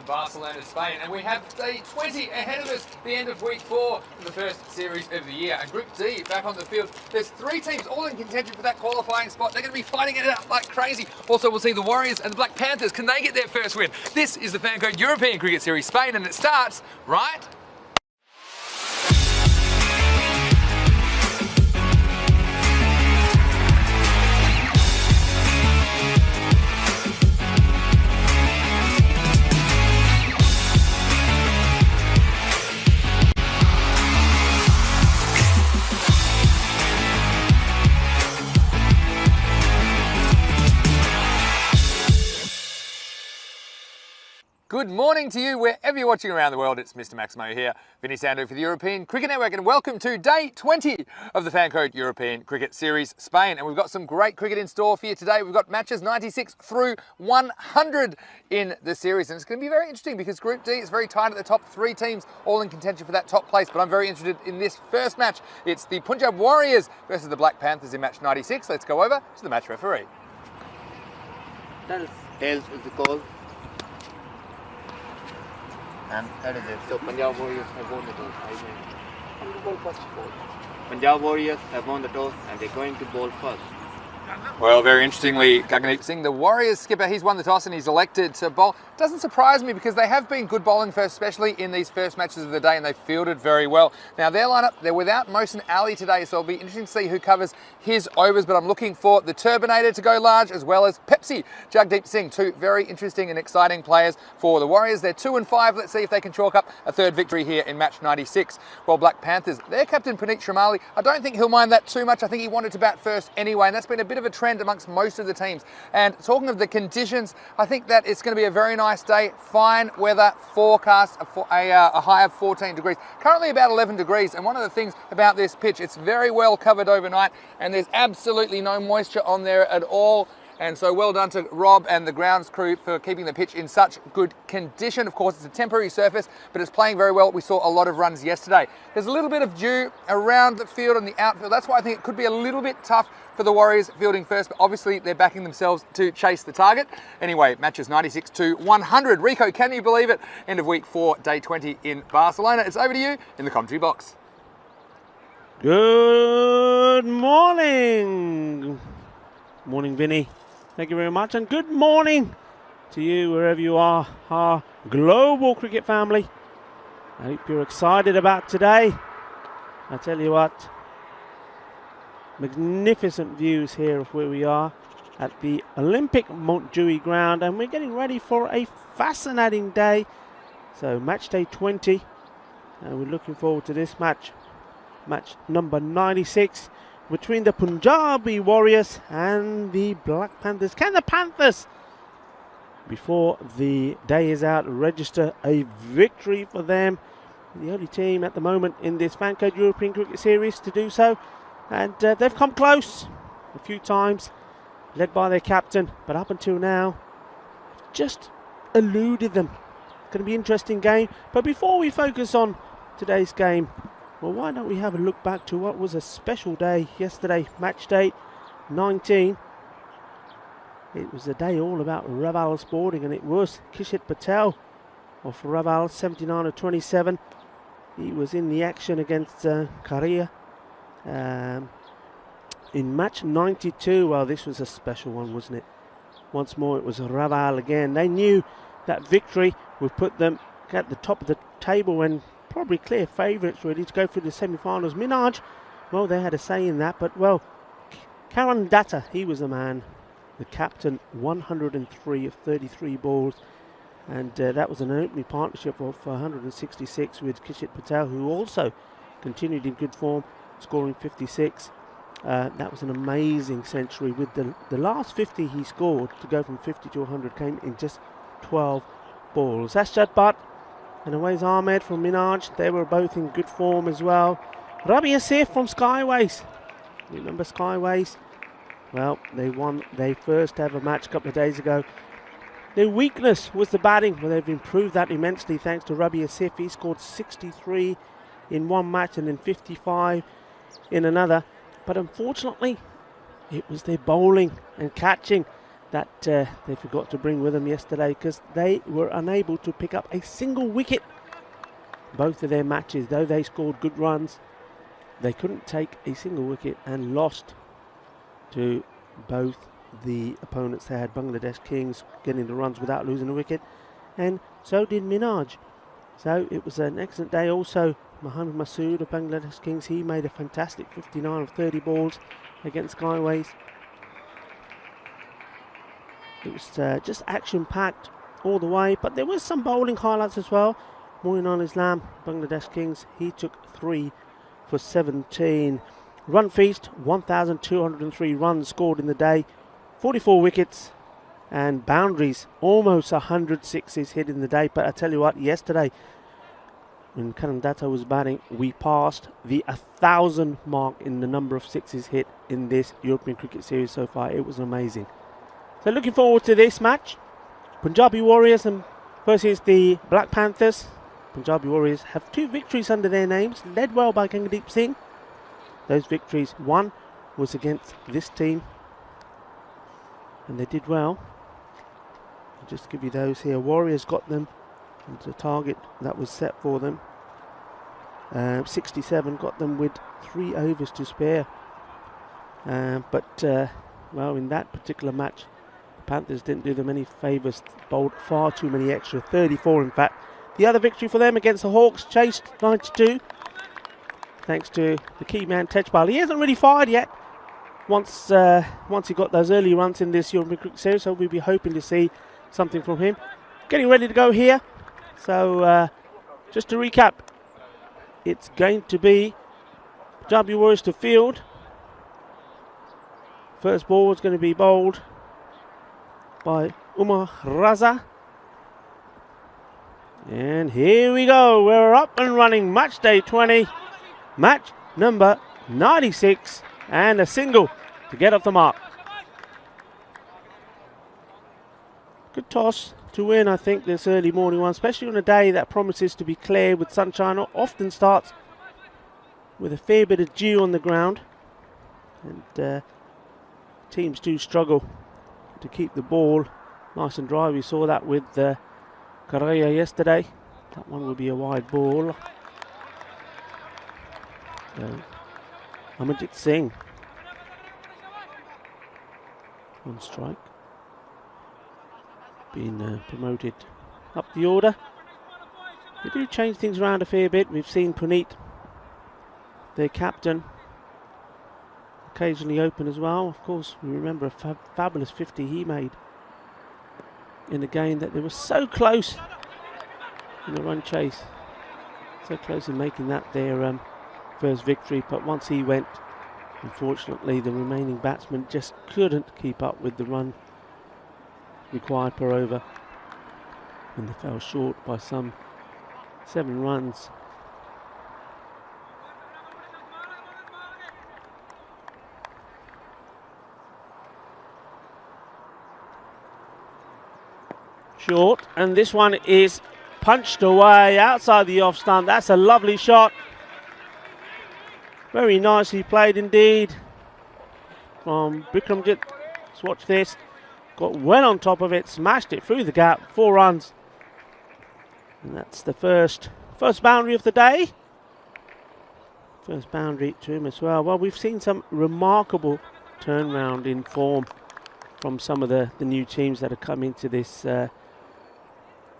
in Barcelona, Spain, and we have day 20 ahead of us, the end of week 4 of the first series of the year. And Group D back on the field. There's 3 teams all in contention for that qualifying spot. They're going to be fighting it out like crazy. Also, we'll see the Warriors and the Black Panthers. Can they get their first win? This is the Fancode European Cricket Series Spain, and it starts right Good morning to you, wherever you're watching around the world. It's Mr. Maximo here, Vinny Sando for the European Cricket Network, and welcome to day 20 of the Fancode European Cricket Series Spain. And we've got some great cricket in store for you today. We've got matches 96 through 100 in the series, and it's going to be very interesting because Group D is very tight at the top. 3 teams all in contention for that top place, but I'm very interested in this first match. It's the Punjab Warriors versus the Black Panthers in match 96. Let's go over to the match referee. Tails is the call. And that is it. So Punjab Warriors have won the toss. Punjab Warriors have won the toss and they're going to bowl first. Well, very interestingly, Gaggandeep Singh, the Warriors skipper, he's won the toss and he's elected to bowl. Doesn't surprise me because they have been good bowling first, especially in these first matches of the day, and they've fielded very well. Now, their lineup, they're without Mohsin Ali today, so it'll be interesting to see who covers his overs, but I'm looking for the Turbinator to go large as well as Pepsi Jagdeep Singh, 2 very interesting and exciting players for the Warriors. They're 2-5. Let's see if they can chalk up a 3rd victory here in match 96. Well, Black Panthers, their captain Puneet Shamali, I don't think he'll mind that too much. I think he wanted to bat first anyway, and that's been a bit of a trend amongst most of the teams. And talking of the conditions, I think that it's going to be a very nice day. Fine weather forecast, a high of 14 degrees. Currently about 11 degrees, and one of the things about this pitch, it's very well covered overnight, and there's absolutely no moisture on there at all. And so well done to Rob and the grounds crew for keeping the pitch in such good condition. Of course, it's a temporary surface, but it's playing very well. We saw a lot of runs yesterday. There's a little bit of dew around the field and the outfield. That's why I think it could be a little bit tough for the Warriors fielding first, but obviously they're backing themselves to chase the target. Anyway, matches 96 to 100. Rico, can you believe it? End of week 4, day 20 in Barcelona. It's over to you in the commentary box. Good morning. Morning, Vinny. Thank you very much, and good morning to you wherever you are, our global cricket family. I hope you're excited about today. I tell you what, magnificent views here of where we are at the Olympic Montjuïc ground, and we're getting ready for a fascinating day. So match day 20, and we're looking forward to this match number 96. Between the Punjabi Warriors and the Black Panthers. Can the Panthers, before the day is out, register a victory for them? The only team at the moment in this Fancode European Cricket Series to do so. And they've come close a few times, led by their captain. But up until now, just eluded them. It's going to be an interesting game. But before we focus on today's game, well, why don't we have a look back to what was a special day yesterday, match day 19. It was a day all about Raval Sporting, and it was Kishit Patel of Raval, 79 of 27. He was in the action against Korea in match 92. Well, this was a special one, wasn't it? Once more, it was Raval again. They knew that victory would put them at the top of the table and probably clear favourites really to go through the semi-finals. Minaj, well, they had a say in that, but well, Karan Datta, he was the man, the captain, 103 of 33 balls, and that was an opening partnership of 166 with Kishit Patel, who also continued in good form, scoring 56. That was an amazing century. With the last 50 he scored to go from 50 to 100 came in just 12 balls. Ashjad Butt and away's Ahmed from Minaj. They were both in good form as well. Rabi Asif from Skyways. Remember Skyways? Well, they won their first ever match a couple of days ago. Their weakness was the batting, but they've improved that immensely thanks to Rabi Asif. He scored 63 in one match and then 55 in another. But unfortunately, it was their bowling and catching that they forgot to bring with them yesterday, because they were unable to pick up a single wicket. Both of their matches, though they scored good runs, they couldn't take a single wicket and lost to both the opponents. They had Bangladesh Kings getting the runs without losing a wicket, and so did Minaj. So it was an excellent day. Also, Mohammad Masood of Bangladesh Kings, he made a fantastic 59 of 30 balls against Skyways. It was just action-packed all the way, but there was some bowling highlights as well. Moinul Islam, Bangladesh Kings, he took 3 for 17. Run feast, 1,203 runs scored in the day, 44 wickets, and boundaries, almost 100 sixes hit in the day. But I tell you what, yesterday, when Karan Datta was batting, we passed the 1,000 mark in the number of sixes hit in this European Cricket Series so far. It was amazing. So looking forward to this match. Punjabi Warriors versus the Black Panthers. Punjabi Warriors have 2 victories under their names, led well by Gangadeep Singh. Those victories, one was against this team, and they did well. I'll just give you those here. Warriors got them into the target that was set for them. 67 got them with 3 overs to spare. Well, in that particular match, the Panthers didn't do them any favours, bowled far too many extra, 34 in fact. The other victory for them against the Hawks, chased 92, thanks to the key man Tejpal. He hasn't really fired yet. Once he got those early runs in this European Cricket Series, so we'll be hoping to see something from him. Getting ready to go here. So just to recap, it's going to be Punjabi Warriors to field. First ball is going to be bowled by Umar Raza. And here we go, we're up and running. Match day 20, match number 96, and a single to get off the mark. Good toss to win, I think, this early morning one, especially on a day that promises to be clear with sunshine. Often starts with a fair bit of dew on the ground, and teams do struggle to keep the ball nice and dry. We saw that with Karaya yesterday. That one will be a wide ball. So, Amarjit Singh on strike, being promoted up the order. They do change things around a fair bit. We've seen Puneet, their captain, occasionally open as well. Of course, we remember a fabulous 50 he made in a game that they were so close in the run chase, so close in making that their first victory. But once he went, unfortunately, the remaining batsmen just couldn't keep up with the run required per over, and they fell short by some 7 runs. Short, and this one is punched away outside the off stump. That's a lovely shot. Very nicely played indeed from Bikramjit. Let's watch this. Got well on top of it, smashed it through the gap, 4 runs. And that's the first boundary of the day. First boundary to him as well. Well, we've seen some remarkable turnaround in form from some of the new teams that have come into this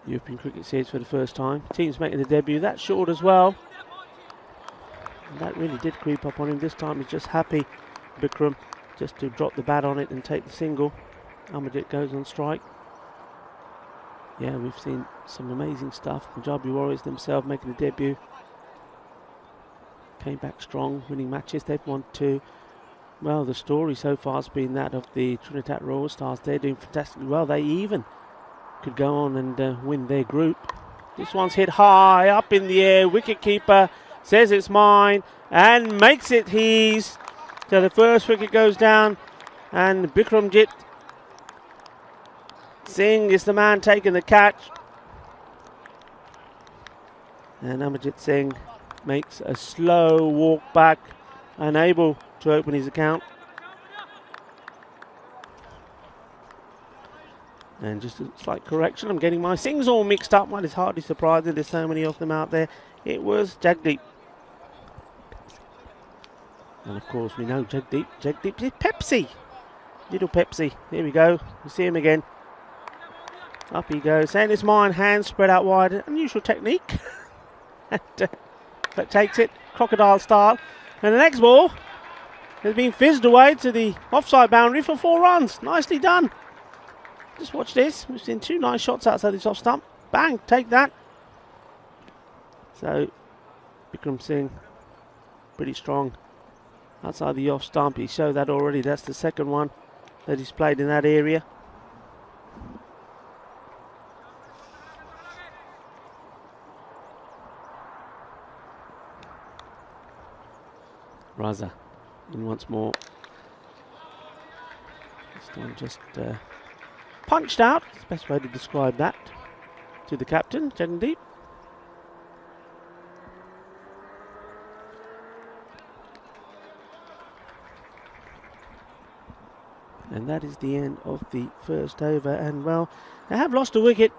European Cricket Series for the first time. Teams making the debut. That's short as well. And that really did creep up on him. This time he's just happy, Bikram, just to drop the bat on it and take the single. Amarjit goes on strike. Yeah, we've seen some amazing stuff. Punjabi Warriors themselves making a debut. Came back strong, winning matches. They've won 2. Well, the story so far has been that of the Trinidad Royal Stars. They're doing fantastically well. They even could go on and win their group. This one's hit high up in the air. Wicketkeeper says it's mine and makes it his. So the first wicket goes down, and Bikramjit Singh is the man taking the catch. And Amarjit Singh makes a slow walk back, unable to open his account. And just a slight correction, I'm getting my things all mixed up. Well, it's hardly surprising, there's so many of them out there. It was Jagdeep. And of course we know Jagdeep is Pepsi. Little Pepsi. Here we go. We see him again. Up he goes. Saying it's mine. Hands spread out wide. Unusual technique. But takes it crocodile style. And the next ball has been fizzed away to the offside boundary for 4 runs. Nicely done. Just watch this. We've seen 2 nice shots outside this off stump. Bang. Take that. So Bikram Singh pretty strong outside the off stump. He showed that already. That's the second one that he's played in that area. Raza in once more. This one just punched out. That's the best way to describe that to the captain, Jagdeep. And that is the end of the first over. And well, they have lost a wicket,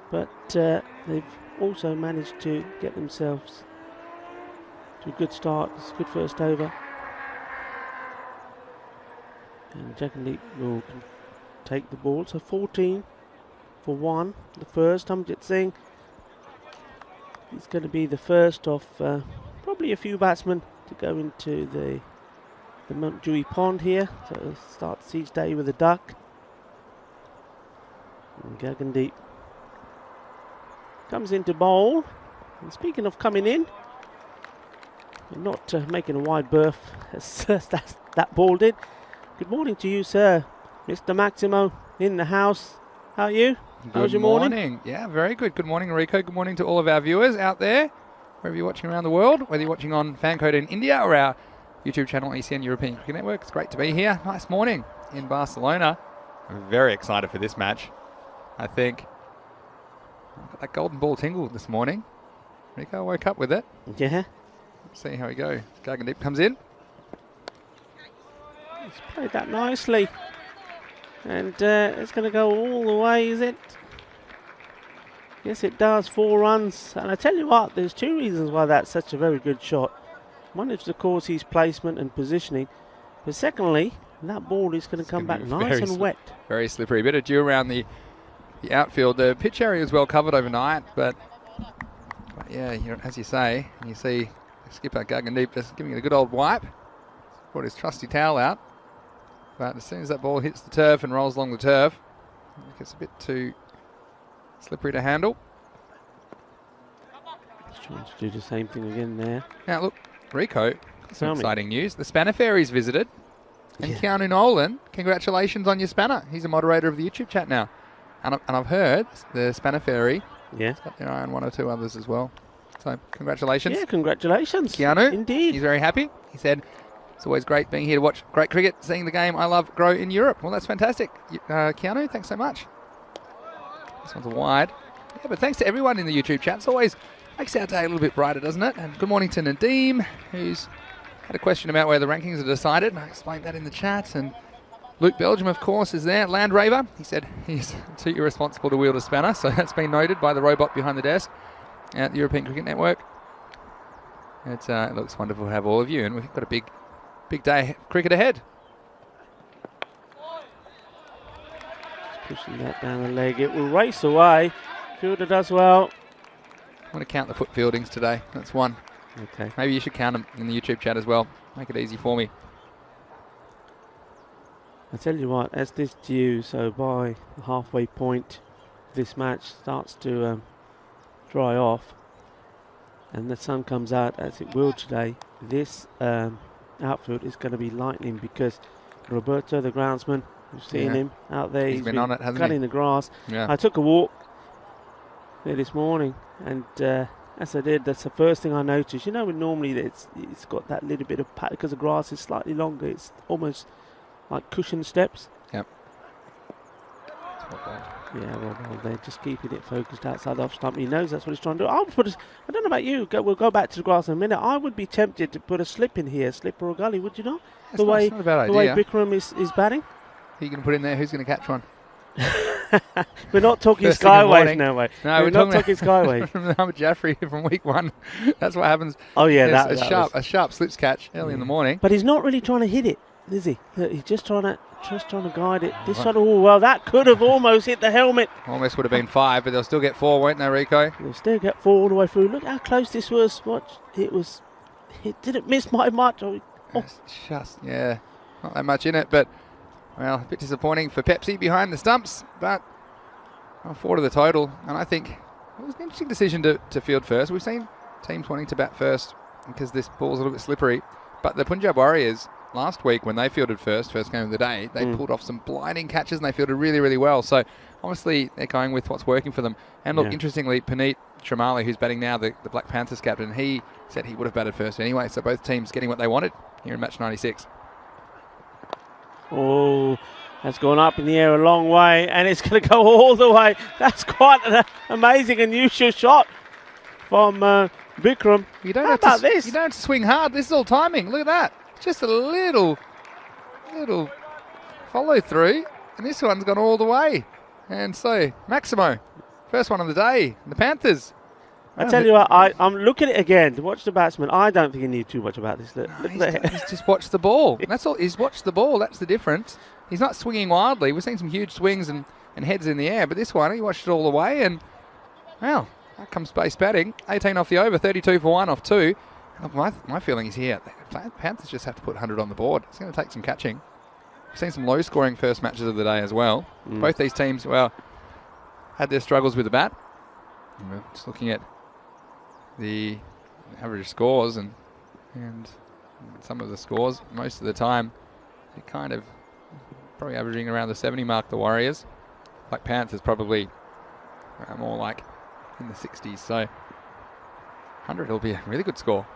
but they've also managed to get themselves to a good start. It's a good first over. And Jagdeep will take the ball. So 14 for 1. The first, Hamjit Singh. He's going to be the first of probably a few batsmen to go into the Mountjoy Pond here. So starts each day with a duck. And Jagdeep comes into bowl. And speaking of coming in, not making a wide berth as that ball did. Good morning to you, sir. Mr. Maximo in the house. How are you? How's your morning? Yeah, very good. Good morning, Rico. Good morning to all of our viewers out there, wherever you're watching around the world, whether you're watching on Fancode in India or our YouTube channel, ECN European Cricket Network. It's great to be here. Nice morning in Barcelona. I'm very excited for this match. I think I got that golden ball tingle this morning. Rico woke up with it. Yeah. Let's see how we go. Jagdeep comes in. He's played that nicely. And it's going to go all the way, is it? Yes, it does. 4 runs. And I tell you what, there's 2 reasons why that's such a very good shot. One is, of course, his placement and positioning. But secondly, that ball is going to come back nice and wet. Very slippery. A bit of dew around the outfield. The pitch area is well covered overnight. But yeah, as you say, you see skipper Jagdeep just giving it a good old wipe. Brought his trusty towel out. But as soon as that ball hits the turf and rolls along the turf, it gets a bit too slippery to handle. He's trying to do the same thing again there. Now look, Rico, some exciting news. The Spanner Fairy's visited. And Keanu Nolan, congratulations on your spanner. He's a moderator of the YouTube chat now. And I've heard the Spanner Fairy has got their eye on 1 or 2 others as well. So congratulations. Yeah, congratulations. Keanu. Indeed. He's very happy. He said, it's always great being here to watch great cricket, seeing the game I love grow in Europe. Well, that's fantastic. Keanu, thanks so much. This one's a wide. Yeah, but thanks to everyone in the YouTube chat. It's always makes our day a little bit brighter, doesn't it? And good morning to Nadeem, who's had a question about where the rankings are decided. And I explained that in the chat. And Luke Belgium, of course, is there. Land Raver, he said he's too irresponsible to wield a spanner. So that's been noted by the robot behind the desk at the European Cricket Network. It looks wonderful to have all of you. And we've got a big day of cricket ahead. Just pushing that down the leg. It will race away. Fielder does well. I'm going to count the foot fieldings today. That's 1. Okay. Maybe you should count them in the YouTube chat as well. Make it easy for me. I tell you what, as this dew, so by the halfway point, this match starts to dry off and the sun comes out as it will today, this outfield is going to be lightning because Roberto, the groundsman, you've seen him out there. He's been on it, hasn't he? Cutting the grass. Yeah. I took a walk there this morning and as I did, that's the first thing I noticed. You know, normally it's got that little bit of pat because the grass is slightly longer. It's almost like cushion steps. Yep. Yeah, well, they're just keeping it focused outside the off stump. He knows that's what he's trying to do. I don't know about you. We'll go back to the grass in a minute. I would be tempted to put a slip in here, slip or a gully. Would you not? That's not a bad idea. The way Bikram is batting. Who are you going to put in there? Who's going to catch one? We're not talking First thing in the skyways morning. now, mate. No, we're not talking skyways. Remember Jaffrey from week 1. That's what happens. Oh yeah, Yes, that a sharp slips catch early in the morning. But he's not really trying to hit it, is he? He's just trying to guide it. This one, oh well, that could have almost hit the helmet. Almost would have been 5, but they'll still get 4, won't they, Rico? They'll still get 4 all the way through. Look how close this was. Watch, it didn't miss by much. Oh. It's just, yeah, not that much in it, but, well, a bit disappointing for Pepsi behind the stumps, but 4 to the total, and I think it was an interesting decision to field first. We've seen teams wanting to bat first because this ball's a little bit slippery, but the Punjab Warriors, last week when they fielded first game of the day, they pulled off some blinding catches and they fielded really, really well. So obviously they're going with what's working for them. And look, interestingly, Puneet Shamali, who's batting now, the Black Panthers captain, he said he would have batted first anyway. So both teams getting what they wanted here in match 96. Oh, that's gone up in the air a long way and it's going to go all the way. That's quite an amazing, unusual shot from Bikram. You don't How have about to, this? You don't have to swing hard. This is all timing. Look at that. Just a little follow through, and this one's gone all the way. And so, Maximo, first one of the day, the Panthers. I tell you what, I'm looking at it again to watch the batsman. I don't think he knew too much about this. Look He's just watched the ball. That's all. He's watched the ball. That's the difference. He's not swinging wildly. We've seen some huge swings and heads in the air, but this one, he watched it all the way, and, well, out comes base batting. 18 off the over, 32 for 1 off 2. Look, my feeling is here, the Panthers just have to put 100 on the board. It's going to take some catching. We've seen some low-scoring first matches of the day as well. Both these teams, well, had their struggles with the bat. And we're just looking at the average scores and some of the scores. Most of the time, they're kind of probably averaging around the 70 mark, the Warriors. Like Panthers probably more like in the 60s. So 100 will be a really good score.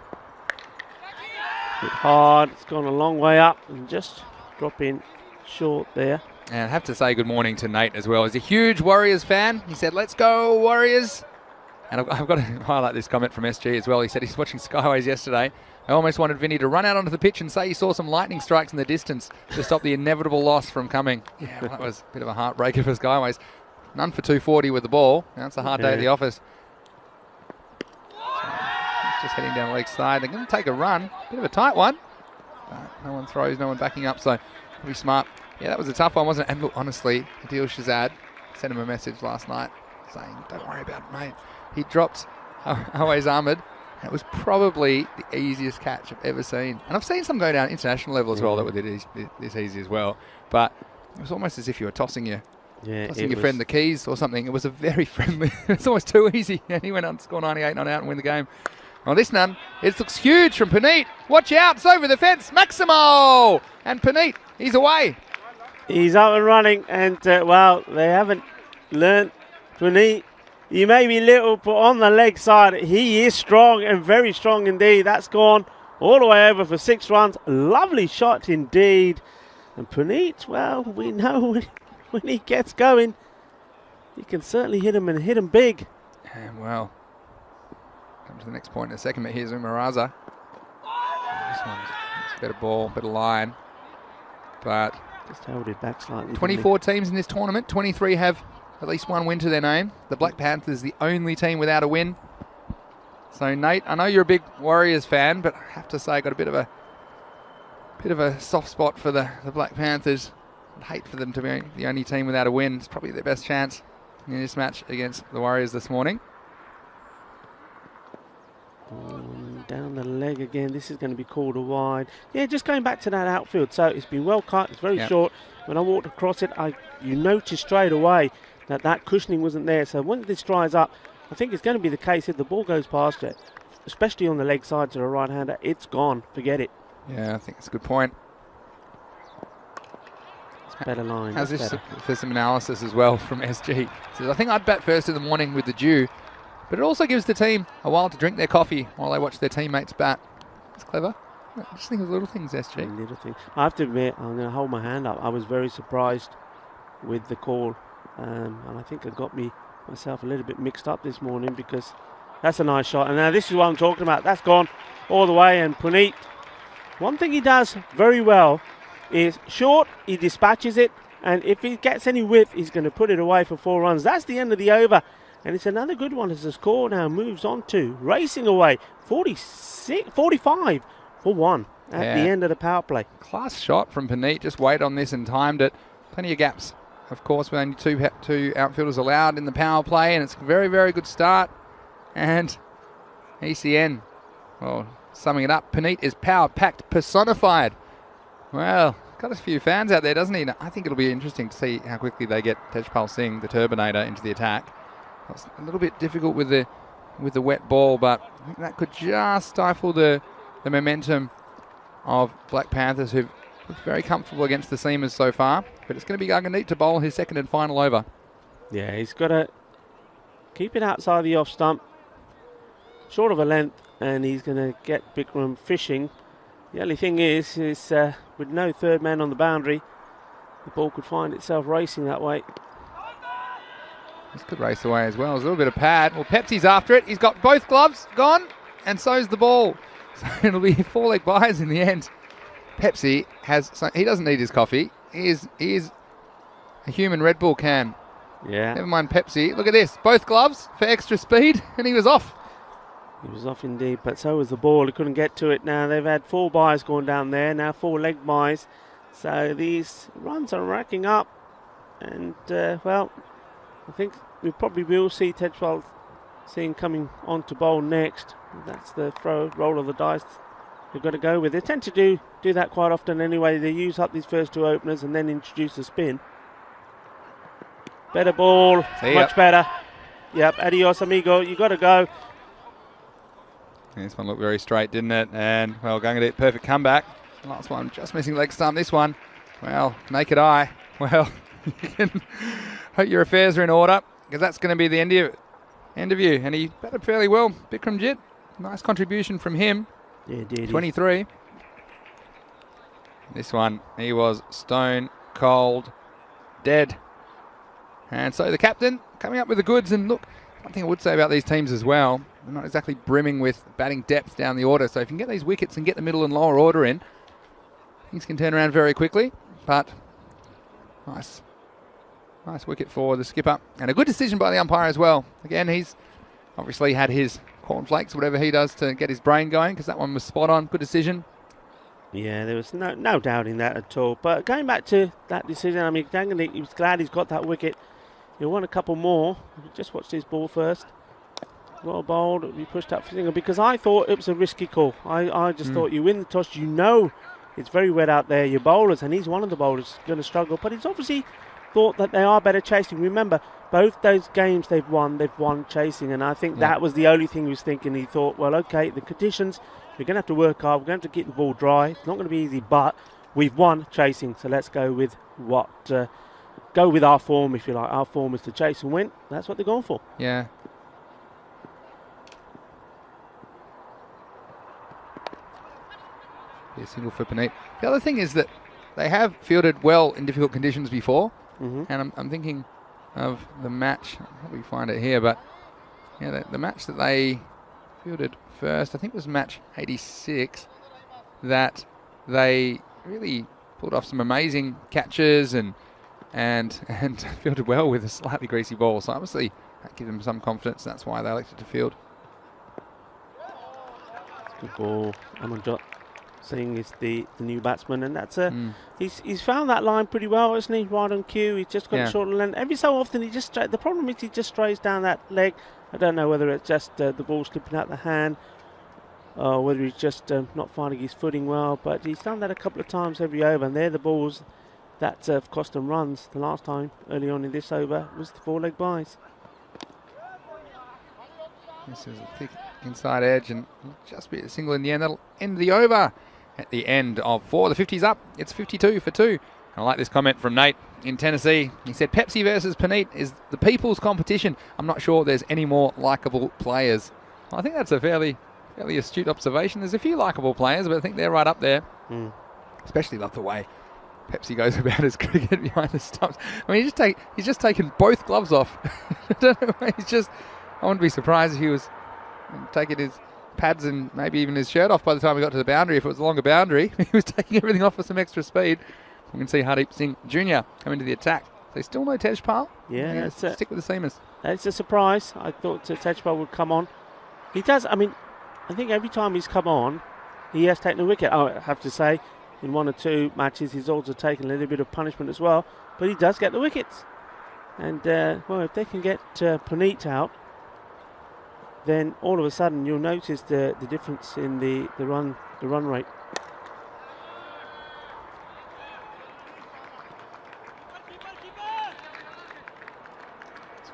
Bit hard, it's gone a long way up and just dropping short there. And I have to say good morning to Nate as well. He's a huge Warriors fan. He said, "Let's go Warriors." And I've got to highlight this comment from SG as well. He said he's watching Skyways yesterday. I almost wanted Vinny to run out onto the pitch and say he saw some lightning strikes in the distance to stop the inevitable loss from coming. Yeah, well, that was a bit of a heartbreaker for Skyways. None for 240 with the ball. Now it's a hard day at the office. Just heading down the leg side. They're going to take a run. Bit of a tight one. No one throws, no one backing up, so pretty smart. Yeah, that was a tough one, wasn't it? And look, honestly, Adil Shazad sent him a message last night saying, "Don't worry about it, mate." He dropped Always Ahmed. It was probably the easiest catch I've ever seen. And I've seen some go down international level as well that were this easy as well. But it was almost as if you were tossing your friend the keys or something. It was a very friendly, it's almost too easy. And he went on to score 98, not out and win the game. Well, this none, it looks huge from Puneet. Watch out, it's over the fence. Maximo! And Puneet, he's away. He's up and running, and well, they haven't learnt. Puneet, he may be little, but on the leg side, he is strong and very strong indeed. That's gone all the way over for 6 runs. Lovely shot indeed. And Puneet, well, we know when he gets going, he can certainly hit him and hit him big. And well, come to the next point in a second, but here's Umaraza. This one's a better ball, better line. But just held it back slightly. 24 teams in this tournament. 23 have at least one win to their name. The Black Panthers, the only team without a win. So Nate, I know you're a big Warriors fan, but I have to say I got a bit of a soft spot for the Black Panthers. I'd hate for them to be the only team without a win. It's probably their best chance in this match against the Warriors this morning. Down the leg again. This is going to be called a wide. Yeah, just going back to that outfield. So it's been well cut. It's very short. When I walked across it, you noticed straight away that cushioning wasn't there. So when this dries up, I think it's going to be the case if the ball goes past it, especially on the leg side to the right-hander, it's gone. Forget it. Yeah, I think that's a good point. It's better line. How's this for some analysis as well from SG? Says, I think I'd bat first in the morning with the dew, but it also gives the team a while to drink their coffee while they watch their teammates bat. That's clever. I just think of little things, SG. Little things. I have to admit, I'm going to hold my hand up. I was very surprised with the call, and I think it got myself a little bit mixed up this morning because that's a nice shot. And now this is what I'm talking about. That's gone all the way. And Puneet, one thing he does very well is short, he dispatches it, And if he gets any width, he's going to put it away for 4 runs. That's the end of the over. And it's another good one as the score now moves on to racing away 45 for 1 at the end of the power play. Class shot from Puneet. Just waited on this and timed it. Plenty of gaps, of course, with only two outfielders allowed in the power play. And it's a very, very good start. And ECN, well, summing it up, Puneet is power-packed personified. Well, got a few fans out there, doesn't he? I think it'll be interesting to see how quickly they get Tejpal Singh, the Turbinator, into the attack. It's a little bit difficult with the wet ball, but I think that could just stifle the momentum of Black Panthers, who've looked very comfortable against the seamers so far. But it's going to be Gaganeet to bowl his second and final over. Yeah, he's got to keep it outside the off stump, short of a length, and he's going to get Bikram fishing. The only thing is with no third man on the boundary, the ball could find itself racing that way. This could race away as well. There's a little bit of pad. Well, Pepsi's after it. He's got both gloves gone, and so's the ball. So it'll be 4-leg buys in the end. Pepsi he doesn't need his coffee. He is a human Red Bull can. Yeah. Never mind Pepsi. Look at this. Both gloves for extra speed, and he was off. He was off indeed, but so was the ball. He couldn't get to it. Now they've had 4 buys going down there. Now 4-leg buys. So these runs are racking up, and well, I think we probably will see Tejpal Singh coming on to bowl next. That's the roll of the dice they've got to go with. They tend to do that quite often anyway. They use up these first 2 openers and then introduce the spin. Better ball, much better. Yep, adios amigo, you got to go. This one looked very straight, didn't it? And, well, Gaganeet, perfect comeback. Last one, just missing leg stump. This one, well, naked eye. Well, you can hope your affairs are in order, because that's going to be the end of you. And he batted fairly well. Bikramjit, nice contribution from him. Yeah, indeed. 23. This one, he was stone cold dead. And so the captain coming up with the goods. And look, one thing I would say about these teams as well, they're not exactly brimming with batting depth down the order. So if you can get these wickets and get the middle and lower order in, things can turn around very quickly. But nice wicket for the skipper. And a good decision by the umpire as well. Again, he's obviously had his cornflakes, whatever he does to get his brain going, because that one was spot on. Good decision. Yeah, there was no doubting that at all. But going back to that decision, I mean, Gaganeet, he was glad he's got that wicket. He'll want a couple more. Just watch his ball first. Well bowled, it'll be pushed up for single, because I thought it was a risky call. I just thought you win the toss, you know it's very wet out there, your bowlers, and he's one of the bowlers going to struggle. But he's obviously thought that they are better chasing. Remember, both those games they've won chasing, and I think that was the only thing he was thinking. He thought, well, okay, the conditions, we're going to have to work hard, we're going to have to keep the ball dry. It's not going to be easy, but we've won chasing, so let's go with go with our form, if you like. Our form is to chase and win. That's what they're going for. Yeah. A single for Puneet. The other thing is that they have fielded well in difficult conditions before, and I'm thinking of the match. I'll probably find it here, but yeah, the match that they fielded first, I think it was match 86, that they really pulled off some amazing catches and fielded well with a slightly greasy ball. So obviously that gives them some confidence. That's why they elected to field. Good ball. Amanjot Singh is the new batsman, and that's he's found that line pretty well, isn't he? Right on cue. He's just got a short length. Every so often the problem is he just strays down that leg. I don't know whether it's just the ball slipping out the hand, or whether he's just not finding his footing well. But he's done that a couple of times every over, and they're the balls that have cost them runs. The last time early on in this over was the 4-leg buys. This is a thick inside edge, and just be a single in the end. That'll end the over. At the end of 4, the 50's up. It's 52 for 2. And I like this comment from Nate in Tennessee. He said, Pepsi versus Puneet is the people's competition. I'm not sure there's any more likeable players. Well, I think that's a fairly astute observation. There's a few likeable players, but I think they're right up there. Especially love the way Pepsi goes about his cricket behind the stumps. I mean, he's just taken both gloves off. I don't know. I wouldn't be surprised if he was taking his pads and maybe even his shirt off by the time we got to the boundary. If it was a longer boundary, he was taking everything off for some extra speed. We can see Hardeep Singh Jr. come into the attack. So still no Tejpal. Yeah, stick with the seamers. That's a surprise. I thought Tejpal would come on. He does. I mean, I think every time he's come on, he has taken a wicket. I have to say, in 1 or 2 matches, he's also taken a little bit of punishment as well. But he does get the wickets. And, well, if they can get Puneet out, then all of a sudden you'll notice the difference in the run rate.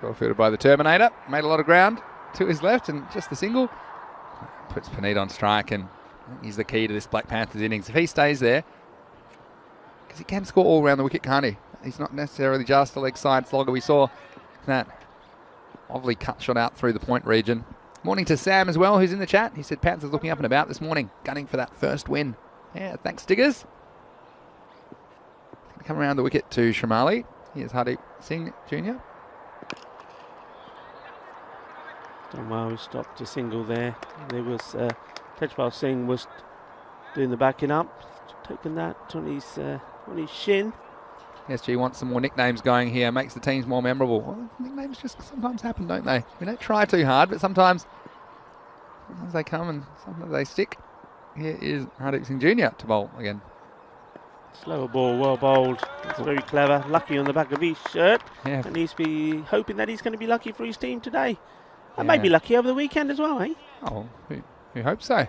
Well fielded by the Terminator. Made a lot of ground to his left and just the single. Puts Puneet on strike, and I think he's the key to this Black Panthers innings. If he stays there, because he can score all around the wicket, can't he? He's not necessarily just a leg side slogger. We saw that lovely cut shot out through the point region. Morning to Sam as well, who's in the chat. He said Panthers looking up and about this morning, gunning for that first win. Yeah, thanks, Diggers. Come around the wicket to Shamali. Here's Hardeep Singh Jr. Done well, he stopped a single there. There was Tejpal Singh was doing the backing up, taking that on his shin. SG wants some more nicknames going here, makes the teams more memorable. Well, nicknames just sometimes happen, don't they? We don't try too hard, but sometimes they come and sometimes they stick. Here is Hardeep Singh Jr. to bowl again. Slower ball, well bowled. That's very clever. Lucky on the back of his shirt. Yeah. And he's be hoping that he's going to be lucky for his team today. And maybe lucky over the weekend as well, eh? Oh, who hopes so?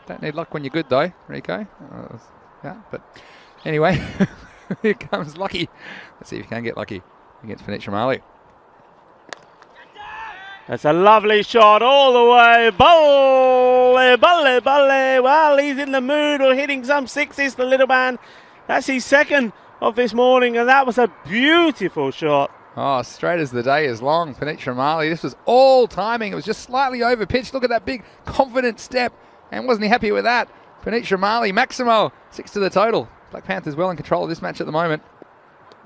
Don't need luck when you're good, though, Rico. Yeah, but anyway, here comes Lucky. Let's see if he can get lucky against Puneet Shamali. That's a lovely shot all the way. Balle, balle, balle. Well, he's in the mood of hitting some sixes, the little man. That's his second of this morning, and that was a beautiful shot. Oh, straight as the day is long, Puneet Shamali. This was all timing. It was just slightly over pitched. Look at that big, confident step. And wasn't he happy with that? Puneet Shamali, Maximo, 6 to the total. Black Panthers well in control of this match at the moment.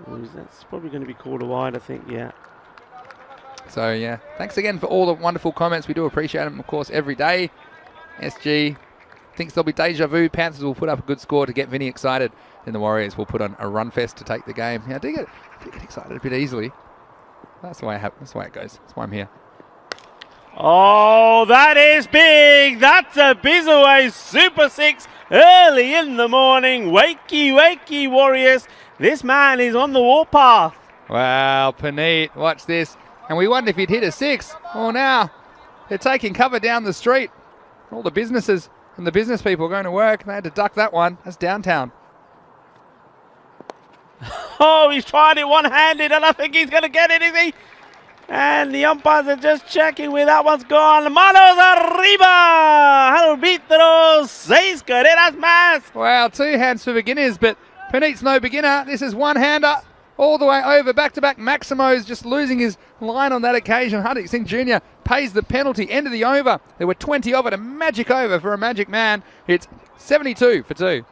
That's probably going to be called a wide, I think, yeah. So, yeah, thanks again for all the wonderful comments. We do appreciate them, of course, every day. SG thinks there'll be deja vu. Panthers will put up a good score to get Vinny excited. Then the Warriors will put on a run fest to take the game. Yeah, I do get excited a bit easily. That's the way that's the way it goes. That's why I'm here. Oh, that is big. That's a Bizaway Super 6 early in the morning. Wakey, wakey, Warriors. This man is on the warpath. Wow, Puneet, watch this. And we wondered if he'd hit a 6. Well, now they're taking cover down the street. All the businesses and the business people going to work. They had to duck that one. That's downtown. Oh, he's trying it one-handed, and I think he's going to get it, is he? And the umpires are just checking where that one's gone. Manos arriba! Arbitros, 6 carreras más. Wow, 2 hands for beginners, but Puneet's no beginner. This is one-hander all the way over, back-to-back. Maximo's just losing his line on that occasion. Hardeep Singh Jr. pays the penalty, end of the over. There were 20 of it, a magic over for a magic man. It's 72 for 2.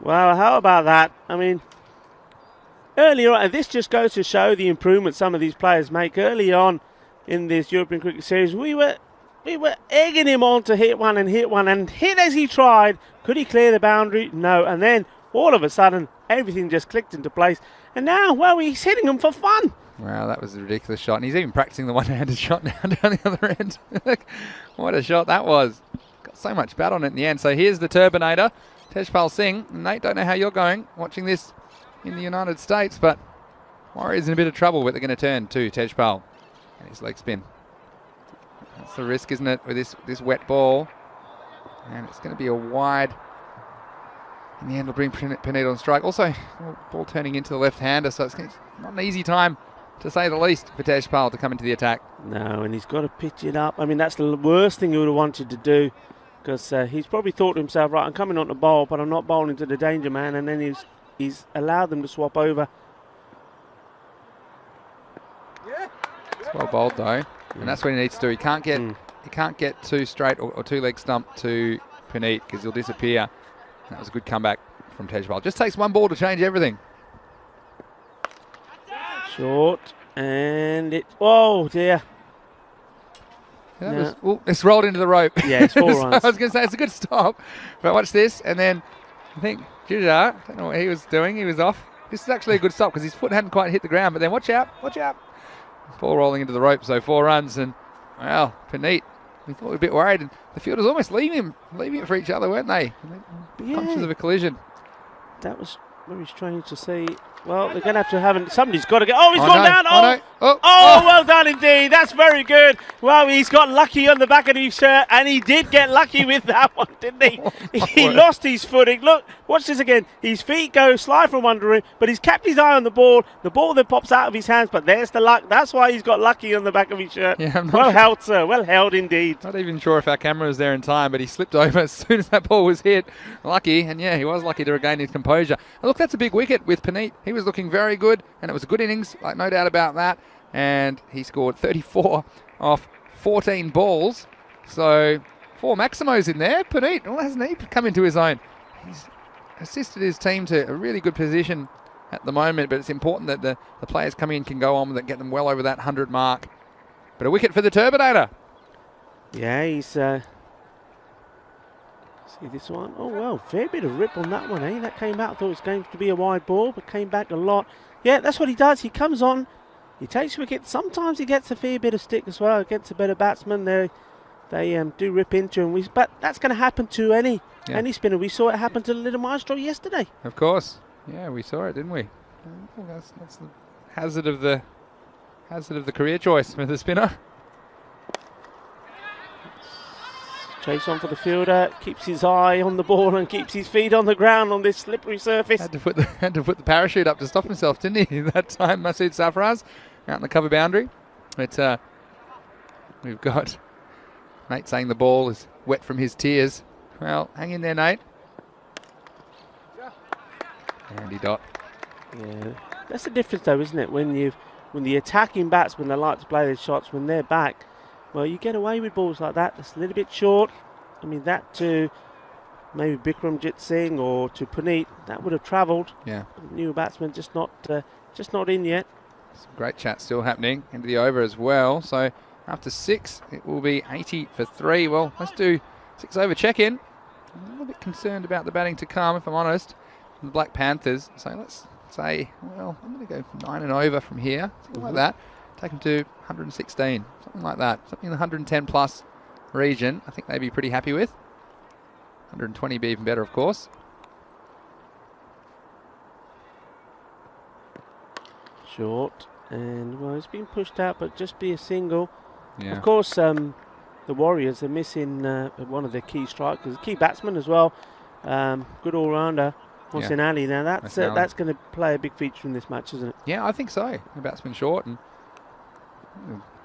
Wow, how about that? I mean, earlier on, and this just goes to show the improvement some of these players make. Early on in this European Cricket Series, we were egging him on to hit one, and hit as he tried. Could he clear the boundary? No. And then all of a sudden, everything just clicked into place. And now, well, he's hitting them for fun. Wow, that was a ridiculous shot. And he's even practicing the one-handed shot now down the other end. What a shot that was. Got so much bat on it in the end. So here's the Turbinator, Tejpal Singh. Nate, don't know how you're going watching this in the United States, but Warriors in a bit of trouble, but they're going to turn to Tejpal and his leg spin. That's the risk, isn't it, with this wet ball? And it's going to be a wide. In the end, it'll bring Puneet on strike. Also, ball turning into the left-hander, so it's not an easy time, to say the least, for Tejpal to come into the attack. No, and he's got to pitch it up. I mean, that's the worst thing he would have wanted to do, because he's probably thought to himself, right, I'm coming on to bowl, but I'm not bowling to the danger man, and then he's allowed them to swap over. It's well bowled though, and that's what he needs to do. He can't get too straight or too leg stump to Puneet, because he'll disappear. That was a good comeback from Tejpal. Just takes one ball to change everything. Short, and it. Oh dear. It's rolled into the rope. Yeah, it's 4 runs. I was going to say it's a good stop, but watch this, and then I think Jujhar, I don't know what he was doing. He was off. This is actually a good stop because his foot hadn't quite hit the ground. But then watch out. Ball rolling into the rope. So 4 runs. And, well, Puneet, we thought we were a bit worried. And the fielders almost leaving it for each other, weren't they? Yeah. Conscious of a collision. That was very strange to see. Well, they're going to have to somebody's got to go. Oh, he's gone down. Oh, well done indeed. That's very good. Well, he's got lucky on the back of his shirt, and he did get lucky with that one, didn't he? He lost his footing. Look, watch this again. His feet go slide from under him, but he's kept his eye on the ball. The ball then pops out of his hands, but there's the luck. That's why he's got lucky on the back of his shirt. Yeah, well held, sir. Well held indeed. Not even sure if our camera was there in time, but he slipped over as soon as that ball was hit. Lucky, and yeah, he was lucky to regain his composure. And look, that's a big wicket with Puneet. He was looking very good, and it was a good innings, like no doubt about that. And he scored 34 off 14 balls. So 4 Maximos in there. Puneet, well, hasn't he come into his own? He's assisted his team to a really good position at the moment, but it's important that the players coming in can go on that get them well over that 100 mark. But a wicket for the Terminator. Yeah, he's... see this one? Oh, well, fair bit of rip on that one, eh? That came out, thought it was going to be a wide ball, but came back a lot. Yeah, that's what he does. He comes on, he takes wickets. Sometimes he gets a fair bit of stick as well against a better batsman. They do rip into him. But that's going to happen to any spinner. We saw it happen to the Little Maestro yesterday. Of course. Yeah, we saw it, didn't we? Well, that's the hazard of the career choice with the spinner. Chase on for the fielder, keeps his eye on the ball and keeps his feet on the ground on this slippery surface. Had to put the parachute up to stop himself, didn't he? That time, Masood Safraz out in the cover boundary. But we've got Nate saying the ball is wet from his tears. Well, hang in there, Nate. Andy Dot. Yeah, that's the difference, though, isn't it? When the attacking batsmen, they like to play their shots when they're back. Well, you get away with balls like that. That's a little bit short. I mean, that to maybe Bikramjit Singh or to Puneet, that would have travelled. Yeah. New batsman just not in yet. Some great chat still happening into the over as well. So after 6, it will be 80 for 3. Well, let's do 6 over check-in. I'm a little bit concerned about the batting to come, if I'm honest. The Black Panthers. So let's say, well, I'm going to go 9 and over from here. Something like that. Take them to 116, something like that. Something in the 110 plus region, I think they'd be pretty happy with. 120 be even better, of course. Short, and well, it's been pushed out, but just be a single. Yeah. Of course, the Warriors are missing one of their key strikers, key batsman as well. Good all-rounder, Mohsin Ali. Now that's going to play a big feature in this match, isn't it? Yeah, I think so. The batsman short, and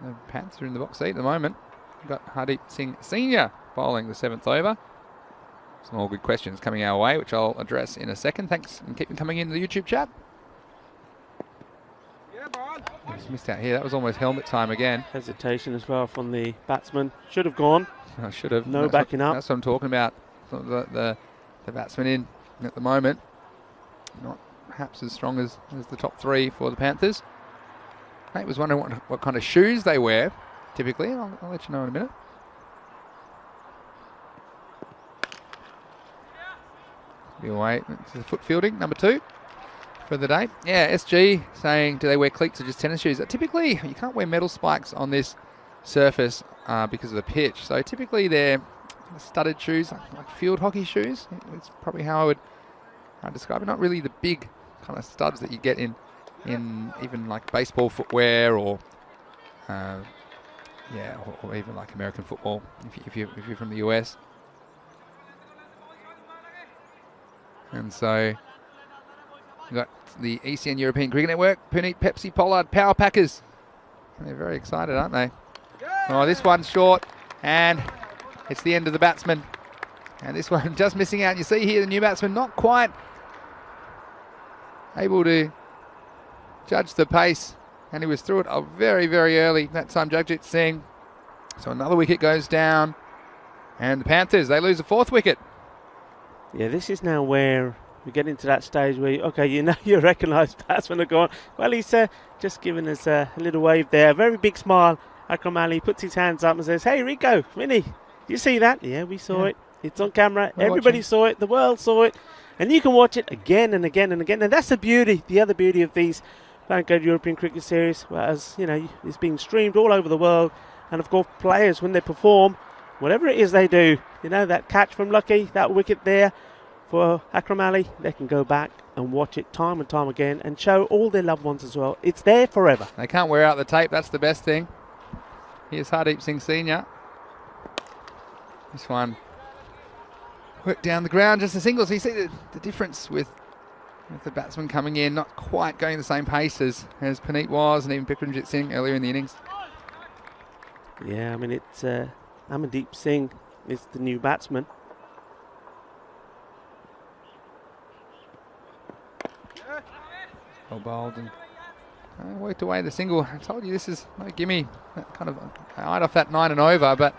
the Panthers are in the box seat at the moment. We've got Hardeep Singh Senior bowling the 7th over. Some all good questions coming our way, which I'll address in a second. Thanks, and keep them coming into the YouTube chat. Just missed out here. That was almost helmet time again. Hesitation as well from the batsman. Should have gone. I should have. No backing up. That's what I'm talking about. The batsman in at the moment. Not perhaps as strong as the top 3 for the Panthers. Nate was wondering what kind of shoes they wear, typically. I'll let you know in a minute. Be away. This is foot fielding, number 2 for the day. Yeah, SG saying, do they wear cleats or just tennis shoes? Typically, you can't wear metal spikes on this surface because of the pitch. So typically they're studded shoes, like field hockey shoes. It's probably how I would describe it. Not really the big kind of studs that you get in even like baseball footwear or or even like American football if you're from the US. And so we've got the ECN European Cricket Network, Puneet, Pepsi, Pollard, Power Packers. And they're very excited, aren't they? Oh, this one's short, and it's the end of the batsman. And this one just missing out. You see here the new batsman not quite able to judge the pace, and he was through it very, very early. That time, Jagjit Singh. So another wicket goes down, and the Panthers, they lose a 4th wicket. Yeah, this is now where we get into that stage where, you recognise batsmen are gone. Well, he's just giving us a little wave there. A very big smile. Akram Ali puts his hands up and says, hey, Rico, Vinny, you see that? Yeah, we saw it. It's on camera. Everybody saw it. The world saw it. And you can watch it again and again and again. And that's the other beauty of these Vanguard European Cricket Series, whereas, you know, it's being streamed all over the world. And of course, players, when they perform, whatever it is they do, you know, that catch from Lucky, that wicket there for Akram Ali, they can go back and watch it time and time again and show all their loved ones as well. It's there forever. They can't wear out the tape. That's the best thing. Here's Hardeep Singh Senior. This one worked down the ground, just a single. So you see the difference with the batsman coming in, not quite going the same pace as Puneet was, and even Bikramjit Singh earlier in the innings. Yeah, I mean, it's Amandeep Singh is the new batsman. Well bowled and worked away the single. I told you this is no gimme. Kind of eyed off that 9 and over, but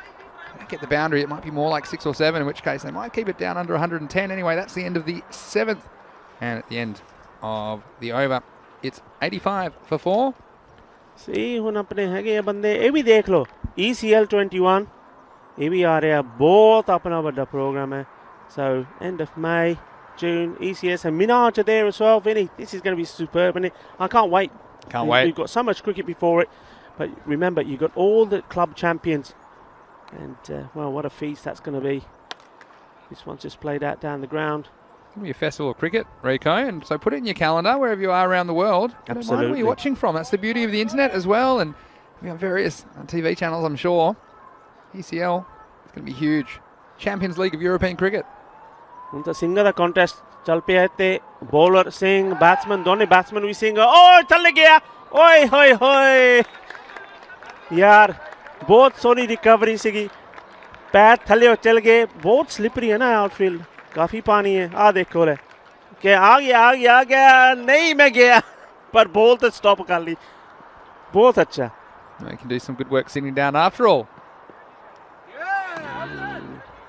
they don't get the boundary. It might be more like 6 or 7, in which case they might keep it down under 110. Anyway, that's the end of the 7th. And at the end of the over, it's 85 for 4. See, hun apne hage bande ye bhi dekh lo. ECL 21 ye bhi aa raha, bahut apna badda program hai. So end of May, June, ECS and Minaj are there as well. Vinny, this is going to be superb, and I can't wait. Can't wait. We've got so much cricket before it, but remember, you've got all the club champions, and well, what a feast that's going to be. This one's just played out down the ground. It's going to be a festival of cricket, Rico, and so put it in your calendar wherever you are around the world. Absolutely. Don't mind where you're watching from. That's the beauty of the internet as well, and we have various TV channels, I'm sure. ECL, it's going to be huge. Champions League of European cricket. ਹੁਣ ਤਾਂ ਸਿੰਘਾਂ ਦਾ contest ਚੱਲ ਪਿਆ ਹੈ ਤੇ bowler Singh batsman ਦੋਨੇ batsman ਵੀ ਸਿੰਘ ਓਏ ਥੱਲੇ ਗਿਆ ਓਏ ਹੋਏ ਹੋਏ ਯਾਰ ਬਹੁਤ ਸੋਹਣੀ ਰਿਕਵਰੀ ਸੀਗੀ ਪੈਰ ਥੱਲੇ ਚਲ ਗਏ ਬਹੁਤ ਸਲਿਪਰੀ ਹੈ ਨਾ ਆਊਟਫੀਲਡ ਕਾਫੀ ਪਾਣੀ ਹੈ ਆ ਦੇਖੋ ਲੈ ਕਿ ਆ ਗਿਆ ਨਹੀਂ ਮੈਂ ਗਿਆ ਪਰ ਬੋਲ ਤੇ ਸਟਾਪ ਕਰ ਲਈ ਬਹੁਤ ਅੱਛਾ You can do some good work sitting down after all.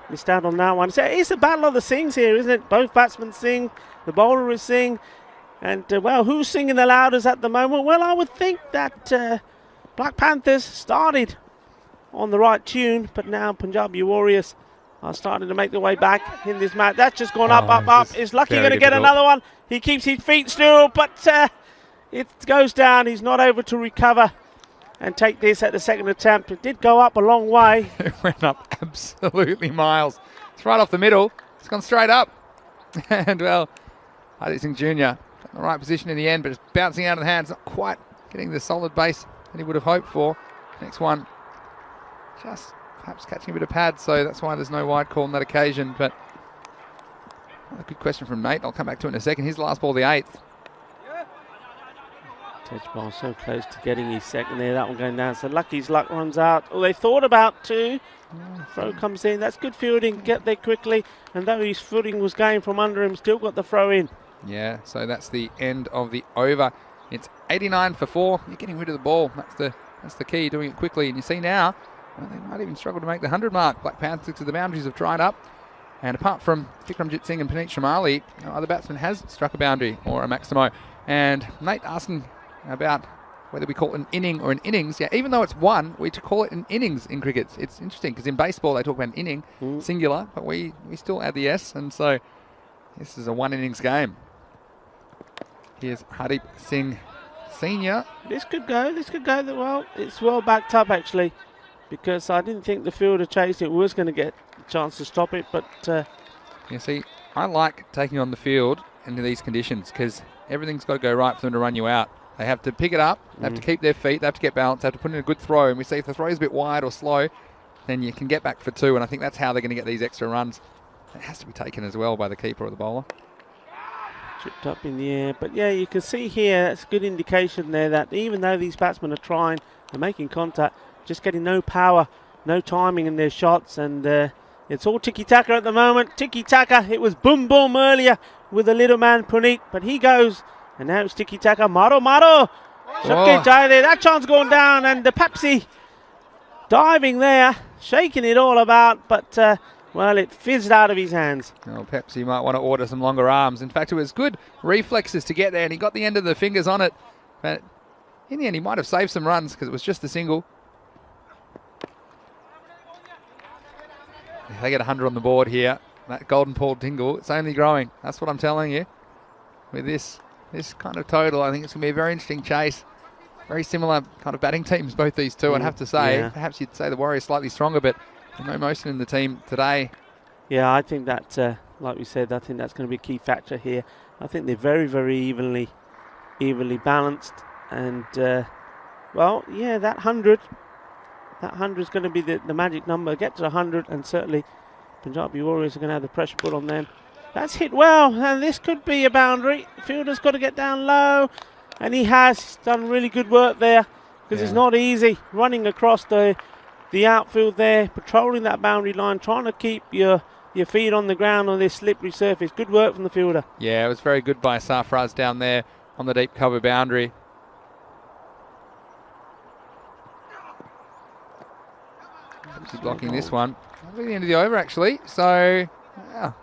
Missed out on that one. So it's a battle of the sings here, isn't it? Both batsmen sing, the bowler is sing, and well, who's singing the loudest at the moment? Well, I would think that Black Panthers started on the right tune, but now Punjabi Warriors are starting to make their way back in this match. That's just gone up. Is Lucky going to get another one? He keeps his feet still, but it goes down. He's not able to recover and take this at the second attempt. It did go up a long way. It went up absolutely miles. It's right off the middle. It's gone straight up. And, well, Hardeep Singh Jr. got in the right position in the end, but it's bouncing out of the hands. Not quite getting the solid base that he would have hoped for. Next one, just perhaps catching a bit of pad, so that's why there's no wide call on that occasion. But a good question from Nate. I'll come back to it in a second. Here's the last ball, the 8th. Tejpal so close to getting his second there. That one going down. So Lucky's luck runs out. Oh, they thought about 2. Throw comes in. That's good fielding. Get there quickly. And though his footing was going from under him, still got the throw in. Yeah, so that's the end of the over. It's 89 for 4. You're getting rid of the ball. That's the key, doing it quickly. And you see now, well, they might even struggle to make the 100 mark. Black Panthers, the boundaries have dried up. And apart from Bikramjit Singh and Puneet Shamali, no other batsman has struck a boundary or a maximo. And Nate asking about whether we call it an inning or an innings. Yeah, even though it's one, we call it an innings in cricket. It's interesting because in baseball they talk about an inning, singular, but we still add the S, and so this is a 1 innings game. Here's Hardeep Singh Senior. This could go well. It's well backed up actually, because I didn't think the fielder chased it was going to get a chance to stop it, but you see, I like taking on the field into these conditions because everything's got to go right for them to run you out. They have to pick it up, they have to keep their feet, they have to get balanced, they have to put in a good throw. And we see if the throw is a bit wide or slow, then you can get back for 2. And I think that's how they're going to get these extra runs. It has to be taken as well by the keeper or the bowler. Tripped up in the air. But yeah, you can see here, that's a good indication there that even though these batsmen are trying, they're making contact, just getting no power, no timing in their shots. And it's all tiki-taka at the moment. Tiki-taka, it was boom boom earlier with the little man Puneet, but he goes. And now it's tiki-taka. Maro. That chance going down. And the Pepsi diving there, shaking it all about. But, well, it fizzed out of his hands. Oh, Pepsi might want to order some longer arms. In fact, it was good reflexes to get there. And he got the end of the fingers on it. But in the end, he might have saved some runs because it was just a single. They get 100 on the board here. that golden ball tingle, it's only growing. That's what I'm telling you. With this kind of total, I think it's going to be a very interesting chase. Very similar kind of batting teams, both these two, I'd have to say. Yeah. Perhaps you'd say the Warriors slightly stronger, but no motion in the team today. Yeah, I think that, like we said, I think that's going to be a key factor here. I think they're very, very evenly balanced. And, well, yeah, that 100 is going to be the magic number. Get to 100, and certainly Punjabi Warriors are going to have the pressure put on them. That's hit well, and this could be a boundary. Fielder's got to get down low, and he has. He's done really good work there, because it's not easy running across the outfield there, patrolling that boundary line, trying to keep your feet on the ground on this slippery surface. Good work from the fielder. Yeah, it was very good by Sarfraz down there on the deep cover boundary. He's blocking this one. Probably the end of the over, actually. So, yeah,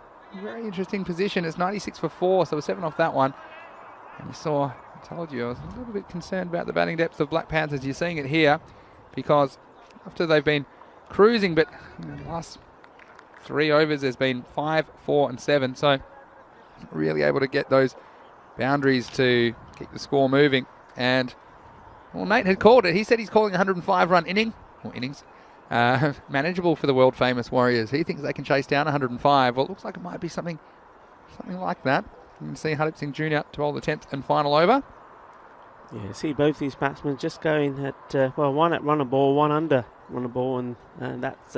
very interesting position. It's 96 for 4, so we're 7 off that one. And you saw, I told you, I was a little bit concerned about the batting depth of Black Panthers. You're seeing it here because after they've been cruising, but the last 3 overs, there's been 5, 4, and 7. So, really able to get those boundaries to keep the score moving. And, well, Nate had called it. He said he's calling a 105-run innings. Manageable for the world famous Warriors. He thinks they can chase down 105. Well, it looks like it might be something like that. You can see Hardeep Singh Jr. to bowl the 10th and final over. Yeah, see both these batsmen just going at one at run a ball, one under run a ball, and that's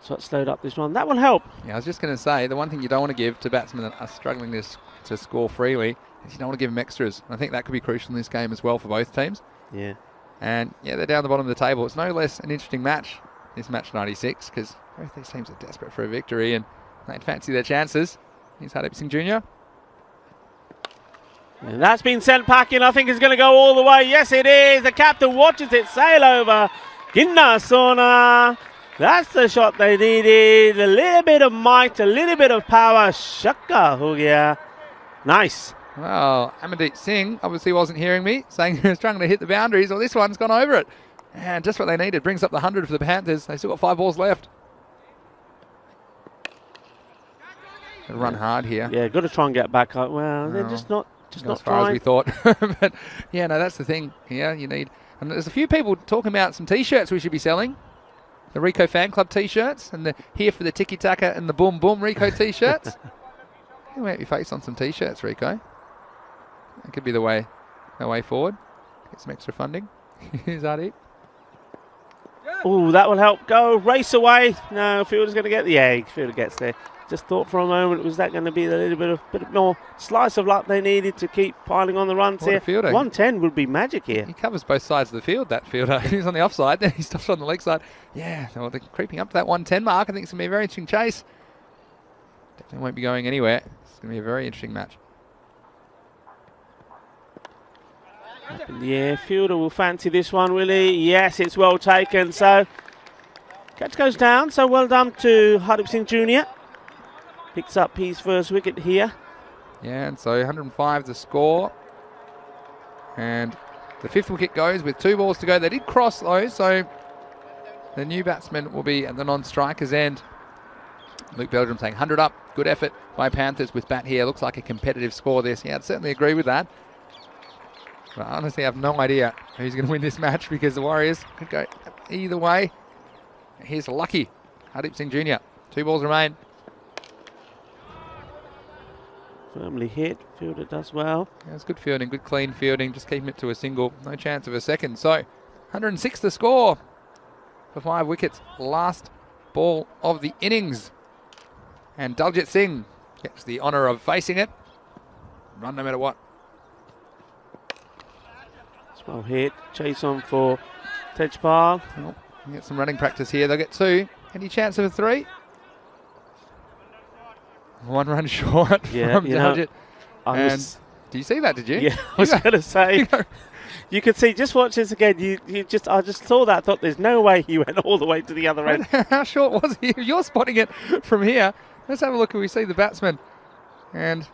what slowed up this run. That will help. Yeah, I was just going to say the one thing you don't want to give to batsmen that are struggling to score freely is you don't want to give them extras. And I think that could be crucial in this game as well for both teams. Yeah. And yeah, they're down the bottom of the table. It's no less an interesting match, this match 96, because both these teams are desperate for a victory and they'd fancy their chances. Here's Hardeep Singh Jr. And that's been sent packing. I think it's going to go all the way. Yes, it is. The captain watches it sail over. Ginna Sona. That's the shot they needed. A little bit of might, a little bit of power. Shakka ho gaya. Nice. Well, Amandeep Singh obviously wasn't hearing me, saying he was struggling to hit the boundaries. Well, this one's gone over it. And just what they needed. Brings up the 100 for the Panthers. They've still got 5 balls left. Got to run hard here. Yeah, got to try and get back up. Well, they're just not as far as we thought. But, yeah, no, that's the thing. Yeah, you need... And there's a few people talking about some T-shirts we should be selling. The Rico Fan Club T-shirts. And the Here for the Tiki Taka and the Boom Boom Rico T-shirts. You make your face on some T-shirts, Rico. That could be the way forward. Get some extra funding. Here's Hardeep. Oh, that will help. Go, race away. No, Fielder's going to get the egg. Fielder gets there. Just thought for a moment, was that going to be a little bit more slice of luck they needed to keep piling on the runs here? 110 would be magic here. He covers both sides of the field, that fielder. He's on the offside, then he stops on the leg side. Yeah, well, they're creeping up to that 110 mark. I think it's going to be a very interesting chase. Definitely won't be going anywhere. It's going to be a very interesting match. Up in the air, Fielder will fancy this one, will he? Yes, it's well taken. So, catch goes down. So well done to Hardeep Singh Jr. Picks up his first wicket here. Yeah, and so 105 the score. And the 5th wicket goes with 2 balls to go. They did cross those, so the new batsman will be at the non-striker's end. Luke Belgium saying 100 up. Good effort by Panthers with bat here. Looks like a competitive score this. Yeah, I'd certainly agree with that. But I honestly have no idea who's going to win this match because the Warriors could go either way. Here's lucky Hardeep Singh Jr. 2 balls remain. Firmly hit. Fielder does well. Yeah, it's good fielding, good clean fielding. Just keeping it to a single. No chance of a second. So 106 the score for 5 wickets. Last ball of the innings. And Daljit Singh gets the honour of facing it. Run no matter what. Well hit. Chase on for Tejpal. Well, get some running practice here. They'll get 2. Any chance of a 3? 1 run short from Daljit. Do you see that, did you? Yeah, I was going to say. You could see, just watch this again. I just saw that, thought there's no way he went all the way to the other end. How short was he? You're spotting it from here. Let's have a look. We see the batsman. And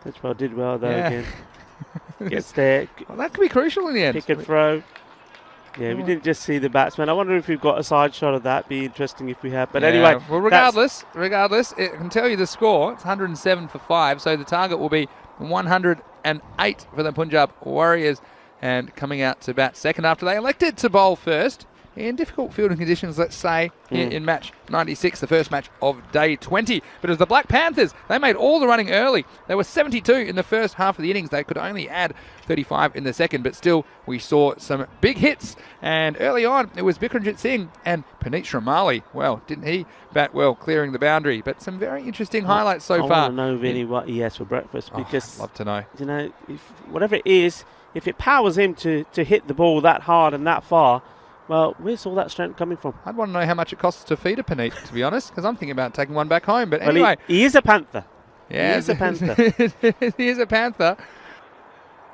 Tejpal did well though again. Gets there. Well, that could be crucial in the end. Pick and throw. Yeah, we didn't just see the batsman. I wonder if we've got a side shot of that. Be interesting if we have. But anyway, well, regardless, I can tell you the score. It's 107 for 5, so the target will be 108 for the Punjab Warriors. And coming out to bat second after they elected to bowl first in difficult fielding conditions, let's say, in match 96, the first match of day 20. But it was the Black Panthers. They made all the running early. They were 72 in the first half of the innings. They could only add 35 in the second, but still we saw some big hits. And early on, it was Bikramjit Singh and Puneet Shamali. Well, didn't he bat well, clearing the boundary? But some very interesting highlights so far. I want to know, Vinny, what he has for breakfast, because I'd love to know. You know, whatever it is, if it powers him to hit the ball that hard and that far, well, where's all that strength coming from? I'd want to know how much it costs to feed a Puneet, to be honest, because I'm thinking about taking one back home. But anyway. He is a Panther. Yeah, he is a Panther. He is a Panther.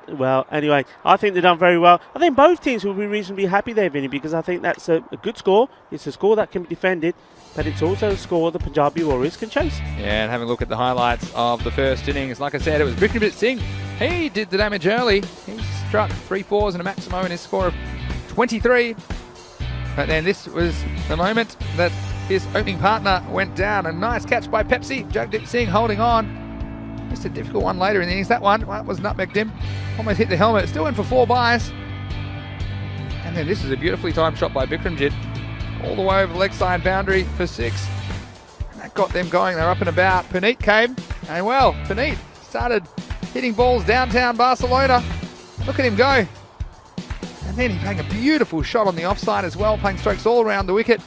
Well, anyway, I think they've done very well. I think both teams will be reasonably happy there, Vinny, because I think that's a good score. It's a score that can be defended, but it's also a score the Punjabi Warriors can chase. Yeah, and having a look at the highlights of the first innings, like I said, it was Bikramjit Singh. He did the damage early. He struck 3 fours and a maximo in his score of 23. But then this was the moment that his opening partner went down. A nice catch by Pepsi. Jagdeep Singh holding on. Just a difficult one later in the innings. That one was nutmegged him. Almost hit the helmet. Still went for 4 byes. And then this is a beautifully timed shot by Bikramjit. All the way over the leg side boundary for 6. And that got them going. They're up and about. Puneet came. And well, Puneet started hitting balls downtown Barcelona. Look at him go. And then he's playing a beautiful shot on the offside as well, playing strokes all around the wicket.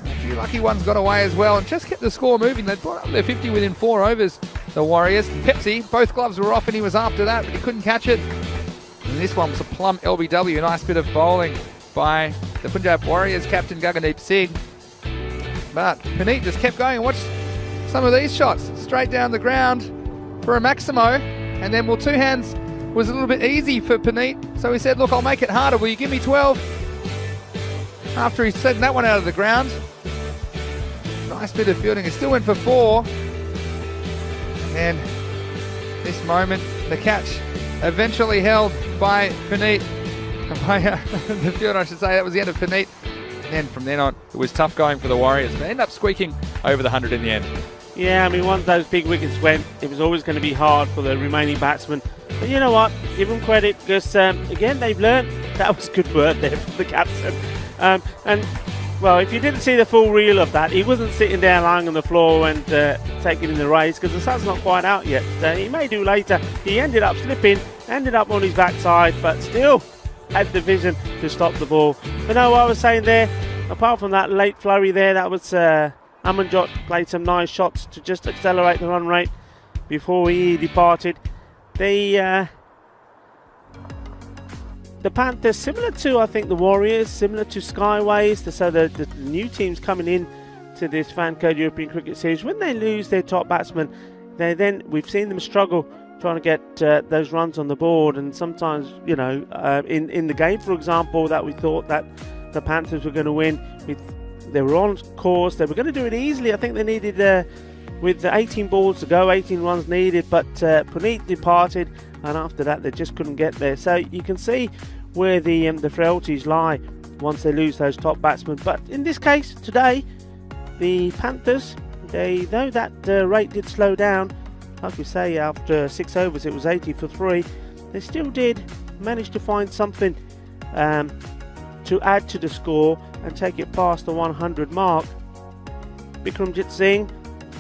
And a few lucky ones got away as well and just kept the score moving. They brought up their 50 within 4 overs, the Warriors. Pepsi, both gloves were off and he was after that, but he couldn't catch it. And this one was a plumb LBW, a nice bit of bowling by the Punjab Warriors captain Gaggandeep Singh. But Puneet just kept going. Watch some of these shots. Straight down the ground for a maximo. And then, well, 2 hands was a little bit easy for Puneet, so he said, look, I'll make it harder. Will you give me 12? After he sent that one out of the ground. Nice bit of fielding. He still went for 4. And this moment, the catch eventually held by Puneet. By the field, I should say. That was the end of Puneet. And then from then on, it was tough going for the Warriors. They ended up squeaking over the 100 in the end. Yeah, I mean, once those big wickets went, it was always going to be hard for the remaining batsmen. But you know what? Give them credit because, again, they've learned. That was good work there from the captain. And, well, if you didn't see the full reel of that, he wasn't sitting there lying on the floor and taking in the race because the sun's not quite out yet. He may do later. He ended up slipping, ended up on his backside, but still had the vision to stop the ball. But no, what I was saying there, apart from that late flurry there, that was Amanjot played some nice shots to just accelerate the run rate before he departed. The Panthers, similar to, I think, the Warriors, similar to Skyways, so the new teams coming in to this Fan Code European Cricket Series, when they lose their top batsman, we've seen them struggle trying to get those runs on the board, and sometimes, you know, in the game, for example, that we thought that the Panthers were going to win, they were on course, they were going to do it easily. I think they needed, with 18 balls to go, 18 runs needed, but Puneet departed, and after that they just couldn't get there. So you can see where the frailties lie once they lose those top batsmen. But in this case, today, the Panthers, though that rate did slow down, like we say, after 6 overs it was 80 for 3, they still did manage to find something to add to the score and take it past the 100 mark. Bikramjit Singh,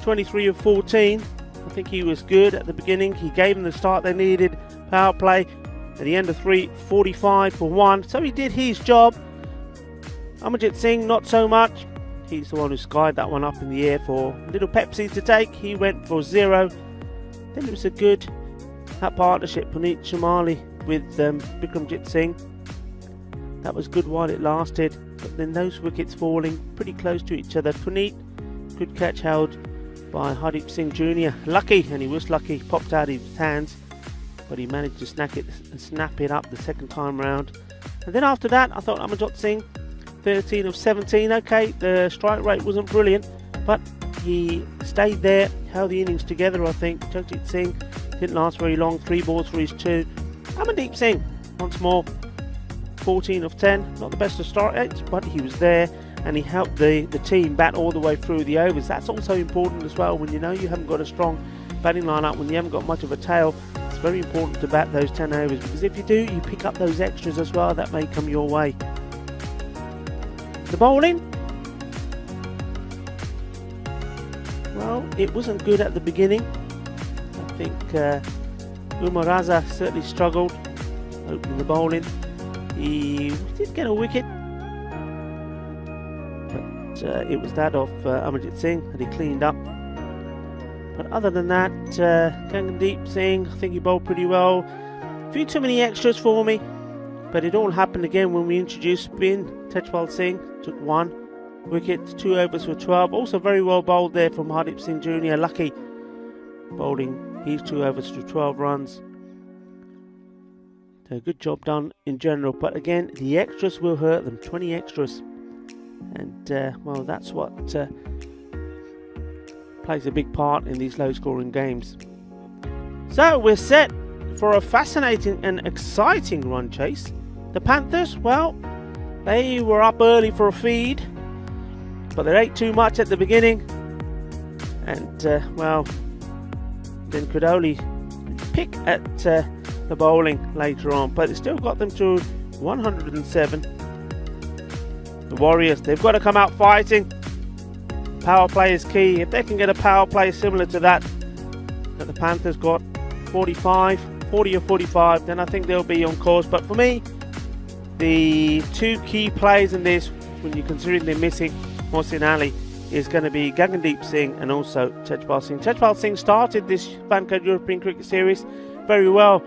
23 of 14. I think he was good at the beginning. He gave them the start they needed. Power play at the end of 3, 45 for 1. So he did his job. Amanjit Singh, not so much. He's the one who skied that one up in the air for little Pepsi to take. He went for 0. Then it was a good partnership, Puneet Shamali with Bikramjit Singh. That was good while it lasted. But then those wickets falling pretty close to each other. Puneet, good catch held by Hardeep Singh Jr. Lucky, and he was lucky, popped out of his hands, but he managed to snap it up the second time round. And then after that, I thought Amanjot Singh, 13 of 17. Okay, the strike rate wasn't brilliant, but he stayed there, held the innings together. I think Jagjit Singh didn't last very long, 3 balls for his 2. Amandeep Singh, once more, 14 of 10. Not the best of start rates, but he was there and he helped the team bat all the way through the overs. That's also important as well. When you know you haven't got a strong batting lineup, when you haven't got much of a tail, it's very important to bat those 10 overs, because if you do, you pick up those extras as well that may come your way. The bowling, well, it wasn't good at the beginning. I think Umar Raza certainly struggled opening the bowling. He did get a wicket, but it was that of Amarjit Singh that he cleaned up. But other than that, Gagandeep Singh, I think he bowled pretty well. A few too many extras for me, but it all happened again when we introduced spin. Tejpal Singh took 1 wicket, 2 overs for 12. Also very well bowled there from Hardeep Singh Jr. Lucky bowling his 2 overs to 12 runs. So good job done in general, but again, the extras will hurt them. 20 extras, and well, that's what plays a big part in these low-scoring games. So we're set for a fascinating and exciting run chase. The Panthers, well, they were up early for a feed, but they ate too much at the beginning, and well, then could only pick at the bowling later on, but it still got them to 107. The Warriors, they've got to come out fighting. Power play is key. If they can get a power play similar to that the Panthers got, 40 or 45, then I think they'll be on course. But for me, the 2 key plays in this, when you're considering they're missing Mohsin Ali, is going to be Gagandeep Singh and also Tejpal Singh. Tejpal Singh started this Vancouver European Cricket Series very well.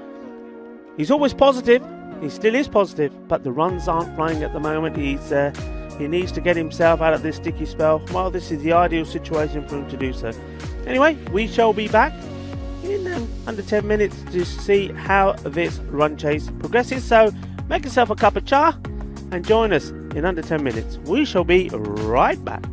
He's always positive. He still is positive, but the runs aren't flying at the moment. He needs to get himself out of this sticky spell. Well, this is the ideal situation for him to do so. Anyway, we shall be back in under 10 minutes to see how this run chase progresses. So make yourself a cup of cha and join us in under 10 minutes. We shall be right back.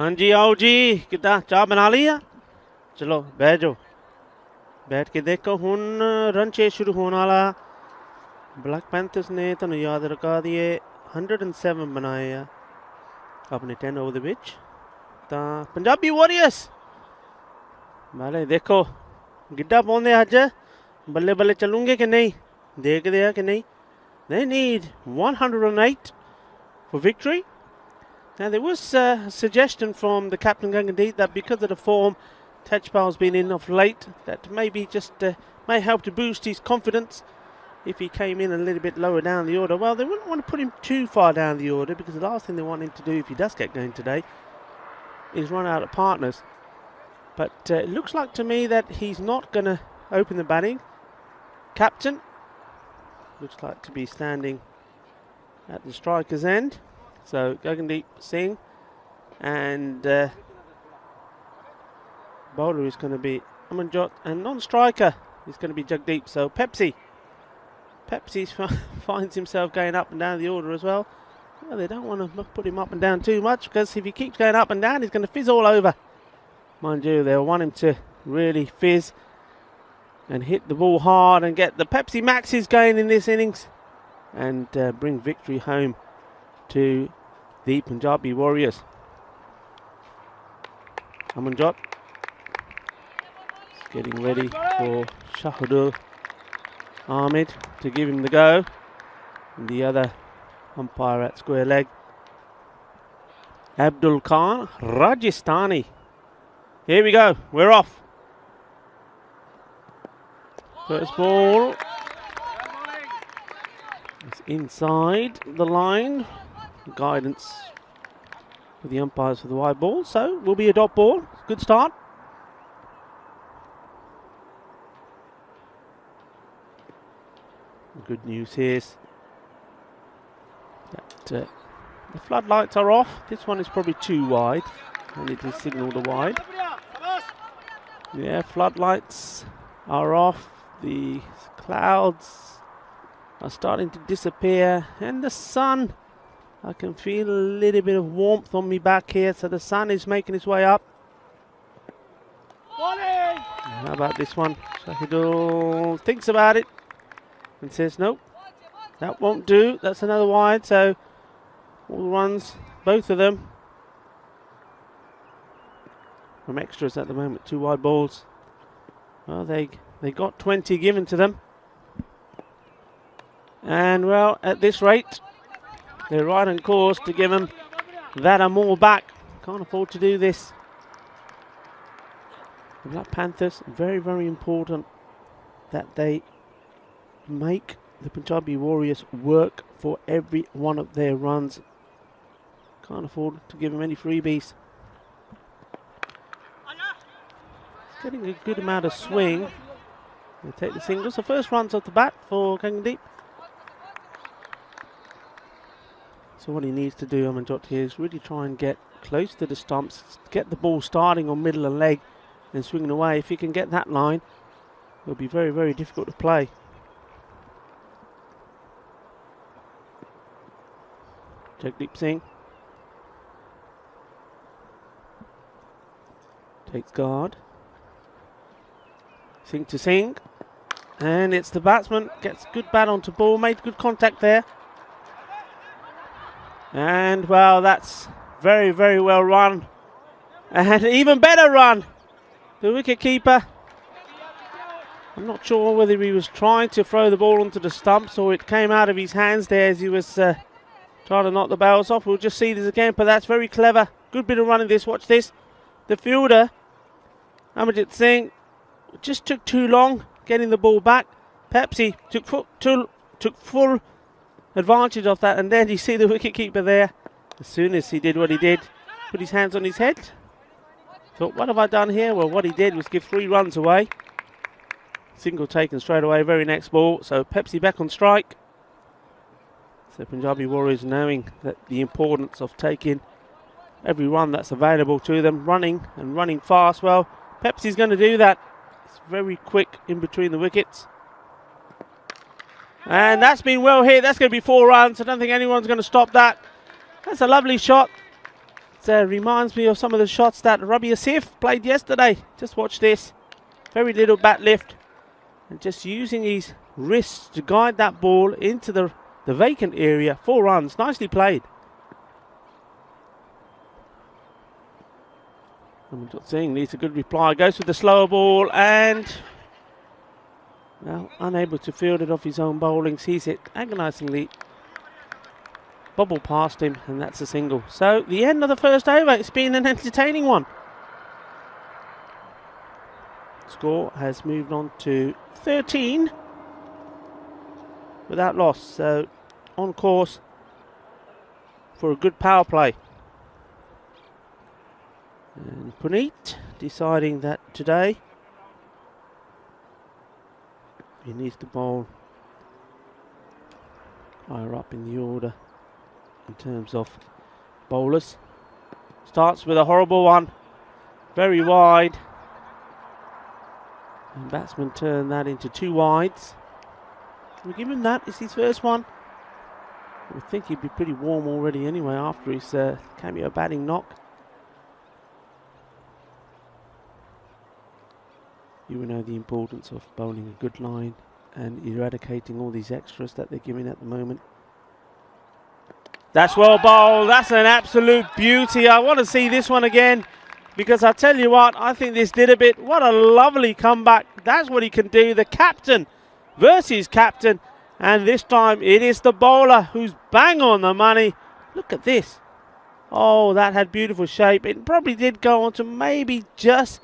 हाँ जी आओ जी कितना चाह बना लिया चलो बैठ जाओ बैठ के देखो हुन रन चेस शुरू होने वाला ब्लैक पैंथर्स ने ਤੁਹਾਨੂੰ याद रखा दिए 107 बनाए आ अपने 10 ओवर ਦੇ ਵਿੱਚ ਤਾਂ पंजाबी वॉरियर्स वाले देखो गिड्डा पाਉਂਦੇ ਅੱਜ ਬੱਲੇ ਬੱਲੇ ਚੱਲੂਗੇ कि नहीं देखते हैं कि नहीं they need 108 for victory. Now there was a suggestion from the captain Gangandeep that because of the form Tejpal's been in of late, that maybe just may help to boost his confidence if he came in a little bit lower down the order. Well, they wouldn't want to put him too far down the order because the last thing they want him to do if he does get going today is run out of partners. But it looks like to me that he's not going to open the batting. Captain looks like to be standing at the striker's end. So Gagandeep Singh and bowler is going to be Amanjot and non-striker is going to be Jagdeep. So Pepsi finds himself going up and down the order as well. Well, they don't want to put him up and down too much because if he keeps going up and down he's going to fizz all over. Mind you, they'll want him to really fizz and hit the ball hard and get the Pepsi Maxes going in this innings and bring victory home to the Punjabi Warriors. Amanjot is getting ready for Shahidul Ahmed to give him the go. And the other umpire at square leg, Abdul Khan Rajasthani. Here we go, we're off. First ball is inside the line. Guidance for the umpires for the wide ball, so will be a dot ball. Good start. Good news here is that the floodlights are off. This one is probably too wide and it is signalled a wide. Yeah, floodlights are off. The clouds are starting to disappear and the sun, I can feel a little bit of warmth on me back here, so the sun is making its way up. How about this one? Shahidul thinks about it and says nope, that won't do, that's another wide. So all the runs, both of them from extras at the moment, 2 wide balls. Well, they got 20 given to them, and well, at this rate they're right on course to give them that or more back. Can't afford to do this. The Black Panthers, very, very important that they make the Punjabi Warriors work for every one of their runs. Can't afford to give them any freebies. Getting a good amount of swing. They take the singles. The first runs off the bat for Gangandeep. So what he needs to do, Amanjot, here is really try and get close to the stumps, get the ball starting on middle and leg and swinging away. If he can get that line, it'll be very, very difficult to play. Jagdeep Singh takes guard. Singh to Singh, and it's the batsman, gets good bat onto ball, made good contact there. And well, that's very, very well run. And even better run, the wicket keeper. I'm not sure whether he was trying to throw the ball onto the stumps or it came out of his hands there as he was trying to knock the bails off. We'll just see this again, but that's very clever. Good bit of running this, watch this. The fielder, Amanjit Singh, just took too long getting the ball back. Pepsi took full advantage of that, and then you see the wicketkeeper there. As soon as he did what he did, put his hands on his head. Thought, what have I done here? Well, what he did was give 3 runs away. Single taken straight away, very next ball. So Pepsi back on strike. So Punjabi Warriors knowing that the importance of taking every run that's available to them, running and running fast. Well, Pepsi's going to do that. It's very quick in between the wickets. And that's been well hit. That's going to be 4 runs. I don't think anyone's going to stop that. That's a lovely shot. reminds me of some of the shots that Rabi Asif played yesterday. Just watch this. Very little bat lift. And just using his wrists to guide that ball into the vacant area. 4 runs. Nicely played. Amanjot Singh needs a good reply. Goes with the slower ball and, well, unable to field it off his own bowling. Sees it agonisingly bobble past him, and that's a single. So the end of the first over. It's been an entertaining one. Score has moved on to 13 without loss. So on course for a good power play. And Puneet deciding that today he needs to bowl higher up in the order in terms of bowlers. Starts with a horrible one, very wide, and batsman turn that into 2 wides. We give him that. It's his first one. I think he'd be pretty warm already anyway after his cameo batting knock. You will know the importance of bowling a good line and eradicating all these extras that they're giving at the moment. That's well bowled. That's an absolute beauty. I want to see this one again, because I tell you what, I think this did a bit. What a lovely comeback. That's what he can do. The captain versus captain. And this time it is the bowler who's bang on the money. Look at this. Oh, that had beautiful shape. It probably did go on to maybe just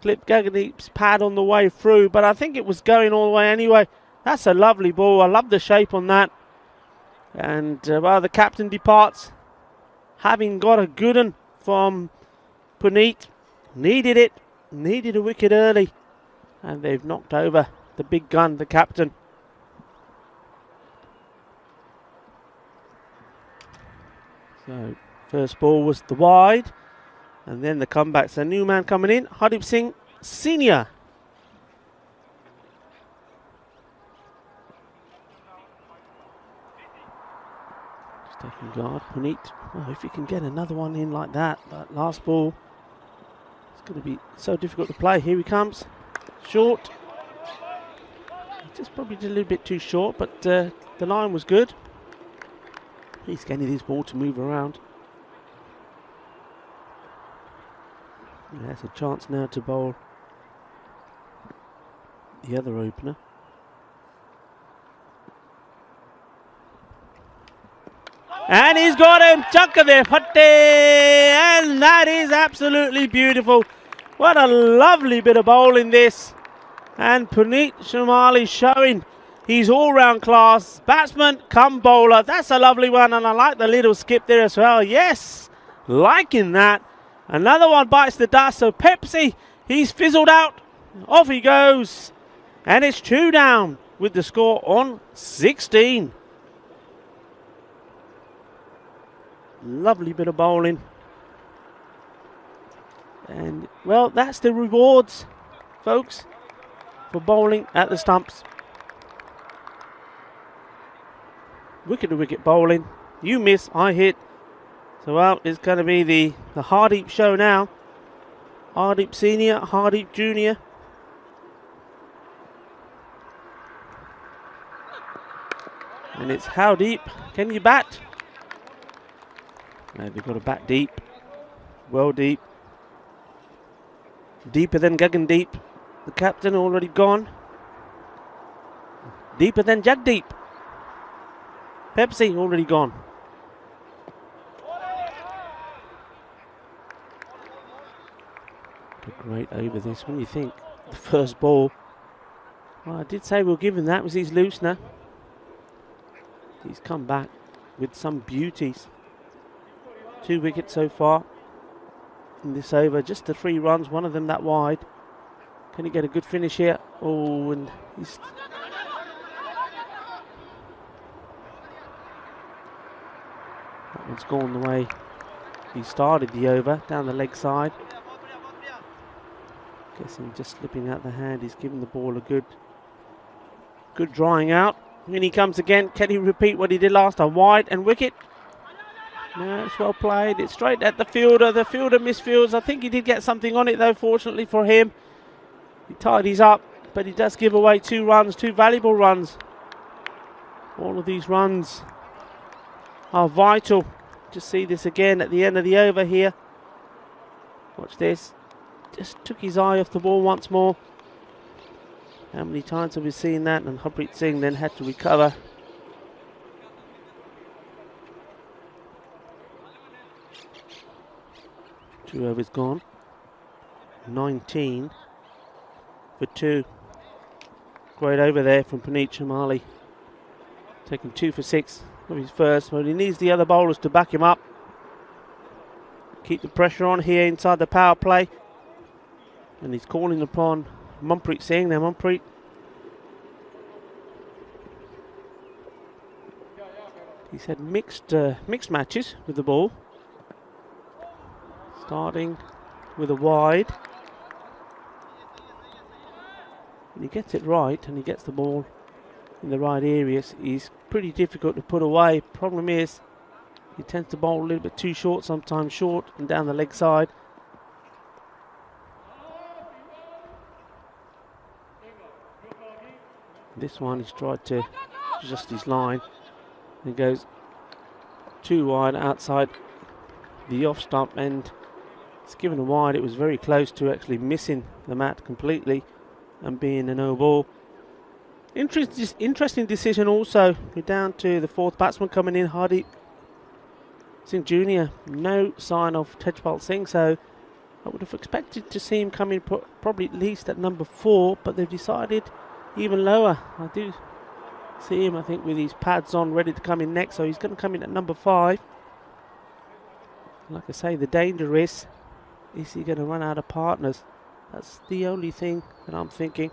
clip Gaggandeep's pad on the way through, but I think it was going all the way anyway. That's a lovely ball. I love the shape on that. And well, the captain departs, having got a good one from Puneet. Needed it. Needed a wicket early. And they've knocked over the big gun, the captain. So, first ball was the wide. And then the comeback. So, new man coming in, Hardeep Singh Senior. Just taking guard. Puneet. Well, if you can get another one in like that, that last ball, it's going to be so difficult to play. Here he comes. Short. Just probably did a little bit too short, but the line was good. He's getting his ball to move around. There's a chance now to bowl the other opener. And he's got him. Chakka de Phatte. And that is absolutely beautiful. What a lovely bit of bowling this. And Puneet Shumali showing his all-round class. Batsman come bowler. That's a lovely one. And I like the little skip there as well. Yes, liking that. Another one bites the dust. So Pepsi, he's fizzled out. Off he goes. And it's 2 down with the score on 16. Lovely bit of bowling. And, well, that's the rewards, folks, for bowling at the stumps. Wicket to wicket bowling. You miss, I hit. So, well, it's going to be the Hardeep show now. Hardeep Senior, Hardeep Junior. And it's how deep can you bat? No, they've got to bat deep. Well deep. Deeper than Gaggandeep. The captain already gone. Deeper than Jagdeep. Pepsi already gone. A great over this. When you think the first ball, well, I did say we'll give him that. Was his loosener. He's come back with some beauties. 2 wickets so far in this over. Just the 3 runs, one of them that wide. Can he get a good finish here? Oh, and he's... That one's gone the way he started the over, down the leg side. Guessing just slipping out the hand. He's given the ball a good drying out. In he comes again. Can he repeat what he did last time? Wide and wicket. No, it's well played. It's straight at the fielder. The fielder misfields. I think he did get something on it though, fortunately for him. He tidies up, but he does give away 2 runs, 2 valuable runs. All of these runs are vital. Just see this again at the end of the over here. Watch this. Just took his eye off the ball once more. How many times have we seen that? And Harpreet Singh then had to recover. Two overs gone. 19 for 2. Great over there from Puneet Chamali. Taking 2 for 6 of his first, but he needs the other bowlers to back him up. Keep the pressure on here inside the power play. And he's calling upon Manpreet Singh. Now Manpreet, he's had mixed matches with the ball. Starting with a wide. When he gets it right and he gets the ball in the right areas, he's pretty difficult to put away. Problem is, he tends to bowl a little bit too short, sometimes short and down the leg side. This one he's tried to adjust his line and goes too wide outside the off stump, and it's given a wide. It was very close to actually missing the mat completely and being a no ball. Interesting decision also. We're down to the 4th batsman coming in, Hardeep Singh Jr. No sign of Tejpal Singh, so I would have expected to see him come in probably at least at number 4, but they've decided even lower. I do see him, I think, with his pads on, ready to come in next, so he's going to come in at number 5. Like I say, the danger is he going to run out of partners? That's the only thing that I'm thinking.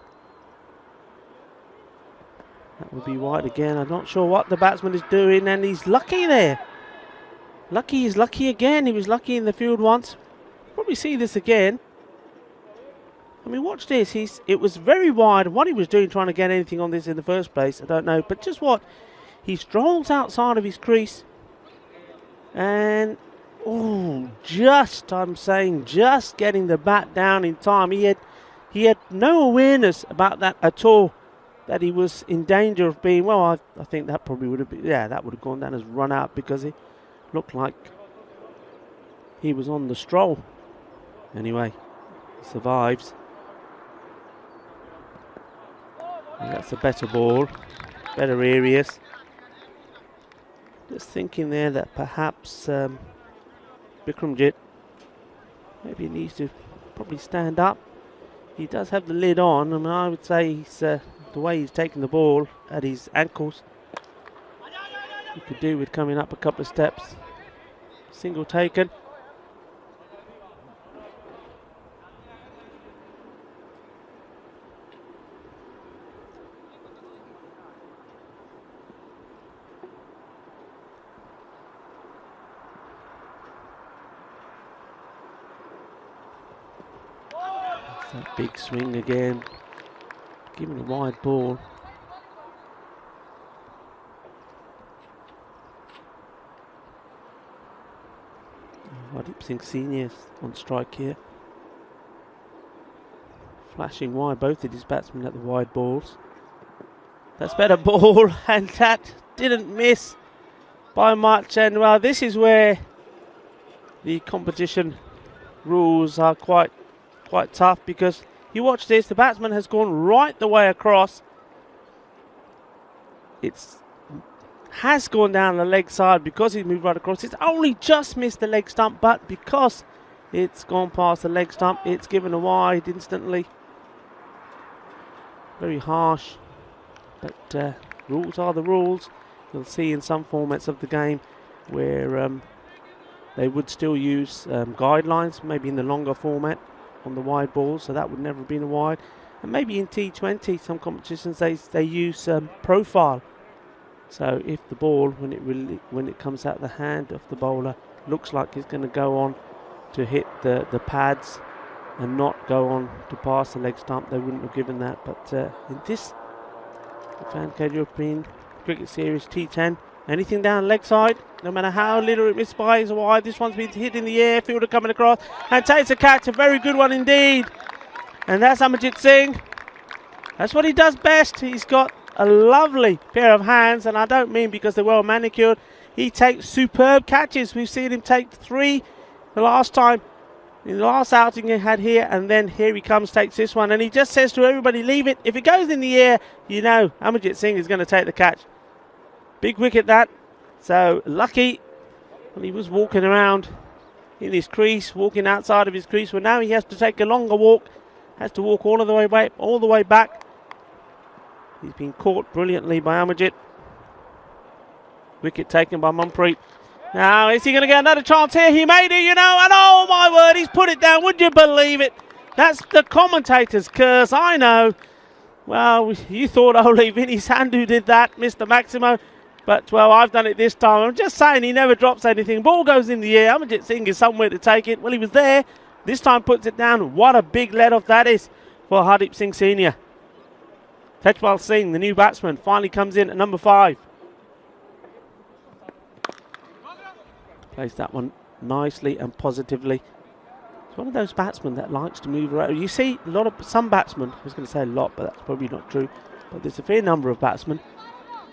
That would be wide again. I'm not sure what the batsman is doing, and he's lucky there. Lucky is lucky again. He was lucky in the field once. Probably see this again. I mean, watch this. It was very wide. What he was doing, trying to get anything on this in the first place, I don't know. But just what? He strolls outside of his crease. And, oh, I'm saying, just getting the bat down in time. He had no awareness about that at all, that he was in danger of being, well, I think that probably would have been, yeah, that would have gone down as run out, because it looked like he was on the stroll. Anyway, he survives. And that's a better ball, better areas. Just thinking there that perhaps Bikramjit maybe needs to probably stand up. He does have the lid on. I mean, I would say he's the way he's taking the ball at his ankles, he could do with coming up a couple of steps. Single taken. That big swing again, giving a wide ball. Hardeep Singh Senior on strike here. Flashing wide, both of his batsmen at the wide balls. That's better ball, and that didn't miss by much. And well, this is where the competition rules are quite tough, because you watch this, the batsman has gone right the way across. Has gone down the leg side because he's moved right across. It's only just missed the leg stump, but because it's gone past the leg stump, it's given a wide instantly. Very harsh, but rules are the rules. You'll see in some formats of the game where they would still use guidelines, maybe in the longer format on the wide balls, so that would never have been a wide. And maybe in T20, some competitions they use profile. So if the ball, when it comes out the hand of the bowler, looks like it's going to go on to hit the pads and not go on to pass the leg stump, they wouldn't have given that. But in this Fan Code European Cricket Series T10, Anything down leg side, no matter how little it missed by, is wide. This one's been hit in the air, fielder coming across, and takes a catch, a very good one indeed. And that's Amarjit Singh. That's what he does best. He's got a lovely pair of hands, and I don't mean because they're well manicured. He takes superb catches. We've seen him take 3 the last time, in the last outing he had here, and then here he comes, takes this one, and he just says to everybody, leave it. If it goes in the air, you know Amarjit Singh is going to take the catch. Big wicket that. So lucky when he was walking around in his crease, walking outside of his crease. Well, now he has to take a longer walk, has to walk all the way back. He's been caught brilliantly by Amarjit. Wicket taken by Manpreet. Now, is he going to get another chance here? He made it, you know, and oh my word, he's put it down. Would you believe it? That's the commentator's curse, I know. Well, you thought only Vinny Sandhu did that, Mr. Maximo. But, well, I've done it this time. I'm just saying he never drops anything. Ball goes in the air. Amarjit Singh is somewhere to take it. Well, he was there. This time puts it down. What a big let-off that is for Hardeep Singh Senior. Tejpal Singh, the new batsman, finally comes in at number 5. Plays that one nicely and positively. It's one of those batsmen that likes to move around. You see some batsmen, I was going to say a lot, but that's probably not true, but there's a fair number of batsmen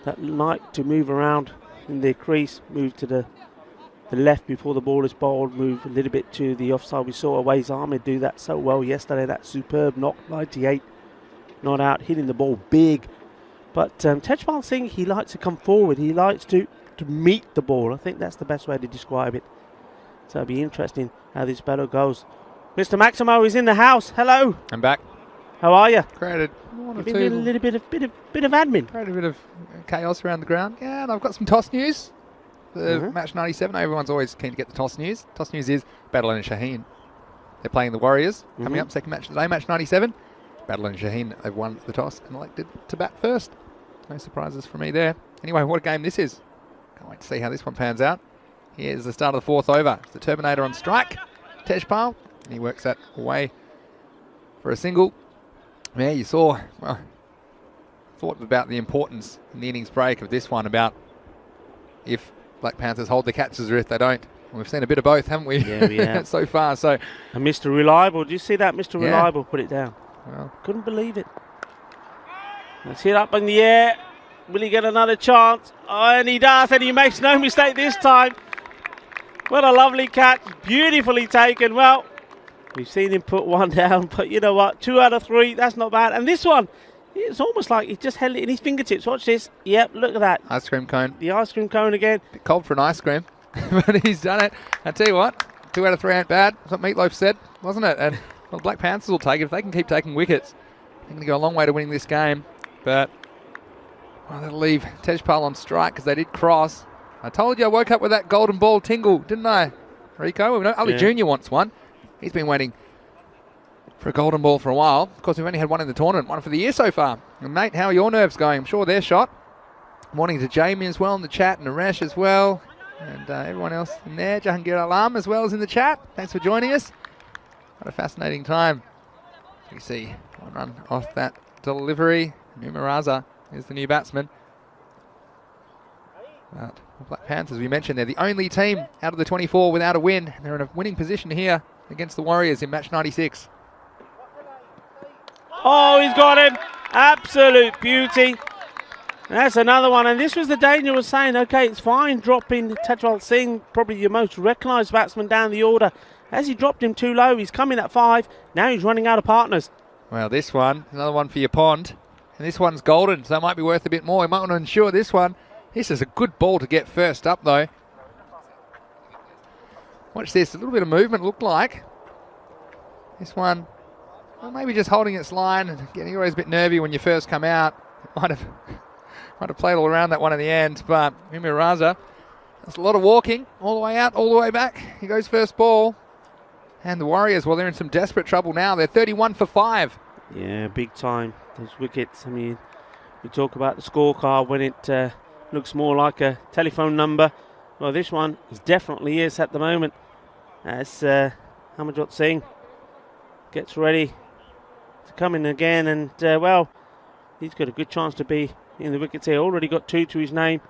that like to move around in their crease, move to the left before the ball is bowled, move a little bit to the offside. We saw Awais Ahmed do that so well yesterday, that superb knock, 98, not out, hitting the ball big. But Tejpal Singh, he likes to come forward, he likes to meet the ball. I think that's the best way to describe it. So it'll be interesting how this battle goes. Mr. Maximo is in the house. Hello. I'm back. How are you? Created You've been doing a little bit of admin. Created a bit of chaos around the ground. Yeah, and I've got some toss news. The match 97. Everyone's always keen to get the toss news. Toss news is Badal and Shaheen. They're playing the Warriors coming up. Second match today, match 97. Badal and Shaheen, they've won the toss and elected to bat first. No surprises for me there. Anyway, what a game this is. Can't wait to see how this one pans out. Here's the start of the 4th over. It's the Terminator on strike. Tejpal. And he works that away for a single. Yeah, you saw, well, thought about the importance in the innings break of this one, about if Black Panthers hold the catches or if they don't. And we've seen a bit of both, haven't we? Yeah, we have. So far. So, and Mr. Reliable, do you see that? Mr. Yeah. Reliable put it down. Well, couldn't believe it. Let's hit up in the air. Will he get another chance? Oh, and he does, and he makes no mistake this time. What a lovely catch, beautifully taken. Well, we've seen him put one down, but you know what? 2 out of 3, that's not bad. And this one, it's almost like he just held it in his fingertips. Watch this. Yep, look at that. ice cream cone. The ice cream cone again. Bit cold for an ice cream, but he's done it. I tell you what, 2 out of 3 ain't bad. That's what Meatloaf said, wasn't it? And well, Black Panthers will take it. If they can keep taking wickets, they're going to go a long way to winning this game. But well, that'll leave Tejpal on strike because they did cross. I told you I woke up with that golden ball tingle, didn't I, Rico? We know Ali Jr. wants one. He's been waiting for a golden ball for a while. Of course, we've only had one in the tournament, one for the year so far. And mate, how are your nerves going? I'm sure they're shot. Morning to Jamie as well in the chat, and Naresh as well, and everyone else in there. Jahangir Alam as well is in the chat. Thanks for joining us. What a fascinating time. You see one run off that delivery. Numaraza is the new batsman. But the Black Panthers, we mentioned, they're the only team out of the 24 without a win. They're in a winning position here against the Warriors in match 96. Oh, he's got him. Absolute beauty. That's another one. And this was the danger was saying, okay, it's fine dropping Tejpal Singh, probably your most recognised batsman down the order. As he dropped him too low, he's coming at 5. Now he's running out of partners. Well, this one, another one for your pond. And this one's golden, so it might be worth a bit more. You might want to ensure this one. This is a good ball to get first up, though. Watch this. A little bit of movement looked like. This one, well, maybe just holding its line and getting always a bit nervy when you first come out. Might have played all around that one in the end, but Umiraza, that's a lot of walking. All the way out, all the way back. He goes first ball. And the Warriors, well, they're in some desperate trouble now. They're 31 for 5. Yeah, big time. Those wickets, I mean, we talk about the scorecard when it looks more like a telephone number. Well, this one definitely is at the moment. As Amarjit Singh gets ready to come in again. And, well, he's got a good chance to be in the wickets here. Already got 2 to his name.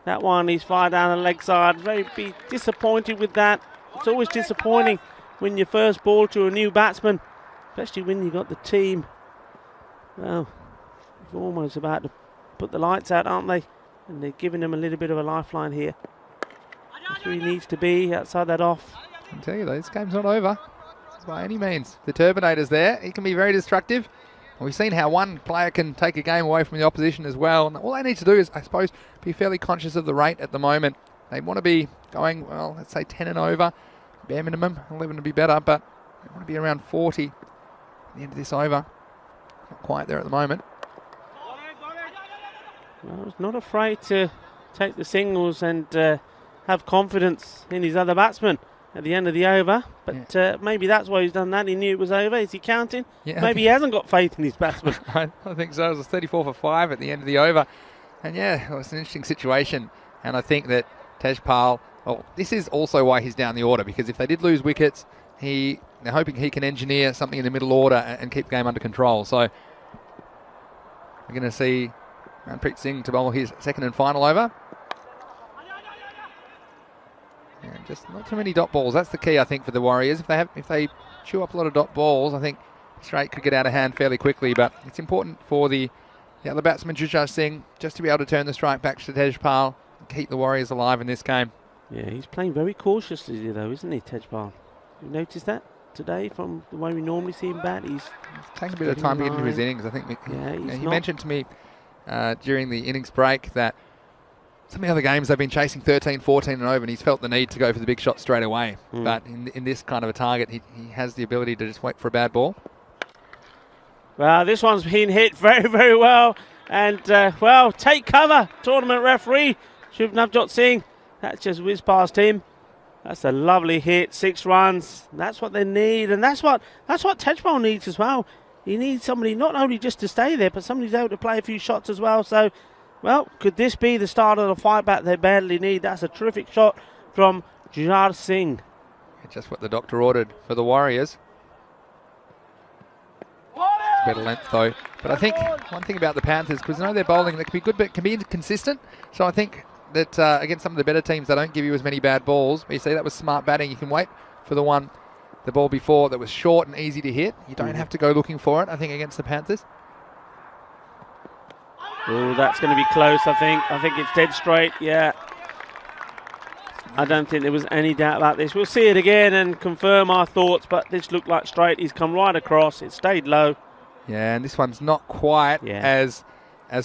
That one, he's fired down the leg side. Very be disappointed with that. It's always disappointing when you first ball to a new batsman, especially when you got the team. Well, they're almost about to put the lights out, aren't they? And they're giving him a little bit of a lifeline here. That's where he needs to be, outside that off. I can tell you though, this game's not over by any means. The Turbinator's there. He can be very destructive. We've seen how one player can take a game away from the opposition as well. And all they need to do is, I suppose, be fairly conscious of the rate at the moment. They want to be going, well, let's say 10 and over, bare minimum. 11 to be better, but they want to be around 40 at the end of this over. Not quite there at the moment. Well, he's not afraid to take the singles and have confidence in his other batsman at the end of the over, but maybe that's why he's done that. He knew it was over. Is he counting? Yeah, maybe he hasn't got faith in his batsman. I think so. It was 34 for 5 at the end of the over, and yeah, it was an interesting situation. And I think that Tejpal, well, this is also why he's down the order, because if they did lose wickets, they're hoping he can engineer something in the middle order and keep the game under control. So we're going to see Manpreet Singh to bowl his second and final over. And just not too many dot balls. That's the key, I think, for the Warriors. If they chew up a lot of dot balls, I think straight could get out of hand fairly quickly. But it's important for the other batsman, Jushaj Singh, just to be able to turn the strike back to Tejpal and keep the Warriors alive in this game. Yeah, he's playing very cautiously though, isn't he, Tejpal? You noticed that today from the way we normally see him bat? He's taking a bit of time to get into his innings. I think he mentioned to me during the innings break that some of the other games they've been chasing 13, 14 and over, and he's felt the need to go for the big shot straight away. But in this kind of a target, he has the ability to just wait for a bad ball. Well, this one's been hit very, very well. And, well, take cover, tournament referee, Shiv Navjot Singh. That's just whizzed past him. That's a lovely hit, 6 runs. That's what they need, and that's what Tejpal needs as well. He needs somebody not only just to stay there, but somebody who's able to play a few shots as well. So, well, could this be the start of the fight back they badly need? That's a terrific shot from Jushaj Singh. Just what the doctor ordered for the Warriors. It's a better length though. But I think one thing about the Panthers, because I know they're bowling, they can be good but can be inconsistent. So I think that against some of the better teams, they don't give you as many bad balls. But you see, that was smart batting. You can wait for the ball before that was short and easy to hit. You don't have to go looking for it, I think, against the Panthers. Oh, that's going to be close, I think. I think it's dead straight, yeah. I don't think there was any doubt about this. We'll see it again and confirm our thoughts, but this looked like straight. He's come right across. It stayed low. Yeah, and this one's not quite as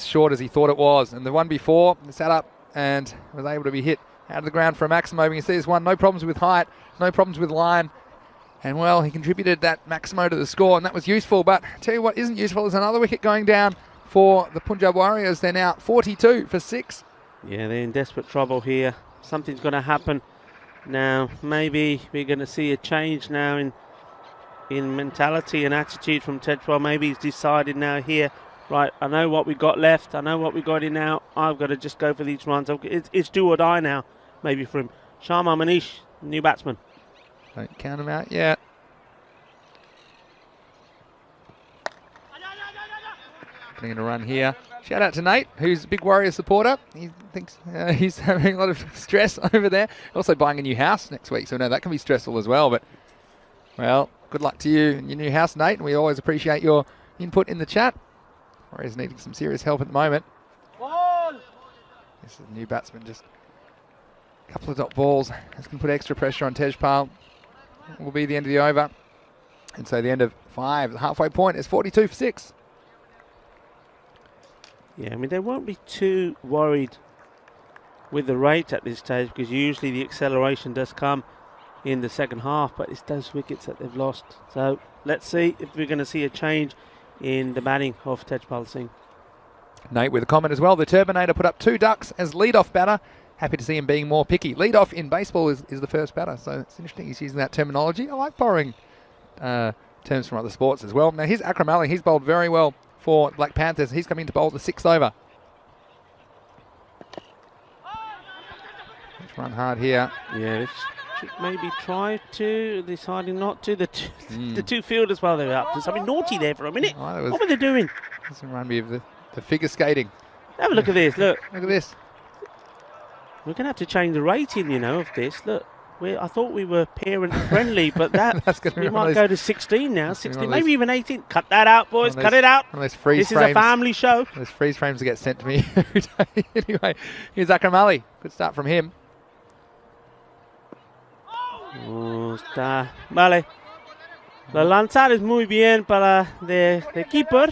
short as he thought it was. And the one before, sat up and was able to be hit out of the ground for a Maximo. You can see this one, no problems with height, no problems with line. And, well, he contributed that Maximo to the score, and that was useful. But I tell you what isn't useful is another wicket going down for the Punjab Warriors. They're now 42 for 6. Yeah, they're in desperate trouble here. Something's going to happen now. Maybe we're going to see a change now in mentality and attitude from Tejpal. Maybe he's decided now here, right, I know what we've got left. I know what we've got in now. I've got to just go for these runs. It's do or die now, maybe for him. Sharma Manish, new batsman. Don't count him out yet. Putting in a run here. Shout out to Nate, who's a big Warrior supporter. He thinks he's having a lot of stress over there. Also buying a new house next week, so no, that can be stressful as well. But, well, good luck to you and your new house, Nate. And we always appreciate your input in the chat. Warriors needing some serious help at the moment. This is a new batsman, just a couple of dot balls. That's going to put extra pressure on Tejpal. Will be the end of the over. And so the end of 5, the halfway point is 42 for 6. Yeah, I mean, they won't be too worried with the rate at this stage, because usually the acceleration does come in the second half, but it's those wickets that they've lost. So let's see if we're going to see a change in the batting of Tejpal Singh. Nate with a comment as well. The Turbinator put up 2 ducks as lead-off batter. Happy to see him being more picky. Lead-off in baseball is the first batter, so it's interesting he's using that terminology. I like borrowing terms from other sports as well. Now here's Akram Ali. He's bowled very well for Black Panthers. He's coming to bowl the 6th over. Let's run hard here. Yeah, maybe try to, deciding not to. The two fielders, well, they're up to something naughty there for a minute. Oh, what were they doing? Doesn't remind me of the figure skating. Have a look at this, look. Look at this. We're going to have to change the rating, you know, of this. Look, I thought we were parent friendly, but we might go to 16 now, 16, maybe even 18. Cut that out, boys. Cut it out. This is a family show. Those freeze frames that get sent to me every day. Anyway, here's Akram Ali. Good start from him. Oh, está. Vale. La lanzada es muy bien para de keeper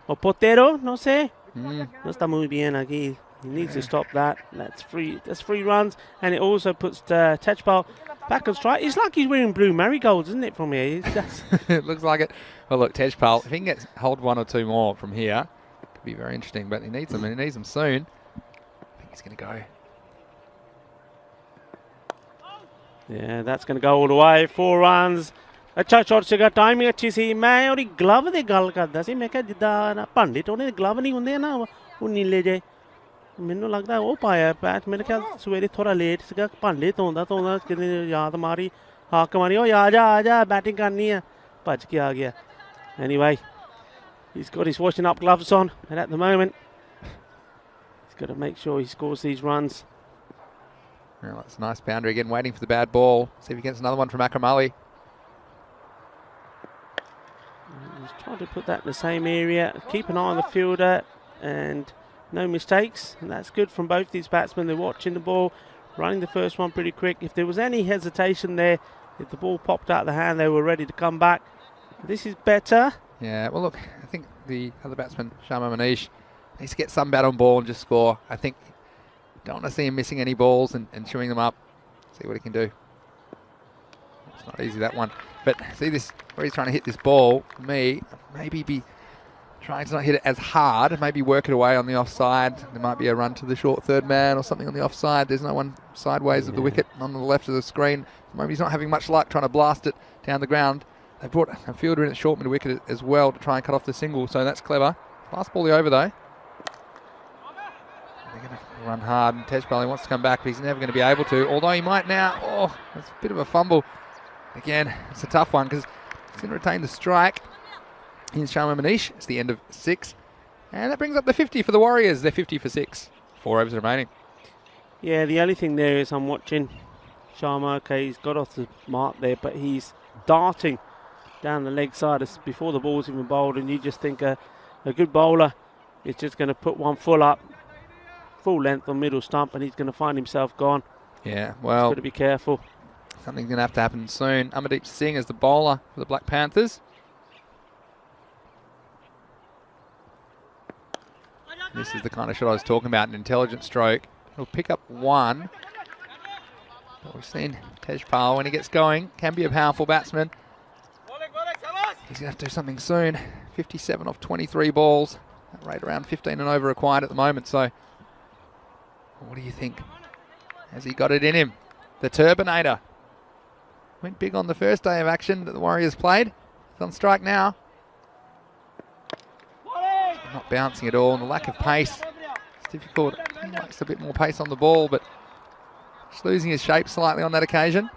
o portero, no sé. No está muy bien aquí. He needs to stop that. That's free runs, and it also puts Tejpal back on strike. It's like he's wearing blue marigolds, isn't it, from here? It looks like it. Well, look, Tejpal, if he can hold 1 or 2 more from here, could be very interesting. But he needs them, and he needs them soon. I think he's going to go. Yeah, that's going to go all the way. 4 runs. अच्छा shot से का timing अच्छी सी मैं और glove दे गल करदा सी मैं क्या जिद्दां भांडे टोने दे ग्लव नहीं हुंदे ना वो नीले जे ਮੈਨੂੰ ਲੱਗਦਾ ਉਹ ਪਾਇਆ ਪੈਚ ਮੇਰੇ ਖਿਆਲ ਸਵੇਰੇ ਥੋੜਾ ਲੇਟ ਸੀਗਾ ਭਾਂਡੇ ਧੋਂਦਾ ਕਿਤੇ ਯਾਦ ਮਾਰੀ ਹਾਕ ਮਾਰੀ ਉਹ ਆ ਜਾ ਬੈਟਿੰਗ ਕਰਨੀ ਆ ਭੱਜ ਕੇ ਆ ਗਿਆ anyway he's got his washing up gloves on and at the moment he's got to make sure he scores these runs. Well, that's a nice boundary again, waiting for the bad ball. See if he gets another one from Akram Ali. He's trying to put that in the same area, keep an eye on the fielder and no mistakes, and that's good from both these batsmen. They're watching the ball, running the first one pretty quick. If there was any hesitation there, if the ball popped out of the hand, they were ready to come back. This is better. Yeah, well, look, I think the other batsman, Sharma Manish, needs to get some bat on ball and just score. I think don't want to see him missing any balls and chewing them up. See what he can do. It's not easy, that one. But see this, where he's trying to hit this ball, for me, maybe be trying to not hit it as hard, maybe work it away on the offside. There might be a run to the short third man or something on the offside. There's no one sideways of the wicket on the left of the screen. Maybe he's not having much luck trying to blast it down the ground. They brought a fielder in at short mid wicket as well to try and cut off the single, so that's clever. Last ball the over though. They're going to run hard, and Tejpal wants to come back, but he's never going to be able to, although he might now. Oh, that's a bit of a fumble. Again, it's a tough one because he's going to retain the strike. Here's Sharma Manish. It's the end of 6. And that brings up the 50 for the Warriors. They're 50 for 6. 4 overs remaining. Yeah, the only thing there is I'm watching Sharma. Okay, he's got off the mark there, but he's darting down the leg side before the ball's even bowled, and you just think a good bowler is just going to put one full length on middle stump, and he's going to find himself gone. Yeah, well, he's got to be careful. Something's going to have to happen soon. Amardeep Singh is the bowler for the Black Panthers. This is the kind of shot I was talking about, an intelligent stroke. He'll pick up 1. But we've seen Tejpal, when he gets going, can be a powerful batsman. He's going to have to do something soon. 57 off 23 balls. That rate around 15 and over required at the moment. So, what do you think? Has he got it in him? The Turbinator went big on the first day of action that the Warriors played. He's on strike now. Not bouncing at all, and the lack of pace. It's difficult. He likes a bit more pace on the ball, but just losing his shape slightly on that occasion.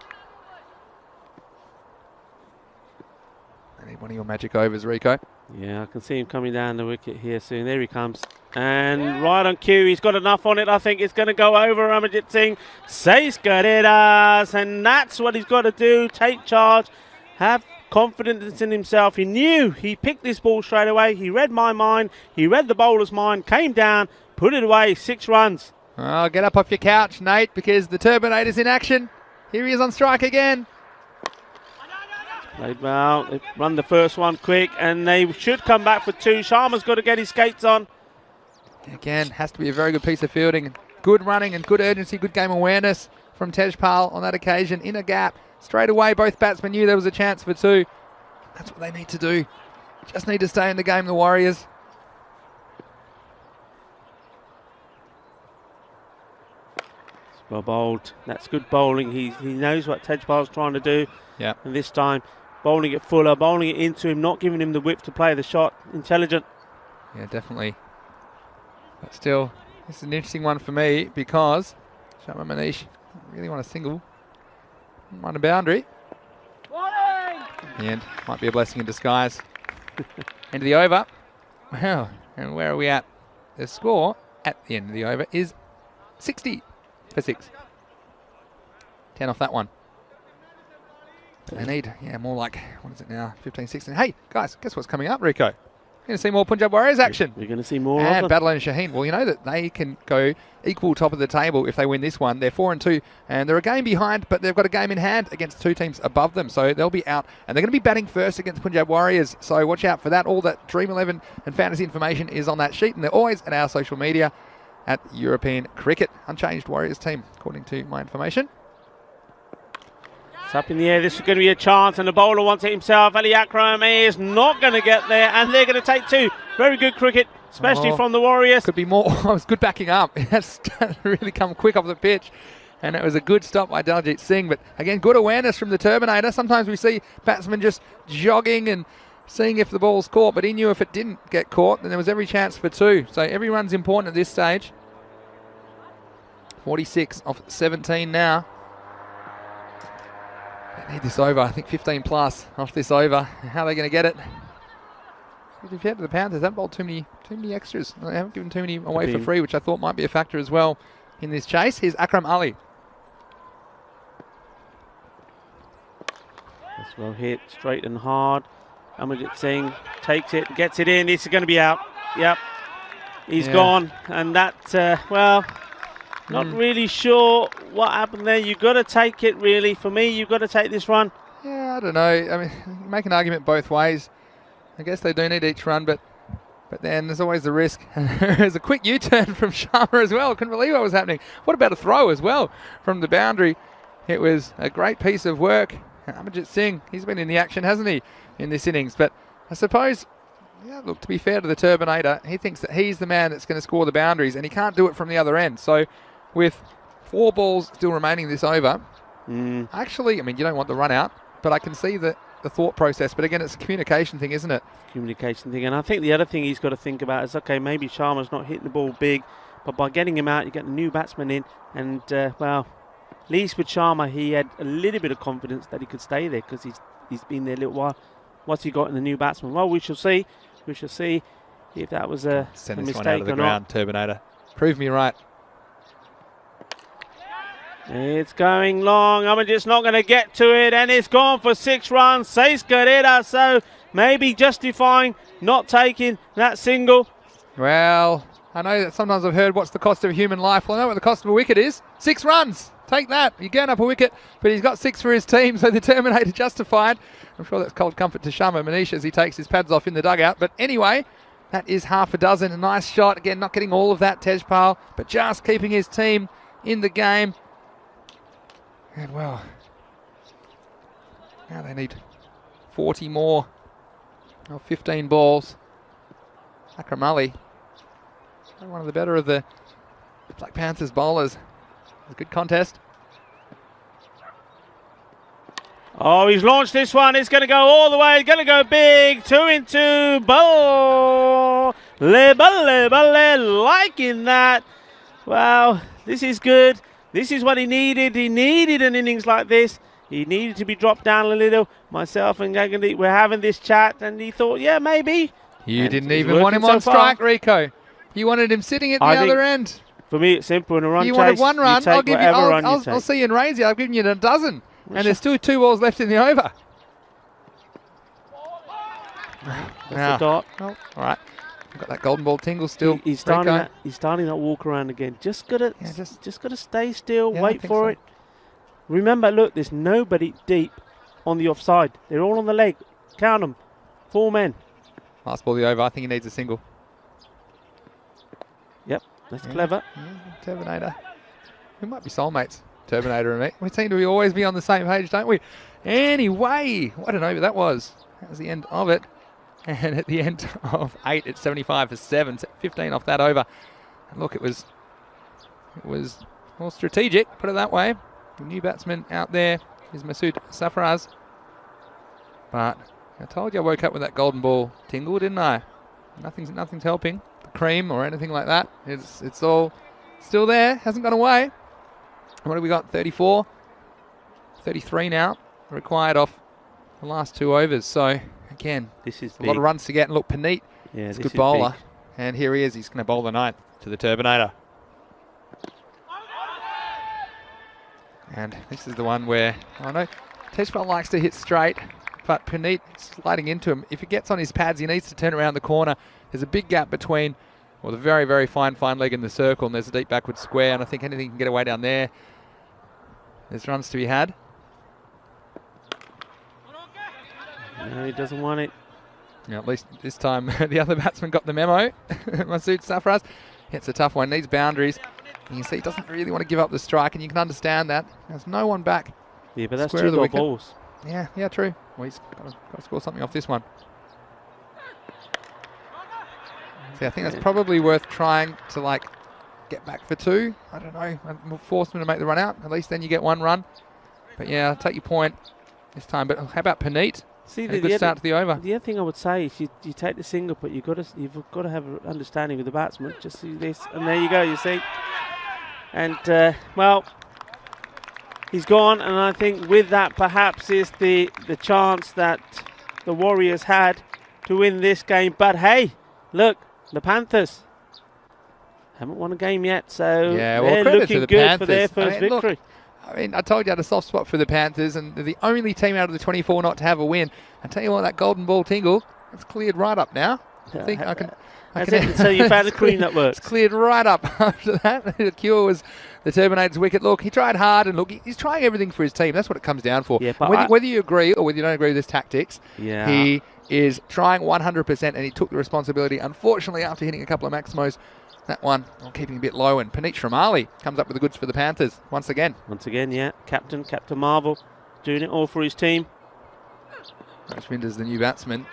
I need one of your magic overs, Rico. Yeah, I can see him coming down the wicket here soon. There he comes. And right on cue, he's got enough on it. I think it's going to go over Amardeep Singh. Seis carreras, and that's what he's got to do. Take charge, have confidence in himself. He knew he picked this ball straight away. He read my mind. He read the bowler's mind. Came down, put it away. 6 runs. Oh, get up off your couch, Nate, because the Turbinator's in action. Here he is on strike again. Played well. They run the first one quick, and they should come back for 2. Sharma's got to get his skates on. Again, has to be a very good piece of fielding. Good running and good urgency, good game awareness from Tejpal on that occasion. In a gap. Straight away, both batsmen knew there was a chance for 2. That's what they need to do. Just need to stay in the game, the Warriors. Well bowled. That's good bowling. He knows what Tejpal's trying to do. Yeah. And this time, bowling it fuller, bowling it into him, not giving him the whip to play the shot. Intelligent. Yeah, definitely. But still, this is an interesting one for me because Sharma Manish really want a single. Mind a boundary. In the end, might be a blessing in disguise. End of the over. Wow, and where are we at? The score at the end of the over is 60 for for 6. 10 off that one. They need, more like, what is it now, 15, 16. Hey, guys, guess what's coming up, Rico? You're going to see more Punjab Warriors action. We're going to see more and of them. Badalone and Shaheen. Well, you know that they can go equal top of the table if they win this one. They're 4-2, and they're a game behind, but they've got a game in hand against 2 teams above them. So they'll be out, and they're going to be batting first against Punjab Warriors. So watch out for that. All that Dream 11 and fantasy information is on that sheet, and they're always at our social media at European Cricket. Unchanged Warriors team, according to my information. It's up in the air. This is going to be a chance, and the bowler wants it himself. Ali Akram is not going to get there, and they're going to take 2. Very good cricket, especially from the Warriors. Could be more. It was good backing up. That's really come quick off the pitch, and it was a good stop by Daljit Singh. But again, good awareness from the Terminator. Sometimes we see batsmen just jogging and seeing if the ball's caught, but he knew if it didn't get caught, then there was every chance for 2. So every run's important at this stage. 46 off 17 now. They need this over. I think 15 plus off this over. How are they going to get it? Compared to the Panthers, they haven't bowled too many extras. They haven't given too many away for free, which I thought might be a factor as well in this chase. Here's Akram Ali. That's well hit, straight and hard. Amarjit Singh takes it, gets it in. This is going to be out. Yep, he's gone, and that not really sure what happened there. You've got to take it, really. For me, you've got to take this run. Yeah, I don't know. I mean, you make an argument both ways. I guess they do need each run, but then there's always the risk. There's a quick U-turn from Sharma as well. Couldn't believe what was happening. What about a throw as well from the boundary? It was a great piece of work. Amarjit Singh, he's been in the action, hasn't he, in this innings? But I suppose, look, to be fair to the Turbinator, he thinks that he's the man that's going to score the boundaries, and he can't do it from the other end. So with 4 balls still remaining this over, actually, I mean, you don't want the run out, but I can see the thought process. But again, it's a communication thing, isn't it? Communication thing. And I think the other thing he's got to think about is, okay, maybe Sharma's not hitting the ball big, but by getting him out, you get a new batsman in. And, at least with Sharma, he had a little bit of confidence that he could stay there because he's been there a little while. What's he got in the new batsman? Well, we shall see. We shall see if that was a mistake or not. Send this one out of the ground, Turbinator. Prove me right. It's going long. Amarjit's not going to get to it, and it's gone for 6 runs. 6 carreras, so maybe justifying not taking that single. Well, I know that sometimes I've heard what's the cost of a human life. Well, I know what the cost of a wicket is. 6 runs. Take that. You're going up a wicket, but he's got 6 for his team, so the Terminator justified. I'm sure that's cold comfort to Sharma Manish as he takes his pads off in the dugout. But anyway, that is half a dozen. A nice shot. Again, not getting all of that, Tejpal, but just keeping his team in the game. And well, now they need 40 more. 15 balls. Akram Ali, one of the better of the Black Panthers bowlers. A good contest. Oh, he's launched this one. It's going to go all the way. It's going to go big. 2 into ball. Liking that. Wow, this is good. This is what he needed. He needed an innings like this. He needed to be dropped down a little. Myself and Gagandeep were having this chat, and he thought, yeah, maybe. You didn't even want him on strike, Rico. You wanted him sitting at the other end. For me, it's simple. In a run chase, you wanted 1 run. I'll give you. I'll see you in Rainsy. I've given you a dozen, and there's still 2 balls left in the over. That's a dot. Oh, all right. Got that golden ball tingle still. He's starting that walk around again. Just gotta stay still, wait for it. Remember, look, there's nobody deep on the offside. They're all on the leg. Count them. 4 men. Last ball the over. I think he needs a single. Yep, that's clever. Terminator. We might be soulmates, Terminator and me. We seem to always be on the same page, don't we? Anyway, what an over that was. That was the end of it. And at the end of 8, it's 75 for 7, 15 off that over. And look, it was more strategic, put it that way. The new batsman out there is Masood Safraz. But I told you I woke up with that golden ball tingle, didn't I? Nothing's helping. The cream or anything like that. It's all still there, hasn't gone away. What have we got? 34, 33 now, required off the last 2 overs. So again, this is a lot of runs to get. And look, Paneet is a good bowler. Big. And here he is. He's going to bowl the 9th to the Turbinator. And this is the one where, I know, Tejpal likes to hit straight, but Puneet sliding into him. If he gets on his pads, he needs to turn around the corner. There's a big gap between, well, the very, very fine leg in the circle, and there's a deep backward square, and I think anything can get away down there. There's runs to be had. No, he doesn't want it. Yeah, at least this time the other batsman got the memo. Masood Safraz. It's a tough one, needs boundaries. And you see he doesn't really want to give up the strike, and you can understand that. There's no one back. Yeah, but that's Square of the two wicket. balls. Yeah, true. Well, he's got to score something off this one. See, I think that's probably worth trying to, like, get back for 2. I don't know. Force them to make the run out. At least then you get 1 run. But yeah, I'll take your point this time. But how about Puneet? See, a good start to the over. The other thing I would say is you take the single, but you've got to have an understanding with the batsman. Just see this, and there you go. You see, and well, he's gone, and I think with that perhaps is the chance that the Warriors had to win this game. But hey, look, the Panthers haven't won a game yet, so yeah, well, they're looking to the good Panthers. for their first victory. Look, I mean, I told you I had a soft spot for the Panthers, and they're the only team out of the 24 not to have a win. I tell you what, that golden ball tingle, it's cleared right up now. I think I can. So you found a queen that works. It's cleared right up after that. The cure was the Terminator's wicket. Look, he tried hard, and look, he's trying everything for his team. That's what it comes down for. Yeah, but whether you agree or whether you don't agree with his tactics, yeah, he is trying 100%, and he took the responsibility. Unfortunately, after hitting a couple of Maximos, that one keeping a bit low, and Puneet Shamali comes up with the goods for the Panthers once again. Yeah. Captain Marvel, doing it all for his team. Rajvinder's the new batsman.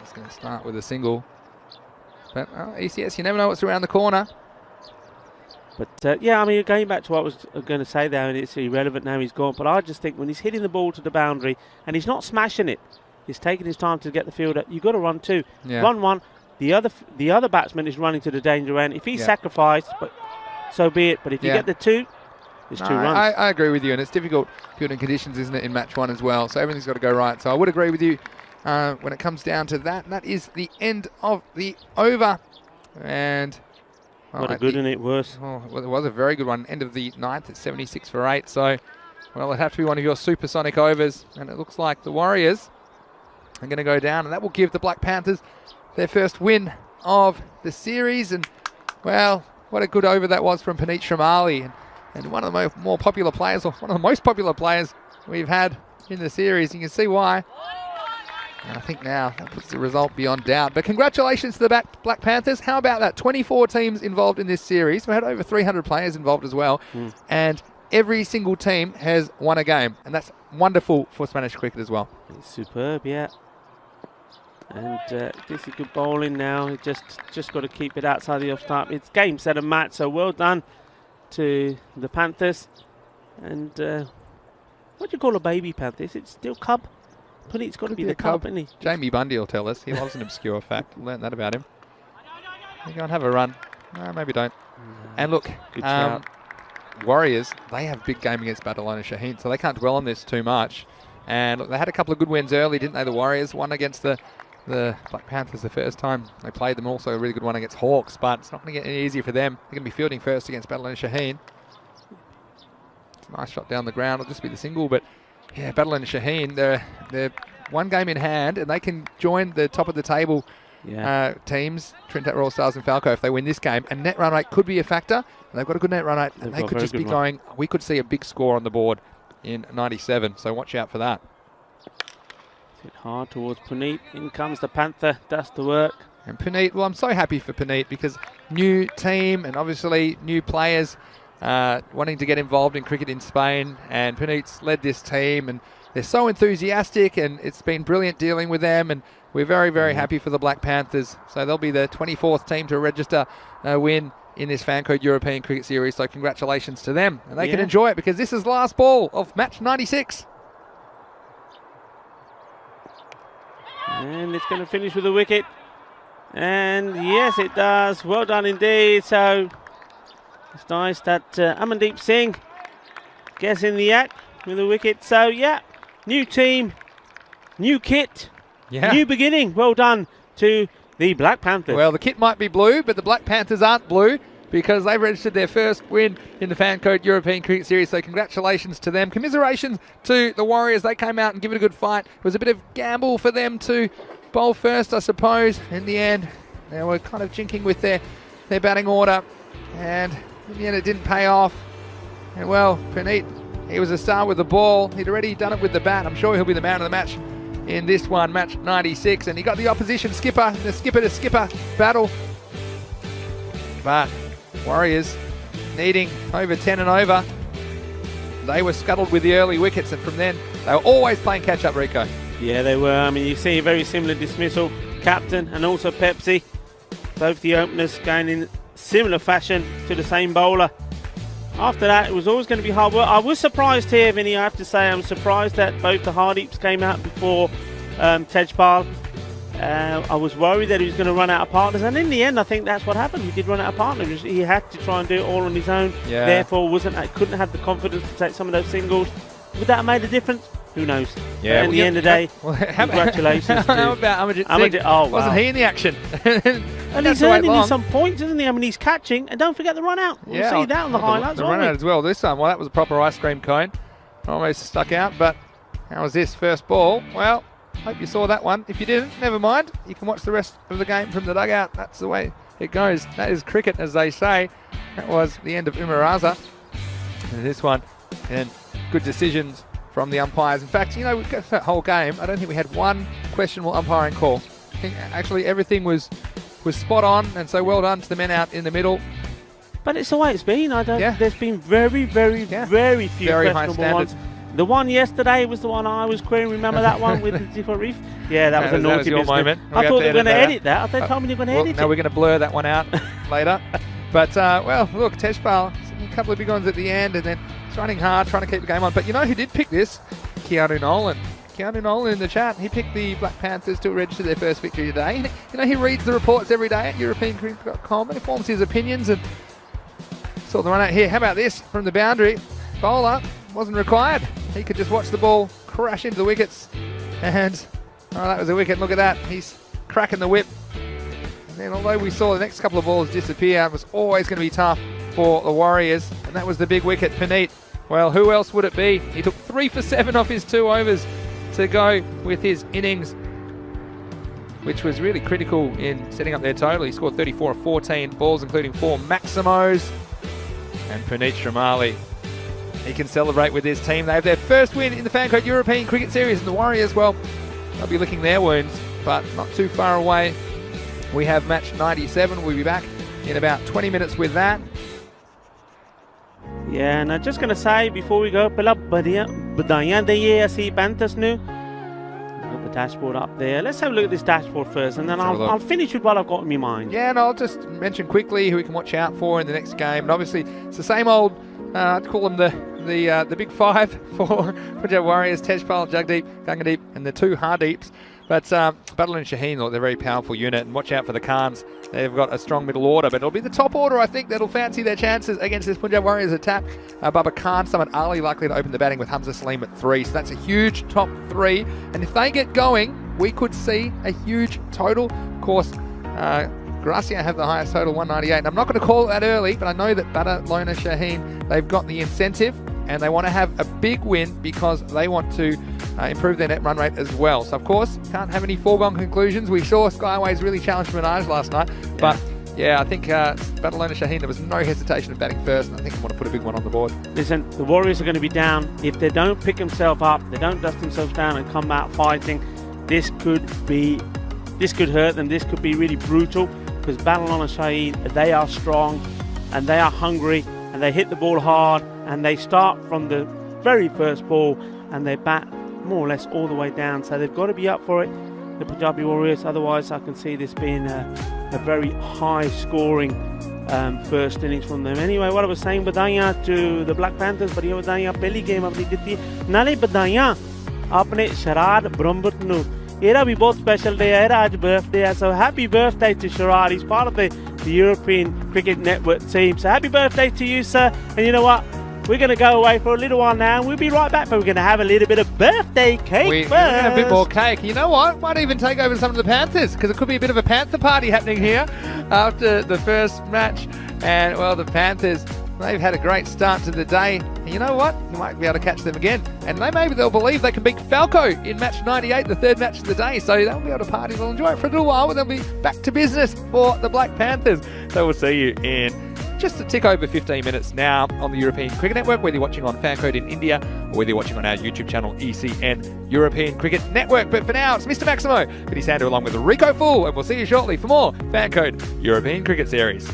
He's going to start with a single. But ECS, you never know what's around the corner. But yeah, I mean, going back to what I was going to say there, and it's irrelevant now he's gone, but I just think when he's hitting the ball to the boundary and he's not smashing it, he's taking his time to get the fielder, you've got to run 2. Yeah. Run 1. The other batsman is running to the danger end. If he's sacrificed, but so be it. But if you get the 2, it's 2 runs. I agree with you, and it's difficult fielding conditions, isn't it, in match 1 as well? So everything's got to go right. So I would agree with you when it comes down to that. And that is the end of the over. And what a good one it was. Oh, well, it was a very good one. End of the 9th at 76 for 8. So, well, it'd have to be one of your supersonic overs. And it looks like the Warriors are going to go down, and that will give the Black Panthers their first win of the series. And, well, what a good over that was from Puneet Shamali, and one of the more popular players, or one of the most popular players we've had in the series. You can see why. And I think now that puts the result beyond doubt. But congratulations to the Black Panthers. How about that? 24 teams involved in this series. We had over 300 players involved as well. And every single team has won a game. And that's wonderful for Spanish cricket as well. It's superb, yeah. And this is good bowling now. He just got to keep it outside the off-stump. It's game, set, and match. So well done to the Panthers. And what do you call a baby panther? Is it still cub? Puneet's got to be the cub, isn't he? Jamie Bundy will tell us. He loves an obscure fact. Learned that about him. You go and have a run. No, maybe don't. And look, Warriors, they have big game against Badalona Shaheen, so they can't dwell on this too much. And look, they had a couple of good wins early, didn't they? The Warriors, one against the Black Panthers the first time they played them. Also a really good one against Hawks, but it's not going to get any easier for them. They're going to be fielding first against Badalona Shaheen. It's a nice shot down the ground. It'll just be the single, but yeah, Badalona Shaheen, they're one game in hand, and they can join the top of the table teams, Trinidad Royal Stars and Falco, if they win this game. And net run rate could be a factor. And they've got a good net run rate, and they could just be going. We could see a big score on the board in 97, so watch out for that. Hit hard towards Puneet. In comes the Panther, does the work. And Puneet, well, I'm so happy for Puneet because new team and obviously new players wanting to get involved in cricket in Spain, and Puneet's led this team, and they're so enthusiastic, and it's been brilliant dealing with them, and we're very, very happy for the Black Panthers. So they'll be the 24th team to register a win in this Fancode European Cricket Series, so congratulations to them. And they can enjoy it because this is last ball of match 96. And it's going to finish with a wicket. And yes, it does. Well done indeed. So it's nice that Amandeep Singh gets in the act with a wicket. So yeah, new team, new kit, new beginning. Well done to the Black Panthers. Well, the kit might be blue, but the Black Panthers aren't blue. because they've registered their first win in the Fan Code European Cricket Series. So congratulations to them. Commiserations to the Warriors. They came out and give it a good fight. It was a bit of gamble for them to bowl first, I suppose. In the end, they were kind of jinking with their batting order, and in the end it didn't pay off. And well, Puneet, he was a star with the ball. He'd already done it with the bat. I'm sure he'll be the man of the match in this one, match 96. And he got the opposition skipper, the skipper-to-skipper battle. But Warriors needing over 10 and over. They were scuttled with the early wickets, and from then they were always playing catch-up, Rico. Yeah, they were. I mean, you see a very similar dismissal. Captain and also Pepsi, both the openers going in similar fashion to the same bowler. After that, it was always going to be hard work. I was surprised here, Vinny, I have to say. I'm surprised that both the Hardeeps came out before Tejpal. I was worried that he was going to run out of partners, and in the end, I think that's what happened. He did run out of partners. He had to try and do it all on his own. Yeah. Therefore, couldn't have the confidence to take some of those singles. Would that have made a difference? Who knows? Yeah. But in the end of the day, congratulations. How about Amarjit Singh? Oh, wow. Wasn't he in the action? And he's earning you some points, isn't he? I mean, he's catching, and don't forget the run out. We'll see that on the highlights. The run out as well this time. Well, that was a proper ice cream cone. Almost stuck out, but how was this first ball? Well, hope you saw that one. If you didn't, never mind. You can watch the rest of the game from the dugout. That's the way it goes. That is cricket, as they say. That was the end of Umar Raza. And this one, and good decisions from the umpires. In fact, you know, we've got that whole game. I don't think we had one questionable umpiring call. I think actually everything was spot on, and so well done to the men out in the middle. But it's the way it's been. There's been very few questionable ones. The one yesterday was the one I was querying. Remember that one with the different reef? Yeah, that was a naughty your moment. I thought they were going to edit that. I thought told me they were going to edit it. No, we're going to blur that one out later. But, well, look, Tejpal, a couple of big ones at the end, and then he's running hard, trying to keep the game on. But you know who did pick this? Keanu Nolan. Keanu Nolan in the chat, he picked the Black Panthers to register their first victory today. You know, he reads the reports every day at EuropeanCricket.com and he forms his opinions, and saw the run out here. How about this from the boundary? Bowler wasn't required. He could just watch the ball crash into the wickets, and that was a wicket. Look at that. He's cracking the whip. And then although we saw the next couple of balls disappear, it was always going to be tough for the Warriors, and that was the big wicket. Puneet, well, who else would it be? He took 3 for 7 off his 2 overs to go with his innings, which was really critical in setting up their total. He scored 34 of 14 balls, including 4 Maximos. And Puneet Shamali, he can celebrate with his team. They have their first win in the Fan Code European Cricket Series, and the Warriors, well, they'll be licking their wounds, but not too far away. We have match 97. We'll be back in about 20 minutes with that. Yeah, and I'm just going to say before we go, badaiyan deiye assi Panthers nu. Got the dashboard up there. Let's have a look at this dashboard first, and then I'll finish with what I've got in my mind. Yeah, and I'll just mention quickly who we can watch out for in the next game. And obviously, it's the same old, I'd call them the big 5 for Punjab Warriors: Tejpal, Jagdeep, Gangadeep, and the 2 Hardeeps. But Battle and Shaheen, look, they're a very powerful unit, and watch out for the Khans. They've got a strong middle order, but it'll be the top order, I think, that'll fancy their chances against this Punjab Warriors attack. Baba Khan, Samad Ali likely to open the batting with Hamza Salim at 3, so that's a huge top 3. And if they get going, we could see a huge total. Of course, Gracia have the highest total, 198. And I'm not going to call it that early, but I know that Bada, Lona, Shaheen, they've got the incentive, and they want to have a big win because they want to improve their net run rate as well. So, of course, can't have any foregone conclusions. We saw Skyways really challenge Minaj last night, but yeah, I think Badalona Shaheen, there was no hesitation of batting first, and I think they want to put a big one on the board. Listen, the Warriors are going to be down. If they don't pick themselves up, they don't dust themselves down and come out fighting, this could hurt them. This could be really brutal, because Badalona Shaheen, they are strong and they are hungry, and they hit the ball hard, and they start from the very first ball, and they bat more or less all the way down. So they've got to be up for it, the Punjabi Warriors. Otherwise, I can see this being a very high-scoring first innings from them. Anyway, what I was saying, badaiyan to the Black Panthers, badiyan badaiyan pehli game apni ditti. Nale badaiyan apne Sharad Brahmbut nu. Era bhi bahut special day hai. Era aaj birthday hai. So happy birthday to Sharad. He's part of the European Cricket Network team. So happy birthday to you, sir. And you know what? We're going to go away for a little while now, and we'll be right back, but we're going to have a little bit of birthday cake We're first. going to have a bit more cake. You know what? Might even take over some of the Panthers, because it could be a bit of a Panther party happening here after the first match. And, well, the Panthers, they've had a great start to the day. And you know what? You might be able to catch them again. And maybe they'll believe they can beat Falco in match 98, the third match of the day. So they'll be able to party. They'll enjoy it for a little while, but they'll be back to business for the Black Panthers. So we'll see you in just a tick over 15 minutes now on the European Cricket Network, whether you're watching on Fancode in India or whether you're watching on our YouTube channel, ECN European Cricket Network. But for now, it's Mr. Maximo, Vinny Sander along with Rico Fool, and we'll see you shortly for more Fancode European Cricket Series.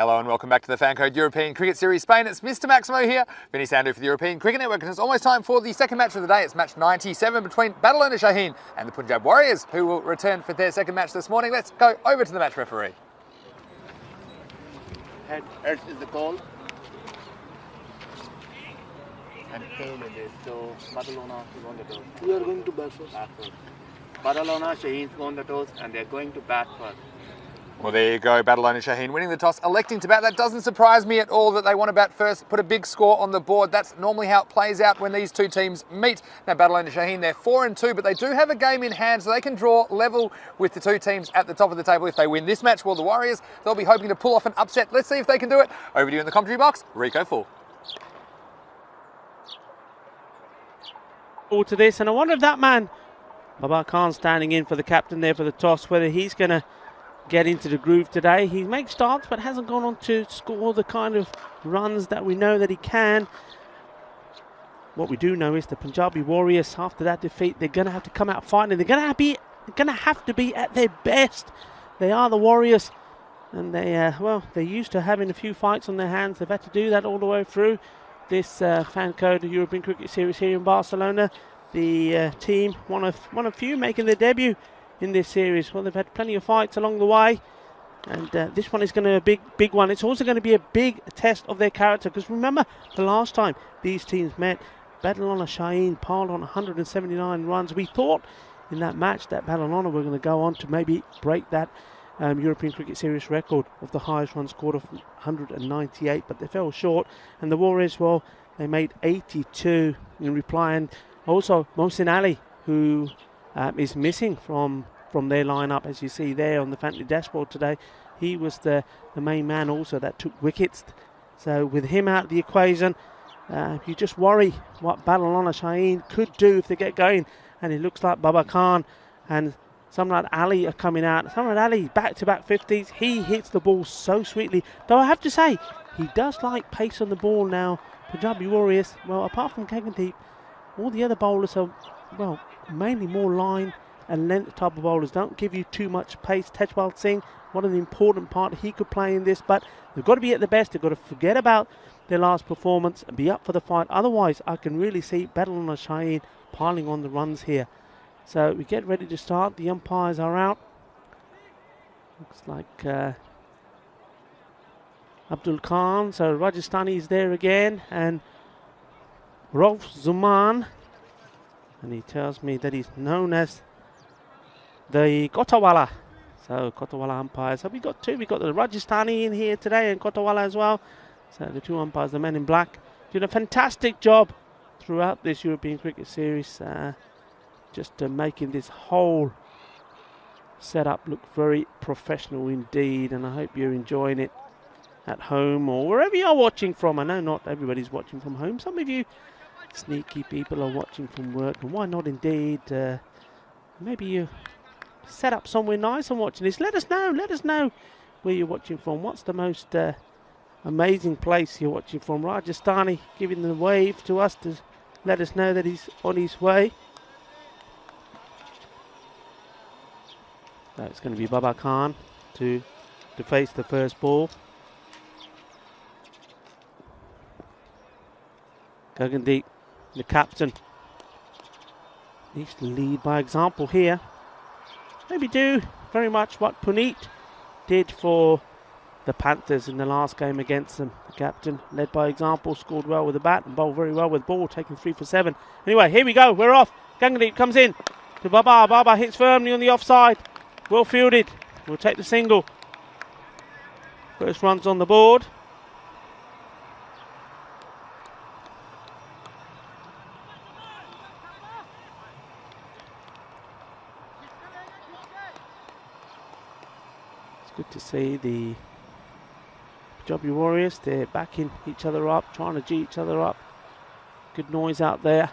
Hello and welcome back to the Fan Code European Cricket Series Spain. It's Mr. Maximo here, Vinny Sandu for the European Cricket Network, and it's almost time for the second match of the day. It's match 97 between Badalona Shaheen and the Punjab Warriors, who will return for their second match this morning. Let's go over to the match referee. Heads is the call. And tail it is. So Badalona is on the toes. We are going to bat first. Badalona, Shaheen's on the toes, and they're going to bat first. Well, there you go, Badalona Shaheen winning the toss, electing to bat. That doesn't surprise me at all that they want to bat first, put a big score on the board. That's normally how it plays out when these two teams meet. Now, Badalona Shaheen, they're 4-2, but they do have a game in hand, so they can draw level with the two teams at the top of the table if they win this match. Well, the Warriors, they'll be hoping to pull off an upset. Let's see if they can do it. Over to you in the commentary box, Rico Full. All to this, and I wonder if that man, Babar Khan, standing in for the captain there for the toss, whether he's going to get into the groove today. He makes starts but hasn't gone on to score the kind of runs that we know that he can. What we do know is the Punjabi Warriors, after that defeat, they're going to have to come out fighting. They're going to have to be at their best. They are the Warriors, and they're used to having a few fights on their hands. They've had to do that all the way through this Fan Code European Cricket Series here in Barcelona. The team, one of few making their debut in this series. Well, they've had plenty of fights along the way, and this one is going to be a big one. It's also going to be a big test of their character, because remember the last time these teams met, Badalona Shaheen piled on 179 runs. We thought in that match that Badalona were going to go on to maybe break that European Cricket Series record of the highest run scored of 198, but they fell short. And the Warriors, well, they made 82 in reply. And also Mohsin Ali, who is missing from their lineup, as you see there on the fantasy dashboard today. He was the main man also that took wickets. So with him out of the equation, you just worry what Badalona Shaheen could do if they get going. And it looks like Babar Khan and someone like Ali are coming out. Someone like Ali, back-to-back 50s. He hits the ball so sweetly. Though I have to say, he does like pace on the ball now. Punjabi Warriors, well, apart from Gagandeep, all the other bowlers are, well, mainly more line and length type of bowlers. Don't give you too much pace. Tejpal Singh, what an important part he could play in this, but they've got to be at the best. They've got to forget about their last performance and be up for the fight. Otherwise, I can really see Badalona Shaheen piling on the runs here. So we get ready to start. The umpires are out. Looks like Abdul Khan. So Rajasthani is there again, and Rauf Zuman. And he tells me that he's known as the Kotawala. So Kotawala umpires. So we got two. We got the Rajasthani in here today and Kotawala as well. So the two umpires, the men in black, doing a fantastic job throughout this European Cricket Series. Just making this whole setup look very professional indeed. And I hope you're enjoying it at home or wherever you're watching from. I know not everybody's watching from home. Some of you sneaky people are watching from work, and why not indeed? Maybe you set up somewhere nice and watching this. Let us know where you're watching from. What's the most amazing place you're watching from? Rajasthani giving the wave to us to let us know that he's on his way. So it's going to be Babar Khan to face the first ball. Gagandeep, the captain, needs to lead by example here. Maybe do very much what Puneet did for the Panthers in the last game against them. The captain led by example, scored well with the bat and bowled very well with ball, taking 3 for 7. Anyway, here we go, we're off. Gagandeep comes in to Babar. Babar hits firmly on the offside. Well fielded. We'll take the single. First runs on the board. Good to see the Punjabi Warriors. They're backing each other up, trying to G each other up. Good noise out there.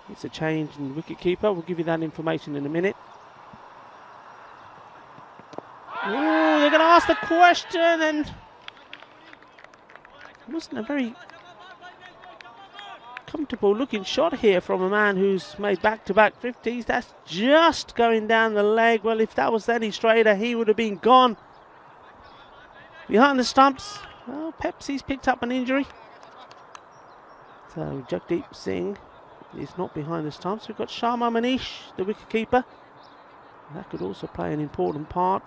It's a change in wicketkeeper. We'll give you that information in a minute. Oh, they're going to ask the question, and it wasn't a very comfortable looking shot here from a man who's made back-to-back 50s. That's just going down the leg. Well, if that was any straighter, he would have been gone. Behind the stumps. Well, Pepsi's picked up an injury. So Jagdeep Singh is not behind the stumps. We've got Sharma Manish, the wicketkeeper. That could also play an important part.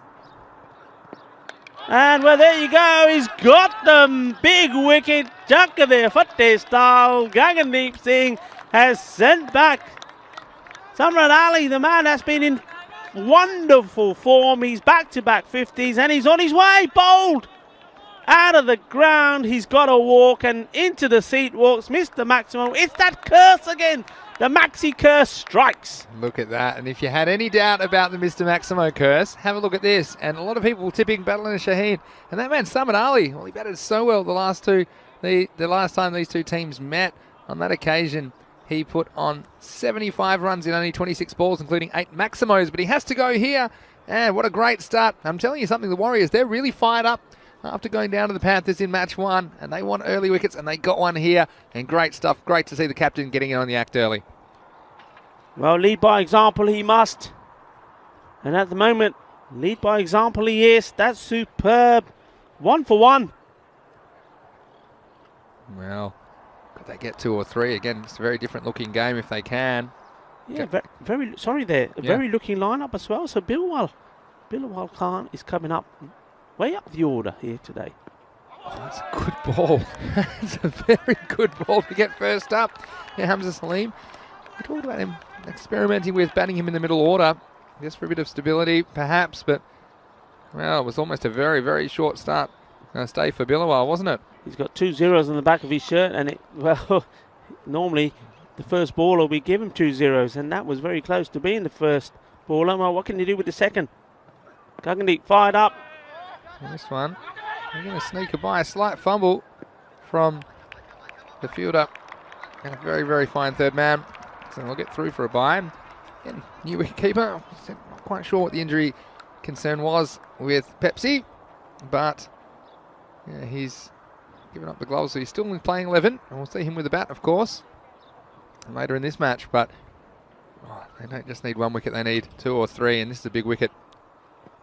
And well, there you go. He's got the big wicket. Jakkade Fatte style. Gagandeep Singh has sent back Samrat Ali. The man has been in wonderful form. He's back-to-back 50s and he's on his way. Bowled out of the ground. He's got to walk and into the seat walks. Mr. Maximo. It's that curse again. The Maxi curse strikes. Look at that. And if you had any doubt about the Mr. Maximo curse, have a look at this. And a lot of people tipping Battling Shaheen. And that man, Samrat Ali, well, he batted so well the last time these two teams met. On that occasion, he put on 75 runs in only 26 balls, including 8 Maximos. But he has to go here. And what a great start. I'm telling you something, the Warriors, they're really fired up after going down to the Panthers in match 1, and they want early wickets, and they got one here, and great stuff. Great to see the captain getting in on the act early. Well, lead by example he must. And at the moment, lead by example he is. That's superb. 1 for 1. Well, could they get 2 or 3? Again, it's a very different looking game if they can. Yeah, very sorry there. A very looking lineup as well. So Bilwal Khan is coming up way up the order here today. Oh, that's a good ball. That's a very good ball to get first up. Yeah, Hamza Salim. We talked about him experimenting with batting him in the middle order, just for a bit of stability, perhaps. But well, it was almost a very, very short stay for Bilawal, wasn't it? He's got 2 zeros on the back of his shirt, and normally the first ball will be given 2 zeros, and that was very close to being the first baller. Well, what can you do with the second? Gagandeep fired up. And this one, they're going to sneak by a slight fumble from the fielder, and a very, very fine third man. So they'll get through for a bye. And new wicketkeeper, not quite sure what the injury concern was with Pepsi, but yeah, he's given up the gloves, so he's still playing 11, and we'll see him with the bat, of course, later in this match. But they don't just need 1 wicket, they need 2 or 3, and this is a big wicket.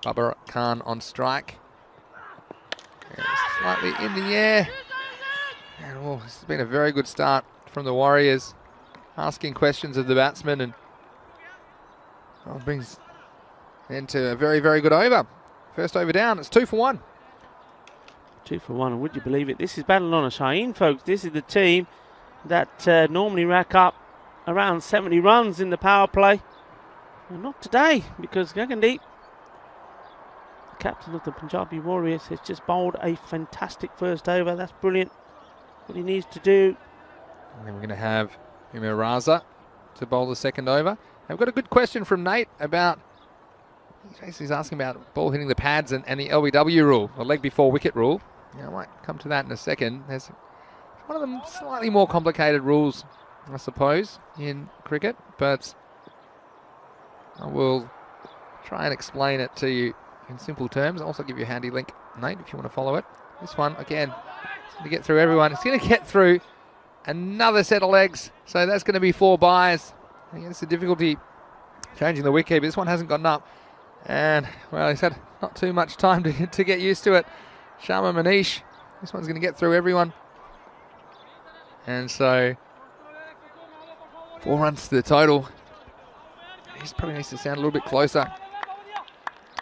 Babar Khan on strike. Yeah, slightly in the air. And this has been a very good start from the Warriors, asking questions of the batsman, and brings into a very, very good over. First over down, it's 2 for 1. 2 for 1, and would you believe it? This is Battling Shaheen, folks. This is the team that normally rack up around 70 runs in the power play. Well, not today, because Gagandeep, captain of the Punjabi Warriors, has just bowled a fantastic first over. That's brilliant. What he needs to do. And then we're going to have Umar Raza to bowl the second over. I've got a good question from Nate about, he's asking about ball hitting the pads and the LBW rule, the leg before wicket rule. Yeah, I might come to that in a second. There's one of the slightly more complicated rules, I suppose, in cricket, but I will try and explain it to you in simple terms. I'll also give you a handy link, Nate, if you want to follow it. This one, again, it's going to get through everyone. It's going to get through another set of legs, so that's going to be 4 byes. I think it's the difficulty changing the wicket, but this one hasn't gotten up. And, well, he's had not too much time to get used to it. Sharma Manish, this one's going to get through everyone. And so, 4 runs to the total. He probably needs to sound a little bit closer.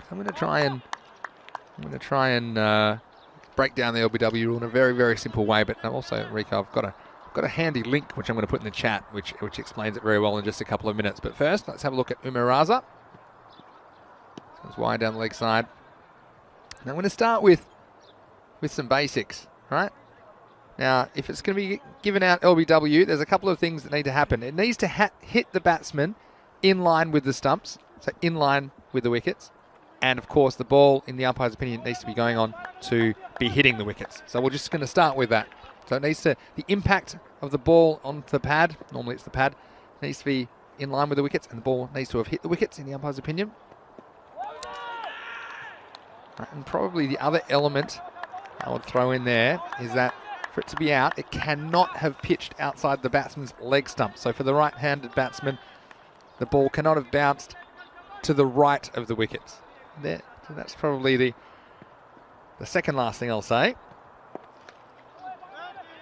So I'm going to try and break down the LBW rule in a very, very simple way. But also, Rico, I've got a handy link which I'm going to put in the chat, which explains it very well in just a couple of minutes. But first, let's have a look at Umar Raza. So it's wide down the leg side. Now I'm going to start with some basics, right? Now, if it's going to be given out LBW, there's a couple of things that need to happen. It needs to hit the batsman in line with the stumps, so in line with the wickets. And, of course, the ball, in the umpire's opinion, needs to be going on to be hitting the wickets. So we're just going to start with that. So it needs to, the impact of the ball onto the pad, normally it's the pad, needs to be in line with the wickets, and the ball needs to have hit the wickets, in the umpire's opinion. And probably the other element I would throw in there is that for it to be out, it cannot have pitched outside the batsman's leg stump. So for the right-handed batsman, the ball cannot have bounced to the right of the wickets. So that's probably the the second last thing I'll say.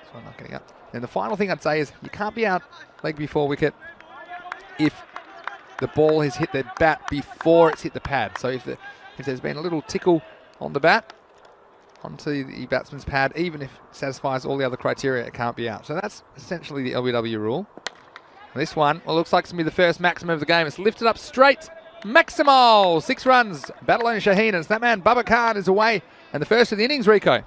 So I'm not getting up. And the final thing I'd say is you can't be out leg before wicket if the ball has hit the bat before it's hit the pad. So if there's been a little tickle on the bat, onto the batsman's pad, even if it satisfies all the other criteria, it can't be out. So that's essentially the LBW rule. This one, well, looks like it's going to be the first maximum of the game. It's lifted up straight. Maximal, 6 runs. Battleline Shaheen, and that man, Baba Khan, is away. And the first of the innings, Rico.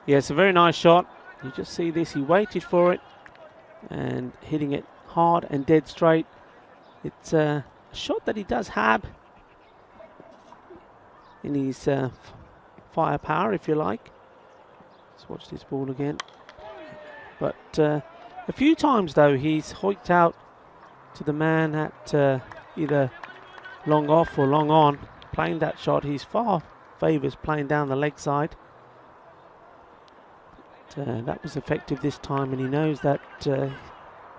Yeah, it's a very nice shot. You just see this, he waited for it and hitting it hard and dead straight. It's a shot that he does have in his firepower, if you like. Let's watch this ball again. But a few times, though, he's hoiked out to the man at either long off or long on. Playing that shot, he's far favours playing down the leg side. But, that was effective this time, and he knows that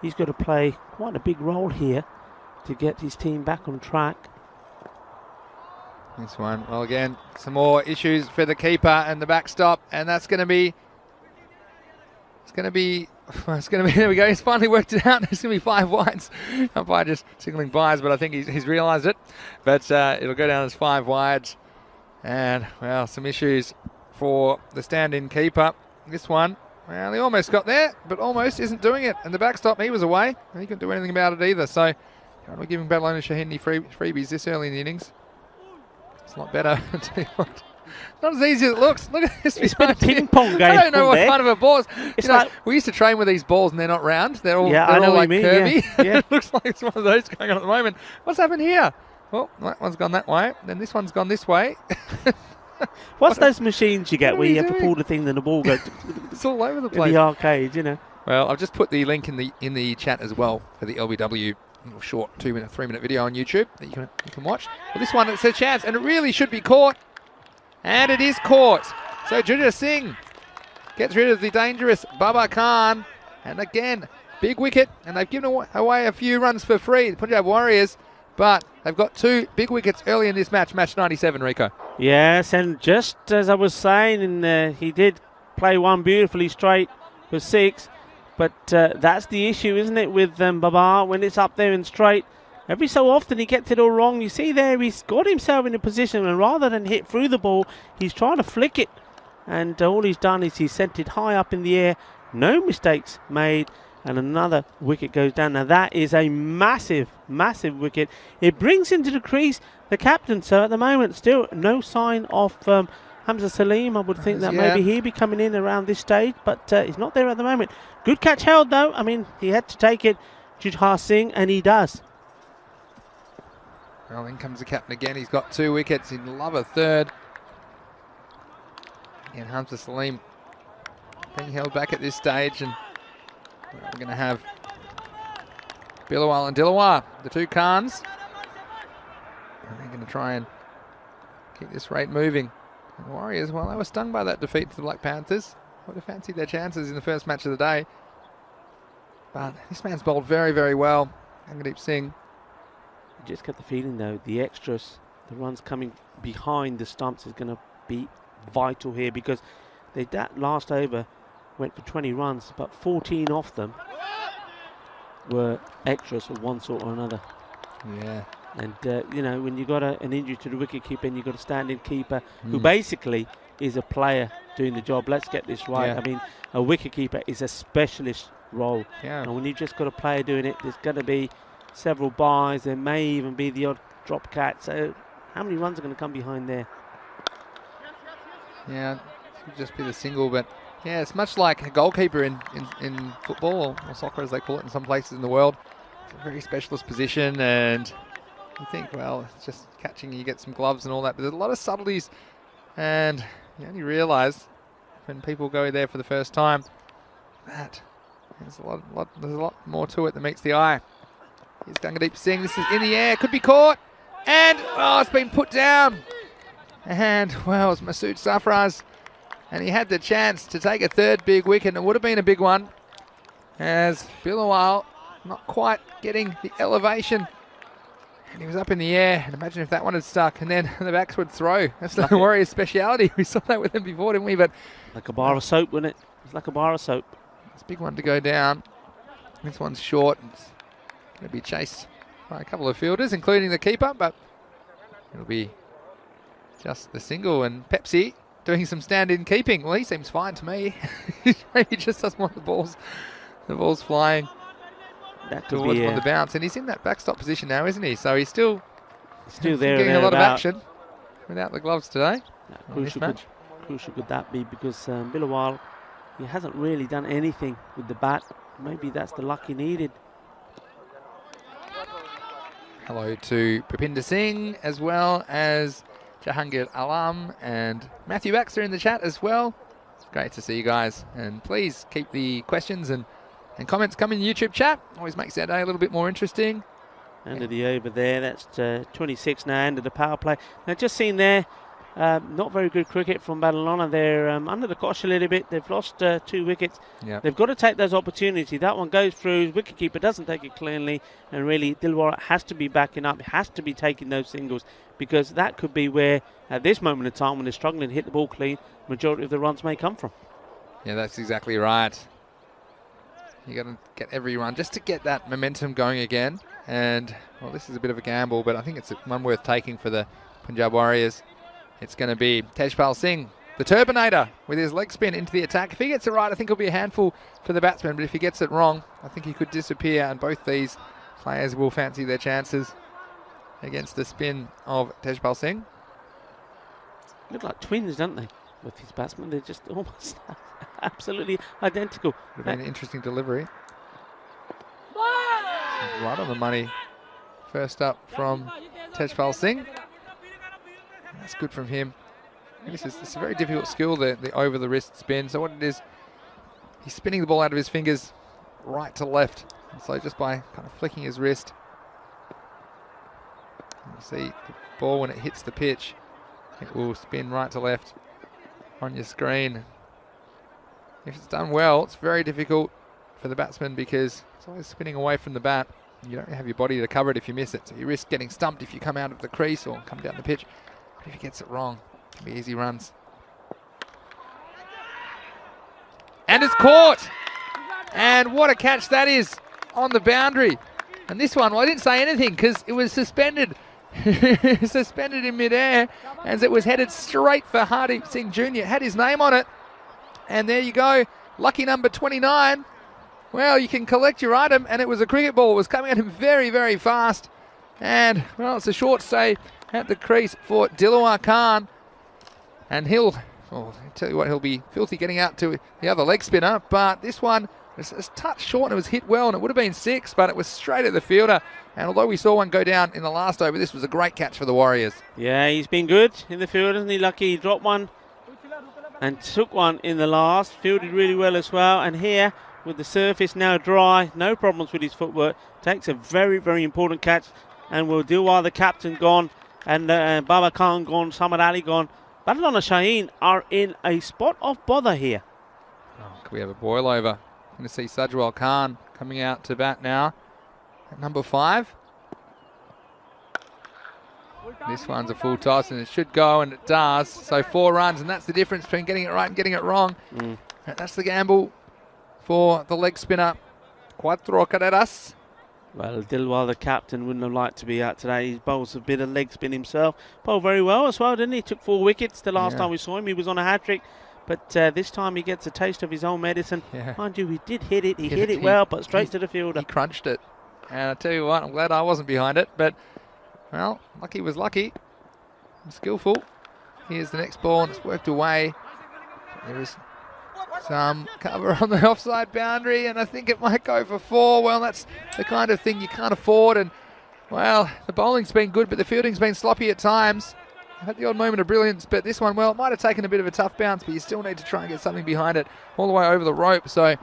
he's got to play quite a big role here to get his team back on track. This one, well, again, some more issues for the keeper and the backstop, and that's going to be, there we go, he's finally worked it out. There's going to be 5 wides. Umpire just signalling byes, but I think he's realised it. But it'll go down as 5 wides. And, well, some issues for the stand-in keeper. This one, well, he almost got there, but almost isn't doing it. And the backstop, he was away, and he couldn't do anything about it either. So, we're giving Battleline Shaheen any freebies this early in the innings. It's a lot better. Not as easy as it looks. Look at this. It's been a ping-pong game. I don't know what kind of a ball. It's like, we used to train with these balls and they're not round. They're all, yeah, they're I know all what like you mean, curvy. yeah. It looks like it's one of those going on at the moment. What's happened here? Well, that one's gone that way. Then this one's gone this way. What's those machines you get where you have to doing? pull the thing and the ball goes It's all over the in place. the arcade, you know. Well, I've just put the link in the chat as well for the LBW little short 3-minute video on YouTube that you can watch. Well, this one, it's a chance, and it really should be caught. And it is caught. So Juja Singh gets rid of the dangerous Baba Khan. And again, big wicket. And they've given away a few runs for free, the Punjab Warriors. But they've got 2 big wickets early in this match, match 97, Rico. Yes, and just as I was saying, he did play one beautifully straight for 6. But that's the issue, isn't it, with Baba, when it's up there and straight. Every so often he gets it all wrong. You see there, he's got himself in a position, and rather than hit through the ball, he's trying to flick it. And all he's done is he's sent it high up in the air. No mistakes made, and another wicket goes down. Now that is a massive, massive wicket. It brings into the crease the captain. So at the moment, still no sign of Hamza Salim. I would think that maybe he'd be coming in around this stage, but he's not there at the moment. Good catch held, though. I mean, he had to take it, Juja Singh, and he does. Well, in comes the captain again. He's got 2 wickets. He'd love a third. And Hamza Salim being held back at this stage. And we're going to have Bilawal and Dilawar, the 2 Khans. And they're going to try and keep this rate moving. And the Warriors, well, they were stung by that defeat to the Black Panthers. Would have fancied their chances in the first match of the day. But this man's bowled very, very well. Angadeep Singh. You just get the feeling, though, the extras, the runs coming behind the stumps is going to be vital here, because that last over went for 20 runs, but 14 off them were extras of one sort or another. Yeah. And, you know, when you've got an injury to the wicket-keeper and you've got a stand-in keeper who basically is a player doing the job, let's get this right. Yeah. I mean, a wicket-keeper is a specialist role. Yeah. And when you've just got a player doing it, there's going to be several buys. There may even be the odd drop cat. So how many runs are going to come behind there? Yeah, it could just be the single, but yeah, it's much like a goalkeeper in football or soccer, as they call it in some places in the world. It's a very specialist position, and you think, well, it's just catching, you get some gloves and all that, but there's a lot of subtleties, and you only realise when people go there for the first time that there's a lot more to it than meets the eye. Here's Gungadeep Singh. This is in the air, could be caught, and it's been put down. And well, it's Masood Safraz, and he had the chance to take a 3rd big wicket, and it would have been a big one, as Bilawal not quite getting the elevation And he was up in the air, and imagine if that one had stuck, and then the backward throw. That's the Warriors' speciality. We saw that with them before, didn't we? But like a bar of soap, wasn't it? It's like a bar of soap. It's a big one to go down. This one's short. It's going to be chased by a couple of fielders, including the keeper, but it'll be just the single. And Pepsi doing some stand-in keeping. Well, he seems fine to me. He just doesn't want the balls flying towards one of the bounce. And he's in that backstop position now, isn't he? So he's still there, getting a lot of action without the gloves today. Crucial could that be, because Bilawal, he hasn't really done anything with the bat. Maybe that's the luck he needed. Hello to Prapinder Singh as well as Jahangir Alam and Matthew Baxter in the chat as well. It's great to see you guys, and please keep the questions and comments coming in the YouTube chat. Always makes our day a little bit more interesting. End of the over there, that's 26 now, end of the power play. Now just seen there, not very good cricket from Badalona. They're under the cosh a little bit. They've lost 2 wickets. Yep. They've got to take those opportunities. That one goes through, wicketkeeper doesn't take it cleanly, and really Dilwara has to be backing up, has to be taking those singles, because that could be where, at this moment in time when they're struggling to hit the ball clean, majority of the runs may come from. Yeah, that's exactly right. You got to get every run just to get that momentum going again. And, well, this is a bit of a gamble, but I think it's one worth taking for the Punjab Warriors. It's going to be Tejpal Singh, the Turbinator, with his leg spin into the attack. If he gets it right, I think it'll be a handful for the batsman, but if he gets it wrong, I think he could disappear, and both these players will fancy their chances against the spin of Tejpal Singh. Look like twins, don't they, with these batsmen? They're just almost absolutely identical. Would have been an interesting delivery. Right on the money. First up from Tejpal Singh. That's good from him. This is a very difficult skill, the over the wrist spin. So what it is, he's spinning the ball out of his fingers right to left. So just by kind of flicking his wrist, you see the ball when it hits the pitch, it will spin right to left on your screen. If it's done well, it's very difficult for the batsman because it's always spinning away from the bat. You don't have your body to cover it if you miss it. So you risk getting stumped if you come out of the crease or come down the pitch. But if he gets it wrong, it can be easy runs. And it's caught! And what a catch that is on the boundary. And this one, well, I didn't say anything because it was suspended. Suspended in midair as it was headed straight for Hardeep Singh Jr. It had his name on it. And there you go. Lucky number 29. Well, you can collect your item, and it was a cricket ball. It was coming at him very, very fast. And, well, it's a short stay at the crease for Dilawar Khan. And he'll, oh, I tell you what, he'll be filthy getting out to the other leg spinner. But this one was a touch short, and it was hit well, and it would have been 6, but it was straight at the fielder. And although we saw one go down in the last over, this was a great catch for the Warriors. Yeah, he's been good in the field, isn't he? Lucky he dropped one and took one in the last. Fielded really well as well. And here, with the surface now dry, no problems with his footwork, takes a very, very important catch, and will Dilwar, the captain, gone, and Baba Khan gone, Samad Ali gone. Badalona Shaheen are in a spot of bother here. Oh, could we have a boil over? Going to see Sajwal Khan coming out to bat now at number 5. This one's a full toss, and it should go, and it does. So 4 runs, and that's the difference between getting it right and getting it wrong. That's the gamble for the leg spinner, Cuatro Carreras. Well, Dilwar, the captain, wouldn't have liked to be out today. He bowls a bit of leg spin himself. Bowled very well as well, didn't he? Took 4 wickets. The last time we saw him, he was on a hat-trick. But this time he gets a taste of his own medicine. Yeah. Mind you, he did hit it. He hit it well, but straight to the fielder. He crunched it. And I tell you what, I'm glad I wasn't behind it. But, well, lucky was lucky. And skillful. Here's the next ball, and it's worked away. There is some cover on the offside boundary, and I think it might go for 4. Well, that's the kind of thing you can't afford. And, well, the bowling's been good, but the fielding's been sloppy at times. Had the odd moment of brilliance, but this one, well, it might have taken a bit of a tough bounce, but you still need to try and get something behind it all the way over the rope. So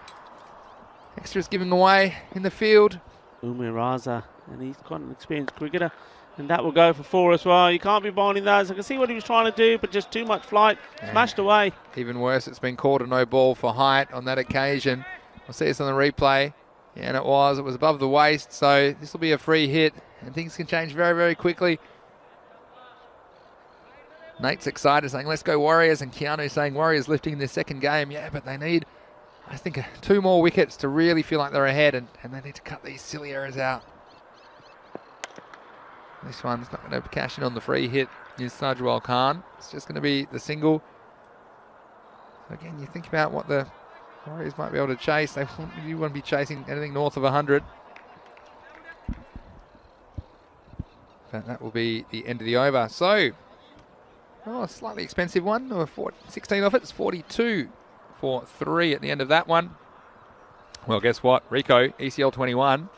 extras giving away in the field. Umir Raza, and he's quite an experienced cricketer, and that will go for 4 as well. You can't be bowling those. I can see what he was trying to do, but just too much flight, smashed away. Even worse, it's been called a no ball for height on that occasion. We'll see this on the replay. Yeah, and it was above the waist, so this will be a free hit. and things can change very, very quickly. Nate's excited, saying, let's go Warriors, and Keanu saying Warriors lifting in their second game. Yeah, but they need, I think, 2 more wickets to really feel like they're ahead, and they need to cut these silly errors out. This one's not going to cash in on the free hit, is Sajwal Khan. It's just going to be the single. So again, you think about what the Warriors might be able to chase. You want to be chasing anything north of 100. But that will be the end of the over. So, a slightly expensive one. 16 off it. It's 42 for 3 at the end of that one. Well, guess what? Rico, ECL 21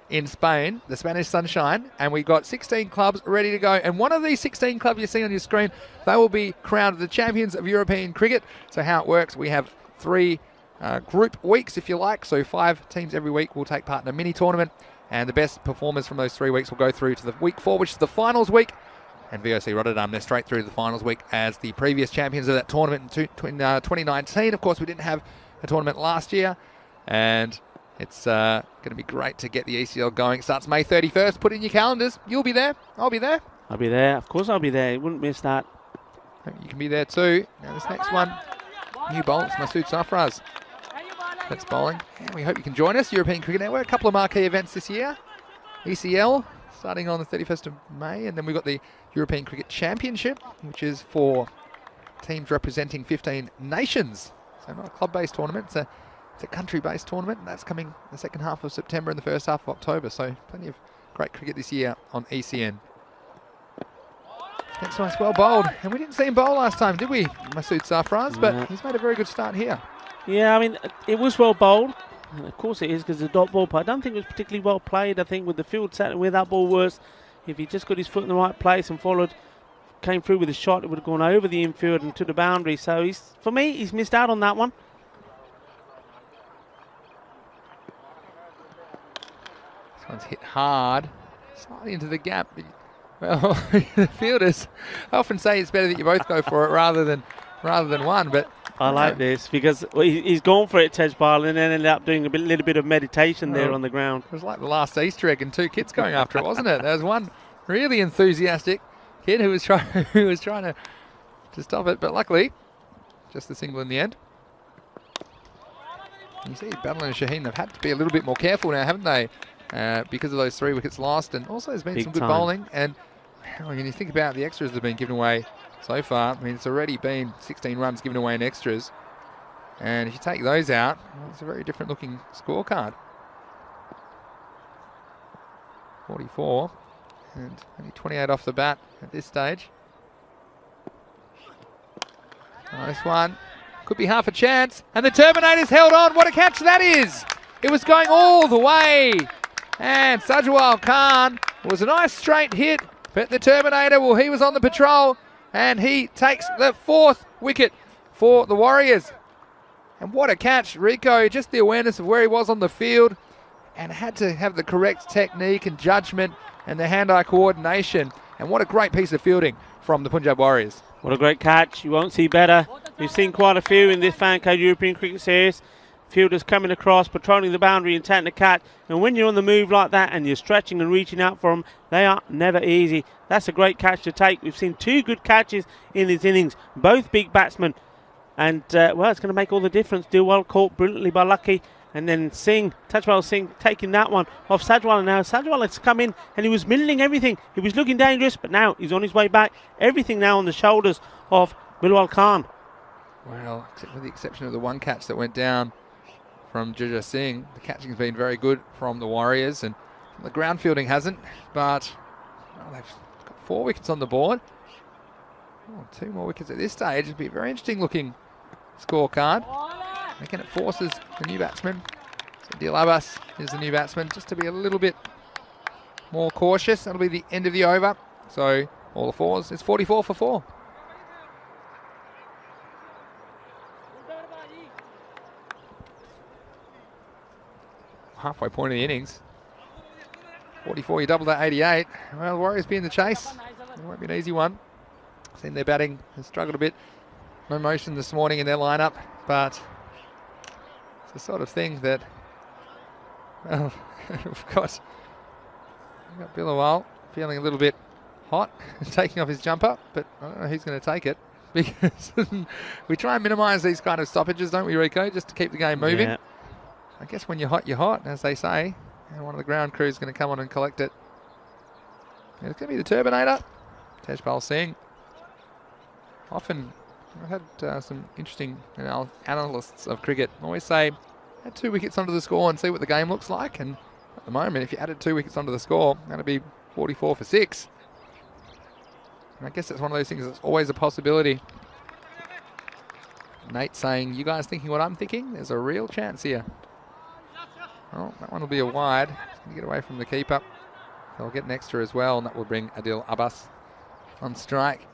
in Spain, the Spanish Sunshine, and we got 16 clubs ready to go. And one of these 16 clubs you see on your screen, they will be crowned the champions of European cricket. So how it works, we have 3 group weeks, if you like. So 5 teams every week will take part in a mini tournament, and the best performers from those 3 weeks will go through to the week 4, which is the finals week. And VOC Rotterdam, they're straight through to the finals week as the previous champions of that tournament in 2019. Of course, we didn't have a tournament last year, and it's going to be great to get the ECL going. It starts May 31st. Put in your calendars. You'll be there. I'll be there. I'll be there. Of course I'll be there. You wouldn't miss that. You can be there too. Now this next one, new bowl. It's Masood Safraz. That's bowling. And we hope you can join us, European Cricket Network. A couple of marquee events this year. ECL starting on the 31st of May, and then we've got the European Cricket Championship, which is for teams representing 15 nations. So not a club-based tournament, it's a country-based tournament, and that's coming the second half of September and the first half of October. So plenty of great cricket this year on ECN. Next one's well bowled, and we didn't see him bowl last time, did we, Masood Safraz? But he's made a very good start here. Yeah, I mean, it was well bowled. And of course it is, because the dot ball, but I don't think it was particularly well played. I think with the field set and where that ball was, if he just got his foot in the right place and came through with a shot, it would have gone over the infield and to the boundary. So for me, he's missed out on that one. This one's hit hard, slightly into the gap. Well, the fielders, I often say it's better that you both go for it rather than one, but I like this because he's gone for it, Tejpal, and then ended up doing a little bit of meditation there on the ground. It was like the last Easter egg and 2 kids going after it, wasn't it? There was one really enthusiastic kid who was trying to stop it, but luckily, just the single in the end. You see, Battle and Shaheen, they've had to be a little bit more careful now, haven't they? Because of those 3 wickets lost, and also there's been some good bowling. And when you think about the extras that have been given away so far, I mean, it's already been 16 runs given away in extras. And if you take those out, well, it's a very different looking scorecard. 44, and only 28 off the bat at this stage. Nice one. Could be half a chance. And the Terminator's held on. What a catch that is. It was going all the way. And Sajwal Khan was a nice straight hit. But the Terminator, well, he was on the patrol. And he takes the 4th wicket for the Warriors. And what a catch, Rico. Just the awareness of where he was on the field. And had to have the correct technique and judgment and the hand-eye coordination. And what a great piece of fielding from the Punjab Warriors. What a great catch. You won't see better. We've seen quite a few in this Fan Code European Cricket Series. Fielders coming across, patrolling the boundary and taking the catch. And when you're on the move like that and you're stretching and reaching out for them, they are never easy. That's a great catch to take. We've seen 2 good catches in this innings, both big batsmen. And, well, it's going to make all the difference. Dilwal caught brilliantly by Lucky. And then Tajwal Singh taking that one off Sajwal. And now Sajwal has come in and he was middling everything. He was looking dangerous, but now he's on his way back. Everything now on the shoulders of Bilwal Khan. Well, with the exception of the one catch that went down from Juja Singh, the catching has been very good from the Warriors, and the ground fielding hasn't, but they've got 4 wickets on the board. 2 more wickets at this stage. It'll be a very interesting looking scorecard. Again, it forces the new batsman, so Dil Abbas is the new batsman, just to be a little bit more cautious. That'll be the end of the over. So all the 4s, it's 44 for 4. Halfway point of the innings. 44, you double that 88. Well, the Warriors be in the chase. It won't be an easy one. Seen their batting has struggled a bit. No motion this morning in their lineup, but it's the sort of thing that, well, we've got Got Billowal feeling a little bit hot, taking off his jumper, but I don't know who's going to take it because we try and minimise these kind of stoppages, don't we, Rico, just to keep the game moving. Yeah. I guess when you're hot, as they say, and one of the ground crew is going to come on and collect it. And it's going to be the Turbinator, Tejpal Singh. Often, I've had some interesting analysts of cricket always say, add 2 wickets onto the score and see what the game looks like. And at the moment, if you added 2 wickets onto the score, that'd be 44 for 6. And I guess that's one of those things that's always a possibility. Nate saying, you guys thinking what I'm thinking? There's a real chance here. Oh, that one will be a wide. He's going to get away from the keeper. They'll get an extra as well, and that will bring Adil Abbas on strike.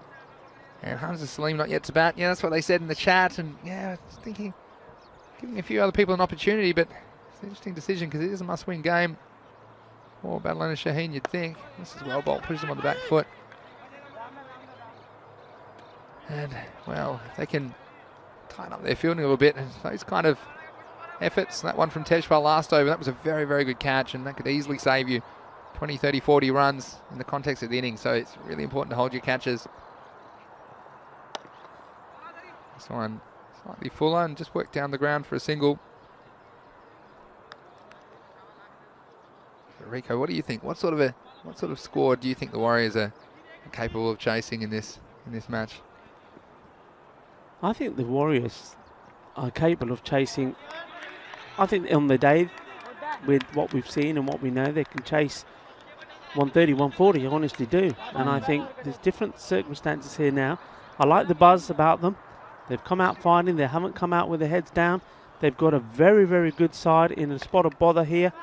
And Hamza Salim not yet to bat. Yeah, that's what they said in the chat. And yeah, I was thinking, giving a few other people an opportunity, but it's an interesting decision because it is a must-win game for Badalona Shaheen, you'd think. This is well bowled, pushes them on the back foot. And, well, if they can tighten up their fielding a little bit, and those kind of efforts, that one from Tejpal last over, that was a very, very good catch, and that could easily save you 20, 30, 40 runs in the context of the inning. So it's really important to hold your catches. This one slightly fuller and just work down the ground for a single. So Rico, what do you think? What sort of score do you think the Warriors are capable of chasing in this match? I think the Warriors are capable of chasing. I think on the day, with what we've seen and what we know, they can chase 130, 140. I honestly do. And I think there's different circumstances here now. I like the buzz about them. They've come out fighting. They haven't come out with their heads down. They've got a very, very good side in a spot of bother here.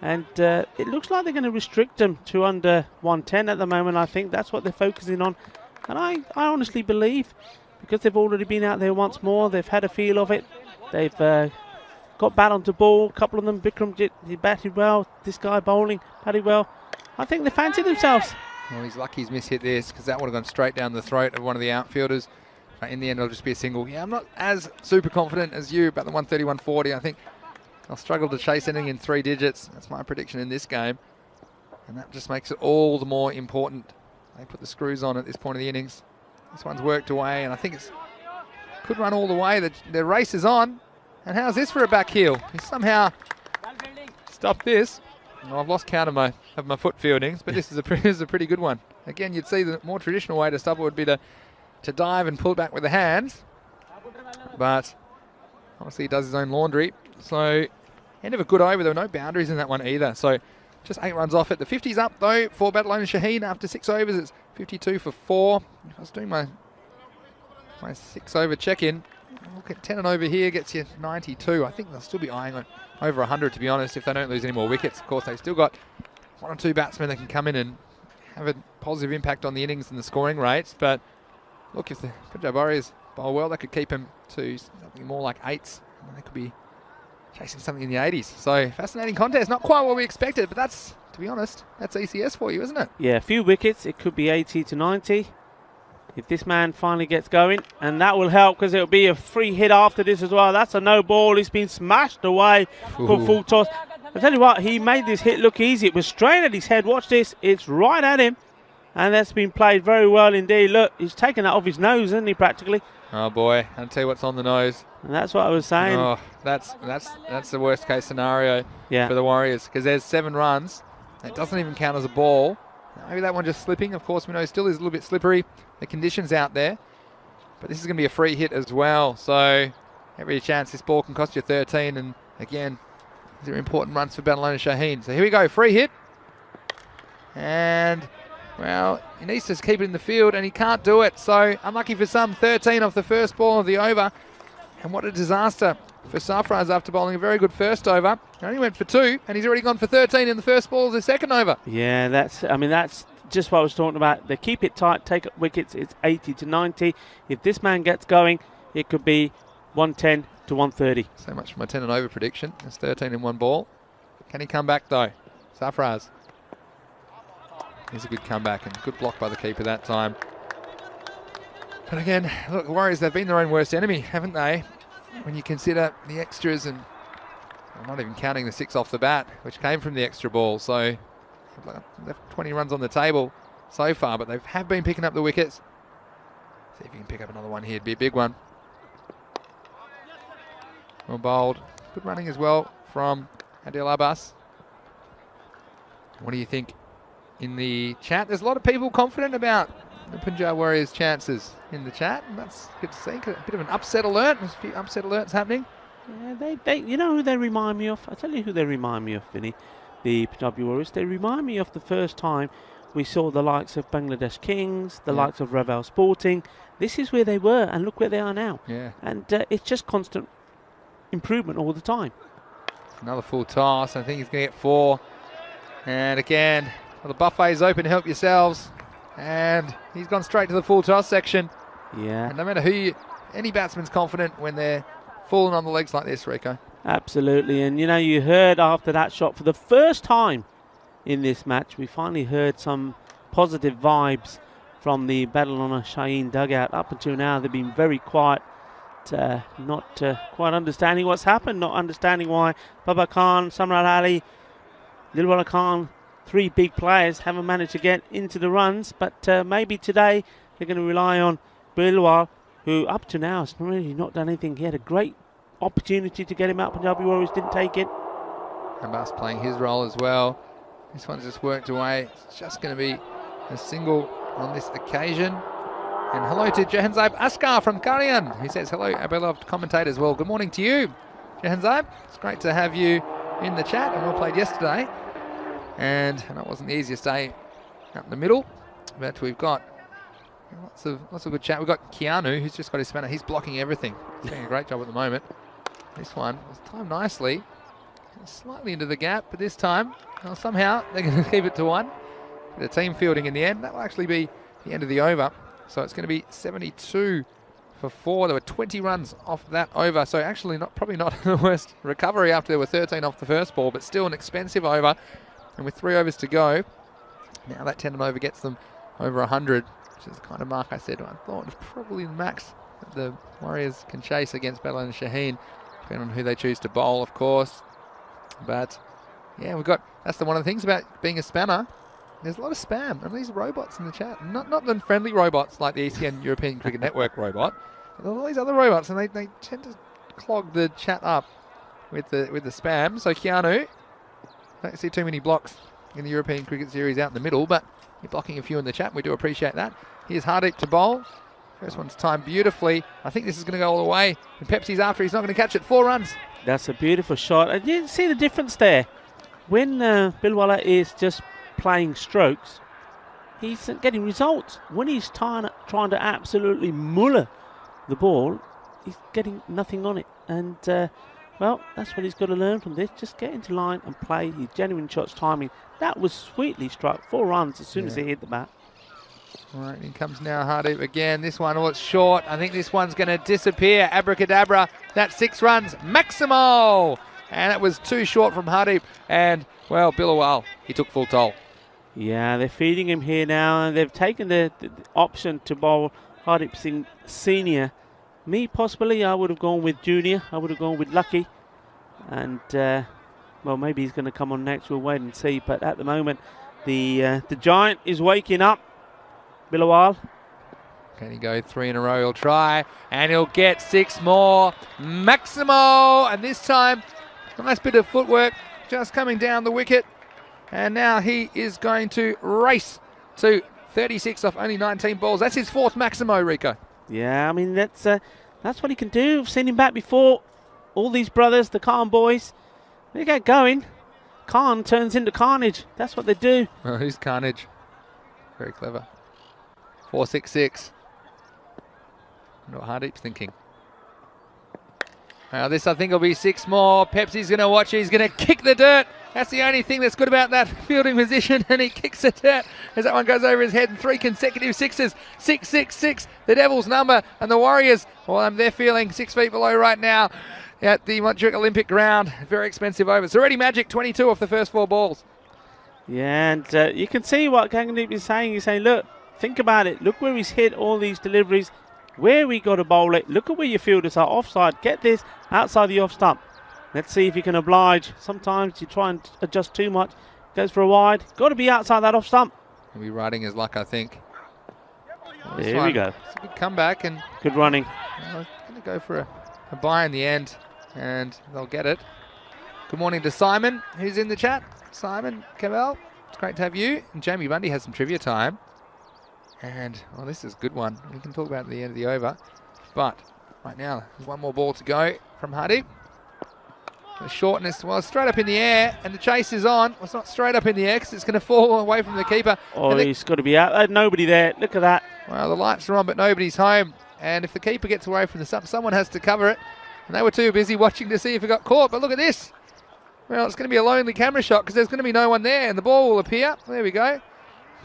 And it looks like they're going to restrict them to under 110 at the moment. I think that's what they're focusing on. And I honestly believe, because they've already been out there once more, they've had a feel of it. They've got bat onto ball. A couple of them, Bikram, he batted well. This guy bowling, batted well. I think they fancy themselves. Well, he's lucky he's mishit this because that would have gone straight down the throat of one of the outfielders. In the end, it'll just be a single. Yeah, I'm not as super confident as you about the 130, 140. I think I'll struggle to chase anything in 3 digits. That's my prediction in this game. And that just makes it all the more important. They put the screws on at this point of the innings. This one's worked away, and I think it's could run all the way. The race is on. And how's this for a back heel? He somehow stopped this. Oh, I've lost count of my foot fieldings, but this is a pretty good one. Again, you'd see the more traditional way to stop it would be to dive and pull it back with the hands. But obviously he does his own laundry. So end of a good over. There were no boundaries in that one either. So just 8 runs off it. The 50's up though for Badalona Shaheen after 6 overs. It's 52 for 4. If I was doing my 6 over check-in, look at 10 and over here gets you 92. I think they'll still be eyeing it over 100 to be honest if they don't lose any more wickets. Of course, they've still got 1 or 2 batsmen that can come in and have a positive impact on the innings and the scoring rates. But look, if the Punjab Warriors bowl well, they could keep him to something more like 8s. And they could be chasing something in the 80s. So fascinating contest. Not quite what we expected, but that's, to be honest, that's ECS for you, isn't it? Yeah, a few wickets. It could be 80 to 90 if this man finally gets going. And that will help because it'll be a free hit after this as well. That's a no ball. He's been smashed away for full toss. I tell you what, he made this hit look easy. It was straight at his head. Watch this. It's right at him. And that's been played very well indeed. Look, he's taken that off his nose, isn't he, practically? Oh, boy. I'll tell you what's on the nose. And that's what I was saying. Oh, that's the worst-case scenario for the Warriors because there's 7 runs. It doesn't even count as a ball. Maybe that one just slipping. Of course, we know still is a little bit slippery. The conditions out there. But this is going to be a free hit as well. So every chance this ball can cost you 13. And, again, these are important runs for Badalona Shaheen. So here we go. Free hit. And... well, he needs to keep it in the field, and he can't do it. So, unlucky for some, 13 off the first ball of the over. And what a disaster for Sarfraz after bowling a very good first over. He only went for 2, and he's already gone for 13 in the first ball of the second over. Yeah, that's just what I was talking about. They keep it tight, take up wickets. It's 80 to 90. If this man gets going, it could be 110 to 130. So much for my 10 and over prediction. There's 13 in one ball. Can he come back, though? Sarfraz. Here's a good comeback and good block by the keeper that time. But again, look, the Warriors, they've been their own worst enemy, haven't they? When you consider the extras and I'm not even counting the 6 off the bat, which came from the extra ball. So left 20 runs on the table so far, but they have been picking up the wickets. See if you can pick up another one here. It'd be a big one. Well bowled. Good running as well from Adil Abbas. What do you think in the chat? There's a lot of people confident about the Punjab Warriors' chances in the chat, and that's good to see. A bit of an upset alert. There's a few upset alerts happening. Yeah, they you know who they remind me of? I tell you who they remind me of, Vinny. The Punjab Warriors. They remind me of the first time we saw the likes of Bangladesh Kings, the likes of Raval Sporting. This is where they were, and look where they are now. Yeah. And it's just constant improvement all the time. Another full toss. I think he's going to get 4. And again, well, the buffet's open. Help yourselves. And he's gone straight to the full toss section. Yeah. And no matter who, any batsman's confident when they're falling on the legs like this, Rico. Absolutely. And you know, you heard after that shot for the first time in this match, we finally heard some positive vibes from the Badalona Shaheen dugout. Up until now, they've been very quiet, not quite understanding what's happened, not understanding why Baba Khan, Samrat Ali, Dilwala Khan, 3 big players haven't managed to get into the runs. But maybe today they're going to rely on Bilwal, who up to now has really not done anything. He had a great opportunity to get him out. Punjabi Warriors didn't take it. Abbas playing his role as well. This one's just worked away. It's just going to be a single on this occasion. And hello to Jahanzab Askar from Karian. He says, hello, our beloved commentators. Well, good morning to you, Jahanzab. It's great to have you in the chat. And well played yesterday. And I know it wasn't the easiest day out in the middle, but we've got lots of good chat. We've got Keanu, who's just got his spanner. He's blocking everything. He's doing a great job at the moment. This one was timed nicely. Slightly into the gap, but this time, well, somehow they're going to keep it to 1. The team fielding in the end. That will actually be the end of the over. So it's going to be 72 for 4. There were 20 runs off that over. So actually probably not the worst recovery after there were 13 off the first ball, but still an expensive over. And with 3 overs to go, now that 10 over gets them over 100, which is the kind of mark I said I thought was probably the max that the Warriors can chase against Badalona and Shaheen, depending on who they choose to bowl, of course. But yeah, that's one of the things about being a spanner. There's a lot of spam and these robots in the chat. Not the friendly robots like the ECN European Cricket Network robot. There's all these other robots, and they tend to clog the chat up with the spam. So Keanu, don't see too many blocks in the European Cricket Series out in the middle, but you're blocking a few in the chat. We do appreciate that. Here's Hardeep to bowl. First one's timed beautifully. I think this is going to go all the way. And Pepsi's after. He's not going to catch it. 4 runs. That's a beautiful shot. And you see the difference there. When Bilwala is just playing strokes, he's getting results. When he's trying to absolutely muller the ball, he's getting nothing on it. And, well, that's what he's got to learn from this. Just get into line and play his genuine shots timing. That was sweetly struck. 4 runs as soon as he hit the bat. All right, in comes now Hardeep again. This one, it's short. I think this one's going to disappear. Abracadabra. That's 6 runs. Maximo! And it was too short from Hardeep. And, well, Bilawal, he took full toll. Yeah, they're feeding him here now. And they've taken the option to bowl Hardeep Singh Senior. Me, possibly, I would have gone with Junior. I would have gone with Lucky. And, well, maybe he's going to come on next. We'll wait and see. But at the moment, the Giant is waking up. Bilawal. Can he go 3 in a row? He'll try, and he'll get 6 more. Maximo, and this time, nice bit of footwork, just coming down the wicket. And now he is going to race to 36 off only 19 balls. That's his 4th Maximo, Rico. Yeah, I mean, that's what he can do. I've seen him bat before. All these brothers, the Khan boys, they get going. Khan turns into carnage. That's what they do. Oh, who's carnage? Very clever. 4-6-6. I wonder what Hardeep's thinking. Now this I think will be 6 more. Pepsi's going to watch. He's going to kick the dirt. That's the only thing that's good about that fielding position, and he kicks the dirt as that one goes over his head. And 3 consecutive sixes. 6-6-6. The Devils' number, and the Warriors, well, they're feeling 6 feet below right now at the Montjuic Olympic ground. Very expensive over. It's already magic. 22 off the first 4 balls. Yeah, and you can see what Gangandeep is saying. He's saying, look, think about it. Look where he's hit all these deliveries, where we got to bowl it. Look at where your fielders are offside. Get this outside the off stump. Let's see if you can oblige. Sometimes you try and adjust too much. Goes for a wide. Got to be outside that off stump. He'll be riding his luck, I think. Well, There we go. It's a good comeback, and Good running. going to go for a buy in the end, and they'll get it. Good morning to Simon, who's in the chat. Simon Cavell, it's great to have you. And Jamie Bundy has some trivia time. And, well, this is a good one. We can talk about it at the end of the over. But right now, there's one more ball to go from Huddy. The shortness, well, straight up in the air, and the chase is on. Well, it's not straight up in the air because it's going to fall away from the keeper. Oh, he's got to be out. Nobody there. Look at that. Well, the lights are on, but nobody's home. And if the keeper gets away from the stump, someone has to cover it. And they were too busy watching to see if it got caught. But look at this. Well, it's going to be a lonely camera shot because there's going to be no one there, and the ball will appear. There we go.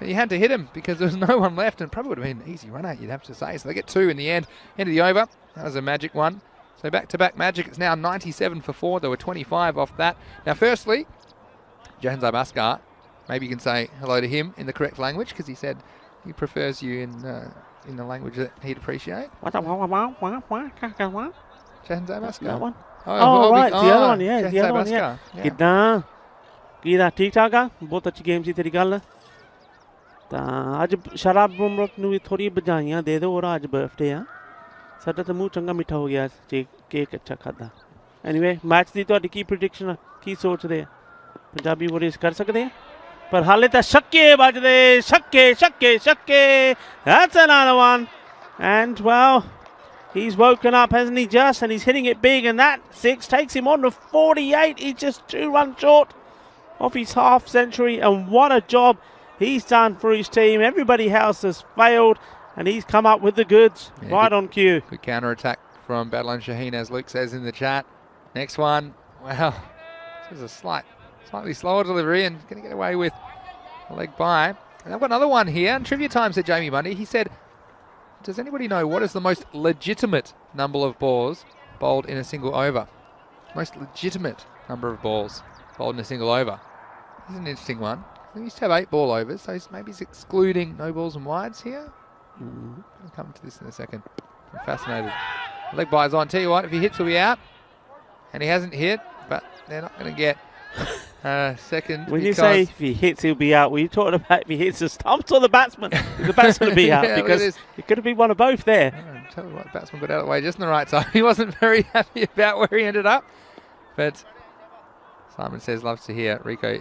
But you had to hit him because there was no one left, and probably would have been an easy run out, you'd have to say. So they get 2 in the end of the over. That was a magic one. So back-to-back magic. It's now 97 for 4. There were 25 off that. Now, firstly, Jahan Zabaskar, maybe you can say hello to him in the correct language because he said he prefers you in the language that he'd appreciate. Jahan Zabaskar. That one? Oh, right. The other one, yeah. Jahan The other one, yeah. Zabaskar, कितना कीदा ठीक ठाक आ बहुत अच्छी game सी तेरी गल ਤਾਂ ਅੱਜ ਸ਼ਰਾਬ ਬੁਮਰਕ ਨੂੰ ਵੀ ਥੋੜੀ ਬਧਾਈਆਂ ਦੇ ਦਿਓ ਔਰ ਅੱਜ ਬਰਥਡੇ ਆ ਸਾਡਾ ਤਾਂ ਮੂੰਹ ਚੰਗਾ ਮਿੱਠਾ ਹੋ ਗਿਆ ਕੇਕ ਅੱਛਾ ਖਾਦਾ ਐਨੀਵੇ ਮੈਚ ਦੀ ਤੁਹਾਡੀ ਕੀ ਪ੍ਰੈਡਿਕਸ਼ਨ ਆ ਕੀ ਸੋਚਦੇ ਆ ਪੰਜਾਬੀ ਵਾਰੀਅਰਸ ਕਰ ਸਕਦੇ ਆ ਪਰ ਹਾਲੇ ਤਾਂ ਛੱਕੇ ਵੱਜਦੇ ਛੱਕੇ that's another one and well he's woken up, hasn't he, just? And he's hitting it big, and that 6 takes him on to 48. He's just 2 runs short of his half century, and what a job he's done for his team. Everybody else has failed, and he's come up with the goods right on cue. Good counter-attack from Badlan Shaheen, as Luke says in the chat. Next one, wow, this is a slightly slower delivery, and going to get away with a leg by. And I've got another one here, and trivia time said Jamie Bundy. He said, does anybody know what is the most legitimate number of balls bowled in a single over? Most legitimate number of balls bowled in a single over. This is an interesting one. We used to have 8 ball overs, so maybe he's excluding no balls and wides here. I'll come to this in a second. I'm fascinated. Leg by's on. Tell you what, if he hits, he'll be out. And he hasn't hit, but they're not going to get second. When you say if he hits, he'll be out, were you talking about if he hits the stumps or the batsman? The batsman will be out Yeah, because it could have been one of both there. I'll tell you what, the batsman got out of the way just in the right time. He wasn't very happy about where he ended up. But Simon says loves to hear Rico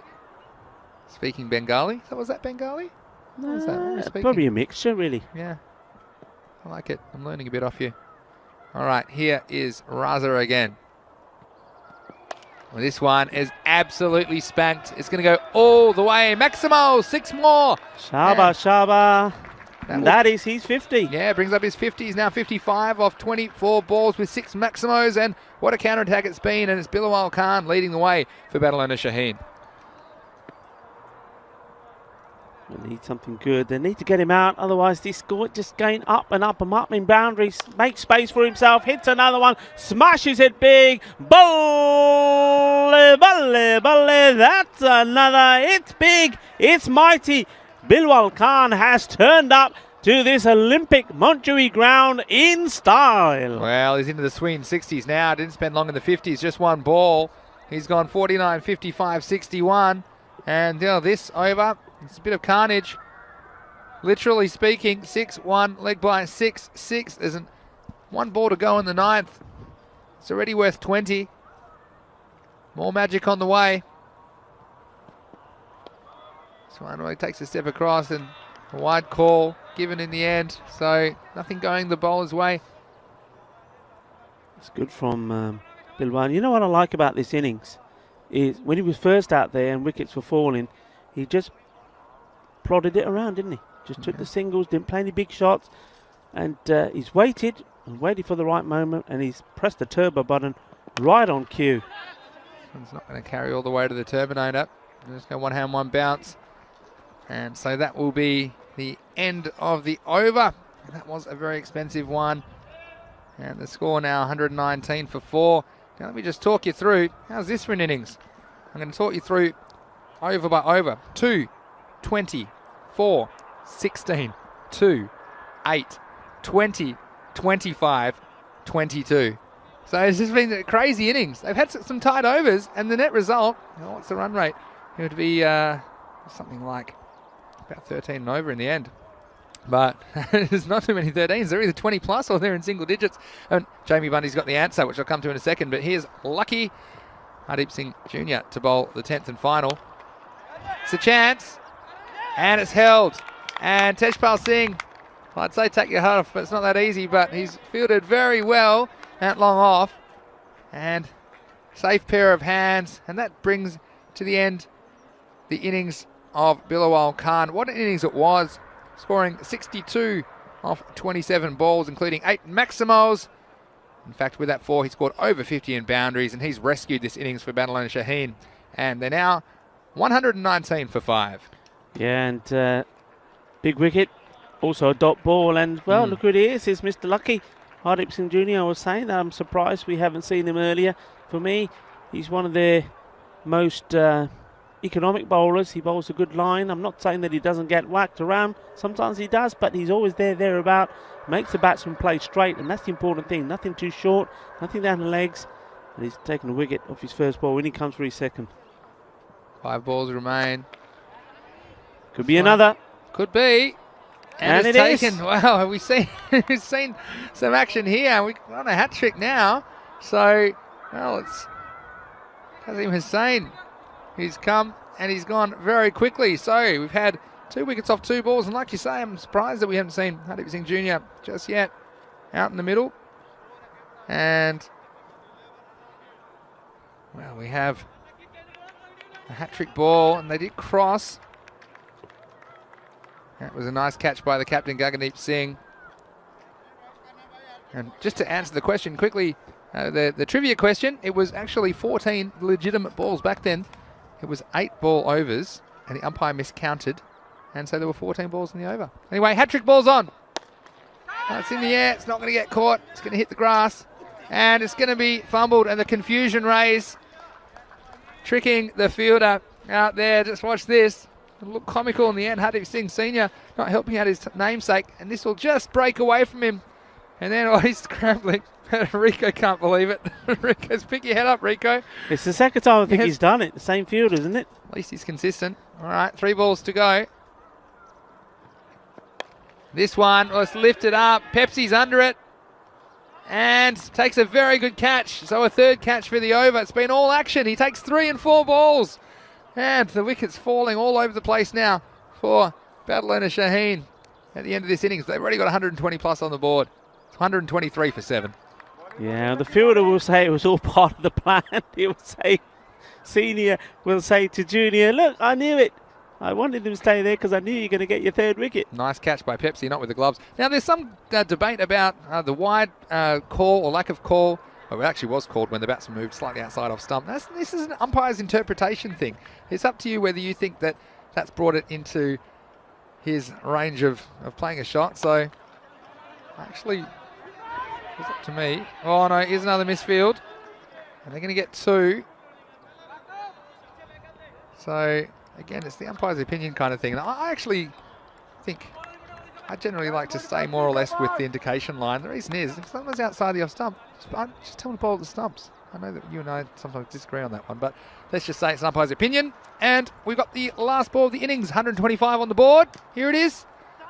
speaking Bengali. So was that Bengali? What was that? What was he speaking? Probably a mixture, really. Yeah. I like it. I'm learning a bit off you. All right, here is Raza again. Well, this one is absolutely spanked. It's going to go all the way. Maximo, 6 more. Shaba. That is his 50. Yeah, brings up his 50. He's now 55 off 24 balls with 6 Maximos. And what a counter-attack it's been. And it's Bilawal Khan leading the way for Badalona Shaheen. They need something good. They need to get him out. Otherwise, this score just going up and up and up in boundaries. Makes space for himself. Hits another one. Smashes it big. Balle. That's another. It's big. It's mighty. Bilwal Khan has turned up to this Olympic Montjuic ground in style. Well, he's into the swing 60s now. Didn't spend long in the 50s. Just one ball. He's gone 49, 55, 61. And this over. It's a bit of carnage. Literally speaking, 6-1, leg by 6-6. There's one ball to go in the 9th. It's already worth 20. More magic on the way. This one really takes a step across and a wide call given in the end. So nothing going the bowler's way. It's good from Bilwan. You know what I like about this innings is when he was first out there and wickets were falling, he just plodded it around, didn't he? Just took the singles, didn't play any big shots, and he's waited for the right moment, and he's pressed the turbo button right on cue. It's not going to carry all the way to the Turbinator. Just go one hand, one bounce. And so that will be the end of the over. And that was a very expensive one. And the score now 119 for 4. Now let me just talk you through, how's this for an innings? I'm going to talk you through over by over. 2, 20, 4, 16, 2, 8, 20, 25, 22. So it's just been a crazy innings. They've had some tight overs, and the net result, what's the run rate? it would be something like about 13 and over in the end. But there's not too many 13s. They're either 20 plus or they're in single digits. And Jamie Bundy's got the answer, which I'll come to in a second. But here's lucky Hardeep Singh Jr. to bowl the 10th and final. It's a chance. And it's held. And Tejpal Singh, I'd say take your hat off, but it's not that easy. But he's fielded very well that long off. And safe pair of hands. And that brings to the end the innings of Bilawal Khan. What an innings it was. Scoring 62 off 27 balls, including 8 Maximos. In fact, with that 4, he scored over 50 in boundaries, and he's rescued this innings for Badalona Shaheen. And they're now 119 for 5. Yeah, and big wicket, also a dot ball, and well, look who it is. Here's Mr. Lucky, Hardeep Singh Jr. I was saying that I'm surprised we haven't seen him earlier. For me, he's one of their most economic bowlers. He bowls a good line. I'm not saying that he doesn't get whacked around. Sometimes he does, but he's always thereabout. Makes the batsman play straight, and that's the important thing. Nothing too short, nothing down the legs. And he's taken a wicket off his first ball when he comes for his second. 5 balls remain. Could be another. Could be. And it's it taken. is. Wow, have we seen we've seen some action here. We've got a hat trick now. So, well, it's Kazim Hussain. He's come and he's gone very quickly. So we've had 2 wickets off 2 balls. And like you say, I'm surprised that we haven't seen Hardeep Singh Jr. just yet out in the middle. And, well, we have a hat-trick ball. And they did cross. That was a nice catch by the captain, Gaggandeep Singh. And just to answer the question quickly, the trivia question, it was actually 14 legitimate balls back then. It was 8 ball overs, and the umpire miscounted, and so there were 14 balls in the over. Anyway, hat-trick ball's on. It's in the air. It's not going to get caught. It's going to hit the grass, and it's going to be fumbled, and the confusion rays tricking the fielder out there. Just watch this. It'll look comical in the end. Hardeep Singh Sr. not helping out his namesake, and this will just break away from him. And then he's scrambling. Rico can't believe it. Rico's pick your head up, Rico. It's the second time I think he's done it. The same field, isn't it? At least he's consistent. All right, 3 balls to go. This one was lifted up. Pepsi's under it. And takes a very good catch. So a 3rd catch for the over. It's been all action. He takes 3 and 4 balls. And the wicket's falling all over the place now for Badalona Shaheen at the end of this innings. They've already got 120 plus on the board. 123 for 7. Yeah, the fielder will say it was all part of the plan. He will say, Senior will say to Junior, look, I knew it. I wanted him to stay there because I knew you're going to get your 3rd wicket. Nice catch by Pepsi, not with the gloves. Now, there's some debate about the wide call or lack of call. Well, it actually was called when the batsman moved slightly outside off stump. This is an umpire's interpretation thing. It's up to you whether you think that that's brought it into his range of playing a shot. So, actually, it's up to me. Oh, no, here's another misfield. And they're going to get 2. So, again, it's the umpire's opinion kind of thing. And I actually think I generally like to stay more or less with the indication line. The reason is, if someone's outside the off stump, just tell them to bowl at the stumps. I know that you and I sometimes disagree on that one, but let's just say it's an umpire's opinion. And we've got the last ball of the innings, 125 on the board. Here it is.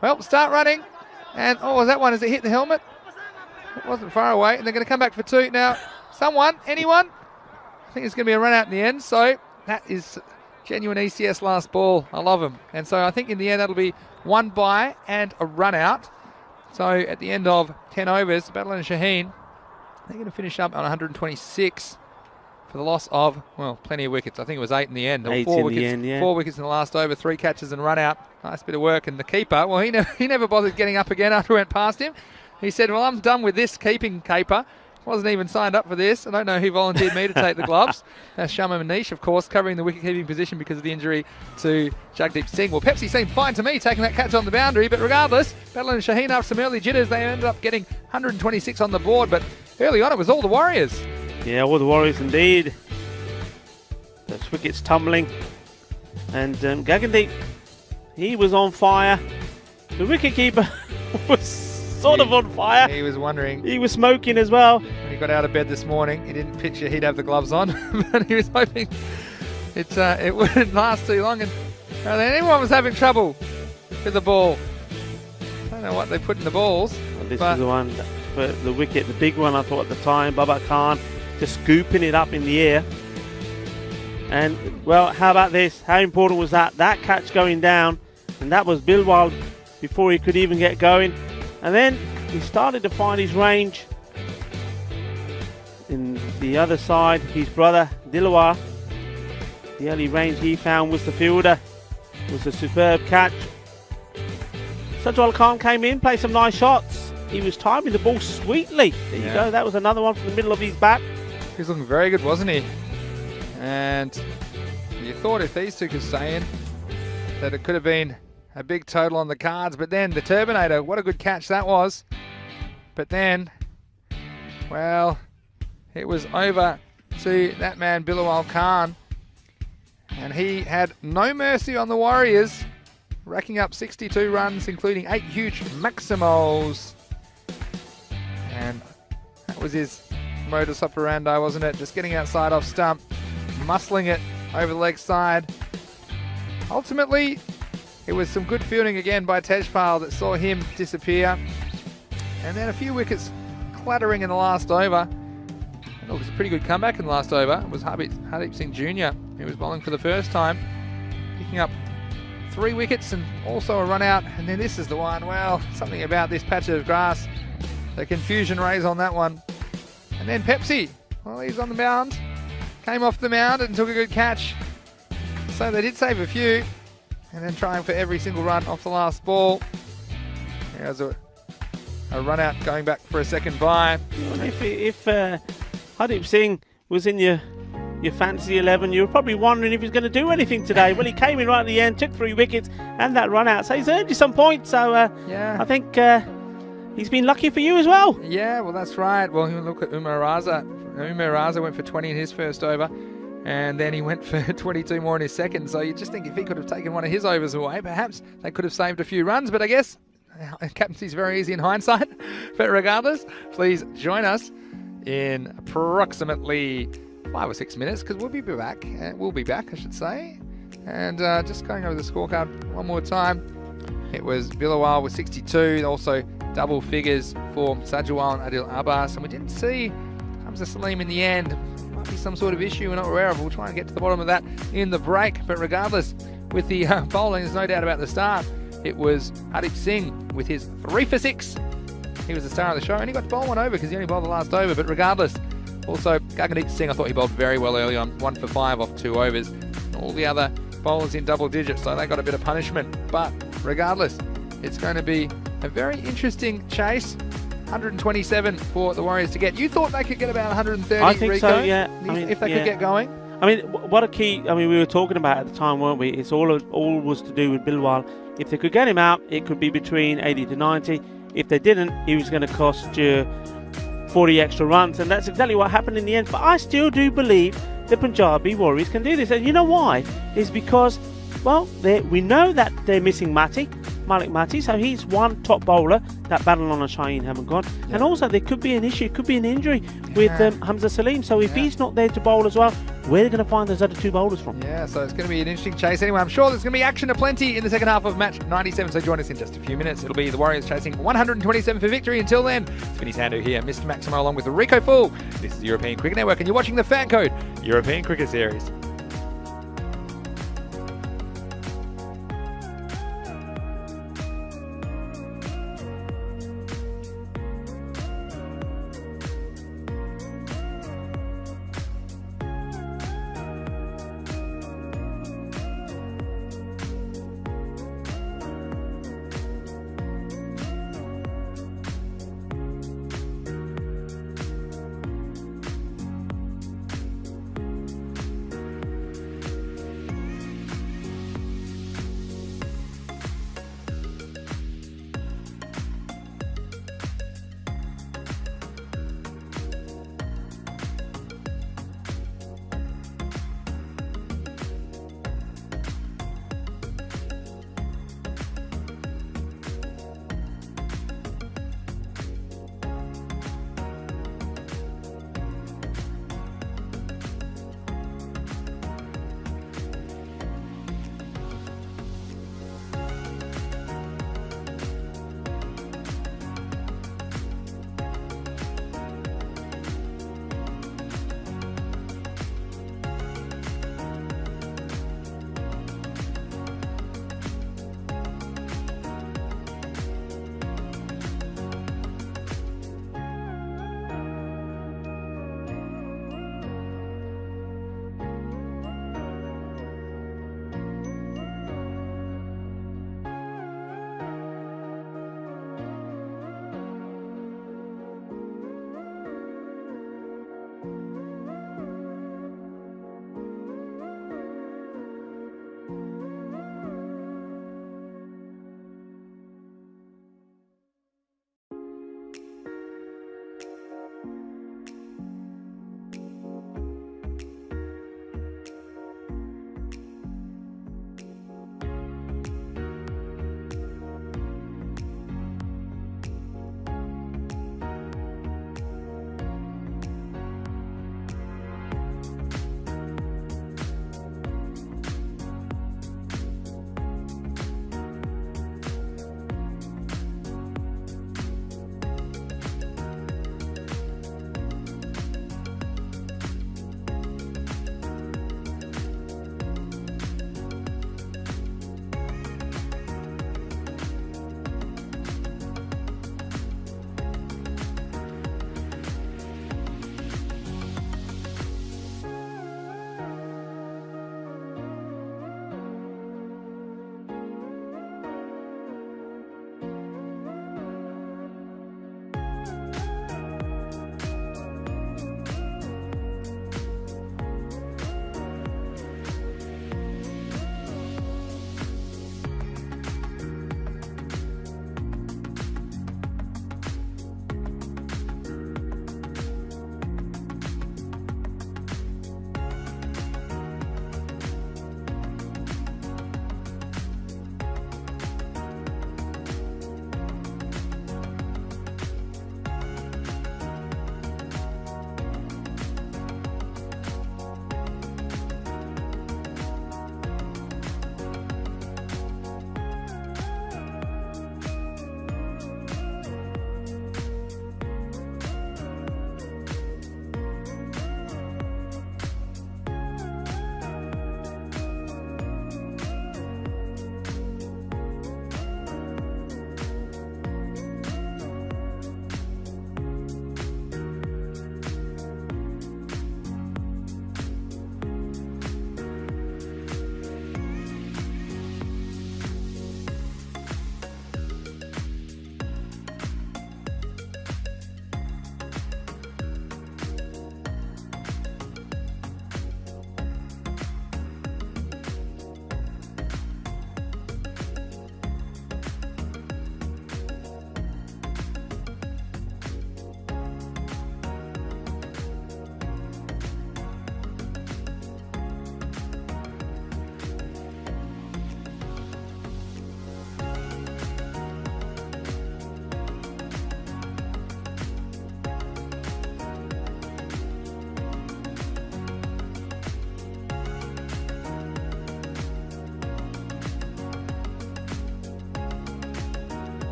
Well, start running. And, oh, was that one? Has it hit the helmet? It wasn't far away. And they're going to come back for 2. Now, anyone? I think it's going to be a run out in the end. So that is genuine ECS last ball. I love them. And so I think in the end that'll be 1 bye and a run out. So at the end of 10 overs, Badalona Shaheen, they're going to finish up on 126 for the loss of, well, plenty of wickets. I think it was 8 in the end. 8 4 in wickets, the end, yeah. 4 wickets in the last over, 3 catches and run out. Nice bit of work. And the keeper, well, he never bothered getting up again after we went past him. He said, well, I'm done with this keeping caper. Wasn't even signed up for this. I don't know who volunteered me to take the gloves. That's Shama Manish, of course, covering the wicket-keeping position because of the injury to Jagdeep Singh. Well, Pepsi seemed fine to me taking that catch on the boundary, but regardless, Badalona Shaheen, after some early jitters, they ended up getting 126 on the board, but early on it was all the Warriors. Yeah, all the Warriors indeed. Those wickets tumbling. And Gaggandeep, he was on fire. The wicketkeeper was sort of on fire. He was wondering. He was smoking as well. When he got out of bed this morning, he didn't picture he'd have the gloves on, but he was hoping it wouldn't last too long, and anyone was having trouble with the ball. I don't know what they put in the balls. Well, this is the one for the wicket, the big one I thought at the time. Baba Khan just scooping it up in the air. And, well, how about this? How important was that? That catch going down, and that was Bilwal before he could even get going. And then he started to find his range. In the other side, his brother Dilawar, the only range he found was the fielder. It was a superb catch. Sajwal Khan came in, played some nice shots. He was timing the ball sweetly. There you go. That was another one from the middle of his bat. He was looking very good, wasn't he? And you thought if these two could stay in, that it could have been a big total on the cards. But then the Turbinator, what a good catch that was. But then, well, it was over to that man, Bilawal Khan. And he had no mercy on the Warriors, racking up 62 runs, including 8 huge maximals. And that was his modus operandi, wasn't it? Just getting outside off stump, muscling it over the leg side. Ultimately, it was some good fielding again by Tejpal that saw him disappear. And then a few wickets clattering in the last over. And it was a pretty good comeback in the last over. It was Hardeep Singh Jr. He was bowling for the first time, picking up 3 wickets and also a run out. And then this is the one, well, something about this patch of grass. The confusion rays on that one. And then Pepsi, well, he's on the mound. Came off the mound and took a good catch. So they did save a few. And then trying for every single run off the last ball. There's a run out going back for a second bye. If Hardeep Singh was in your fantasy 11, you were probably wondering if he's going to do anything today. Well, he came in right at the end, took 3 wickets and that run out. So he's earned you some points. So I think he's been lucky for you as well. Yeah, well, that's right. Well, look at Umar Raza. Umar Raza went for 20 in his first over. And then he went for 22 more in his second. So you just think if he could have taken one of his overs away, perhaps they could have saved a few runs. But I guess captaincy's very easy in hindsight. But regardless, please join us in approximately 5 or 6 minutes, because we'll be back. I should say. And just going over the scorecard one more time. It was Bilawal with 62. Also double figures for Sajwal and Adil Abbas. And we didn't see Hamza Salim in the end. Might be some sort of issue we're not aware of. We'll try and get to the bottom of that in the break. But regardless, with the bowling, there's no doubt about the start. It was Hardeep Singh with his 3 for 6. He was the star of the show, and he got to bowl one over because he only bowled the last over. But regardless, also Gaggandeep Singh, I thought he bowled very well early on, 1 for 5 off 2 overs. All the other bowlers in double digits, so they got a bit of punishment. But regardless, it's going to be a very interesting chase. 127 for the Warriors to get. You thought they could get about 130, I think Rico, so, yeah. if they could get going? I mean, what a key, we were talking about at the time, weren't we? It's all was to do with Bilwal. If they could get him out, it could be between 80 to 90. If they didn't, he was going to cost you 40 extra runs, and that's exactly what happened in the end. But I still do believe the Punjabi Warriors can do this, and you know why? It's because, well, we know that they're missing Malik Mati, so he's one top bowler that Badalon and Shaheen haven't got. Yeah. And also there could be an issue, could be an injury with Hamza Salim. So if he's not there to bowl as well, where are they going to find those other 2 bowlers from? Yeah, so it's going to be an interesting chase. Anyway, I'm sure there's going to be action aplenty in the second half of match 97, so join us in just a few minutes. It'll be the Warriors chasing 127 for victory. Until then, it's Vinny Sandu here, Mr. Maximo, along with Rico Full. This is the European Cricket Network, and you're watching the Fan Code European Cricket Series.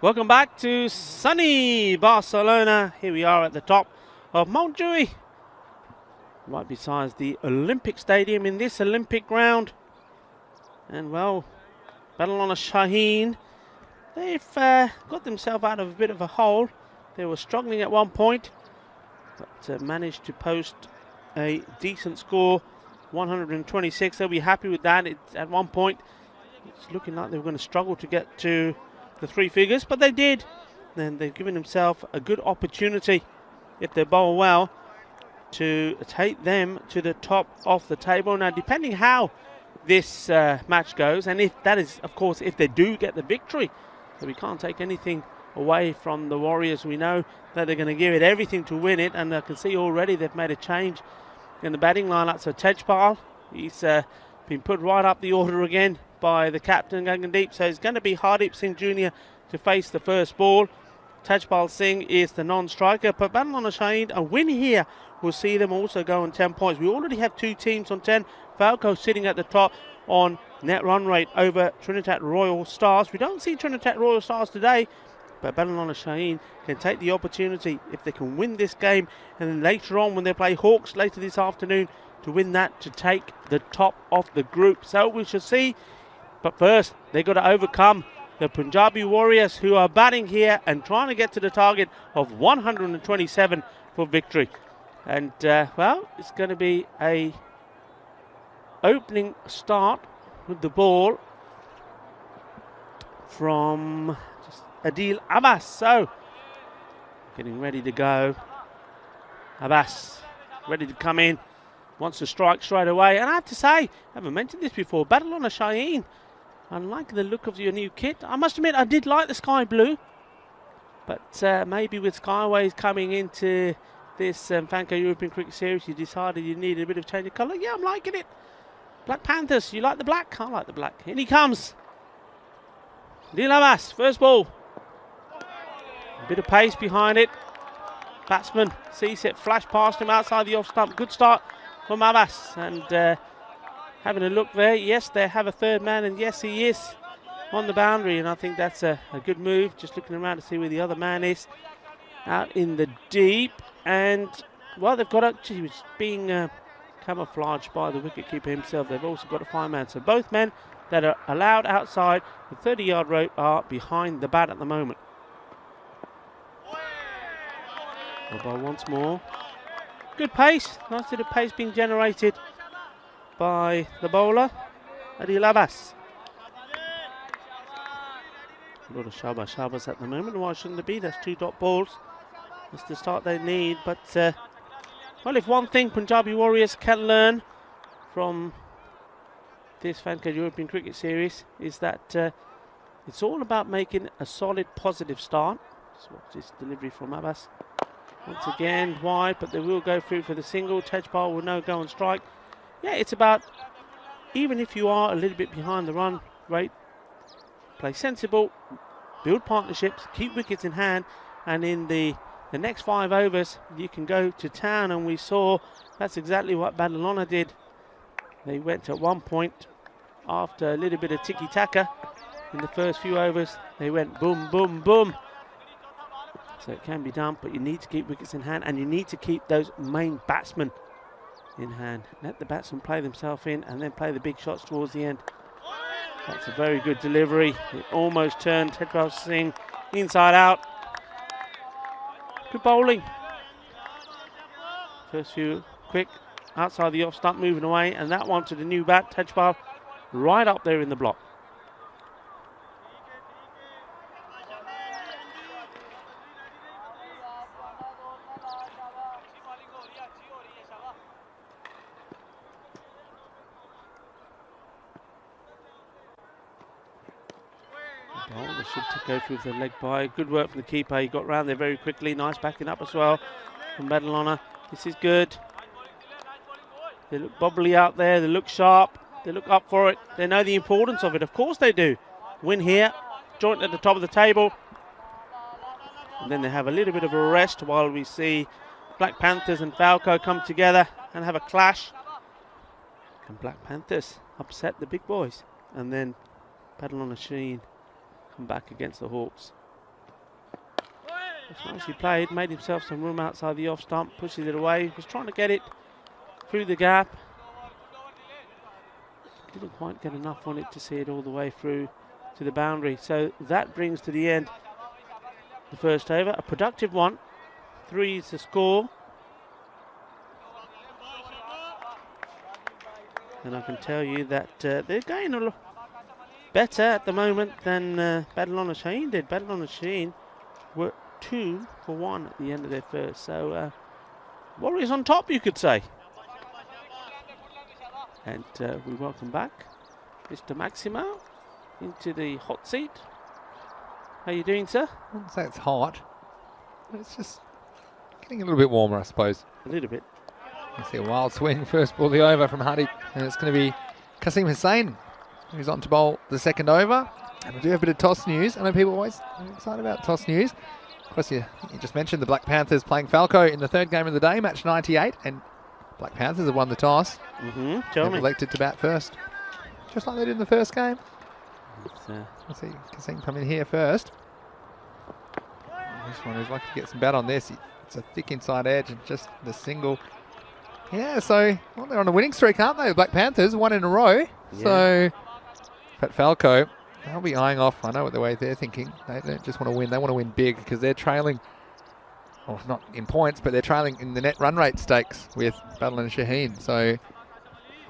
Welcome back to sunny Barcelona. Here we are at the top of Montjuïc, right beside the Olympic Stadium in this Olympic ground. And well, Badalona Shaheen, they've got themselves out of a bit of a hole. They were struggling at one point, but managed to post a decent score, 126. They'll be happy with that. At one point, it's looking like they were going to struggle to get to the three figures, but they did. Then they've given themselves a good opportunity, if they bowl well, to take them to the top of the table. Now, depending how this match goes, and if that is, of course, if they do get the victory, so we can't take anything away from the Warriors. We know that they're going to give it everything to win it, and I can see already they've made a change in the batting lineup. So Tejpal, he's been put right up the order again by the captain, Gagandeep. So it's going to be Hardeep Singh Jr. to face the first ball. Tejpal Singh is the non-striker, but Badalona Shaheen, a win here will see them also go on 10 points. We already have two teams on 10. Falco sitting at the top on net run rate over Trinidad Royal Stars. We don't see Trinidad Royal Stars today, but Badalona Shaheen can take the opportunity if they can win this game, and then later on when they play Hawks later this afternoon, to win that, to take the top of the group. So we shall see. But first, they've got to overcome the Punjabi Warriors, who are batting here and trying to get to the target of 127 for victory. And, well, it's going to be a opening start with the ball from Adil Abbas. So, getting ready to go. Abbas, ready to come in. Wants to strike straight away. And I have to say, I haven't mentioned this before, Badalona Shaheen, I like the look of your new kit. I must admit, I did like the sky blue. But maybe with Skyways coming into this Fanco European Cricket Series, you decided you needed a bit of change of colour. Yeah, I'm liking it. Black Panthers, you like the black? I like the black. In he comes. Adil Abbas, first ball. A bit of pace behind it. Batsman sees it, flash past him outside the off stump. Good start from Abbas. And having a look there, yes, they have a third man, and yes, he is on the boundary, and I think that's a good move. Just looking around to see where the other man is, out in the deep, and well, they've got actually, he was being camouflaged by the wicketkeeper himself. They've also got a fireman, so both men that are allowed outside the 30-yard rope are behind the bat at the moment. Ball once more. Good pace, nice bit of pace being generated by the bowler, Adil Abbas. A lot of shabas at the moment. Why shouldn't there be? That's two dot balls. That's the start they need. But, well, if one thing Punjabi Warriors can learn from this Fanco European Cricket Series is that it's all about making a solid, positive start. Let's watch this delivery from Abbas. Once again, wide, but they will go through for the single. Tejpal will now go on strike. Yeah, it's about, even if you are a little bit behind the run rate, play sensible, build partnerships, keep wickets in hand, and in the next 5 overs, you can go to town. And we saw that's exactly what Badalona did. They went at one point, after a little bit of tiki-taka in the first few overs, they went boom, boom, boom. So it can be done, but you need to keep wickets in hand, and you need to keep those main batsmen in hand. Let the batsmen play themselves in, and then play the big shots towards the end. That's a very good delivery. It almost turned Tejpal Singh inside out. Good bowling. First few quick outside the off stump, moving away, and that one to the new bat, Tejpal, right up there in the block. They should go through the leg by. Good work from the keeper. He got round there very quickly. Nice backing up as well from Badalona. This is good. They look bubbly out there. They look sharp. They look up for it. They know the importance of it. Of course they do. Win here. Joint at the top of the table. And then they have a little bit of a rest while we see Black Panthers and Falco come together and have a clash. Can Black Panthers upset the big boys? And then Badalona Shaheen come back against the Hawks. It's nicely played, made himself some room outside the off stump, pushes it away, was trying to get it through the gap. Didn't quite get enough on it to see it all the way through to the boundary. So that brings to the end the first over, a productive one. 3 is the score. And I can tell you that they're going a lot better at the moment than Badalona Shaheen did. Badalona Shaheen were 2 for 1 at the end of their first. So Warriors on top, you could say. And we welcome back Mr. Maximo into the hot seat. How you doing, sir? I wouldn't say it's hot. It's just getting a little bit warmer, I suppose. A little bit. You see a wild swing, first ball the over from Hadi, and it's going to be Kasim Hussain who's on to bowl the second over. And we do have a bit of toss news. I know people are always excited about toss news. Of course, you just mentioned the Black Panthers playing Falco in the third game of the day, match 98, and Black Panthers have won the toss. Tell me. Elected to bat first, just like they did in the first game. Let's see Kasim come in here first. This one is lucky to get some bat on this. It's a thick inside edge and just the single. Yeah, so well, they're on a winning streak, aren't they? The Black Panthers, 1 in a row. Yeah. So, but Falco, they'll be eyeing off. I know what the way they're thinking. They don't just want to win; they want to win big because they're trailing. Well, not in points, but they're trailing in the net run rate stakes with Badalona and Shaheen. So,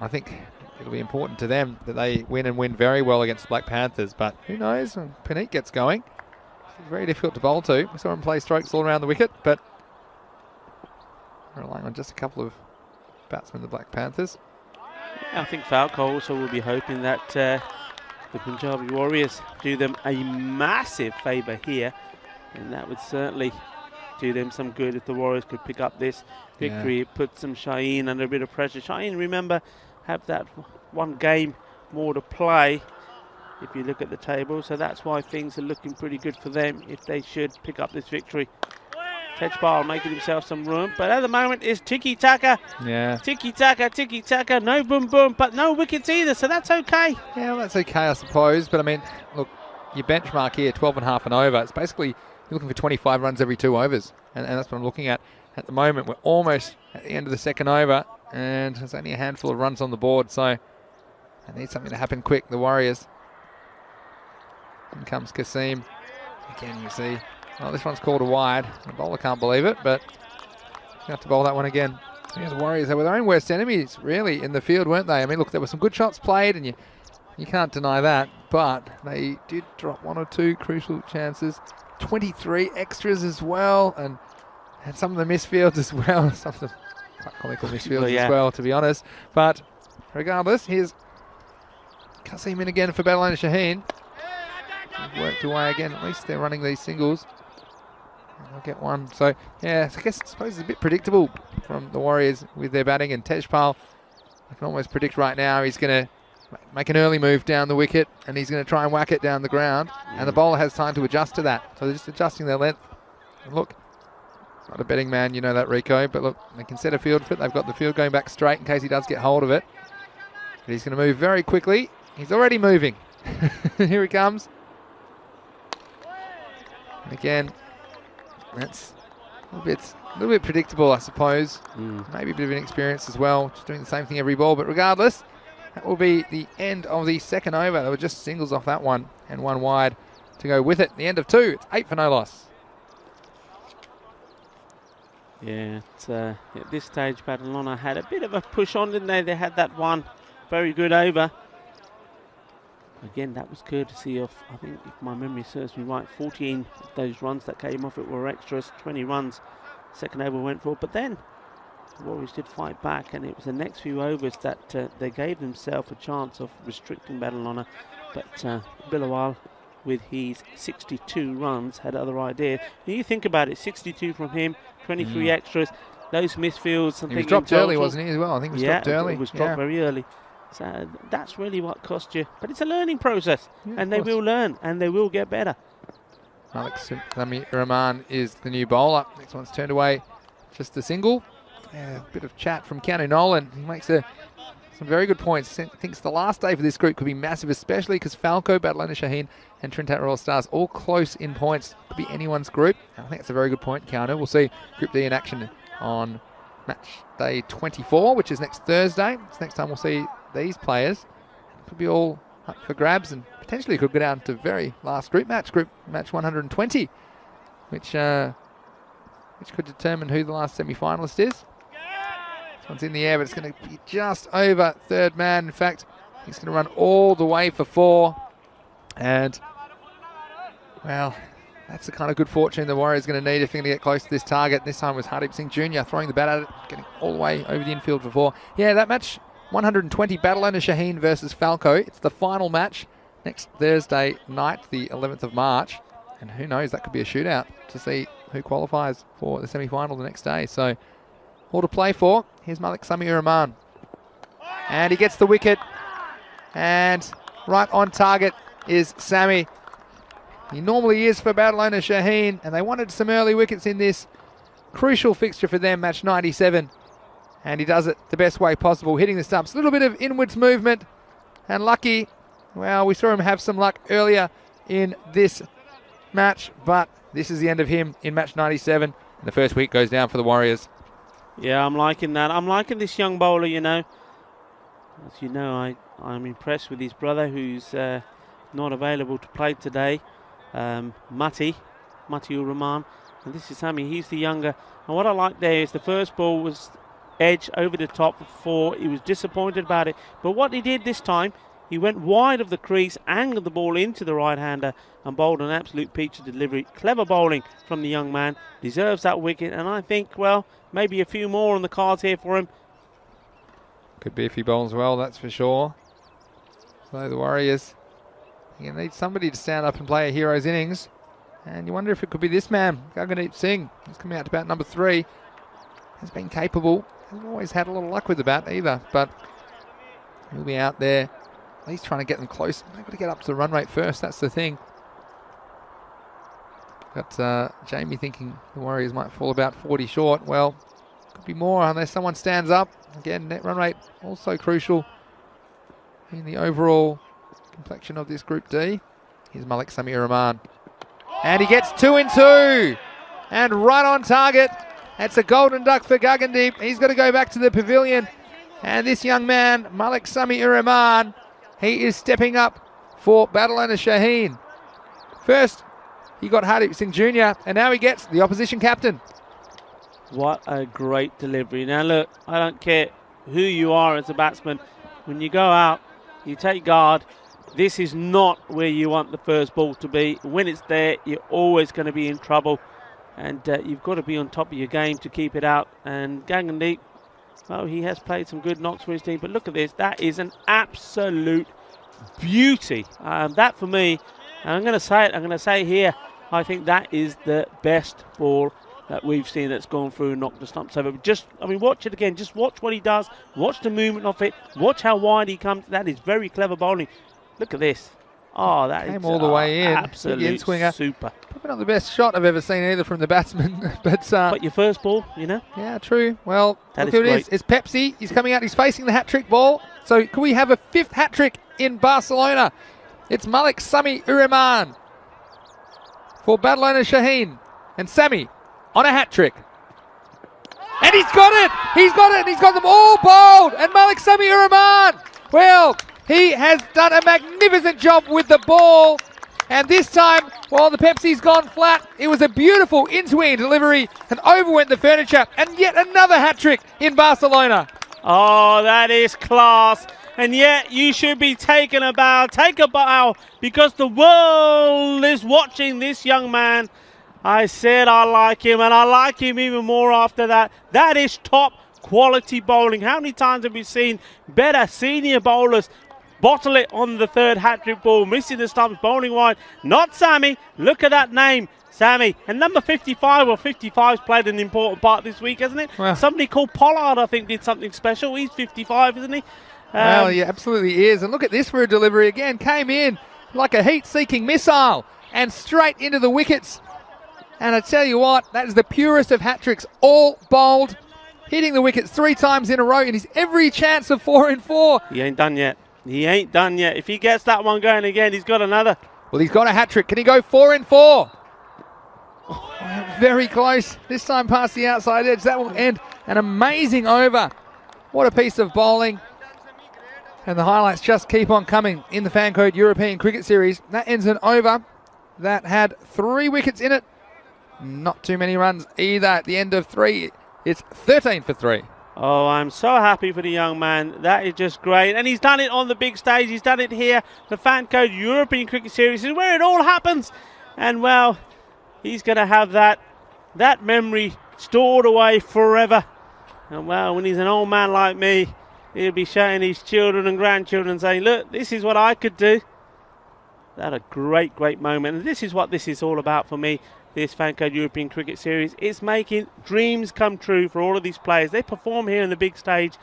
I think it'll be important to them that they win and win very well against the Black Panthers. But who knows when Puneet gets going? It's very difficult to bowl to. We saw him play strokes all around the wicket, but relying on just a couple of batsmen, the Black Panthers. I think Falco also will be hoping that the Punjabi Warriors do them a massive favour here, and that would certainly do them some good if the Warriors could pick up this victory. It puts some Shaheen under a bit of pressure. Shaheen, remember, have that one game more to play if you look at the table, so that's why things are looking pretty good for them if they should pick up this victory. Tejpal making himself some room, but at the moment it's tiki-taka. Yeah. Tiki-taka, no boom, but no wickets either, so that's okay. Yeah, well, that's okay, I suppose. But, I mean, look, your benchmark here, 12 and a half and over. It's basically, you're looking for 25 runs every 2 overs. And that's what I'm looking at. At the moment, we're almost at the end of the second over, and there's only a handful of runs on the board, so I need something to happen quick, the Warriors. In comes Kasim. Again, you see. Oh, this one's called a wide. The bowler can't believe it, but you have to bowl that one again. Yeah, the Warriors, they were their own worst enemies, really, in the field, weren't they? I mean, look, there were some good shots played, and you can't deny that, but they did drop 1 or 2 crucial chances. 23 extras as well, and some of the misfields as well. Some of the quite comical misfields as well, to be honest. But regardless, here's Kasim in again for Badalona Shaheen. Worked away again. At least they're running these singles. They'll get one. So, yeah, I suppose it's a bit predictable from the Warriors with their batting. And Tejpal, I can almost predict right now, he's going to make an early move down the wicket and he's going to try and whack it down the ground. And the bowler has time to adjust to that. So they're just adjusting their length. And look, not a betting man, you know that, Rico. But look, they can set a field for it. They've got the field going back straight in case he does get hold of it. But he's going to move very quickly. He's already moving. Here he comes. And again, that's a little bit predictable, I suppose. Maybe a bit of inexperience as well, just doing the same thing every ball. But regardless, that will be the end of the second over. There were just singles off that one and 1 wide to go with it. The end of 2. It's 8 for no loss. Yeah, at this stage, Badalona had a bit of a push on, didn't they? They had that one very good over. Again, that was courtesy of, I think, if my memory serves me right, 14 of those runs that came off it were extras, 20 runs second over went for. But then the Warriors did fight back, and it was the next few overs that they gave themselves a chance of restricting Badalona. But Bilawal, with his 62 runs, had other ideas. When you think about it, 62 from him, 23 extras, those misfields. He was dropped early, wasn't he, as well? I think he was dropped early. It was dropped very early. So that's really what cost you. But it's a learning process, and they will learn, and they will get better. Alex Rahman is the new bowler. Next one's turned away, just a single. Yeah, a bit of chat from Keanu Nolan. He makes some some very good points. Thinks the last day for this group could be massive, especially because Falco, Badalona Shaheen and Trinidad Royal Stars all close in points. Could be anyone's group. I think that's a very good point counter. We'll see Group D in action on match day 24, which is next Thursday. So next time we'll see these players. Could be all up for grabs and potentially could go down to very last group match 120, which could determine who the last semi-finalist is. This one's in the air, but it's going to be just over third man. In fact, he's going to run all the way for 4. And, well, that's the kind of good fortune the Warriors are going to need if they're going to get close to this target. This time was Hardeep Singh Jr. throwing the bat at it, getting all the way over the infield for 4. Yeah, that match, 120, Badalona Shaheen versus Falco. It's the final match next Thursday night, the 11th of March. And who knows, that could be a shootout to see who qualifies for the semi-final the next day. So, all to play for. Here's Malik Sami-ur-Rahman. And he gets the wicket. And right on target is Sami. He normally is for Badalona Shaheen, and they wanted some early wickets in this crucial fixture for them, match 97. And he does it the best way possible, hitting the stumps. A little bit of inwards movement, and lucky. Well, we saw him have some luck earlier in this match, but this is the end of him in match 97, and the first wicket goes down for the Warriors. Yeah, I'm liking that. I'm liking this young bowler, you know. As you know, I'm impressed with his brother, who's not available to play today. Mati-ur-Rahman. And this is Sami, he's the younger. And what I like there is the first ball was edge over the top for 4. He was disappointed about it. But what he did this time, he went wide of the crease, angled the ball into the right-hander and bowled an absolute peach of delivery. Clever bowling from the young man. Deserves that wicket. And I think, well, maybe a few more on the cards here for him. Could be if he bowls well, that's for sure. So the Warriors, you need somebody to stand up and play a hero's innings. And you wonder if it could be this man, Gaggandeep Singh. He's coming out to bat number 3. Has been capable. Hasn't always had a lot of luck with the bat either. But he'll be out there. He's trying to get them close. They've got to get up to the run rate first. That's the thing. Got Jamie thinking the Warriors might fall about 40 short. Well, could be more unless someone stands up. Again, net run rate also crucial in the overall complexion of this Group D. Here's Malik Sami-ur-Rahman. And he gets 2 in 2. And right on target. That's a golden duck for Gaggandeep. He's got to go back to the pavilion. And this young man, Malik Sami-ur-Rahman, he is stepping up for Badalona Shaheen. First, he got Hardeep Singh Jr. and now he gets the opposition captain. What a great delivery. Now look, I don't care who you are as a batsman. When you go out, you take guard. This is not where you want the first ball to be. When it's there, you're always going to be in trouble. And you've got to be on top of your game to keep it out. And Gaggandeep, well, he has played some good knocks for his team. But look at this. That is an absolute beauty. That for me, and I'm going to say it, I'm going to say here, I think that is the best ball that we've seen that's gone through and knocked the stumps over. Just, I mean, watch it again. Just watch what he does. Watch the movement of it. Watch how wide he comes. That is very clever bowling. Look at this. Oh, that came all the way in. Absolute swinger. Super. Probably not the best shot I've ever seen either from the batsman. But your first ball, you know? Yeah, true. Well, that look is who it great. is. It's Pepsi. He's coming out. He's facing the hat-trick ball. So can we have a 5th hat-trick in Barcelona? It's Malik Sami-ur-Rahman for Badalona Shaheen. And Sami on a hat-trick. And he's got it! He's got it! He's got them all bowled! And Malik Sami-ur-Rahman, well, he has done a magnificent job with the ball. And this time, while the Pepsi's gone flat, it was a beautiful in-swing delivery and overwent the furniture. And yet another hat-trick in Barcelona. Oh, that is class. And yet you should be taking a bow. Take a bow because the world is watching this young man. I said I like him, and I like him even more after that. That is top quality bowling. How many times have we seen better senior bowlers bottle it on the 3rd hat-trick ball, missing the stumps, bowling wide? Not Sami. Look at that name, Sami. And number 55 or 55's played an important part this week, hasn't it? Well, somebody called Pollard, I think, did something special. He's 55, isn't he? Well, he absolutely is. And look at this for a delivery again. Came in like a heat-seeking missile and straight into the wickets. And I tell you what, that is the purest of hat-tricks, all bowled hitting the wickets 3 times in a row, and he's every chance of 4 in 4. He ain't done yet. He ain't done yet. If he gets that one going again, he's got another. Well, he's got a hat-trick. Can he go 4 in 4? Oh, very close. This time past the outside edge. That will end an amazing over. What a piece of bowling. And the highlights just keep on coming in the Fancode European Cricket Series. That ends an over that had 3 wickets in it. Not too many runs either at the end of 3. It's 13 for 3. Oh, I'm so happy for the young man. That is just great. And he's done it on the big stage. He's done it here. The Fancode European Cricket Series is where it all happens. And, well, he's going to have that memory stored away forever. And, well, when he's an old man like me, he'll be showing his children and grandchildren saying, look, this is what I could do. That a great, great moment. And this is what this is all about for me. This Fancode European Cricket Series. It's making dreams come true for all of these players. They perform here on the big stage,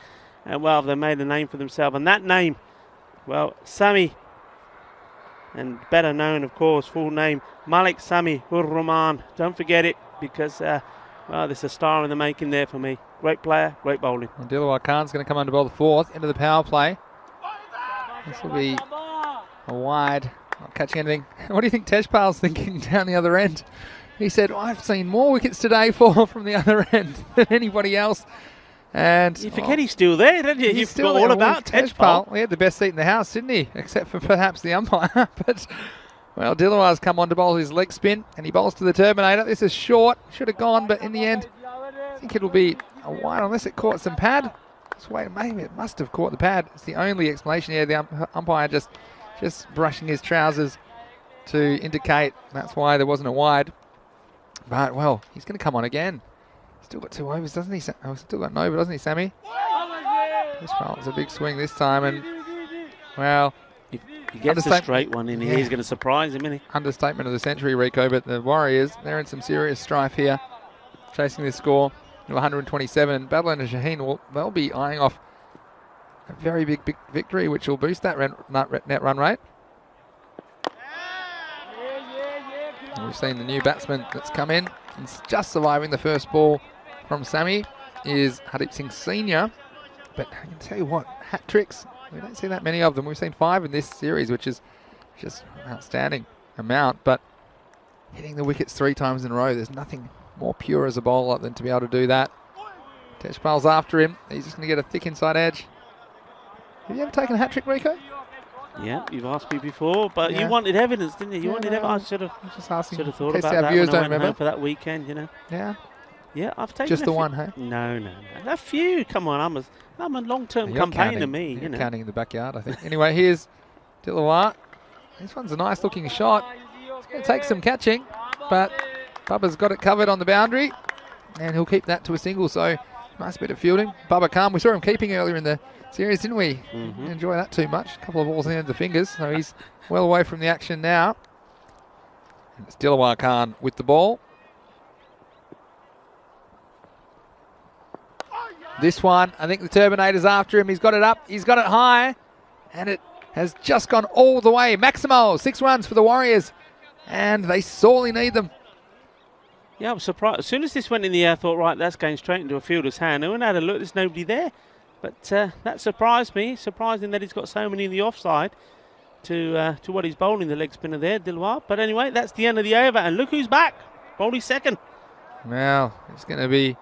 and well, they've made a name for themselves. And that name, well, Sami, and better known, of course, full name, Malik Sami ur Rahman. Don't forget it, because, well, there's a star in the making there for me. Great player, great bowling. Well, Dilawar Khan's going to come on to bowl the 4th into the power play. This will be a wide, not catching anything. What do you think Tejpal's thinking down the other end? He said, I've seen more wickets today fall from the other end than anybody else. And you forget he's still there, don't you? He's still all about Tejpal. He had the best seat in the house, didn't he? Except for perhaps the umpire. But, well, Dilawar's come on to bowl his leg spin, and he bowls to the Terminator. This is short. Should have gone, but in the end, I think it'll be a wide unless it caught some pad. Wait, maybe it must have caught the pad. It's the only explanation here. The umpire just brushing his trousers to indicate that's why there wasn't a wide. But, well, he's going to come on again. Still got 2 overs, doesn't he? Oh, still got an over, doesn't he, Sammy? This was a big swing this time, and, well, if he gets a straight one in here, he's going to surprise him, isn't he? Understatement of the century, Rico, but the Warriors, they're in some serious strife here, chasing this score of 127. Badland and Shaheen, they'll be eyeing off a very big victory, which will boost that net run rate. And we've seen the new batsman that's come in and just surviving the first ball from Sammy is Hardeep Singh Senior. But I can tell you what, hat tricks, we don't see that many of them. We've seen 5 in this series, which is just an outstanding amount. But hitting the wickets 3 times in a row, there's nothing more pure as a bowler than to be able to do that. Tejpal's after him. He's just going to get a thick inside edge. Have you ever taken a hat trick, Rico? Yeah, you've asked me before, but you wanted evidence, didn't you? You wanted evidence. I should have thought about that when I went home for that weekend, you know. Yeah. Yeah, I've taken just the one, hey? No. A few. Come on, I'm a long-term campaigner, me. You know. Counting in the backyard, I think. Anyway, here's Dilawar. This one's a nice-looking shot. It's going to take some catching, but Bubba's got it covered on the boundary, and he'll keep that to a single. So nice bit of fielding. Bubba Khan, we saw him keeping earlier in the series, didn't we? Didn't enjoy that too much. A couple of balls in the end of the fingers, so he's well away from the action now. And it's Dilawar Khan with the ball. This one, I think the Terminator's after him. He's got it up, he's got it high, and it has just gone all the way. Maximo, 6 runs for the Warriors, and they sorely need them. Yeah, I was surprised. As soon as this went in the air, I thought, right, that's going straight into a fielder's hand. And when I had a look, there's nobody there. But that surprised me. Surprising that he's got so many in the offside to what he's bowling, the leg spinner there, Dilawar. But anyway, that's the end of the over. And look who's back. Bowling second. Well, it's going to be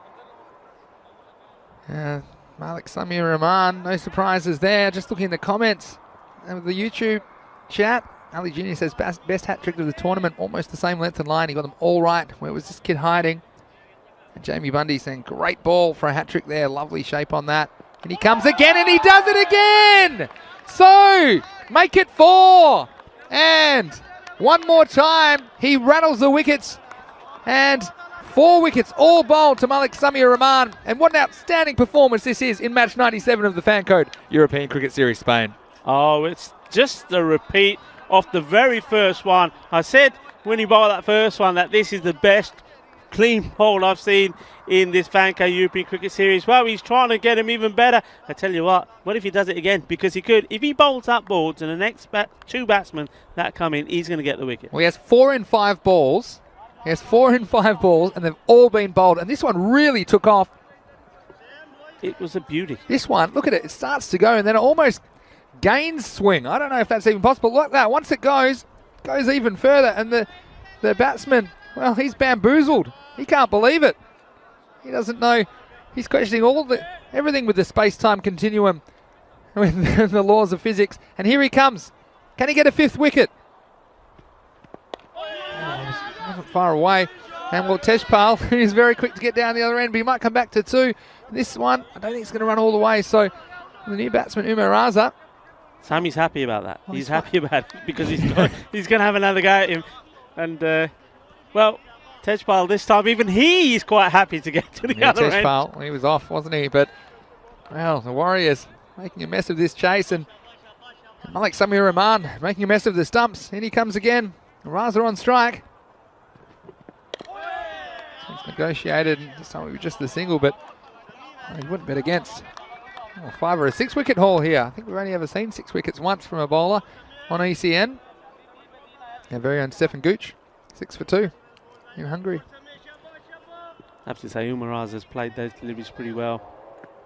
Malik Sami ur Rahman. No surprises there. Just looking in the comments of the YouTube chat. Ali Jr. says best hat trick of the tournament. Almost the same length and line. He got them all right. Where was this kid hiding? And Jamie Bundy saying great ball for a hat trick there. Lovely shape on that. And he comes again, and he does it again! So, make it 4. And one more time, he rattles the wickets. And 4 wickets, all bowled to Malik Sami ur Rahman. And what an outstanding performance this is in match 97 of the Fancode European Cricket Series Spain. Oh, it's just a repeat of the very first one. I said when he bowled that first one that this is the best clean bowl I've seen in this Fancode European Cricket Series. Well, he's trying to get him even better. I tell you what if he does it again? Because he could. If he bowls up ball to the next 2 batsmen that come in, he's going to get the wicket. Well, he has 4 in 5 balls. He has 4 in 5 balls, and they've all been bowled. And this one really took off. It was a beauty. This one, look at it. It starts to go and then it almost gains swing. I don't know if that's even possible. Look at that. Once it goes even further. And the batsman, well, he's bamboozled. He can't believe it. He doesn't know. He's questioning everything with the space-time continuum, with the laws of physics. And here he comes. Can he get a 5th wicket? Wasn't far away. And well, Tejpal is very quick to get down the other end, but he might come back to 2. This one, I don't think it's going to run all the way. So the new batsman, Umar Raza. Sammy's happy about that. Well, he's happy about it because he's going to have another go at him. And, well, Tejpal this time, even he is quite happy to get to the other end. Tejpal, he was off, wasn't he? But, well, the Warriors making a mess of this chase. And Malik Samir Rahman making a mess of the stumps. In he comes again. Raza on strike. It's negotiated. This time it was just the single, but he wouldn't bet against. 5 or a 6 wicket haul here. I think we've only ever seen 6 wickets once from a bowler on ECN. Our very own Stefan Gooch, 6 for 2 in Hungary. I have to say, Umar Raza has played those deliveries pretty well.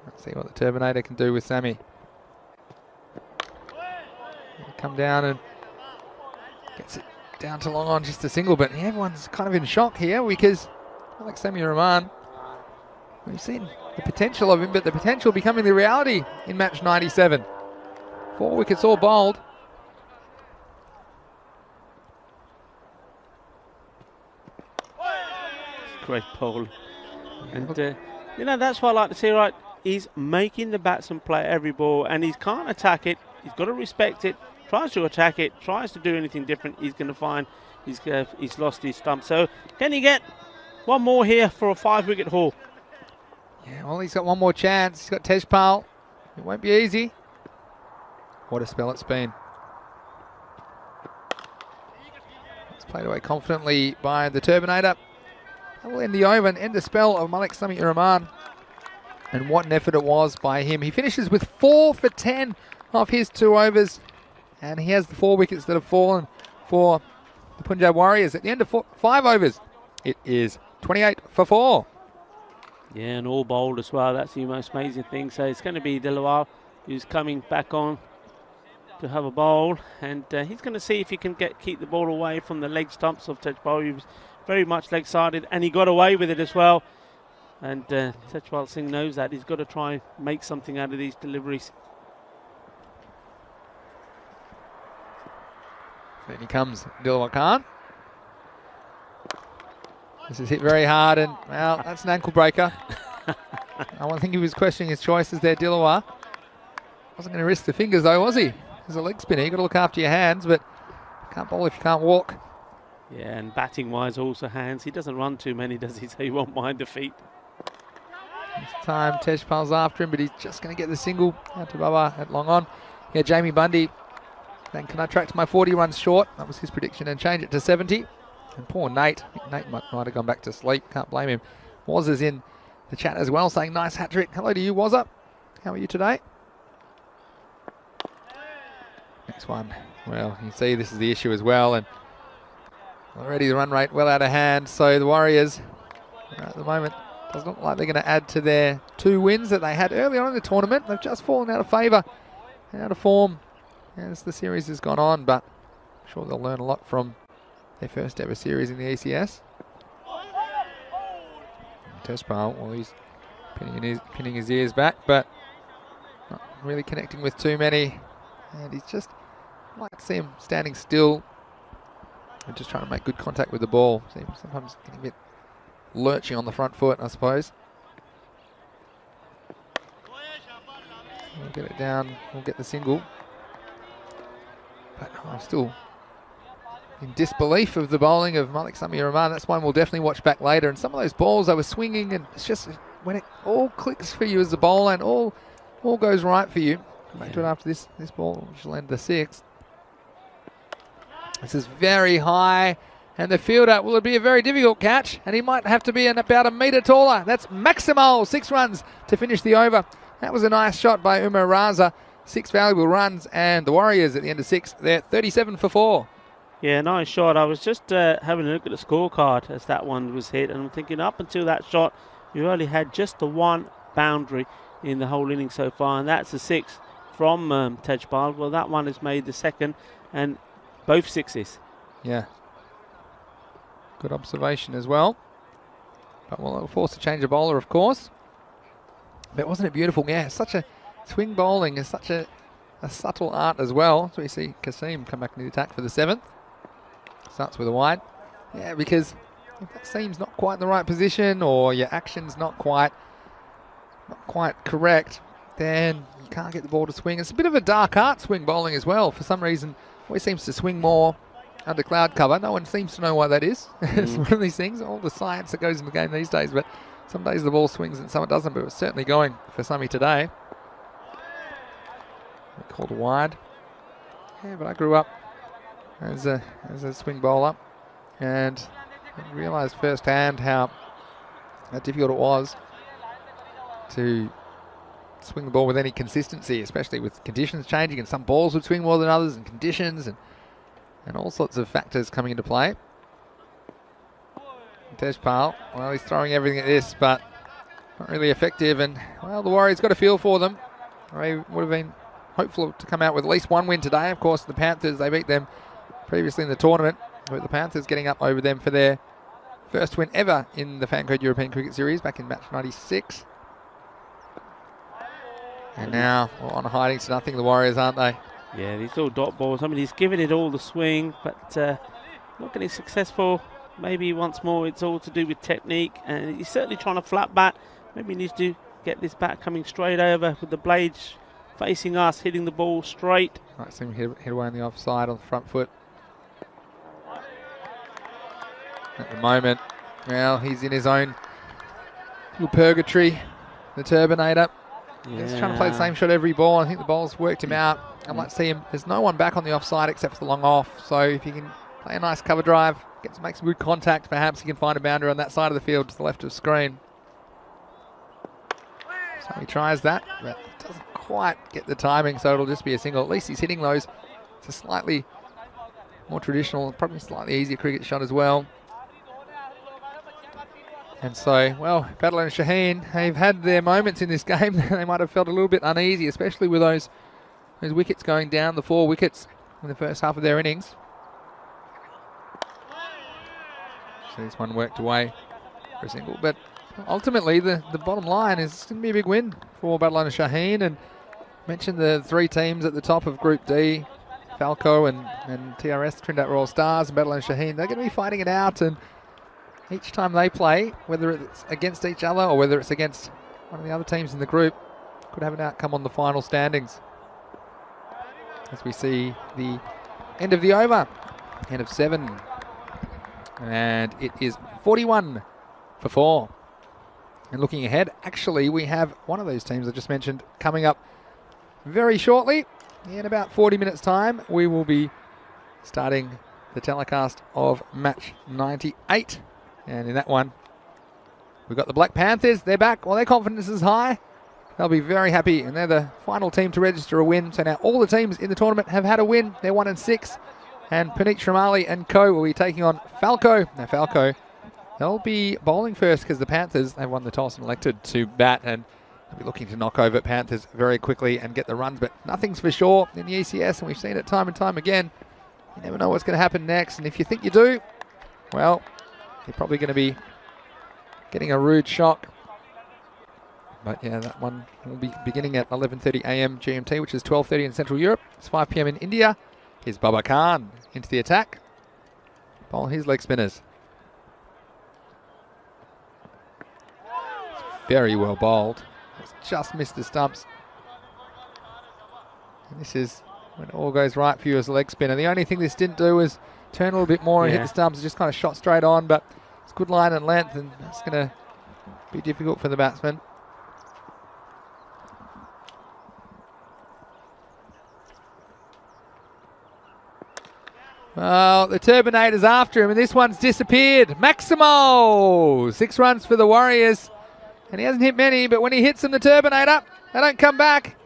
Let's see what the Terminator can do with Sammy. He'll come down and gets it down to long on, just a single, but everyone's kind of in shock here because like Sammy Rahman, we've seen the potential of him, but the potential becoming the reality in match 97. 4 wickets all bowled. Great bowl. And, you know, that's what I like to see, right? He's making the batsman play every ball, and he can't attack it. He's got to respect it. Tries to attack it, tries to do anything different. He's going to find he's lost his stump. So can he get one more here for a 5 wicket haul? Yeah, well, he's got one more chance. He's got Tejpal. It won't be easy. What a spell it's been. It's played away confidently by the Terminator. That will end the over and end the spell of Malik Samir Rahman. And what an effort it was by him. He finishes with 4 for 10 off his 2 overs. And he has the 4 wickets that have fallen for the Punjab Warriors. At the end of 5 overs, it is 28 for 4. Yeah, and all bowled as well. That's the most amazing thing. So it's going to be Dilawar who's coming back on to have a bowl. And he's going to see if he can keep the ball away from the leg stumps of Tejpal. He was very much leg-sided, and he got away with it as well. And Tejpal Singh knows that. He's got to try and make something out of these deliveries. Then he comes, Dilawar Khan. This is hit very hard, and, well, that's an ankle breaker. I think he was questioning his choices there, Dilawar. Wasn't going to risk the fingers, though, was he? As a leg spinner, you've got to look after your hands, but you can't bowl if you can't walk. Yeah, and batting-wise, also hands. He doesn't run too many, does he? So he won't mind the feet. This time, Tejpal's after him, but he's just going to get the single out to Baba at long on. Yeah, Jamie Bundy. Then can I track to my 40 runs short? That was his prediction, and change it to 70. And poor Nate. I think Nate might have gone back to sleep. Can't blame him. Woz is in the chat as well, saying nice hat trick. Hello to you, Wozza. How are you today? Next one. Well, you see this is the issue as well, and already the run rate well out of hand. So the Warriors, at the moment, doesn't look like they're going to add to their 2 wins that they had early on in the tournament. They've just fallen out of favour and out of form as the series has gone on, but I'm sure they'll learn a lot from their first ever series in the ECS. Tejpal, well, he's pinning his ears back, but not really connecting with too many. And he's just, I like to see him standing still and just trying to make good contact with the ball. See him sometimes getting a bit lurching on the front foot, I suppose. We'll get it down, we'll get the single. But I'm still in disbelief of the bowling of Malik Samir Rahman. That's one we'll definitely watch back later. And some of those balls they were swinging, and it's just when it all clicks for you as a bowler and all goes right for you. Back to it after this ball, which will end the 6th. This is very high, and the fielder, will it be a very difficult catch, and he might have to be about a metre taller. That's Maximal, 6 runs to finish the over. That was a nice shot by Umar Raza. 6 valuable runs, and the Warriors at the end of 6, they're 37 for 4. Yeah, nice shot. I was just having a look at the scorecard as that one was hit, and I'm thinking up until that shot, you only had just the 1 boundary. in the whole inning so far, and that's a 6 from Tejpal. Well, that one has made the second, and both 6s. Yeah. Good observation as well. But we'll force to change a bowler, of course. But wasn't it beautiful? Yeah, such a swing bowling is such a subtle art as well. So we see Kasim come back into the attack for the 7th. Starts with a wide. Yeah, because if that seam's not quite in the right position or your action's not quite correct, then you can't get the ball to swing. It's a bit of a dark art swing bowling as well. For some reason, always seems to swing more under cloud cover. No one seems to know why that is. It's one of these things, all the science that goes in the game these days, but some days the ball swings and some it doesn't, but it's certainly going for Sammy today. Called a wide. Yeah, but I grew up as a swing bowler and realised firsthand how difficult it was to swing the ball with any consistency, especially with conditions changing, and some balls would swing more than others, and conditions and all sorts of factors coming into play. Tejpal, well, he's throwing everything at this, but not really effective, and well, the Warriors got a feel for them. They would have been hopeful to come out with at least one win today. Of course, the Panthers, they beat them previously in the tournament, with the Panthers getting up over them for their first win ever in the Fancode European Cricket Series back in match 96. And now on hiding to nothing, the Warriors, aren't they? Yeah, these little dot balls. I mean, he's given it all the swing, but not getting successful. Maybe once more it's all to do with technique, and he's certainly trying to flat bat. Maybe he needs to get this bat coming straight over with the blades facing us, hitting the ball straight. Might see him hit away on the offside on the front foot. At the moment, well, he's in his own little purgatory, the Turbinator. Yeah. He's trying to play the same shot every ball. I think the ball's worked him out. I'd like to see him. There's no one back on the offside except for the long off. So if you can play a nice cover drive, make some good contact, perhaps he can find a boundary on that side of the field to the left of screen. So he tries that, but doesn't quite get the timing, so it'll just be a single. At least he's hitting those. It's a slightly more traditional, probably slightly easier cricket shot as well. And so, well, Badal and Shaheen, they've had their moments in this game. They might have felt a little bit uneasy, especially with those wickets going down, the 4 wickets in the first half of their innings. So this one worked away for a single. But ultimately, the bottom line is it's going to be a big win for Badal and Shaheen. And mentioned the 3 teams at the top of Group D, Falco and TRS, Trinidad Royal Stars, and Badal and Shaheen. They're going to be fighting it out, and each time they play, whether it's against each other or whether it's against one of the other teams in the group, could have an outcome on the final standings. As we see the end of the over, end of 7. And it is 41 for 4. And looking ahead, actually, we have one of those teams I just mentioned coming up very shortly. In about 40 minutes' time, we will be starting the telecast of match 98. And in that one, we've got the Black Panthers. They're back. Well, their confidence is high. They'll be very happy, and they're the final team to register a win. So now all the teams in the tournament have had a win. They're 1-6. And Puneet Shramali and co will be taking on Falco. Now Falco, they'll be bowling first because the Panthers, they've won the toss and elected to bat, and they'll be looking to knock over Panthers very quickly and get the runs. But nothing's for sure in the ECS, and we've seen it time and time again. You never know what's going to happen next, and if you think you do, well, you're probably going to be getting a rude shock. But yeah, that one will be beginning at 11:30 a.m. GMT, which is 12:30 in Central Europe. It's 5 p.m. in India. Here's Baba Khan into the attack. Ball his leg spinners. It's very well bowled. It's just missed the stumps. And this is when it all goes right for you as a leg spinner. The only thing this didn't do was turn a little bit more and hit the stumps. It just kind of shot straight on, but it's good line and length, and it's going to be difficult for the batsman. Well, the Turbinator's after him, and this one's disappeared. Maximo! 6 runs for the Warriors. And he hasn't hit many, but when he hits them, the Turbinator, they don't come back.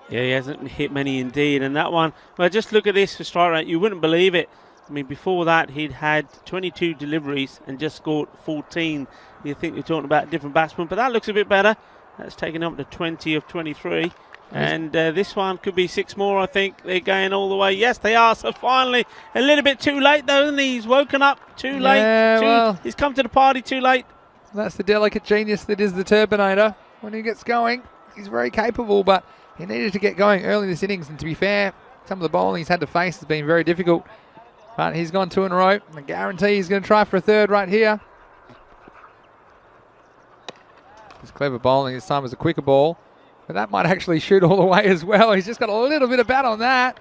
Yeah, he hasn't hit many indeed. And that one, well, just look at this for strike rate. You wouldn't believe it. I mean, before that, he'd had 22 deliveries and just scored 14. You think you're talking about a different batsman, but that looks a bit better. That's taken up to 20 of 23. And this one could be 6 more, I think. They're going all the way. Yes, they are. So finally, a little bit too late, though, isn't he? He's woken up too late. Well, he's come to the party too late. That's the delicate genius that is the Turbinator. When he gets going, he's very capable, but he needed to get going early in this innings. And to be fair, some of the bowling he's had to face has been very difficult. But he's gone 2 in a row. I guarantee he's going to try for a third right here. His clever bowling this time was a quicker ball. But that might actually shoot all the way as well. He's just got a little bit of bat on that.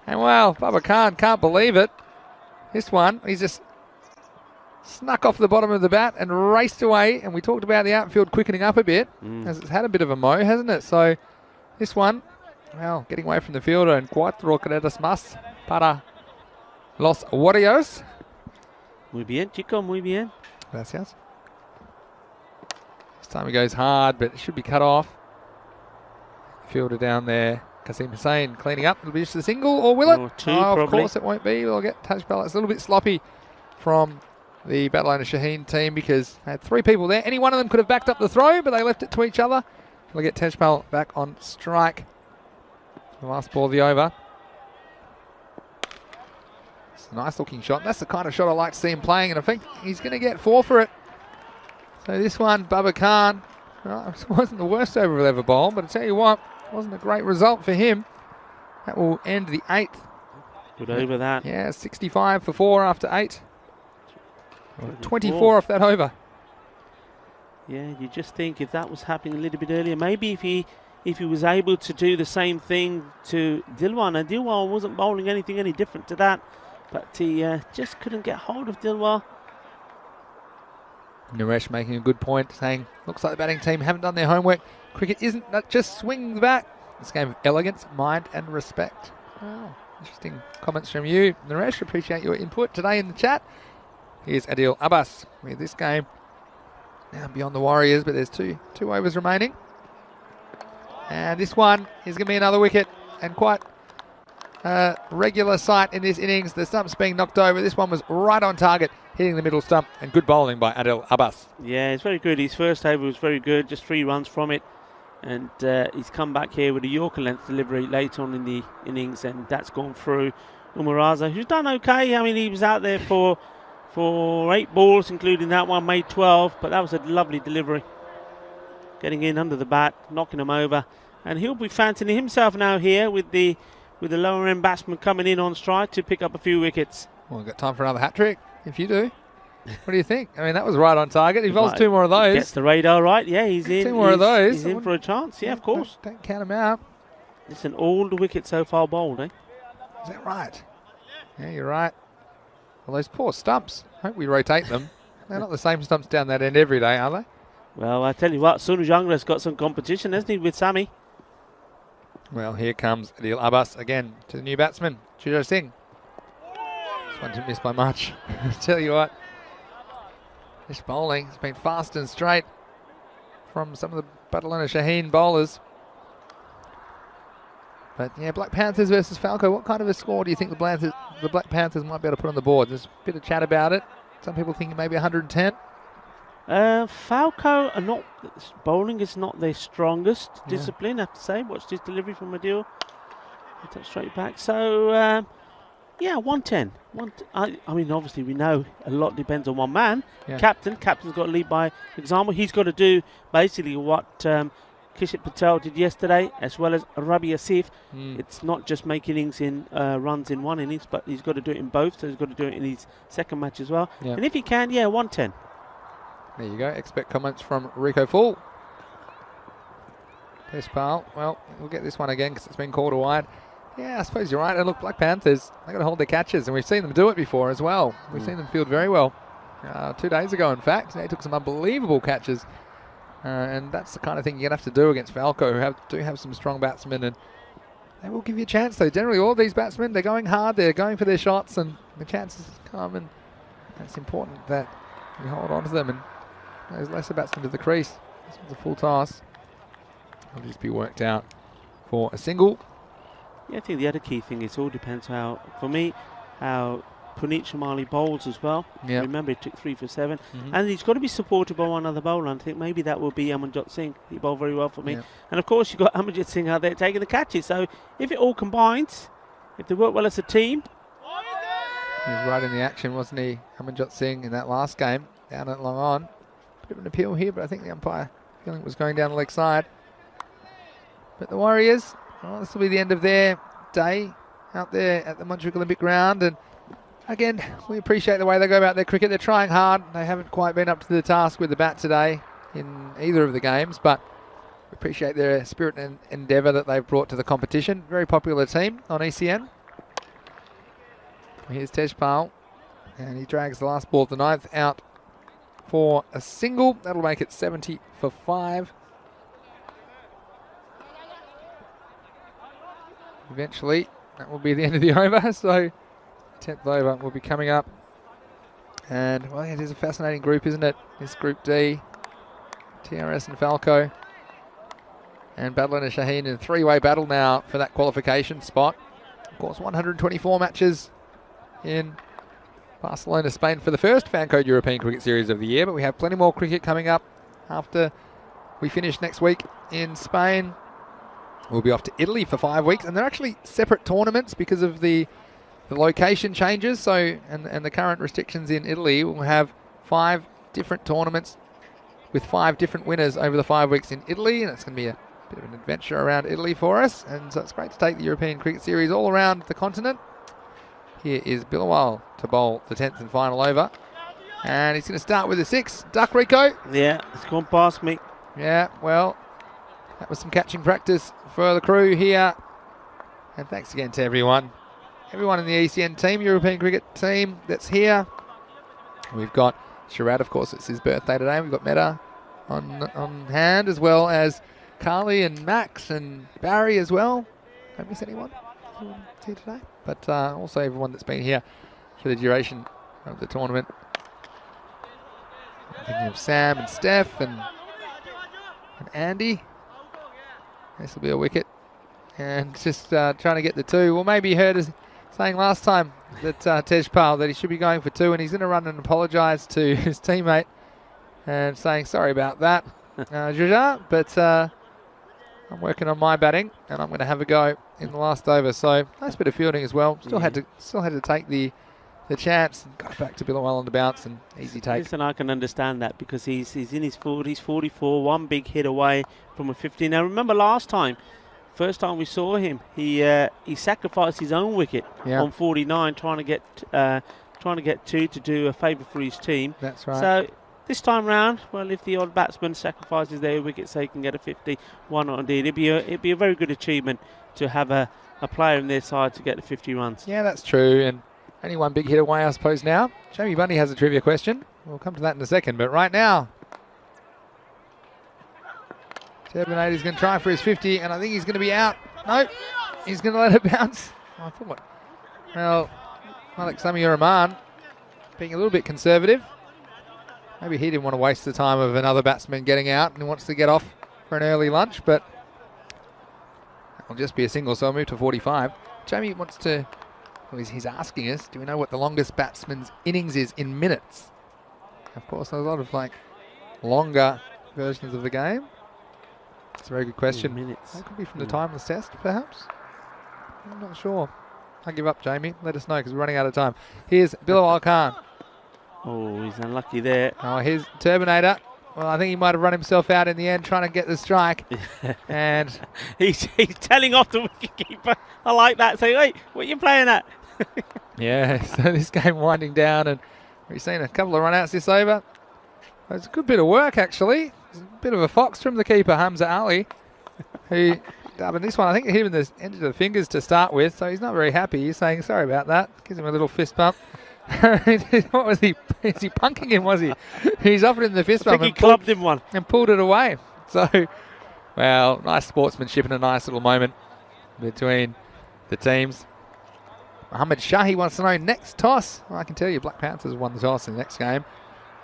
And well, Baba Khan can't believe it. This one, he's just snuck off the bottom of the bat and raced away. And we talked about the outfield quickening up a bit, as it's had a bit of a mow, hasn't it? So this one, well, getting away from the fielder and cuatro carreras más para los Warriors. Muy bien, chico, muy bien. Gracias. This time he goes hard, but it should be cut off. Fielder down there, Kasim Hussain cleaning up. It'll be just a single, or will it? Or 2, of course it won't be. We'll get touch ball. It's a little bit sloppy from the Battle Owner Shaheen team because they had 3 people there. Any one of them could have backed up the throw, but they left it to each other. We'll get Tejpal back on strike. The last ball of the over. It's a nice looking shot. That's the kind of shot I like to see him playing, and I think he's going to get 4 for it. So this one, Baba Khan, it wasn't the worst over he'll ever bowl, but I tell you what, it wasn't a great result for him. That will end the 8th. Good over that. Yeah, 65 for 4 after 8. 24 off that over. Yeah, you just think if that was happening a little bit earlier, maybe if he was able to do the same thing to Dilwar. Now, Dilwar wasn't bowling anything any different to that, but he just couldn't get hold of Dilwar. Naresh making a good point, saying, looks like the batting team haven't done their homework. Cricket isn't just swing the bat. It's a game of elegance, mind and respect. Oh, interesting comments from you, Naresh. Appreciate your input today in the chat. Here's Adil Abbas with this game now beyond the Warriors, but there's two overs remaining. And this one is going to be another wicket, and quite a regular sight in this innings. The stump's being knocked over. This one was right on target, hitting the middle stump, and good bowling by Adil Abbas. Yeah, it's very good. His first over was very good, just 3 runs from it. And he's come back here with a Yorker length delivery late on in the innings, and that's gone through. Umaraza, who's done okay. I mean, he was out there for 8 balls, including that one, made 12, but that was a lovely delivery. Getting in under the bat, knocking him over. And he'll be fancying himself now here with the lower end batsman coming in on strike to pick up a few wickets. Well, we've got time for another hat trick, if you do. What do you think? I mean, that was right on target. He bowls 2 more of those. Gets the radar right. Yeah, he's in. 2 more of those. He's in for a chance. Yeah, of course. Don't count him out. Listen, all the wickets so far bowled, eh? Is that right? Yeah, you're right. Well, those poor stumps. I hope we rotate them. They're not the same stumps down that end every day, are they? Well, I tell you what, Sunu Jungler's got some competition, hasn't he, with Sammy? Well, here comes Adil Abbas again to the new batsman, Jujo Singh. This one didn't miss by much. I tell you what, this bowling has been fast and straight from some of the Battle Owner Shaheen bowlers. But yeah, Black Panthers versus Falco. What kind of a score do you think the Black Panthers might be able to put on the board? There's a bit of chat about it. Some people think maybe 110. Falco are not, bowling is not their strongest discipline, I have to say. Watch this delivery from Adil. Touch straight back. So, yeah, 110. I mean, obviously we know a lot depends on one man. Yeah. Captain's got to lead by example. He's got to do basically what Kishit Patel did yesterday, as well as Rabi Asif. It's not just making innings in runs in one innings, but he's got to do it in both. So he's got to do it in his second match as well. Yeah. And if he can, 110. There you go. Expect comments from Rico Full. Tejpal. Well, we'll get this one again because it's been called a wide. Yeah, I suppose you're right. And look, Black Panthers, they've got to hold their catches, and we've seen them do it before as well. We've seen them field very well. 2 days ago, in fact, they took some unbelievable catches. And that's the kind of thing you're going to have to do against Falco, who do have some strong batsmen, and they will give you a chance, though. Generally, all these batsmen, they're going hard, they're going for their shots, and the chances come, and it's important that you hold on to them, and there's lesser batsmen to the crease. This one's a full toss. It'll just be worked out for a single. Yeah, I think the other key thing is all depends how Puneet Shamali bowls as well. Yep. Remember, he took 3 for 7. And he's got to be supported by one other bowler. And I think maybe that will be Amanjot Singh. He bowled very well for me. Yep. And of course, you've got Amanjot Singh out there taking the catches. So if it all combines, if they work well as a team. He was right in the action, wasn't he? Amanjot Singh in that last game, down at long on. Bit of an appeal here, but I think the umpire feeling it was going down the leg side. But the Warriors, well, this will be the end of their day out there at the Montjuic Olympic Ground. And again, we appreciate the way they go about their cricket. They're trying hard. They haven't quite been up to the task with the bat today in either of the games, but we appreciate their spirit and endeavour that they've brought to the competition. Very popular team on ECN. Here's Tejpal, and he drags the last ball of the 9th out for a single. That'll make it 70 for 5. Eventually, that will be the end of the over, so 10th over will be coming up. And, well, it is a fascinating group, isn't it? This Group D, TRS and Falco. And Badlan and Shaheen in a 3-way battle now for that qualification spot. Of course, 124 matches in Barcelona, Spain for the first Fancode European Cricket Series of the year, but we have plenty more cricket coming up after we finish next week in Spain. We'll be off to Italy for 5 weeks, and they're actually separate tournaments because of the location changes. So, and the current restrictions in Italy, we'll have 5 different tournaments with 5 different winners over the 5 weeks in Italy, and it's going to be a bit of an adventure around Italy for us. And so it's great to take the European Cricket Series all around the continent. Here is Bilawal to bowl the 10th and final over. And he's going to start with a 6. Duck, Rico. Yeah, it's gone past me. Yeah, well, that was some catching practice for the crew here. And thanks again to everyone. Everyone in the ECN team, European cricket team that's here. We've got Sharad, of course, it's his birthday today. We've got Meta on hand, as well as Carly and Max and Barry as well. Don't miss anyone here today. But also everyone that's been here for the duration of the tournament. I'm thinking of Sam and Steph and Andy. This will be a wicket. And just trying to get the 2. Well, maybe you heard us saying last time that Tejpal that he should be going for 2, and he's going to run and apologise to his teammate and saying sorry about that, Juja. But I'm working on my batting, and I'm going to have a go in the last over. So nice bit of fielding as well. Still had to take the chance and got back to Bilawal on the bounce and easy take. Listen, I can understand that because he's in his 40s, 44, one big hit away from a 50. Now remember last time, first time we saw him, he sacrificed his own wicket on 49, trying to get 2 to do a favour for his team. That's right. So this time round, well, if the odd batsman sacrifices their wicket so he can get a 50, why not indeed? It'd be a very good achievement to have a player in their side to get the 50 runs. Yeah, that's true. And only one big hit away, I suppose, now. Jamie Bundy has a trivia question. We'll come to that in a second. But right now, Turbinate is going to try for his 50, and I think he's going to be out. Nope, he's going to let it bounce. Oh, I thought, well, Malik Samir Rahman being a little bit conservative. Maybe he didn't want to waste the time of another batsman getting out and wants to get off for an early lunch, but it'll just be a single, so I'll move to 45. Jamie wants to, well, he's asking us, do we know what the longest batsman's innings is in minutes? Of course, there's a lot of longer versions of the game. It's a very good question. Minutes. That could be from the timeless test, perhaps. I'm not sure. I give up, Jamie. Let us know because we're running out of time. Here's Bilawal Khan. Oh, he's unlucky there. Oh, here's Turbinator. Well, I think he might have run himself out in the end trying to get the strike. And he's telling off the wicketkeeper. I like that. Saying, hey, what are you playing at? yeah, so this game winding down, and we've seen a couple of run-outs this over. It's a good bit of work, actually. It's a bit of a fox from the keeper, Hamza Ali, who dubbing this one. I think he hit him in the end of the fingers to start with, so he's not very happy. He's saying sorry about that. Gives him a little fist bump. What was he? Is he punking him, was he? He's offered him the fist bump. He clubbed him one. And pulled it away. So, well, nice sportsmanship and a nice little moment between the teams. Mohammed Shahi wants to know next toss. Well, I can tell you Black Panthers won the toss in the next game.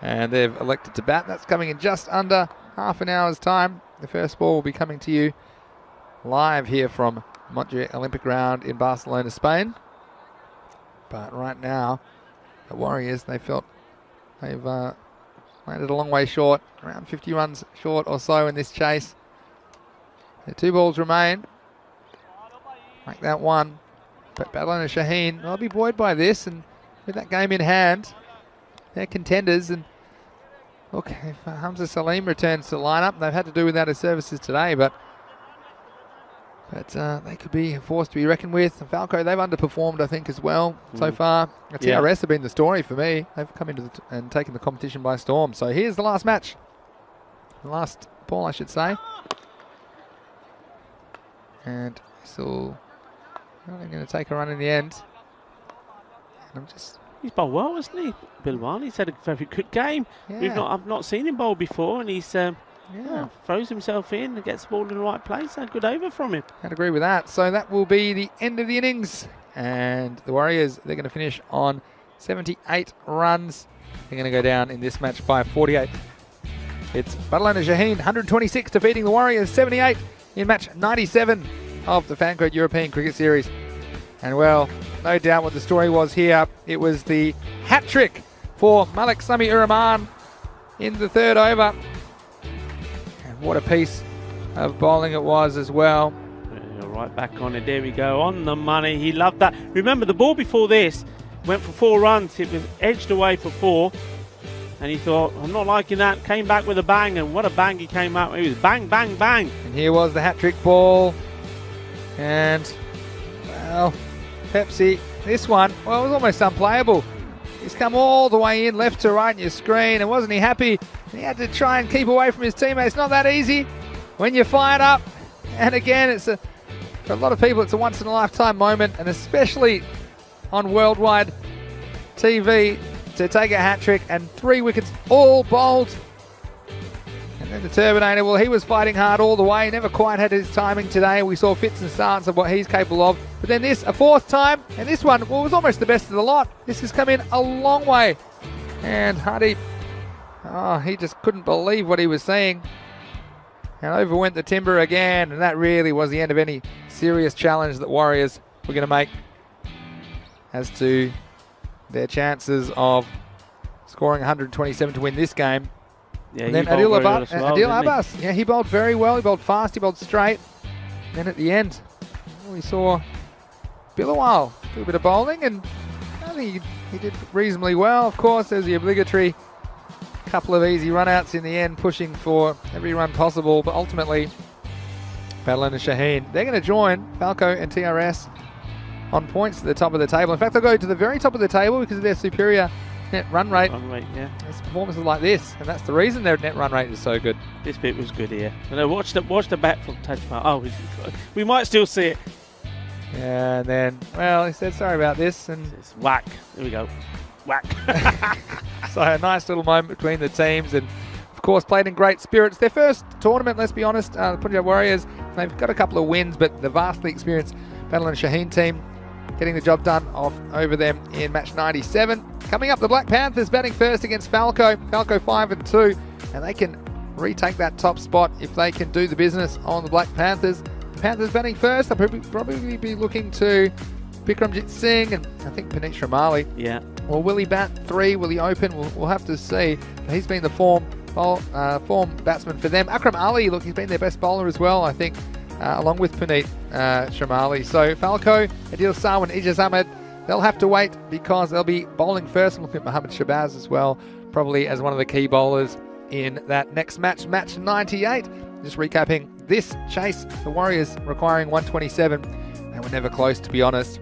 And they've elected to bat. That's coming in just under half an hour's time. The first ball will be coming to you live here from Montjuic Olympic Ground in Barcelona, Spain. But right now, the Warriors, they felt they've landed a long way short, around 50 runs short or so in this chase. The 2 balls remain. Make that 1. But Badalona Shaheen, I'll be buoyed by this, and with that game in hand, they're contenders. And look, if Hamza Salim returns to the lineup, they've had to do without his services today, but they could be a force to be reckoned with. And Falco, they've underperformed, I think, as well so far. TRS have been the story for me. They've come into and taken the competition by storm. So here's the last match. The last ball, I should say. And still only going to take a run in the end. And He's bowled well, hasn't he? Bilwan, he's had a very good game. Yeah. I've not seen him bowl before, and he's throws himself in and gets the ball in the right place. A good over from him. I'd agree with that. So that will be the end of the innings. And the Warriors, they're going to finish on 78 runs. They're going to go down in this match by 48. It's Badalona Shaheen, 126, defeating the Warriors, 78 in match 97 of the Fancode European Cricket Series. And well, no doubt what the story was here. It was the hat-trick for Malik Sami-ur-Rahman in the 3rd over. And what a piece of bowling it was as well. Right back on it. There we go. On the money. He loved that. Remember, the ball before this went for 4 runs. It was edged away for 4. And he thought, I'm not liking that. Came back with a bang. And what a bang he came out with. It was bang, bang, bang. And here was the hat-trick ball. And, well, Pepsi, this one, well, it was almost unplayable. He's come all the way in, left to right in your screen, and wasn't he happy? He had to try and keep away from his teammates. Not that easy when you're fired up. And again, for a lot of people, it's a once-in-a-lifetime moment, and especially on worldwide TV, to take a hat-trick and 3 wickets all bowled. And then the Terminator, well, he was fighting hard all the way, never quite had his timing today. We saw fits and starts of what he's capable of. But then this, a 4th time, and this one, well, was almost the best of the lot. This has come in a long way. And Hardy, he just couldn't believe what he was seeing. And over went the timber again, and that really was the end of any serious challenge that Warriors were going to make as to their chances of scoring 127 to win this game. Yeah, and then Adil Abbas, he bowled very well. He bowled fast, he bowled straight. Then at the end, we saw Bilawal do a bit of bowling, and I think he did reasonably well. Of course, there's the obligatory couple of easy run-outs in the end, pushing for every run possible. But ultimately, Badalona Shaheen, they're going to join Falco and TRS on points at the top of the table. In fact, they'll go to the very top of the table because of their superior net run rate. It's performances like this, and that's the reason their net run rate is so good. This bit was good here. Watch the bat from Tajmal. Oh, we might still see it. Yeah, and then, well, he said sorry about this, and it's whack. There we go. Whack. So a nice little moment between the teams, and of course played in great spirits. Their first tournament, let's be honest, the Punjab Warriors, they've got a couple of wins, but the vastly experienced Badalona Shaheen team getting the job done over them in match 97. Coming up, the Black Panthers batting first against Falco. Falco 5-2, and they can retake that top spot if they can do the business on the Black Panthers. The Panthers batting first, they'll probably be looking to Bikramjit Singh and I think Paneet Shamali. Yeah. Well, will he bat 3? Will he open? We'll have to see. He's been the form batsman for them. Akram Ali, look, he's been their best bowler as well, I think, along with Paneet Shamali. So Falco, Adil Sarwan, Ijaz Ahmed, they'll have to wait because they'll be bowling first. I'm looking at Mohammad Shabazz as well, probably as one of the key bowlers in that next match, match 98. Just recapping this chase, the Warriors requiring 127. They were never close, to be honest.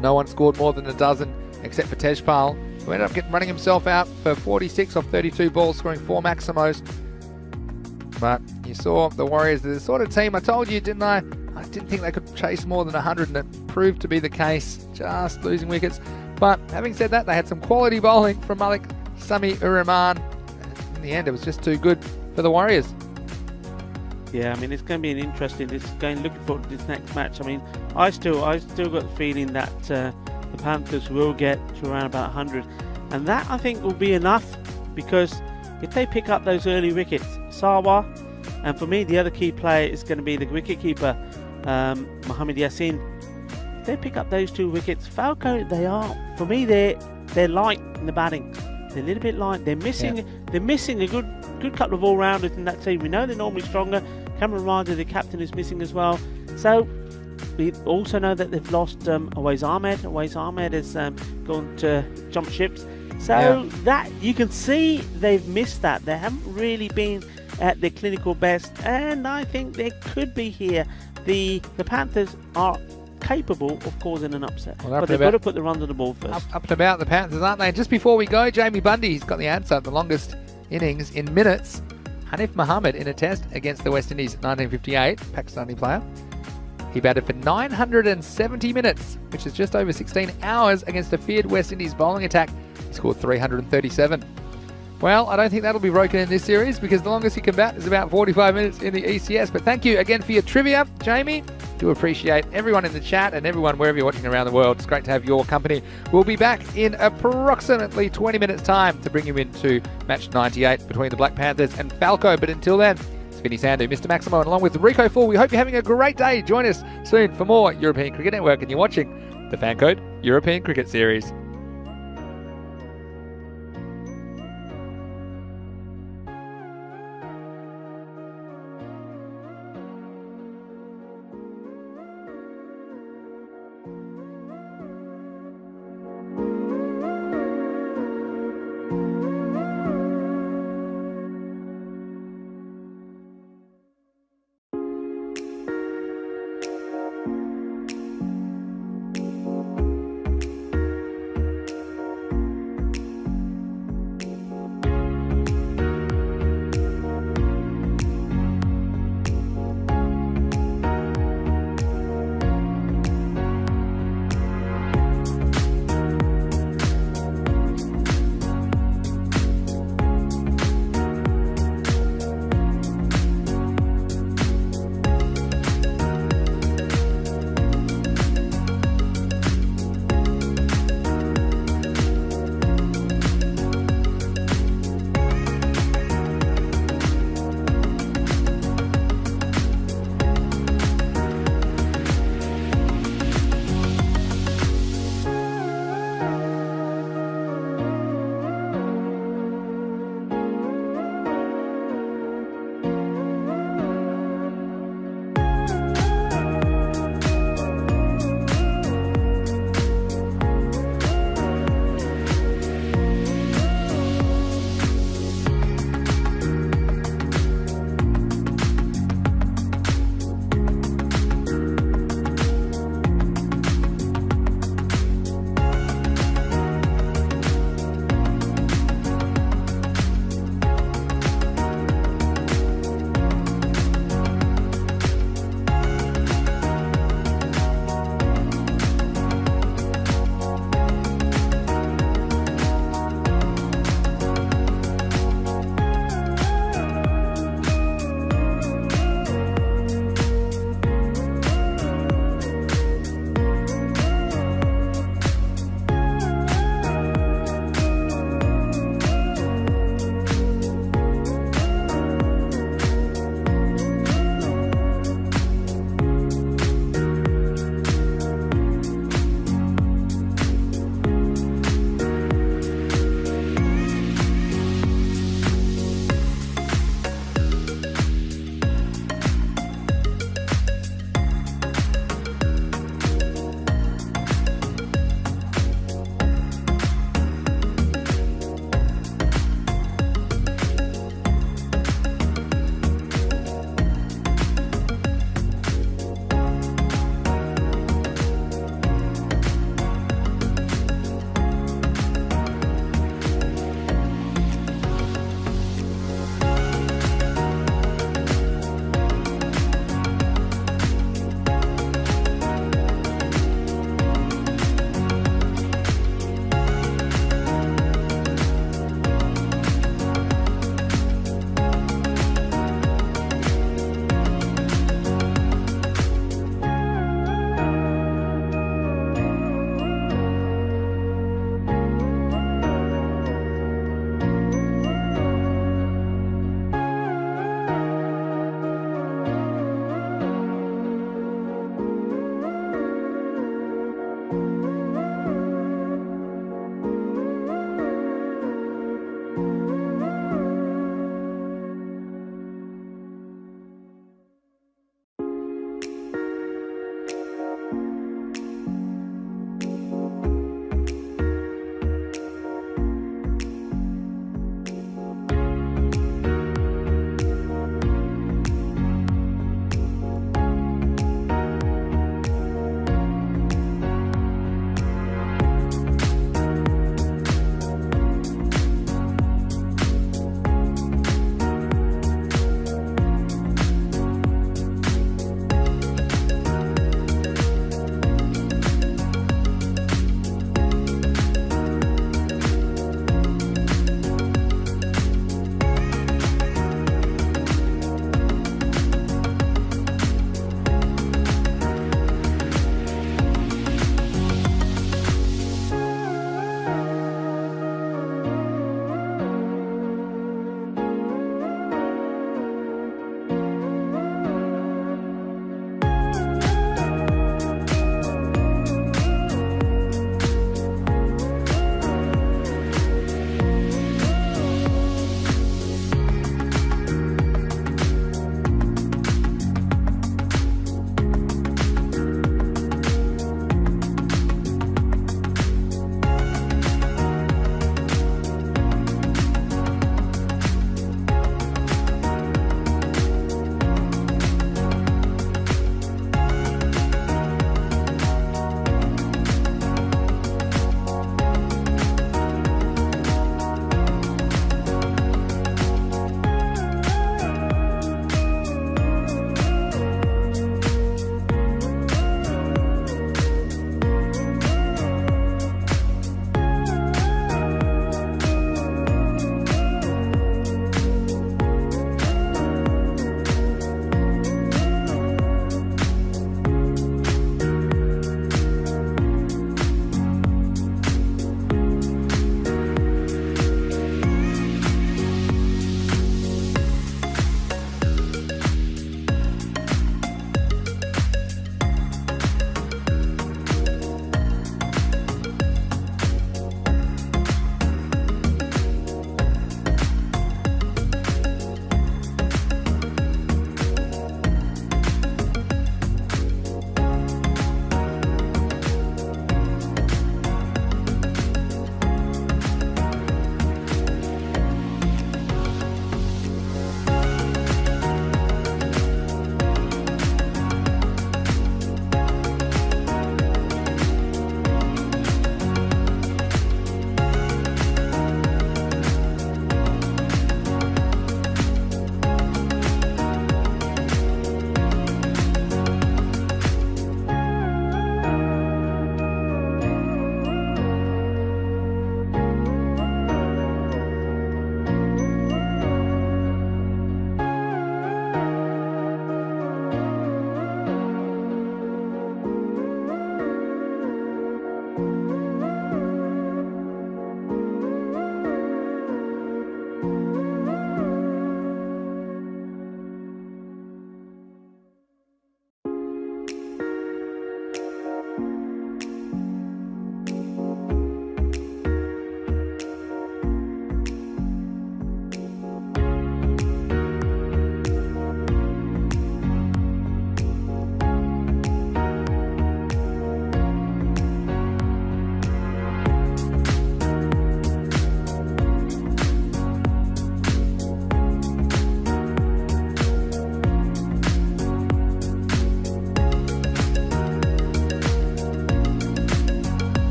No one scored more than a dozen except for Tejpal, who ended up running himself out for 46 off 32 balls, scoring 4 Maximos. But you saw the Warriors, the sort of team, I told you, didn't I? I didn't think they could chase more than 100, and it proved to be the case, just losing wickets. But having said that, they had some quality bowling from Malik Sami-ur-Rahman. In the end, it was just too good for the Warriors. Yeah, I mean, it's going to be an interesting. Looking forward to this next match. I mean, I still got the feeling that the Panthers will get to around about 100, and that I think will be enough, because if they pick up those early wickets, Sawa, and for me the other key player is going to be the wicketkeeper, Mohammad Yassin. If they pick up those 2 wickets, Falco, they're they're light in the batting. They're a little bit light. They're missing a good couple of all-rounders in that team. We know they're normally stronger. Cameron Ryder, the captain, is missing as well. So we also know that they've lost Awais Ahmed. Awais Ahmed has gone to jump ships. So that you can see they've missed that. They haven't really been at their clinical best, and I think they could be here. The Panthers are capable of causing an upset, but they've got to put the runs on the ball first. Up and about the Panthers, aren't they? And just before we go, Jamie Bundy's got the answer. The longest innings in minutes. Hanif Mohammed in a test against the West Indies, 1958, Pakistani player. He batted for 970 minutes, which is just over 16 hours against a feared West Indies bowling attack. He scored 337. Well, I don't think that'll be broken in this series because the longest he can bat is about 45 minutes in the ECS. But thank you again for your trivia, Jamie. Do appreciate everyone in the chat and everyone wherever you're watching around the world. It's great to have your company. We'll be back in approximately 20 minutes' time to bring you into match 98 between the Black Panthers and Falco. But until then, it's Vinny Sandu, Mr. Maximo, and along with Rico Full. We hope you're having a great day. Join us soon for more European Cricket Network, and you're watching the Fan Code European Cricket Series.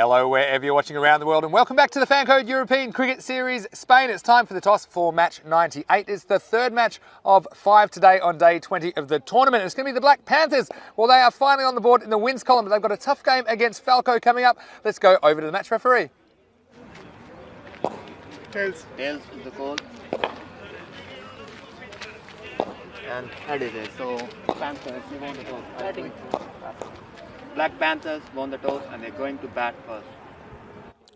Hello wherever you're watching around the world, and welcome back to the Fan Code European Cricket Series Spain. It's time for the toss for match 98. It's the third match of 5 today on day 20 of the tournament. It's going to be the Black Panthers. Well, they are finally on the board in the wins column, but they've got a tough game against Falco coming up. Let's go over to the match referee. Tails is the call. And head is it. So Panthers, you won the toss. Batting. Black Panthers won the toss and they're going to bat first.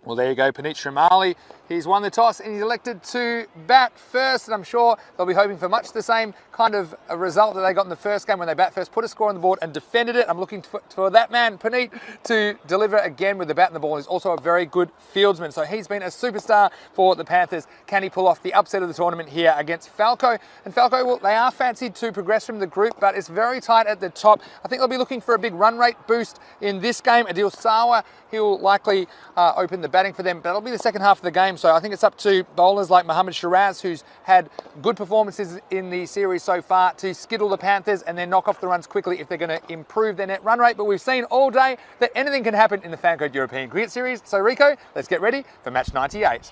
Well, there you go, Puneet Shamali. He's won the toss and he's elected to bat first, and I'm sure they'll be hoping for much the same kind of a result that they got in the first game when they bat first, put a score on the board and defended it. I'm looking for that man, Puneet, to deliver again with the bat and the ball. He's also a very good fieldsman, so he's been a superstar for the Panthers. Can he pull off the upset of the tournament here against Falco? And Falco, well, they are fancied to progress from the group, but it's very tight at the top. I think they'll be looking for a big run rate boost in this game. Adil Sawa, he'll likely open the batting for them, but it'll be the second half of the game. So I think it's up to bowlers like Mohammad Shiraz, who's had good performances in the series so far, to skittle the Panthers and then knock off the runs quickly if they're going to improve their net run rate. But we've seen all day that anything can happen in the Fan Code European Cricket Series. So Rico, let's get ready for match 98.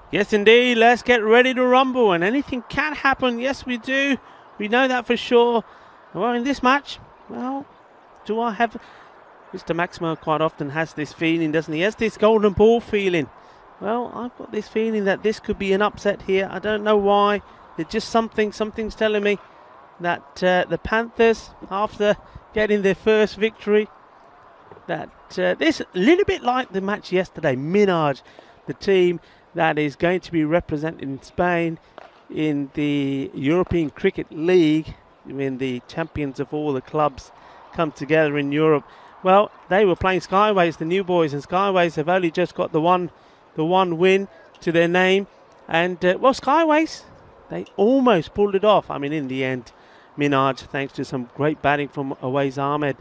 Yes, indeed. Let's get ready to rumble, and anything can happen. Yes, we do. We know that for sure. Well, in this match, well, do I have... Mr. Maximo quite often has this feeling, doesn't he? He has this golden ball feeling. Well, I've got this feeling that this could be an upset here. I don't know why. There's just something's telling me that the Panthers, after getting their first victory, that this a little bit like the match yesterday. Minaj, the team that is going to be represented in Spain in the European Cricket League, when the champions of all the clubs come together in Europe. Well, they were playing Skyways, the new boys, and Skyways have only just got the one win to their name. And, well, Skyways, they almost pulled it off. I mean, in the end, Minaj, thanks to some great batting from Awais Ahmed,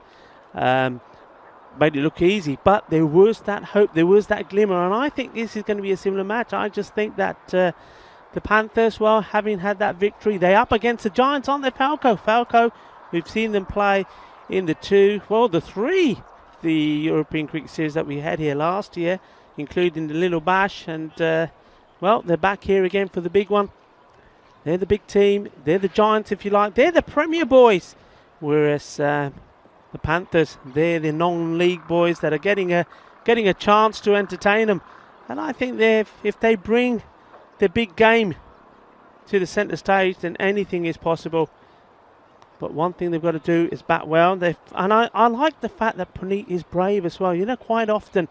made it look easy. But there was that hope, there was that glimmer, and I think this is going to be a similar match. I just think that the Panthers, well, having had that victory, they're up against the Giants, aren't they, Falco? Falco, we've seen them play in the 2, well, the 3, the European Cricket Series that we had here last year, including the Little Bash, and well, they're back here again for the big one. They're the big team, they're the Giants if you like, they're the Premier boys, whereas the Panthers, they're the non-league boys that are getting a chance to entertain them. And I think if they bring the big game to the centre stage, then anything is possible. But one thing they've got to do is bat well. And I like the fact that Puneet is brave as well. You know, quite often,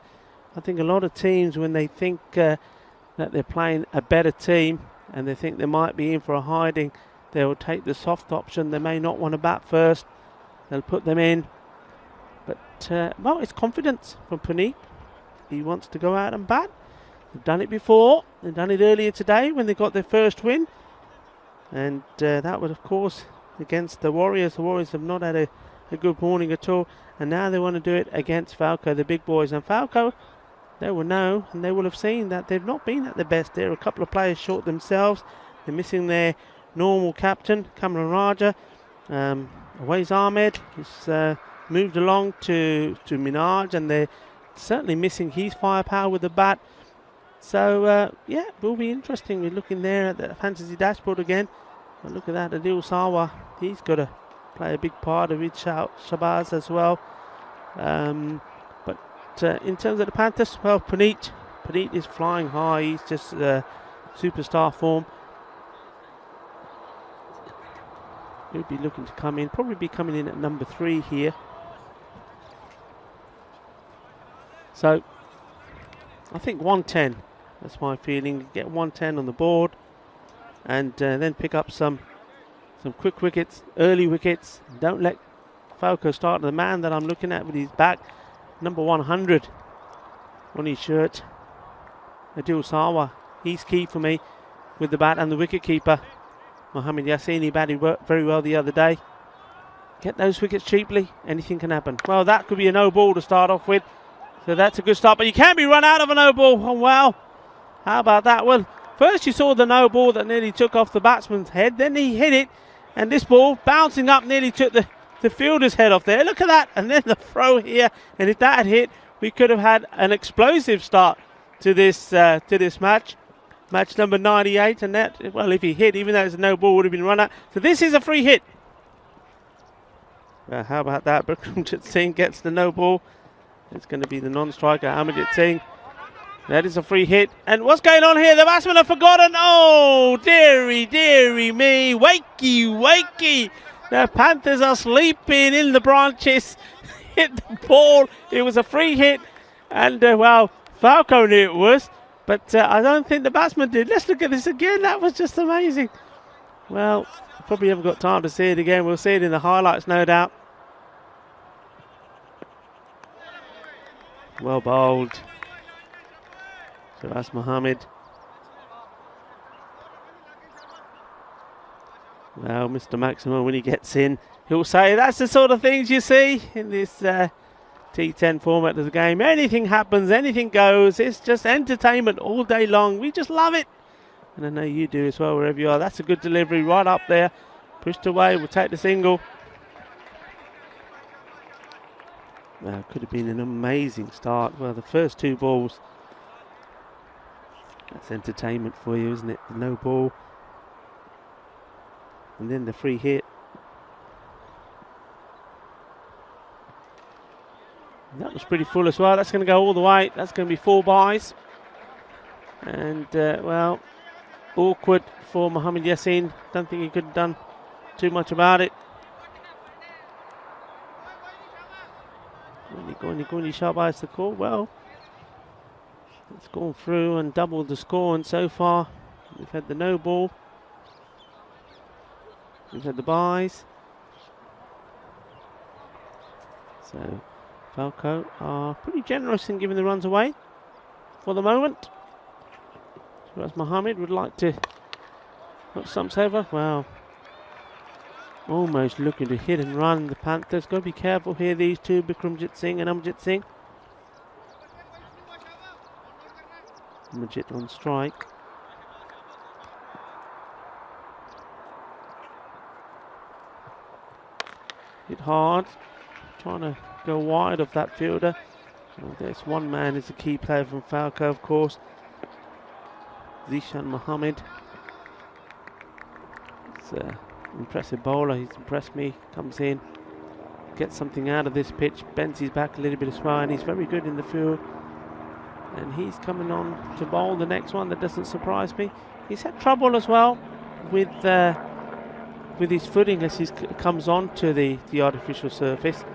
I think a lot of teams, when they think that they're playing a better team and they think they might be in for a hiding, they'll take the soft option. They may not want to bat first. They'll put them in. But, well, it's confidence from Puneet. He wants to go out and bat. They've done it before. They've done it earlier today when they got their first win. And that was, of course, against the Warriors. The Warriors have not had a good morning at all, and now they want to do it against Falco, the big boys. And Falco, they will know and they will have seen that they've not been at their best. They're a couple of players short themselves. They're missing their normal captain, Kamran Raja. Awais Ahmed has moved along to Minaj, and they're certainly missing his firepower with the bat. So yeah, it will be interesting. We're looking there at the fantasy dashboard again. But look at that, Adil Sawa, he's got to play a big part of it, Shabazz as well. But in terms of the Panthers, well, Puneet is flying high. He's just superstar form. He'll be looking to come in, probably be coming in at number 3 here. So, I think 110, that's my feeling. Get 110 on the board. And then pick up some quick wickets, early wickets. Don't let Falco start. The man that I'm looking at with his back, number 100 on his shirt, Adil Sawa. He's key for me with the bat, and the wicket keeper, Mohammad Yassini, batted very well the other day. Get those wickets cheaply, anything can happen. Well, that could be a no ball to start off with, so that's a good start. But you can be run out of a no ball. Oh, wow. How about that? Well, first you saw the no ball that nearly took off the batsman's head. Then he hit it, and this ball bouncing up nearly took the fielder's head off there. Look at that. And then the throw here. And if that had hit, we could have had an explosive start to this match. Match number 98, and that, well, if he hit, even though it's a no ball, would have been run out. So this is a free hit. Well, how about that? Bikramjit Singh gets the no ball. It's going to be the non-striker, Amarjit Singh. That is a free hit. And what's going on here? The batsmen have forgotten. Oh, dearie, dearie me. Wakey, wakey. The Panthers are sleeping in the branches. Hit the ball. It was a free hit. And, well, Falco knew it was. But I don't think the batsman did. Let's look at this again. That was just amazing. Well, probably haven't got time to see it again. We'll see it in the highlights, no doubt. Well bowled. Suraj Mohammed. Well, Mr. Maximo, when he gets in, he'll say that's the sort of things you see in this T10 format of the game. Anything happens, anything goes. It's just entertainment all day long. We just love it. And I know you do as well, wherever you are. That's a good delivery right up there. Pushed away, we'll take the single. Well, it could have been an amazing start. Well, the first two balls. That's entertainment for you, isn't it? The no ball. And then the free hit. And that was pretty full as well. That's going to go all the way. That's going to be 4 byes. And, well, awkward for Mohammed Yassin. Don't think he could have done too much about it. When he sharp eyes the call, well, it's gone through and doubled the score. And so far, we've had the no ball. We've had the byes. So Falco are pretty generous in giving the runs away for the moment. Whereas Mohammed would like to knock stumps over. Well, almost looking to hit and run the Panthers. Got to be careful here, these two, Bikramjit Singh and Amarjit Singh. Amarjit on strike. Hit hard. Trying to go wide of that fielder. Well, there's one man is a key player from Falco, of course. Zishan Mohammed. It's an impressive bowler. He's impressed me. Comes in, gets something out of this pitch, bends his back a little bit as well, and he's very good in the field. And he's coming on to bowl the next one. That doesn't surprise me. He's had trouble as well with his footing as he comes on to the artificial surface.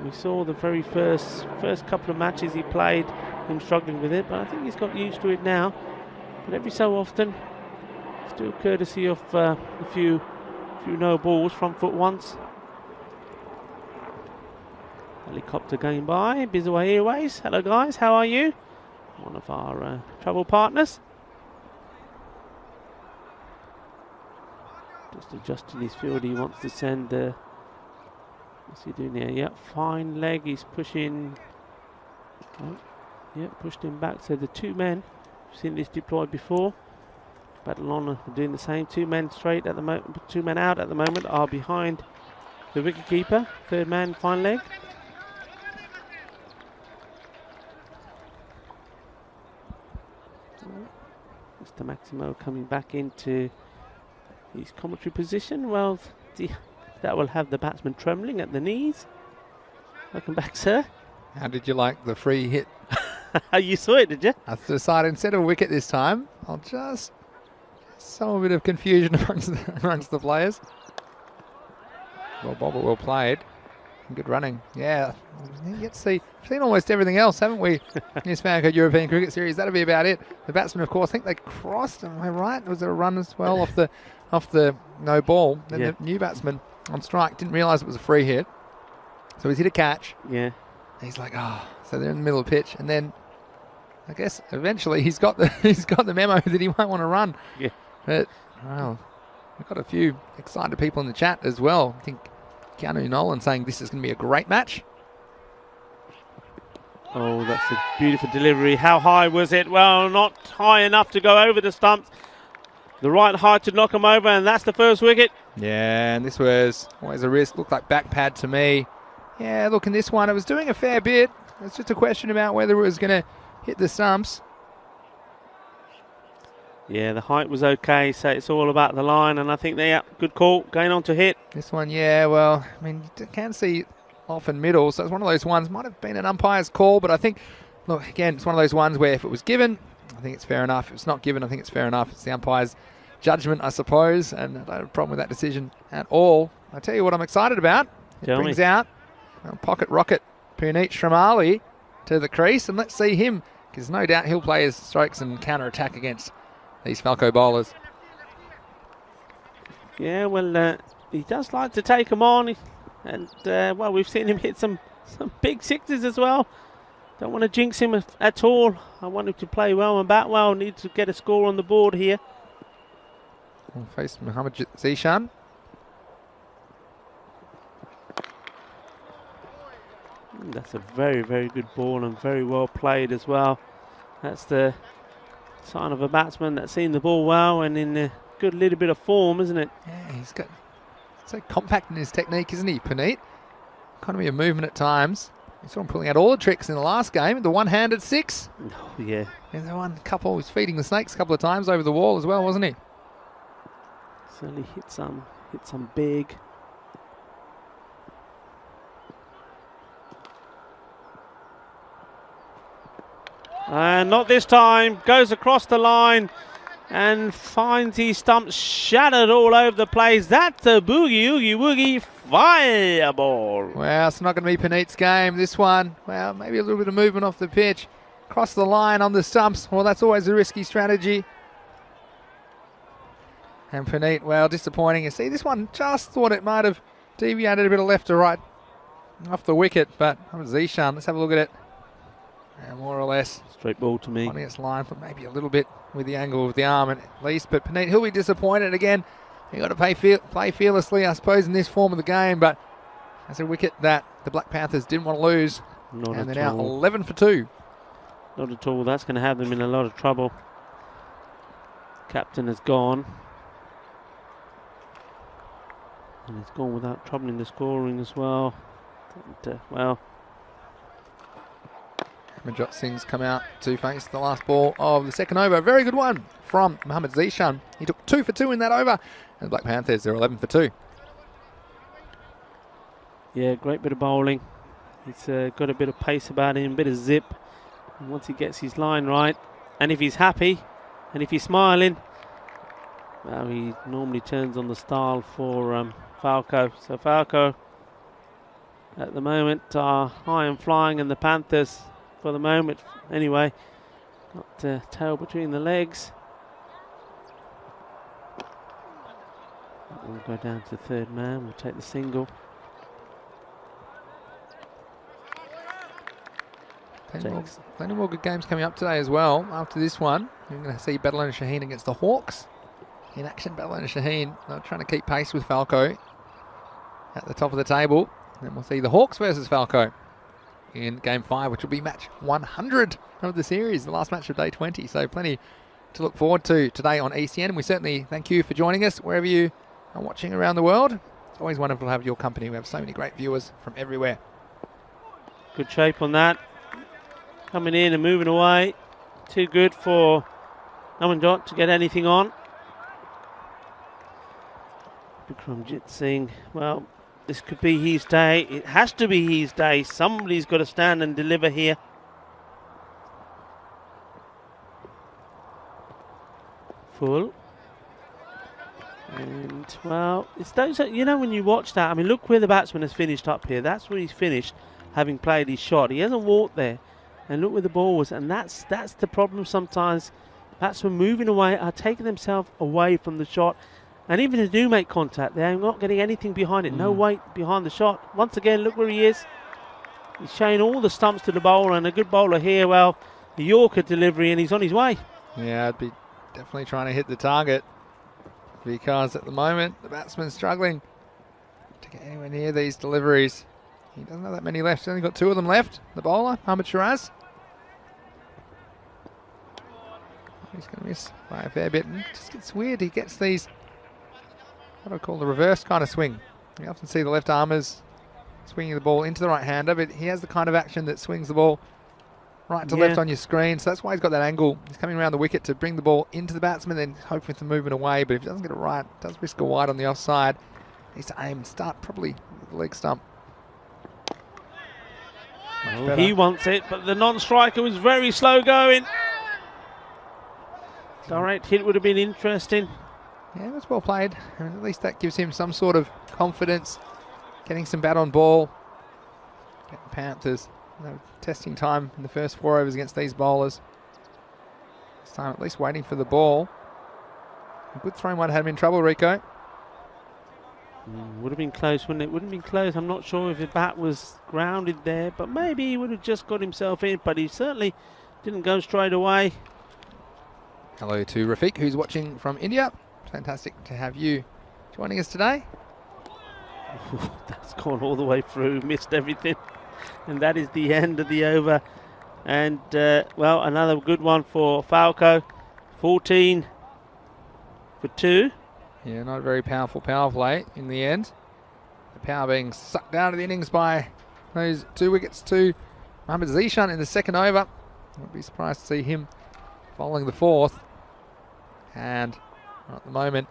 We saw the very first couple of matches he played, him struggling with it, but I think he's got used to it now. But every so often, still courtesy of a few no balls, front foot once. Helicopter going by, Bizaway Airways. Hello guys, how are you? One of our travel partners. Just adjusting his field, he wants to send what's he doing there? Yep, fine leg, he's pushing. Oh, yep, pushed him back. So the two men, we've seen this deployed before. Battle on are doing the same. 2 men straight at the moment, 2 men out at the moment are behind the wicketkeeper. Third man, fine leg. Mr. Maximo coming back into his commentary position. Well, that will have the batsman trembling at the knees. Welcome back, sir. How did you like the free hit? You saw it, did you? I decided instead of a wicket this time, I'll just sow a bit of confusion amongst the players. Well, Bobber, well played. Good running. Yeah, yet seen almost everything else, haven't we? In this Falco European Cricket Series, that'll be about it. The batsmen, of course, I think they crossed. Am I right? Was there a run as well off the no ball? Then the new batsman on strike didn't realise it was a free hit, so he's hit a catch. Yeah. He's like, oh, so they're in the middle of the pitch, and then I guess eventually he's got the memo that he might want to run. Yeah. But well, we've got a few excited people in the chat as well. I think Keanu Nolan saying this is going to be a great match. Oh, that's a beautiful delivery. How high was it? Well, not high enough to go over the stumps. The right height to knock him over, and that's the first wicket. Yeah, and this was always a risk. Looked like back pad to me. Yeah, look, in this one, it was doing a fair bit. It's just a question about whether it was going to hit the stumps. Yeah, the height was okay, so it's all about the line, and I think good call, going on to hit. This one, yeah, well, I mean, you can see off in middle, so it's one of those ones, might have been an umpire's call, but I think, look, again, it's one of those ones where if it was given, I think it's fair enough. If it's not given, I think it's fair enough. It's the umpire's judgment, I suppose, and I don't have a problem with that decision at all. I tell you what I'm excited about. It brings out pocket rocket Puneet Shramali to the crease, and let's see him, because no doubt he'll play his strokes and counter-attack against these Falco bowlers. Yeah, well, he does like to take them on, and well, we've seen him hit some big sixes as well. Don't want to jinx him at all. I want him to play well and bat well. Need to get a score on the board here. We'll face Mohammad Zishan. That's a very, very good ball and very well played as well. That's the sign of a batsman that's seen the ball well and in a good little bit of form, isn't it? Yeah, he's got so compact in his technique, isn't he, Puneet? Economy of movement at times. We saw him pulling out all the tricks in the last game. The one-handed six. Oh, yeah. And the one couple was feeding the snakes a couple of times over the wall as well, wasn't he? Certainly hit some big. And not this time. Goes across the line and finds his stumps shattered all over the place. That's a boogie, oogie, woogie fireball. Well, it's not going to be Puneet's game. This one, well, maybe a little bit of movement off the pitch. Cross the line on the stumps. Well, that's always a risky strategy. And Puneet, well, disappointing. You see, this one just thought it might have deviated a bit of left to right off the wicket, but Zishan, let's have a look at it. Yeah, more or less. Straight ball to me. Finding its line, but maybe a little bit with the angle of the arm at least. But Puneet, he'll be disappointed again. You've got to play fearlessly, I suppose, in this form of the game. But as a wicket that the Black Panthers didn't want to lose. Not and at they're now all. 11 for 2. Not at all. That's going to have them in a lot of trouble. Captain has gone. And it's gone without troubling the scoring as well. And, well. Manjot Singh's come out to face the last ball of the second over. Very good one from Mohammad Zishan. He took 2 for 2 in that over. And the Black Panthers, they're 11 for 2. Yeah, great bit of bowling. He's got a bit of pace about him, a bit of zip. And once he gets his line right, and if he's happy, and if he's smiling, well, he normally turns on the style for Falco. So Falco, at the moment, are high and flying, and the Panthers, for the moment anyway, got tail between the legs. We'll go down to third man. We'll take the single. Plenty more good games coming up today as well. After this one, you're going to see Badal and Shaheen against the Hawks. In action, Badal and Shaheen, they're trying to keep pace with Falco at the top of the table. Then we'll see the Hawks versus Falco in Game 5, which will be match 100 of the series, the last match of Day 20. So plenty to look forward to today on ECN. And we certainly thank you for joining us wherever you are watching around the world. It's always wonderful to have your company. We have so many great viewers from everywhere. Good shape on that. Coming in and moving away. Too good for Amanjot to get anything on. Bikramjit Singh, well, this could be his day. It has to be his day. Somebody's got to stand and deliver here. Full. And, well, it's those, you know, when you watch that, I mean, look where the batsman has finished up here. That's where he's finished, having played his shot. He hasn't walked there. And look where the ball was. And that's the problem sometimes. Batsmen moving away are taking themselves away from the shot. And even if they do make contact, they're not getting anything behind it. No weight behind the shot. Once again, look where he is. He's showing all the stumps to the bowler, and a good bowler here. Well, the Yorker delivery, and he's on his way. Yeah, I'd be definitely trying to hit the target, because at the moment, the batsman's struggling to get anywhere near these deliveries. He doesn't have that many left. He's only got 2 of them left. The bowler, Ahmed Shiraz. He's going to miss by a fair bit. And it just gets weird. He gets these, what do I call, the reverse kind of swing. You often see the left armers swinging the ball into the right-hander, but he has the kind of action that swings the ball right to left on your screen, so that's why he's got that angle. He's coming around the wicket to bring the ball into the batsman, then hoping for the movement away, but if he doesn't get it right, does risk a wide on the offside. Needs to aim and start probably with the leg stump. Oh, he wants it, but the non-striker was very slow going. Direct hit would have been interesting. Yeah, that's well played. And at least that gives him some sort of confidence, getting some bat on ball. Panthers, testing time in the first 4 overs against these bowlers. This time at least waiting for the ball. A good throw might have had him in trouble, Rico. Would have been close, wouldn't it? Wouldn't have been close. I'm not sure if the bat was grounded there, but maybe he would have just got himself in, but he certainly didn't go straight away. Hello to Rafiq, who's watching from India. Fantastic to have you joining us today. That's gone all the way through, missed everything. And that is the end of the over. And, well, another good one for Falco. 14 for 2. Yeah, not a very powerful power play in the end. The power being sucked out of the innings by those 2 wickets to Mohammad Zishan in the second over. I would be surprised to see him bowling the 4th. And at the moment,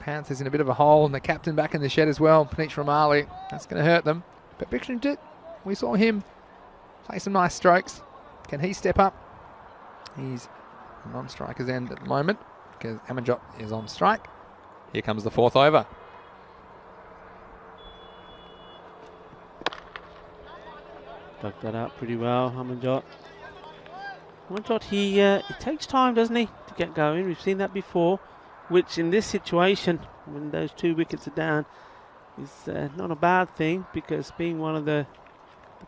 Panthers in a bit of a hole, and the captain back in the shed as well, Panish Ramali. That's going to hurt them. But Bickrington, we saw him play some nice strokes. Can he step up? He's a non-striker's end at the moment because Amanjot is on strike. Here comes the 4th over. Dug that out pretty well, Amanjot. Amanjot, he takes time, doesn't he, to get going. We've seen that before, which in this situation, when those 2 wickets are down, is not a bad thing, because being one of the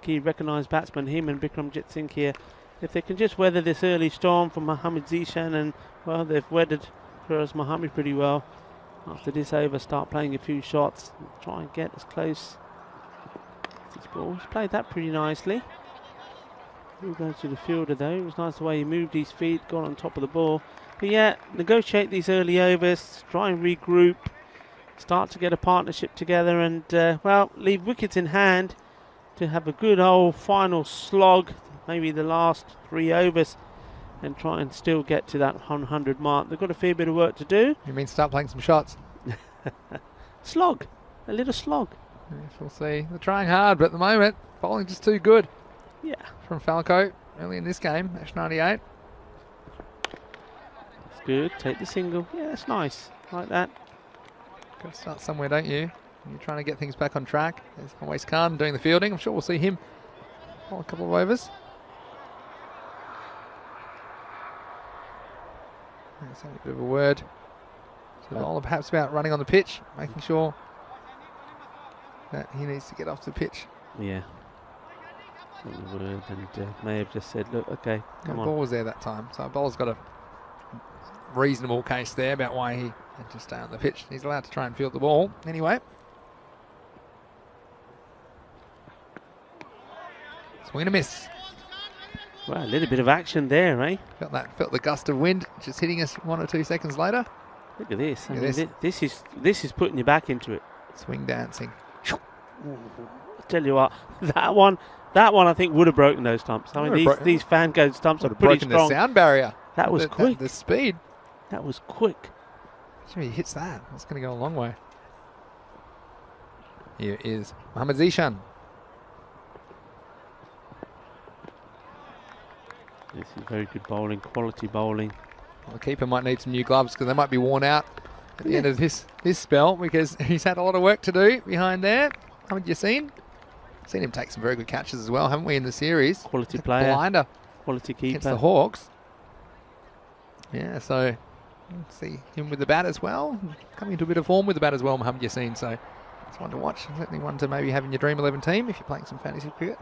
key recognised batsmen, him and Bikramjit Singh here, if they can just weather this early storm from Mohammad Zishan, and well, they've weathered Firoz Mohammed pretty well. After this over, start playing a few shots, try and get as close as this ball. He's played that pretty nicely. He goes to the fielder though. It was nice the way he moved his feet, got on top of the ball. But yeah, negotiate these early overs, try and regroup, start to get a partnership together, and well, leave wickets in hand to have a good old final slog, maybe the last 3 overs, and try and still get to that 100 mark. They've got a fair bit of work to do. You mean start playing some shots? Slog, a little slog. Yes, we'll see. They're trying hard, but at the moment, bowling just too good. Yeah. From Falco early in this game, match 98. That's good. Take the single. Yeah, that's nice. Like that. Got to start somewhere, don't you? You're trying to get things back on track. There's always Khan doing the fielding. I'm sure we'll see him bowl a couple of overs. Let's have a bit of a word to the bowler, perhaps about running on the pitch, making sure that he needs to get off the pitch. Yeah. Not the word, and may have just said, look, okay, come on. The ball was there that time, so the bowler's got a reasonable case there about why he had to stay on the pitch. He's allowed to try and field the ball anyway. Swing and a miss. Well, a little bit of action there, eh? Felt the gust of wind just hitting us 1 or 2 seconds later. Look at this. Look at This is putting you back into it. Swing dancing. I tell you what, that one I think would have broken those stumps. I mean, these fan code stumps are pretty strong. Broken the sound barrier. That was quick. The speed. That was quick. Sure, he hits that. That's going to go a long way. Here is Mohammad Zishan. This is very good bowling, quality bowling. Well, the keeper might need some new gloves because they might be worn out at the end of this spell, because he's had a lot of work to do behind there. Haven't you seen? Seen him take some very good catches as well, haven't we, in the series? Quality player. Blinder. Quality keeper. Against the Hawks. Yeah, so we'll see him with the bat as well. Coming into a bit of form with the bat as well, Mohammad Yassin. So it's one to watch. Certainly one to maybe have in your Dream 11 team if you're playing some fantasy cricket.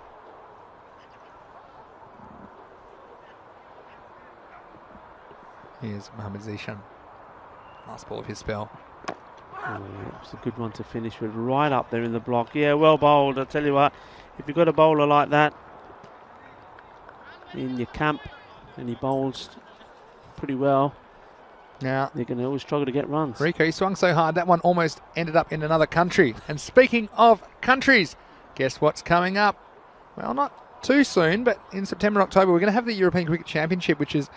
Here's Mohammad Zishan. Last ball of his spell. Oh, it's a good one to finish with, right up there in the block. Yeah, well bowled. I tell you what, if you've got a bowler like that in your camp and he bowls pretty well, Now, they're going to always struggle to get runs. Rico, he swung so hard, that one almost ended up in another country. And speaking of countries, guess what's coming up? Well, not too soon, but in September, October, we're going to have the European Cricket Championship, which is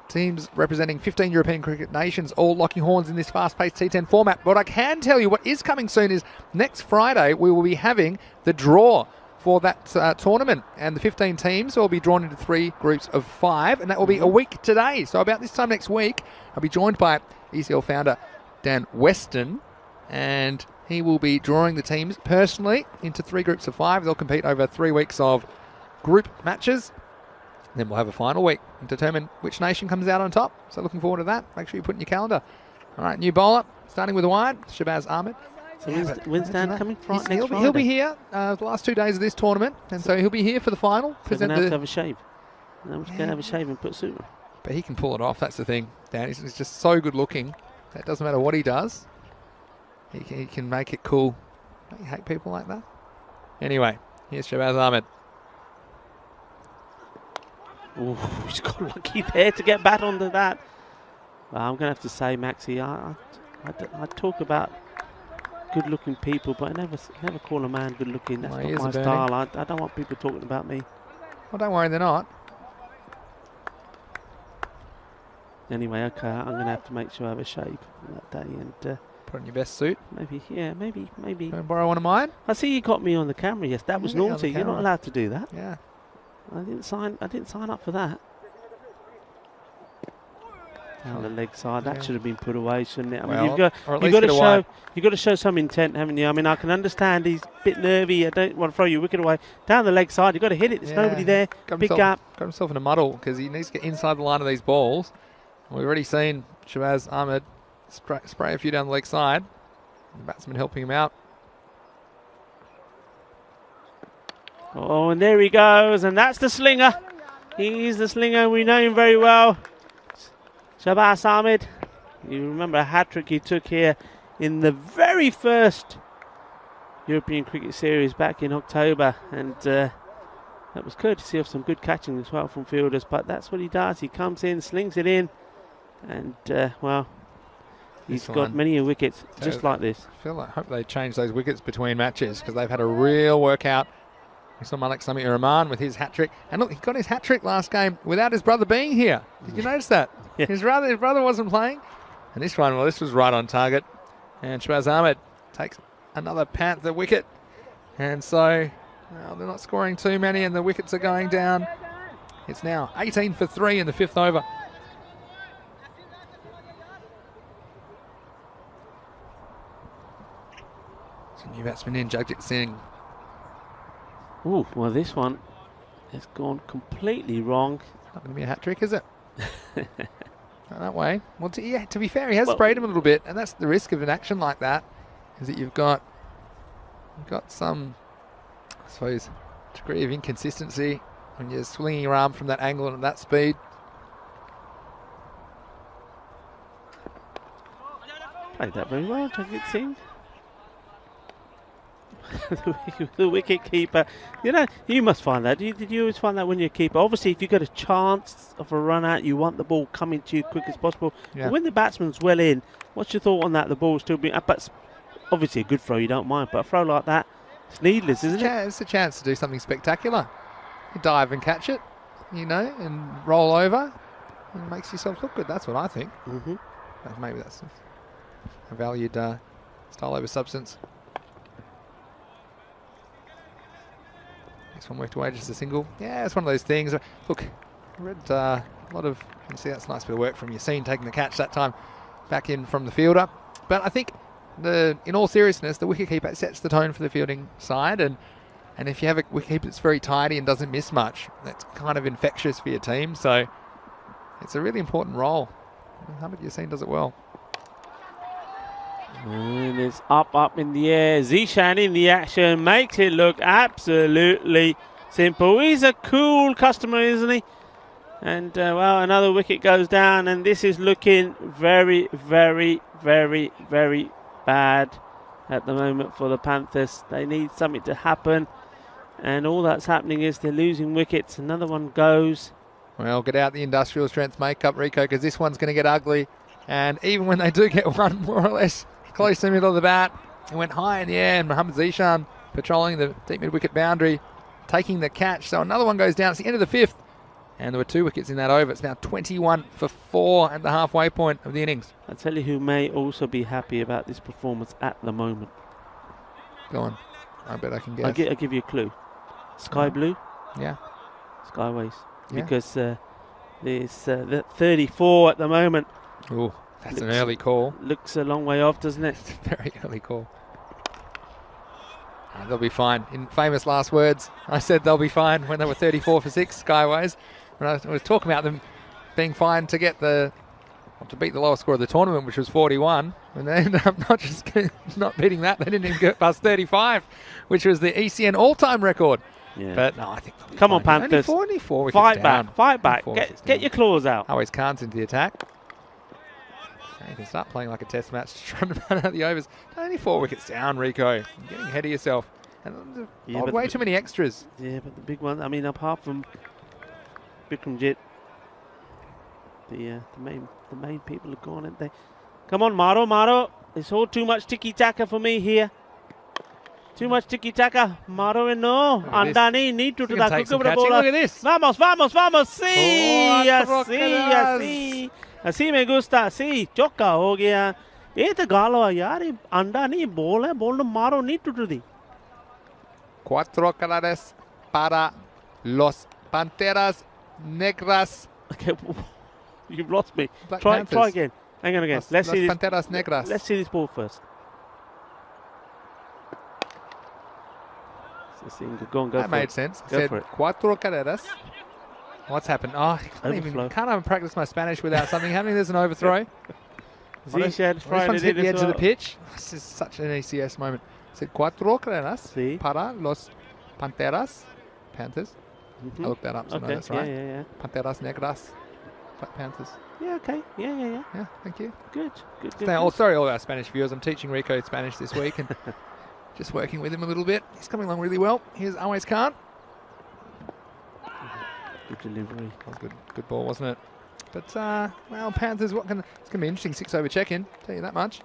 teams representing 15 European cricket nations, all locking horns in this fast-paced T10 format. But I can tell you what is coming soon is next Friday, we will be having the draw for that tournament, and the 15 teams will be drawn into 3 groups of 5, and that will be a week today. So about this time next week, I'll be joined by ECL founder Dan Weston, and he will be drawing the teams personally into 3 groups of 5. They'll compete over 3 weeks of group matches. Then we'll have a final week and determine which nation comes out on top. So looking forward to that. Make sure you put in your calendar. All right, new bowler, starting with a wide, Shabazz Ahmed. So when's Dan coming? Next Friday? He'll be here the last 2 days of this tournament, and so he'll be here for the final. So going to have to have a shave. I'm just going to have a shave and put a suit on. But he can pull it off, that's the thing. Dan, he's just so good looking. That doesn't matter what he does. He can make it cool. Don't you hate people like that? Anyway, here's Shabazz Ahmed. Oh, he's got a lucky pair to get bat onto that. Well, I'm going to have to say, Maxie, I talk about good-looking people, but I never call a man good-looking. That's not my style. I don't want people talking about me. Well, don't worry, they're not. Anyway, okay, I'm going to have to make sure I have a shave on that day and put on your best suit. Maybe. Can I borrow one of mine? I see you got me on the camera. Yes, that was naughty. You're not allowed to do that. Yeah. I didn't sign up for that. Down the leg side, that should have been put away, shouldn't it? I mean, you've got to show some intent, haven't you? I mean, I can understand he's a bit nervy. I don't want to throw your wicket away. Down the leg side, you've got to hit it. There's nobody there. Big gap. Got himself in a muddle because he needs to get inside the line of these balls. We've already seen Shabazz Ahmed spray a few down the leg side. The batsman helping him out. Oh, and there he goes, and that's the slinger. He's the slinger. We know him very well. Shabazz Ahmed. You remember a hat-trick he took here in the very first European Cricket Series back in October, and that was courtesy of some good catching as well from fielders, but that's what he does. He comes in, slings it in, and well, he's got many a wicket just like this. I hope they change those wickets between matches because they've had a real workout. We saw Malik Samir-Rahman with his hat-trick. And look, he got his hat-trick last game without his brother being here. Did you notice that? Yeah. His brother wasn't playing. And this one, well, this was right on target. And Shabazz Ahmed takes another Panther wicket. And so, well, they're not scoring too many and the wickets are going down. It's now 18 for 3 in the 5th over. So new batsman in, Jagjit Singh. Oh, well, this one has gone completely wrong. Not going to be a hat-trick, is it? Not that way. Well, to be fair, he has sprayed him a little bit, and that's the risk of an action like that, is that you've got some, I suppose, degree of inconsistency when you're swinging your arm from that angle and at that speed. Played that very well, Jagjit Singh. The wicket keeper, you know, you must find that. Did you always find that when you're a keeper? Obviously, if you've got a chance of a run out, you want the ball coming to you quick as possible. Yeah. But when the batsman's well in, what's your thought on that? The ball's still being, but obviously a good throw, you don't mind. But a throw like that, it's needless, isn't it? It's a chance to do something spectacular. You dive and catch it, you know, and roll over. It makes yourself look good. That's what I think. Maybe that's a valued style over substance. Next one worked away, just a single. Yeah, it's one of those things. Look, I read a lot of, you see that's a nice bit of work from Yassine taking the catch that time back in from the fielder. But I think, in all seriousness, the wicketkeeper sets the tone for the fielding side. And if you have a wicketkeeper that's very tidy and doesn't miss much, that's kind of infectious for your team. So it's a really important role. Mohamed Yassine does it well. And it's up in the air. Zishan in the action makes it look absolutely simple. He's a cool customer, isn't he? And well, another wicket goes down, and this is looking very, very, very, very bad at the moment for the Panthers. They need something to happen, and all that's happening is they're losing wickets. Another one goes. Well, get out the industrial strength makeup, Rico, because this one's going to get ugly. And even when they do get one more or less close to the middle of the bat, it went high in the air, and Mohammad Zishan patrolling the deep mid-wicket boundary, taking the catch. So another one goes down. It's the end of the 5th. And there were 2 wickets in that over. It's now 21 for 4 at the halfway point of the innings. I'll tell you who may also be happy about this performance at the moment. Go on. I bet I can guess. I'll give you a clue. Sky blue. Yeah. Skyways. Yeah. Because there's the 34 at the moment. Oh, that's an early call. Looks a long way off, doesn't it? It's a very early call. They'll be fine. In famous last words, I said they'll be fine when they were 34 for 6 Skyways. When I was talking about them being fine to get to beat the lowest score of the tournament, which was 41, and they ended up not beating that. They didn't even get past 35, which was the ECN all-time record. Yeah. But no, I think they'll be Come fine. on, Panthers. Only 4 wickets Fight down. back. Fight back. 4 wickets Get down. your claws out. Always Khan's into the attack. You can start playing like a test match, trying to run out the overs. Only 4 wickets down, Rico. You're getting ahead of yourself. And way too many extras. Yeah, but the big one, I mean, apart from Bikramjit, the main people are gone, aren't they? Come on, Maro. It's all too much tiki-taka for me here. Too much tiki-taka. Maro no. Andani need to do that. Look at this. Vamos. Sí, así. Así me gusta. Sí, choka ho gaya. ये तो गालो है यार, ये अंडा नहीं ball है, ball मारो नहीं टूट रही. 4 carreras para los Panteras Negras. Okay, you've lost me. Try again. Hang on again. Let's see this. Panteras Negras. Let's see this ball first. Go that made sense. I said 4 carreras. What's happened? Oh, I can't even practice my Spanish without something happening. There's an overthrow. This one's hit the edge of the pitch. This is such an ECS moment. I said 4 carreras para los Panteras. Panthers. I looked that up, so I know that's right. Yeah. Panteras Negras. Panthers. Yeah, okay. Yeah. Yeah, thank you. Good. Sorry, all our Spanish viewers. I'm teaching Rico Spanish this week and just working with him a little bit. He's coming along really well. Here's Always Khan. Good delivery. That was good ball, wasn't it? But, well, Panthers, it's going to be interesting 6 over check-in, tell you that much.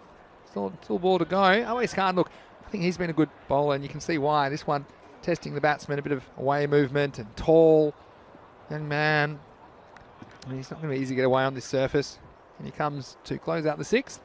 Still ball to go. Always Khan, look, I think he's been a good bowler, and you can see why. This one, testing the batsman, a bit of away movement, and tall, young man. I mean, he's not going to be easy to get away on this surface. And he comes to close out the 6th.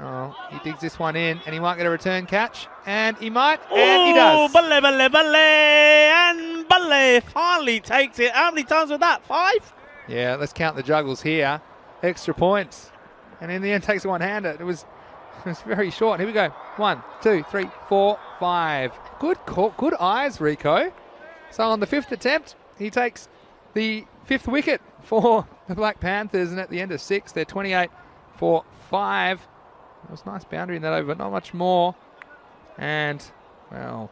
Oh, he digs this one in, and he might get a return catch, and he might, and he does. Balle, and Balle finally takes it. How many times was that? 5? Yeah, let's count the juggles here. Extra points, and in the end takes a one-hander. It was very short. Here we go. 1, 2, 3, 4, 5. Good call, good eyes, Rico. So on the 5th attempt, he takes the 5th wicket for the Black Panthers, and at the end of 6, they're 28 for 5. It was a nice boundary in that over, but not much more. And, well,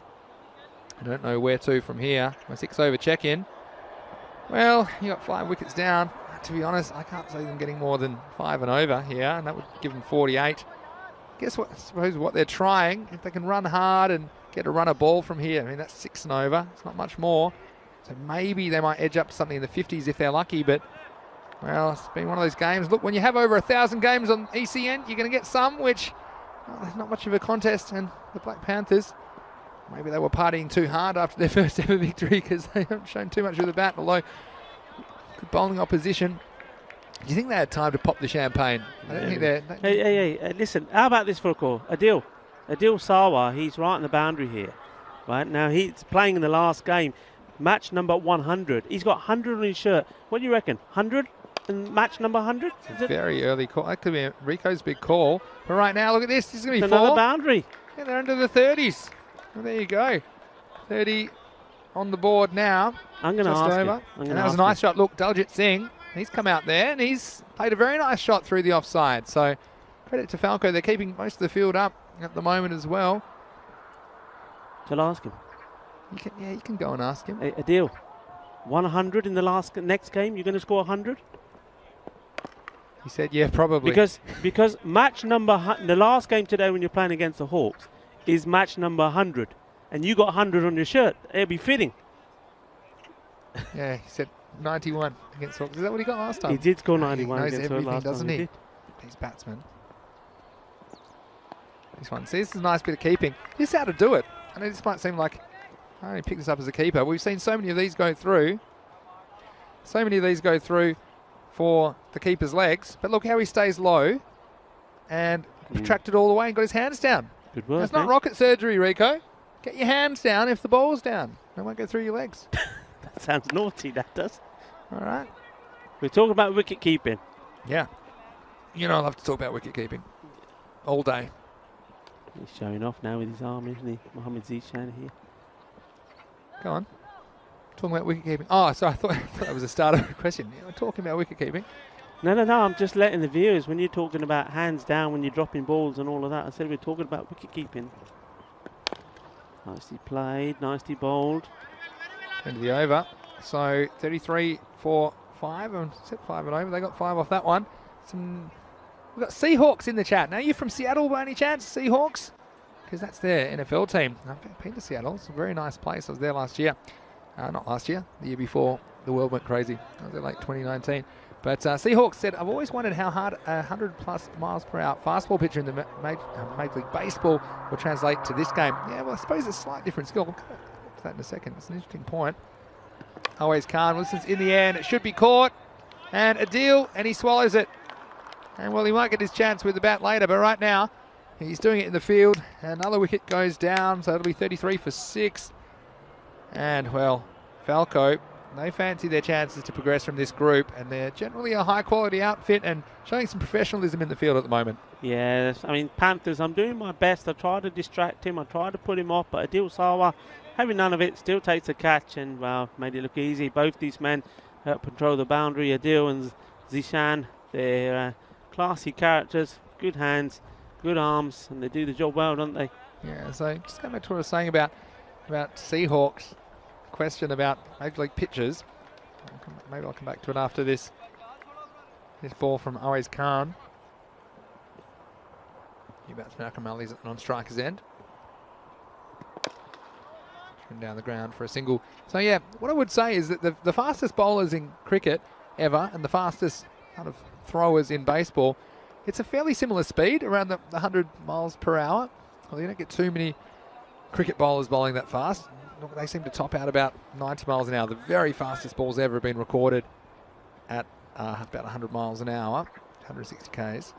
I don't know where to from here. My 6 over check-in. Well, you got 5 wickets down. To be honest, I can't see them getting more than 5 and over here, and that would give them 48. I suppose what they're trying, if they can run hard and get a run a ball from here, I mean, that's 6 and over. It's not much more. So maybe they might edge up to something in the 50s if they're lucky, but well, it's been one of those games. Look, when you have over 1,000 games on ECN, you're going to get some, which, well, there's not much of a contest. And the Black Panthers, maybe they were partying too hard after their first ever victory because they haven't shown too much with the bat, although good bowling opposition. Do you think they had time to pop the champagne? I don't think they're... Hey, listen, how about this for a call? Adil Sawa, he's right on the boundary here. Right, now he's playing in the last game. Match number 100. He's got 100 on his shirt. What do you reckon? 100? And match number 100? Very early call. That could be Rico's big call. But right now, look at this. This is going to be another 4. Boundary. Yeah, they're into the 30s. Well, there you go. 30 on the board now. I'm going to ask over. And that was a nice shot. Look, Daljit Singh, he's come out there and he's played a very nice shot through the offside. So credit to Falco. They're keeping most of the field up at the moment as well. Shall I ask him? You can go and ask him. Hey, Adil, 100 in the next game. You're going to score 100? He said, yeah, probably. Because match number the last game today when you're playing against the Hawks is match number 100, and you got 100 on your shirt. It'll be fitting. Yeah, he said 91 against Hawks. Is that what he got last time? He did score He 91 knows against everything, last doesn't time. he? These batsmen. This one. See, this is a nice bit of keeping. This is how to do it. I know this might seem like I only picked this up as a keeper. We've seen so many of these go through. So many of these go through for the keeper's legs. But look how he stays low and protracted all the way and got his hands down. Good work. That's not rocket surgery, Rico. Get your hands down if the ball's down. They won't go through your legs. That sounds naughty, that does. All right. We're talking about wicket keeping. Yeah. You know I love to talk about wicket keeping. All day. He's showing off now with his arm, isn't he? Mohammed Zishan here. Go on. Talking about wicket keeping. Oh, so I thought that was a start of a question. Yeah, we're talking about wicket keeping. No, I'm just letting the viewers, when you're talking about hands down, when you're dropping balls and all of that, I said we're talking about wicket keeping. Nicely played, nicely bowled. Into the over. So 33 for 5 and set 5 and over. They got 5 off that one. We've got Seahawks in the chat. Now, you from Seattle by any chance, Seahawks? Because that's their NFL team. I've been to Seattle. It's a very nice place. I was there last year. Not last year, the year before the world went crazy. I was there late 2019. But Seahawks said, I've always wondered how hard a 100-plus miles per hour fastball pitcher in the Major League Baseball will translate to this game. Yeah, well, I suppose it's a slight different skill. We'll come back to that in a second. It's an interesting point. Always Khan listens in the air, and it should be caught. And a deal, and he swallows it. And, well, he might get his chance with the bat later, but right now he's doing it in the field. Another wicket goes down, so it'll be 33 for 6. And, well, Falco, they fancy their chances to progress from this group, and they're generally a high-quality outfit and showing some professionalism in the field at the moment. Yes, I mean, Panthers, I'm doing my best. I try to distract him. I try to put him off, but Adil Sawa, having none of it, still takes a catch and, well, made it look easy. Both these men help control the boundary. Adil and Zishan, they're classy characters, good hands, good arms, and they do the job well, don't they? Yeah, so just going back to what I was saying about Seahawks, question about Major League pitchers. Maybe I'll come back to it after this ball from Always Khan. New batsman Malcolm Ali's on striker's end. Down the ground for a single. So yeah, what I would say is that the fastest bowlers in cricket ever and the fastest kind of throwers in baseball, it's a fairly similar speed, around the 100 miles per hour. Well, you don't get too many cricket bowlers bowling that fast. They seem to top out about 90 miles an hour. The very fastest balls ever have been recorded at about 100 miles an hour, 160 Ks.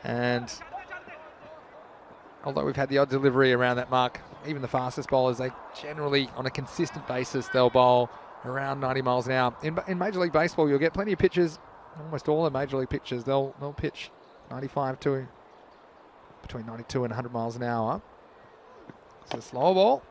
And although we've had the odd delivery around that mark, even the fastest bowlers, they generally, on a consistent basis, they'll bowl around 90 miles an hour. In Major League Baseball, you'll get plenty of pitchers, almost all the Major League pitchers, they'll pitch 95 to between 92 and 100 miles an hour. It's a slower ball.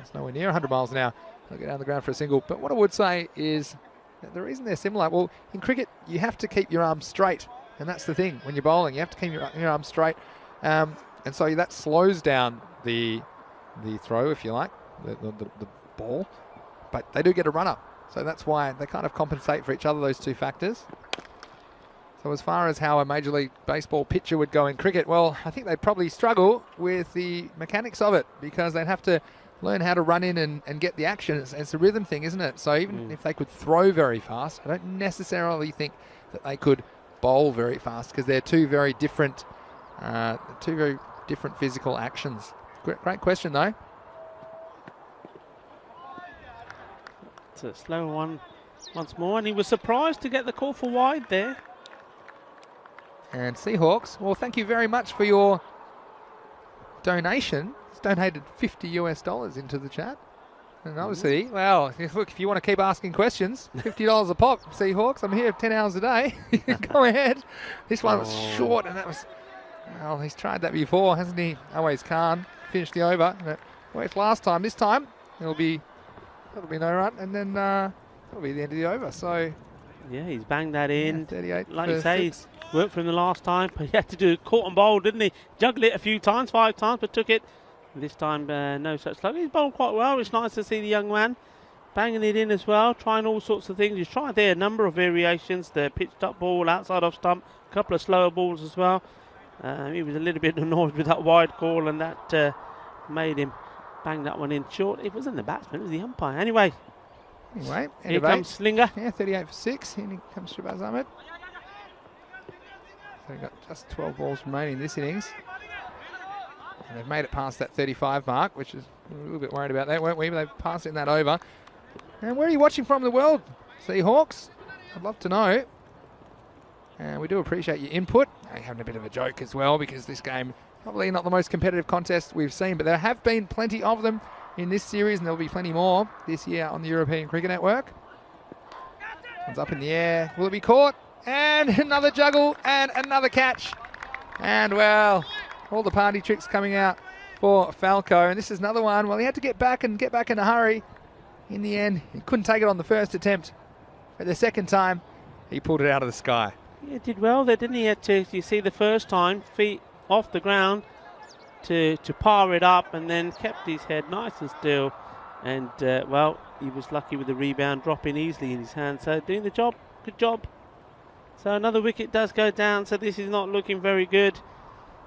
It's nowhere near 100 miles an hour. They'll get down the ground for a single. But what I would say is that the reason they're similar, well, in cricket, you have to keep your arms straight. And that's the thing. When you're bowling, you have to keep your arms straight. And so that slows down the throw, if you like, the ball. But they do get a run-up. So that's why they kind of compensate for each other, those two factors. So as far as how a Major League Baseball pitcher would go in cricket, well, I think they'd probably struggle with the mechanics of it because they'd have to learn how to run in and get the action. It's a rhythm thing, isn't it? So even if they could throw very fast, I don't necessarily think that they could bowl very fast because they're two very different physical actions. Great question, though. It's a slow one once more, and he was surprised to get the call for wide there. And Seahawks, well, thank you very much for your donation. It's donated $50 US into the chat. And obviously, well, look, if you want to keep asking questions, $50 a pop, Seahawks. I'm here 10 hours a day. Go ahead. This one was short, and that was, well, he's tried that before, hasn't he? Always Khan finished the over. Well, it's last time. This time, that'll be no run, and then that'll be the end of the over. So, yeah, he's banged that in. 38 like you say, worked for him the last time, but he had to do caught and bowl, didn't he? Juggled it a few times, 5 times, but took it. This time, no such luck. He's bowled quite well. It's nice to see the young man banging it in as well, trying all sorts of things. He's tried there a number of variations. The pitched up ball, outside off stump, a couple of slower balls as well. He was a little bit annoyed with that wide call, and that made him bang that one in short. It wasn't the batsman, it was the umpire. Anyway, Anyway, end Here of 8. comes Slinger. Yeah, 38 for 6. Here comes Shabazz Ahmed. So we've got just 12 balls remaining in this innings. And they've made it past that 35 mark, which is a little bit worried about that, weren't we? But they've passed it in that over. And where are you watching from in the world? Seahawks? I'd love to know. And we do appreciate your input. I'm having a bit of a joke as well, because this game, probably not the most competitive contest we've seen, but there have been plenty of them in this series, and there'll be plenty more this year on the European Cricket Network. One's up in the air. Will it be caught? And another juggle and another catch. And well, all the party tricks coming out for Falco. And this is another one. Well, he had to get back in a hurry. In the end, he couldn't take it on the first attempt. But the second time, he pulled it out of the sky. Yeah, did well there, didn't he? Had to, you see the first time, feet off the ground to par it up, and then kept his head nice and still. And, well, he was lucky with the rebound dropping easily in his hand. So doing the job, good job. So another wicket does go down, so this is not looking very good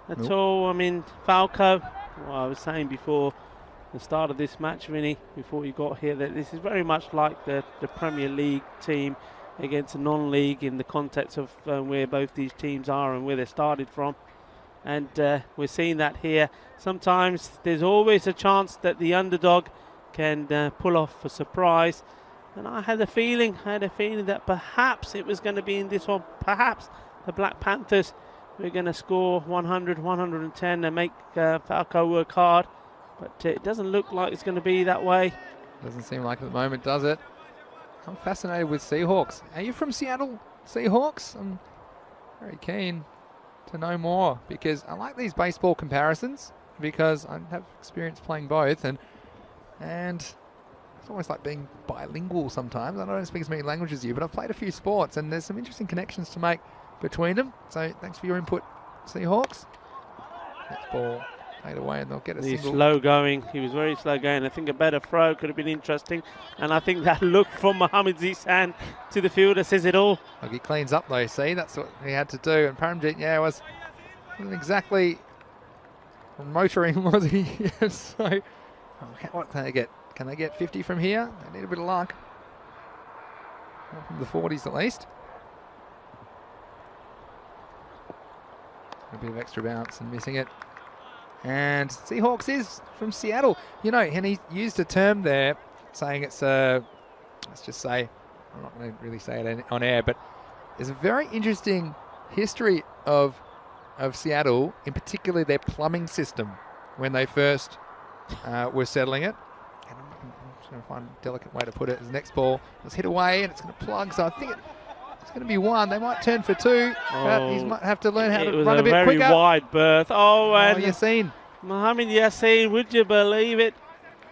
at all. I mean, Falco, well, I was saying before the start of this match, Vinny, before you got here, that this is very much like the Premier League team against a non-league in the context of where both these teams are and where they started from. And we're seeing that here. Sometimes there's always a chance that the underdog can pull off a surprise. And I had a feeling that perhaps it was going to be in this one. Perhaps the Black Panthers were going to score 100, 110 and make Falco work hard. But it doesn't look like it's going to be that way. Doesn't seem like it at the moment, does it? I'm fascinated with Seahawks. Are you from Seattle, Seahawks? I'm very keen to know more, because I like these baseball comparisons, because I have experience playing both, and it's almost like being bilingual sometimes. I don't speak as many languages as you, but I've played a few sports, and there's some interesting connections to make between them. So thanks for your input, Seahawks. Next ball made away, and they'll get a He's single. slow going. He was very slow going. I think a better throw could have been interesting. And I think that look from Mohammad Zishan to the fielder says it all. Look, he cleans up though, see? That's what he had to do. And Paramjit, wasn't exactly motoring, was he? So, what can they get? Can they get 50 from here? They need a bit of luck. Not from the 40s at least. A bit of extra bounce and missing it. And Seahawks is from Seattle. And he used a term there saying it's let's just say, I'm not going to really say it on air, but there's a very interesting history of Seattle, in particular their plumbing system when they first were settling it. And I'm just going to find a delicate way to put it. His next ball was hit away and it's going to plug, so I think it's going to be one. They might turn for two, but he might have to learn how to run a bit quicker. It was a very wide berth. And Yassine. Mohammad Yassine, would you believe it?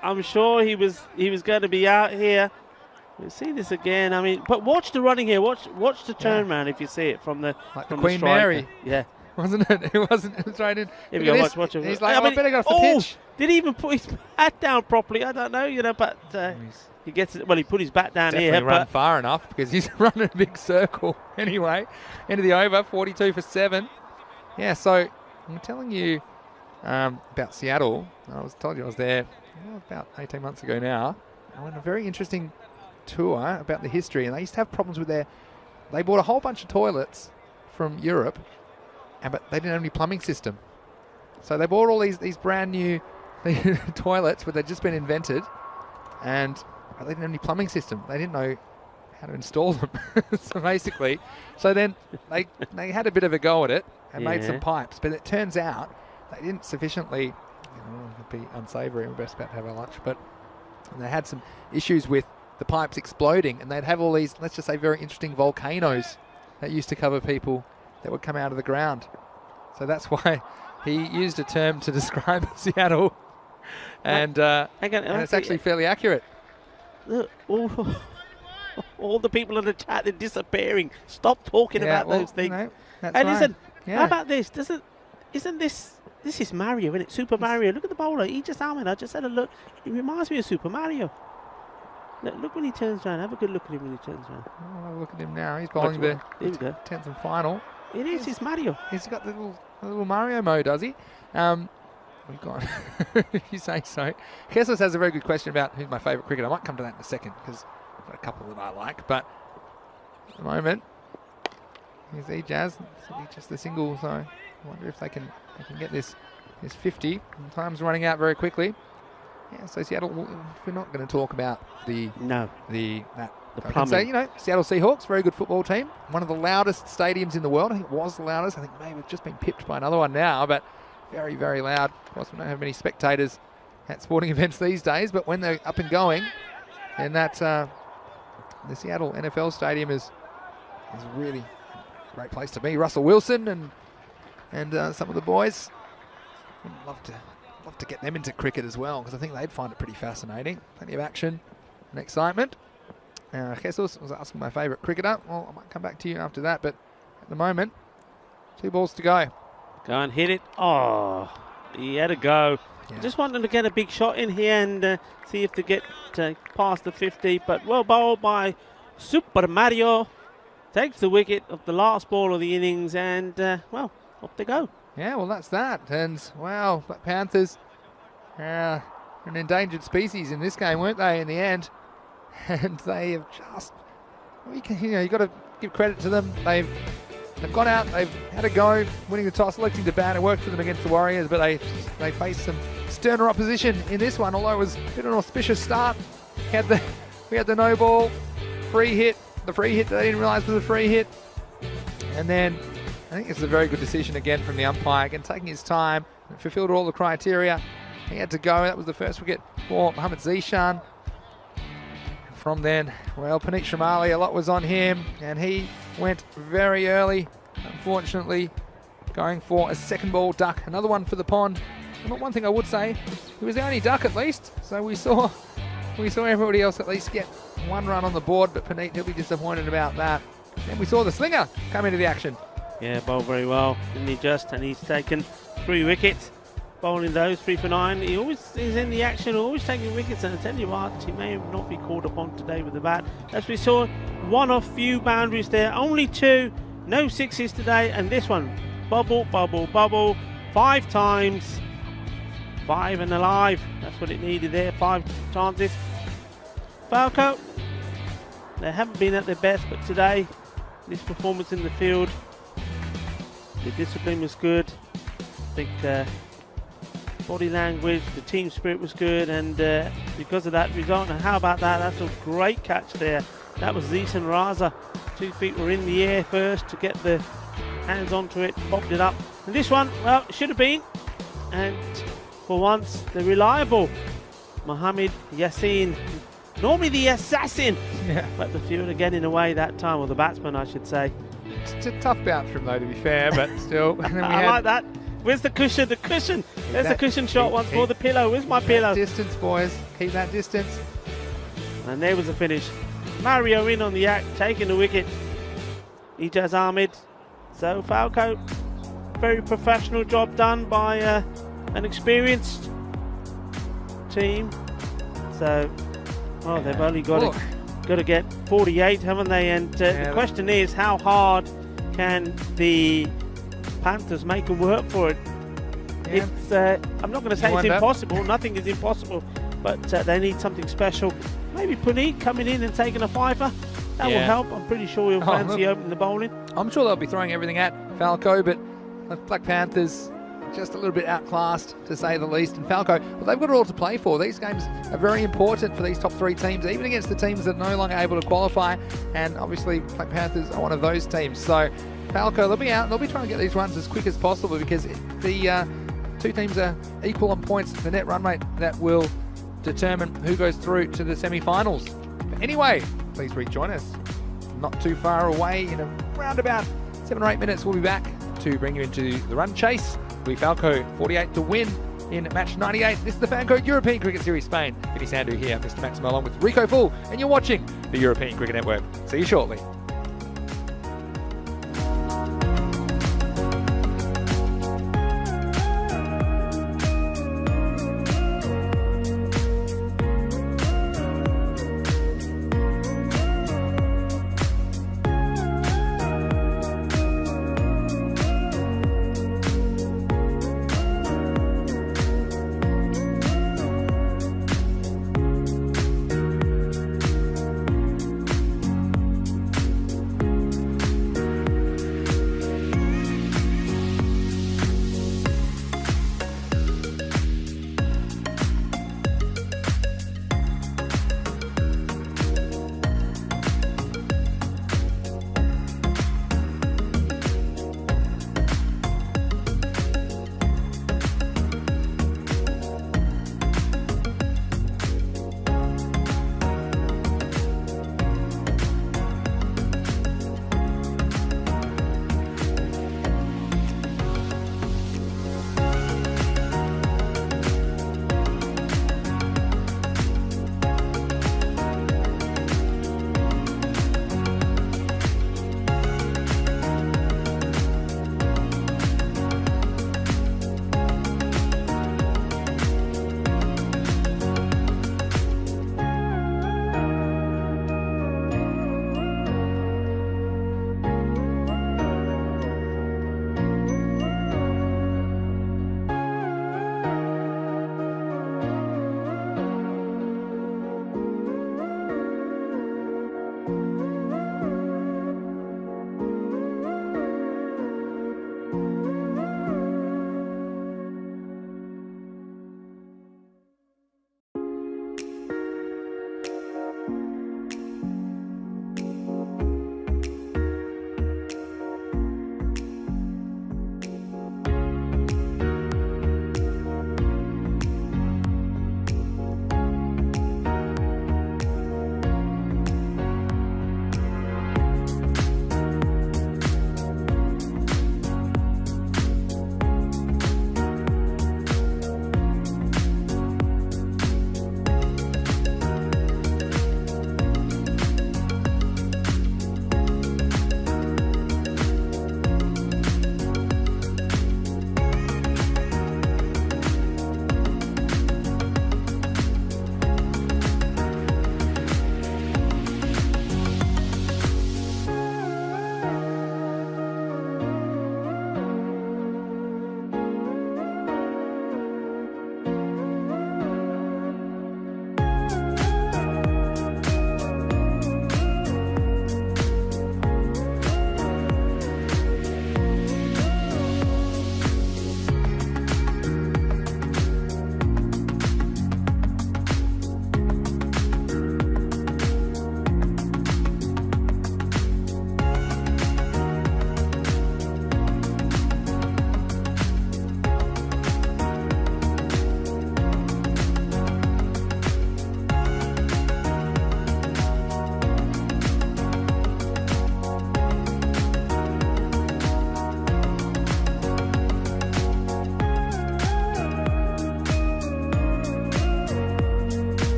I'm sure he was going to be out here. We'll see this again. I mean, but watch the running here. Watch the turn round if you see it from the like from the Queen the striker. Mary. Yeah. Wasn't it? It wasn't. It was right in. Here we go. Watch it. He's like, I better go off the pitch. Did he even put his bat down properly? I don't know, but he gets it. Well, he put his bat down definitely here. Run far enough, because he's running a big circle anyway. End of the over, 42 for 7. Yeah, so I'm telling you about Seattle. I told you I was there about 18 months ago now. I went on a very interesting tour about the history, and they used to have problems with they bought a whole bunch of toilets from Europe, but they didn't have any plumbing system. So they bought all these brand new toilets, but they'd just been invented, and they didn't have any plumbing system. They didn't know how to install them. So then they had a bit of a go at it and made some pipes, but it turns out they didn't sufficiently, it'd be unsavory, we're best about to have our lunch, but they had some issues with the pipes exploding, and they'd have all these, let's just say, very interesting volcanoes that used to cover people that would come out of the ground. So that's why he used a term to describe Seattle, and it's actually fairly accurate. Look, all the people in the chat, they're disappearing. Stop talking about those things. That's hey, listen, how about this? Isn't this is Mario, isn't it? Super Mario. Look at the bowler. I just had a look. It reminds me of Super Mario. Look when he turns around. Have a good look at him when he turns around. Oh, look at him now. He's bowling the 10th and final. It is. It's Mario. He's got the little Mario mode, does he? We've got. You say so. Jesus has a very good question about who's my favourite cricketer. I might come to that in a second, because a couple that I like, but at the moment, here's E-Jazz, just the single, so I wonder if they can get this 50. And time's running out very quickly. Yeah, so Seattle, we're not going to talk about the plumbing. So, you know, Seattle Seahawks, very good football team. One of the loudest stadiums in the world. I think it was the loudest. I think maybe it's just been pipped by another one now, but very, very loud. Of course, we don't have many spectators at sporting events these days, but when they're up and going, and that the Seattle NFL Stadium is really a great place to be. Russell Wilson and some of the boys, would love to get them into cricket as well, because I think they'd find it pretty fascinating. Plenty of action and excitement. Jesus was asking my favourite cricketer. Well, I might come back to you after that, but at the moment, 2 balls to go. Go and hit it. Oh, he had a go. Yeah. Just wanted to get a big shot in here and see if they get past the 50, but well bowled by Super Mario. Takes the wicket of the last ball of the innings, and well, off they go. Yeah, well, that's that. And wow, Black Panthers, an endangered species in this game, weren't they? In the end, and they have just, you got to give credit to them. They've gone out, they've had a go, winning the toss, selecting to bat. It worked for them against the Warriors, but they faced some sterner opposition in this one. Although it was a bit of an auspicious start, we had the no ball, free hit, the free hit that they didn't realise was a free hit, and then I think it's a very good decision again from the umpire, again taking his time, fulfilled all the criteria. He had to go. That was the first wicket for Mohammad Zishan. From then, well, Puneet Shamali, a lot was on him, and he went very early, unfortunately, going for a second ball duck, another one for the pond. And one thing I would say, he was the only duck at least, so we saw everybody else at least get 1 run on the board, but Puneet, he'll be disappointed about that. Then we saw the slinger come into the action. Yeah, bowled very well, didn't he just? And he's taken 3 wickets, bowling those 3 for 9. He always is in the action, always taking wickets, and I tell you what, he may not be called upon today with the bat. As we saw, one of few boundaries there, only 2, no 6s today, and this one, bubble, bubble, bubble, 5 times, 5 and alive. That's what it needed there, 5 chances. Falco, they haven't been at their best, but today, this performance in the field, the discipline was good. I think body language, the team spirit was good, and because of that result, and how about that? That's a great catch there. That was Zeeson Raza. 2 feet were in the air first to get the hands onto it, popped it up. And this one, well, it should have been. And for once, the reliable Mohammad Yassin, normally the assassin, but the fielder getting away that time, or the batsman, I should say. It's a tough bounce from though, to be fair, but still. I like that. Where's the cushion? The cushion. There's the cushion shot once more. The pillow. Where's my pillow? Distance, boys. Keep that distance. And there was the finish. Mario in on the act, taking the wicket. Ijaz Ahmed. So Falco, very professional job done by an experienced team. So, well, they've only got to get 48, haven't they? And the question is, how hard can the Panthers make them work for it? Yeah. It's I'm not going to say it's impossible. Nothing is impossible, but they need something special. Maybe Puneet coming in and taking a 5er. That will help. I'm pretty sure he'll fancy opening the bowling. I'm sure they'll be throwing everything at Falco, but Black Panthers just a little bit outclassed, to say the least. And Falco, well, they've got it all to play for. These games are very important for these top 3 teams, even against the teams that are no longer able to qualify. And obviously, Black Panthers are one of those teams. So Falco, they'll be out. They'll be trying to get these runs as quick as possible, because the 2 teams are equal on points. The net run rate that will determine who goes through to the semi-finals. But anyway, please rejoin us. Not too far away, in around about 7 or 8 minutes, we'll be back to bring you into the run chase. Louis Falco, 48 to win in match 98. This is the Fan Code European Cricket Series Spain. Vinny Sandu here, Mr. Maximo, along with Rico Full, and you're watching the European Cricket Network. See you shortly.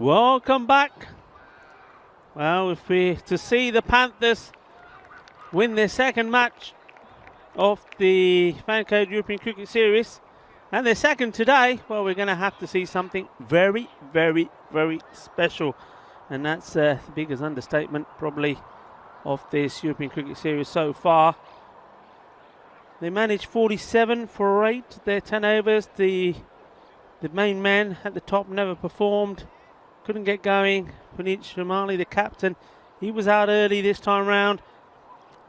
Welcome back. Well, if we to see the Panthers win their second match of the Fancode European Cricket Series, and their second today, well, we're going to have to see something very, very, very special. And that's the biggest understatement probably of this European Cricket Series so far. They managed 47 for 8, their 10 overs. The main man at the top never performed, couldn't get going. Puneet Shamali, the captain, he was out early this time round.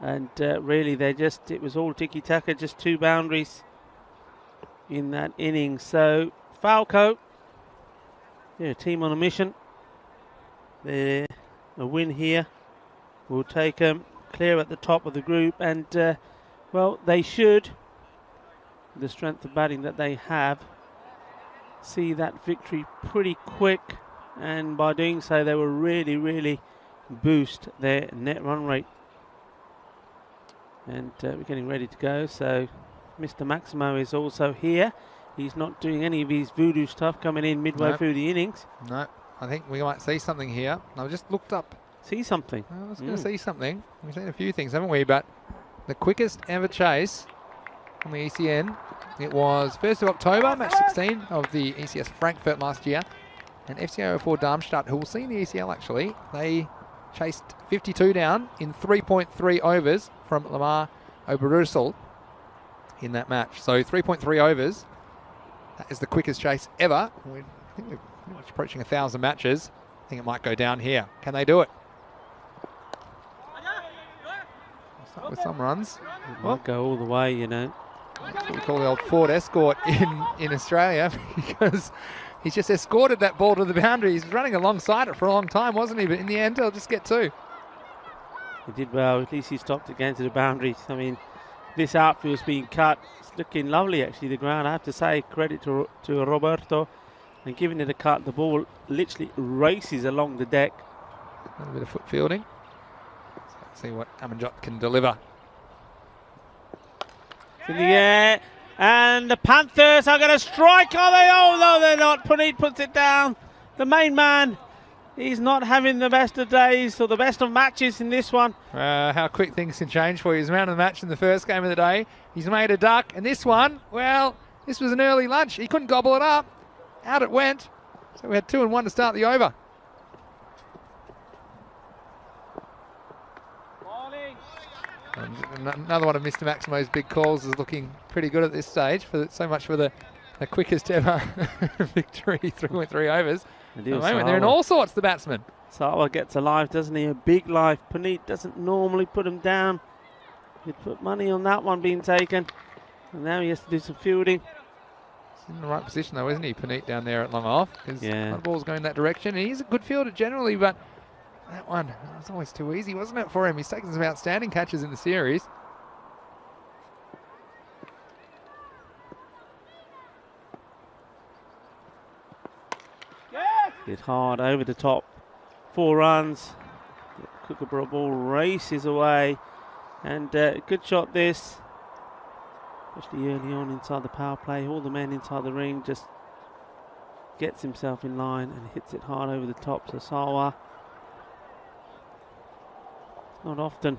And really, it was all tiki-taka, just 2 boundaries in that innings. So, Falco, team on a mission. A win here will take them clear at the top of the group. And, well, they should, with the strength of batting that they have, see that victory pretty quick. And by doing so, they will really, really boost their net run rate. And we're getting ready to go. So Mr. Maximo is also here. He's not doing any of his voodoo stuff coming in midway through the innings. No, I think we might see something here. I just looked up. See something? I was going to see something. We've seen a few things, haven't we? But the quickest ever chase on the ECN, it was 1st of October, match 16 of the ECS Frankfurt last year. And FC04 Darmstadt, who will see in the ECL actually, they chased 52 down in 3.3 overs from Lamar Oberursel in that match. So 3.3 overs, that is the quickest chase ever. I think we're pretty much approaching 1,000 matches. I think it might go down here. Can they do it? Start with some runs. It might go all the way, you know. That's what we call the old Ford Escort in Australia, because he's just escorted that ball to the boundary. He's running alongside it for a long time, wasn't he? But in the end, he'll just get 2. He did well. At least he stopped again to the boundaries. I mean, this outfield's being cut. It's looking lovely, actually, the ground. I have to say, credit to Roberto. And giving it a cut, the ball literally races along the deck. A little bit of foot fielding. Let's see what Amanjot can deliver. In the air. And the Panthers are going to strike. Are they? Oh, no, they're not. Puneet puts it down. The main man, he's not having the best of days or the best of matches in this one. How quick things can change for you. He's man of the match in the first game of the day. He's made a duck. And this one, well, this was an early lunch. He couldn't gobble it up. Out it went. So we had 2 and 1 to start the over. And another one of Mr. Maximo's big calls is looking pretty good at this stage. So much for the quickest ever victory, 3.3 overs. At the moment, they're in all sorts, the batsmen. Sawa gets a life, doesn't he? A big life. Puneet doesn't normally put him down. He'd put money on that one being taken. And now he has to do some fielding. He's in the right position though, isn't he, Puneet, down there at long off? Because the ball's going that direction. And he's a good fielder generally, but that one was always too easy, wasn't it, for him? He's taken some outstanding catches in the series. Hit hard over the top. 4 runs. Kookaburra ball races away. And good shot this. Especially early on inside the power play. All the men inside the ring, just gets himself in line and hits it hard over the top. So Sawa, not often.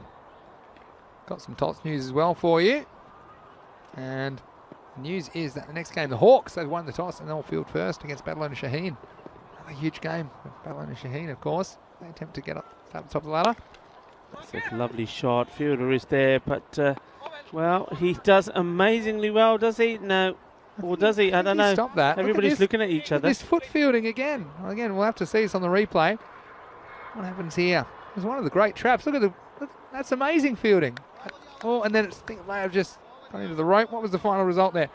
Got some Tots news as well for you. And the news is that the next game, the Hawks, they've won the toss and they'll field first against Badalona Shaheen. Another huge game with Badalona Shaheen, of course. They attempt to get up to the top of the ladder. That's a lovely shot. Fielder is there, but well, he does amazingly well, does he? No. Or does he? I don't know. Stop that. Everybody's looking at each other. This foot fielding again. Well, again, we'll have to see this on the replay. What happens here? It's one of the great traps. Look at that's amazing fielding. Oh, and then I think it may have just gone into the rope. What was the final result there?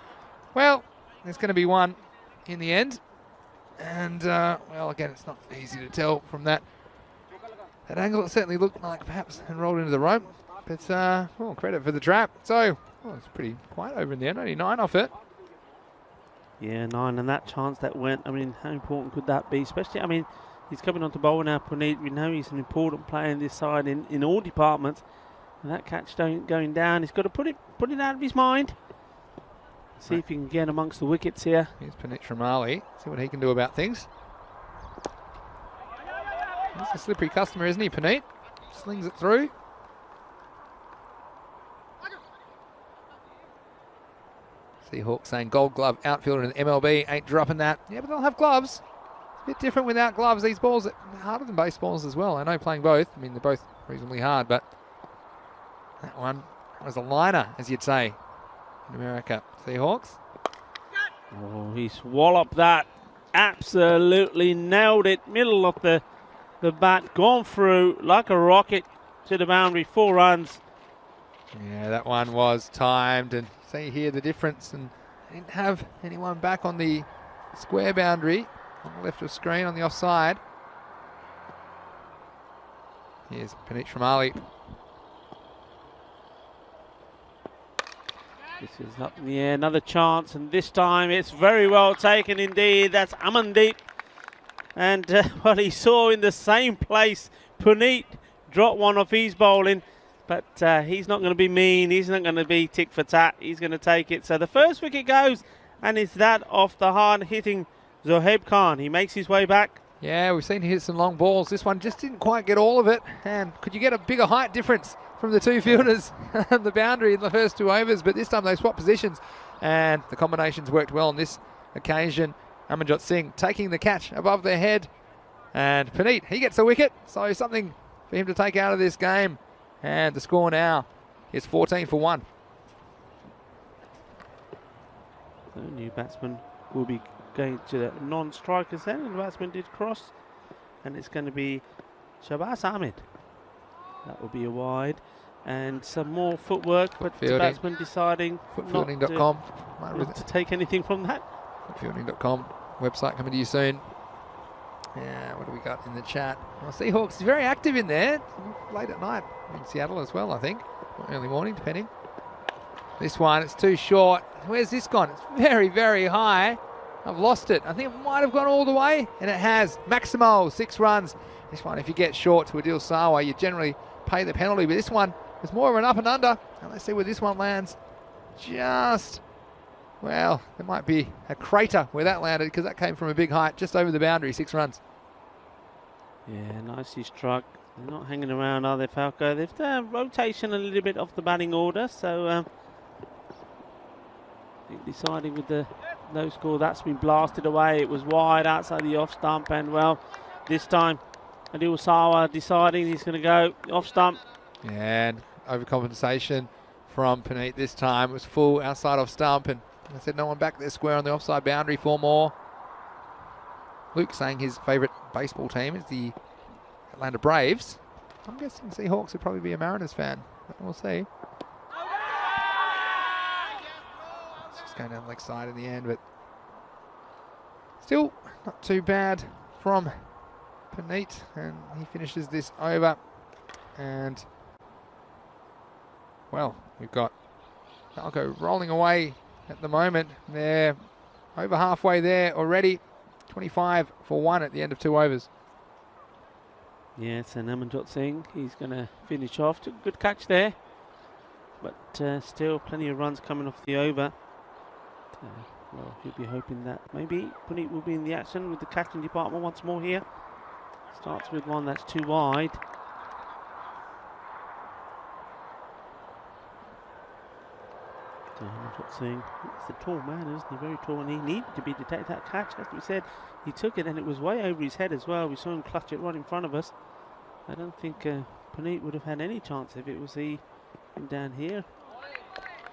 Well, there's going to be one in the end. And, well, again, it's not easy to tell from that angle. It certainly looked like perhaps and rolled into the rope. But, well, credit for the trap. So, well, it's pretty quiet over in the end. Only 9 off it. Yeah, 9, and that chance that went, I mean, how important could that be? Especially, I mean, he's coming on to bowl now, Puneet. We know he's an important player in this side in all departments. And that catch going down, he's got to put it out of his mind. See if he can get amongst the wickets here. Here's Puneet Shamali. See what he can do about things. He's a slippery customer, isn't he, Panit? Slings it through. Seahawks saying Gold Glove outfielder in the MLB ain't dropping that. Yeah, but they'll have gloves. It's a bit different without gloves. These balls are harder than baseballs as well. I know playing both. I mean, they're both reasonably hard, but that one was a liner, as you'd say, in America. Seahawks. Oh, he's walloped that. Absolutely nailed it. Middle of the bat, gone through like a rocket to the boundary. 4 runs. Yeah, that one was timed, and see here the difference, and didn't have anyone back on the square boundary on the left of screen on the offside. Here's Panit Shramali. This is up in the air, another chance, and this time it's very well taken indeed. That's Amandeep, and what he saw in the same place, Panit dropped one off his bowling. But he's not going to be mean. He's not going to be tick for tat. He's going to take it. So the first wicket goes, and it's that off the hard-hitting Zohaib Khan. He makes his way back. Yeah, we've seen him hit some long balls. This one just didn't quite get all of it. And could you get a bigger height difference from the two fielders on the boundary in the first 2 overs? But this time they swapped positions, and the combinations worked well on this occasion. Amanjot Singh taking the catch above their head. And Panit, he gets a wicket. So something for him to take out of this game. And the score now is 14 for 1. The new batsman will be going to the non-strikers then, and the batsman did cross, and it's going to be Shabazz Ahmed. That will be a wide, and some more footwork, but the batsman deciding Footfielding.com. not to take anything from that. Footfielding.com website coming to you soon. Yeah, what do we got in the chat? Well, Seahawks is very active in there. Late at night in Seattle as well, I think. Or early morning, depending. This one, it's too short. Where's this gone? It's very, very high. I've lost it. I think it might have gone all the way, and it has. Maximo, 6 runs. This one, if you get short to Adil Sawa, you generally pay the penalty. But this one is more of an up and under. And let's see where this one lands. Just, well, there might be a crater where that landed, because that came from a big height, just over the boundary, 6 runs. Yeah, nicely struck. They're not hanging around, are they, Falco? They've done rotation a little bit off the batting order, so I think deciding with the low score, that's been blasted away. It was wide outside the off stump, and well, this time Adil Sawa deciding he's going to go off stump. And overcompensation from Panit this time. It was full outside off stump, and I said no one back there square on the offside boundary. 4 more. Luke saying his favourite baseball team is the Atlanta Braves. I'm guessing Seahawks would probably be a Mariners fan, but we'll see. It's just going down the leg side in the end, but still not too bad from Panit, and he finishes this over. And well, we've got Falco rolling away at the moment. They're over halfway there already. 25 for 1 at the end of 2 overs. Yes, and Amanjot Singh, he's going to finish off. Took a good catch there, but still plenty of runs coming off the over. Well, he'll be hoping that maybe Panit will be in the action with the catching department once more here. Starts with one that's too wide. Saying he's a tall man, isn't he? Very tall, and he needed to be to take that catch. As we said, he took it, and it was way over his head as well. We saw him clutch it right in front of us. I don't think Panit would have had any chance if it was he down here.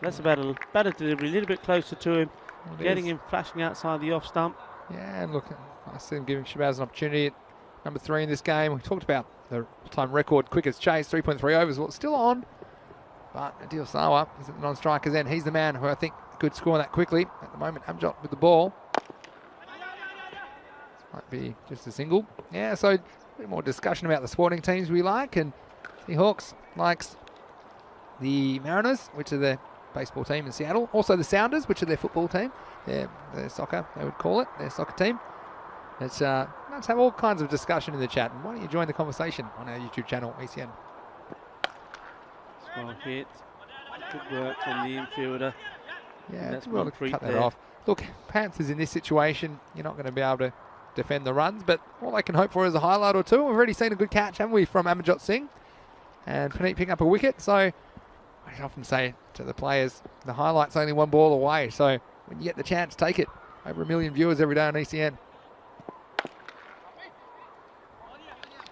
That's about a better delivery, a little bit closer to him, getting him flashing outside the off stump. Yeah, and look, I see him giving Shabazz an opportunity at number 3 in this game. We talked about the time record quickest chase, 3.3 overs. Well, it's still on. But Adil Sawa is at the non-striker's end. He's the man who I think could score that quickly. At the moment, Amjot with the ball. This might be just a single. Yeah, so a bit more discussion about the sporting teams we like. And the Hawks likes the Mariners, which are their baseball team in Seattle. Also the Sounders, which are their football team. Their soccer, they would call it, their soccer team. Let's have all kinds of discussion in the chat. And why don't you join the conversation on our YouTube channel, ECN. Well hit. Good work from the infielder. Yeah, that's well to cut that off. Look, Panthers in this situation, you're not going to be able to defend the runs, but all I can hope for is a highlight or two. We've already seen a good catch, haven't we, from Amarjot Singh and Puneet picking up a wicket. So I often say to the players, the highlight's only one ball away. So when you get the chance, take it. Over 1 million viewers every day on ECN.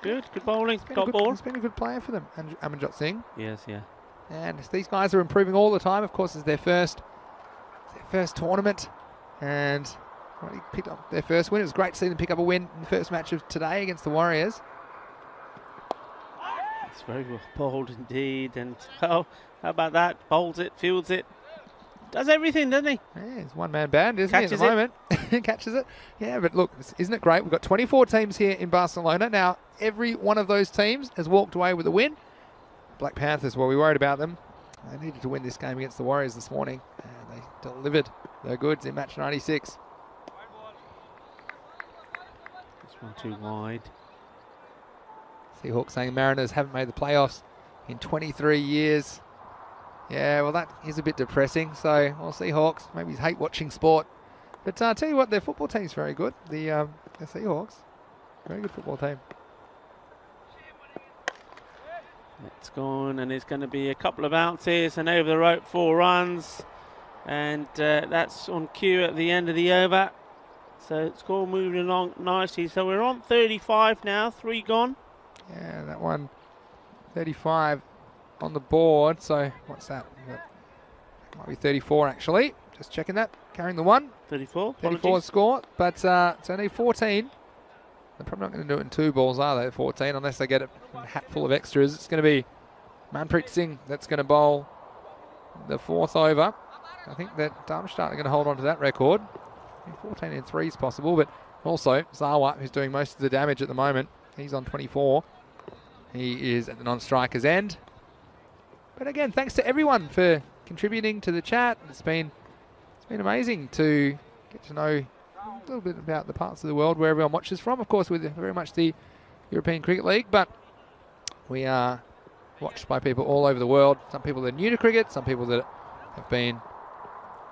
Good bowling, top ball. He's been a good player for them, Amarjot Singh. Yes, yeah. And these guys are improving all the time. Of course, it's their first tournament, and already picked up their first win. It was great to see them pick up a win in the first match of today against the Warriors. It's very well bowled indeed, and oh, how about that? Bowls it, fields it, does everything, doesn't he? Yeah, he's one-man band, isn't Catches he, at the moment? Catches it. Yeah, but look, isn't it great? We've got 24 teams here in Barcelona. Now, every one of those teams has walked away with a win. Black Panthers, well, we worried about them. They needed to win this game against the Warriors this morning, and they delivered their goods in match 96. This one too wide. Seahawks saying Mariners haven't made the playoffs in 23 years. Yeah, well, that is a bit depressing. So, well, Seahawks, maybe hate watching sport. But I'll tell you what, their football team's very good. The Seahawks, very good football team. It's gone, and it's going to be a couple of bounces and over the rope, 4 runs. And that's on cue at the end of the over. So score moving along nicely. So we're on 35 now, 3 gone. Yeah, that one, 35 on the board. So what's that? Might be 34 actually. Just checking that. Carrying the one. 34. 34 score, but it's only 14. They're probably not going to do it in 2 balls, are they? 14, unless they get a hat full of extras. It's going to be Manpreet Singh that's going to bowl the 4th over. I think that Darmstadt are going to hold on to that record. 14 in 3 is possible, but also Zawa, who's doing most of the damage at the moment, he's on 24. He is at the non-striker's end. But again, thanks to everyone for contributing to the chat. It's been amazing to get to know a little bit about the parts of the world where everyone watches from. Of course, with very much the European Cricket League, but we are watched by people all over the world. Some people that are new to cricket, some people that have been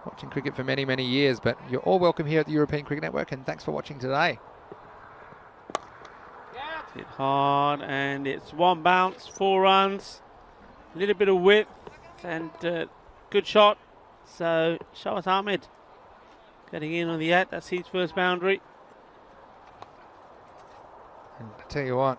watching cricket for many, many years. But you're all welcome here at the European Cricket Network, and thanks for watching today. Hit hard, and it's 1 bounce, 4 runs. A little bit of width, and good shot. So Shawat Ahmed getting in on the 8. That's his first boundary. And I tell you what,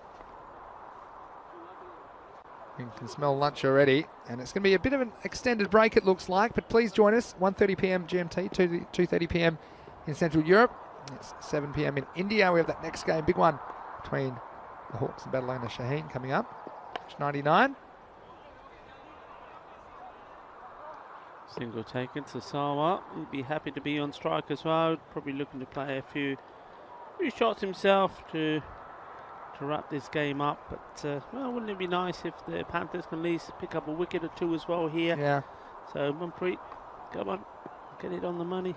you can smell lunch already, and it's going to be a bit of an extended break, it looks like, but please join us, 1:30 p.m. GMT, 2:30 p.m. in Central Europe. It's 7 p.m. in India. We have that next game, big one, between the Hawks and Badalona Shaheen coming up. Match 99. Single taken to Sawa. He'd be happy to be on strike as well. Probably looking to play a few shots himself to wrap this game up. But well, wouldn't it be nice if the Panthers can at least pick up a wicket or 2 as well here? Yeah. So Manpreet, come on, get it on the money.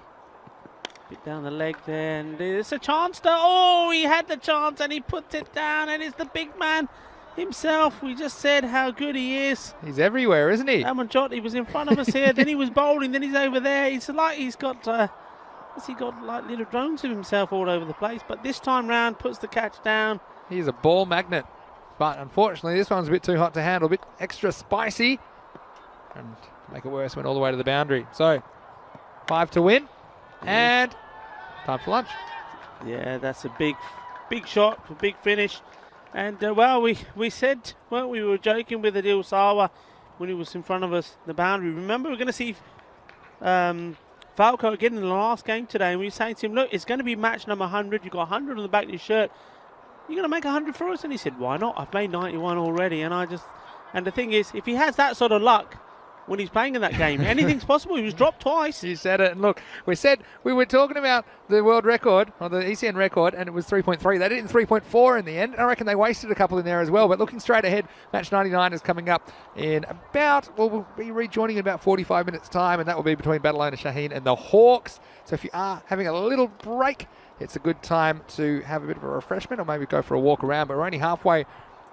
Bit down the leg there, and there's a chance to. Oh, he had the chance and he puts it down, and it's the big man himself. We just said how good he is. He's everywhere, isn't he? Amarjot, he was in front of us here, then he was bowling, then he's over there. It's like he's got, what's he got, like little drones of himself all over the place. But this time round, puts the catch down. He's a ball magnet. But unfortunately, this one's a bit too hot to handle, a bit extra spicy. And to make it worse, went all the way to the boundary. So, 5 to win. And time for lunch. Yeah, that's a big shot, a big finish. And well, we said, well, we were joking with Adil Sawa when he was in front of us, the boundary. Remember, we're going to see Falco again in the last game today, and we were saying to him, look, it's going to be match number 100. You've got 100 on the back of your shirt. You're going to make 100 for us? And he said, why not? I've made 91 already. And the thing is, if he has that sort of luck when he's playing in that game, anything's possible. He was dropped twice. You said it. And look, we were talking about the world record, or the ECN record, and it was 3.3. They did it in 3.4 in the end. I reckon they wasted a couple in there as well. But looking straight ahead, match 99 is coming up in about, well, we'll be rejoining in about 45 minutes time, and that will be between Badalona Shaheen and the Hawks. So if you are having a little break, it's a good time to have a bit of a refreshment or maybe go for a walk around. But we're only halfway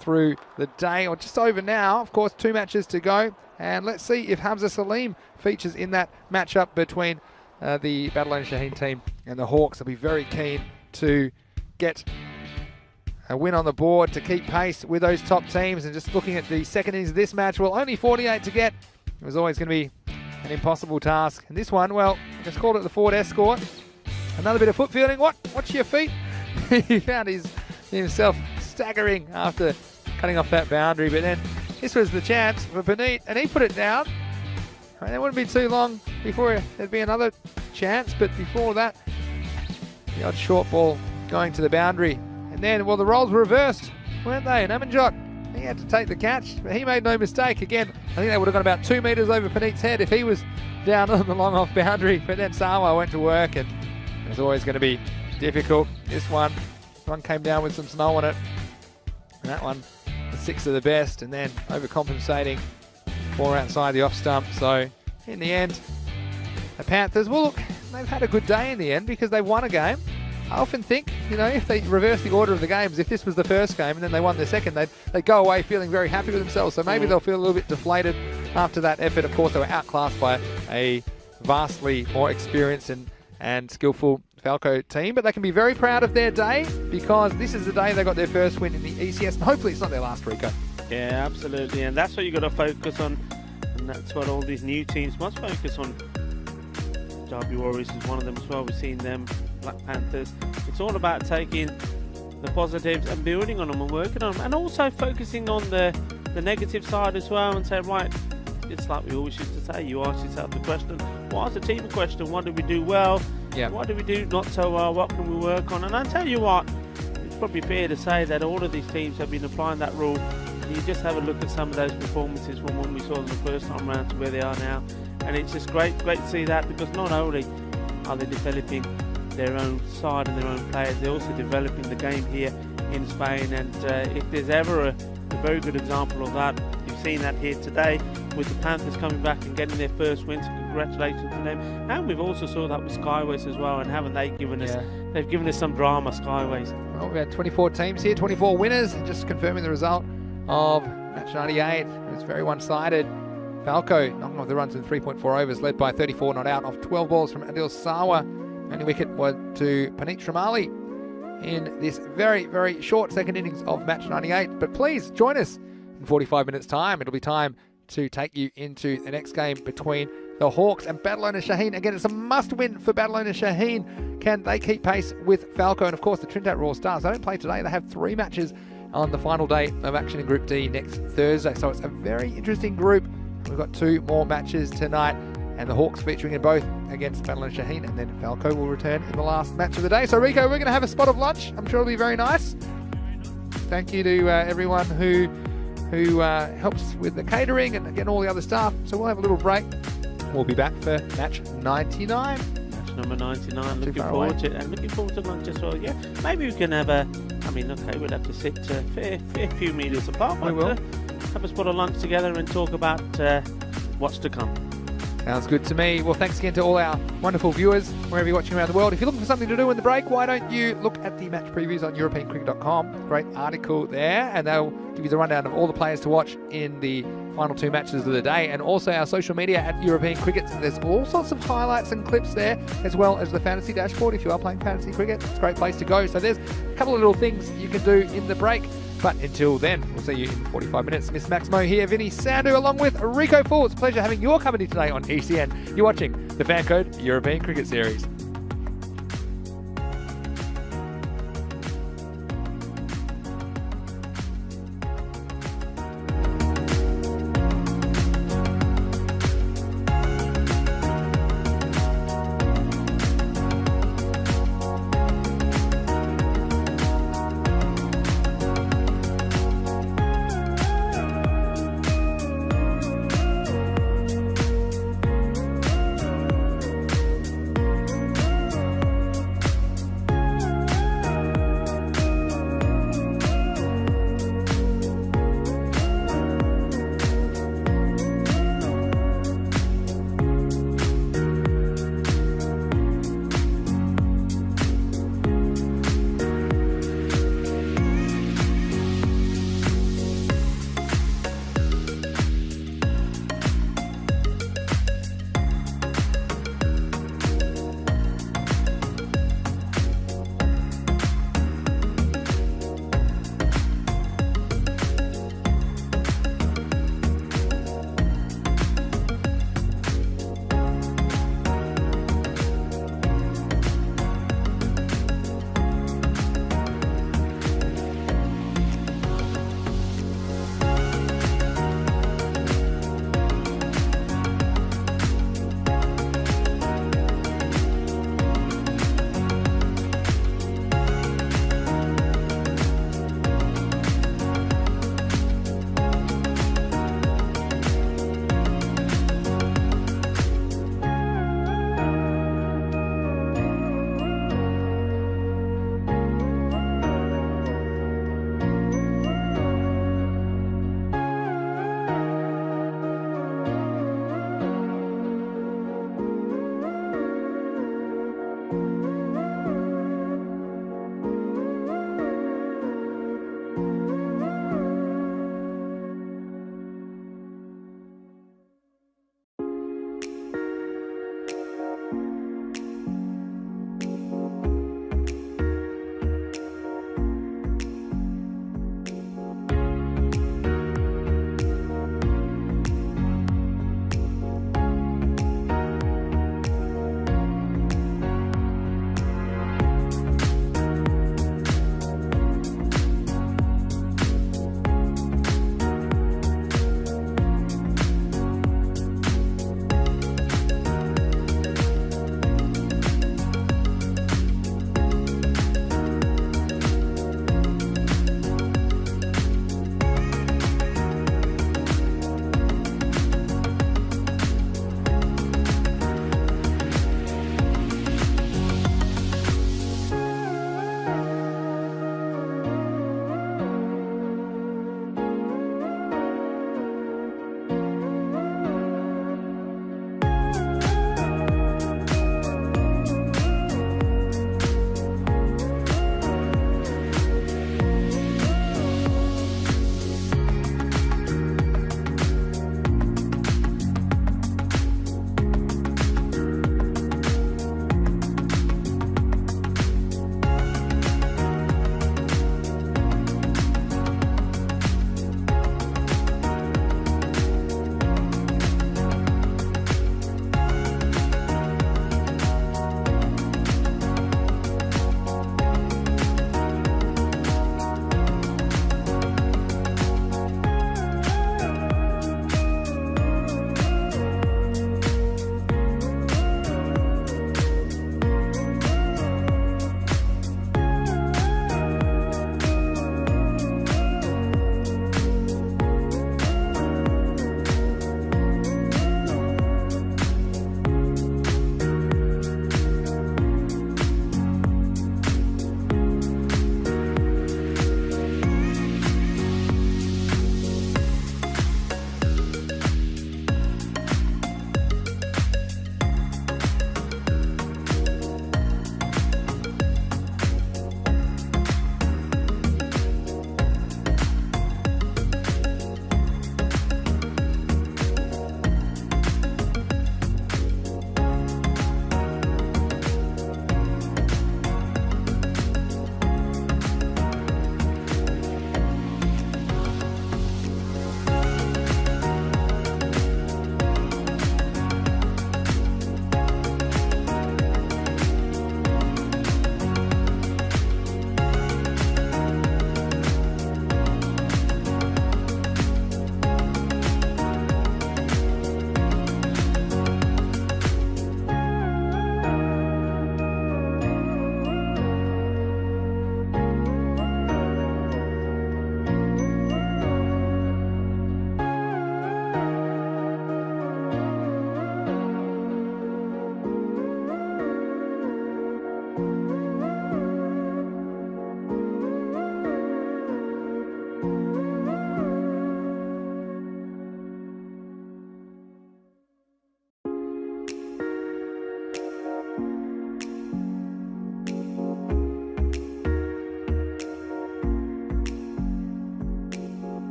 through the day, or just over now. Of course, 2 matches to go. And let's see if Hamza Salim features in that matchup between the Badalona Shaheen team and the Hawks. I'll be very keen to get a win on the board to keep pace with those top teams. And just looking at the second innings of this match, well, only 48 to get. It was always going to be an impossible task. And this one, well, I just called it the Ford Escort. Another bit of foot fielding. Watch your feet. He found himself staggering after cutting off that boundary. But then this was the chance for Puneet, and he put it down. And it wouldn't be too long before there'd be another chance. But before that, the odd short ball going to the boundary. And then, well, the roles were reversed, weren't they? And Amanjot, he had to take the catch, but he made no mistake. Again, I think they would have gone about 2 metres over Puneet's head if he was down on the long off boundary. But then Sawa went to work, and it was always going to be difficult. This one came down with some snow on it. And that one, the 6 of the best, and then overcompensating 4 outside the off stump. So in the end, the Panthers, well, look, they've had a good day in the end because they've won a game. I often think, if they reverse the order of the games, if this was the first game and then they won the second, they'd go away feeling very happy with themselves. So maybe they'll feel a little bit deflated after that effort. Of course, they were outclassed by a vastly more experienced and skillful Falco team, but they can be very proud of their day because this is the day they got their first win in the ECS, and hopefully it's not their last, Rico. Yeah, absolutely, and that's what you've got to focus on, and that's what all these new teams must focus on. Derby Warriors is one of them as well. We've seen them, Black Panthers. It's all about taking the positives and building on them and working on them, and also focusing on the negative side as well, and say, right, it's like we always used to say, you ask yourself the question, what's the team question? What did we do well? Yeah. What do we do not so well? What can we work on? And I tell you what, it's probably fair to say that all of these teams have been applying that rule. And you just have a look at some of those performances from when we saw them the first time around to where they are now. And it's just great to see that, because not only are they developing their own side and their own players, they're also developing the game here in Spain. And if there's ever a very good example of that, you've seen that here today with the Panthers coming back and getting their first win. So congratulations to them. And we've also saw that with Skyways as well. And haven't they given us? They've given us some drama, Skyways. Well, we've had 24 teams here, 24 winners. Just confirming the result of match 98. It's very one-sided. Falco knocking off the runs in 3.4 overs, led by 34 not out off 12 balls from Adil Sawa. Only wicket was to Puneet Shamali in this very, very short second innings of match 98. But please join us in 45 minutes' time. It'll be time to take you into the next game between the Hawks and Badalona Shaheen. Again, it's a must-win for Badalona Shaheen. Can they keep pace with Falco? And of course, the Trinidad Raw Stars, they don't play today. They have 3 matches on the final day of action in Group D next Thursday. So it's a very interesting group. We've got 2 more matches tonight, and the Hawks featuring in both against Badalona Shaheen, and then Falco will return in the last match of the day. So Rico, we're going to have a spot of lunch. I'm sure it'll be very nice. Thank you to everyone who helps with the catering and again all the other stuff. So we'll have a little break. We'll be back for match 99. Match number 99. Looking forward to it, and looking forward to lunch as well. Yeah, maybe we can have a. I mean, okay, we'd have to sit a fair few metres apart. We will have a spot of lunch together and talk about what's to come. Sounds good to me. Well, thanks again to all our wonderful viewers, wherever you're watching around the world. If you're looking for something to do in the break, why don't you look at the match previews on EuropeanCricket.com. Great article there, and they'll give you the rundown of all the players to watch in the final 2 matches of the day, and also our social media at European Cricket. And there's all sorts of highlights and clips there, as well as the fantasy dashboard. If you are playing fantasy cricket, it's a great place to go. So there's a couple of little things you can do in the break. But until then, we'll see you in 45 minutes. Miss Maximo here, Vinny Sandu, along with Rico Full. It's a pleasure having your company today on ECN. You're watching the Fan Code European Cricket Series.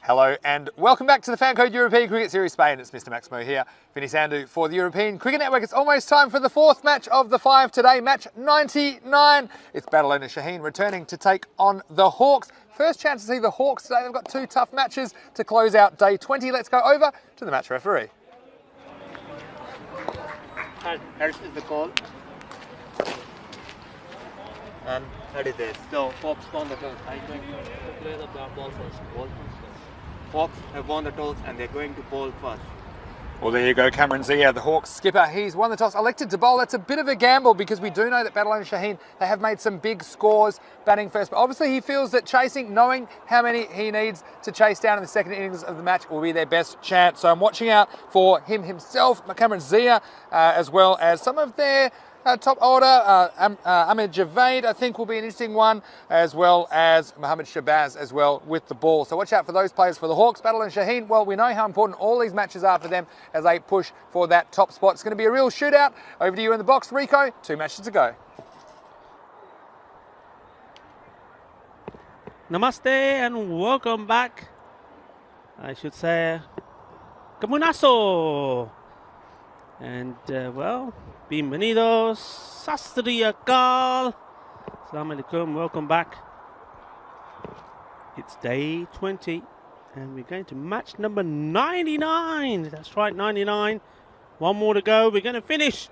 Hello and welcome back to the Fan Code European Cricket Series Spain. It's Mr. Maximo here, Vinny Sandhu for the European Cricket Network. It's almost time for the fourth match of the 5 today, match 99. It's Badalona Shaheen returning to take on the Hawks. First chance to see the Hawks today. They've got two tough matches to close out day 20. Let's go over to the match referee. Heads is the call. And that is it. So Hawks won the toss. I'm going to play the ball first. Hawks have won the toss and they're going to bowl first. Well, there you go, Cameron Zia, the Hawks skipper. He's won the toss, elected to bowl. That's a bit of a gamble because we do know that Badalona Shaheen, they have made some big scores batting first. But obviously he feels that chasing, knowing how many he needs to chase down in the second innings of the match will be their best chance. So I'm watching out for him himself, Cameron Zia, as well as some of their top order, Ahmed Javed, I think will be an interesting one, as well as Mohammad Shabazz as well with the ball. So watch out for those players for the Hawks. Badalona Shaheen, well, we know how important all these matches are for them as they push for that top spot. It's going to be a real shootout. Over to you in the box, Rico. 2 matches to go. Namaste and welcome back. I should say, Kamunaso. And well, bienvenidos, Sastri Akal. Assalamu alaikum, welcome back. It's day 20 and we're going to match number 99. That's right, 99. One more to go. We're going to finish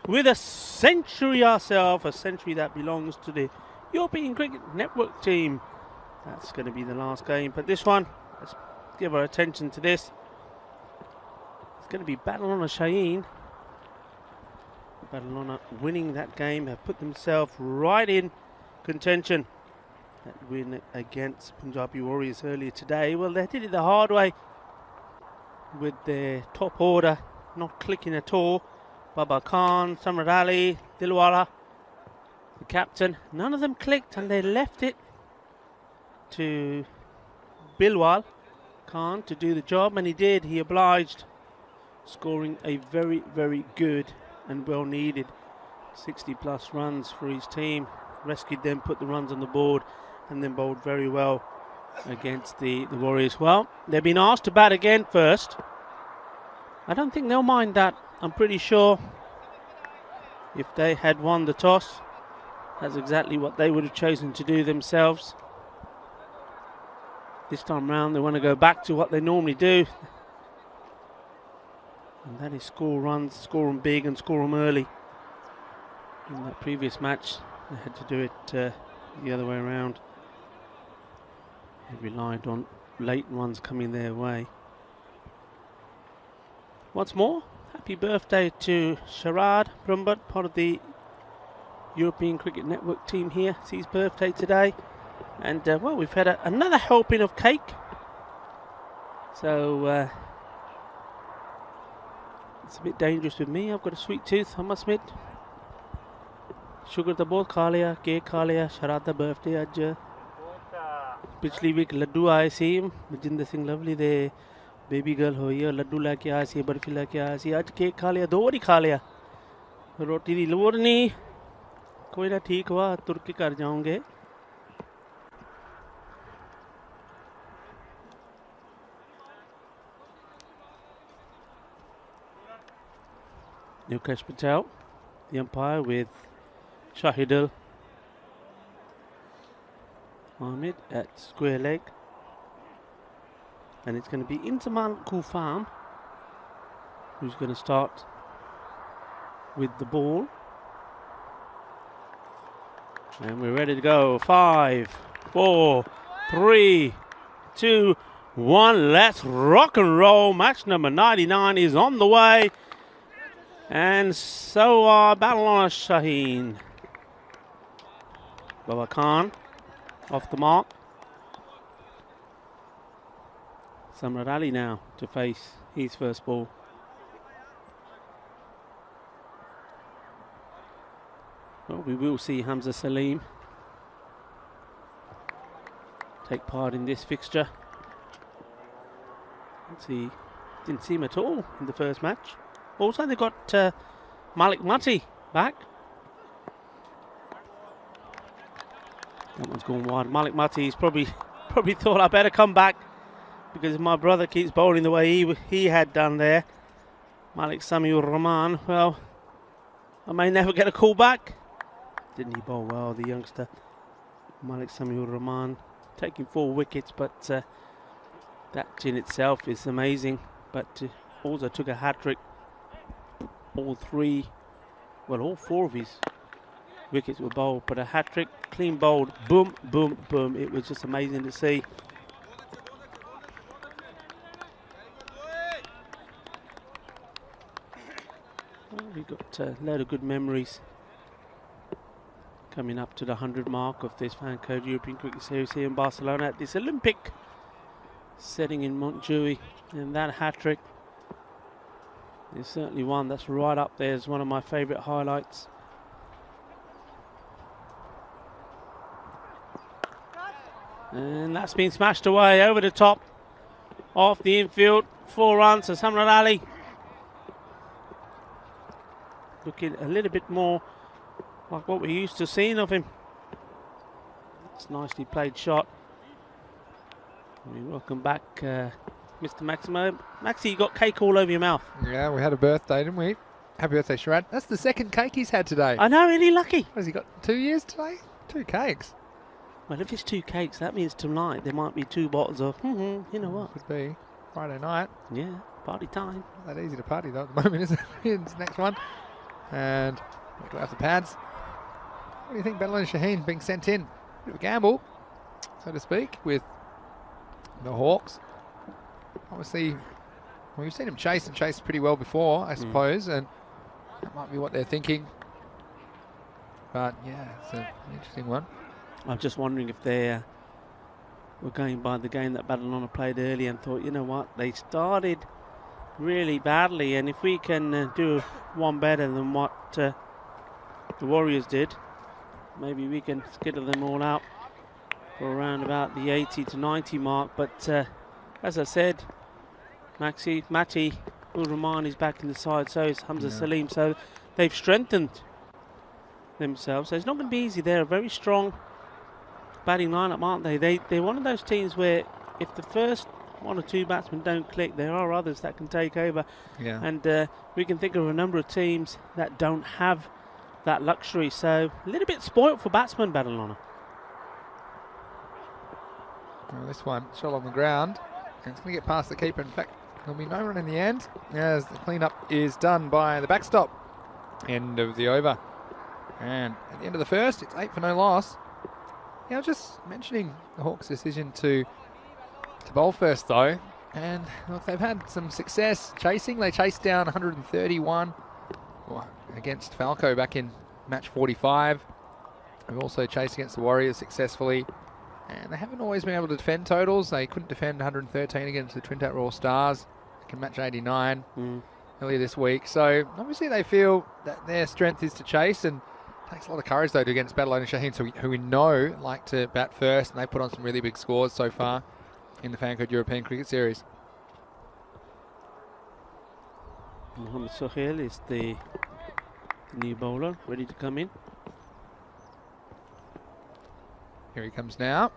with a century ourselves, a century that belongs to the European Cricket Network team. That's going to be the last game, but this one, let's give our attention to this. It's going to be Badalona Shaheen. Badalona winning that game, have put themselves right in contention. That win against Punjabi Warriors earlier today. Well, they did it the hard way with their top order not clicking at all. Baba Khan, Samrat Ali, Dilwala, the captain. None of them clicked and they left it to Bilwal Khan to do the job, and he did. He obliged, scoring a very, very good and well needed 60 plus runs for his team. Rescued them, put the runs on the board, and then bowled very well against the Warriors. Well, they've been asked to bat again first. I don't think they'll mind that. I'm pretty sure if they had won the toss, that's exactly what they would have chosen to do themselves. This time round they want to go back to what they normally do, and that is score runs, score them big and score them early. In that previous match they had to do it the other way around. They relied on late runs coming their way. Once more, happy birthday to Sharad Brumbat, part of the European Cricket Network team here. It's his birthday today. And well, we've had another helping of cake. So it's a bit dangerous with me. I've got a sweet tooth, I must admit. Sugar the both kha liya, cake kha liya, Sharad da birthday aj. Pichli week laddu aaye si, Bajinder Singh Lovely de baby girl hoyi hai, laddu leke aaye si, barfi leke aaye si. Aj cake kha liya, 2 wari kha liya. Roti di lor nahi. Koi na theek hua, tur ke kar jaunge. Yukesh Patel, the umpire, with Shahidul Ahmed at square leg. And it's going to be Inzamal Kufam who's going to start with the ball. And we're ready to go. 5, 4, 3, 2, 1. Let's rock and roll. Match number 99 is on the way. And so are Badalona Shaheen. Baba Khan off the mark. Samrat Ali now to face his first ball. Well, we will see Hamza Salim take part in this fixture. Didn't see him at all in the first match. Also, they've got Malik Mati back. That one's gone wide. Malik Mati's probably thought I better come back because if my brother keeps bowling the way he had done there, Malik Samuel Rahman, well, I may never get a call back. Didn't he bowl well, the youngster Malik Samuel Rahman, taking 4 wickets, but that in itself is amazing. But also took a hat-trick. All 4 of his wickets were bowled, but a hat-trick, clean bowled, boom, boom, boom. It was just amazing to see. Well, we've got a load of good memories coming up to the 100 mark of this Fan Code European Cricket Series here in Barcelona at this Olympic setting in Montjuic, and that hat-trick is certainly one that's right up there as one of my favourite highlights. And that's been smashed away over the top off the infield. 4 runs to Samrat Ali. Looking a little bit more like what we're used to seeing of him. It's nicely played shot. Welcome back, Mr. Maximo. Maxie, you got cake all over your mouth. Yeah, we had a birthday, didn't we? Happy birthday, Sharad. That's the second cake he's had today. I know, really lucky. What has he got, 2 years today? 2 cakes. Well, if it's 2 cakes, that means tonight there might be 2 bottles of, you know what? Could be. Friday night. Yeah, party time. Not that easy to party though at the moment, is it? It's the next one. And we'll go off the pads. What do you think, Badalona Shaheen being sent in? Bit of a gamble, so to speak, with the Hawks. Obviously, well, we've seen him chase pretty well before, I suppose, and that might be what they're thinking. But yeah, it's an interesting one. I'm just wondering if they were going by the game that Badalona played early and thought, you know what, they started really badly, and if we can do one better than what the Warriors did, maybe we can skittle them all out for around about the 80 to 90 mark. But as I said, Mati Ur-Rahman is back in the side, so is Hamza Salim, so they've strengthened themselves. So it's not going to be easy. They're a very strong batting lineup, aren't they? They're one of those teams where if the first 1 or 2 batsmen don't click, there are others that can take over. Yeah. And we can think of a number of teams that don't have that luxury. So a little bit spoilt for batsmen, Badalona. Well, this one shot on the ground, and it's going to get past the keeper. In fact, there'll be no run in the end as the cleanup is done by the backstop. End of the over. And at the end of the first, it's 8 for no loss. Yeah, I was just mentioning the Hawks' decision to bowl first though, and look, they've had some success chasing. They chased down 131 against Falco back in match 45. They've also chased against the Warriors successfully, and they haven't always been able to defend totals. They couldn't defend 113 against the Twin Tower Royal Stars in match 89 earlier this week. So obviously they feel that their strength is to chase, and it takes a lot of courage though to against Badalona Shaheen, who we know like to bat first, and they put on some really big scores so far in the Fan Code European Cricket Series. Mohamed Sohail is the new bowler, ready to come in. Here he comes now.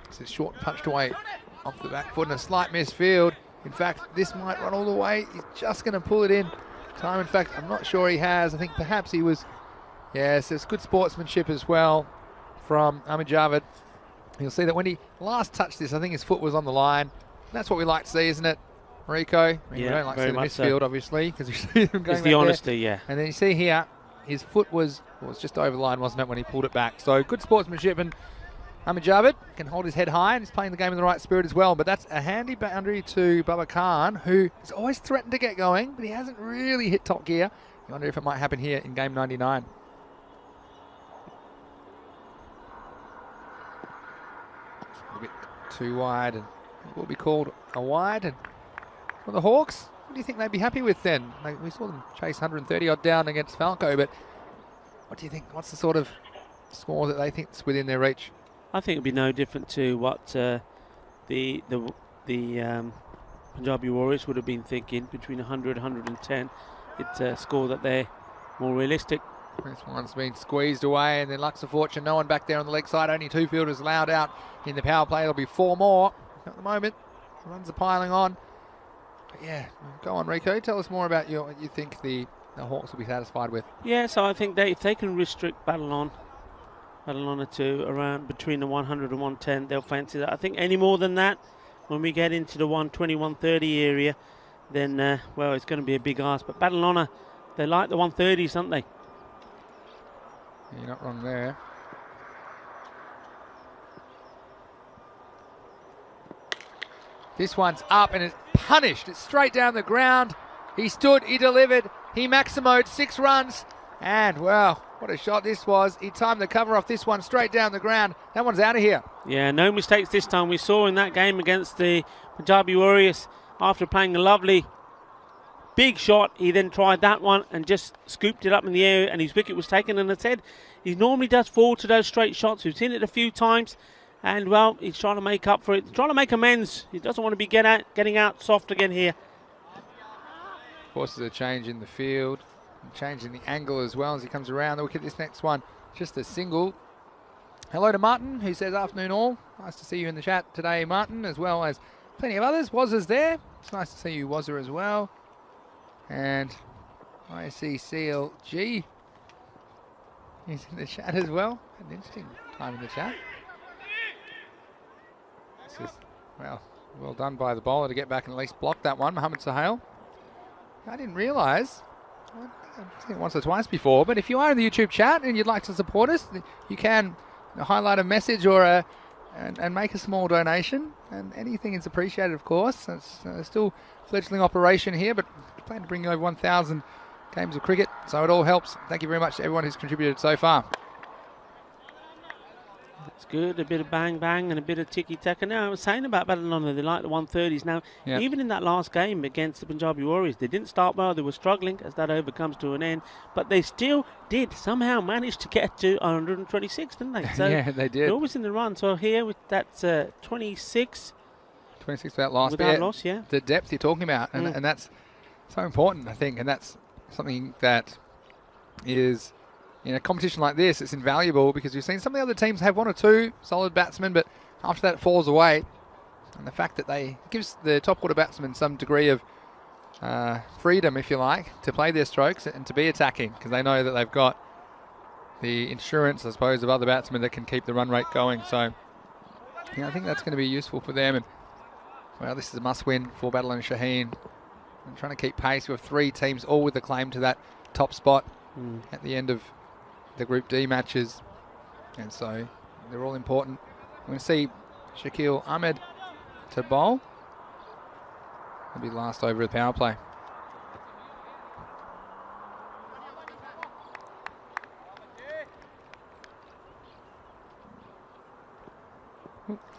It's a short punched away off the back foot and a slight misfield. In fact, this might run all the way. He's just going to pull it in time. In fact, I'm not sure he has. I think perhaps he was. Yes, it's good sportsmanship as well from Ahmed Javed. You'll see that when he last touched this, I think his foot was on the line. That's what we like to see, isn't it, Rico? I mean, we don't like to see the misfield, obviously, because we see him going. It's the honesty, yeah. And then you see here, his foot was just over the line, wasn't it, when he pulled it back? So good sportsmanship, and Ahmed Javed can hold his head high, and he's playing the game in the right spirit as well. But that's a handy boundary to Baba Khan, who has always threatened to get going, but he hasn't really hit top gear. You wonder if it might happen here in game 99. A bit too wide, and it will be called a wide. And for the Hawks, what do you think they'd be happy with then? We saw them chase 130 odd down against Falco, but what do you think? What's the sort of score that they think is within their reach? I think it'd be no different to what the Punjabi Warriors would have been thinking, between 100 and 110. It's a score that they're more realistic. This one's been squeezed away, and then Lux of Fortune, no one back there on the leg side. Only 2 fielders allowed out in the power play. There'll be 4 more. at the moment. Runs are piling on. But yeah, go on, Rico. Tell us more about what you think the Hawks will be satisfied with. Yeah, so I think if they can restrict Babylon to around between the 100 and 110, they'll fancy that. I think any more than that, when we get into the 120, 130 area, then, well, it's going to be a big ask. But Badalona, they like the 130s, don't they? You're not wrong there. This one's up and it's punished. It's straight down the ground. He stood, he delivered, he maximoed 6 runs. And, well, what a shot this was. He timed the cover off this one straight down the ground. That one's out of here. Yeah, no mistakes this time. We saw in that game against the Punjabi Warriors, after playing a lovely big shot, he then tried that one and just scooped it up in the air, and his wicket was taken. And I said, he normally does fall to those straight shots. We've seen it a few times. And, well, he's trying to make up for it. He's trying to make amends. He doesn't want to be getting out soft again here. Forces a change in the field. Changing the angle as well as he comes around the wicket. This next one, just a single. Hello to Martin, who says, afternoon all. Nice to see you in the chat today, Martin, as well as plenty of others. Wazza's there. It's nice to see you, Wazza, as well. And ICCLG is in the chat as well. An interesting time in the chat. This is, well done by the bowler to get back and at least block that one. Mohamed Sohail. I didn't realise. I've seen it once or twice before, but if you are in the YouTube chat and you'd like to support us, you can highlight a message or and make a small donation, and anything is appreciated, of course. It's still a fledgling operation here, but we plan to bring over 1,000 games of cricket, so it all helps. Thank you very much to everyone who's contributed so far. It's good, a bit of bang bang and a bit of tiki-taka. Now, I was saying about Badalona, they like the 130s. Now, even in that last game against the Punjabi Warriors, they didn't start well. They were struggling as that over comes to an end. But they still did somehow manage to get to 126, didn't they? So yeah, they did. They're always in the run. So here with that 26. 26 without loss. Without loss, yeah. The depth you're talking about. And that's so important, I think. And that's something that is... in a competition like this, it's invaluable because we've seen some of the other teams have 1 or 2 solid batsmen, but after that it falls away. And the fact that they gives the top order batsmen some degree of freedom, if you like, to play their strokes and to be attacking, because they know that they've got the insurance, I suppose, of other batsmen that can keep the run rate going. So, yeah, I think that's going to be useful for them. And well, this is a must-win for Badalona and Shaheen. I'm trying to keep pace. We have 3 teams all with a claim to that top spot at the end of the Group D matches, and so they're all important. We're going to see Shakil Ahmed to bowl. He'll be last over the power play.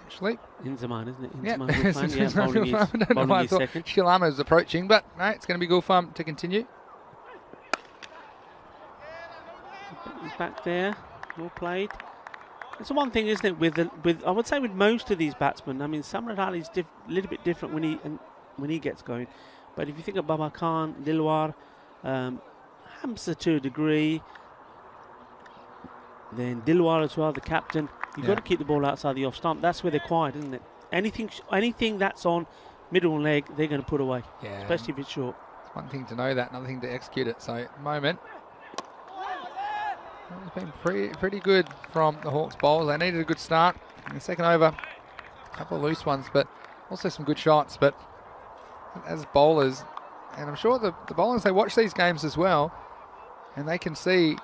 Actually, Inzamam, isn't it? yeah, Inzamam, bowling his second. Shakil Ahmed is approaching, but no, it's going to be good for him to continue. He's back there, well played. It's the one thing, isn't it, with I would say with most of these batsmen. I mean, Samrat Ali is a little bit different when he gets going. But if you think of Baba Khan, Dilwar, Hamza to a degree, then Dilwar as well, the captain. You've got to keep the ball outside the off stump. That's where they're quiet, isn't it? Anything that's on middle leg, they're going to put away, especially if it's short. It's one thing to know that, another thing to execute it. So at the moment, it's been pretty good from the Hawks bowlers. They needed a good start in the second over. A couple of loose ones, but also some good shots. But as bowlers, and I'm sure the bowlers, they watch these games as well, and they can see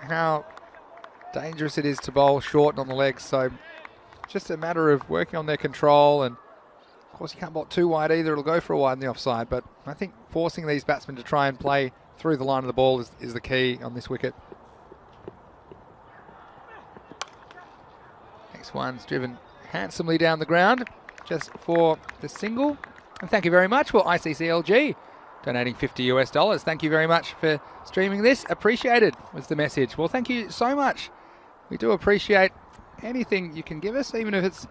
how dangerous it is to bowl short on the legs. So just a matter of working on their control. And of course, you can't bowl too wide either. It'll go for a wide in the offside. But I think forcing these batsmen to try and play through the line of the ball is the key on this wicket. Next one's driven handsomely down the ground just for the single. And thank you very much for ICCLG donating $50 US. Thank you very much for streaming this. Appreciated was the message. Well, thank you so much. We do appreciate anything you can give us, even if it's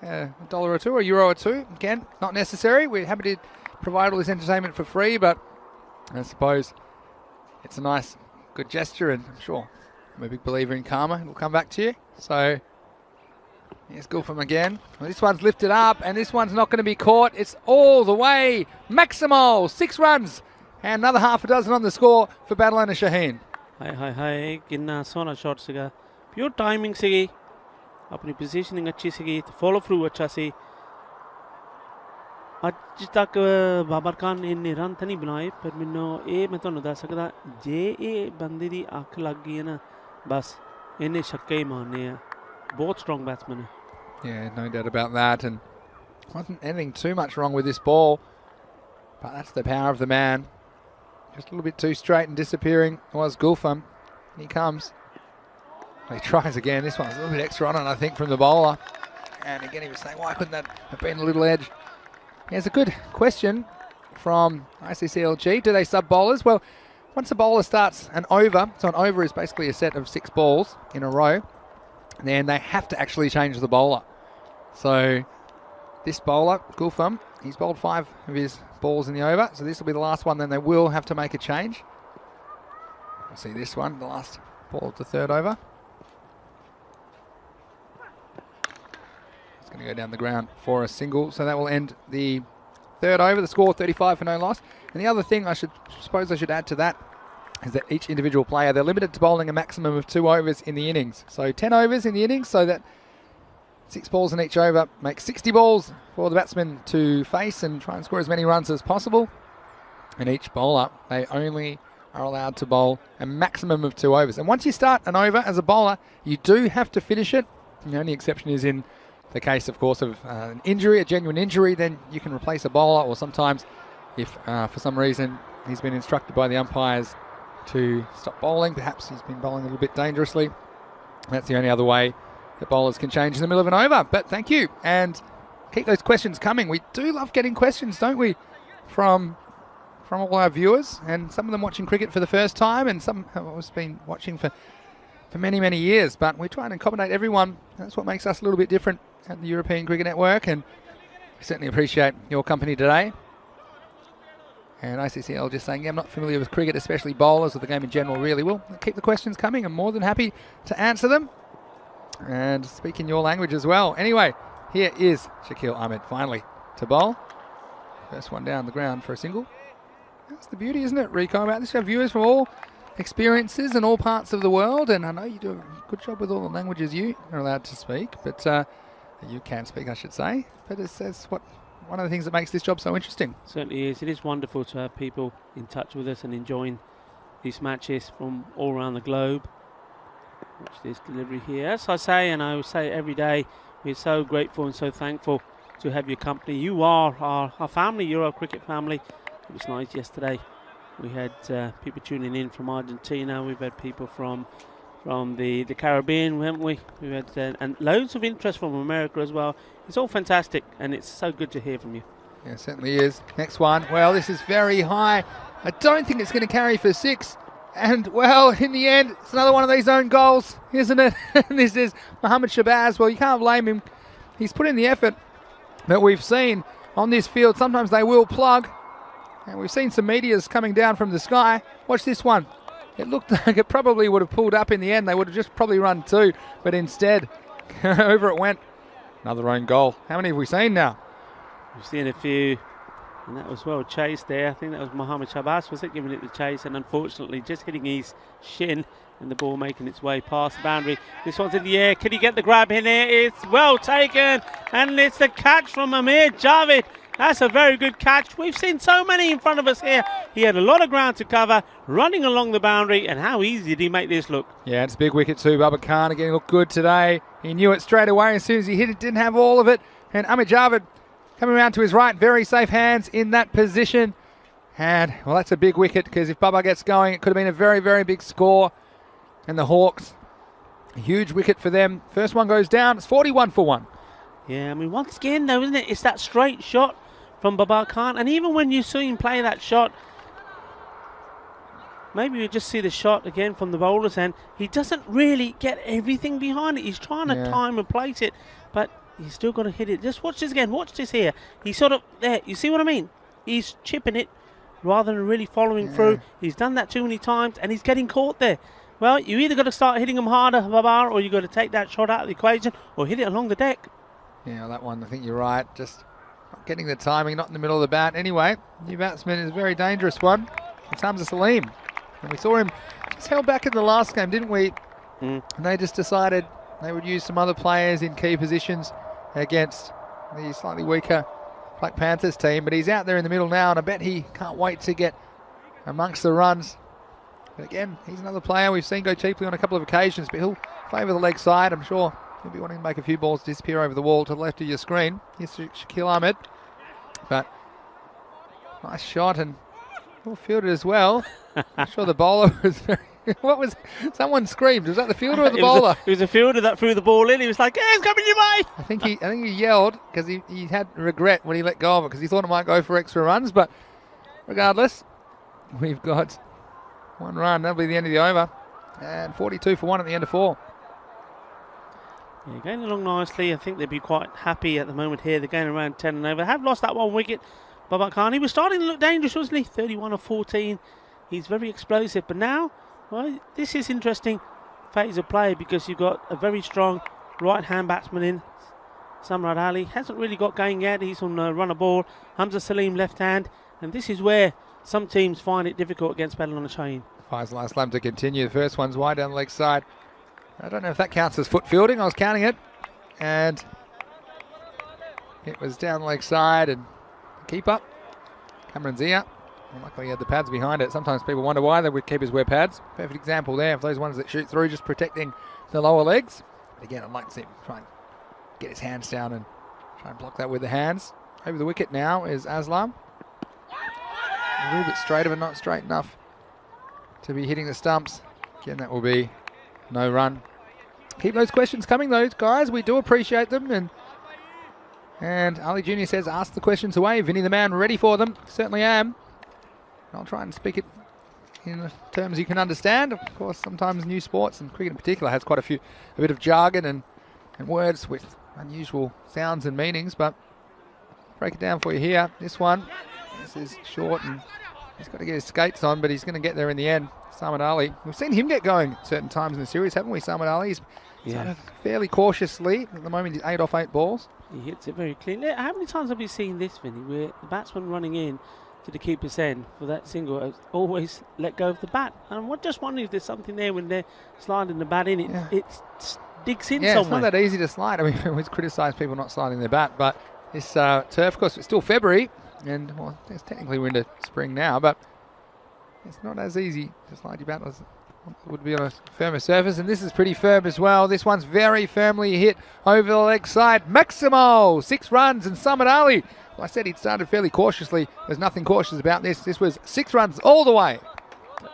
$1 or $2 or €1 or €2. Again, not necessary. We're happy to provide all this entertainment for free, but I suppose it's a nice, good gesture, and I'm sure I'm a big believer in karma. It'll come back to you. So Here's Gulfham again. Well, this one's lifted up, and this one's not going to be caught. It's all the way. Maximal, 6 runs, and another half a dozen on the score for Badalona Shaheen. हाय कितना सोना shot सीगा pure timing सीगी अपनी positioning अच्छी सीगी follow through अच्छा सी ਅੱਜ ਤੱਕ ਬਾਬਰ ਖਾਨ ਨੇ ਇੰਨੇ ਰਨ ਤਾਂ ਨਹੀਂ ਬਣਾਏ ਪਰ ਮੈਨੂੰ ਇਹ ਮੈਂ ਤੁਹਾਨੂੰ ਦੱਸ ਸਕਦਾ ਜੇ ਇਹ ਬੰਦੇ ਦੀ ਅੱਖ ਲੱਗ ਗਈ ਹੈ ਨਾ ਬਸ ਇਹਨੇ ਛੱਕੇ ਹੀ ਮਾਰਨੇ ਆ ਬਹੁਤ ਸਟਰੋਂਗ ਬੈਟਸਮੈਨ ਹੈ Yeah, no doubt about that, and wasn't anything too much wrong with this ball, but that's the power of the man. Just a little bit too straight and disappearing was Gulfham. And he comes. He tries again. This one's a little bit extra on it, I think, from the bowler. And again, he was saying, why couldn't that have been a little edge? Here's a good question from ICCLG. Do they sub bowlers? Well, once a bowler starts an over, so an over is basically a set of 6 balls in a row, then they have to actually change the bowler. So this bowler, Gulfham, he's bowled 5 of his balls in the over, so this will be the last one, then they will have to make a change. We'll see this one, the last ball of the 3rd over. It's going to go down the ground for a single, so that will end the 3rd over, the score 35 for no loss. And the other thing I suppose I should add to that is that each individual player, they're limited to bowling a maximum of 2 overs in the innings. So 10 overs in the innings, so that 6 balls in each over makes 60 balls for the batsman to face and try and score as many runs as possible. And each bowler, they only are allowed to bowl a maximum of 2 overs. And once you start an over as a bowler, you do have to finish it. The only exception is in the case, of course, of an injury, a genuine injury, then you can replace a bowler, or sometimes if for some reason he's been instructed by the umpires to stop bowling, perhaps he's been bowling a little bit dangerously. That's the only other way that bowlers can change in the middle of an over. But thank you, and keep those questions coming. We do love getting questions, don't we, from all our viewers, and some of them watching cricket for the first time, and some have always been watching for many, many years. But we try and accommodate everyone. That's what makes us a little bit different at the European Cricket Network, and we certainly appreciate your company today. And ICCL just saying, yeah, I'm not familiar with cricket, especially bowlers or the game in general, really. Well, keep the questions coming. I'm more than happy to answer them and speak in your language as well. Anyway, here is Shakil Ahmed finally to bowl. First one down the ground for a single. That's the beauty, isn't it, Rico, about this? You have viewers from all experiences and all parts of the world, and I know you do a good job with all the languages you are allowed to speak, but you can speak, I should say. But that's one of the things that makes this job so interesting. Certainly is. It is wonderful to have people in touch with us and enjoying these matches from all around the globe. Watch this delivery here. As I say, and I will say every day, we're so grateful and so thankful to have your company. You are our family. You're our cricket family. It was nice yesterday. We had people tuning in from Argentina. We've had people from the Caribbean, haven't we? We've had and loads of interest from America as well. It's all fantastic, and it's so good to hear from you. Yeah, it certainly is. Next one. Well, this is very high. I don't think it's going to carry for 6. And, well, in the end, it's another one of these own goals, isn't it? This is Mohammad Shabazz. Well, you can't blame him. He's put in the effort that we've seen on this field. Sometimes they will plug. And we've seen some meteors coming down from the sky. Watch this one. It looked like it probably would have pulled up in the end. They would have just probably run 2. But instead, over it went. Another own goal. How many have we seen now? We've seen a few. And that was well chased there. I think that was Mohammad Shabazz, was it, giving it the chase, and unfortunately just hitting his shin and the ball making its way past the boundary. This one's in the air. Can he get the grab in there? It's well taken, and it's the catch from Amir Javed. That's a very good catch. We've seen so many in front of us here. He had a lot of ground to cover, running along the boundary, and how easy did he make this look? Yeah, it's a big wicket too. Babar Khan again looked good today. He knew it straight away as soon as he hit it. Didn't have all of it. And Amir Javed coming around to his right, very safe hands in that position. And, well, that's a big wicket, because if Bubba gets going, it could have been a very, very big score. And the Hawks, a huge wicket for them. First one goes down. It's 41 for 1. Yeah, I mean, once again, though, isn't it? It's that straight shot from Babar Khan. And even when you see him play that shot, maybe you just see the shot again from the bowler's end. He doesn't really get everything behind it. He's trying to time and place it, but he's still got to hit it. Just watch this again. Watch this here. He's sort of there. You see what I mean? He's chipping it rather than really following through. He's done that too many times, and he's getting caught there. Well, you either got to start hitting them harder, Babar, or you got to take that shot out of the equation, or hit it along the deck. Yeah, that one, I think you're right. Just not getting the timing, not in the middle of the bat. Anyway, new batsman is a very dangerous one. It's Hamza Salim. And we saw him just held back in the last game, didn't we? And they just decided they would use some other players in key positions against the slightly weaker Black Panthers team. But he's out there in the middle now, and I bet he can't wait to get amongst the runs. But again, he's another player we've seen go cheaply on a couple of occasions, but he'll favour the leg side. I'm sure he'll be wanting to make a few balls disappear over the wall to the left of your screen. Here's Shakil Ahmed. But nice shot and well fielded as well. I'm sure the bowler was very... What was... Someone screamed. Was that the fielder or the bowler? It was a fielder that threw the ball in. He was like, yeah, it's coming your way. I think he yelled because he had regret when he let go of it because he thought it might go for extra runs. But regardless, we've got 1 run. That'll be the end of the over. And 42 for 1 at the end of 4. Yeah, going along nicely. I think they'd be quite happy at the moment here. They're going around 10 and over. Have lost that 1 wicket. Babar Khan, he was starting to look dangerous, wasn't he? 31 of 14. He's very explosive. But now, well, this is interesting phase of play because you've got a very strong right-hand batsman in. Samrat Ali hasn't really got going yet. He's on run a ball. Hamza Salim left hand. And this is where some teams find it difficult against batting on a chain. Faisal Aslam to continue. The first one's wide down the leg side. I don't know if that counts as foot fielding. I was counting it. And it was down the leg side and keep up. Cameron Zia. Well, luckily he had the pads behind it. Sometimes people wonder why the keepers wear pads. Perfect example there of those ones that shoot through, just protecting the lower legs. But again, I'd like to see him try and get his hands down and try and block that with the hands. Over the wicket now is Aslam. A little bit straighter, but not straight enough to be hitting the stumps. Again, that will be no run. Keep those questions coming, those guys. We do appreciate them. And Ali Jr. says, ask the questions away. Vinny the man, ready for them. Certainly am. I'll try and speak it in terms you can understand. Of course, sometimes new sports, and cricket in particular, has quite a bit of jargon and words with unusual sounds and meanings. But break it down for you here. This is short, and he's got to get his skates on, but he's going to get there in the end. Samad Ali. We've seen him get going at certain times in the series, haven't we, Samad Ali? He's fairly cautiously. At the moment, he's 8 off 8 balls. He hits it very clean. How many times have we seen this, Vinny, where the batsman running in to the keeper's end for that single has always let go of the bat? And I'm just wondering if there's something there when they're sliding the bat in. It digs in somewhere. It's not that easy to slide. I mean, we always criticise people not sliding their bat, but this turf, of course, it's still February, and well, it's technically we're into spring now, but it's not as easy to slide your bat as it would be on a firmer surface, and this is pretty firm as well. This one's very firmly hit over the leg side. Maximo, 6 runs, and Samad Ali. Well, I said he'd started fairly cautiously. There's nothing cautious about this. This was 6 runs all the way.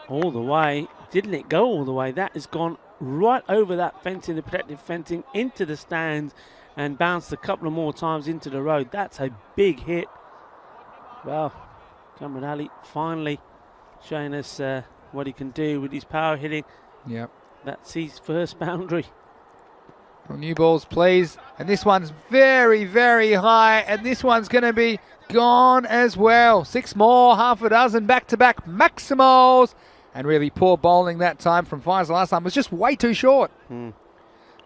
All the way? Didn't it go all the way? That has gone right over that fencing, the protective fencing, into the stands, and bounced a couple of more times into the road. That's a big hit. Well, Cameron Ali finally showing us what he can do with his power hitting. Yep. That's his first boundary. Well, new balls, please. And this one's very, very high. And this one's going to be gone as well. 6 more, half a dozen back-to-back Maximals. And really poor bowling that time from Faisal Aslam. It was just way too short.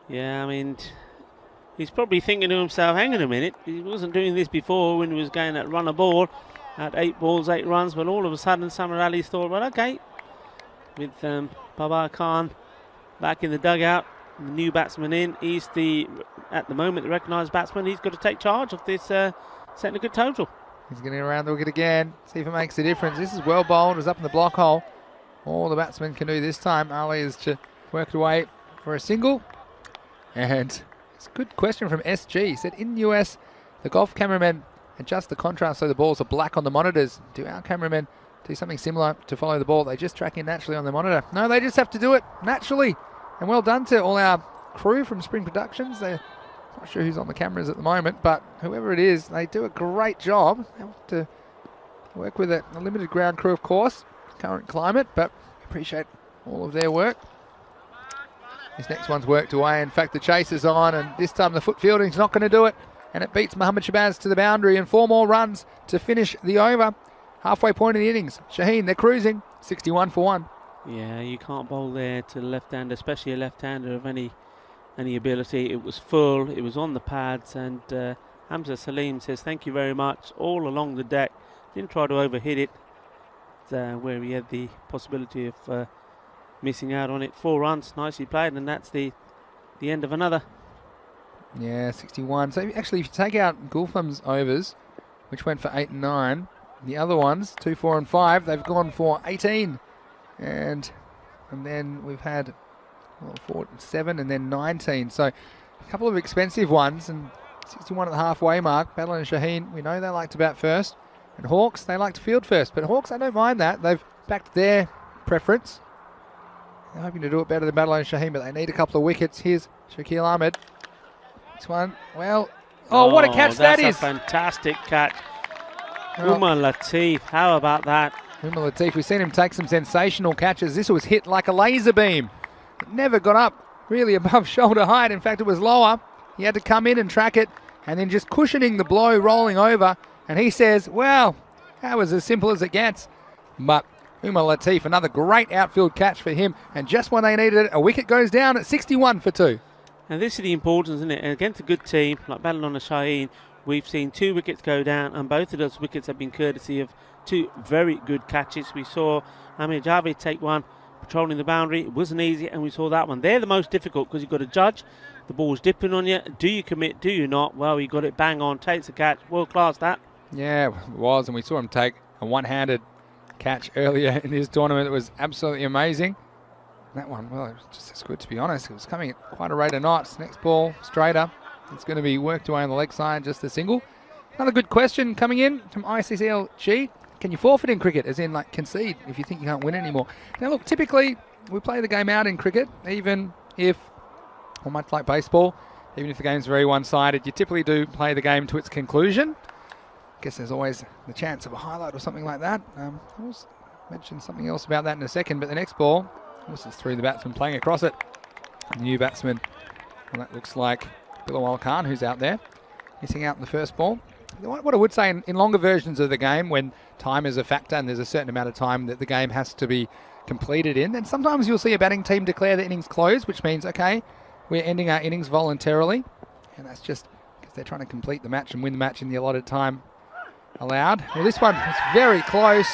Yeah, I mean, he's probably thinking to himself, hang on a minute, he wasn't doing this before when he was going at run a ball at 8 balls, 8 runs, but all of a sudden Samar Ali thought, well, okay, with Babar Khan back in the dugout, the new batsman in, he's at the moment, the recognised batsman. He's got to take charge of this, setting a good total. He's going to go around the wicket again, see if it makes a difference. This is well bowled, it's up in the block hole. All the batsmen can do this time, Ali, is to work it away for a single. And it's a good question from SG. He said, in the US, the golf cameramen adjust the contrast so the balls are black on the monitors. Do our cameramen do something similar to follow the ball? They just track in naturally on the monitor. No, they just have to do it naturally. And well done to all our crew from Spring Productions. They're not sure who's on the cameras at the moment, but whoever it is, they do a great job. They have to work with a limited ground crew, of course, current climate, but appreciate all of their work. This next one's worked away. In fact, the chase is on, and this time the foot fielding's not going to do it. And it beats Mohammad Shabazz to the boundary, and 4 more runs to finish the over. Halfway point of the innings. Shaheen, they're cruising. 61 for 1. Yeah, you can't bowl there to the left-hander, especially a left-hander of any ability. It was full, it was on the pads, and Hamza Salim says thank you very much all along the deck. Didn't try to overhit it, where he had the possibility of missing out on it. 4 runs, nicely played, and that's the end of another. Yeah, 61. So actually, if you take out Gulfam's overs, which went for 8 and 9, the other ones, 2, 4 and 5, they've gone for 18. And then we've had 4, 7 and then 19. So a couple of expensive ones, and 61 at the halfway mark. Badal and Shaheen, we know they like to bat first. And Hawks, they like to field first. But Hawks, they don't mind that. They've backed their preference. They're hoping to do it better than Badal and Shaheen, but they need a couple of wickets. Here's Shakil Ahmed. This one, well, oh, what a catch that is. That's a fantastic catch. Umar Latif, how about that? Umar Latif, we've seen him take some sensational catches. This was hit like a laser beam. It never got up really above shoulder height. In fact, it was lower. He had to come in and track it and then just cushioning the blow, rolling over. And he says, well, that was as simple as it gets. But Umar Latif, another great outfield catch for him. And just when they needed it, a wicket goes down at 61 for 2. And this is the importance, isn't it? And against a good team like Badal and Shaheen, we've seen 2 wickets go down, and both of those wickets have been courtesy of 2 very good catches. We saw Amir Javed take one, patrolling the boundary. It wasn't easy, and we saw that one. They're the most difficult because you've got to judge. The ball's dipping on you. Do you commit? Do you not? Well, you got it bang on. Takes a catch. World class, that. Yeah, it was, and we saw him take a one-handed catch earlier in this tournament. It was absolutely amazing. That one, well, it was just as good, to be honest. It was coming at quite a rate of knots. Next ball, straighter. It's going to be worked away on the leg side, just a single. Another good question coming in from ICCLG. Can you forfeit in cricket, as in like concede, if you think you can't win anymore? Now look, typically we play the game out in cricket, even if, or much like baseball, even if the game's very one-sided, you typically do play the game to its conclusion. I guess there's always the chance of a highlight or something like that. I'll mention something else about that in a second, but the next ball, this is through the batsman playing across it. The new batsman, well, that looks like Bilawal Khan, who's out there, missing out in the first ball. What I would say in longer versions of the game, when time is a factor and there's a certain amount of time that the game has to be completed in, then sometimes you'll see a batting team declare the innings closed, which means, okay, we're ending our innings voluntarily. And that's just because they're trying to complete the match and win the match in the allotted time allowed. Well, this one was very close.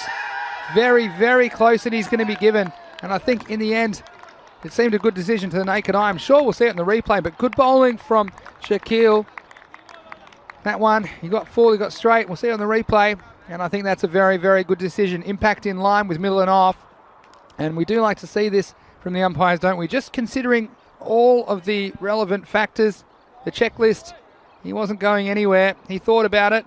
Very, very close that he's going to be given. And I think in the end, it seemed a good decision to the naked eye. I'm sure we'll see it in the replay, but good bowling from Shakil. That one, he got full, he got straight. We'll see it on the replay. And I think that's a very, very good decision. Impact in line with middle and off. And we do like to see this from the umpires, don't we? Just considering all of the relevant factors, the checklist, he wasn't going anywhere. He thought about it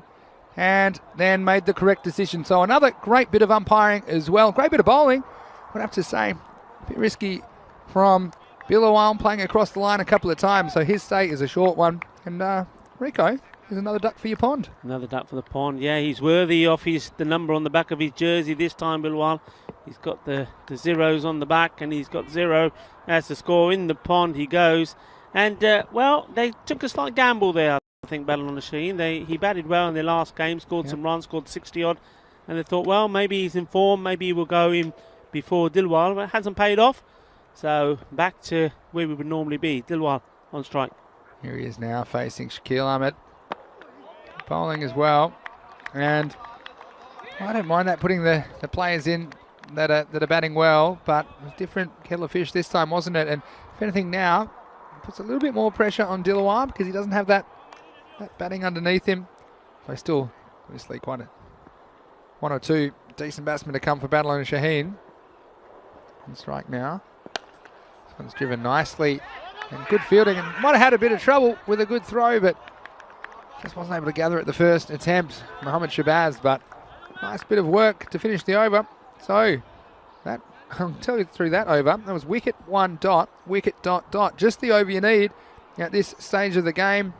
and then made the correct decision. So another great bit of umpiring as well. Great bit of bowling. I'd have to say, a bit risky from Bilawal playing across the line a couple of times. So his stay is a short one. And Rico, there's another duck for your pond. Another duck for the pond. Yeah, he's worthy of the number on the back of his jersey this time, Bilawal. He's got the zeros on the back, and he's got 0. That's the score. In the pond he goes. And, well, they took a slight gamble there, I think, Badal and Shaheen. He batted well in their last game, scored some runs, scored 60-odd. And they thought, well, maybe he's in form, maybe he will go in before Dilwal, but it hasn't paid off. So back to where we would normally be. Dilwal on strike. Here he is now facing Shakil Ahmed. Bowling as well. And I don't mind that, putting the players in that are batting well, but it was different kettle of fish this time, wasn't it? And if anything now, it puts a little bit more pressure on Dilawar because he doesn't have that batting underneath him. So still, obviously, quite one or two decent batsmen to come for Badal and Shaheen. On strike now. This one's driven nicely and good fielding, and might have had a bit of trouble with a good throw, but just wasn't able to gather at the first attempt, Mohammad Shabazz. But nice bit of work to finish the over. So that, I'll tell you through that over, that was wicket 1 dot, wicket dot dot, just the over you need at this stage of the game.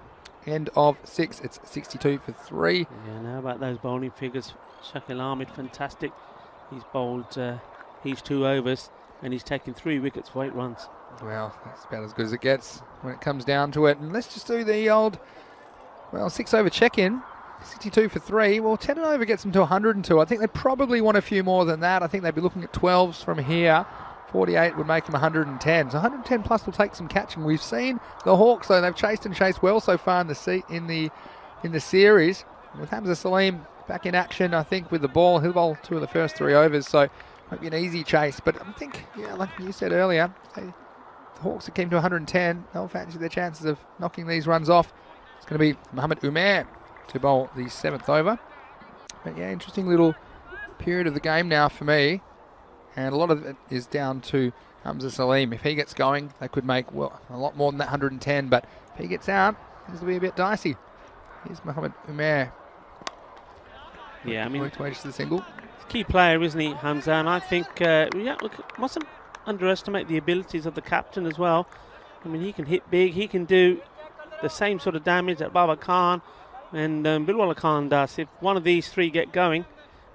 End of 6, it's 62 for 3. Yeah, now about those bowling figures, Shakil Ahmed, fantastic. He's bowled his 2 overs and he's taken 3 wickets for 8 runs. Well, that's about as good as it gets when it comes down to it. And let's just do the old, 6 over check-in. 62 for 3. Well, 10 and over gets them to 102. I think they probably want a few more than that. I think they'd be looking at 12s from here. 48 would make him 110. So 110 plus will take some catching. We've seen the Hawks, though, they've chased and chased well so far in the series. With Hamza Salim back in action, I think, with the ball. He'll bowl 2 of the first 3 overs, so might be an easy chase. But I think, yeah, like you said earlier, the Hawks that came to 110, they'll fancy their chances of knocking these runs off. It's going to be Mohamed Umair to bowl the 7th over. But yeah, interesting little period of the game now for me. And a lot of it is down to Hamza Salim. If he gets going, they could make, well, a lot more than that 110. But if he gets out, it's going to be a bit dicey. Here's Mohamed Umair. Yeah, I mean, to edge to the single. Key player, isn't he, Hamza? And I think we mustn't underestimate the abilities of the captain as well. I mean, he can hit big. He can do the same sort of damage that Baba Khan and Bilwala Khan does if one of these 3 get going.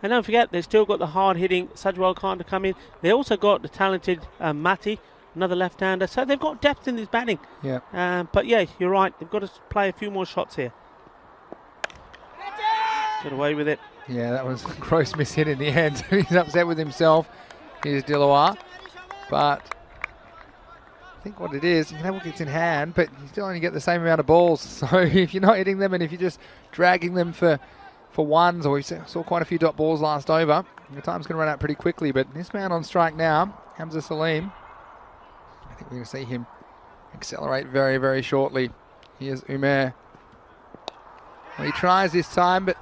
And don't forget, they've still got the hard-hitting Sajwal Khan to come in. They also got the talented Mati, another left-hander. So they've got depth in this batting. Yeah. But yeah, you're right. They've got to play a few more shots here. Got away with it. Yeah, that was a gross miss hit in the end. He's upset with himself. Here's Dilawar. But I think what it is, you can have wickets in hand, but you still only get the same amount of balls. So if you're not hitting them and if you're just dragging them for ones, or we saw quite a few dot balls last over, the time's going to run out pretty quickly. But this man on strike now, Hamza Salim, I think we're going to see him accelerate very, very shortly. Here's Umair. Well, he tries this time, but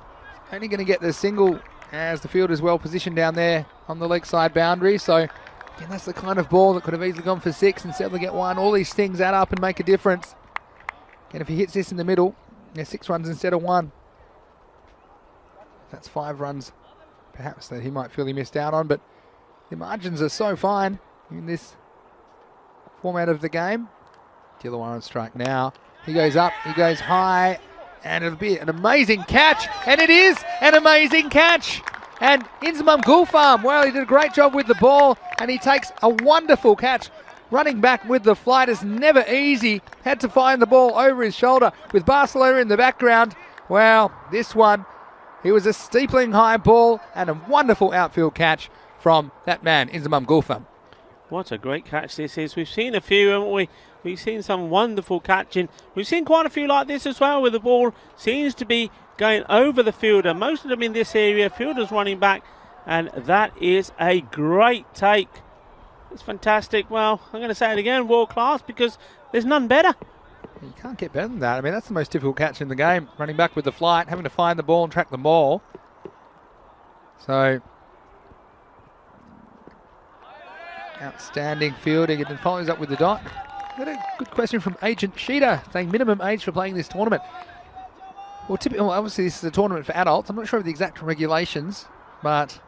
only going to get the single as the field is well positioned down there on the leg side boundary. So again, that's the kind of ball that could have easily gone for 6 and settled to get 1. All these things add up and make a difference. And if he hits this in the middle, yeah, 6 runs instead of 1. That's 5 runs perhaps that he might feel he missed out on, but the margins are so fine in this format of the game. Dilawar on strike now. He goes up, he goes high, and it'll be an amazing catch, and it is an amazing catch. And Inzamam Gulfarm, well, he did a great job with the ball, and he takes a wonderful catch. Running back with the flight is never easy. Had to find the ball over his shoulder with Barcelona in the background. Well, this one, it was a steepling high ball and a wonderful outfield catch from that man, Inzamam Gulfarm. What a great catch this is. We've seen a few, haven't we? We've seen some wonderful catching. We've seen quite a few like this as well, where the ball seems to be going over the fielder. Most of them in this area, fielders running back, and that is a great take. It's fantastic. Well, I'm going to say it again, world class, because there's none better. You can't get better than that. I mean, that's the most difficult catch in the game. Running back with the flight, having to find the ball and track the ball. So, outstanding fielding, and then follows up with the dot. Got a good question from Agent Sheeta, saying minimum age for playing this tournament. Well, obviously this is a tournament for adults. I'm not sure of the exact regulations, but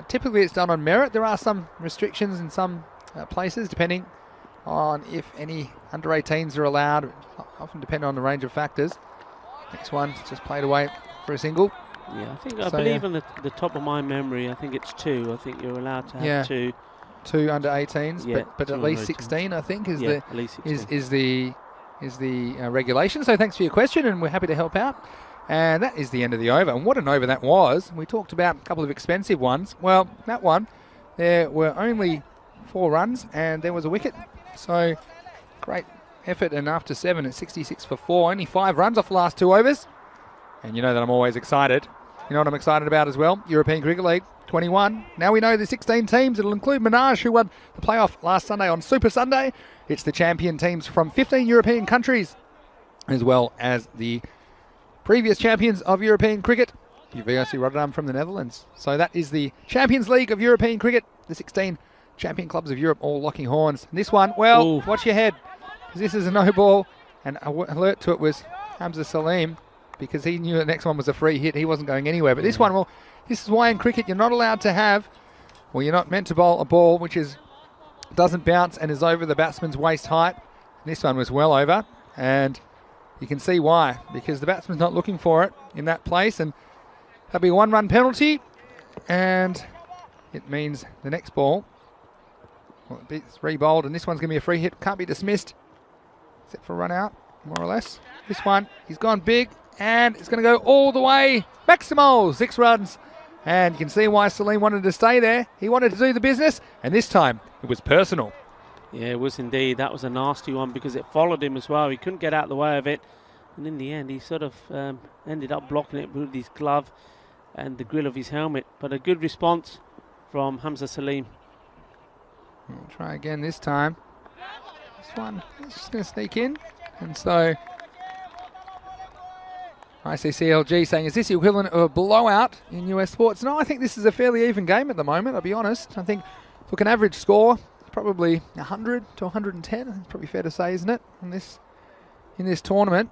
typically it's done on merit. There are some restrictions in some places, depending on if any under 18s are allowed, often depending on the range of factors. Next one, just played away for a single. Yeah, I believe on the top of my memory, I think it's 2. I think you're allowed to have 2. 2 under 18s, yeah, but at least 16, I think, is at least 16. is the regulation. So thanks for your question, and we're happy to help out. And that is the end of the over. And what an over that was. We talked about a couple of expensive ones. Well, that one, there were only 4 runs, and there was a wicket. So great effort, and after 7 at 66 for 4, only 5 runs off the last 2 overs. And you know that I'm always excited. You know what I'm excited about as well? European Cricket League 21. Now we know the 16 teams. It'll include Minaj, who won the playoff last Sunday on Super Sunday. It's the champion teams from 15 European countries, as well as the previous champions of European cricket, UVOC Rotterdam from the Netherlands. So that is the Champions League of European cricket. The 16 champion clubs of Europe all locking horns. And this one, well, Ooh. Watch your head, because this is a no ball. And alert to it was Hamza Salim, because he knew the next one was a free hit. He wasn't going anywhere. But this one, well, this is why in cricket you're not allowed to have, well, you're not meant to bowl a ball which doesn't bounce and is over the batsman's waist height. And this one was well over, and you can see why, because the batsman's not looking for it in that place, and that'll be a 1-run penalty, and it means the next ball, well, it's re-bowled, and this one's going to be a free hit, can't be dismissed, except for a run out, more or less. This one, he's gone big, and it's going to go all the way. Maximal, 6 runs, And you can see why Salim wanted to stay there. He wanted to do the business, and this time it was personal. Yeah, it was indeed. That was a nasty one because it followed him as well. He couldn't get out of the way of it. And in the end, he sort of ended up blocking it with his glove and the grill of his helmet. But a good response from Hamza Salim. We'll try again this time. This one is just going to sneak in. And so ICCLG saying, is this the equivalent of a blowout in US sports? No, I think this is a fairly even game at the moment, I'll be honest. I think, look, an average score, probably 100 to 110. I think it's probably fair to say, isn't it, in this tournament?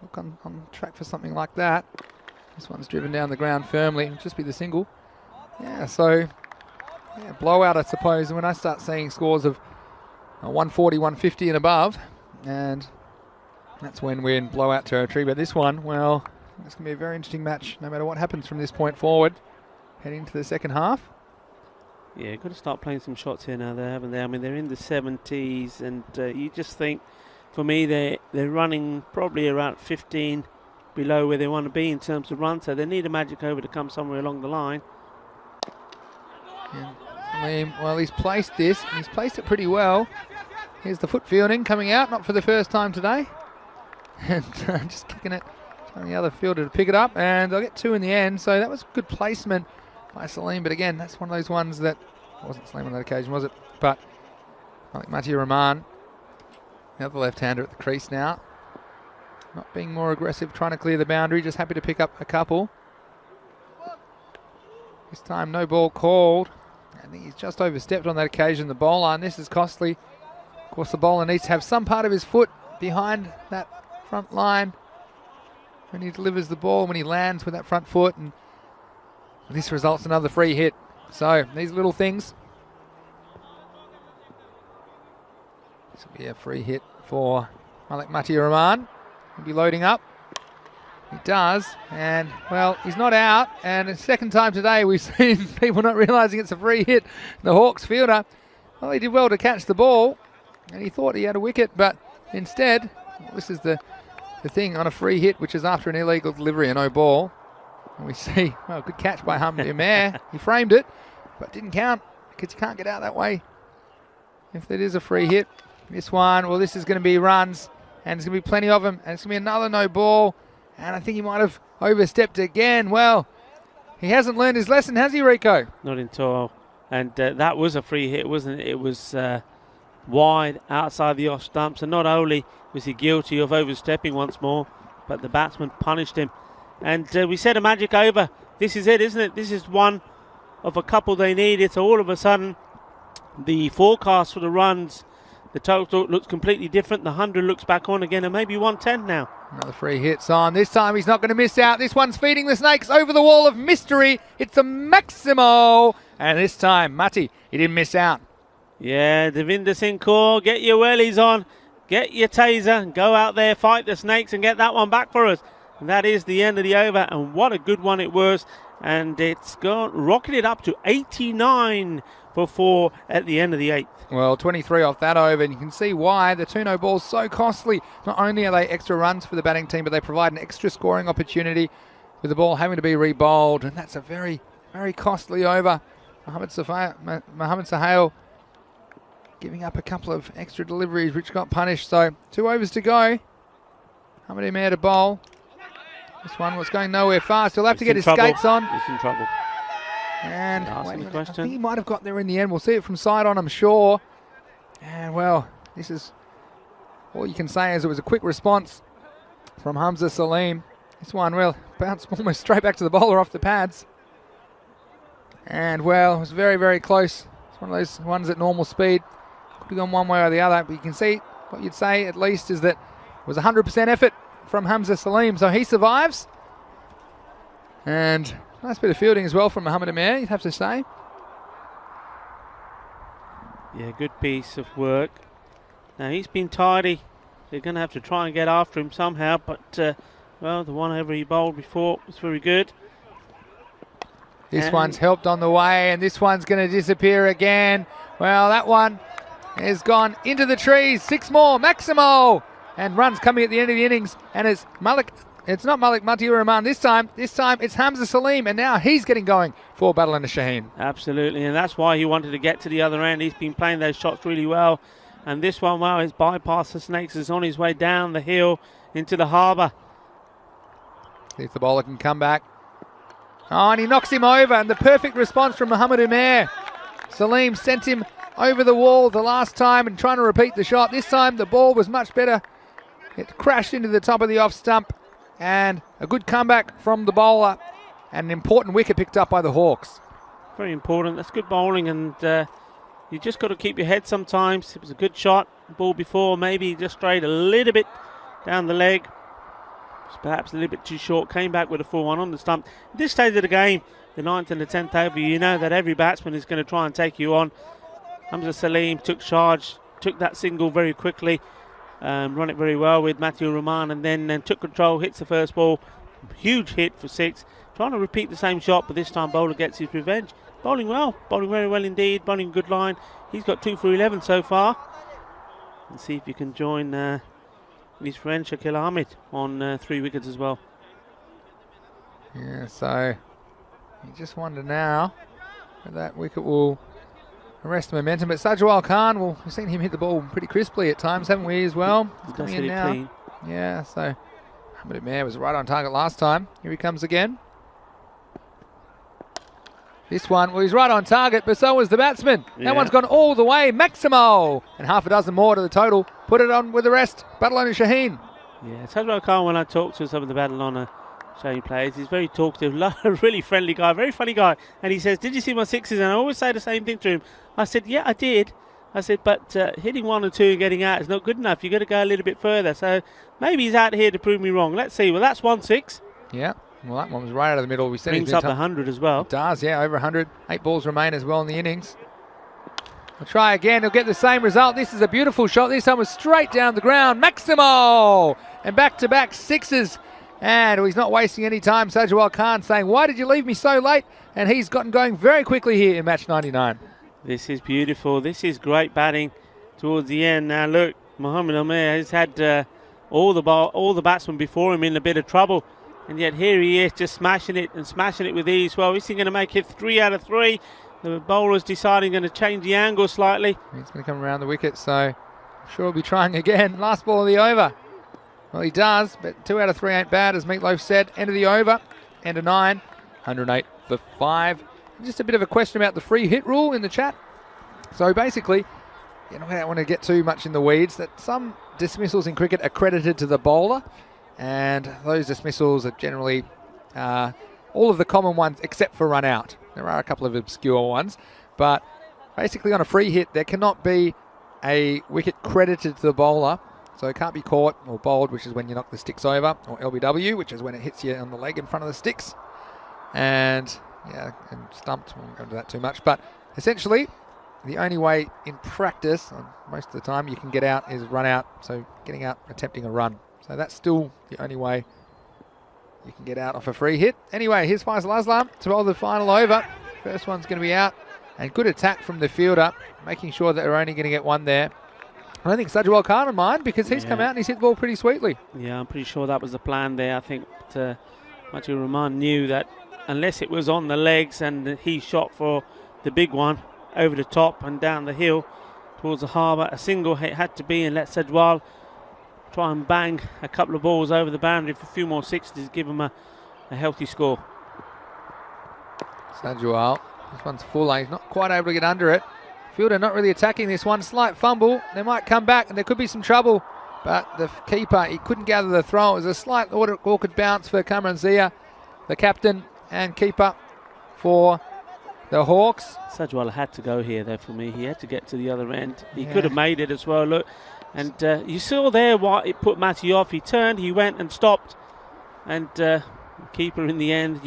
Look on track for something like that. This one's driven down the ground firmly. It'll just be the single. Yeah, so yeah, blowout, I suppose. And when I start seeing scores of 140, 150 and above, and that's when we're in blowout territory. But this one, well, it's going to be a very interesting match no matter what happens from this point forward, heading into the second half. Yeah, got to start playing some shots here now, haven't they? I mean, they're in the 70s, and you just think, for me, they're running probably around 15 below where they want to be in terms of run, so they need a magic over to come somewhere along the line. And well, he's placed this, and he's placed it pretty well. Here's the foot fielding coming out, not for the first time today. And just kicking it on the other fielder to pick it up, and they'll get two in the end, so that was good placement by Salim, but again, that's one of those ones that wasn't Salim on that occasion, was it? But I think Mati Rahman, the other left-hander at the crease now, not being more aggressive, trying to clear the boundary, just happy to pick up a couple. This time no ball called. I think he's just overstepped on that occasion, the bowler, and this is costly. Of course, the bowler needs to have some part of his foot behind that front line when he delivers the ball, when he lands with that front foot, and this results in another free hit. So these little things. This will be a free hit for Malik Mati Rahman. He'll be loading up. He does, and well, he's not out, and a second time today we've seen people not realising it's a free hit. The Hawks fielder, well, he did well to catch the ball, and he thought he had a wicket, but instead, well, this is the thing on a free hit, which is after an illegal delivery, a no ball. And we see, well, good catch by Hamdi Amer. He framed it, but didn't count because you can't get out that way if it is a free hit. This one, well, this is going to be runs, and there's going to be plenty of them, and it's going to be another no ball. And I think he might have overstepped again. Well, he hasn't learned his lesson, has he, Rico? Not at all. And that was a free hit, wasn't it? It was wide outside the off stump. So not only was he guilty of overstepping once more, but the batsman punished him. And we said a magic over. This is it, isn't it? This is one of a couple they needed. So all of a sudden, the forecast for the runs, the total looks completely different. The 100 looks back on again, and maybe 110 now. Another free hit's on. This time he's not going to miss out. This one's feeding the snakes over the wall of mystery. It's a Maximo. And this time, Mati, he didn't miss out. Yeah, Devinder Singh Kaur, get your wellies on. Get your taser and go out there, fight the snakes and get that one back for us. And that is the end of the over, and what a good one it was. And it's rocketed up to 89 for 4 at the end of the 8th. Well, 23 off that over, and you can see why the 2-no ball's so costly. Not only are they extra runs for the batting team, but they provide an extra scoring opportunity with the ball having to be re-bowled, and that's a very, very costly over. Mohammad Sahel giving up a couple of extra deliveries which got punished, so 2 overs to go. Hamid Amer to bowl. This one was going nowhere fast. He'll have to get his skates on. He's in trouble. And wait a minute, I think he might have got there in the end. We'll see it from side on, I'm sure. And well, this is all you can say is it was a quick response from Hamza Salim. This one, well, bounced almost straight back to the bowler off the pads. And well, it was very, very close. It's one of those ones at normal speed. Could have gone one way or the other, but you can see what you'd say at least is that it was 100% effort from Hamza Salim. So he survives. And nice bit of fielding as well from Mohammad Amer, you'd have to say. Yeah, good piece of work. Now he's been tidy. They're going to have to try and get after him somehow. But, well, the one over he bowled before was very good. This one's helped on the way, and this one's going to disappear again. Well, that one has gone into the trees. 6 more, Maximo. And runs coming at the end of the innings. And it's Malik It's not Malik Mati Rahman this time. This time it's Hamza Salim, and now he's getting going for Battle and Shaheen. Absolutely, and that's why he wanted to get to the other end. He's been playing those shots really well. And this one, well, he's bypassed the snakes. Is on his way down the hill into the harbour. See if the bowler can come back. Oh, and he knocks him over, and the perfect response from Muhammad Umair. Salim sent him over the wall the last time and trying to repeat the shot. This time the ball was much better. It crashed into the top of the off stump, and a good comeback from the bowler, and an important wicket picked up by the Hawks. Very important. That's good bowling, and you just got to keep your head sometimes. It was a good shot. Ball before, maybe just strayed a little bit down the leg. It was perhaps a little bit too short. Came back with a 4-1 on the stump. At this stage of the game, the 9th and the 10th over, you know that every batsman is going to try and take you on. Hamza Salim took charge, took that single very quickly, run it very well with Matthew Rahman, and then took control, hits the first ball. Huge hit for 6. Trying to repeat the same shot, but this time bowler gets his revenge. Bowling well, bowling very well indeed, bowling a good line. He's got 2 for 11 so far. Let's see if you can join his friend Shakil Ahmed on 3 wickets as well. Yeah, so you just wonder now whether that wicket will arrest the momentum. But Sajwal Khan, well, we've seen him hit the ball pretty crisply at times, haven't we, as well? He's coming in now. Clean. Yeah, so Muhammad Umair was right on target last time. Here he comes again. This one, well, he's right on target, but so was the batsman. Yeah. That one's gone all the way. Maximo! And half a dozen more to the total. Put it on with the rest. Badalona Shaheen. Yeah, Sajwal Khan, when I talk to some of the Badalona Shaheen players, he's very talkative, really friendly guy, very funny guy. And he says, did you see my 6s? And I always say the same thing to him. I said, yeah, I did. I said, but hitting 1 or 2 and getting out is not good enough. You've got to go a little bit further. So maybe he's out here to prove me wrong. Let's see. Well, that's 1 6. Yeah. Well, that one was right out of the middle. We said brings up 100 as well. It does, yeah, over 100. 8 balls remain as well in the innings. We'll try again. He'll get the same result. This is a beautiful shot. This time was straight down the ground. Maximo! And back-to-back 6s. And he's not wasting any time. Sajwal Khan saying, why did you leave me so late? And he's gotten going very quickly here in match 99. This is beautiful. This is great batting towards the end. Now, look, Muhammad Umair has had all the batsmen before him in a bit of trouble. And yet here he is just smashing it with ease. Well, is he going to make it 3 out of 3? The bowler's deciding going to change the angle slightly. He's going to come around the wicket, so I'm sure he'll be trying again. Last ball of the over. Well, he does, but 2 out of 3 ain't bad, as Meatloaf said. End of the over, end of 9, 108 for 5. Just a bit of a question about the free hit rule in the chat. So basically, you know, I don't want to get too much in the weeds, that some dismissals in cricket are credited to the bowler. And those dismissals are generally all of the common ones except for run out. There are a couple of obscure ones. But basically on a free hit, there cannot be a wicket credited to the bowler. So it can't be caught or bowled, which is when you knock the sticks over, or LBW, which is when it hits you on the leg in front of the sticks. And, yeah, and stumped. We won't go into that too much. But essentially, the only way in practice, most of the time, you can get out is run out. So getting out, attempting a run. So that's still the only way you can get out off a free hit. Anyway, here's Faisal Aslam to bowl the final over. First one's going to be out. And good attack from the fielder, making sure that they're only going to get 1 there. I don't think Sajwal Khan will mind because he's come out and he's hit the ball pretty sweetly. Yeah, I'm pretty sure that was the plan there. I think Matthew Rahman knew that unless it was on the legs and he shot for the big one over the top and down the hill towards the harbour, a single hit had to be, and let Sajwal try and bang a couple of balls over the boundary for a few more 6s, give him a healthy score. Sajwal, this one's full, he's not quite able to get under it. Fielder not really attacking this one, slight fumble. They might come back and there could be some trouble, but the keeper, he couldn't gather the throw. It was a slight awkward bounce for Kamran Zia, the captain and keeper for the Hawks. Sajwal had to go here though for me. He had to get to the other end. He could have made it as well, look. And you saw there why it put Matty off. He turned, he went and stopped. And the keeper in the end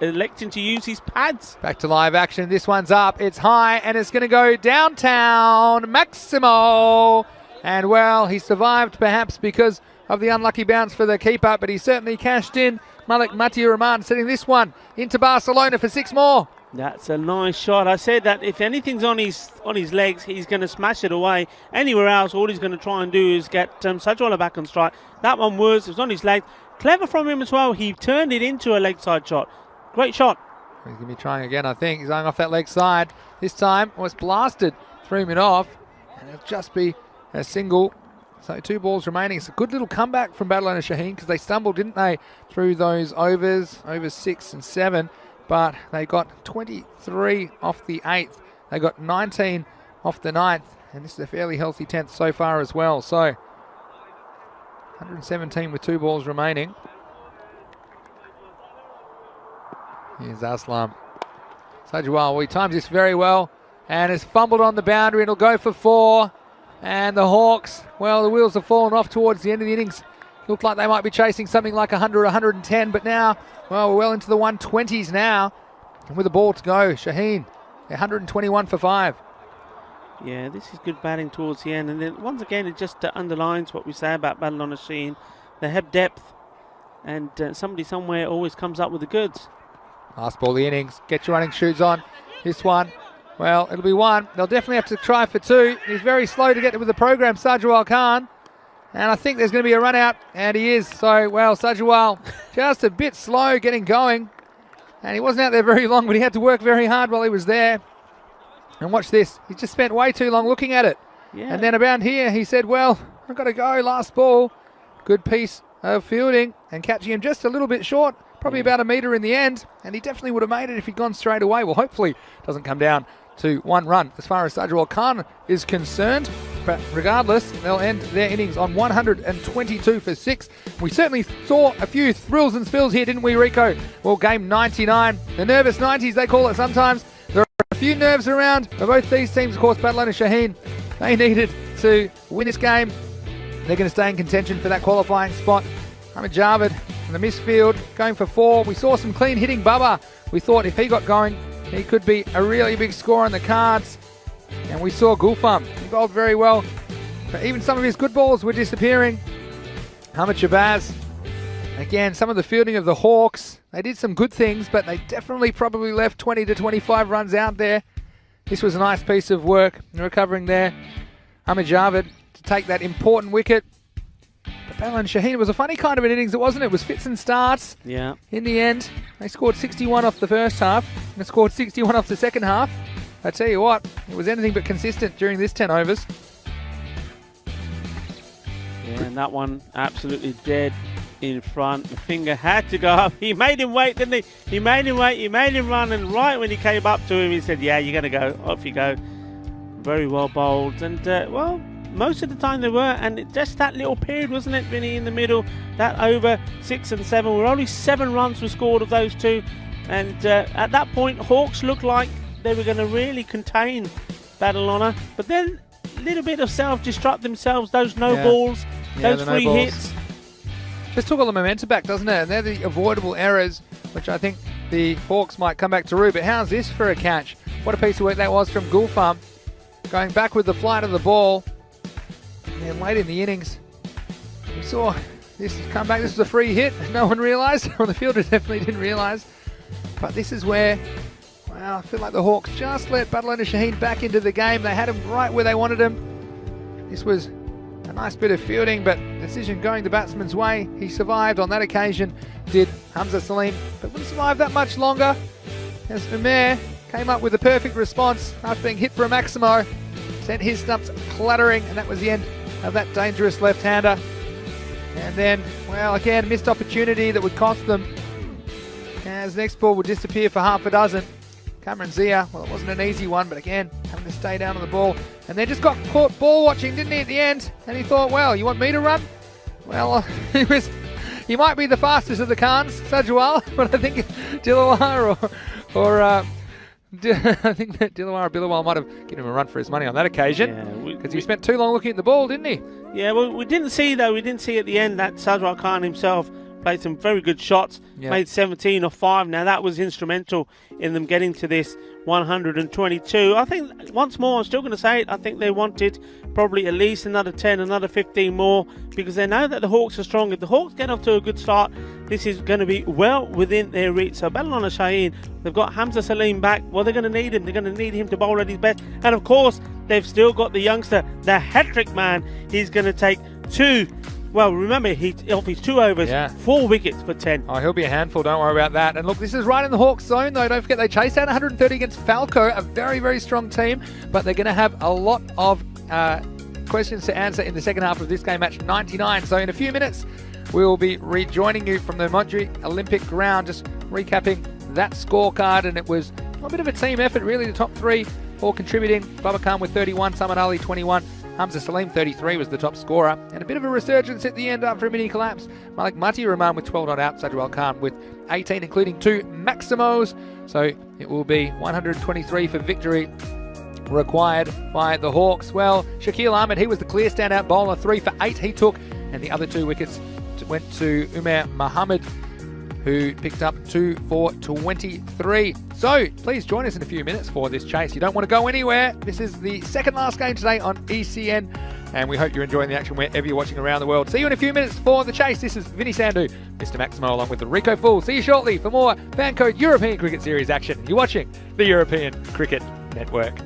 electing to use his pads. Back to live action. This one's up. It's high and it's going to go downtown. Maximo. And well, he survived perhaps because of the unlucky bounce for the keeper, but he certainly cashed in. Malik Mati Rahman setting this one into Barcelona for 6 more. That's a nice shot. I said that if anything's on his legs, he's going to smash it away. Anywhere else, all he's going to try and do is get Sajwala back on strike. That one it was on his legs. Clever from him as well. He turned it into a leg side shot. Great shot. He's going to be trying again, I think. He's going off that leg side. This time was blasted, threw him off, and it'll just be a single. So 2 balls remaining. It's a good little comeback from Badalona Shaheen because they stumbled, didn't they, through those over 6 and 7. But they got 23 off the 8th. They got 19 off the 9th. And this is a fairly healthy 10th so far as well. So 117 with 2 balls remaining. Here's Aslam. Sajwal, well, he times this very well and has fumbled on the boundary and he'll go for 4. And the Hawks, well, the wheels have fallen off towards the end of the innings. Looked like they might be chasing something like 100, 110, but now, well, we're well into the 120s now. And with a ball to go, Shaheen, 121 for 5. Yeah, this is good batting towards the end. And then once again, it just underlines what we say about Badalona Shaheen. They have depth, and somebody somewhere always comes up with the goods. Last ball of the innings. Get your running shoes on. This one, well, it'll be 1. They'll definitely have to try for 2. He's very slow to get with the program, Sajwal Khan. And I think there's going to be a run out, and he is. So, well, Sajwal just a bit slow getting going. And he wasn't out there very long, but he had to work very hard while he was there. And watch this. He just spent way too long looking at it. Yeah. And then about here, he said, well, I've got to go, last ball. Good piece of fielding and catching him just a little bit short, probably about a metre in the end. And he definitely would have made it if he'd gone straight away. Well, hopefully it doesn't come down to 1 run as far as Sajwal Khan is concerned. But regardless, they'll end their innings on 122 for 6. We certainly saw a few thrills and spills here, didn't we, Rico? Well, game 99. The nervous 90s, they call it sometimes. There are a few nerves around for both these teams. Of course, Badalona Shaheen, they needed to win this game. They're going to stay in contention for that qualifying spot. Ahmed Javed in the misfield going for 4. We saw some clean hitting Bubba. We thought if he got going, he could be a really big score on the cards. And we saw Gulfam, he bowled very well. But even some of his good balls were disappearing. Hamid Shabazz, again, some of the fielding of the Hawks. They did some good things, but they definitely probably left 20 to 25 runs out there. This was a nice piece of work recovering there. Ahmed Javed to take that important wicket. But Badalona Shaheen, it was a funny kind of an innings, wasn't it? It was fits and starts. Yeah. In the end, they scored 61 off the first half and they scored 61 off the second half. I tell you what, it was anything but consistent during this 10 overs. Yeah, and that one absolutely dead in front. The finger had to go up. He made him wait, didn't he? He made him wait. He made him run. And right when he came up to him, he said, yeah, you're going to go. Off you go. Very well bowled. And, well, most of the time they were. And just that little period, wasn't it, Vinny, in the middle? That over 6 and 7. Were only 7 runs were scored of those 2. And at that point, Hawks looked like they were going to really contain Badalona. But then a little bit of self-destruct themselves. Those no balls, those 3 hits. Just took all the momentum back, doesn't it? And they're the avoidable errors, which I think the Hawks might come back to rue. But how's this for a catch? What a piece of work that was from Gulfam. Going back with the flight of the ball. And late in the innings, we saw this come back. This was a free hit. No one realised. Or the fielder definitely didn't realise. But this is where, well, I feel like the Hawks just let Badalona Shaheen back into the game. They had him right where they wanted him. This was a nice bit of fielding, but decision going the batsman's way. He survived on that occasion, did Hamza Salim, but wouldn't survive that much longer as Umair came up with a perfect response after being hit for a Maximo, sent his stumps clattering, and that was the end of that dangerous left-hander. And then, well, again, missed opportunity that would cost them as the next ball would disappear for half a dozen. Cameron Zia, well, it wasn't an easy one, but again, having to stay down on the ball. And then just got caught ball watching, didn't he, at the end? And he thought, well, you want me to run? Well, he might be the fastest of the Khans, Sajwal, but I think Dilawar I think that Dilawar Bilawal might have given him a run for his money on that occasion, because he spent too long looking at the ball, didn't he? Yeah, well, we didn't see at the end that Sajwal Khan himself played some very good shots, Yep. made 17 of 5. Now that was instrumental in them getting to this 122. I think, once more, I'm still going to say it, I think they wanted probably at least another 10, another 15 more, because they know that the Hawks are strong. If the Hawks get off to a good start, this is going to be well within their reach. So Bellon and Shaheen, they've got Hamza Salim back. Well, they're going to need him. They're going to need him to bowl at his best. And of course, they've still got the youngster, the hat-trick man. He's going to take 2. Well, remember, off his 2 overs, 4 wickets for 10. Oh, he'll be a handful, don't worry about that. And look, this is right in the Hawks zone, though. Don't forget, they chased out 130 against Falco, a very, very strong team. But they're going to have a lot of questions to answer in the second half of this game, match 99. So in a few minutes, we will be rejoining you from the Montreal Olympic ground, just recapping that scorecard. And it was a bit of a team effort, really. The top 3 all contributing. Baba Khan with 31, Samad Ali 21. Hamza Salim, 33, was the top scorer. And a bit of a resurgence at the end after a mini collapse. Malik Mati Rahman with 12 not out. Sajwal Khan with 18, including 2 Maximos. So it will be 123 for victory required by the Hawks. Well, Shakil Ahmed, he was the clear standout bowler. 3 for 8 he took. And the other 2 wickets went to Umair Mohammed, who picked up 2 for 23. So please join us in a few minutes for this chase. You don't want to go anywhere. This is the second last game today on ECN, and we hope you're enjoying the action wherever you're watching around the world. See you in a few minutes for the chase. This is Vinny Sandhu, Mr. Maximo, along with the Rico Fool. See you shortly for more Fan Code European Cricket Series action. You're watching the European Cricket Network.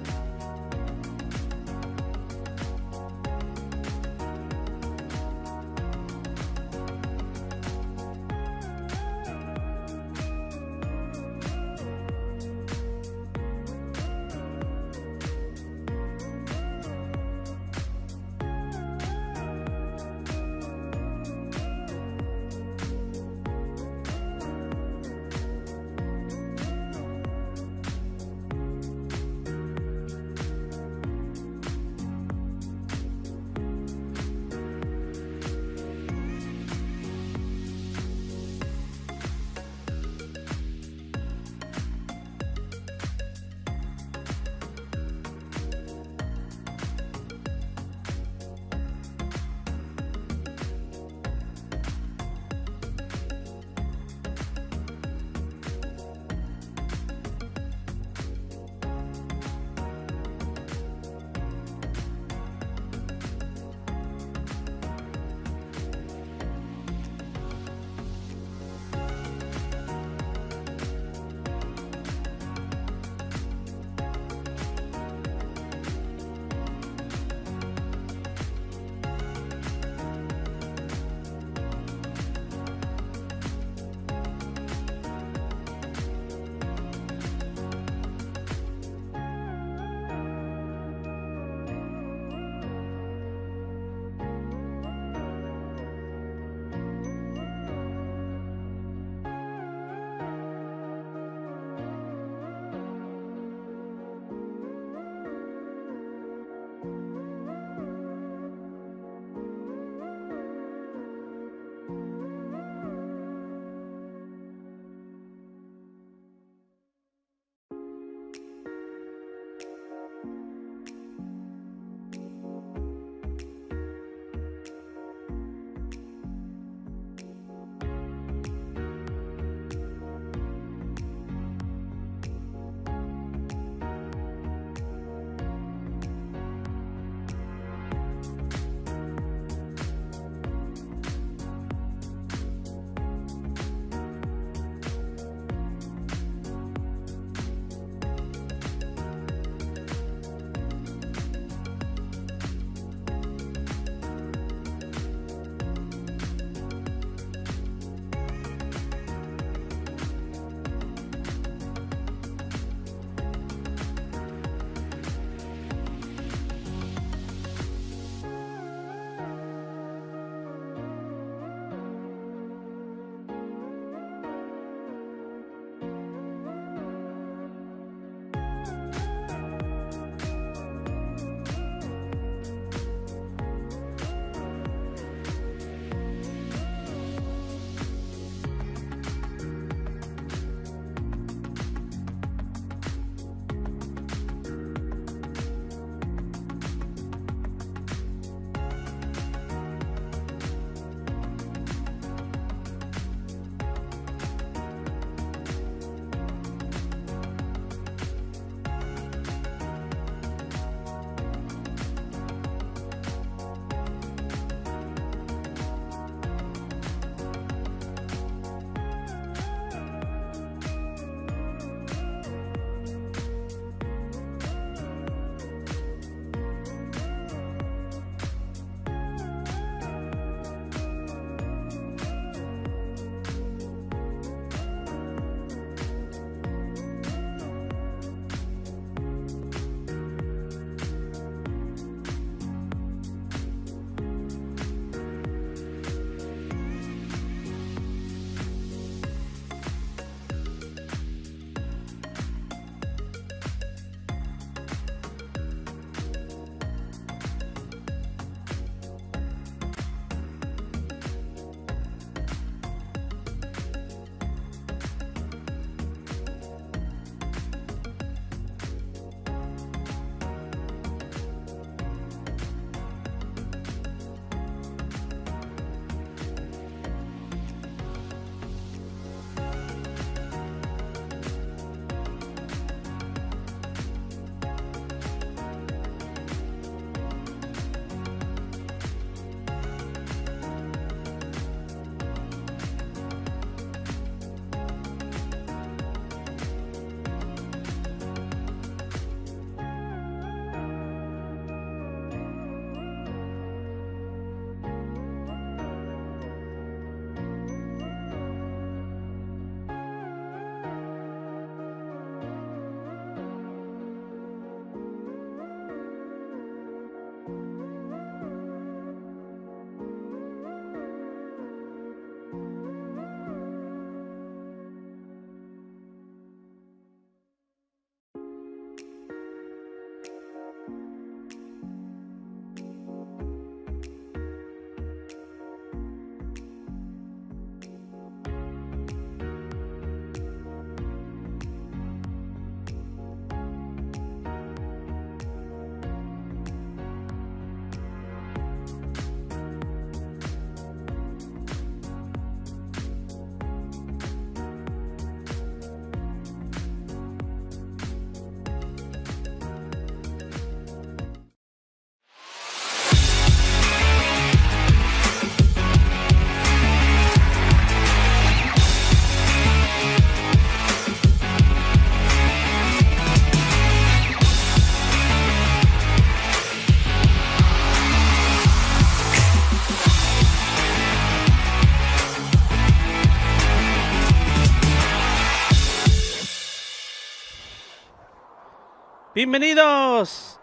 Bienvenidos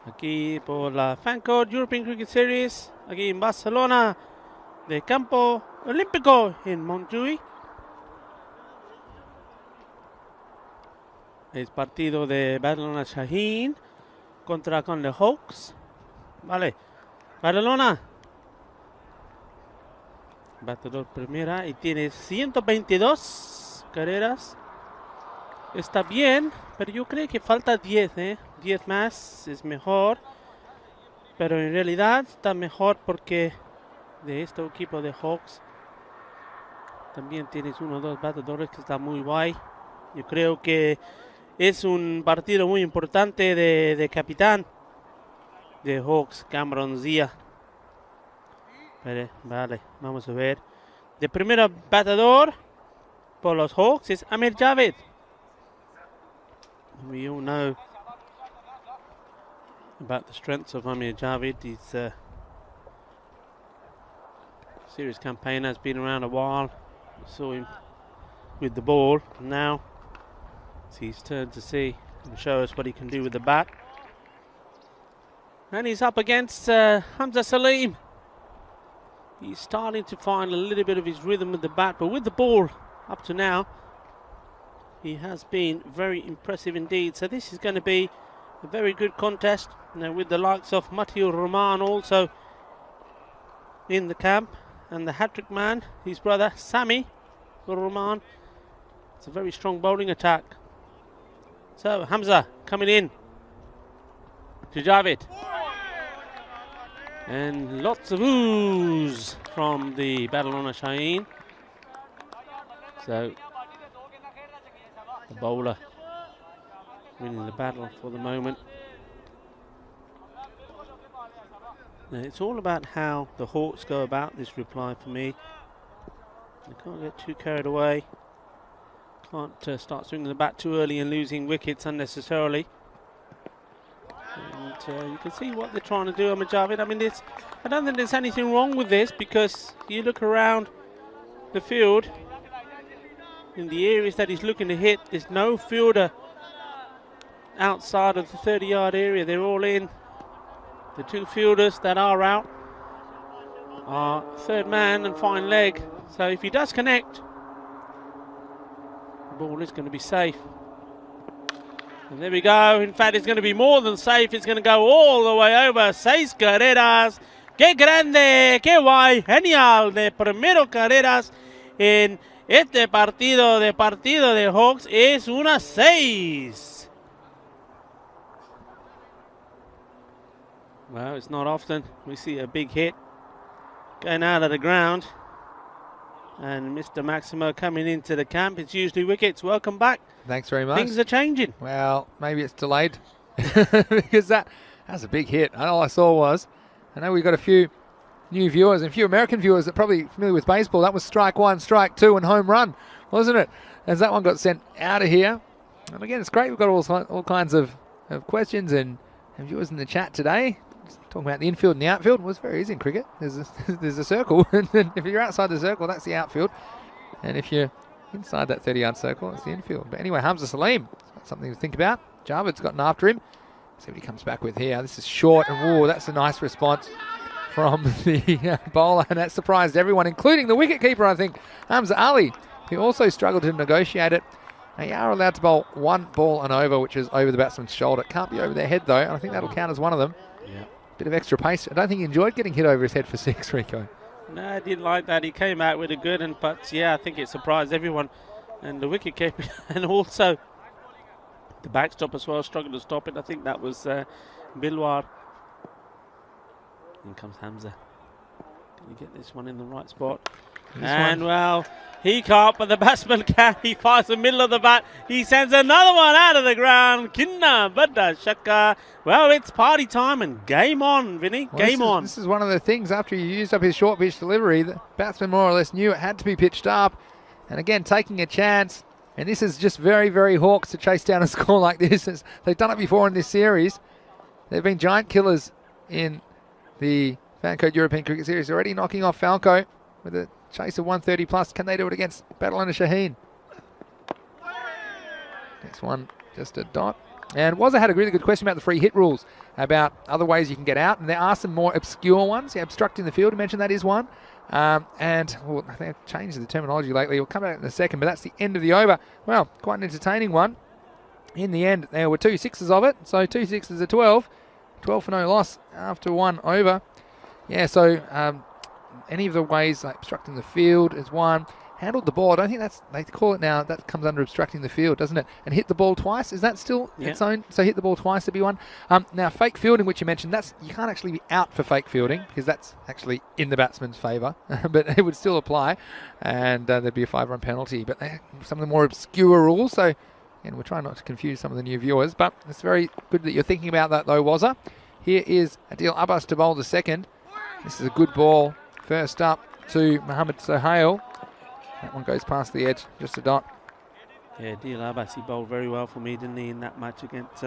aquí por la Fancode European Cricket Series, aquí en Barcelona, de Campo Olímpico en Montjuïc. Es partido de Barcelona Shaheen contra con los Hawks. Vale, Barcelona. Batedor primera y tiene 122 carreras. Está bien, pero yo creo que falta 10, 10 más es mejor. Pero en realidad está mejor porque de este equipo de Hawks también tienes uno o dos batedores que está muy guay. Yo creo que es un partido muy importante de capitán de Hawks, Cameron Zia. Vale, vamos a ver. De primer batedor por los Hawks es Amir Javed. We all know about the strengths of Amir Javed. He's a serious campaigner, has been around a while. Saw him with the ball. Now it's his turn to see and show us what he can do with the bat. And he's up against Hamza Salim. He's starting to find a little bit of his rhythm with the bat, but with the ball up to now, he has been very impressive indeed. So this is going to be a very good contest, with the likes of Matiu Rahman also in the camp, and the hat-trick man, his brother Sami Rahman. It's a very strong bowling attack. So Hamza coming in to Javed. And lots of oohs from the Barcelona Shaheen. So the bowler winning the battle for the moment. Now it's all about how the Hawks go about this reply for me. They can't get too carried away. Can't start swinging the bat too early and losing wickets unnecessarily. And you can see what they're trying to do, Amir Javed. I mean, I don't think there's anything wrong with this, because you look around the field, in the areas that he's looking to hit, there's no fielder outside of the 30-yard area. They're all in. The two fielders that are out are third man and fine leg. So if he does connect, the ball is going to be safe. And there we go. In fact, it's going to be more than safe. It's going to go all the way over. 6 carreras. ¡Qué grande! ¡Qué guay! Genial. De primero carreras en este partido de Hawks es una 6. Well, it's not often we see a big hit going out of the ground. And Mr. Maximo coming into the camp. It's usually wickets. Welcome back. Thanks very much. Things are changing. Well, maybe it's delayed because that's a big hit. All I saw was, I know we've got a few new viewers and a few American viewers that are probably familiar with baseball. That was strike 1, strike 2 and home run, wasn't it? As that one got sent out of here. And again, it's great. We've got all kinds of questions and viewers in the chat today. Talking about the infield and the outfield. Well, it's very easy in cricket. There's a circle. And then if you're outside the circle, that's the outfield. And if you're inside that 30-yard circle, it's the infield. But anyway, Hamza Salim, something to think about. Javed's gotten after him. See what he comes back with here. This is short, and whoa, that's a nice response from the bowler, and that surprised everyone, including the wicketkeeper, I think, Hamza Ali, who also struggled to negotiate it. Now, you are allowed to bowl one ball and over, which is over the batsman's shoulder. It can't be over their head, though, and I think that'll count as one of them. Yeah. Bit of extra pace. I don't think he enjoyed getting hit over his head for 6, Rico. No, I didn't like that. He came out with a good, but yeah, I think it surprised everyone. And the wicketkeeper, and also the backstop as well, struggled to stop it. I think that was Bilwar. In comes Hamza. Can you get this one in the right spot? Well, he can't, but the batsman can. He fires the middle of the bat. He sends another one out of the ground. Kinna Badda Shaka. Well, it's party time and game on, Vinny. Well, game on. This is one of the things, after he used up his short pitch delivery, the batsman more or less knew it had to be pitched up. And again, taking a chance. And this is just very, very Hawks to chase down a score like this. They've done it before in this series. They've been giant killers in the Fancode European Cricket Series, already knocking off Falco with a chase of 130 plus. Can they do it against Barcelona Shaheen? Next one, just a dot. And Wazza had a really good question about the free hit rules, about other ways you can get out, and there are some more obscure ones. Yeah, obstructing the field, I mentioned that is one. And well, they've changed the terminology lately. We'll come back in a second, but that's the end of the over. Well, quite an entertaining one. In the end, there were 2 sixes of it, so 2 sixes are 12. 12 for no loss after 1 over. Yeah, so any of the ways, like obstructing the field is one. Handled the ball, I don't think that's, they call it now, that comes under obstructing the field, doesn't it? And hit the ball twice, is that still its own? So hit the ball twice to be one. Now, fake fielding, which you mentioned, that's, you can't actually be out for fake fielding because that's actually in the batsman's favour, but it would still apply, and there'd be a 5-run penalty. But some of the more obscure rules, so, and we're trying not to confuse some of the new viewers, but it's very good that you're thinking about that though, Wazza. Here is Adil Abbas to bowl the second. This is a good ball. First up to Mohammad Sohail. That one goes past the edge, just a dot. Yeah, Adil Abbas, he bowled very well for me, didn't he, in that match against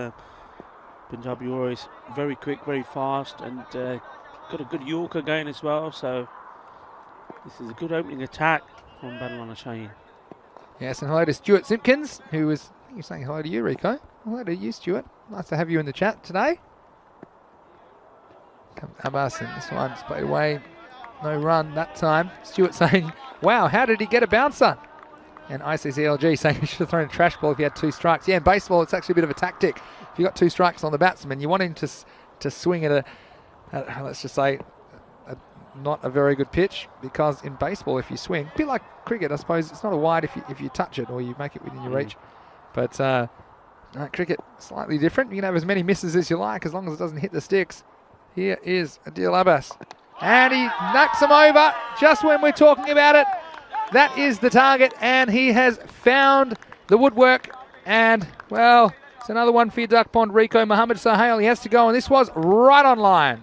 Punjabi Warriors. Very quick, very fast, and got a good Yorker going as well. So this is a good opening attack from Badalana Shaheen. Yes, and hello to Stuart Simpkins, who was, I think you're saying hello to you, Rico. Hello to you, Stuart. Nice to have you in the chat today. Comes Abbas, and this one's played away. No run that time. Stuart saying, wow, how did he get a bouncer? And ICCLG saying he should have thrown a trash ball if he had 2 strikes. Yeah, in baseball, it's actually a bit of a tactic. If you've got 2 strikes on the batsman, you want him to swing at let's just say, not a very good pitch, because in baseball, if you swing, a bit like cricket, I suppose, it's not a wide if you touch it or you make it within your reach. But cricket, slightly different. You can have as many misses as you like as long as it doesn't hit the sticks. Here is Adil Abbas. And he knocks him over just when we're talking about it. That is the target, and he has found the woodwork. And, well, it's another one for your duck pond, Rico. Mohammad Sohail, he has to go, and this was right on line.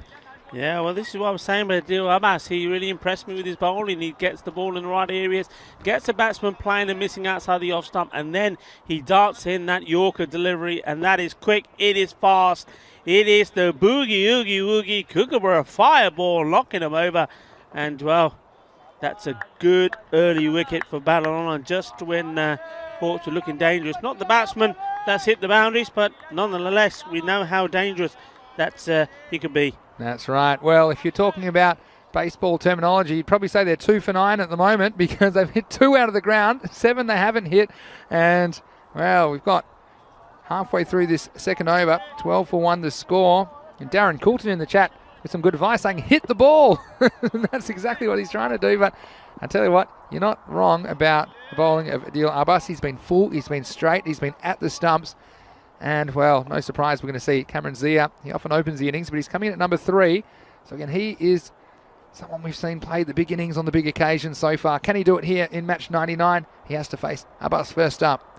Yeah, well, this is what I was saying about Adil Abbas. He really impressed me with his bowling. He gets the ball in the right areas, gets the batsman playing and missing outside the off stump, and then he darts in that Yorker delivery, and that is quick, it is fast. It is the boogie, oogie, woogie, Kookaburra fireball, knocking him over. And, well, that's a good early wicket for Badalona, just when Hawks were looking dangerous. Not the batsman that's hit the boundaries, but nonetheless, we know how dangerous he can be. That's right. Well, if you're talking about baseball terminology, you'd probably say they're 2 for 9 at the moment, because they've hit 2 out of the ground, 7 they haven't hit. And, well, we've got halfway through this second over, 12 for 1 to score. And Darren Coulton in the chat with some good advice saying, hit the ball. That's exactly what he's trying to do. But I tell you what, you're not wrong about the bowling of Adil Abbas. He's been full, he's been straight, he's been at the stumps. And, well, no surprise we're going to see Cameron Zia. He often opens the innings, but he's coming in at number 3. So, again, he is someone we've seen play the big innings on the big occasions so far. Can he do it here in match 99? He has to face Abbas first up.